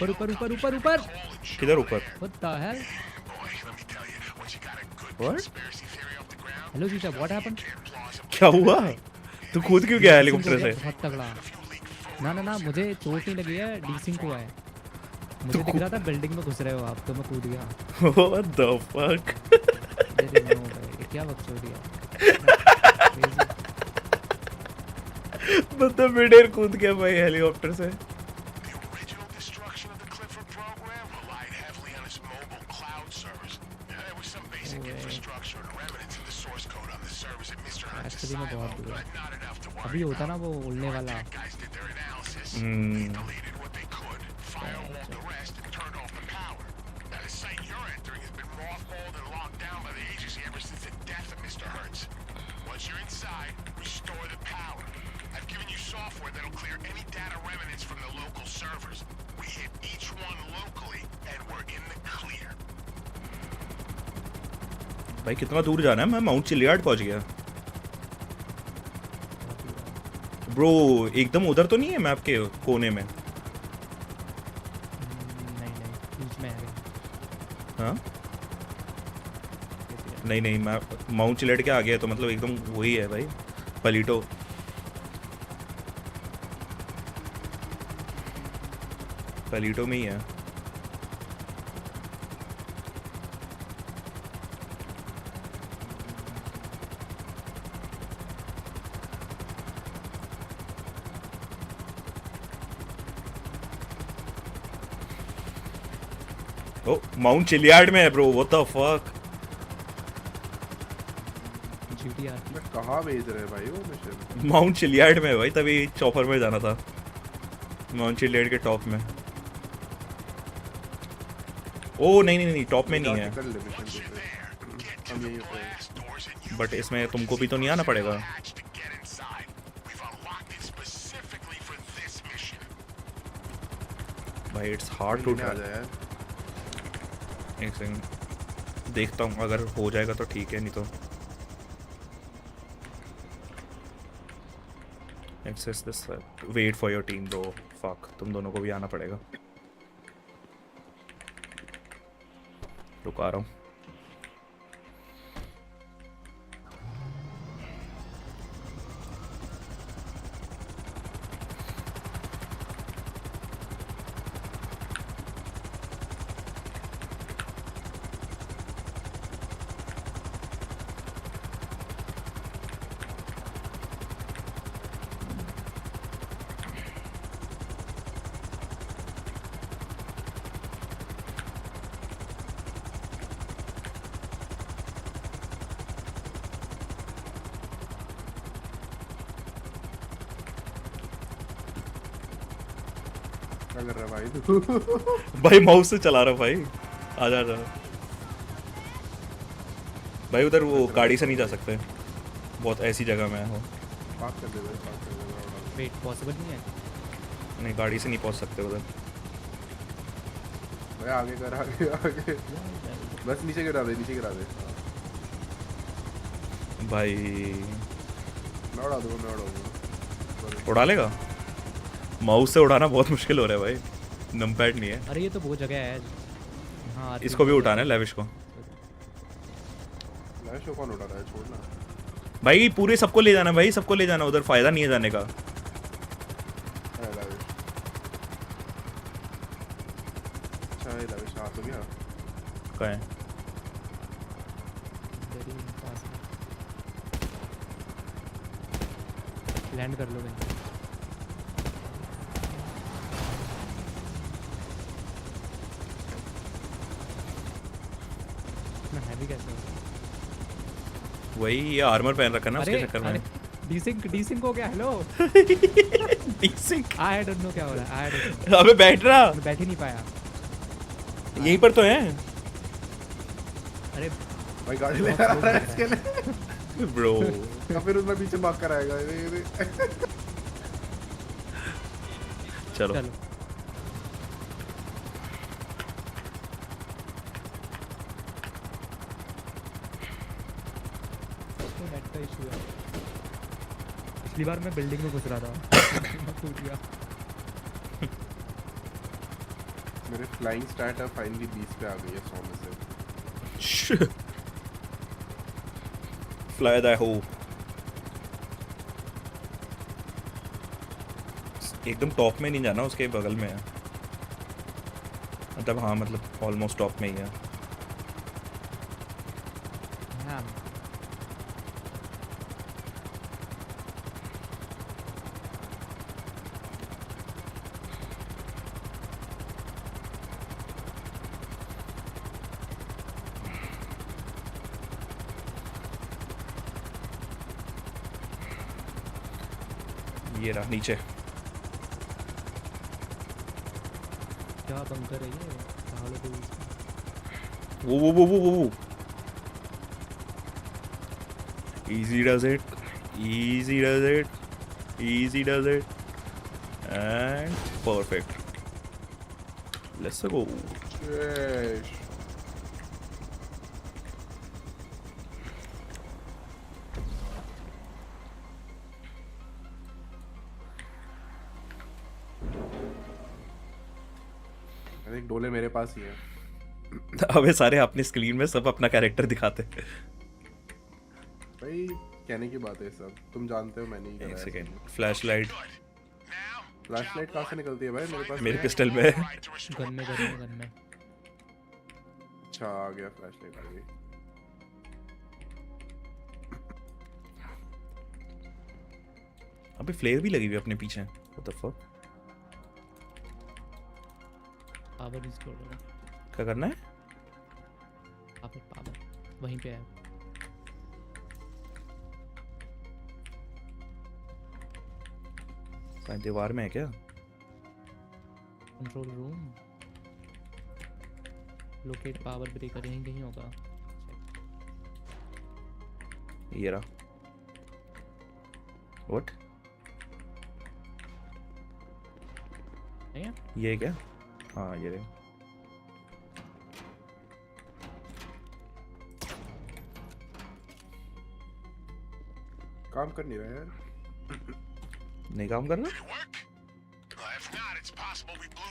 ऊपर ऊपर ऊपर ऊपर ऊपर। किधर ऊपर? What the hell? What? Hello जीजा, what happened? क्या हुआ? तू कूद क्यों गया हेलीकॉप्टर से? बहुत तगड़ा। ना मुझे चोट नहीं लगी है, डीसिंग हुआ है। मुझे दिख रहा था बिल्डिंग में घुस रहे हो आप, तो मैं कूद गया। What the fuck? क्या बकचोदी है? बंदा मिड-एयर कूद गया भाई हेलीकॉप्टर से। एक्चुअली में बहुत दूर है। अभी होता ना वो उड़ने वाला। भाई कितना दूर जाना है? मैं माउंट चिलियार्ड पहुंच गया। ब्रो एकदम उधर तो नहीं है मैप के कोने में? हाँ नहीं नहीं, मैं माउंट चिलेट के आ गया तो मतलब एकदम वही है भाई, पलीटो। पलीटो में ही है। ओ माउंट चिलियार्ड में है ब्रो, व्हाट द फक। कहाँ भेज रहे हैं भाई वो मिशन? माउंट चिलियार्ड में है भाई, तभी चॉपर में जाना था, माउंट चिलियार्ड के टॉप में। ओ नहीं नहीं नहीं, टॉप में नहीं है, बट इसमें तुमको भी तो नहीं आना पड़ेगा। भाई इट्स हार्ड टू ट्राई। एक सेकंड देखता हूँ, अगर हो जाएगा तो ठीक है, नहीं तो access this, wait for your team bro. Fuck, तुम दोनों को भी आना पड़ेगा। रुका रहा हूँ। क्या कर रहा है भाई तू? भाई माउस से चला रहा भाई, आजा आजा भाई। उधर वो गाड़ी से नहीं जा सकते, बहुत ऐसी जगह में हो। पार्क कर दे भाई, पार्क कर दे। वेट पॉसिबल नहीं है? नहीं गाड़ी से नहीं पहुंच सकते उधर भाई। आगे कर, आगे आगे, बस नीचे गिरा दे, नीचे गिरा दे भाई। मैं उड़ा दूंगा, मैं उड़ा दूंगा। उड़ा लेगा? माउस से उड़ाना बहुत मुश्किल हो रहा है भाई, नमपैड नहीं है। अरे ये तो बहुत जगह है। हाँ इसको भी उठाना है, लेविश को। लेविश को कौन उठा रहा है? छोड़ना भाई, पूरे सबको ले जाना भाई, सबको ले जाना, उधर फायदा नहीं है जाने का। अच्छा ये लेविश आ तो गया। कहाँ है? लैंड कर लो भाई। हैवी कैसे हो? वही ये आर्मर पहन रखा ना उसके चक्कर में। डीसिंक हो गया। हेलो डीसिंक, आई डोंट नो क्या हो रहा है। I don't know. अबे बैठ रहा, बैठ ही नहीं पाया। यहीं पर तो है। अरे भाई गाड़ी ले आ रहा है इसके लिए ब्रो। या फिर उसमें पीछे भाग कर आएगा। चलो पिछली बार मैं बिल्डिंग में घुस रहा था टूट गया। मेरे फ्लाइंग स्टैट अब फाइनली 20 पे आ गई है 100 में से। फ्लाई दैट हो। एकदम टॉप में नहीं जाना, उसके बगल में है, मतलब हाँ मतलब ऑलमोस्ट टॉप में ही है। हाँ। ये रहा नीचे। क्या बंकर है ये? पहाड़ों के बीच में। वो easy does it, easy does it, easy does it, and perfect. Let's go. Yes. एक डोले मेरे पास ही है। अबे सारे अपनी स्क्रीन में सब अपना कैरेक्टर दिखाते। भाई कहने की बात है सब, तुम जानते हो मैंने ही करा है। सेकंड फ्लैशलाइट कहाँ से निकलती है भाई? मेरे पास मेरी पिस्टल में है। गन में अच्छा आ गया, फ्लैशलाइट आ गई। अबे फ्लेयर भी लगी हुई है अपने पीछे। What the fuck? Power restore करो। क्या करना है? पावर वहीं पे है। दीवार में है क्या? Control room, locate power breaker, यहीं कहीं होगा। ये रहा। व्हाट? ये क्या? हाँ ये रहे। काम कर नहीं रहा यार। नहीं काम करना?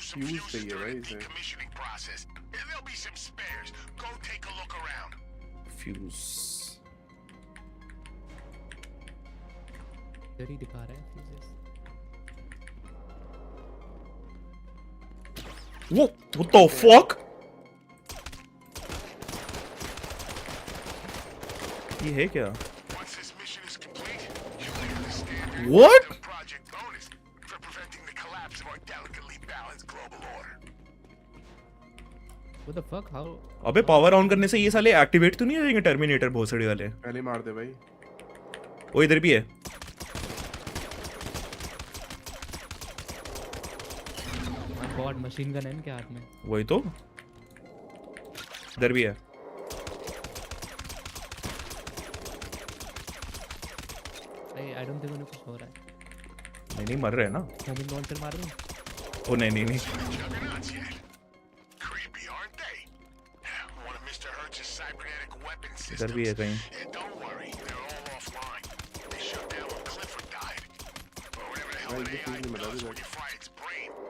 फ्यूज चाहिए भाई इसे। फ्यूज इधर ही दिखा रहा है फ्यूजेस। What the fuck? ये है क्या? What? What the fuck? How? अबे पावर ऑन करने से ये साले एक्टिवेट तो नहीं हो जाएंगे टर्मिनेटर भोसड़ी वाले? पहले मार दे भाई। वो इधर भी है। गॉड, मशीन गन है इनके हाथ में। वही तो, इधर भी है। आई डोंट थिंक उन्हें कुछ हो रहा है। नहीं मर रहे हैं ना। होमिंग लॉन्चर मार रहे हैं। ओ नहीं। इधर भी है कहीं।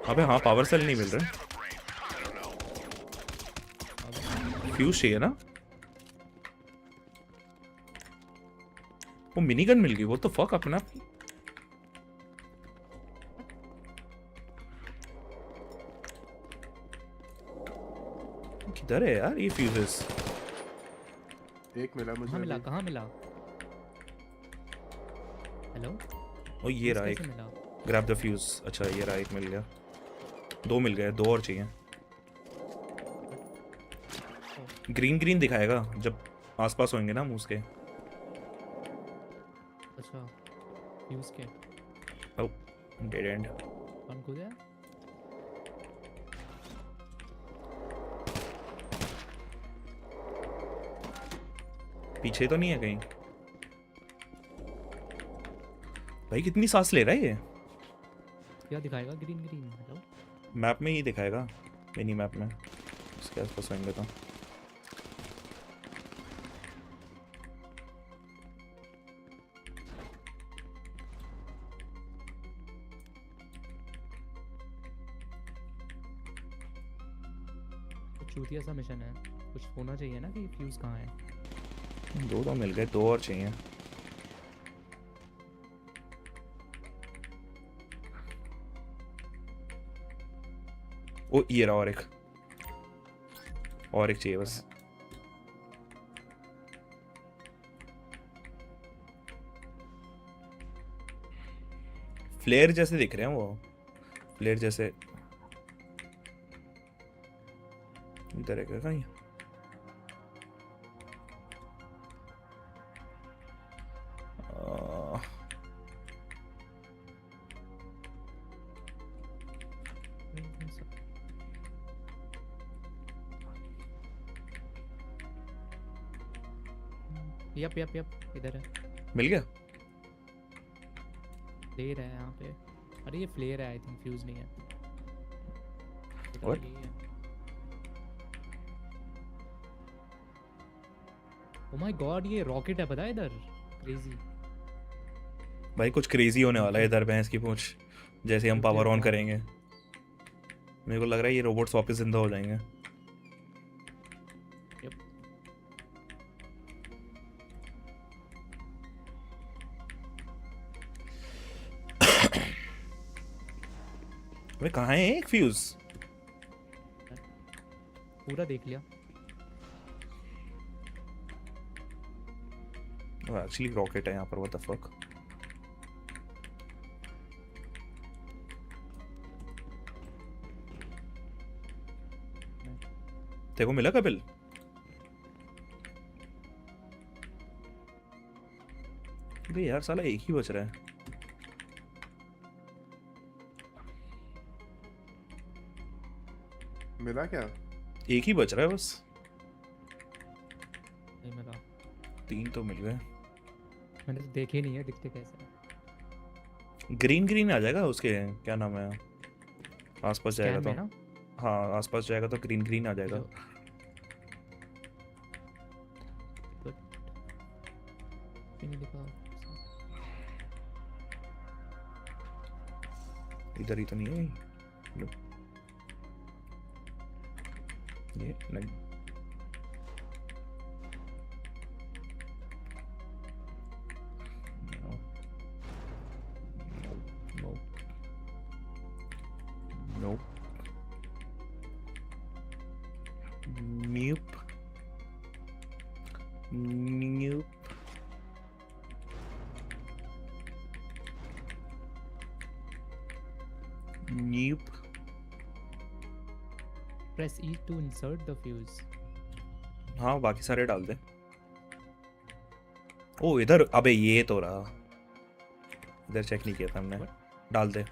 अबे हाँ पावर सेल नहीं मिल रहे। फ्यूज चाहिए ना। वो मिनी गन मिल गई। वो तो फक अपना। किधर है यार ये फ्यूजेस? एक मिला मुझे। कहाँ मिला? हेलो? ओ ये रहा एक। Grab the fuse. अच्छा ये रहा एक मिल गया। दो मिल गए, दो और चाहिए। ग्रीन दिखाएगा जब आसपास होंगे ना हम उसके। अच्छा फ्यूज के। ओ डेड एंड। कौन कूदा? पीछे तो नहीं है कहीं? भाई कितनी सांस ले रहा है ये? क्या दिखाएगा? ग्रीन। हेलो? मैप में ही दिखाएगा, मिनी मैप में। इसके आसपास आएंगे तो चूतिया सा मिशन है। कुछ होना चाहिए ना कि फ्यूज कहाँ है। दो तो मिल गए, दो और चाहिए। ओ ये रहा और एक चाहिए बस। फ्लेयर जैसे दिख रहे हैं वो। फ्लेयर जैसे इधर है क्या कहीं? यप इधर है। मिल गया। फ्लेयर है यहाँ पे। अरे ये फ्लेयर है आई थिंक, फ्यूज नहीं है। What? ओ माय गॉड ये रॉकेट है पता है इधर। क्रेजी भाई कुछ क्रेजी होने वाला है इधर। भैंस की पूंछ जैसे हम पावर ऑन करेंगे मेरे को लग रहा है ये रोबोट्स वापस जिंदा हो जाएंगे। अबे कहाँ है एक फ्यूज? पूरा देख लिया। एक्चुअली रॉकेट है यहाँ पर, व्हाट द फक। तेरे को मिला कपिल? अबे यार साला एक ही बच रहा है। मिला क्या? एक ही बच रहा है बस। नहीं मिला। 3 तो मिल गए। मैंने तो देखे नहीं है, दिखते कैसे हैं। ग्रीन ग्रीन आ जाएगा उसके, क्या नाम है, आसपास जाएगा Scan में तो। ना? हाँ आसपास जाएगा तो ग्रीन ग्रीन आ जाएगा। नहीं दिखा। इधर ही तो नहीं है। लो। ये नहीं। Nope. Nope. Nope. Nope. Press E to insert the fuse. हाँ बाकी सारे डाल दे। ओ इधर, अबे ये तो रहा, इधर चेक नहीं किया था हमने। डाल दे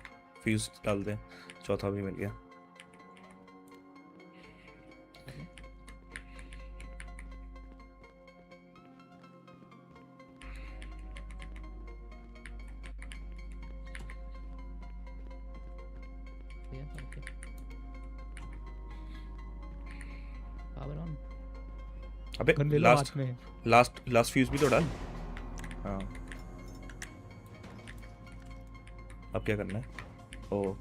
फ्यूज, डाल दे। चौथा भी मिल गया। Power on. अबे लास्ट फ्यूज भी तो डाल। हाँ अब क्या करना है? ओ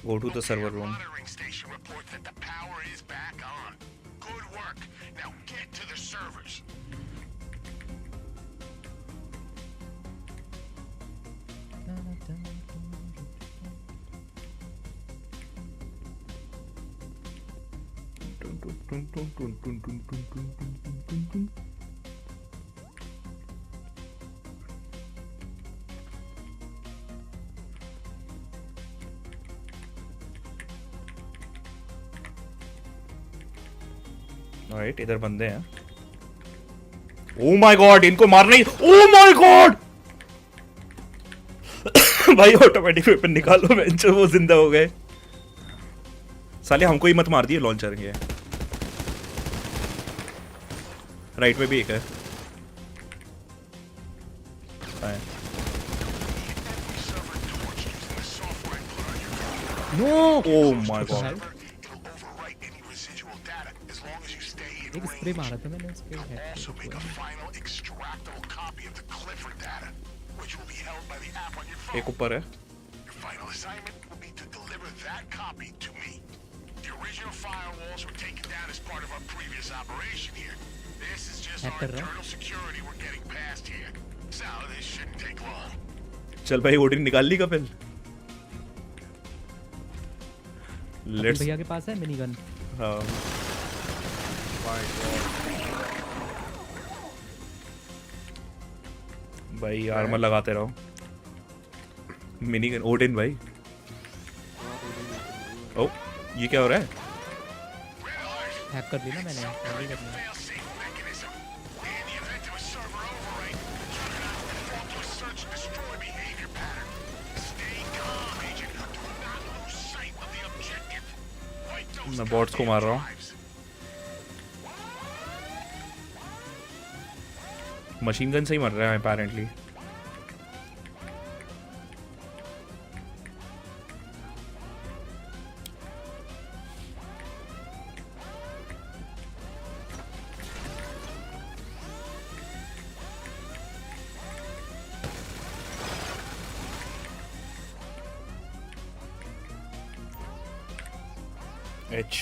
go to the server room. Monitoring station reports that the power is back on. Good work. Now get to the servers. Right इधर बंदे हैं। ओ माय गॉड इनको मारना ही। ओ माय गॉड भाई ऑटोमेटिक वेपन निकालो, बेंचो वो जिंदा हो गए साले। हमको ही मत मार दिए लॉन्चर ये। राइट में भी एक है। नो ओ माय गॉड एक स्प्रे मारा था मैंने उसके head Also make a final extractable copy of the Clifford data, which will be held by the app on your phone. एक ऊपर है। Your final assignment will be to deliver that copy to me. The original firewalls were taken down as part of our previous operation here. This is just our internal security we're getting past here. So this shouldn't take long. चल भाई Odin निकाल ली Kapil. Let's भैया के पास है mini gun. हाँ भाई armour लगाते रहो। मिनी गन ओडिन भाई। ओ ये क्या हो रहा है? हैक कर ली ना मैंने, अभी करनी है। मैं बॉट्स को मार रहा हूँ। मशीन गन से ही मर रहा है अपेरेंटली। H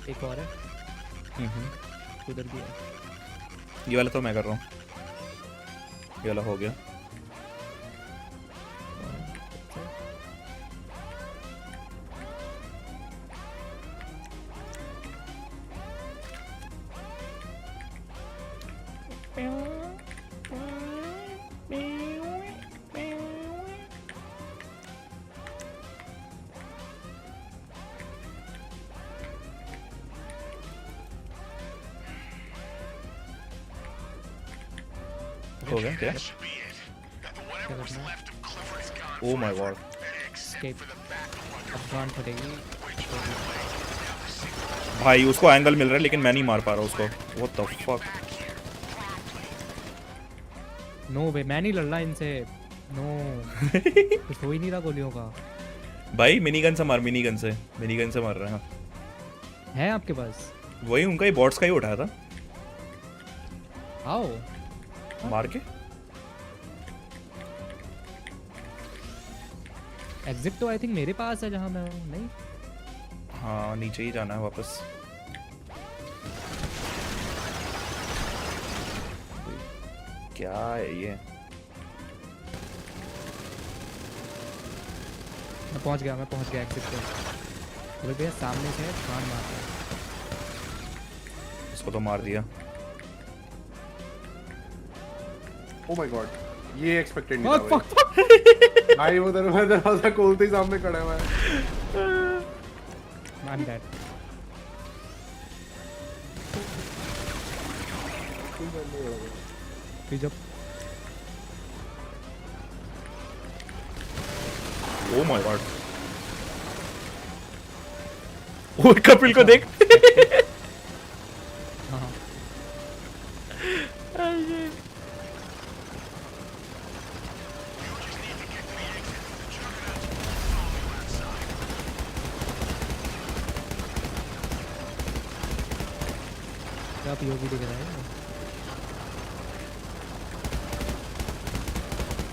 एक और है उधर भी है। ये वाला तो मैं कर रहा हूँ, ये वाला हो गया। हो गया क्या? Oh my god. Escape. अब जान फटेगी। भाई उसको एंगल मिल रहा है लेकिन मैं नहीं मार पा रहा उसको। What the fuck? No वे मैं नहीं लड़ रहा इनसे। No कुछ हो ही नहीं रहा गोलियों का। भाई मिनीगन से मार, मिनीगन से मार रहा है। है आपके पास? वही उनका ही बॉट्स का ही उठाया था। आओ मार के एग्जिट तो आई थिंक मेरे पास है जहां मैं हूं। नहीं हाँ नीचे ही जाना है वापस। क्या है ये? मैं पहुंच गया एग्जिट पे। बोले भैया सामने से कान मारता है। इसको तो मार दिया। Oh my god, ये एक्सपेक्टेड नहीं था भाई। वो दरवाजा खोलते ही सामने खड़ा हुआ है। I'm dead. जब Oh my god. ओ कपिल को देख। हाँ आप योगी दिख रहा है।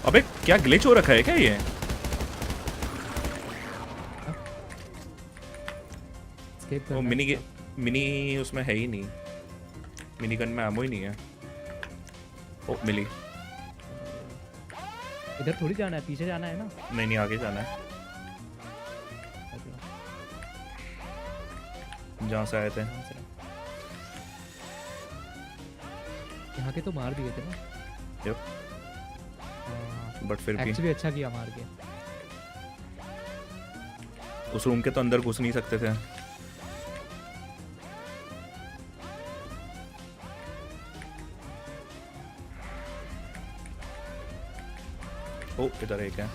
अबे क्या ग्लिच हो रखा है क्या ये? वो मिनी उसमें है ही नहीं। मिनी गन में एमो ही नहीं है। ओ मिली। इधर थोड़ी जाना है, पीछे जाना है ना। नहीं आगे जाना है जहाँ से आए थे। यहाँ के तो मार दिए थे ना। यप बट फिर भी एक्चुअली अच्छा किया मार के। उस रूम के तो अंदर घुस नहीं सकते थे। ओ इधर एक है।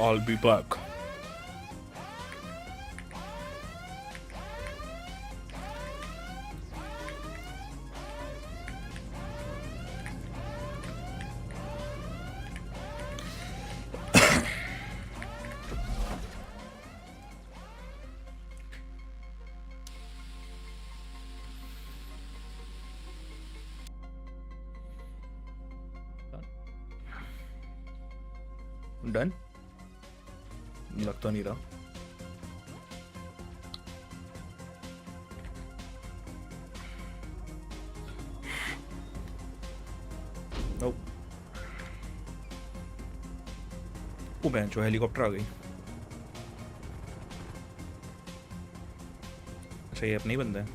I'll be back. Done? लगता नहीं रहा। Nope. ओ बेंचो हेलीकॉप्टर आ गई। अच्छा ये अपने ही बंदा है।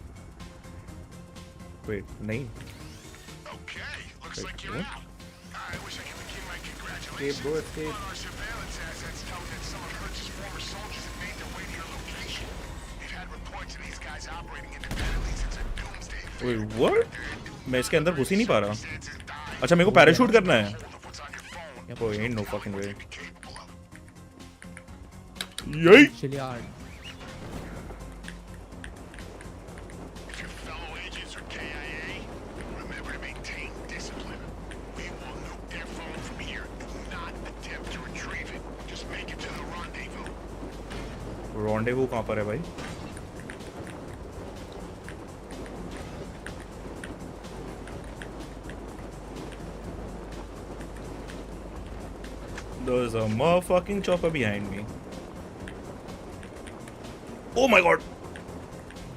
वेट नहीं। Escape, bro, escape. Wait, what? मैं इसके अंदर घुस ही नहीं पा रहा। अच्छा मेरे को पैराशूट करना है। Oh, ain't no fucking way. Yay! Rendezvous कहाँ पर है भाई? There's a motherfucking chopper behind me. Oh my god!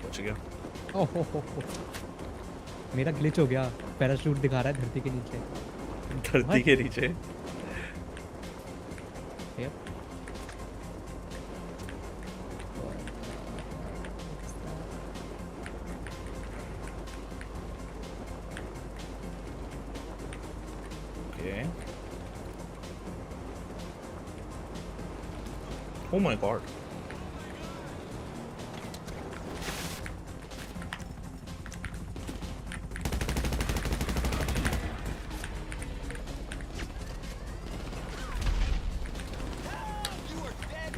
बच गया. मेरा ग्लिच हो गया. पैराशूट दिखा रहा है धरती के नीचे. धरती के नीचे. Yep. Okay. Oh my god.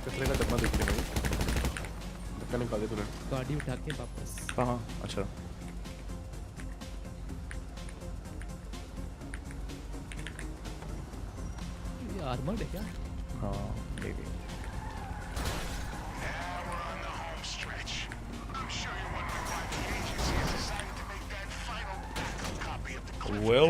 कचरे का डब्बा देख लिया भाई. धक्का निकाल दिया तूने. गाड़ी उठा के वापस. हाँ अच्छा. ये आर्मर्ड है क्या? हाँ maybe. Well.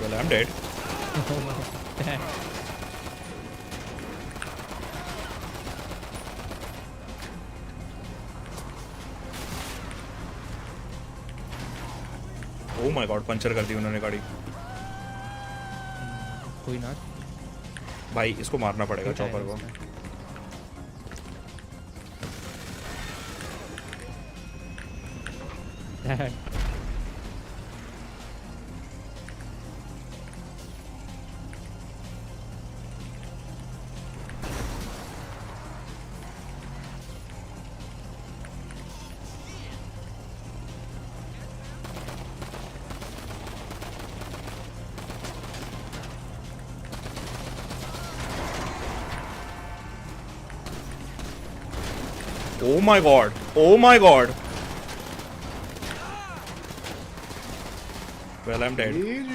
Well, I'm dead. Oh my god, puncture कर दी उन्होंने गाड़ी. कोई ना. भाई इसको मारना पड़ेगा चॉपर को. Oh my god. Oh my god. Well, I'm dead. GG.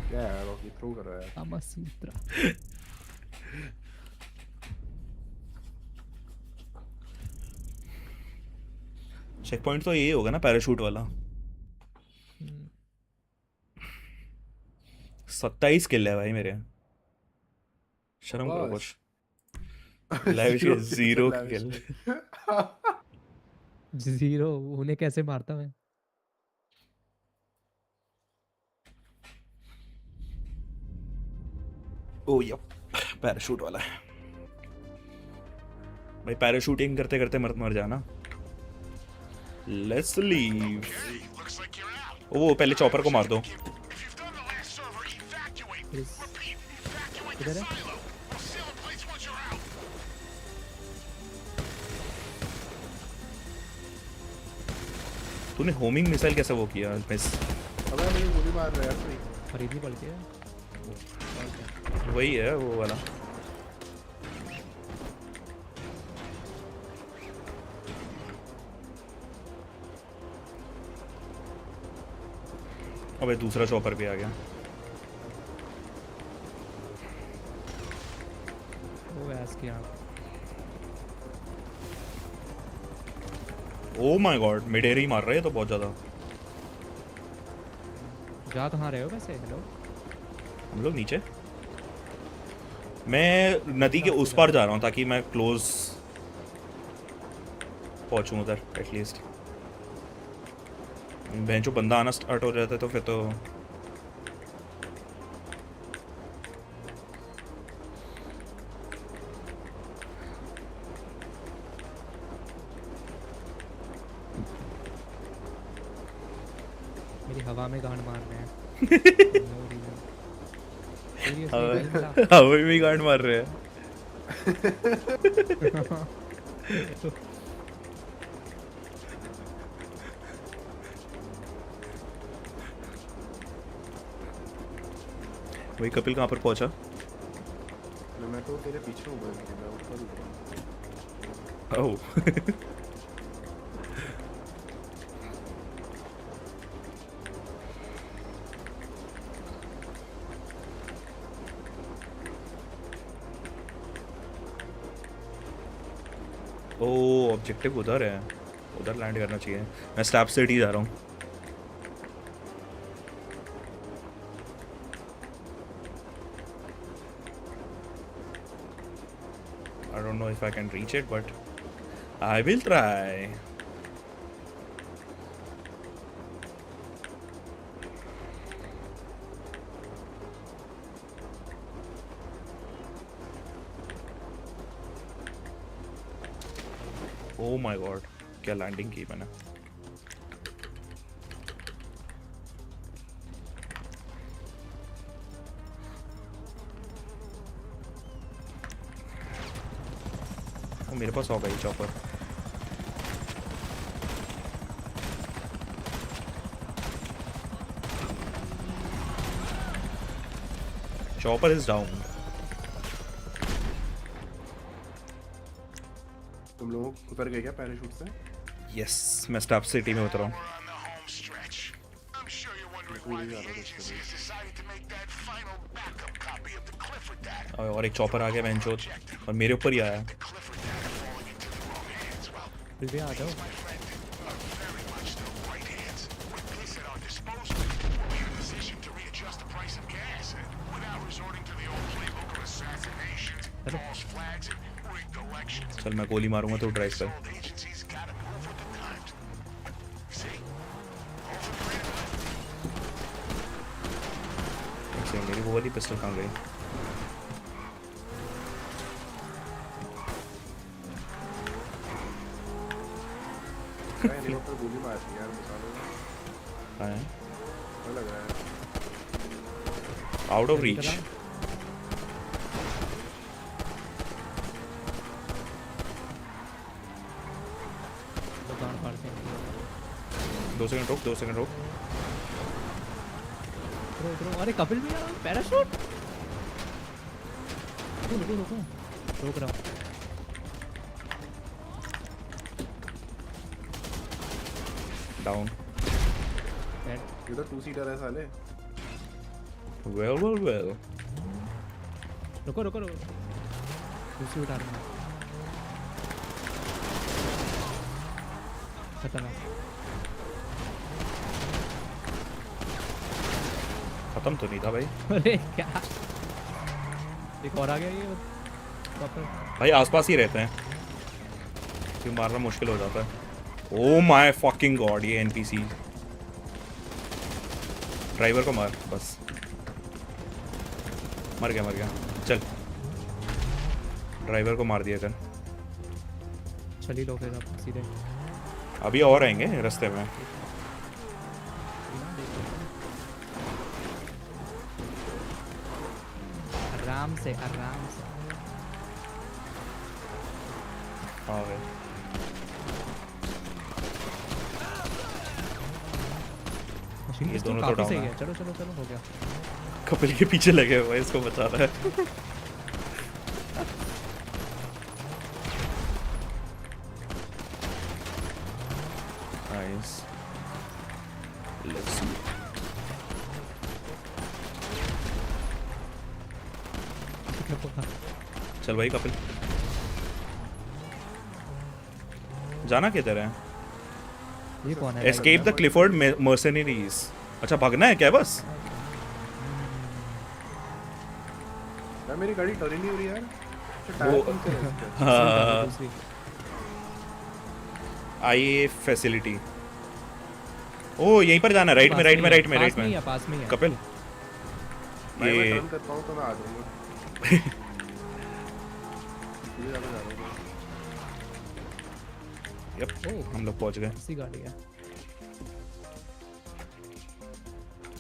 क्या है रॉकी थ्रो कर रहा है? कामासूत्रा. चेक पॉइंट तो यही होगा ना पैराशूट वाला. 27 किल है भाई मेरे. शर्म करो कुछ. लाइव 0 किल. 0 उन्हें कैसे मारता मैं? ओ यप पैराशूट वाला है भाई. पैराशूटिंग करते करते मर जाना. Let's leave. वो पहले चॉपर को मार दो. किधर है? तूने होमिंग मिसाइल कैसे वो किया मिस? अबे मुझे गोली मार रहा है यार. खरीदनी पड़ती है. वही है वो वाला. अबे दूसरा चॉपर भी आ गया. वो ऐस की आँख. Oh my god mid air ही मार रहे हैं तो बहुत ज्यादा. जा कहाँ रहे हो वैसे? हेलो. हम लोग नीचे. मैं नदी के उस पार जा रहा हूँ ताकि मैं क्लोज पहुँचूँ उधर एटलीस्ट. जो बंदा आना स्टार्ट हो जाता है तो फिर तो मेरी हवा में गांड मार रहे हैं। No reason. Seriously, भाई मेरा हवा में गांड मार रहे हैं। वही कपिल कहाँ पर पहुंचा? मैं तो तेरे पीछे हूँ, मैं ऊपर हूँ। ओह ओह ऑब्जेक्टिव उधर है, उधर लैंड करना चाहिए। मैं स्टैप सिटी जा रहा हूँ। I don't know if I can reach it, but I will try. Oh my god, क्या लैंडिंग की मैंने। मेरे पास होगा ये चॉपर। Chopper is down. तुम लोग उतर गए क्या पैराशूट से? यस, मैं स्टैप सिटी में उतरा हूँ। और एक चॉपर आ गया बेंचोच और मेरे ऊपर ही आया। भी आ जाओ। चल मैं गोली मारूंगा तो ड्राइव कर। मेरी वो वाली पिस्टल कहाँ गई? गोली मारती यार, बता दो। हाँ लग रहा है आउट ऑफ रीच। दो सेकंड रुक, 2 सेकंड रुक। अरे कपिल भैया पैराशूट। रोक रहा हूँ। डाउन। ये तो 2 सीटर है साले। वेल। रुको। दूसरी उठा रहा हूँ। खत्म तो नहीं था भाई। अरे क्या, एक और आ गया ये भाई। आसपास ही रहते हैं, क्यों मारना मुश्किल हो जाता है। ओह माय फकिंग गॉड, ये एनपीसी। ड्राइवर को मार बस। मर गया। चल ड्राइवर को मार दिया कर। चली लो फिर आप सीधे। अभी और आएंगे रास्ते में। आराम से। हाँ भाई। ये दोनों तो डाउन है। चलो हो गया। कपिल के पीछे लगे हुए, इसको बचाना है। Nice, let's see. चल भाई कपिल, जाना किधर है? ये कौन है? Escape the Clifford mercenaries. अच्छा भागना है क्या बस? यार मेरी गाड़ी टर्न ही नहीं हो रही यार। हाँ, आई फैसिलिटी। ओ यहीं पर जाना, राइट में पास में कपिल। मैं टर्न करता हूँ तो मैं आ जाऊंगा। यप, हम लोग पहुंच गए। इसी गाड़ी है।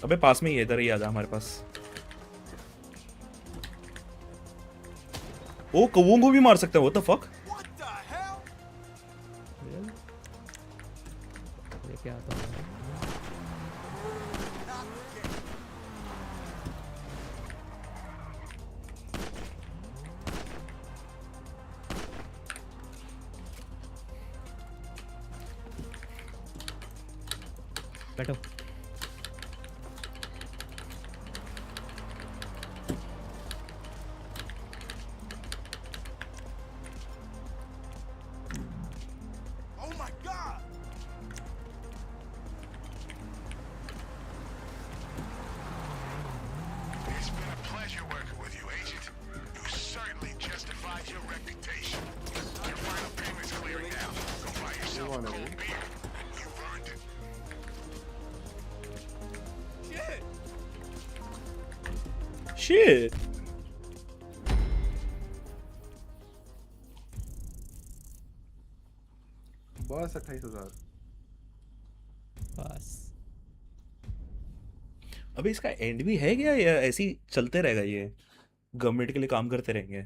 अबे पास में ही है, इधर ही आ जा हमारे पास। ओ कौओं को भी मार सकते हैं, व्हाट द फक। ये क्या आता है? बैठो। Oh my god! It's been a pleasure working with you, Agent. You certainly justified your reputation. Your final payment's clear now. Go buy yourself a cold beer. You've earned it. Shit. बस 28,000। बस अबे इसका and भी है क्या, या ऐसे ही चलते रहेगा ये, गवर्नमेंट के लिए काम करते रहेंगे?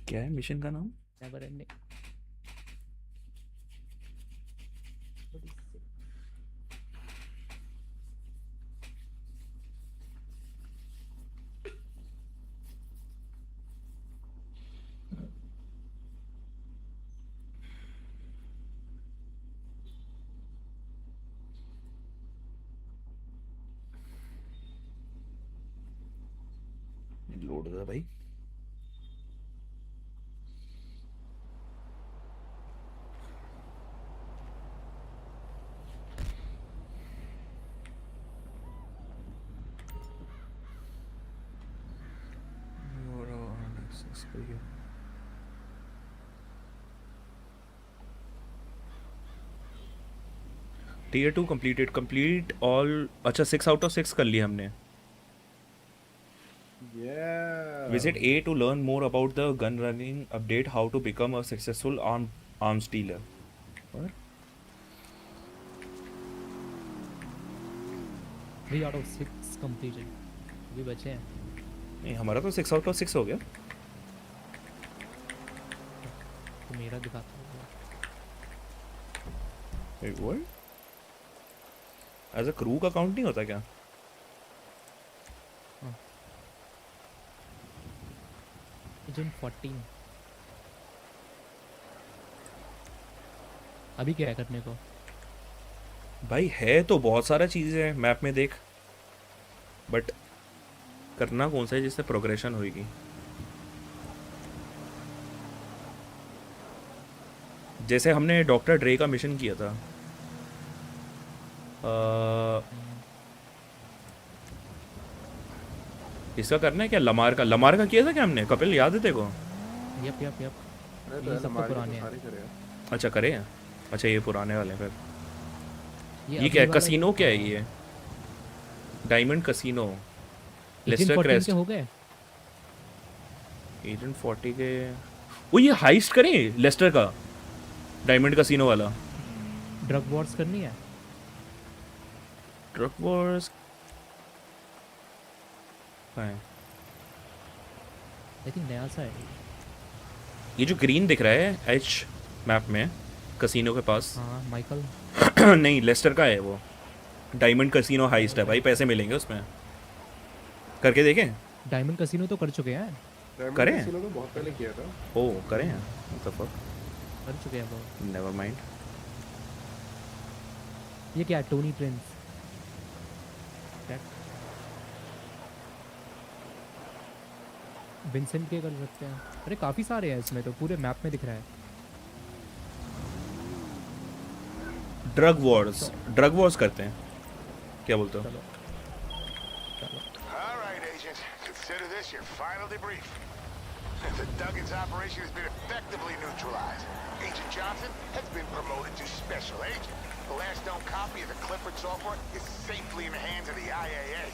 क्या है मिशन का नाम? Never ending. लोड था भाई। Tier 2 completed. Complete all. अच्छा 6 out of 6 कर लिया हमने। Yeah. Visit A to learn more about the gun running update. How to become a successful arms dealer. What? 3 out of 6 completed. अभी बचे हैं। नहीं हमारा तो 6 out of 6 हो गया। तो मेरा दिखाता हूँ। Wait, what? As a crew का काउंट नहीं होता क्या? Agent 14। अभी क्या है करने को? भाई है तो बहुत सारा चीज़ें हैं मैप में देख, बट करना कौन सा है जिससे प्रोग्रेशन होगी? जैसे हमने डॉक्टर ड्रे का मिशन किया था, इसका करना है क्या? लमार का किया था क्या हमने? कपिल याद है तेरे को? यप ये सब तो पुराने हैं। अच्छा करे हैं। अच्छा ये पुराने वाले हैं फिर। ये क्या है? कसिनो क्या है ये? डायमंड कसिनो, लेस्टर क्रेस्ट हो गए। एजेंट 40 के। वो ये हाइस्ट करें लेस्टर का, डायमंड कसिनो वाला। ड्रग वॉर्स करनी है। ड्रग वॉर्स है आई थिंक नया सा है ये जो ग्रीन दिख रहा है एच मैप में कसिनो के पास। हाँ माइकल नहीं लेस्टर का है वो। डायमंड कसिनो हाइस्ट है भाई, पैसे मिलेंगे उसमें। करके देखें। डायमंड कसिनो तो कर चुके हैं। करें कसिनो तो बहुत पहले किया था। ओ करें हैं व्हाट द फक, कर चुके हैं वो। Never mind. ये क्या है? Tony Prince. विंसेंट के कर सकते हैं। अरे काफ़ी सारे हैं इसमें, तो पूरे मैप में दिख रहा है। ड्रग वॉर्स करते हैं, क्या बोलते हो? All right, Agent. Consider this your final debrief. The Duggins operation has been effectively neutralized. Agent Johnson has been promoted to Special Agent. The last known copy of the Clifford software is safely in the hands of the IAA.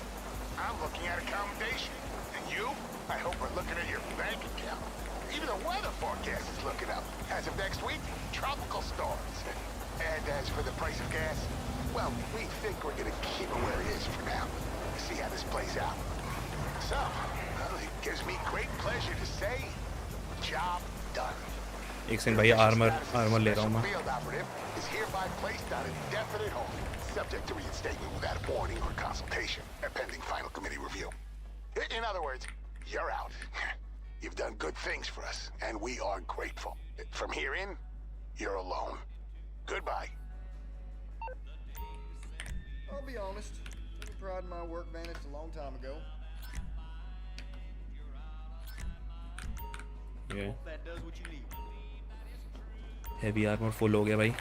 I'm looking at a commendation. And you? I hope we're looking at your bank account. Even the weather forecast is looking up. as of next week, tropical storms. And as for the price of gas, well, we think we're gonna keep it where it is for now. See how this plays out. So, well, it gives me great pleasure to say, job done. एक second भाई armour ले रहा हूँ मैं. Field operative is hereby placed on indefinite hold, subject to reinstatement without a warning or consultation, pending final committee review. In other words, you're out. You've done good things for us, and we are grateful. From here in, you're alone. Goodbye. I'll be honest. The pride in my work vanished a long time ago. Yeah. That does what you need. Heavy armor full हो गया भाई.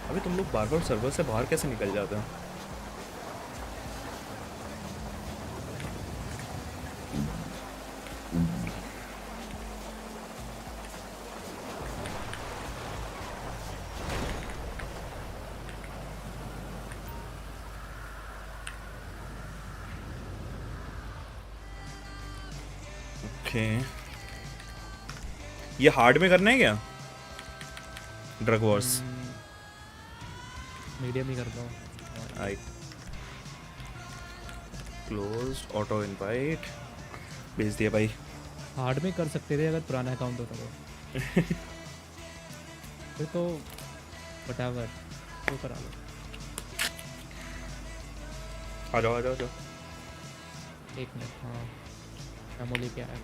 अबे तुम लोग बार-बार server से बाहर कैसे निकल जाते हो? ये हार्ड में करना है क्या? ड्रग वॉर्स मीडियम ही करता हूँ. आई क्लोज्ड ऑटो इनवाइट भेज दिया भाई. हार्ड में कर सकते थे अगर पुराना अकाउंट होता तो. फिर तो व्हाटएवर वो करा लो. आ जाओ. एक मिनट. हाँ अमोली क्या है?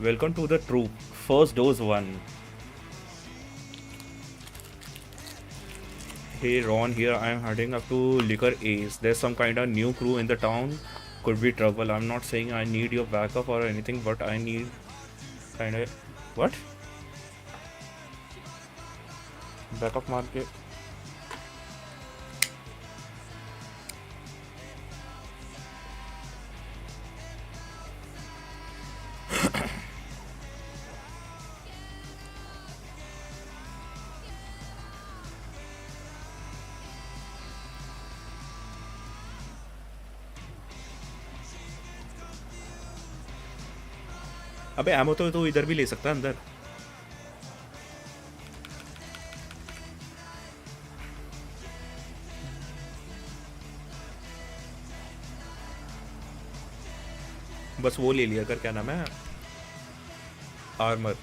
Welcome to the troop. First dose 1. Hey Ron, here I am heading up to Liquor Ace. There's some kind of new crew in the town. Could be trouble. I'm not saying I need your backup or anything, but I need kind of what? Backup market. अबे ammo तो तू इधर भी ले सकता है अंदर. बस वो ले लिया कर. क्या नाम है? आर्मर.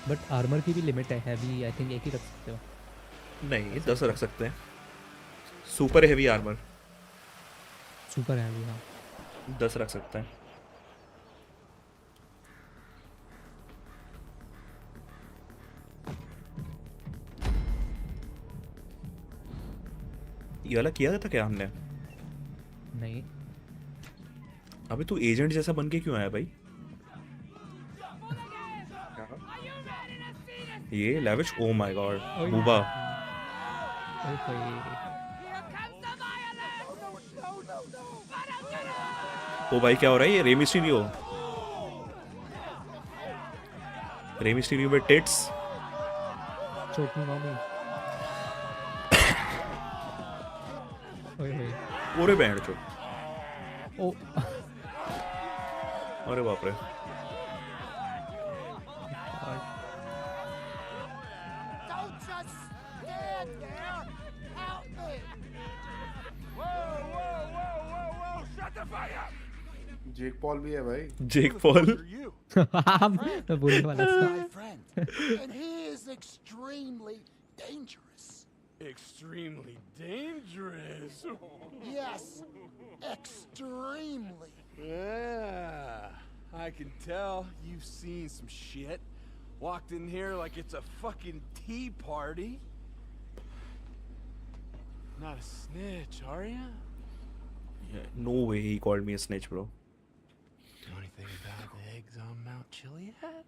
बट आर्मर की भी लिमिट है. हैवी आई थिंक एक ही रख सकते हो. नहीं 10 रख सकते हैं. Super heavy armour. Super heavy हाँ 10 रख सकते हैं. ये वाला किया था क्या हमने? नहीं. अबे तू एजेंट जैसा बन के क्यों आया भाई? ये लैविश. ओ माय गॉड बूबा. ओ भाई क्या हो रहा है? ये रेमिस्टीरियो विद टिट्स. चोटनी मामी. ओरे बैंड चो. ओ अरे बाप रे. Don't just stand there. Help me. Whoa. Shut the fuck up. Jake Paul भी है भाई. Jake Paul. मैं बोलने वाला था. My friend. And he is extremely dangerous. Extremely dangerous. Yes. Extremely. Yeah, I can tell you've seen some shit. Walked in here like it's a fucking tea party. Not a snitch, are ya? Yeah, no way he called me a snitch, bro. Know anything about the eggs on Mount Chiliad?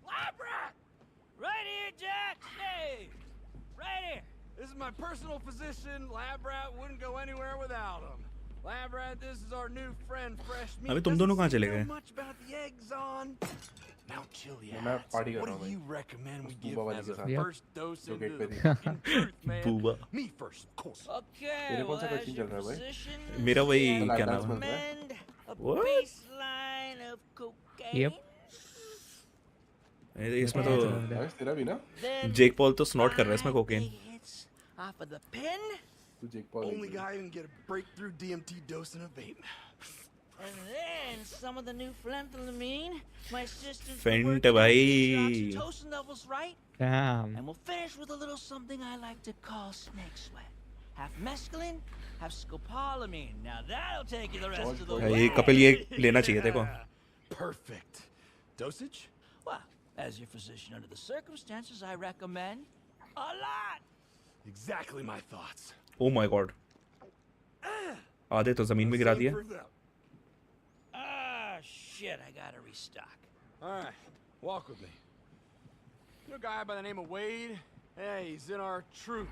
Labrat! Right here, Jack! Hey! Right here! This is my personal physician. Lab rat wouldn't go anywhere without him. Labyrinth, this is our new friend, Fresh Meat. अभी तुम दोनों कहाँ चले गए? Much about the eggs on. Now Chiliads, मैं party कर what रहा हूँ do you recommend we give वाली as के a साथ। first dose जो into cake पे the थी। fucking truth, man? Booba. Me first, of course. Okay, तेरे कौन well, सा as question your चल रहा है भाई? physician, मेरा वही तो क्या lap नाम dance है? recommend a What? baseline of cocaine. Yep. इसमें तो तेरा भी ना? जेक पॉल तो स्नॉट कर रहा है इसमें cocaine. Off of the pen, तू Jake Paul Only guy who can get a breakthrough DMT dose in a vape. and then some of the new phenethylamine. My assistants Fent, will work out bhai. the oxytocin levels right. Damn. And we'll finish with a little something I like to call snake sweat. Half mescaline, half scopolamine. Now that'll take you the rest of the way. ये कपिल ये लेना चाहिए देखो। Perfect. Dosage? Well, as your physician under the circumstances, I recommend a lot. Exactly my thoughts. Oh my god. आधे तो जमीन में गिरा दिया। Ah, shit, I gotta restock. Alright, walk with me. You know a guy by the name of Wade? Hey, he's in our troop.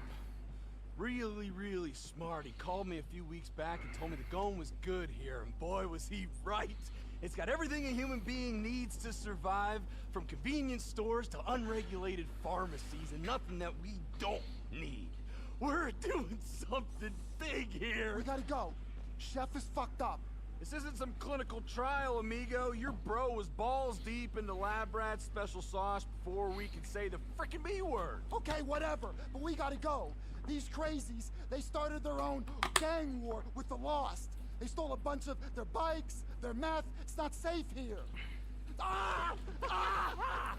Really smart. He called me a few weeks back and told me the going was good here, and boy was he right. It's got everything a human being needs to survive, from convenience stores to unregulated pharmacies, and nothing that we don't need. We're doing something big here. We gotta go. Chef is fucked up. This isn't some clinical trial, amigo. Your bro was balls deep into lab rat's special sauce before we could say the frickin' B word. Okay, whatever, but we gotta go. These crazies, they started their own gang war with the Lost. They stole a bunch of their bikes, their meth. It's not safe here. Ah! Ah!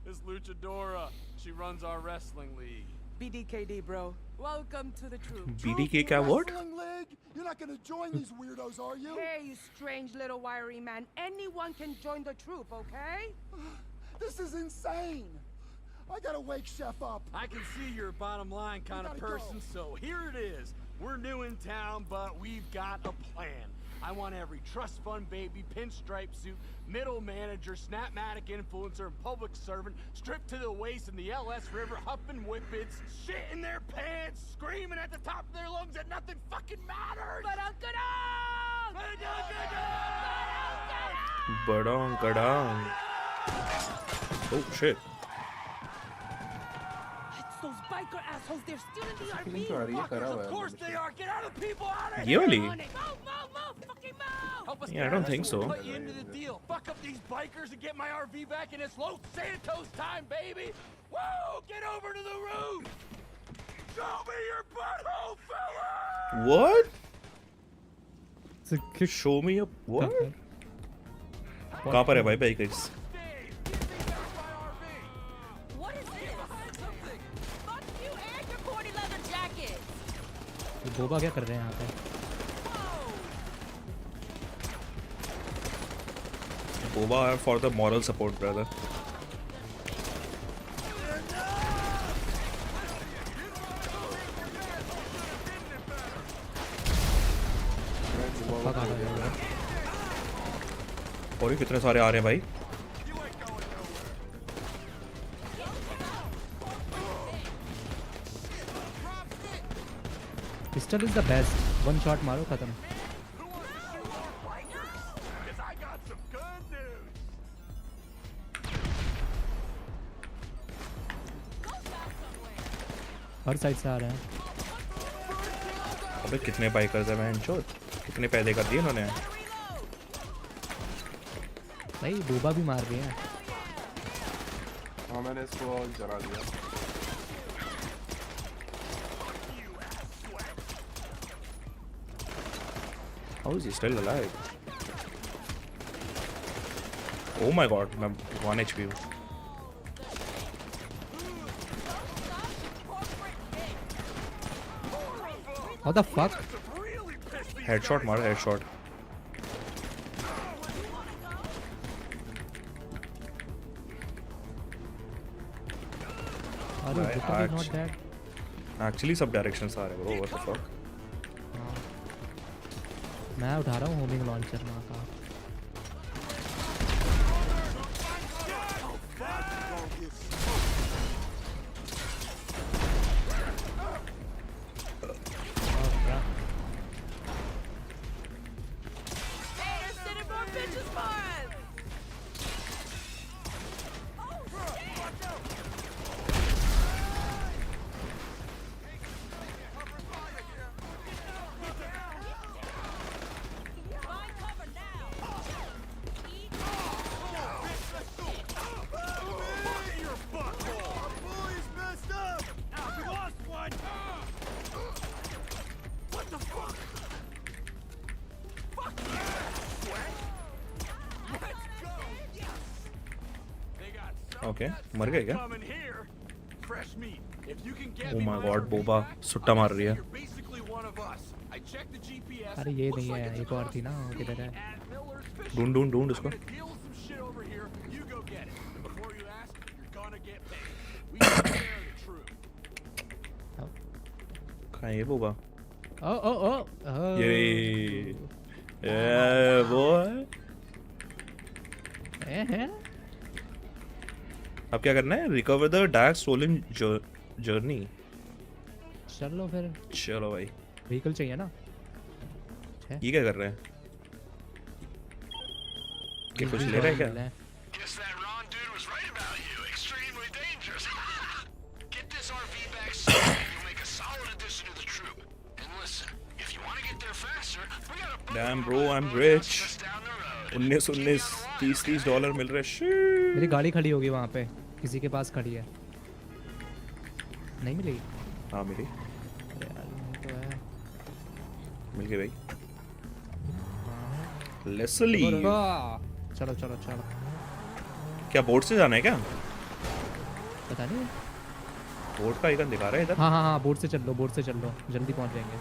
This luchadora, she runs our wrestling league. BDKD, bro. Welcome to the troop. BDK क्या what? Wrestling league? You're not gonna join these weirdos, are you? Hey, you strange little wiry man. Anyone can join the troop, okay? This is insane. I gotta wake Chef up. I can see you're a bottom line kind of person, so here it is. We're new in town, but we've got a plan. I want every trust fund baby, pinstripe suit, middle manager, snapmatic influencer, and public servant stripped to the waist in the LS River, huffing whippets, shit in their pants, screaming at the top of their lungs that nothing fucking matters. Badong kadang. Oh shit. Those biker assholes, they're stealing the Feeling तो आ रही है करा हुआ है। Of course they are. Get out of people out of ये here. वाली? Fucking move! Help us Yeah, I get don't out of think this, so. we'll Put you into the deal. Fuck up these bikers and get my RV back, and it's Los Santos time, baby. Woo! Get over to the roof. Show me your butthole, fella. What? It's a kick. Show me a what? कहाँ पर है भाई bikers? What is this? Fuck you and your corny leather jacket! ये Boba क्या कर रहे हैं यहाँ पे? Boba for the moral support, brother. और ये कितने सारे आ रहे हैं भाई? Pistol is the best. One shot मारो खत्म. हर साइड से आ रहे हैं. अबे कितने बाइकर्स हैं मैं चोद? कितने पैदे कर दिए इन्होंने? भाई बोबा भी मार रहे हैं. हाँ मैंने इसको जला दिया. How is he still alive? Oh my god, मैं 1 HP हूँ. What the fuck? Headshot मारो headshot. Not dead. Actually सब directions आ रहे हैं bro. What the fuck? मैं उठा रहा हूँ होमिंग लॉन्चर माँ का. ओके मर गए क्या? Coming here. Fresh meat. If you can get Oh me my my god, RV Boba back, सुट्टा मार रही है. you're basically one of us. I checked the GPS. अरे ये नहीं है, एक और थी ना, वो किधर है? ढूंढ उसको. Deal with some shit over here. You go get it. Before you ask, you're gonna get paid. We can share the truth. कहाँ है ये बोबा? Oh. ये boy. अब क्या करना है? Recover the dark stolen journey. चलो फिर. चलो भाई. व्हीकल चाहिए ना? ये क्या कर रहे हैं? क्या कुछ ले रहा है क्या? Guess that Ron dude was right about you. Extremely dangerous. Get this RV back soon and you'll make a solid addition to the troop. And listen, if you want to get there faster, we got a Damn bro, I'm rich. 19 $30 मिल रहे हैं. मेरी गाड़ी खड़ी होगी वहाँ पे, किसी के पास खड़ी है. नहीं मिली? हाँ मिली. अरे यार तो है. मिल गई भाई. लेस्ली. चलो. क्या बोर्ड से जाना है क्या? पता नहीं. बोर्ड का आइकन दिखा रहा है इधर. हाँ बोर्ड से चल लो, जल्दी पहुँच जाएंगे.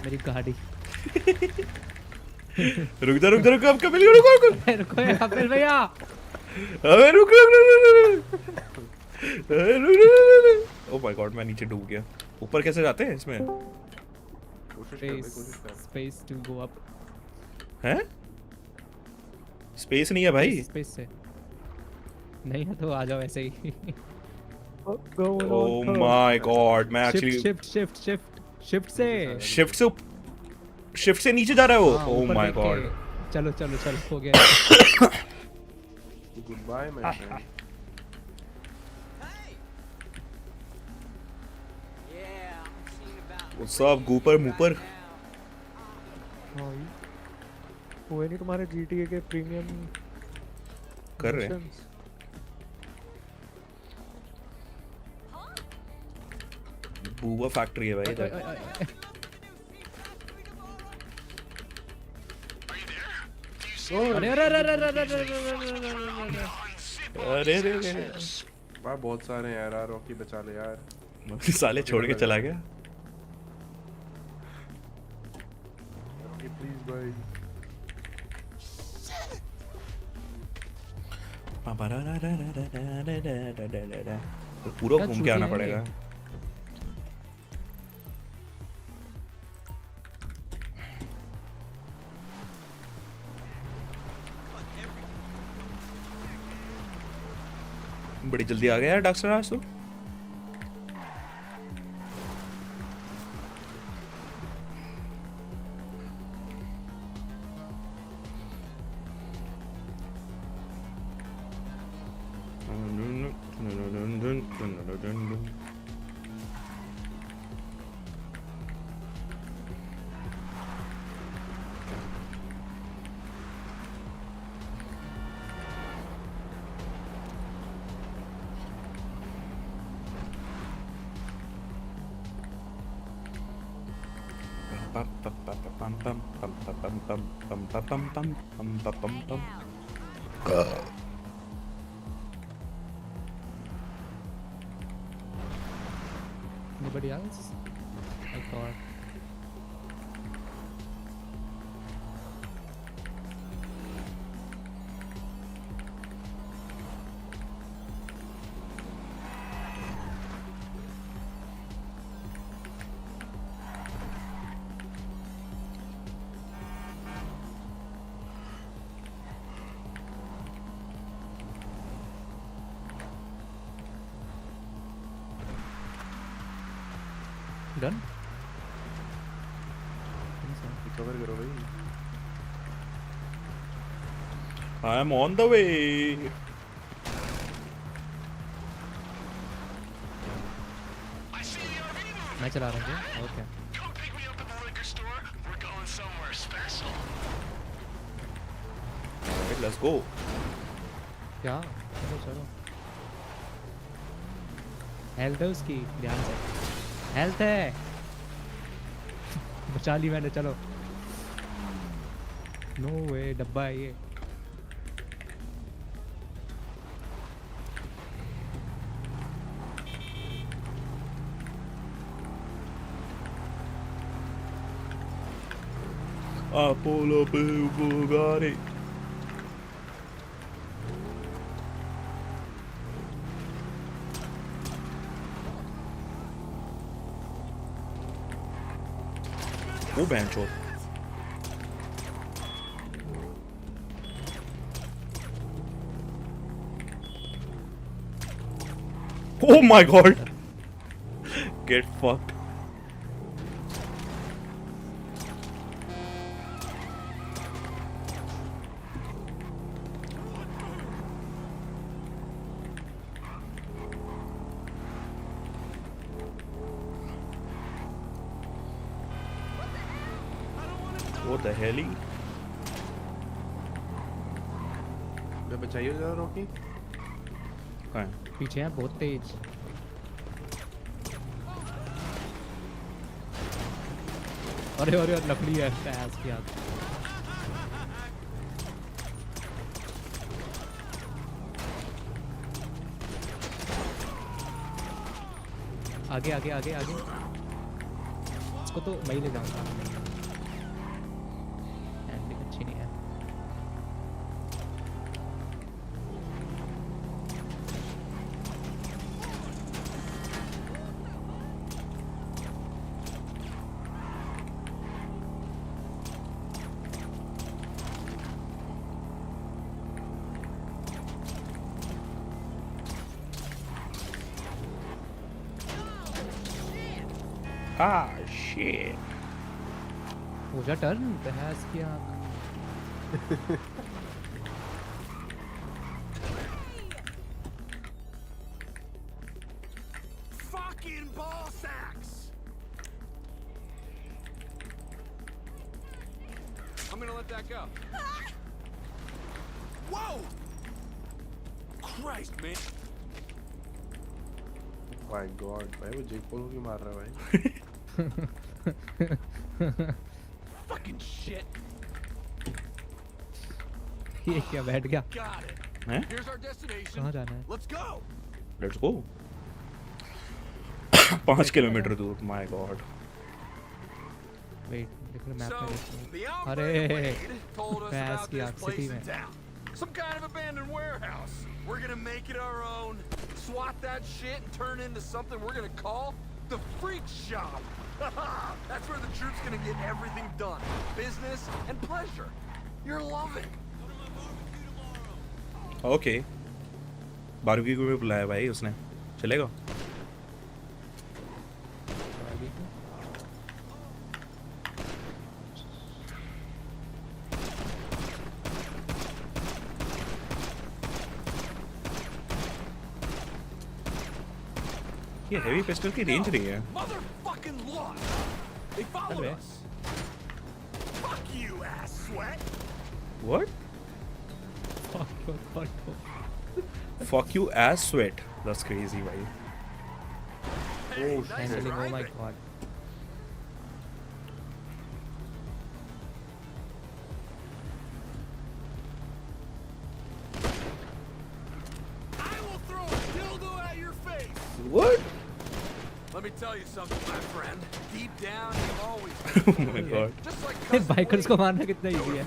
मेरी गाड़ी. रुक जा अब कब मिलेगा? रुको यार फिर भैया. अबे रुक. ओह माय गॉड, मैं नीचे डूब गया. ऊपर कैसे जाते हैं इसमें? Space to go up. हैं? स्पेस नहीं है भाई. स्पेस से नहीं है तो आ जाओ ऐसे ही. ओह माय गॉड, मैं एक्चुअली शिफ्ट से नीचे जा रहा है वो. Oh my god. चलो हो गया. Goodbye my friend. वो सब गूपर मुपर. वो नहीं तुम्हारे GTA के प्रीमियम कर रहे हैं. बूबा फैक्ट्री है भाई इधर. अरे भाई बहुत सारे हैं यार. रॉकी बचा ले यार. साले छोड़ के चला गया. रॉकी प्लीज भाई. पूरा घूम के आना पड़ेगा. बड़ी जल्दी आ गया यार डॉक्टर आज तो. Anybody else? I thought. Done? Recover करो भाई. I am on the way. मैं चला रहा हूँ. Okay. Come pick me up at the liquor store. We're going somewhere special. Alright, let's go. क्या? चलो. हेल्थ है उसकी, ध्यान से. हेल्थ है. बचा ली मैंने. चलो. नो वे डब्बा है ये. Apollo Bugatti. Oh, bancho. Oh my god. Get fucked. What the hell? मैं बचाइए जरा रॉकी. कहाँ है? पीछे हैं बहुत तेज. अरे अरे लकड़ी है पैस की आग. आगे आगे आगे आगे. इसको तो मैं ही ले जाऊंगा. हैंडलिंग अच्छी नहीं है. Ah, shit. हो जा टर्न बहस की आग. Fucking ball sacks! I'm gonna let that go. Whoa! Christ, man. My God, भाई वो जेक पोल क्यों मार रहा है भाई? Fucking shit. ये क्या बैठ गया? Got it. हैं? Here's our destination. कहाँ जाना है? Let's go. Let's go. 5 kilometre दूर. My God. वेट देखो मैप So, में the देखो. Alfred अरे Wade told us पैस about की this आग place सिटी in में. town. Some kind of abandoned warehouse. We're gonna make it our own, swat that shit, and turn it into something we're gonna call the Freak Shop. That's where the troop's gonna get everything done. Business and pleasure. You're loving. Okay. Barbecue को भी बुलाया भाई उसने. चलेगा? ये heavy pistol की range रही है. Motherfucking lost. They followed Hello. us. Fuck you, ass sweat. What? Fuck you ass sweat. That's crazy, भाई. Hey, Oh, nice Handling, oh my driving. god. I will throw a dildo at your face. What? Let me tell you something, my friend. Deep down, you've always Oh my god. just like bikers को मारना कितना easy है.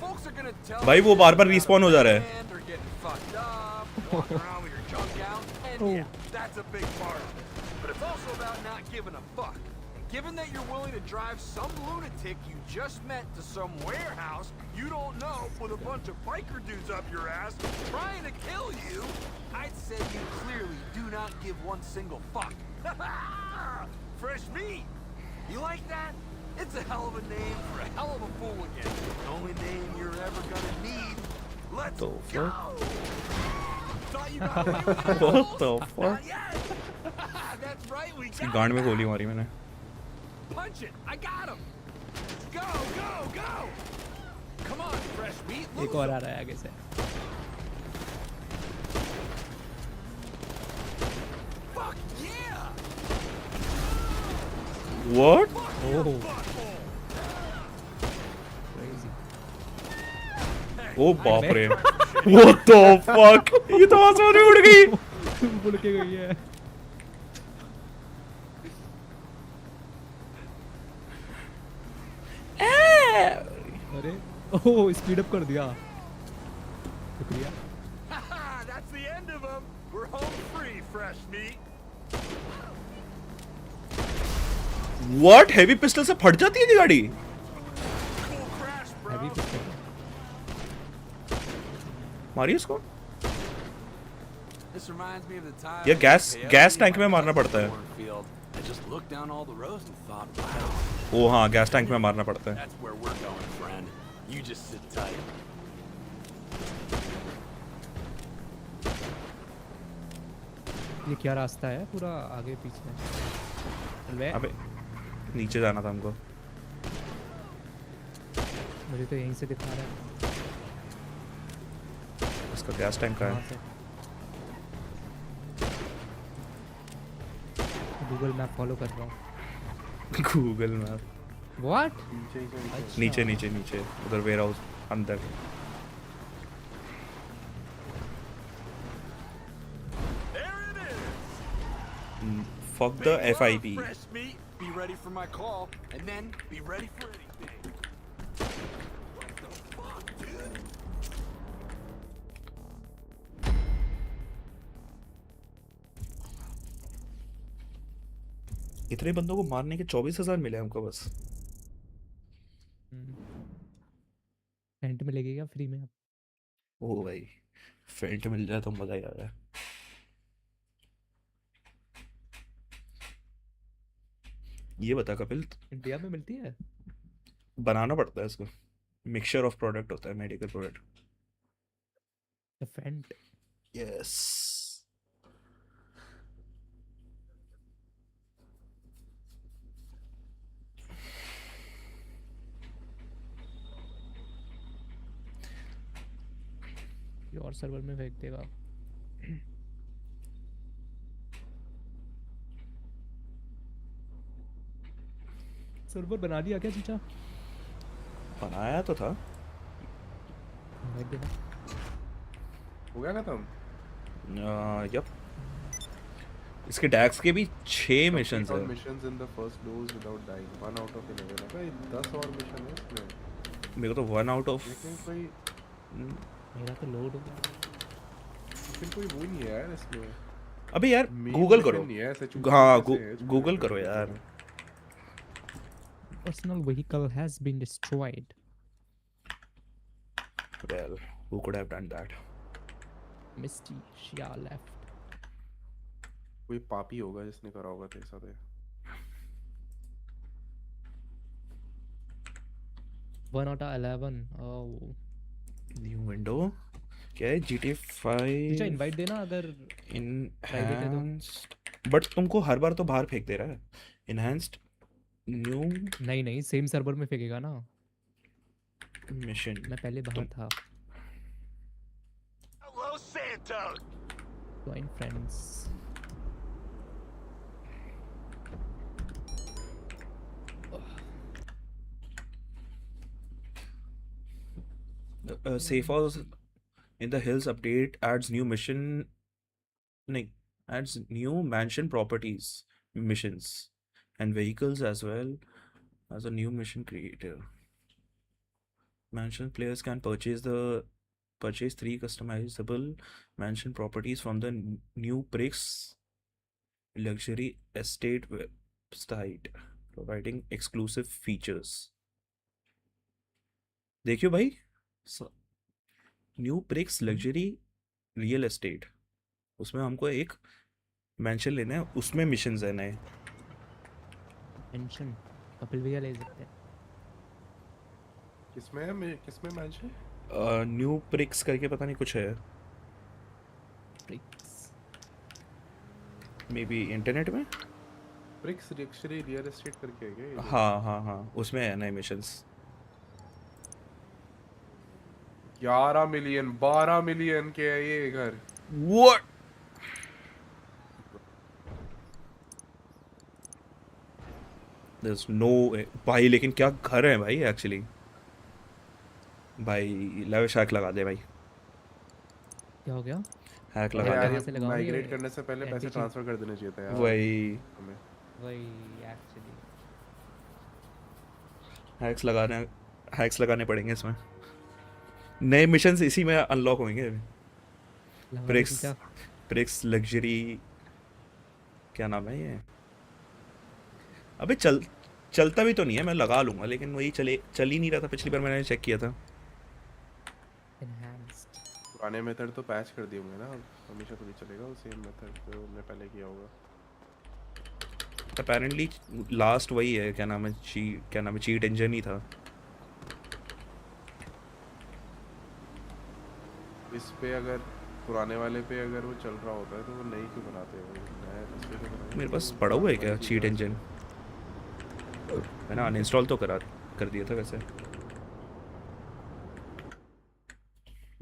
folks are gonna tell भाई वो बार-बार respawn हो जा रहा है. and they're getting fucked up, walking around with your junk out, and yeah, that's a big part of it. But it's also about not giving a fuck. And given that you're willing to drive some lunatic you just met to some warehouse you don't know with a bunch of biker dudes up your ass trying to kill you, I'd say you clearly do not give one single fuck. Fresh meat! You like that? It's a hell of a name for a hell of a fooligan. The only name you're ever gonna need. Let's The go! Thought you got away with it, What assholes? the fuck? Not yet. That's right, we इसकी got गांड में him. गोली मारी मैंने. Punch it! I got him! Go, go, go! Come on, fresh meat. एक और आ रहा है आगे से. Fuck yeah! What? Oh. Crazy. ओ बाप रे, what the fuck, ये तो आसमान में उड़ गई। बुल के गई है। अरे ओह स्पीड अप कर दिया, शुक्रिया। That's the end of them. We're home free, fresh meat. What? Heavy pistol से फट जाती है ये गाड़ी? हैवी पिस्टल मारिए इसको। This reminds me of the time. ये गैस टैंक में मारना पड़ता है। I just looked down all the rows and thought, wow. ओ हाँ, गैस टैंक में मारना पड़ता है। That's where we're going, friend. You just sit tight. ये क्या रास्ता है, पूरा आगे पीछे? अबे नीचे जाना था हमको। मुझे तो यहीं से दिखा रहा है। इसका गैस टैंक का है। गूगल मैप फॉलो कर रहा हूँ। Google map. What? नीचे नीचे नीचे उधर वेयर हाउस अंदर। Fuck the FIP. Fresh meat. Be ready for my call, and then be ready for anything. What the fuck, dude? इतने बंदों को मारने के 24,000 मिले हमको बस। फेंट मिलेगी क्या फ्री में? ओ भाई फेंट मिल जाए तो मजा ही आ जाए। ये बता कपिल, इंडिया में मिलती है? बनाना पड़ता है इसको, मिक्सचर ऑफ प्रोडक्ट होता है, मेडिकल प्रोडक्ट। फेंट। यस। और सर्वर में फेंक देगा। सर्वर बना दिया क्या चीचा? बनाया तो था। हो गया खत्म? यप। इसके डैक्स के भी 6 मिशंस हैं। Missions in the first dose without dying 1 out of 11। अबे 10 और मिशन है इसमें। मेरे को तो 1 आउट ऑफ। लेकिन कोई मेरा तो लोड हो गया। लेकिन कोई वो नहीं है यार इसमें। अबे यार गूगल करो। हाँ गूगल करो यार। Personal vehicle has been destroyed. Well, who could have done that? Misty, Shia left. कोई पापी होगा जिसने करा होगा तेरे साथ। 1 out of 11. Oh. New window. क्या है? GTA 5. चीचा इनवाइट देना अगर प्राइवेट है तो। बट तुमको हर बार तो बाहर फेंक दे रहा है। Enhanced new. नहीं सेम सर्वर में फेंकेगा ना। मिशन। मैं पहले बाहर था। Hello, Santa. Join friends. Safe House in the Hills update adds new mission. Adds new mansion properties, missions, and vehicles as well as a new mission creator. Mansion players can purchase 3 customizable mansion properties from the new Bricks luxury estate website, providing exclusive features. देखियो भाई, new bricks luxury real estate, उसमें हमको एक mention लेना है, उसमें missions है नए। मेंशन कपिल भैया ले सकते हैं। किसमें मेंशन? न्यू ब्रिक्स करके पता नहीं कुछ है। ब्रिक्स मे बी इंटरनेट में। ब्रिक्स लग्जरी रियल एस्टेट करके है क्या? हाँ उसमें है नए मिशंस। 11 मिलियन 12 मिलियन के है ये घर। What? There's no way. भाई लेकिन क्या घर है भाई एक्चुअली। भाई लेविश हैक लगा दे भाई। क्या हो गया? हैक अबे लगा यार दे। ये कहाँ से लगाऊं ये? माइग्रेट करने से पहले पैसे एंटी चीट। ट्रांसफर कर देने चाहिए थे यार वही हमें। वही एक्चुअली हैक्स लगाने पड़ेंगे इसमें। नए मिशंस इसी में अनलॉक होंगे। लगा दे ब्रिक्स चीचा। ब्रिक्स लग्जरी, क्या नाम है ये? अबे चलता भी तो नहीं है, मैं लगा लूंगा लेकिन वही चल ही नहीं रहा था। पिछली बार मैंने चेक किया था। एनहांस्ड। पुराने मेथड तो पैच कर दिए होंगे ना, हमेशा तो नहीं चलेगा वो सेम मेथड जो हमने पहले किया होगा। अपेरेंटली लास्ट वही है, क्या नाम है चीट इंजन ही था। इस पे अगर पुराने वाले पे अगर वो चल रहा होता है तो वो नई क्यों बनाते हैं? नया इस पे तो बनाएंगे। मेरे पास वो पड़ा हुआ है पुराने क्या वाली चीट चीज़ें इंजन? मैंने अनइंस्टॉल तो कर दिया था वैसे।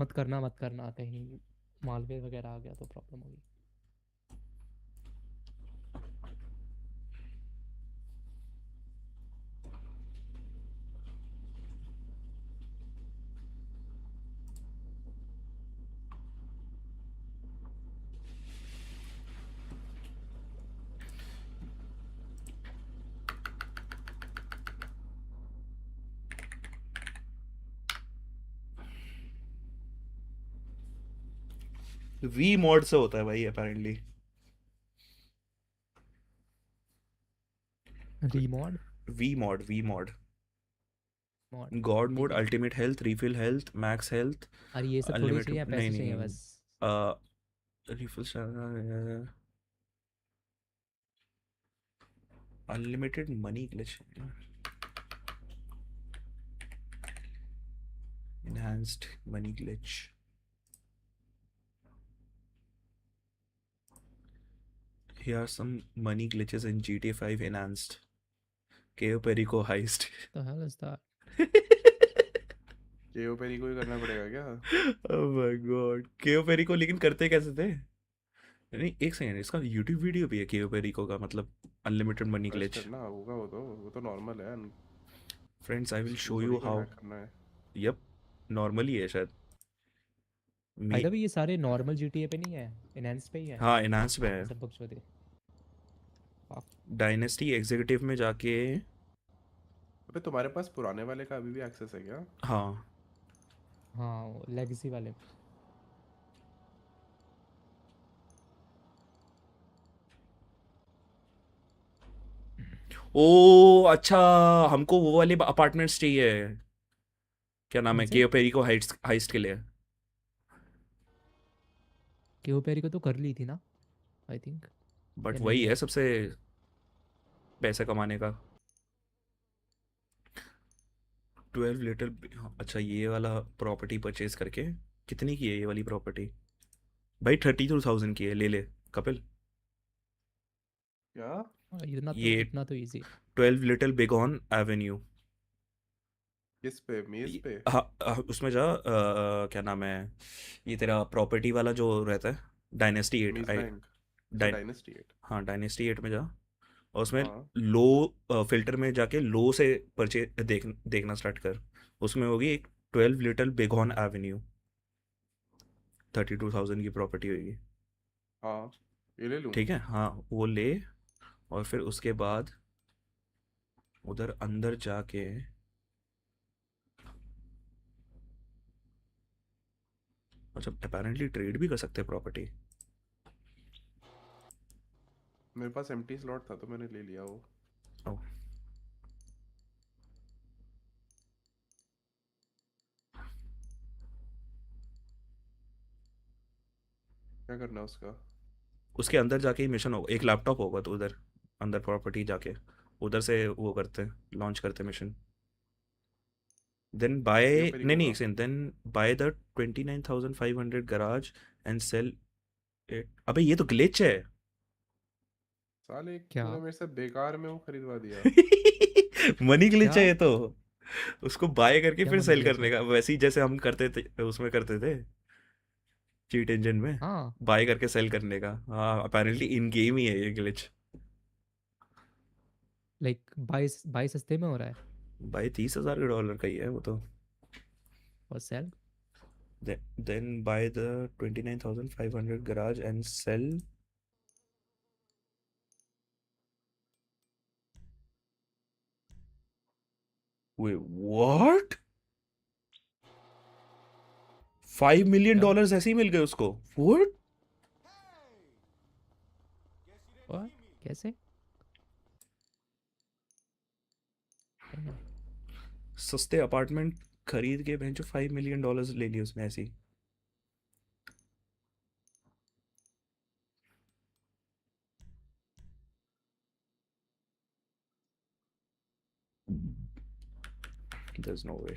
मत करना कहीं मालवेयर वगैरह आ गया तो प्रॉब्लम होगी। वी मॉड से होता है भाई अपेरेंटली। रीमॉड वी मॉड मॉड गॉड ठीक मोड, है। Ultimate health, refill health, max health, अरे ये सब थोड़ी चाहिए, अनलिमिटेड। नहीं पैसे चाहिए नहीं बस। Refill, unlimited money glitch, enhanced money glitch. Here are some money glitches in GTA 5 enhanced. Keo Perico heist. The hell is that? केओ पेरी को ही करना पड़ेगा क्या? Oh my god. केओ पेरिको लेकिन करते कैसे थे? नहीं एक सेकंड, इसका YouTube वीडियो भी है केओ पेरिको का, मतलब अनलिमिटेड मनी सर्च ग्लिच। करना होगा वो तो नॉर्मल है। फ्रेंड्स आई विल शो थोड़ी यू कोई हाउ। हैक करना है। यप, नॉर्मली है शायद। भाई द वे ये सारे नॉर्मल GTA पे नहीं है, एनहांस पे ही है। हाँ एनहांस पे है। सब बुक्स होते। डायनेस्टी एग्जीक्यूटिव में जाके। अबे तुम्हारे पास पुराने वाले का अभी भी एक्सेस है क्या? हाँ हाँ लेगेसी वाले। ओ अच्छा, हमको वो वाले अपार्टमेंट्स चाहिए। क्या नाम कौन है? से? केओ पेरिको हाइस्ट के लिए। केओ पेरी को तो कर ली थी ना आई थिंक, बट या वही नहीं है है? सबसे पैसे कमाने का। 12 लिटिल। अच्छा ये वाला प्रॉपर्टी परचेज करके कितनी की है ये वाली प्रॉपर्टी? भाई 32,000 की है, ले ले कपिल। क्या? ये इतना तो इजी। 12 little बिगॉन Avenue. किस पे? मेज पे? हाँ उसमें जा, क्या नाम है ये तेरा प्रॉपर्टी वाला जो रहता है, डायनेस्टी 8। मेज बैंक। अच्छा डायनेस्टी 8। हाँ डायनेस्टी 8 में जा, और उसमें हाँ लो फिल्टर में जाके लो से देखना स्टार्ट कर। उसमें होगी एक 12 लिटिल बिगॉन एवेन्यू, 32,000 की प्रॉपर्टी होगी। हाँ ये ले लूँ? ठीक है हाँ वो ले, और फिर उसके बाद उधर अंदर जाके अच्छा अपेरेंटली ट्रेड भी कर सकते हैं प्रॉपर्टी। मेरे पास एम्प्टी स्लॉट था तो मैंने ले लिया वो। ओह क्या करना है उसका? उसके अंदर जाके ही मिशन होगा, एक लैपटॉप होगा तो उधर अंदर प्रॉपर्टी जाके उधर से वो करते हैं, लॉन्च करते हैं मिशन। देन बाय, केओ पेरी नहीं को नहीं का? Then buy the 29,500 garage and sell it. अबे ये तो ग्लिच है। साले क्या? तूने मेरे से बेकार में वो खरीदवा दिया। मनी ग्लिच क्या? है ये तो। उसको बाय करके क्या फिर मनी सेल ग्लिच करने है? का, वैसे ही जैसे हम करते थे उसमें करते थे चीट इंजन में, हाँ बाय करके सेल करने का। हाँ अपेरेंटली इन गेम ही है ये ग्लिच। लाइक बाई बाई सस्ते में हो रहा है। भाई 30,000 डॉलर का ही है वो तो। or sell. Then buy the 29,500 garage and sell. Wait, what? $5 million ऐसे ही मिल गए उसको? What? What? कैसे? सस्ते अपार्टमेंट खरीद के बेंचो $5 million ले लिए उसने ऐसी. There's no way.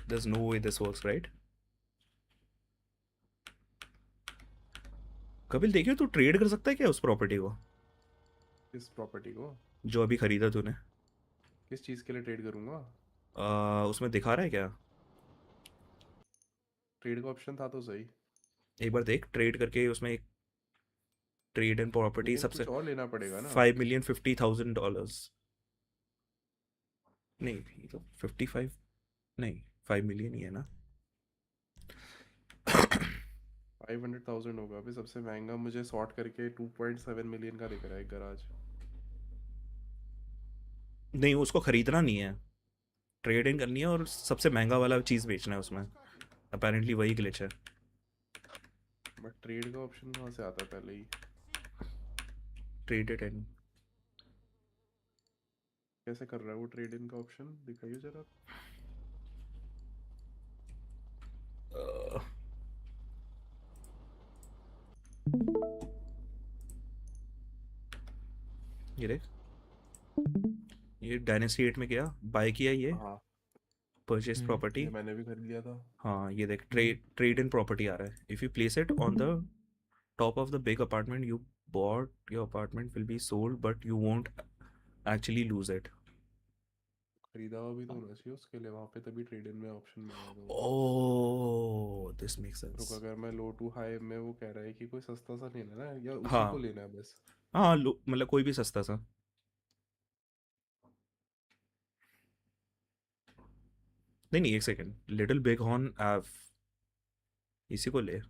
There's no way this works, right? Kapil देखियो तू ट्रेड कर सकता है क्या उस प्रॉपर्टी को? किस प्रॉपर्टी को? जो अभी खरीदा तूने. किस चीज के लिए ट्रेड करूंगा? उसमें दिखा रहा है क्या? ट्रेड का ऑप्शन था तो सही. एक बार देख ट्रेड करके उसमें एक ट्रेड एंड प्रॉपर्टी सबसे कुछ और लेना पड़ेगा ना. $5,050,000. नहीं ये तो 55 नहीं 5 million ही है ना. 500,000 होगा. अभी सबसे महंगा मुझे सॉर्ट करके 2.7 मिलियन का दिख रहा है एक गराज. नहीं उसको खरीदना नहीं है, ट्रेडिंग करनी है और सबसे महंगा वाला चीज़ बेचना है उसमें. अपेरेंटली वही ग्लिच है. बट ट्रेड का ऑप्शन कहाँ से आता है पहले ही? Trade it in. कैसे कर रहा है वो ट्रेड इन का ऑप्शन? दिखाइए जरा. ये देख ये डायनेस्टी 8 में क्या बाय किया ये. हाँ. Purchase property. मैंने भी खरीद लिया था. हाँ ये देख ट्रेड इन प्रॉपर्टी आ रहा है. If you place it on the top of the big apartment you bought, your apartment will be sold but you won't actually lose it. खरीदा हुआ भी तो होना चाहिए उसके लिए वहाँ पे, तभी ट्रेड इन में ऑप्शन मिलेगा. Oh, this makes sense. रुक, अगर मैं लो टू हाई में वो कह रहा है कि कोई सस्ता सा लेना है ना या उसी हाँ को लेना है बस. हाँ मतलब कोई भी सस्ता सा. नहीं एक सेकेंड. लिटिल बिग हॉर्न एव इसी को ले.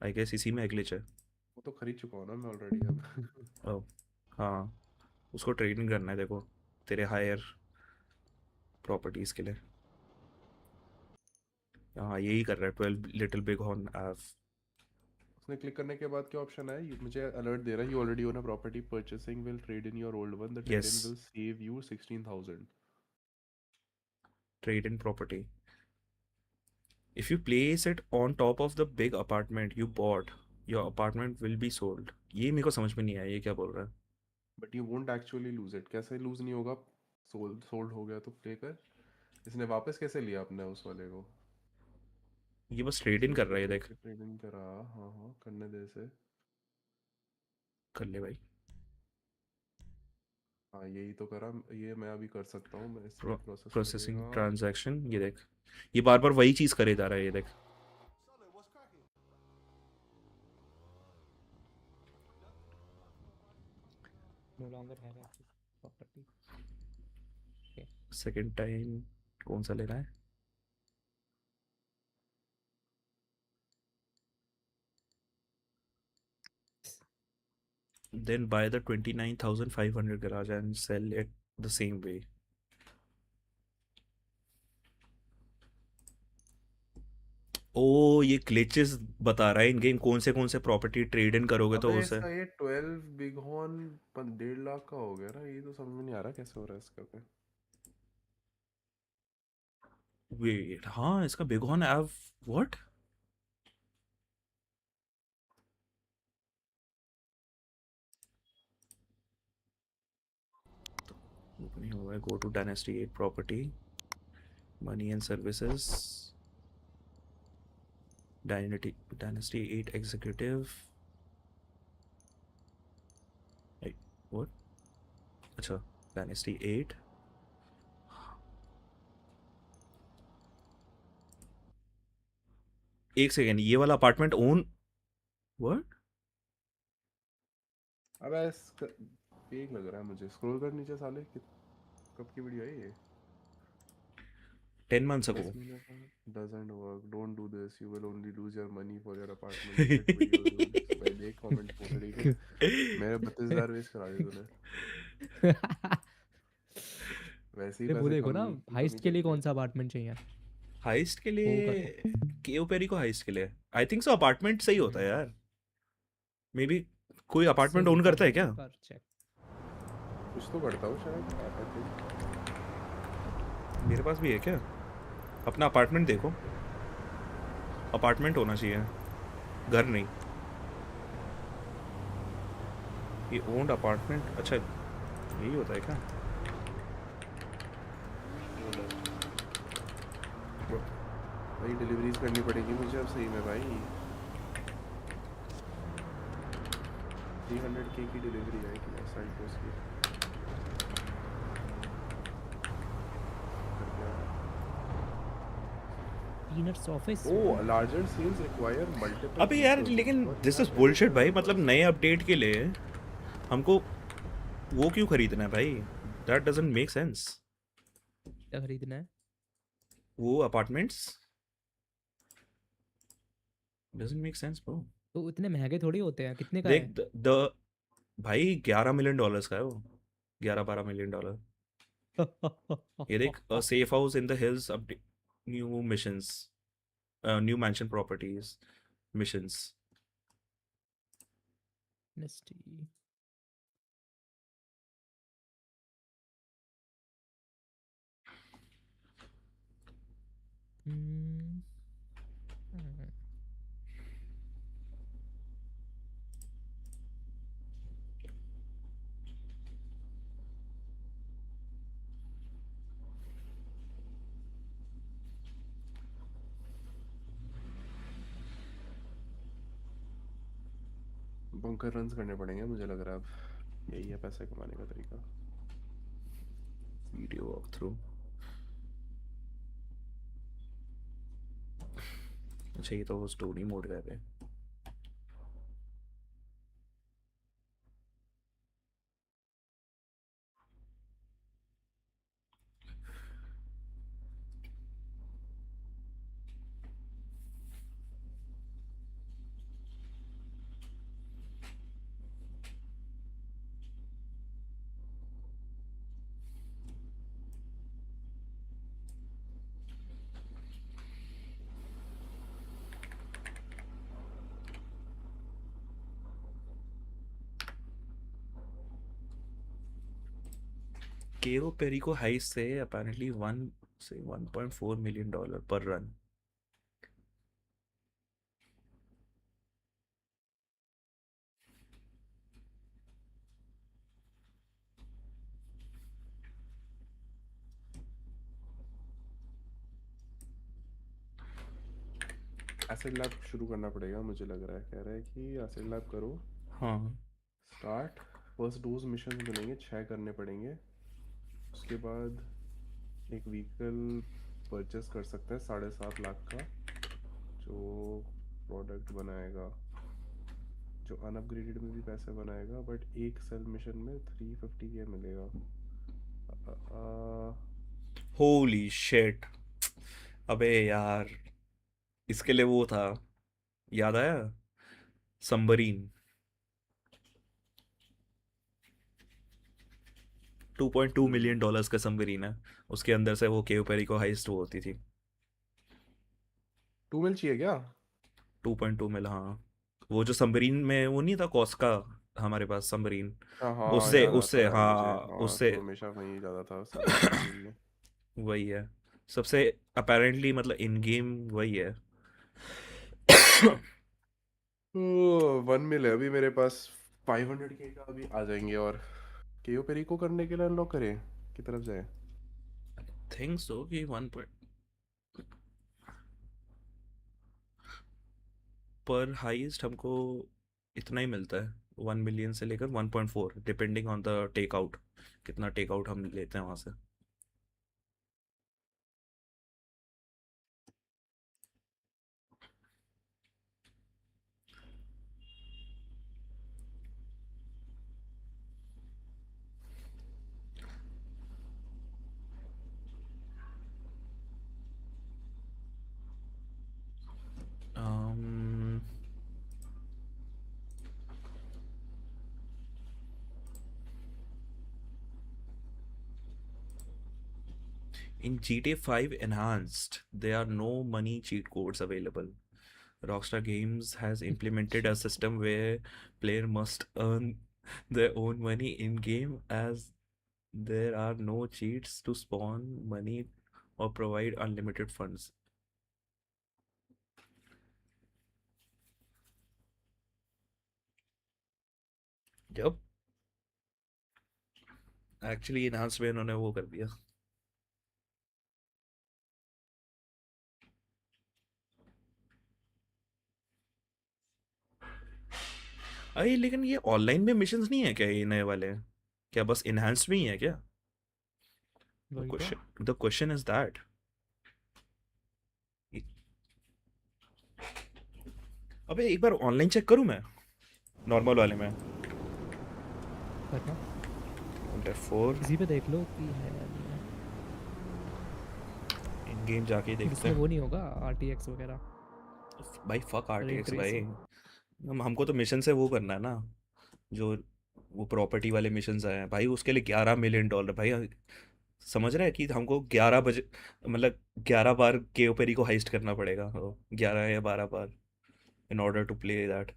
आई गेस इसी में ग्लिच है. वो तो खरीद चुका हूँ ना मैं ऑलरेडी अब. oh, हाँ उसको ट्रेडिंग करना है देखो तेरे हायर प्रॉपर्टीज के लिए. हाँ यही कर रहा है 12 लिटिल बिग हॉर्न एव. उसने क्लिक करने के बाद क्या ऑप्शन है? मुझे अलर्ट दे रहा है you already own a property, purchasing will trade in your old one, the trade in will save you 16,000. Trade in property. If you place it on top of the big apartment you bought, your apartment will be sold. ये मेरे को समझ में नहीं आया ये क्या बोल रहा है. But you won't actually lose it. कैसे lose नहीं होगा? सोल्ड हो गया तो लेकर इसने वापस कैसे लिया अपने उस वाले को? ये बस ट्रेड इन कर रहा है. देख ट्रेड इन कर रहा. हाँ हाँ करने दे से. कर ले भाई. हाँ यही तो करा. ये मैं अभी कर सकता हूँ. मैं इसमें प्रोसेस प्रोसेसिंग ट्रांजैक्शन. ये देख ये बार बार वही चीज करे जा रहा है. ये देख No longer have access to property. Okay. Second time कौन सा लेना है? Then buy the 29,500 garage and sell it the same way. ओ ये ग्लिचेस बता रहा है इन गेम कौन से प्रॉपर्टी ट्रेड इन करोगे तो उसे. ये 12 बिग हॉर्न 1.5 लाख का हो गया ना. ये तो समझ में नहीं आ रहा कैसे हो रहा है इसका पे. वेट हाँ इसका बिग हॉर्न एव व्हाट. ओपनिंग हुआ है. Go to dynasty 8 property money and services dynasty 8 executive. What अच्छा डायनेस्टी 8. एक सेकेंड ये वाला अपार्टमेंट ओन व्हाट. अबे फेक लग रहा है मुझे. स्क्रॉल कर नीचे साले. कब की वीडियो है ये? 10 months ago. 10 महीने का doesn't work. Don't do this. You will only lose your money for your apartment. Shit videos. भाई देख comment पोतड़ी के मेरे 32,000 वेस्ट करा दिए तूने. वैसे ही अरे वो पैसे देखो ना, कमी की हाइस्ट कमी के लिए चलती कौन है. सा अपार्टमेंट चाहिए? हाइस्ट के वो लिए करो। केओ पेरी को हाइस्ट के लिए आई थिंक सो अपार्टमेंट सही होता है यार. मे बी कोई अपार्टमेंट सही ओन करता है करो, क्या? एक बार चेक। कुछ तो करता हूँ शायद. I think. मेरे पास भी है क्या? अपना अपार्टमेंट देखो. अपार्टमेंट होना चाहिए, घर नहीं. ये ओन्ड अपार्टमेंट. अच्छा यही होता है क्या? भाई डिलीवरीज करनी पड़ेगी मुझे अब सही में भाई. 300K की डिलीवरी आई थी साइड पोस्ट की. Peanuts office. Oh larger sales require multiple. अबे यार लेकिन दिस इज बुलशिट भाई. मतलब नए अपडेट के लिए हमको वो क्यों खरीदना है भाई? That doesn't make sense. क्या खरीदना है? वो apartments doesn't make sense bro. तो इतने महंगे थोड़ी होते हैं, कितने का देख है? द भाई $11 मिलियन का है वो. 11-12 मिलियन डॉलर. ये देख a safe house in the hills update. New missions. New mention properties missions. Honesty. Hmm. Bunker runs करने पड़ेंगे मुझे लग रहा है अब. यही है पैसे कमाने का तरीका. Video walk through. अच्छा ये तो वो स्टोरी मोड का है. केओ पेरी को हाइस से अपेरेंटली 1 से $1.4 मिलियन पर रन. एसिड लैब शुरू करना पड़ेगा मुझे लग रहा है. कह रहा है कि एसिड लैब करो. हाँ स्टार्ट. फर्स्ट डोज मिशन मिलेंगे 6 करने पड़ेंगे. उसके बाद एक व्हीकल परचेस कर सकते हैं 7.5 लाख का जो प्रोडक्ट बनाएगा, जो अनअपग्रेडेड में भी पैसे बनाएगा. बट एक सेल मिशन में 350K मिलेगा. Holy shit. अबे यार इसके लिए वो था, याद आया? संबरीन. $2.2 मिलियन का संबरीन है. उसके अंदर से वो केओ पेरी को हाइस्ट वो होती थी. 2 मिल चाहिए क्या? 2.2 मिल. हाँ वो जो संबरीन में वो नहीं था कॉस्का हमारे पास संबरीन. हाँ हाँ उससे याद आता उससे है यार मुझे. हाँ हाँ उससे तो हमेशा वहीं ज़्यादा था submarine में. वही है सबसे अपेरेंटली. मतलब इन गेम वही है. 1 मिल है अभी मेरे पास. 500K का अभी आ जाएंगे. और केओ पेरी को करने के लिए अनलॉक करें की तरफ जाए. थिंक सो कि 1 पर हाईएस्ट हमको इतना ही मिलता है. 1 मिलियन से लेकर 1.4 depending on the take out. कितना टेक आउट हम लेते हैं वहां से. In GTA 5 Enhanced, there are no money cheat codes available. Rockstar Games has implemented a system where player must earn their own money in game, as there are no cheats to spawn money or provide unlimited funds. Yep. Actually enhance में उन्होंने वो कर दिया. अरे लेकिन ये online में missions नहीं है क्या ये नए वाले? क्या बस इनहांस्ड में ही है क्या? The question is that. अबे एक बार ऑनलाइन चेक करूं मैं नॉर्मल वाले में. करना. Therefore इसी पे देख लो कि है या नहीं है. इन गेम जाके देखते इसमें हैं. वो नहीं होगा RTX वगैरह. भाई फक RTX भाई. tracing. हमको तो मिशन से वो करना है ना, जो वो प्रॉपर्टी वाले मिशंस आए हैं भाई, उसके लिए $11 मिलियन भाई. समझ रहे हैं कि हमको 11 बजे मतलब 11 बार केओपेरी को हाइस्ट करना पड़ेगा, 11 या 12 बार in order to play that.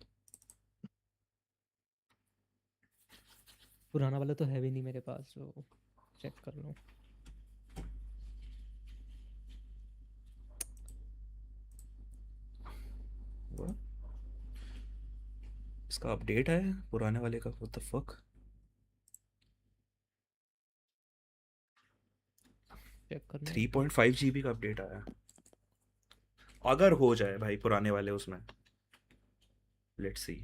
पुराना वाला तो है भी नहीं मेरे पास, जो चेक कर लो. इसका अपडेट है पुराने वाले का? What the fuck. चेक करना. 3.5 GB का अपडेट आया. अगर हो जाए भाई पुराने वाले उसमें, लेट्स सी.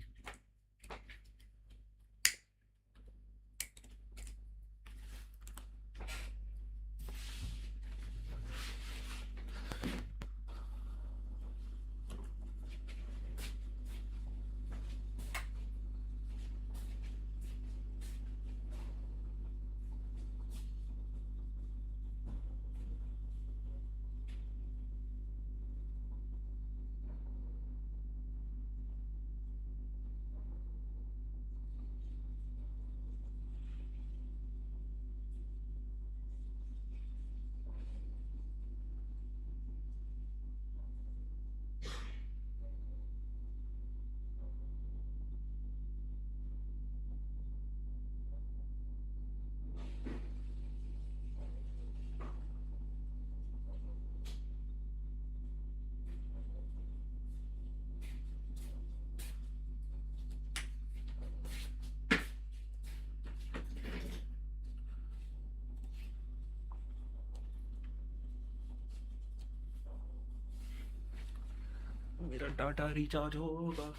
मेरा डाटा रिचार्ज होगा.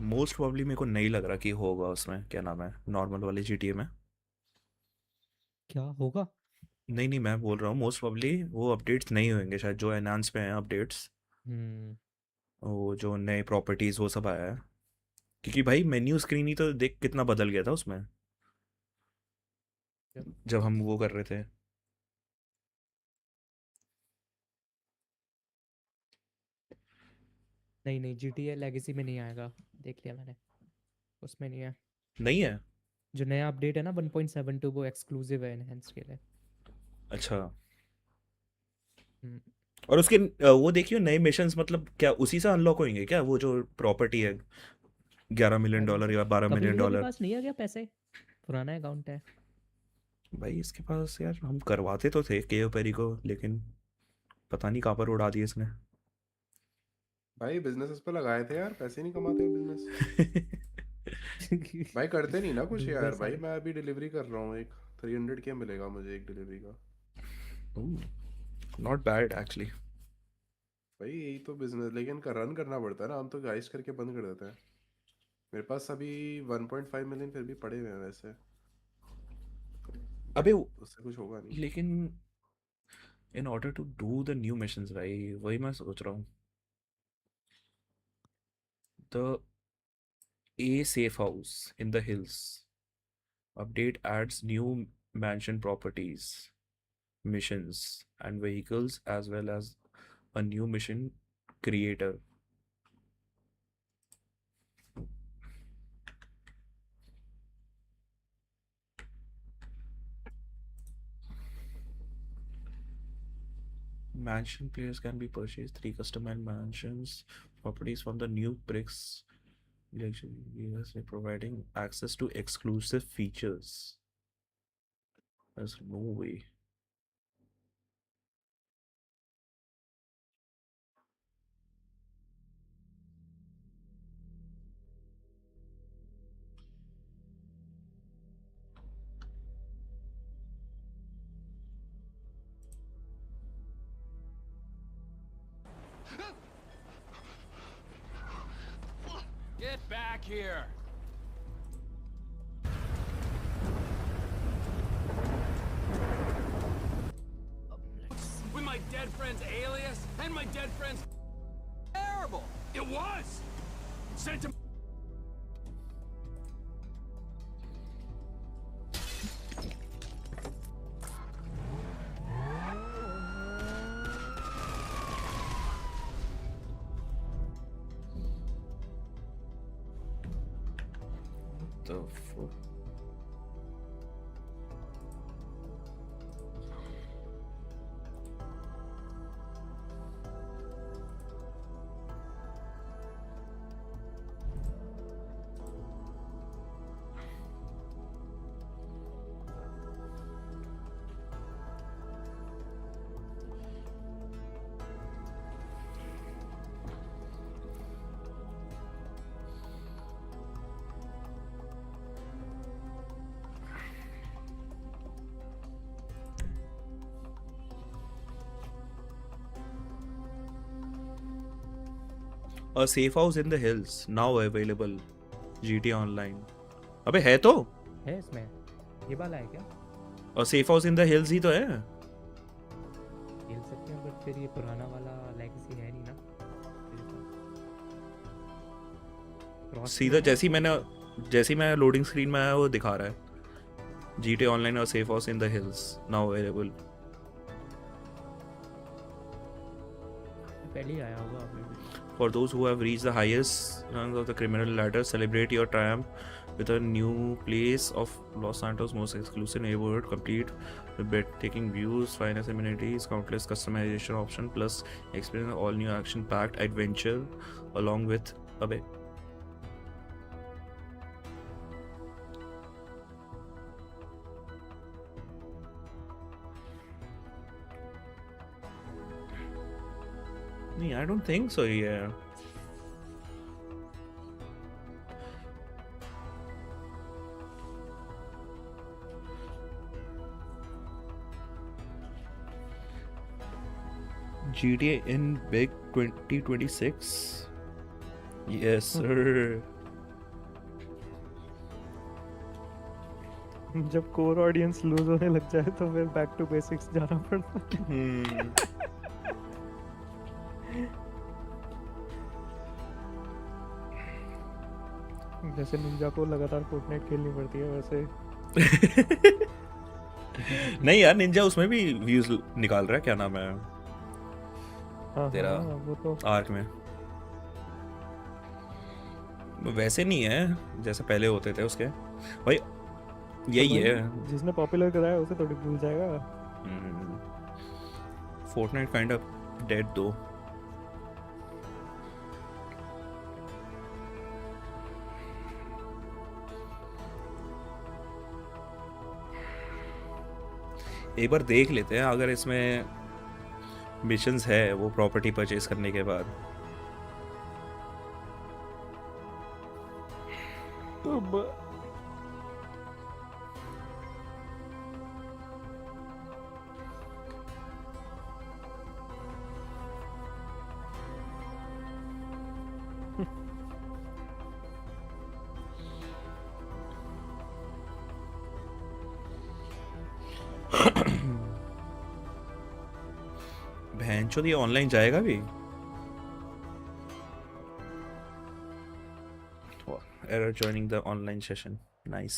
मोस्ट प्रॉब्ली मेरे को नहीं लग रहा कि होगा उसमें. क्या नाम है नॉर्मल वाले GTA में? क्या होगा? नहीं नहीं, मैं बोल रहा हूँ मोस्ट प्रॉब्ली वो अपडेट्स नहीं होंगे शायद, जो एनहांस में हैं अपडेट्स. वो जो नए प्रॉपर्टीज वो सब आया है. क्योंकि भाई मेन्यू स्क्रीन ही तो देख कितना बदल गया था उसमें जब हम वो कर रहे थे. नहीं नहीं, GTA लेगेसी में नहीं आएगा, देख लिया मैंने, उसमें नहीं है. नहीं है? जो नया अपडेट है ना 1.72 वो एक्सक्लूसिव है एनहेंस के लिए. अच्छा. और उसके वो देखियो नए मिशंस, मतलब क्या उसी से अनलॉक होंगे क्या? वो जो प्रॉपर्टी है $11 मिलियन या $12 कपिल मिलियन. भैया के पास नहीं है क्या पैसे? पुराना अकाउंट है भाई इसके पास यार, हम करवाते तो थे केओ पेरी को, लेकिन पता नहीं कहाँ पर उड़ा दिए इसने. भाई बिजनेस पे लगाए थे यार, पैसे नहीं कमाते बिजनेस. भाई करते नहीं ना कुछ यार. भाई मैं अभी डिलीवरी कर रहा हूँ, एक 300 के मिलेगा मुझे एक डिलीवरी का. Not bad actually. भाई यही तो बिजनेस, लेकिन रन करना पड़ता है ना. हम तो गाइस करके बंद कर देते हैं. मेरे पास अभी 1.5 मिलियन फिर भी पड़े हुए हैं वैसे. अबे उससे कुछ होगा नहीं। लेकिन in order to do the new missions भाई वही मैं सोच रहा हूँ. The A safe house in the hills update adds new mansion properties, missions, and vehicles, as well as a new mission creator. Mansion players can be purchased 3 customized mansions properties from the new bricks legacy, providing access to exclusive features. There's no way. Get back here! With my dead friend's alias and my dead friend's terrible. It was sent to. The fuck? A safe house in the hills now available. GTA Online. अबे है तो? है इसमें ये वाला है क्या? और safe house in the hills ही तो है. खेल सकते हैं बट फिर ये पुराना वाला लेगेसी है नहीं ना. सीधा जैसी मैं लोडिंग स्क्रीन में आया वो दिखा रहा है GTA Online और safe house in the hills now available. पहले ही आया होगा अभी. For those who have reached the highest rungs of the criminal ladder, celebrate your triumph with a new place of Los Santos' most exclusive neighborhood, complete with breathtaking views, finest amenities, countless customization options, plus experience all new action-packed adventure along with a bit. I don't think so, yeah. GTA in big 2026? Yes, sir. जब core audience loose होने लग जाए तो फिर back to basics जाना पड़ता है. जैसे निंजा को लगातार फोर्टनाइट खेलनी पड़ती है वैसे. नहीं यार निंजा उसमें भी व्यूज निकाल रहा है. क्या नाम है तेरा वो तो आर्क में. वैसे नहीं है जैसे पहले होते थे उसके भाई. यही है जिसने पॉपुलर कराया उसे थोड़ी भूल जाएगा. फोर्टनाइट काइंड ऑफ डेड दो. एक बार देख लेते हैं अगर इसमें मिशंस है वो प्रॉपर्टी परचेज करने के बाद. बेंचो ये ऑनलाइन जाएगा भी? Error joining the online session. Nice.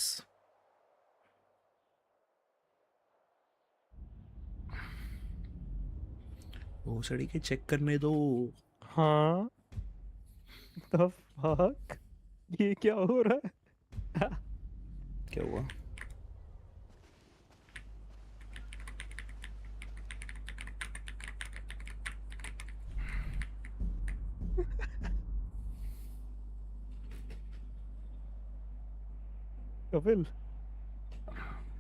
वो सड़ी के चेक करने दो. हाँ. The fuck? ये क्या हो रहा है? क्या हुआ? कपिल.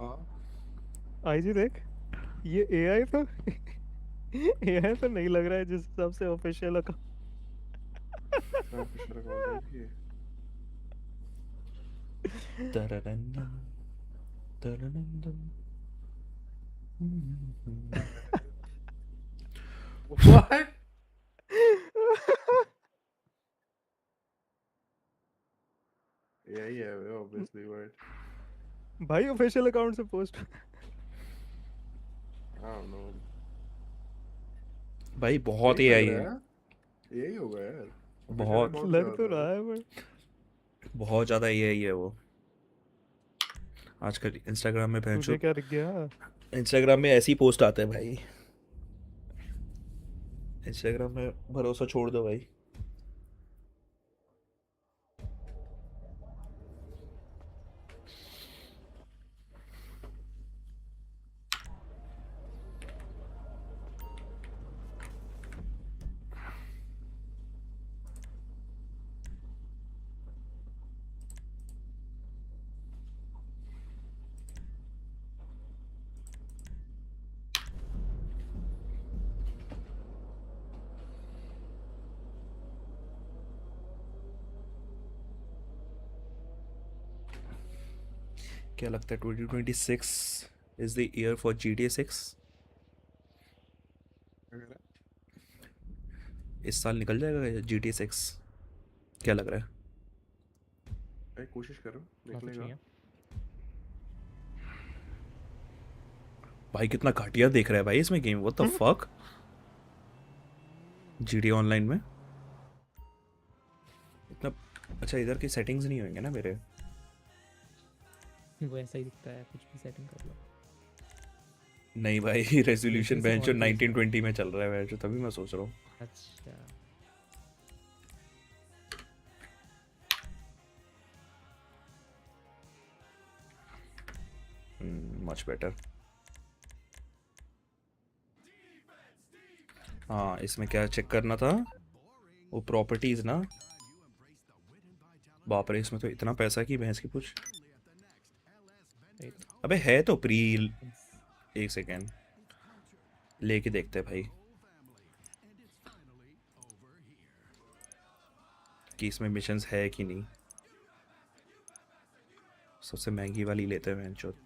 हाँ. आईजी देख. ये AI तो AI तो नहीं लग रहा है जिस हिसाब से ऑफिशियल अकाउंट. ऑफिशियल अकाउंट है ये. तरररन, तरररन. What? Yeah, obviously, right. भाई ऑफिशियल अकाउंट से पोस्ट. I don't know. भाई बहुत यही AI लग है. रहा है. यही होगा यार. बहुत लग तो रहा है बट बहुत ज़्यादा AI है वो. आजकल इंस्टाग्राम में तुझे भैंसो क्या दिख गया? इंस्टाग्राम में ऐसी पोस्ट आते हैं भाई. इंस्टाग्राम में भरोसा छोड़ दो भाई. क्या लगता है 2026 is the year for GTA 6? इस साल निकल जाएगा GTA 6? क्या लग रहा है? एक कोशिश करो निकलेगा. भाई कितना घटिया देख रहा है भाई इसमें game. What the fuck? GTA online में इतना अच्छा. इधर की सेटिंग्स नहीं होंगे ना मेरे. वो ऐसा ही दिखता है, कुछ भी सेटिंग कर लो. नहीं भाई रेजोल्यूशन बेंच 1920 में चल रहा है. तभी मैं सोच रहा हूँ. अच्छा. Much better. हाँ इसमें क्या चेक करना था? वो प्रॉपर्टीज ना. बाप रे इसमें तो इतना पैसा की भैंस की पूछ. अबे है तो प्री. एक सेकेंड लेके देखते हैं भाई कि इसमें मिशंस है कि नहीं. सबसे महंगी वाली लेते हैं भैंस चोद.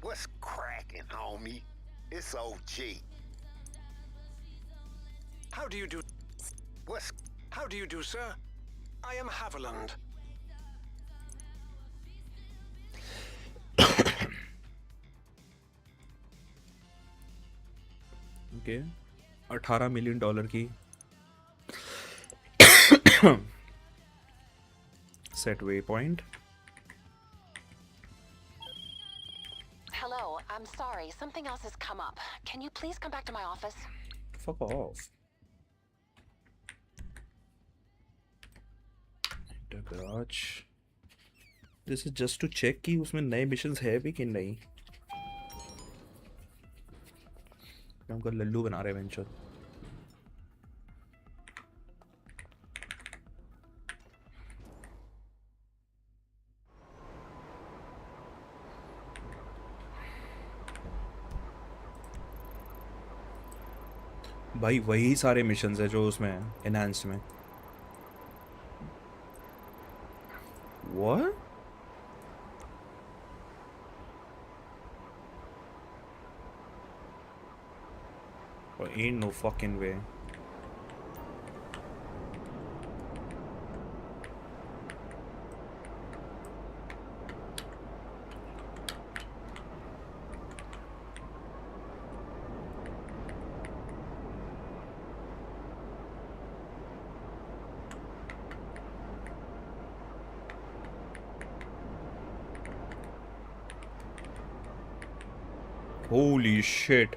What's cracking, homie? It's OG. How do you do? How do you do, sir? I am Haviland. Okay 18 million dollar की set waypoint. Hello, I'm sorry. Something else has come up. Can you please come back to my office? Fuck off. The garage. This is just to check कि उसमें नए missions है भी कि नहीं. हमको लल्लू बना रहे हैं वेंचर. भाई वही सारे मिशंस है जो उसमें एनहांस्ड में. What? Well, ain't no fucking way. Holy shit.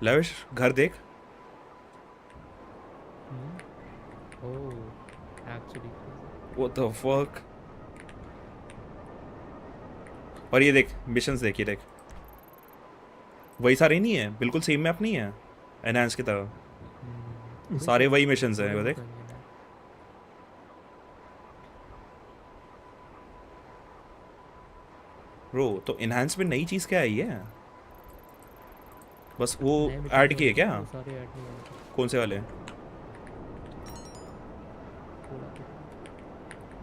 Lavish घर देख. Oh, actually. What the fuck? और ये देख मिशंस देख, ये देख वही सारे नहीं है, बिल्कुल सेम मैप नहीं है एनहांस की तरह. सारे वही मिशंस हैं. वो देख ब्रो. तो एनहांस में नई चीज क्या आई है? बस वो ऐड किए क्या? कौन से वाले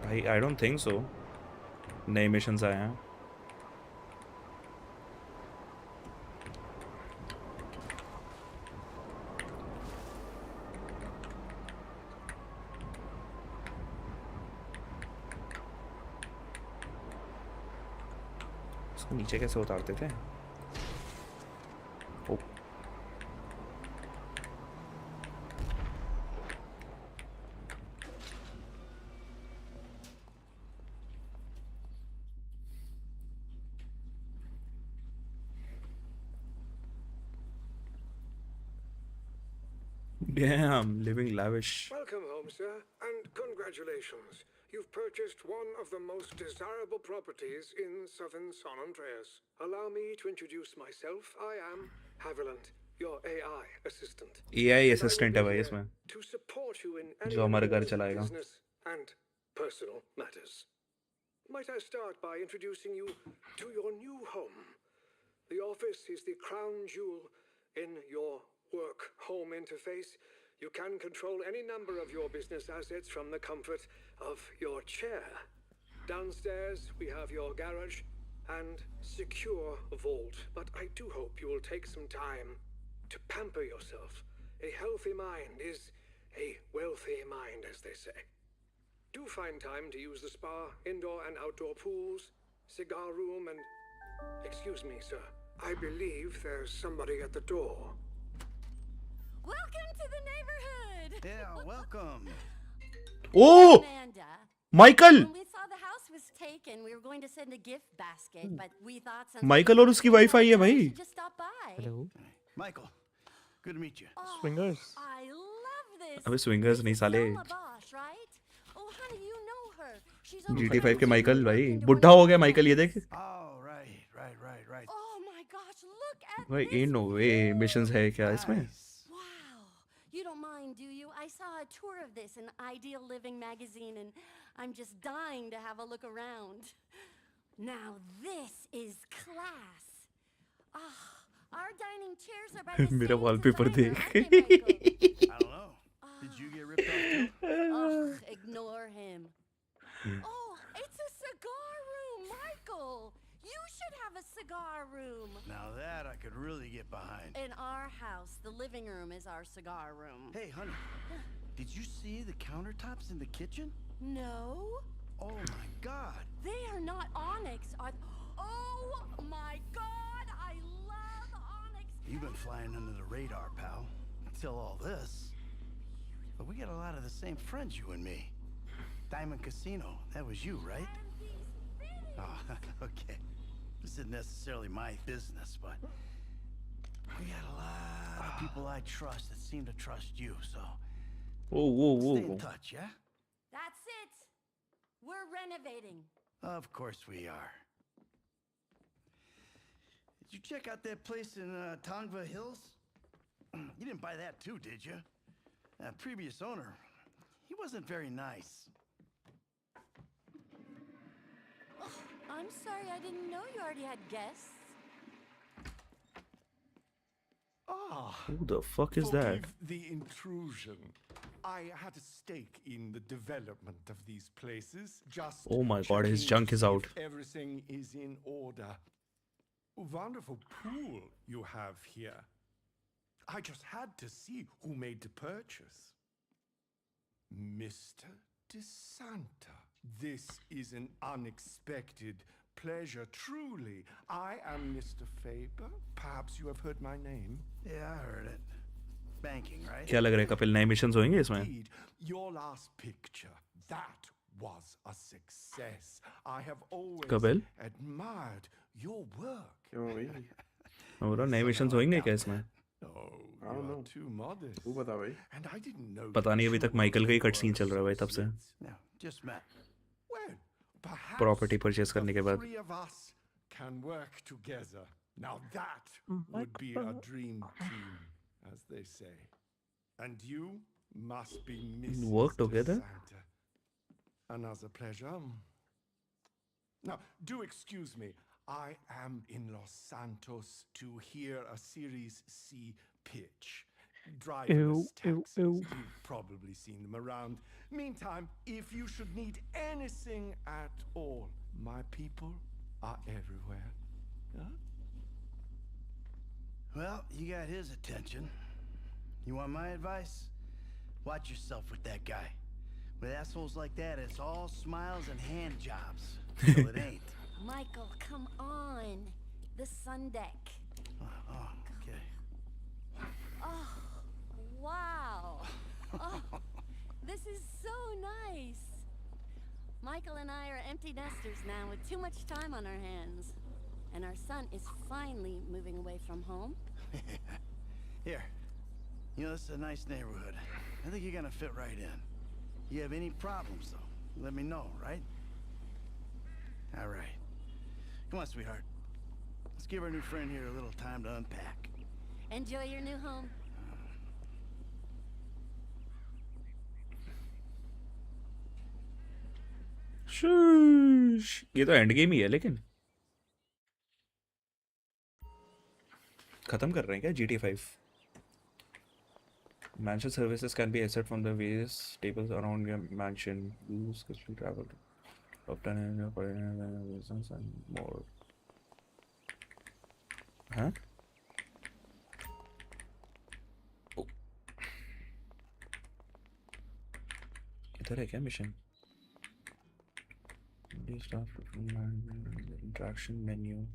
भाई? I don't think so. नए मिशंस आए हैं. इसको नीचे कैसे उतारते थे? ओ Damn, living lavish. Welcome home, sir, and congratulations. You've purchased one of the most desirable properties in southern San Andreas. Allow me to introduce myself. I am Haviland, your AI assistant. AI assistant है भाई इसमें. To support you in any जो हमारे घर चलाएगा. business and personal matters. Might I start by introducing you to your new home? The office is the crown jewel in your work-home interface. You can control any number of your business assets from the comfort of your chair. Downstairs, we have your garage and secure vault. But I do hope you will take some time to pamper yourself. A healthy mind is a wealthy mind, as they say. Do find time to use the spa, indoor and outdoor pools, cigar room, and... Excuse me, sir. I believe there's somebody at the door. Welcome to the neighborhood. Yeah, welcome. Oh, Amanda. Michael. When we saw the house was taken, we were going to send a gift basket, but we thought since Michael और उसकी wife आई है भाई. just stop by. Hello. Michael, good to meet you. Swingers. I love this. अबे swingers नहीं साले. Selma Bosch, right? Oh, honey, you know her. She's over GT5 के there. Michael भाई. बुढ़ा हो गया माइकल, ये देख. Oh, right. Oh my gosh, look at भाई this. ain't no way missions है क्या इसमें? Wow. You don't mind, do you? I saw a tour of this in Ideal Living magazine, and I'm just dying to have a look around. Now this is class. Ah, our dining chairs are by the मेरा same wallpaper designer, देख. aren't they, Michael? I don't know. Did you get ripped off too? Ugh, ignore him. Oh, it's a cigar room, Michael. You should have a cigar room. Now that I could really get behind. In our house, the living room is our cigar room. Hey, honey, did you see the countertops in the kitchen? No. Oh my God. They are not onyx. Oh my God, I love onyx. you've been flying under the radar, pal. Until all this. But we got a lot of the same friends, you and me. Diamond Casino, that was you, right? Oh, okay. This isn't necessarily my business, but we got a lot of people I trust that seem to trust you, so stay in touch, yeah? That's it. We're renovating. Of course we are. Did you check out that place in Tongva Hills? You didn't buy that too, did you? Previous owner, he wasn't very nice. Oh, I'm sorry, I didn't know you already had guests. Who the fuck is that? Forgive the intrusion. I had a stake in the development of these places. Just Oh my god, his checking junk to is see out. if everything is in order. Wonderful pool you have here. I just had to see who made the purchase. Mr. DeSanta. This is an unexpected pleasure, truly. I am Mr. Faber. Perhaps you have heard my name. Yeah, I heard it. Banking, right? क्या लग रहा है कपिल नए missions होंगे इसमें? Indeed, your last picture, that was a success. I have always Kapil? admired your work. और नए missions होंगे क्या इसमें? You are too modest. And I didn't know. पता नहीं अभी तक माइकल का ही कट सीन चल रहा है भाई तब से. Just met. Well, perhaps property purchase करने के बाद. three of us can work together. Now that would be a dream team, as they say. And you must be Mrs. Work together? DeSanta. Another pleasure. Now, do excuse me. I am in Los Santos to hear a Series C pitch. Driverless taxis. You've probably seen them around. Meantime, if you should need anything at all, my people are everywhere. Huh? Well, you got his attention. You want my advice? Watch yourself with that guy. With assholes like that, it's all smiles and hand jobs. Well, it ain't. Michael, come on. The sun deck. Oh, okay. Oh, wow. Oh, this is so nice. Michael and I are empty nesters now with too much time on our hands. And our son is finally moving away from home. Here. You know, this is a nice neighborhood. I think you're gonna fit right in. You have any problems, though, let me know, right? All right. Come on, sweetheart. Let's give our new friend here a little time to unpack. Enjoy your new home. शूश ये तो end game ही है लेकिन खत्म कर रहे हैं क्या GTA 5 Mansion services can be accessed from the various tables around your mansion. Use quickly travel to obtain reasons and more. Huh? Oh. इधर है क्या mission? Stuff from interaction menu.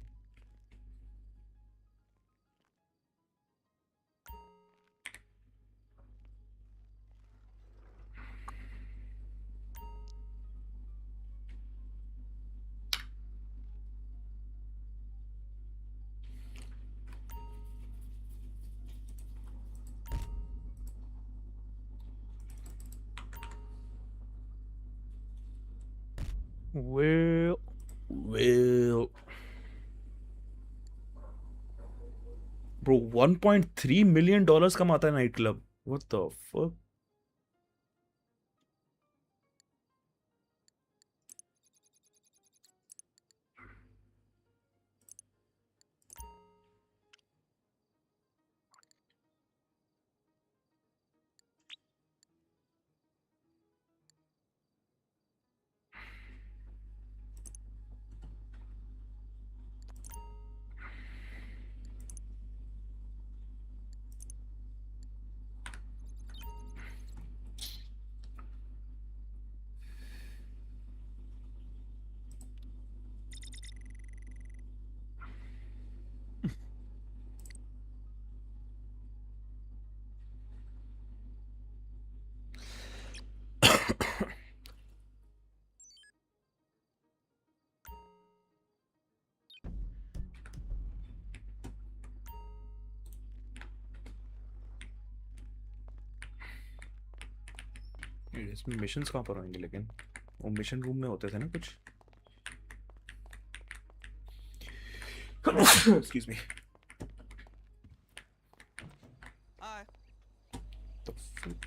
Well, bro, $1.3 million कमाता है night club. What the fuck? इसमें missions कहाँ पर होंगे लेकिन वो मिशन रूम में होते थे ना कुछ Excuse me. Hi. The fuck?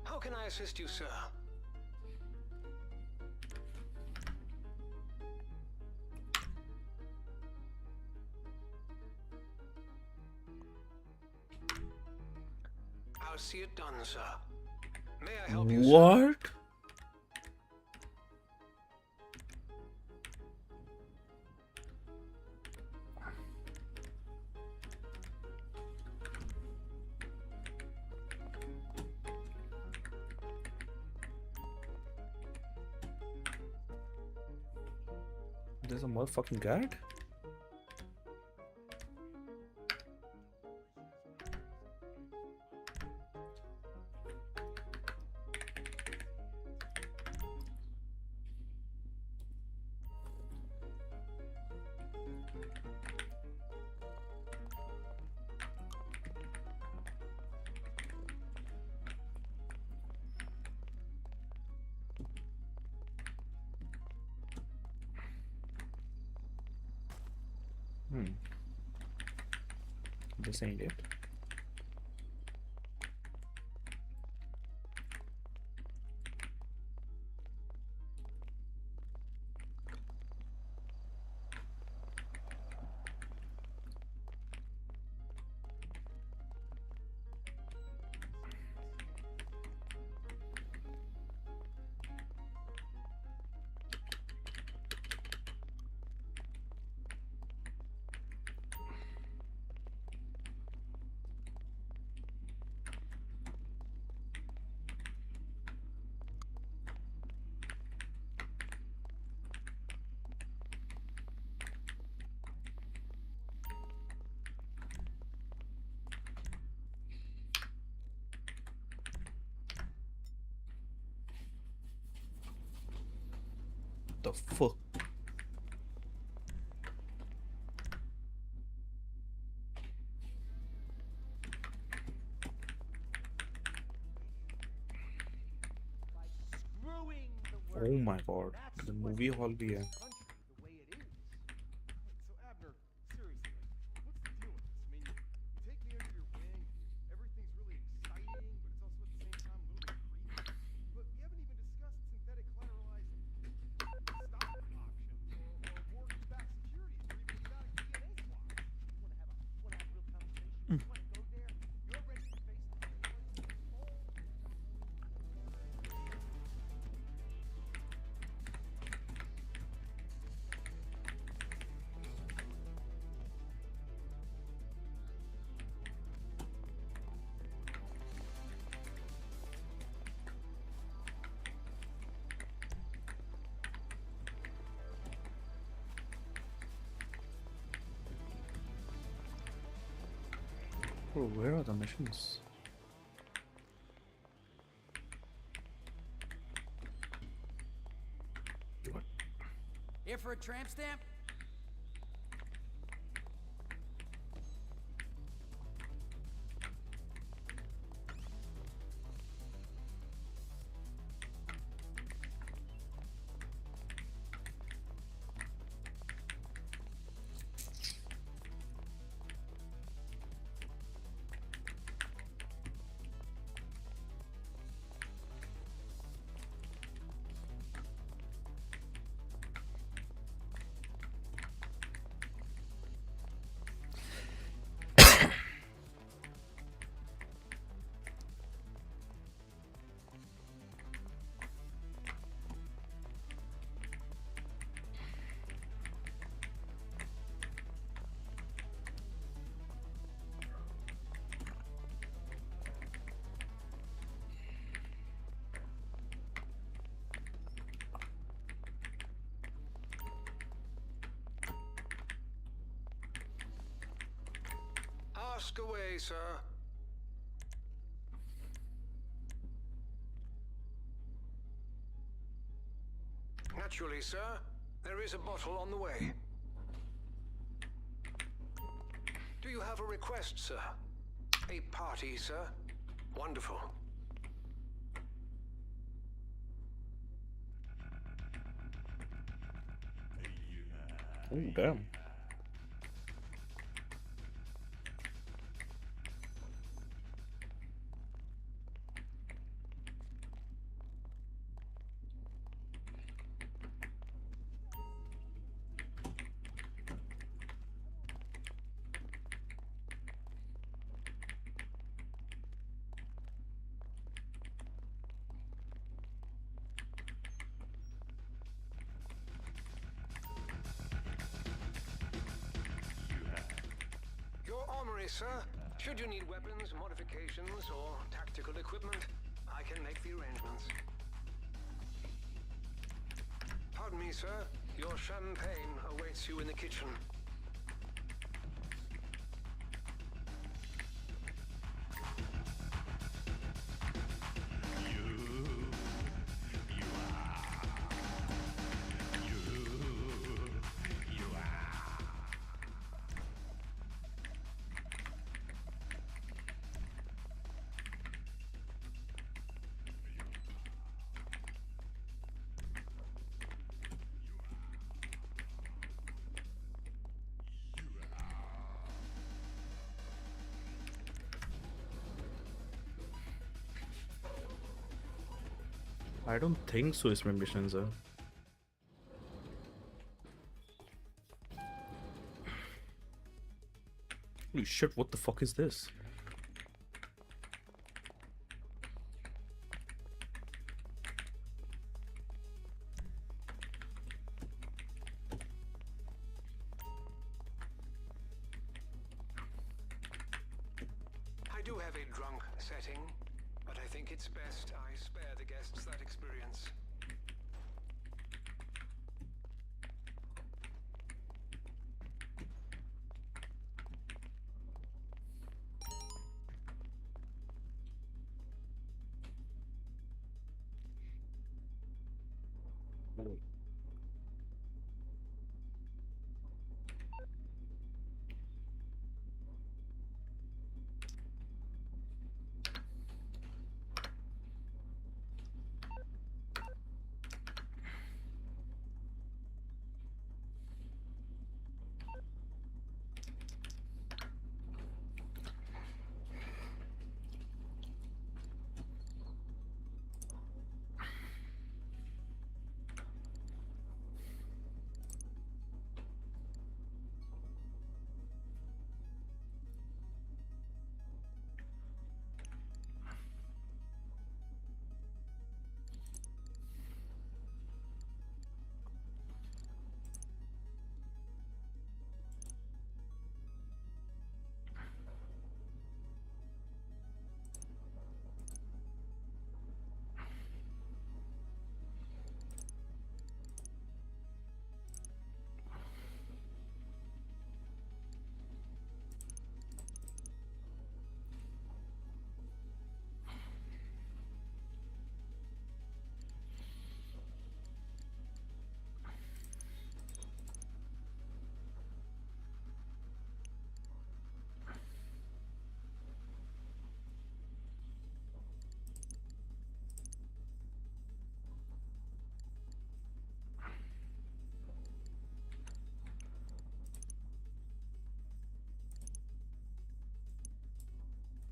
How can I assist you, sir? I'll see it done, sir. May I help you, sir? What? There's a motherfucking guard? This ain't it. The fuck? Oh my god, the movie hall bhi hai. Oh, where are the missions? Here for a tramp stamp? Ask away, sir. Naturally, sir. There is a bottle on the way. Do you have a request, sir? A party, sir? Wonderful. Oh, damn. Your armory, sir. Should you need weapons, modifications, or tactical equipment, I can make the arrangements. Pardon me, sir. Your champagne awaits you in the kitchen. I don't think so इसमें missions है. Holy shit, what the fuck is this? I do have a drunk setting, but I think it's best I spare the guests that experience.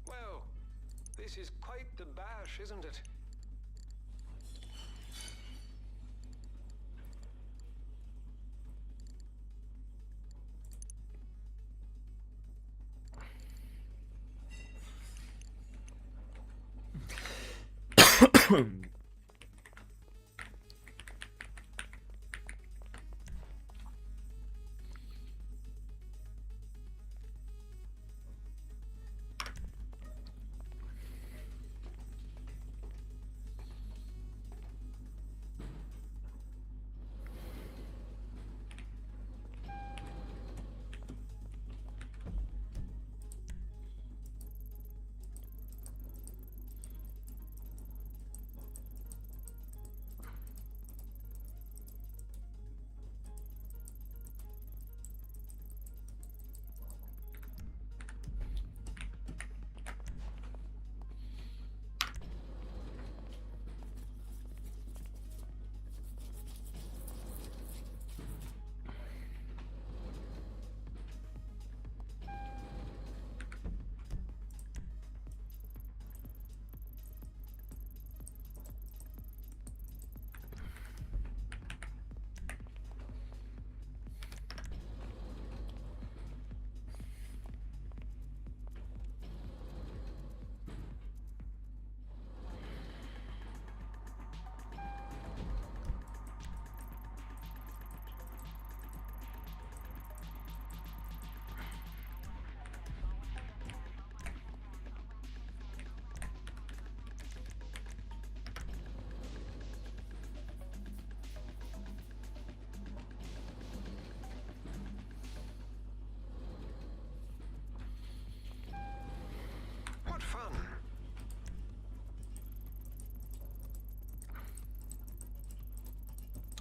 Well, this is quite the bash, isn't it?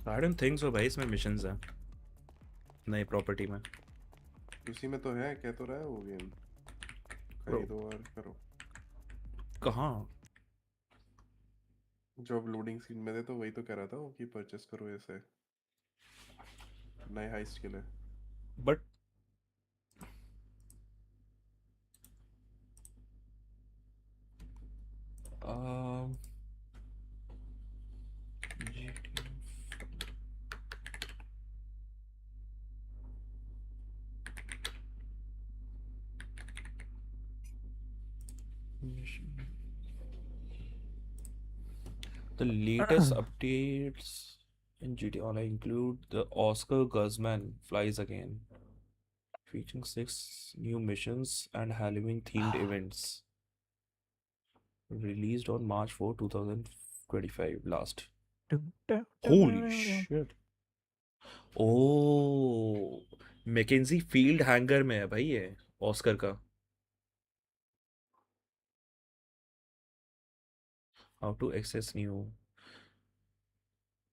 I don't think so भाई, इसमें missions हैं नई property में। उसी में तो है, कह तो रहा है वो गेम खरीदो और करो। कहाँ? जब लोडिंग सीन में थे तो वही तो कह रहा था वो कि परचेस करो ऐसे नए हाइस्ट के लिए। But the latest updates in GTA Online include the Oscar Guzman Flies Again, featuring 6 new missions and Halloween-themed events. Released on March 4, 2025. Last. Holy shit! Oh, McKenzie Field Hangar में है भाई ये Oscar का। How to access new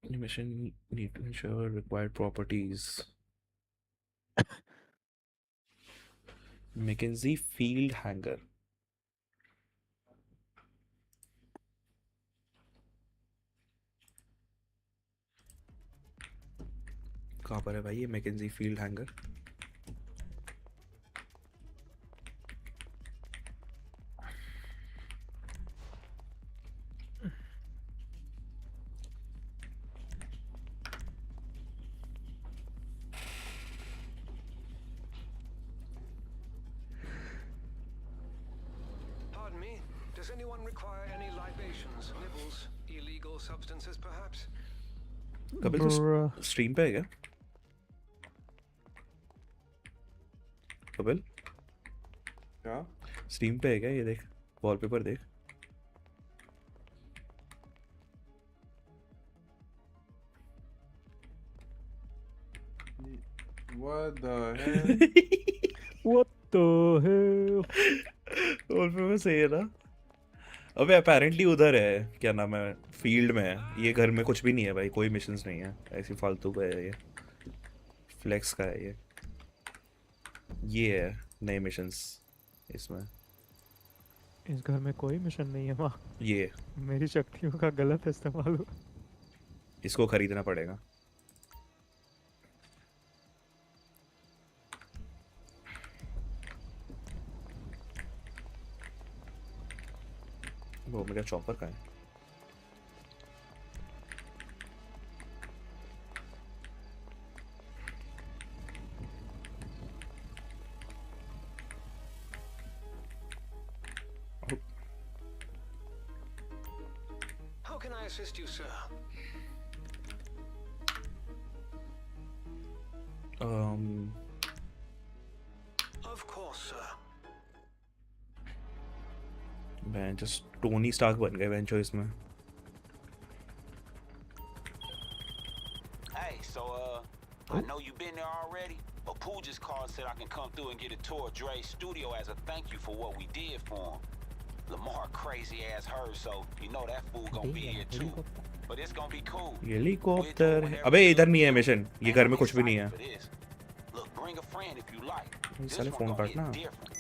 mission, need to ensure required properties. McKenzie Field Hangar. कहाँ पर है भाई ये McKenzie Field Hangar? Pardon me, does anyone require any libations, nibbles, illegal substances perhaps? Kapil तो स्ट्रीम पे है क्या? कपिल क्या स्ट्रीम पे है क्या? ये देख वॉलपेपर देख। What the hell? What the hell? Wallpaper सही है ना? अबे अपेरेंटली उधर है, क्या नाम है, फील्ड में है। ये घर में कुछ भी नहीं है भाई, कोई मिशंस नहीं है, ऐसी फालतू का है ये, फ्लेक्स का है ये है नए मिशंस इसमें। इस घर में कोई मिशन नहीं है माँ। ये मेरी शक्तियों का गलत इस्तेमाल हुआ। इसको खरीदना पड़ेगा। वो मेरा चॉपर का है। How can I assist you, sir? Of course, sir. मैं जस्ट टोनी स्टार्क बन गए वेंचो इसमें। Hey, so I know you've been there already, but Pooh just called and said I can come through and get a tour of Dre's studio as a thank you for what we did for him. Lamar crazy ass heard, so you know that fool gonna be here too. But it's gonna be cool. Helicopter है। अबे इधर नहीं है mission, ये घर में कुछ भी नहीं है। Look, bring a friend if you like. ये This साले one फोन gonna काटना। hit different.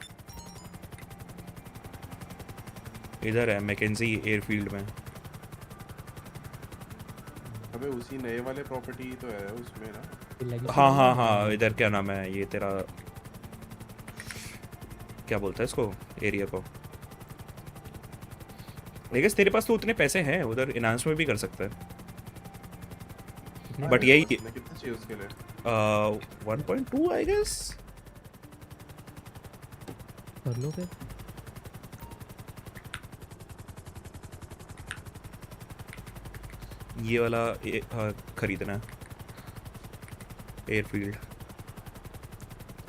इधर है मैकेंजी एयरफील्ड में। अबे उसी नए वाले प्रॉपर्टी तो है उसमें ना। हाँ हाँ हाँ, इधर क्या नाम है ये तेरा, क्या बोलता है इसको, एरिया को। लेकिन तेरे पास तो उतने पैसे हैं, उधर इनांस में भी कर सकता है। बट यही कितना चाहिए उसके लिए? 1.2 आई गेस। कर लो फिर। ये वाला खरीदना है एयरफील्ड।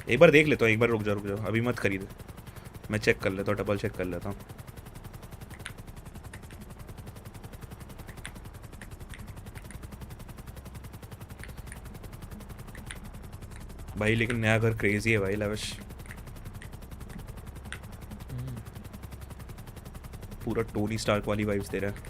एक बार देख लेता हूँ, एक बार रुक जाओ अभी मत खरीद, मैं चेक कर लेता हूँ, डबल चेक कर लेता हूँ। भाई लेकिन नया घर क्रेजी है भाई लविश, पूरा टोनी स्टार्क वाली वाइब्स दे रहा है।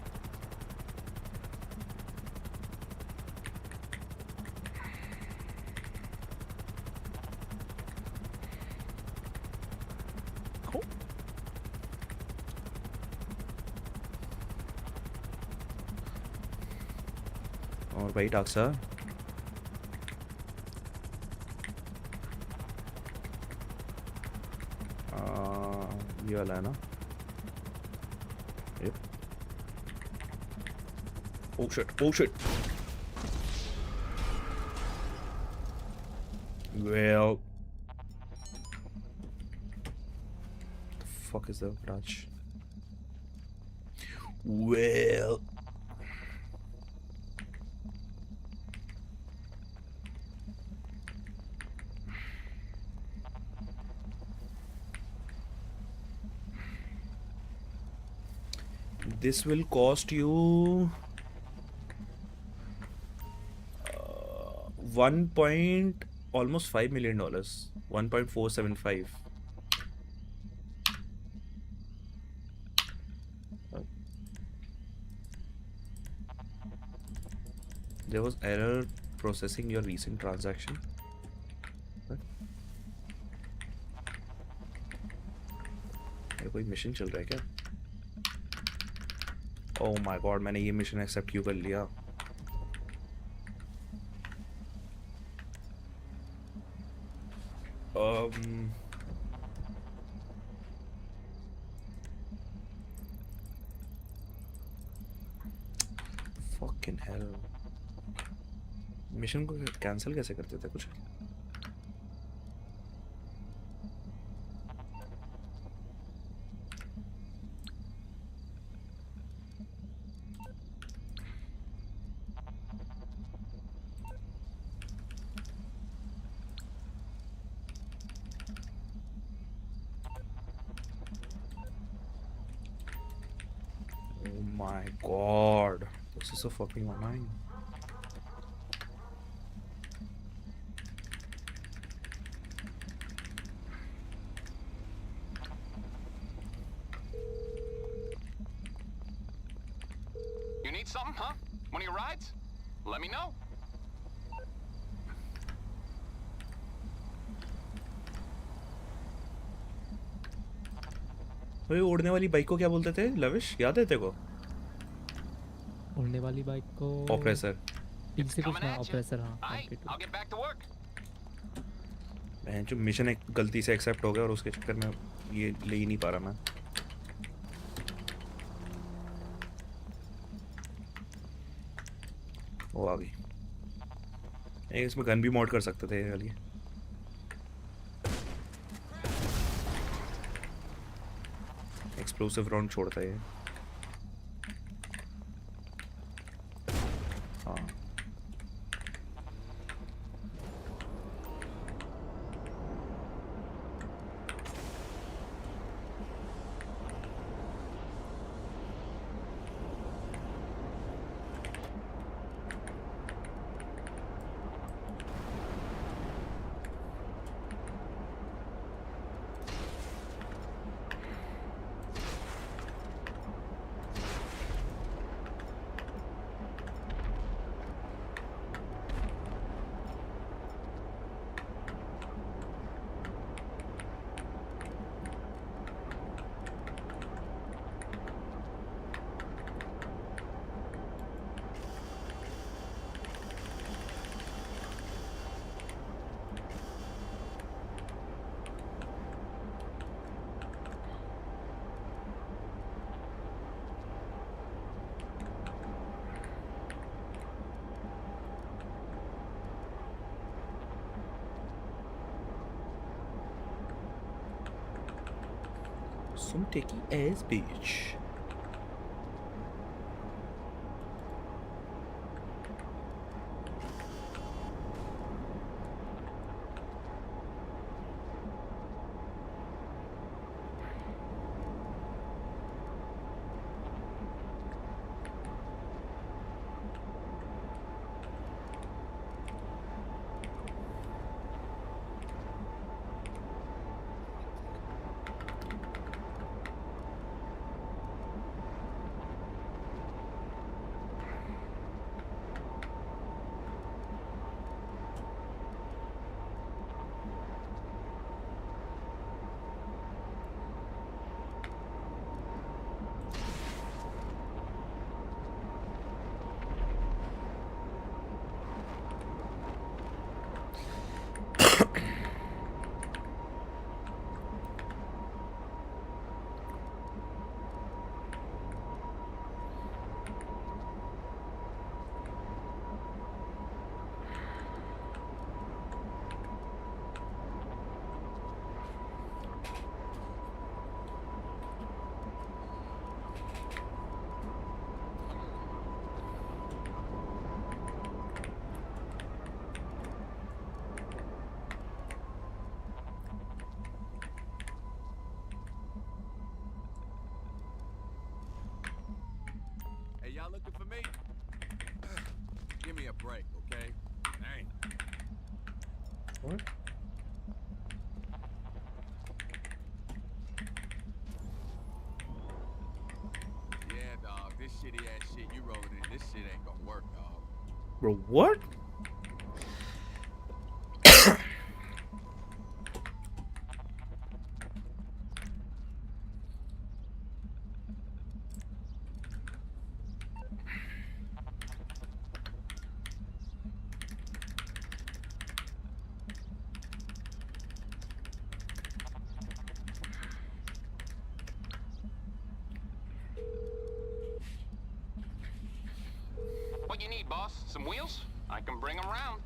और भाई डाक्सा ये वाला है ना? Oh shit, oh shit. Well, the fuck is the branch? Well, this will cost you 1.almost $5 million, 1.475. There was error processing your recent transaction. कोई मिशन चल रहा है क्या? Oh my god, मैंने ये मिशन एक्सेप्ट क्यों कर लिया? Fucking hell. मिशन को कैंसिल कैसे करते थे कुछ? Oh my god, this is so fucking annoying. You need something, huh? One of your rides? Let me know. भाई उड़ने वाली बाइक को क्या बोलते थे लविश, याद है तेरे को? उड़ने वाली बाइक को ऑपरेसर। ठीक से कुछ ना, ऑपरेसर। हाँ मैं जो मिशन एक गलती से एक्सेप्ट हो गया और उसके चक्कर में ये ले ही नहीं पा रहा मैं। वो आ गई। इसमें गन भी मॉड कर सकते थे ये वाली। एक्सप्लोसिव राउंड छोड़ता है ये। हाँ some techie ass bitch. Y'all looking for me? Give me a break, okay? Dang. What? Yeah, dog. This shitty ass shit you rolling in, this shit ain't gonna work, dog. Bro, what? What you need, boss? Some wheels? I can bring them round.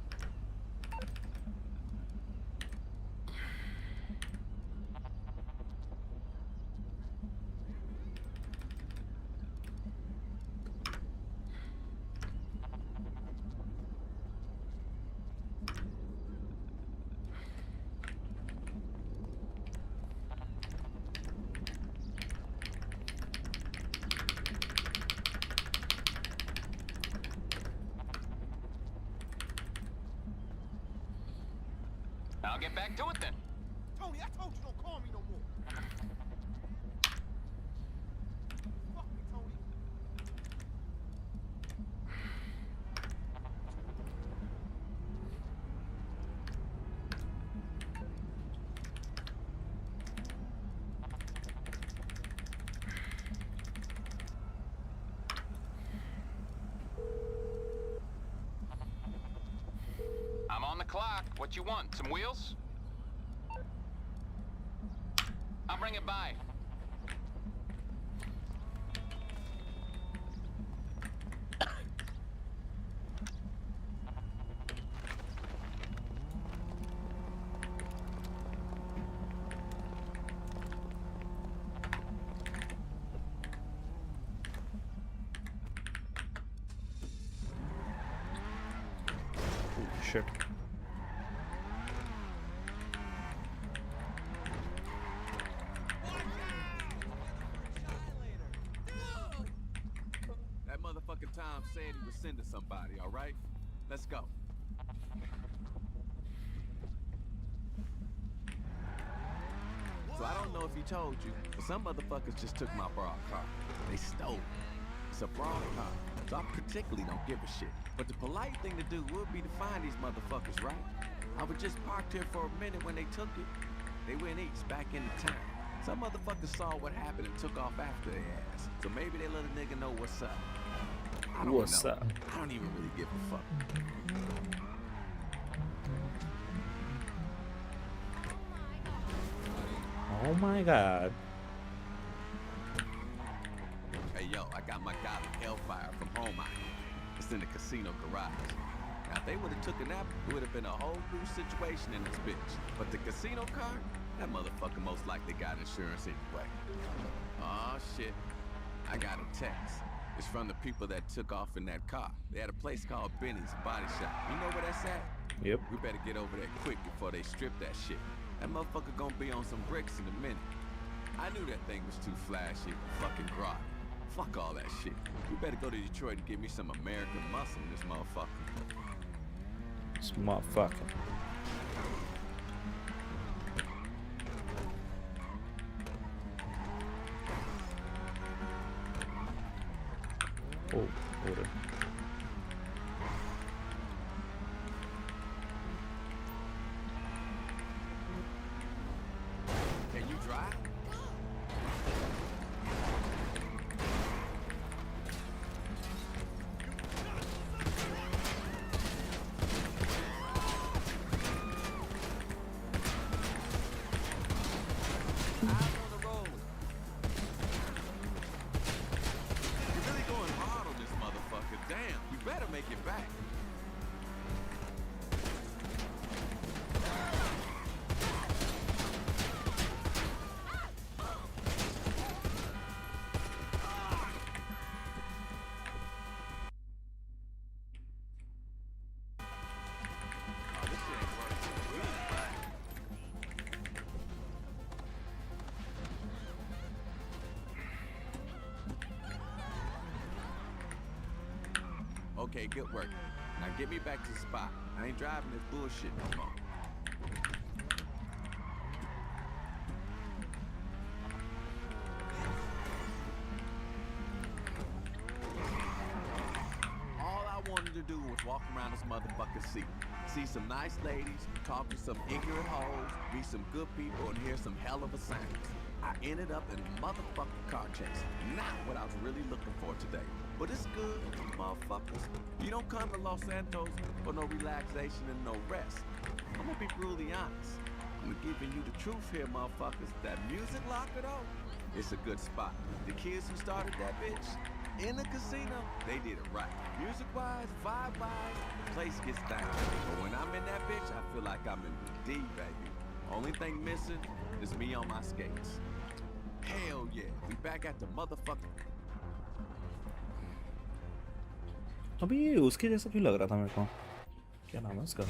I'll get back to it then. Tony, I told you don't call me no more. Fuck me, Tony. I'm on the clock. What you want? Some wheels? I'll bring it by. Holy shit. That motherfucking Tom said he was sending somebody, all right? Let's go. So I don't know if he told you, but some motherfuckers just took my broad car. They stole it. It's a broad car, so I particularly don't give a shit. But the polite thing to do would be to find these motherfuckers, right? I was just parked here for a minute when they took it. They went east, back into town. Some motherfuckers saw what happened and took off after their ass. So maybe they let a nigga know what's up. I don't What's know. up? I don't even really give a fuck. Oh my god. Hey, yo, I got my Golly Hellfire from home out here. It's in the casino garage. Now, if they would have taken that, it would have been a whole new situation in this bitch. But the casino car, that motherfucker most likely got insurance anyway. Oh shit. I got a text. It's from the people that took off in that car. They had a place called Benny's Body Shop. You know where that's at? Yep. We better get over there quick before they strip that shit. That motherfucker gonna be on some bricks in a minute. I knew that thing was too flashy. Fucking grog. Fuck all that shit. We better go to Detroit and give me some American muscle in this motherfucker. This motherfucker. Oh, order. Can you drive? You're really going hard on this motherfucker. Damn, you better make it back. Okay, good work. Now get me back to the spot. I ain't driving this bullshit no more. All I wanted to do was walk around this motherfucking city. See some nice ladies, talk to some ignorant hoes, meet some good people, and hear some hell of a sounds. I ended up in a motherfucking car chase. Not what I was really looking for today. But it's good, motherfuckers. You don't come to Los Santos for no relaxation and no rest. I'm gonna be brutally honest. I'm giving you the truth here, motherfuckers. That music locker, though, it's a good spot. The kids who started that bitch in the casino, they did it right. Music-wise, vibe-wise, the place gets down. But when I'm in that bitch, I feel like I'm in the D, baby. Only thing missing is me on my skates. Hell yeah, we back at the motherfucking... अभी ये उसके जैसा क्यों लग रहा था मेरे को? क्या नाम है उसका?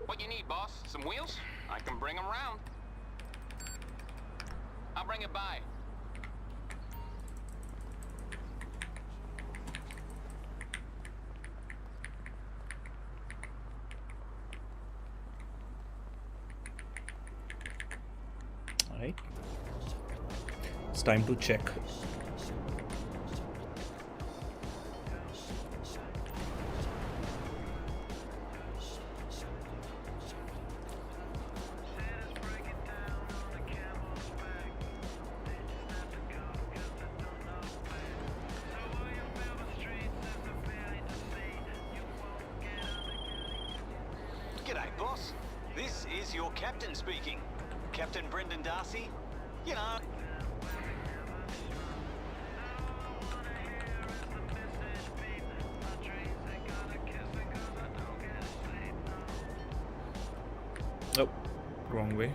What you need, boss? Some wheels? I can bring them round. I'll bring it by. All right. It's time to check. G'day, boss. This is your captain speaking. Captain Brendan Darcy. You know... Oh, wrong way.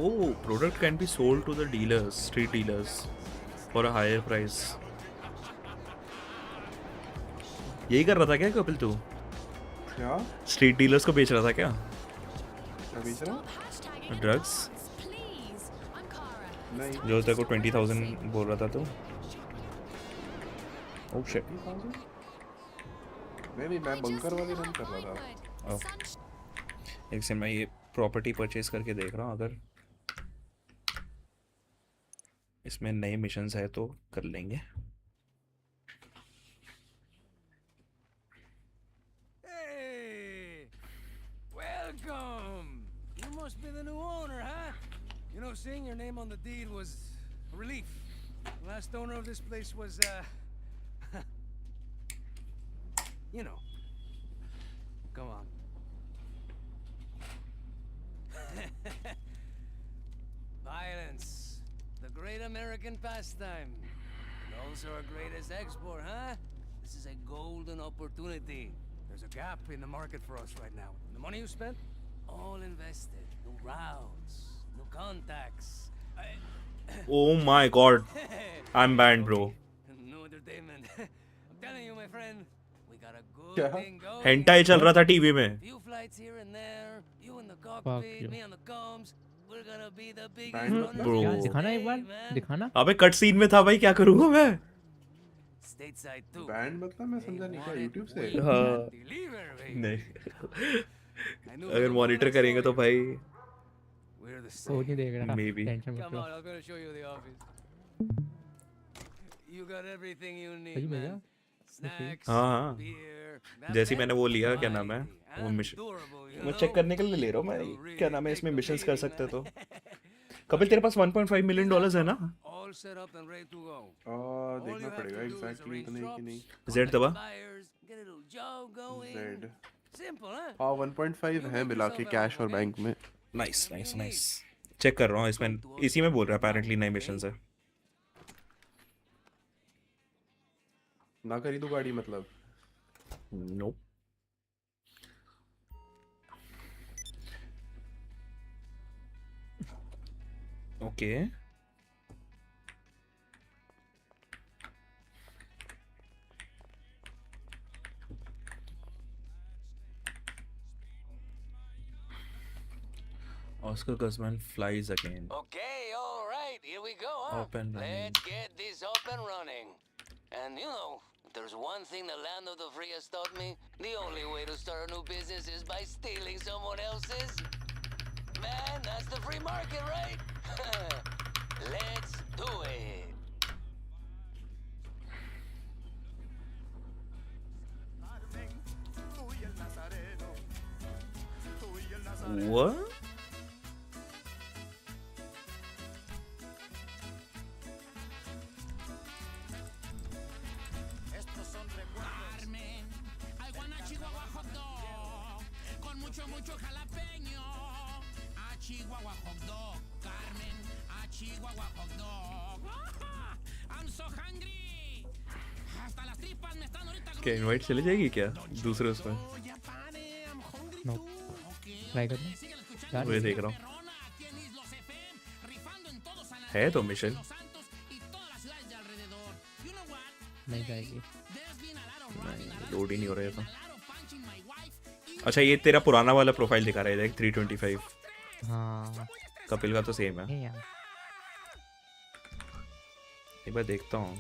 Oh, product can be sold to the dealers, street dealers, for a higher price. यही कर रहा था क्या कपिल तू? क्या? Street dealers को बेच रहा था क्या? क्या बेच रहा? ड्रग्स? नहीं। जो तेरे को 20,000 बोल रहा था तू? Oh shit. 30,000? नहीं मैं बंकर वाली रन कर रहा था. Oh. एक सेकंड मैं ये प्रॉपर्टी परचेज करके देख रहा हूँ, अगर इसमें नए मिशंस है तो कर लेंगे. Hey! Welcome! You must be the new owner, huh? You know, seeing your name on the deed was a relief. The last owner of this place was, you know. Come on. Violence. The great American pastime. And also our greatest export, huh? This is a golden opportunity. There's a gap in the market for us right now. The money you spent, all invested. New routes, new contacts. Oh my god. I'm banned, bro. New entertainment. I'm telling you, my friend, we got a good क्या? thing going. Hentai चल रहा था TV में. Few flights here and there. You in the cockpit, me on the comms. We're gonna be the biggest runners. Bro. दिखाना एक बार, दिखाना. अबे cut scene में था भाई, क्या करूँगा मैं? Stateside too. बैंड मतलब मैं समझा नहीं क्या YouTube से? हाँ. नहीं. अगर मॉनिटर करेंगे तो भाई. वो नहीं देख रहा. Maybe. टेंशन मत Come low. on, I'm gonna show you the office. You got everything you need, सही man. भैया. Snacks, हाँ. beer. जैसे मैंने वो लिया, क्या नाम है? वो मिशन. मैं चेक करने के लिए ले रहा हूँ मैं. क्या नाम है, इसमें मिशंस कर सकते तो. कपिल तेरे पास $1.5 million है ना? All set up and ready to go. देखना पड़ेगा exactly इतने की नहीं. Z दबा. Get a little job going. Z. Simple, huh? हाँ 1.5 है मिला के कैश और बैंक में. Nice, nice, nice. चेक कर रहा हूँ इसमें. इसी में बोल रहा है apparently नए मिशंस है. ना खरीदो गाड़ी मतलब. Nope. Okay. Oscar Guzman flies again. Okay, all right, here we go, huh? Up and running. Let's get this up and running. And you know, if there's one thing the land of the free has taught me, the only way to start a new business is by stealing someone else's. Man, that's the free market, right? Let's do it. What? Mucho jalapeño. A Chihuahua hot dog, Carmen. A Chihuahua hot dog. I'm so hungry. Hasta las tripas me están ahorita. क्या invite चली जाएगी क्या दूसरे उसमें? No. Try करना. मैं देख रहा हूँ. है तो मिशन. नहीं जाएगी. लोड ही नहीं हो रहा था. अच्छा ये तेरा पुराना वाला प्रोफाइल दिखा रहा है, देख 325. हाँ. कपिल का तो सेम है. यार. एक बार देखता हूँ.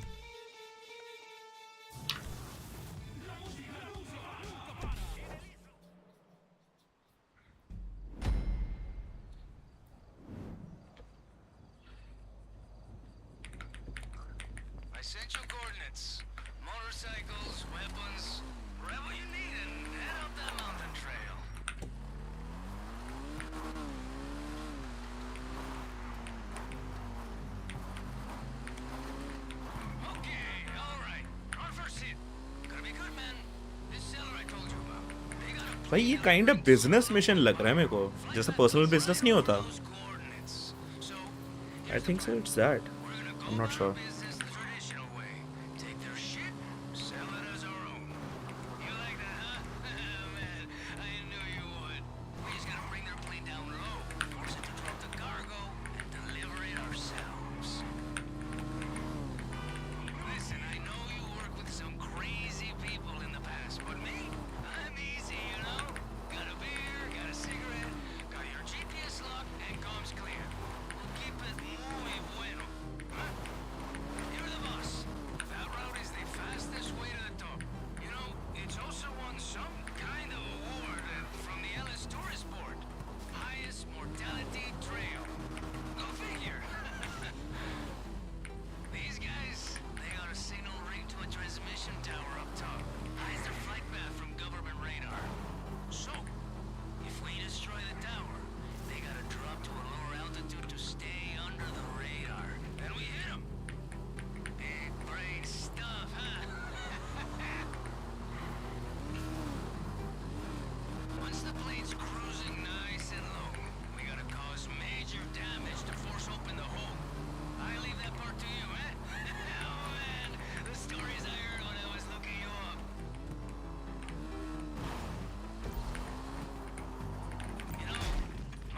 Essential coordinates. Motorcycles, weapons, wherever you need and head up that mountain trail. Okay, all right. On first hit. Gonna be good, man. This seller I told you about. They got a भाई ये kind of business mission लग रहा है मेरे को, जैसा personal business नहीं होता. आई think so it's that. I am not sure.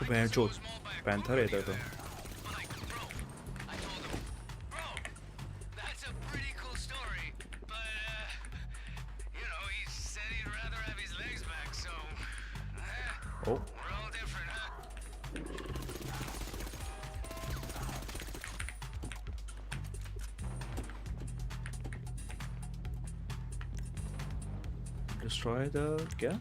Bencho, Panther है तो. That's a pretty cool story, but you know, he said he'd rather have his legs back, so Oh. we're all different, huh? Destroy the क्या?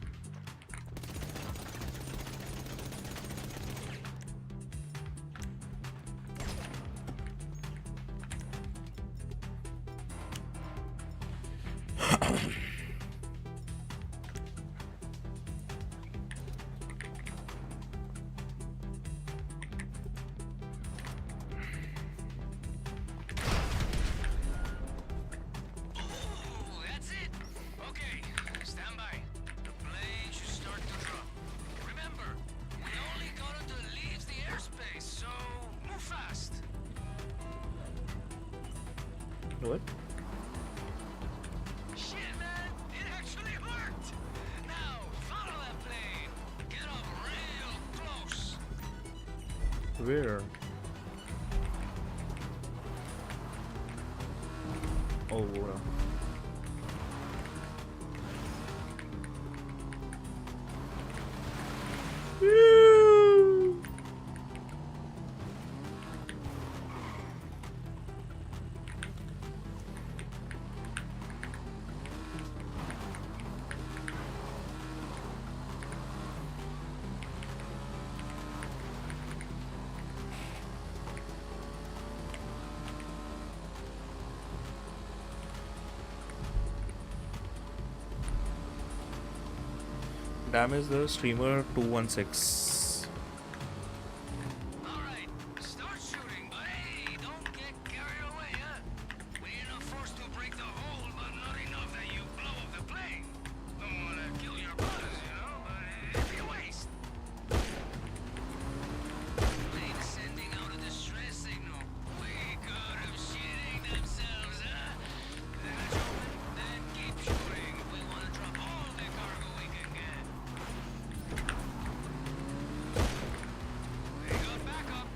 That's it. Okay, stand by. The plane should start to drop. Remember, we only got until it leaves the airspace, so move fast. What? Shit, man, it actually worked. Now follow that plane. Get up real close. Where? Oh, wow. Damage the streamer 216. Alright, start shooting, but hey, don't get carried away, huh? We need enough force to break the hole, but not enough that you blow up the plane. Don't wanna kill your brothers, you know, but it'd be a waste. Plane sending out a distress signal. We could have shitting themselves, huh? That's open, then keep shooting. We wanna drop all the cargo we can get. They got backup.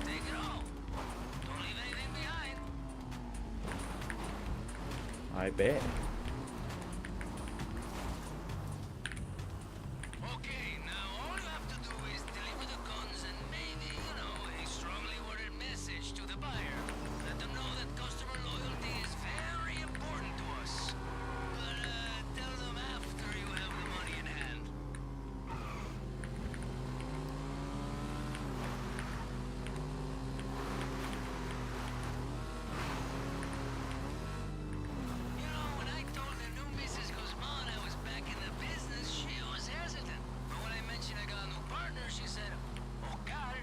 Take it all. Don't leave anything behind. I bet. Okay, now all you have to do is deliver the guns and maybe, you know, a strongly worded message to the buyer. Let them know that customer loyalty is very important to us. But tell them after you have the money in hand. You know, when I told the new Mrs. Guzman I was back in the business, she was hesitant. But when I mentioned I got a new partner, she said, oh God,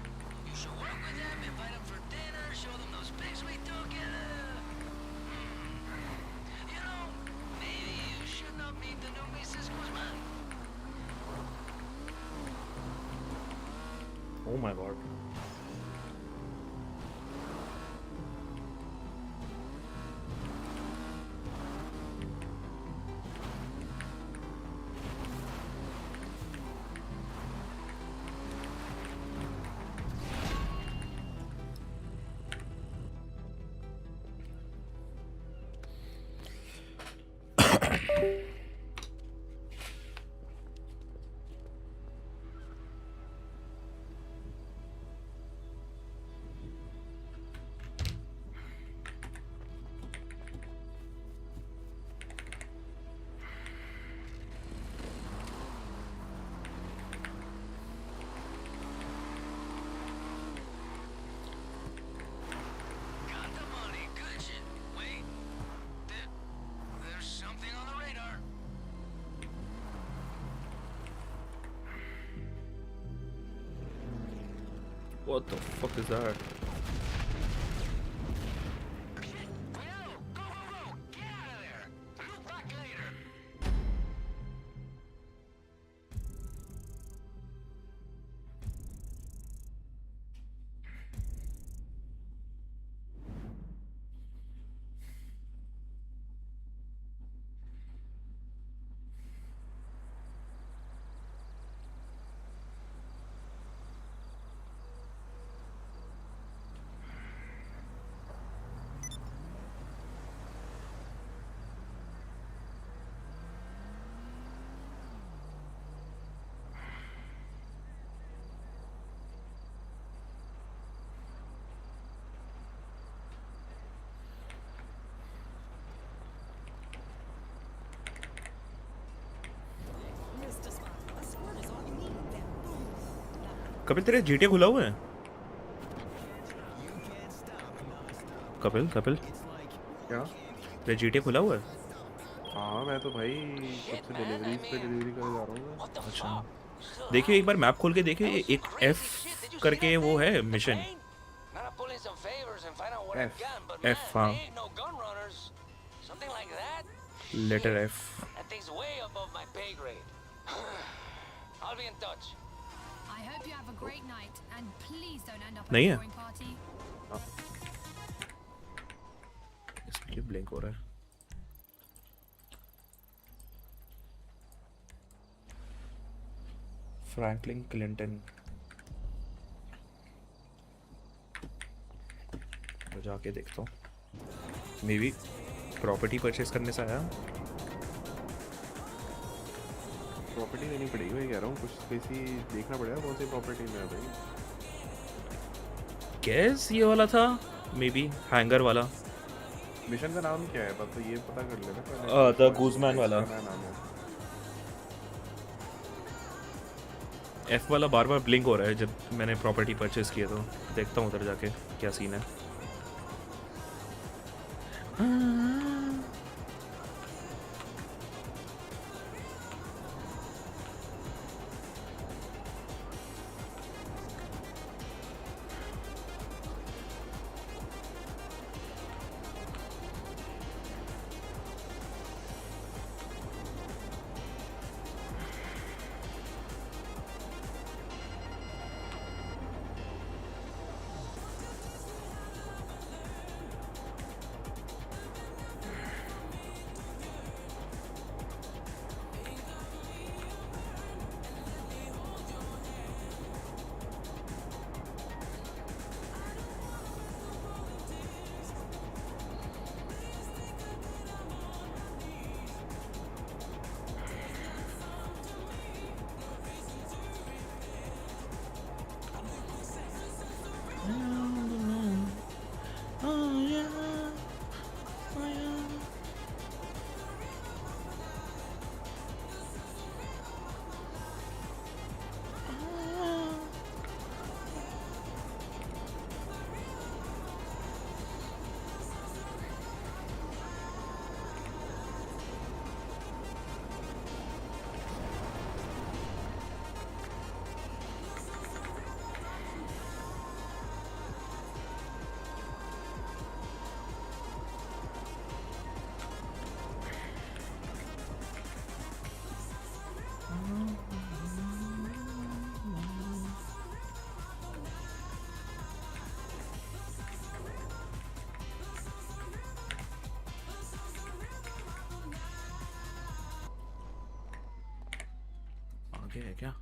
you should work with them, invite them for dinner, show them those pics we took, and you know, maybe you should not meet the new Mrs. Guzman. Oh my god. Got the money, good shit. Wait, there's something on the radar. What the fuck is that? Shit, Guido, go Kapil तेरे GTA खुला हुआ है? कपिल कपिल क्या? तेरा GTA खुला हुआ है? हाँ मैं तो भाई कब से डिलीवरीज पे डिलीवरी करे जा रहा हूँ मैं। अच्छा देखिए एक बार मैप खोल के देखिए, एक F करके वो है मिशन। F हाँ, letter F। That thing's way above my pay grade. I'll be in touch. I hope you have a great night and please don't end up at नहीं a है? boring party. इसलिए blink हो रहा है। Franklin Clinton. मैं जाके देखता हूँ, मे बी प्रॉपर्टी परचेस करने से आया। प्रॉपर्टी लेनी पड़ेगी मैं कह रहा हूँ, कुछ किसी देखना पड़ेगा कौन सी प्रॉपर्टी में है भाई। गैस ये वाला था, मे बी हैंगर वाला। मिशन का नाम क्या है बस तो ये पता कर लेना पहले। द गूजमैन वाला। नाम है। F वाला बार बार ब्लिंक हो रहा है जब मैंने प्रॉपर्टी परचेस किया, तो देखता हूँ उधर जाके क्या सीन है। आगे है क्या?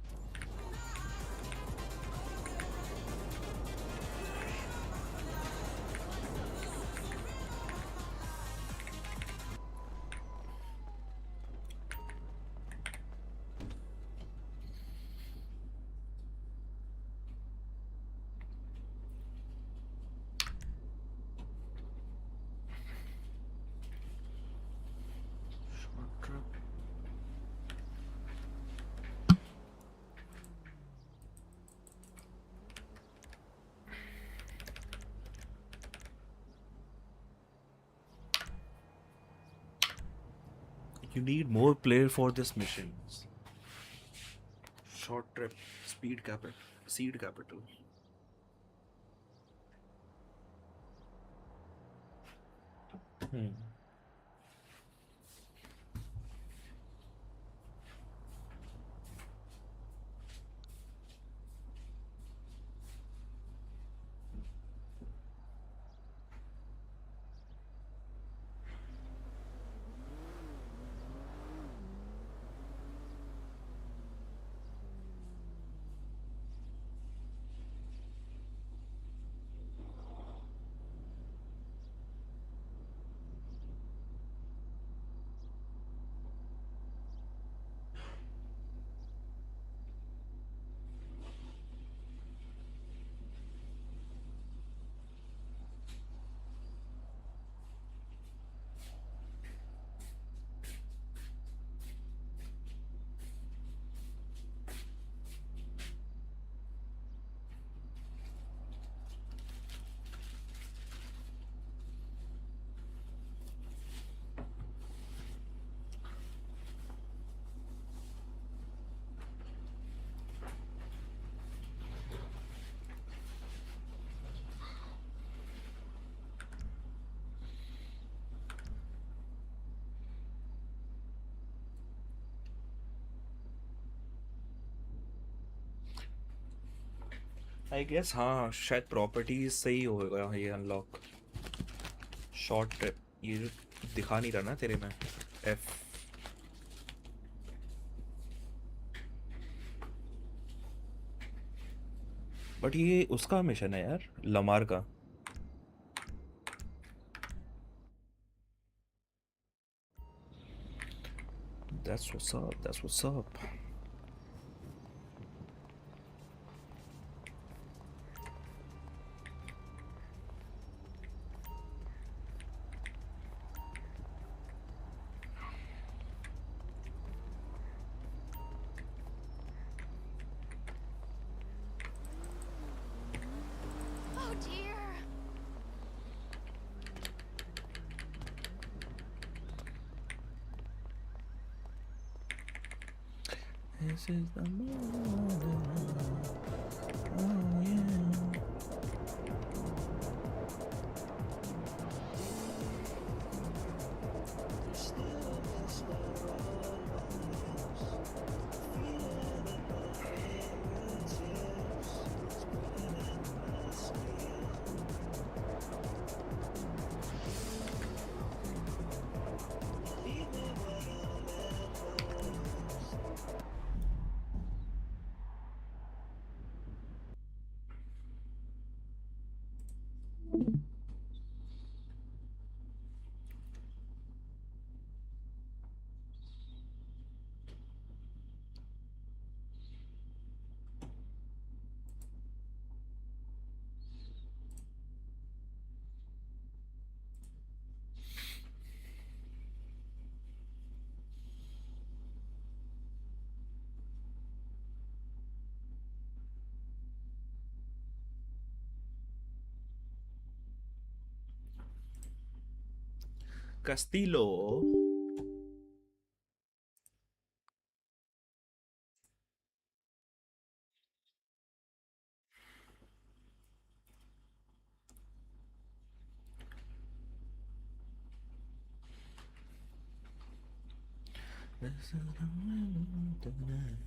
You need more player for this mission. Short trip, speed capital, seed capital. I guess हाँ शायद प्रॉपर्टीज से ही होगा ये अनलॉक। शॉर्ट ये जो दिखा नहीं रहा ना तेरे में एफ। बट ये उसका मिशन है यार लमार का। That's what's up. That's what's up. Oh dear. This is the moment. Oh yeah. Castillo. This is the moment tonight.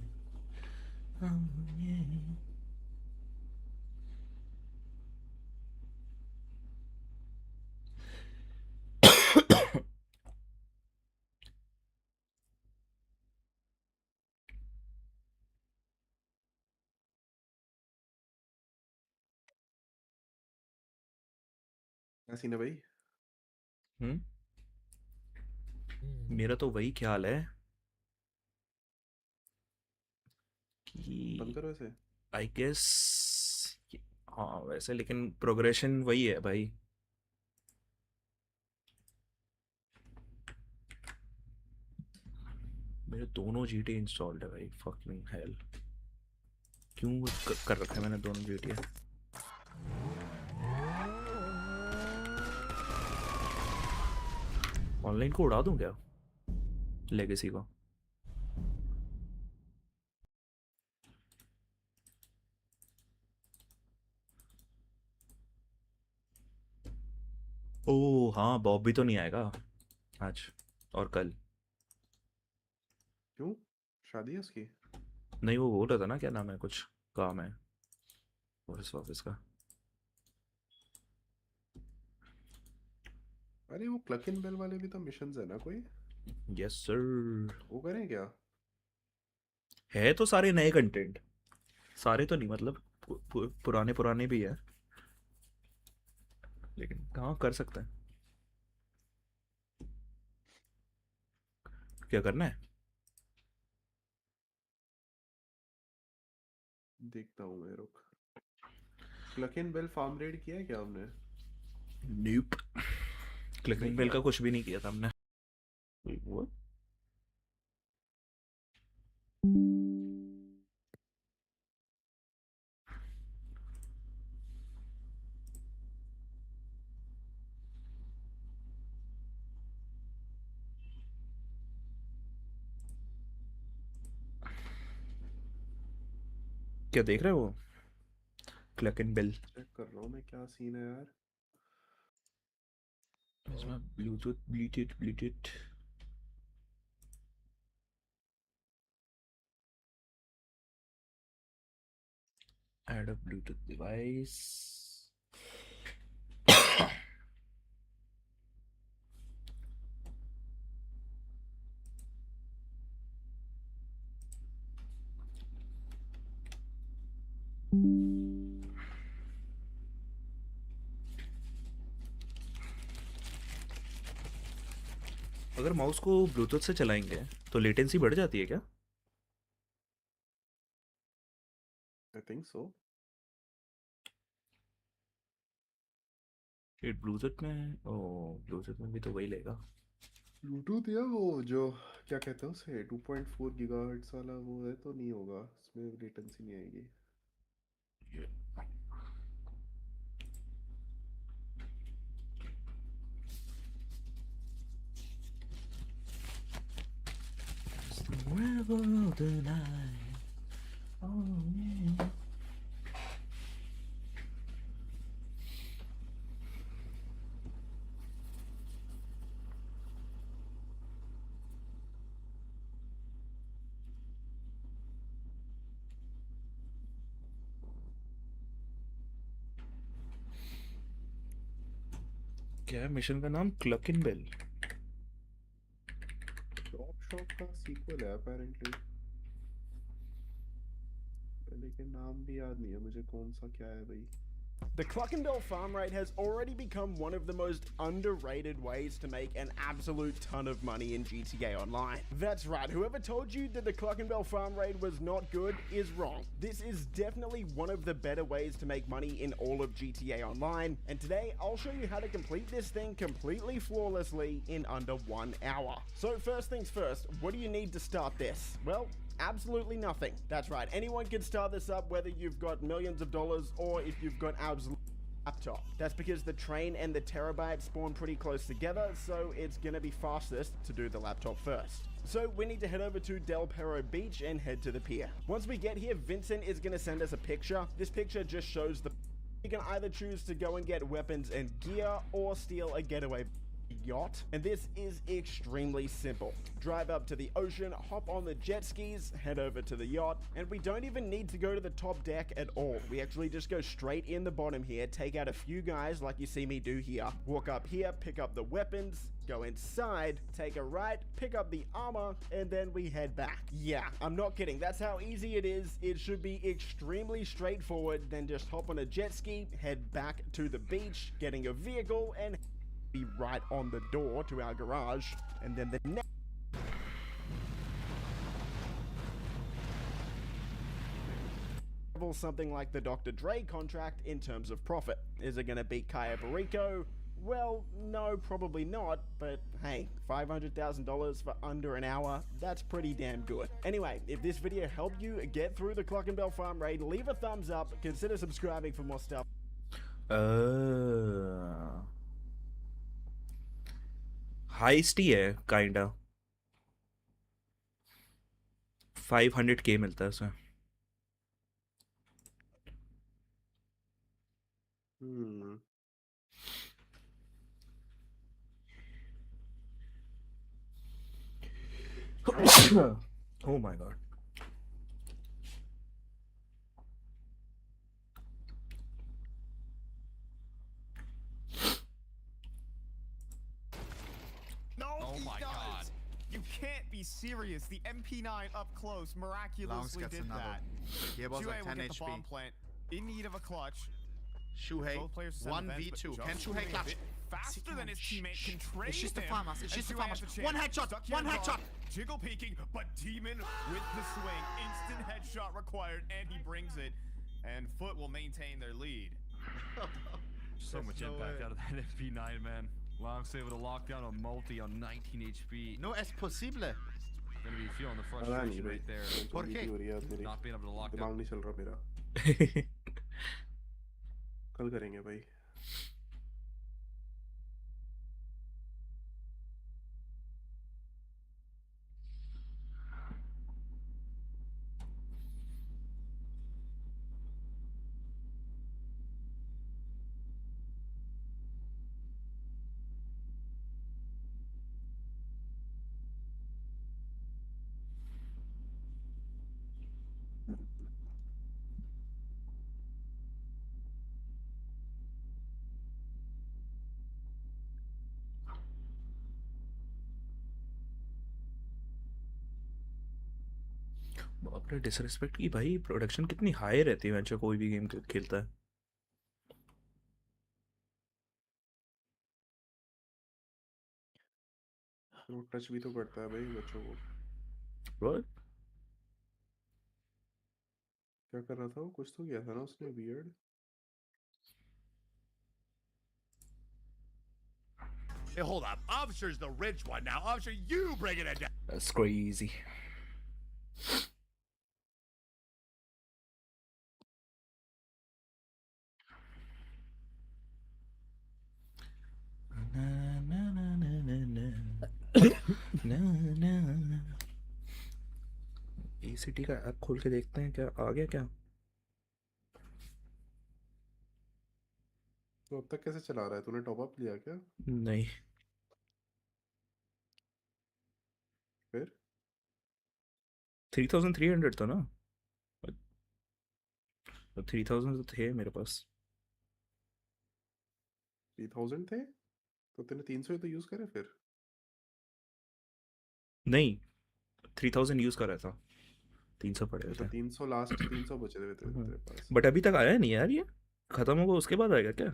Oh yeah. क्या सीन है भाई? मेरा तो वही ख्याल है कि बंद करो इसे। आई गेस हाँ वैसे लेकिन प्रोग्रेशन वही है भाई। मेरे दोनों जीटी इंस्टॉल्ड है भाई फकिंग हेल। क्यों कर रखा है मैंने दोनों जीटी। ऑनलाइन को उड़ा दूं क्या लेगेसी को? ओह हाँ बॉब भी तो नहीं आएगा आज और कल। क्यों? शादी है उसकी? नहीं वो बोल रहा था ना क्या नाम है कुछ काम है ऑफिस का। अरे वो क्लक इन बेल वाले भी तो मिशंस है ना कोई? Yes sir. वो करें क्या? है तो सारे नए कंटेंट सारे तो नहीं मतलब पुराने पुराने भी है लेकिन कहाँ कर सकते हैं। क्या करना है? देखता हूँ मैं रुक। क्लक इन बेल फार्म रेड किया है क्या हमने? न्यूप क्लिकिंग बेल का कुछ भी नहीं किया था हमने। वो क्या देख रहे हो वो क्लिक इन बेल? चेक कर रहा हूँ मैं क्या सीन है यार। इसमें Bluetooth Bluetooth Add a Bluetooth device. अगर माउस को ब्लूटूथ से चलाएंगे तो लेटेंसी बढ़ जाती है क्या? I think so. ब्लूटूथ में ब्लूटूथ में भी तो वही लेगा। ब्लूटूथ या वो जो क्या कहते हैं उसे 2.4 गीगाहर्ट्ज वाला वो है तो नहीं होगा, इसमें लेटेंसी नहीं आएगी। क्या है मिशन का नाम? क्लक इन बेल। टॉप शॉप का सीक्वल है अपेरेंटली, लेकिन नाम भी याद नहीं है मुझे कौन सा क्या है भाई। The Cluckenbell farm raid has already become one of the most underrated ways to make an absolute ton of money in GTA Online. That's right, whoever told you that the Cluckenbell farm raid was not good is wrong. This is definitely one of the better ways to make money in all of GTA Online, and today I'll show you how to complete this thing completely flawlessly in under 1 hour. So first things first, what do you need to start this? Well, absolutely nothing. That's right, anyone can start this up whether you've got millions of dollars or if you've got absolute laptop. That's because the train and the terabyte spawn pretty close together, so it's gonna be fastest to do the laptop first. So we need to head over to Del Perro Beach and head to the pier. Once we get here, Vincent is gonna send us a picture. This picture just shows the you can either choose to go and get weapons and gear or steal a getaway yacht, and this is extremely simple. Drive up to the ocean, hop on the jet skis, head over to the yacht, and we don't even need to go to the top deck at all. We actually just go straight in the bottom here, take out a few guys like you see me do here, walk up here, pick up the weapons, go inside, take a right, pick up the armor, and then we head back. Yeah, I'm not kidding. That's how easy it is. It should be extremely straightforward. Then just hop on a jet ski, head back to the beach, getting a vehicle, and be right on the door to our garage, and then the next something like the Dr. Dre contract in terms of profit. Is it going to beat Kaya Barrico? Well, no, probably not, but hey, $500,000 for under an hour, that's pretty damn good. Anyway, if this video helped you get through the Cluckenbell farm raid, leave a thumbs up, consider subscribing for more stuff. Heist ही है kinda. 500K मिलता है उसमें। Oh my god. No, oh my god. You can't be serious. The MP9 up close miraculously did that. Shuhei will get the bomb plant. In need of a clutch. Shuhei, 1v2. Can Shuhei clutch? Faster than his teammate can trade It's just the him. farmers. It's just the farmers. One headshot. One headshot. Jiggle peeking, but Demon with the swing. Instant headshot required, and he brings it. And Foot will maintain their lead. So much impact out of that MP9, man. Long save with a lockdown on multi on 19 HP. No es posible. Gonna be feeling the frustration right there. ¿Por qué? Not being able to lock दिमाग down. नहीं चल रहा मेरा। कल करेंगे भाई। अपने disrespect की भाई प्रोडक्शन कितनी हाई रहती है वेंचर कोई भी गेम खेलता है। वो टच भी तो करता है भाई बच्चों को। What? क्या कर रहा था वो? कुछ तो किया था ना उसने weird. Hey, hold up. Officer's the rich one now. Officer, you bringing it down. That's crazy. VCT का ऐप खोल के देखते हैं क्या आ गया क्या। तो अब तक कैसे चला रहा है? तूने टॉप अप लिया क्या? नहीं फिर 3300 था ना, 3000 तो थे मेरे पास। 3000 थे तो तूने 300 ही तो यूज करे फिर। नहीं 3000 यूज कर रहा था, 300 पड़े तो थे। 300 लास्ट 300 बचे हुए थे तेरे पास। बट अभी तक आया नहीं यार, ये खत्म होगा उसके बाद आएगा क्या?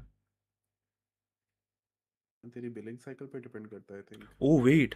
तेरी बिलिंग साइकिल पे डिपेंड करता है आई थिंक। Oh wait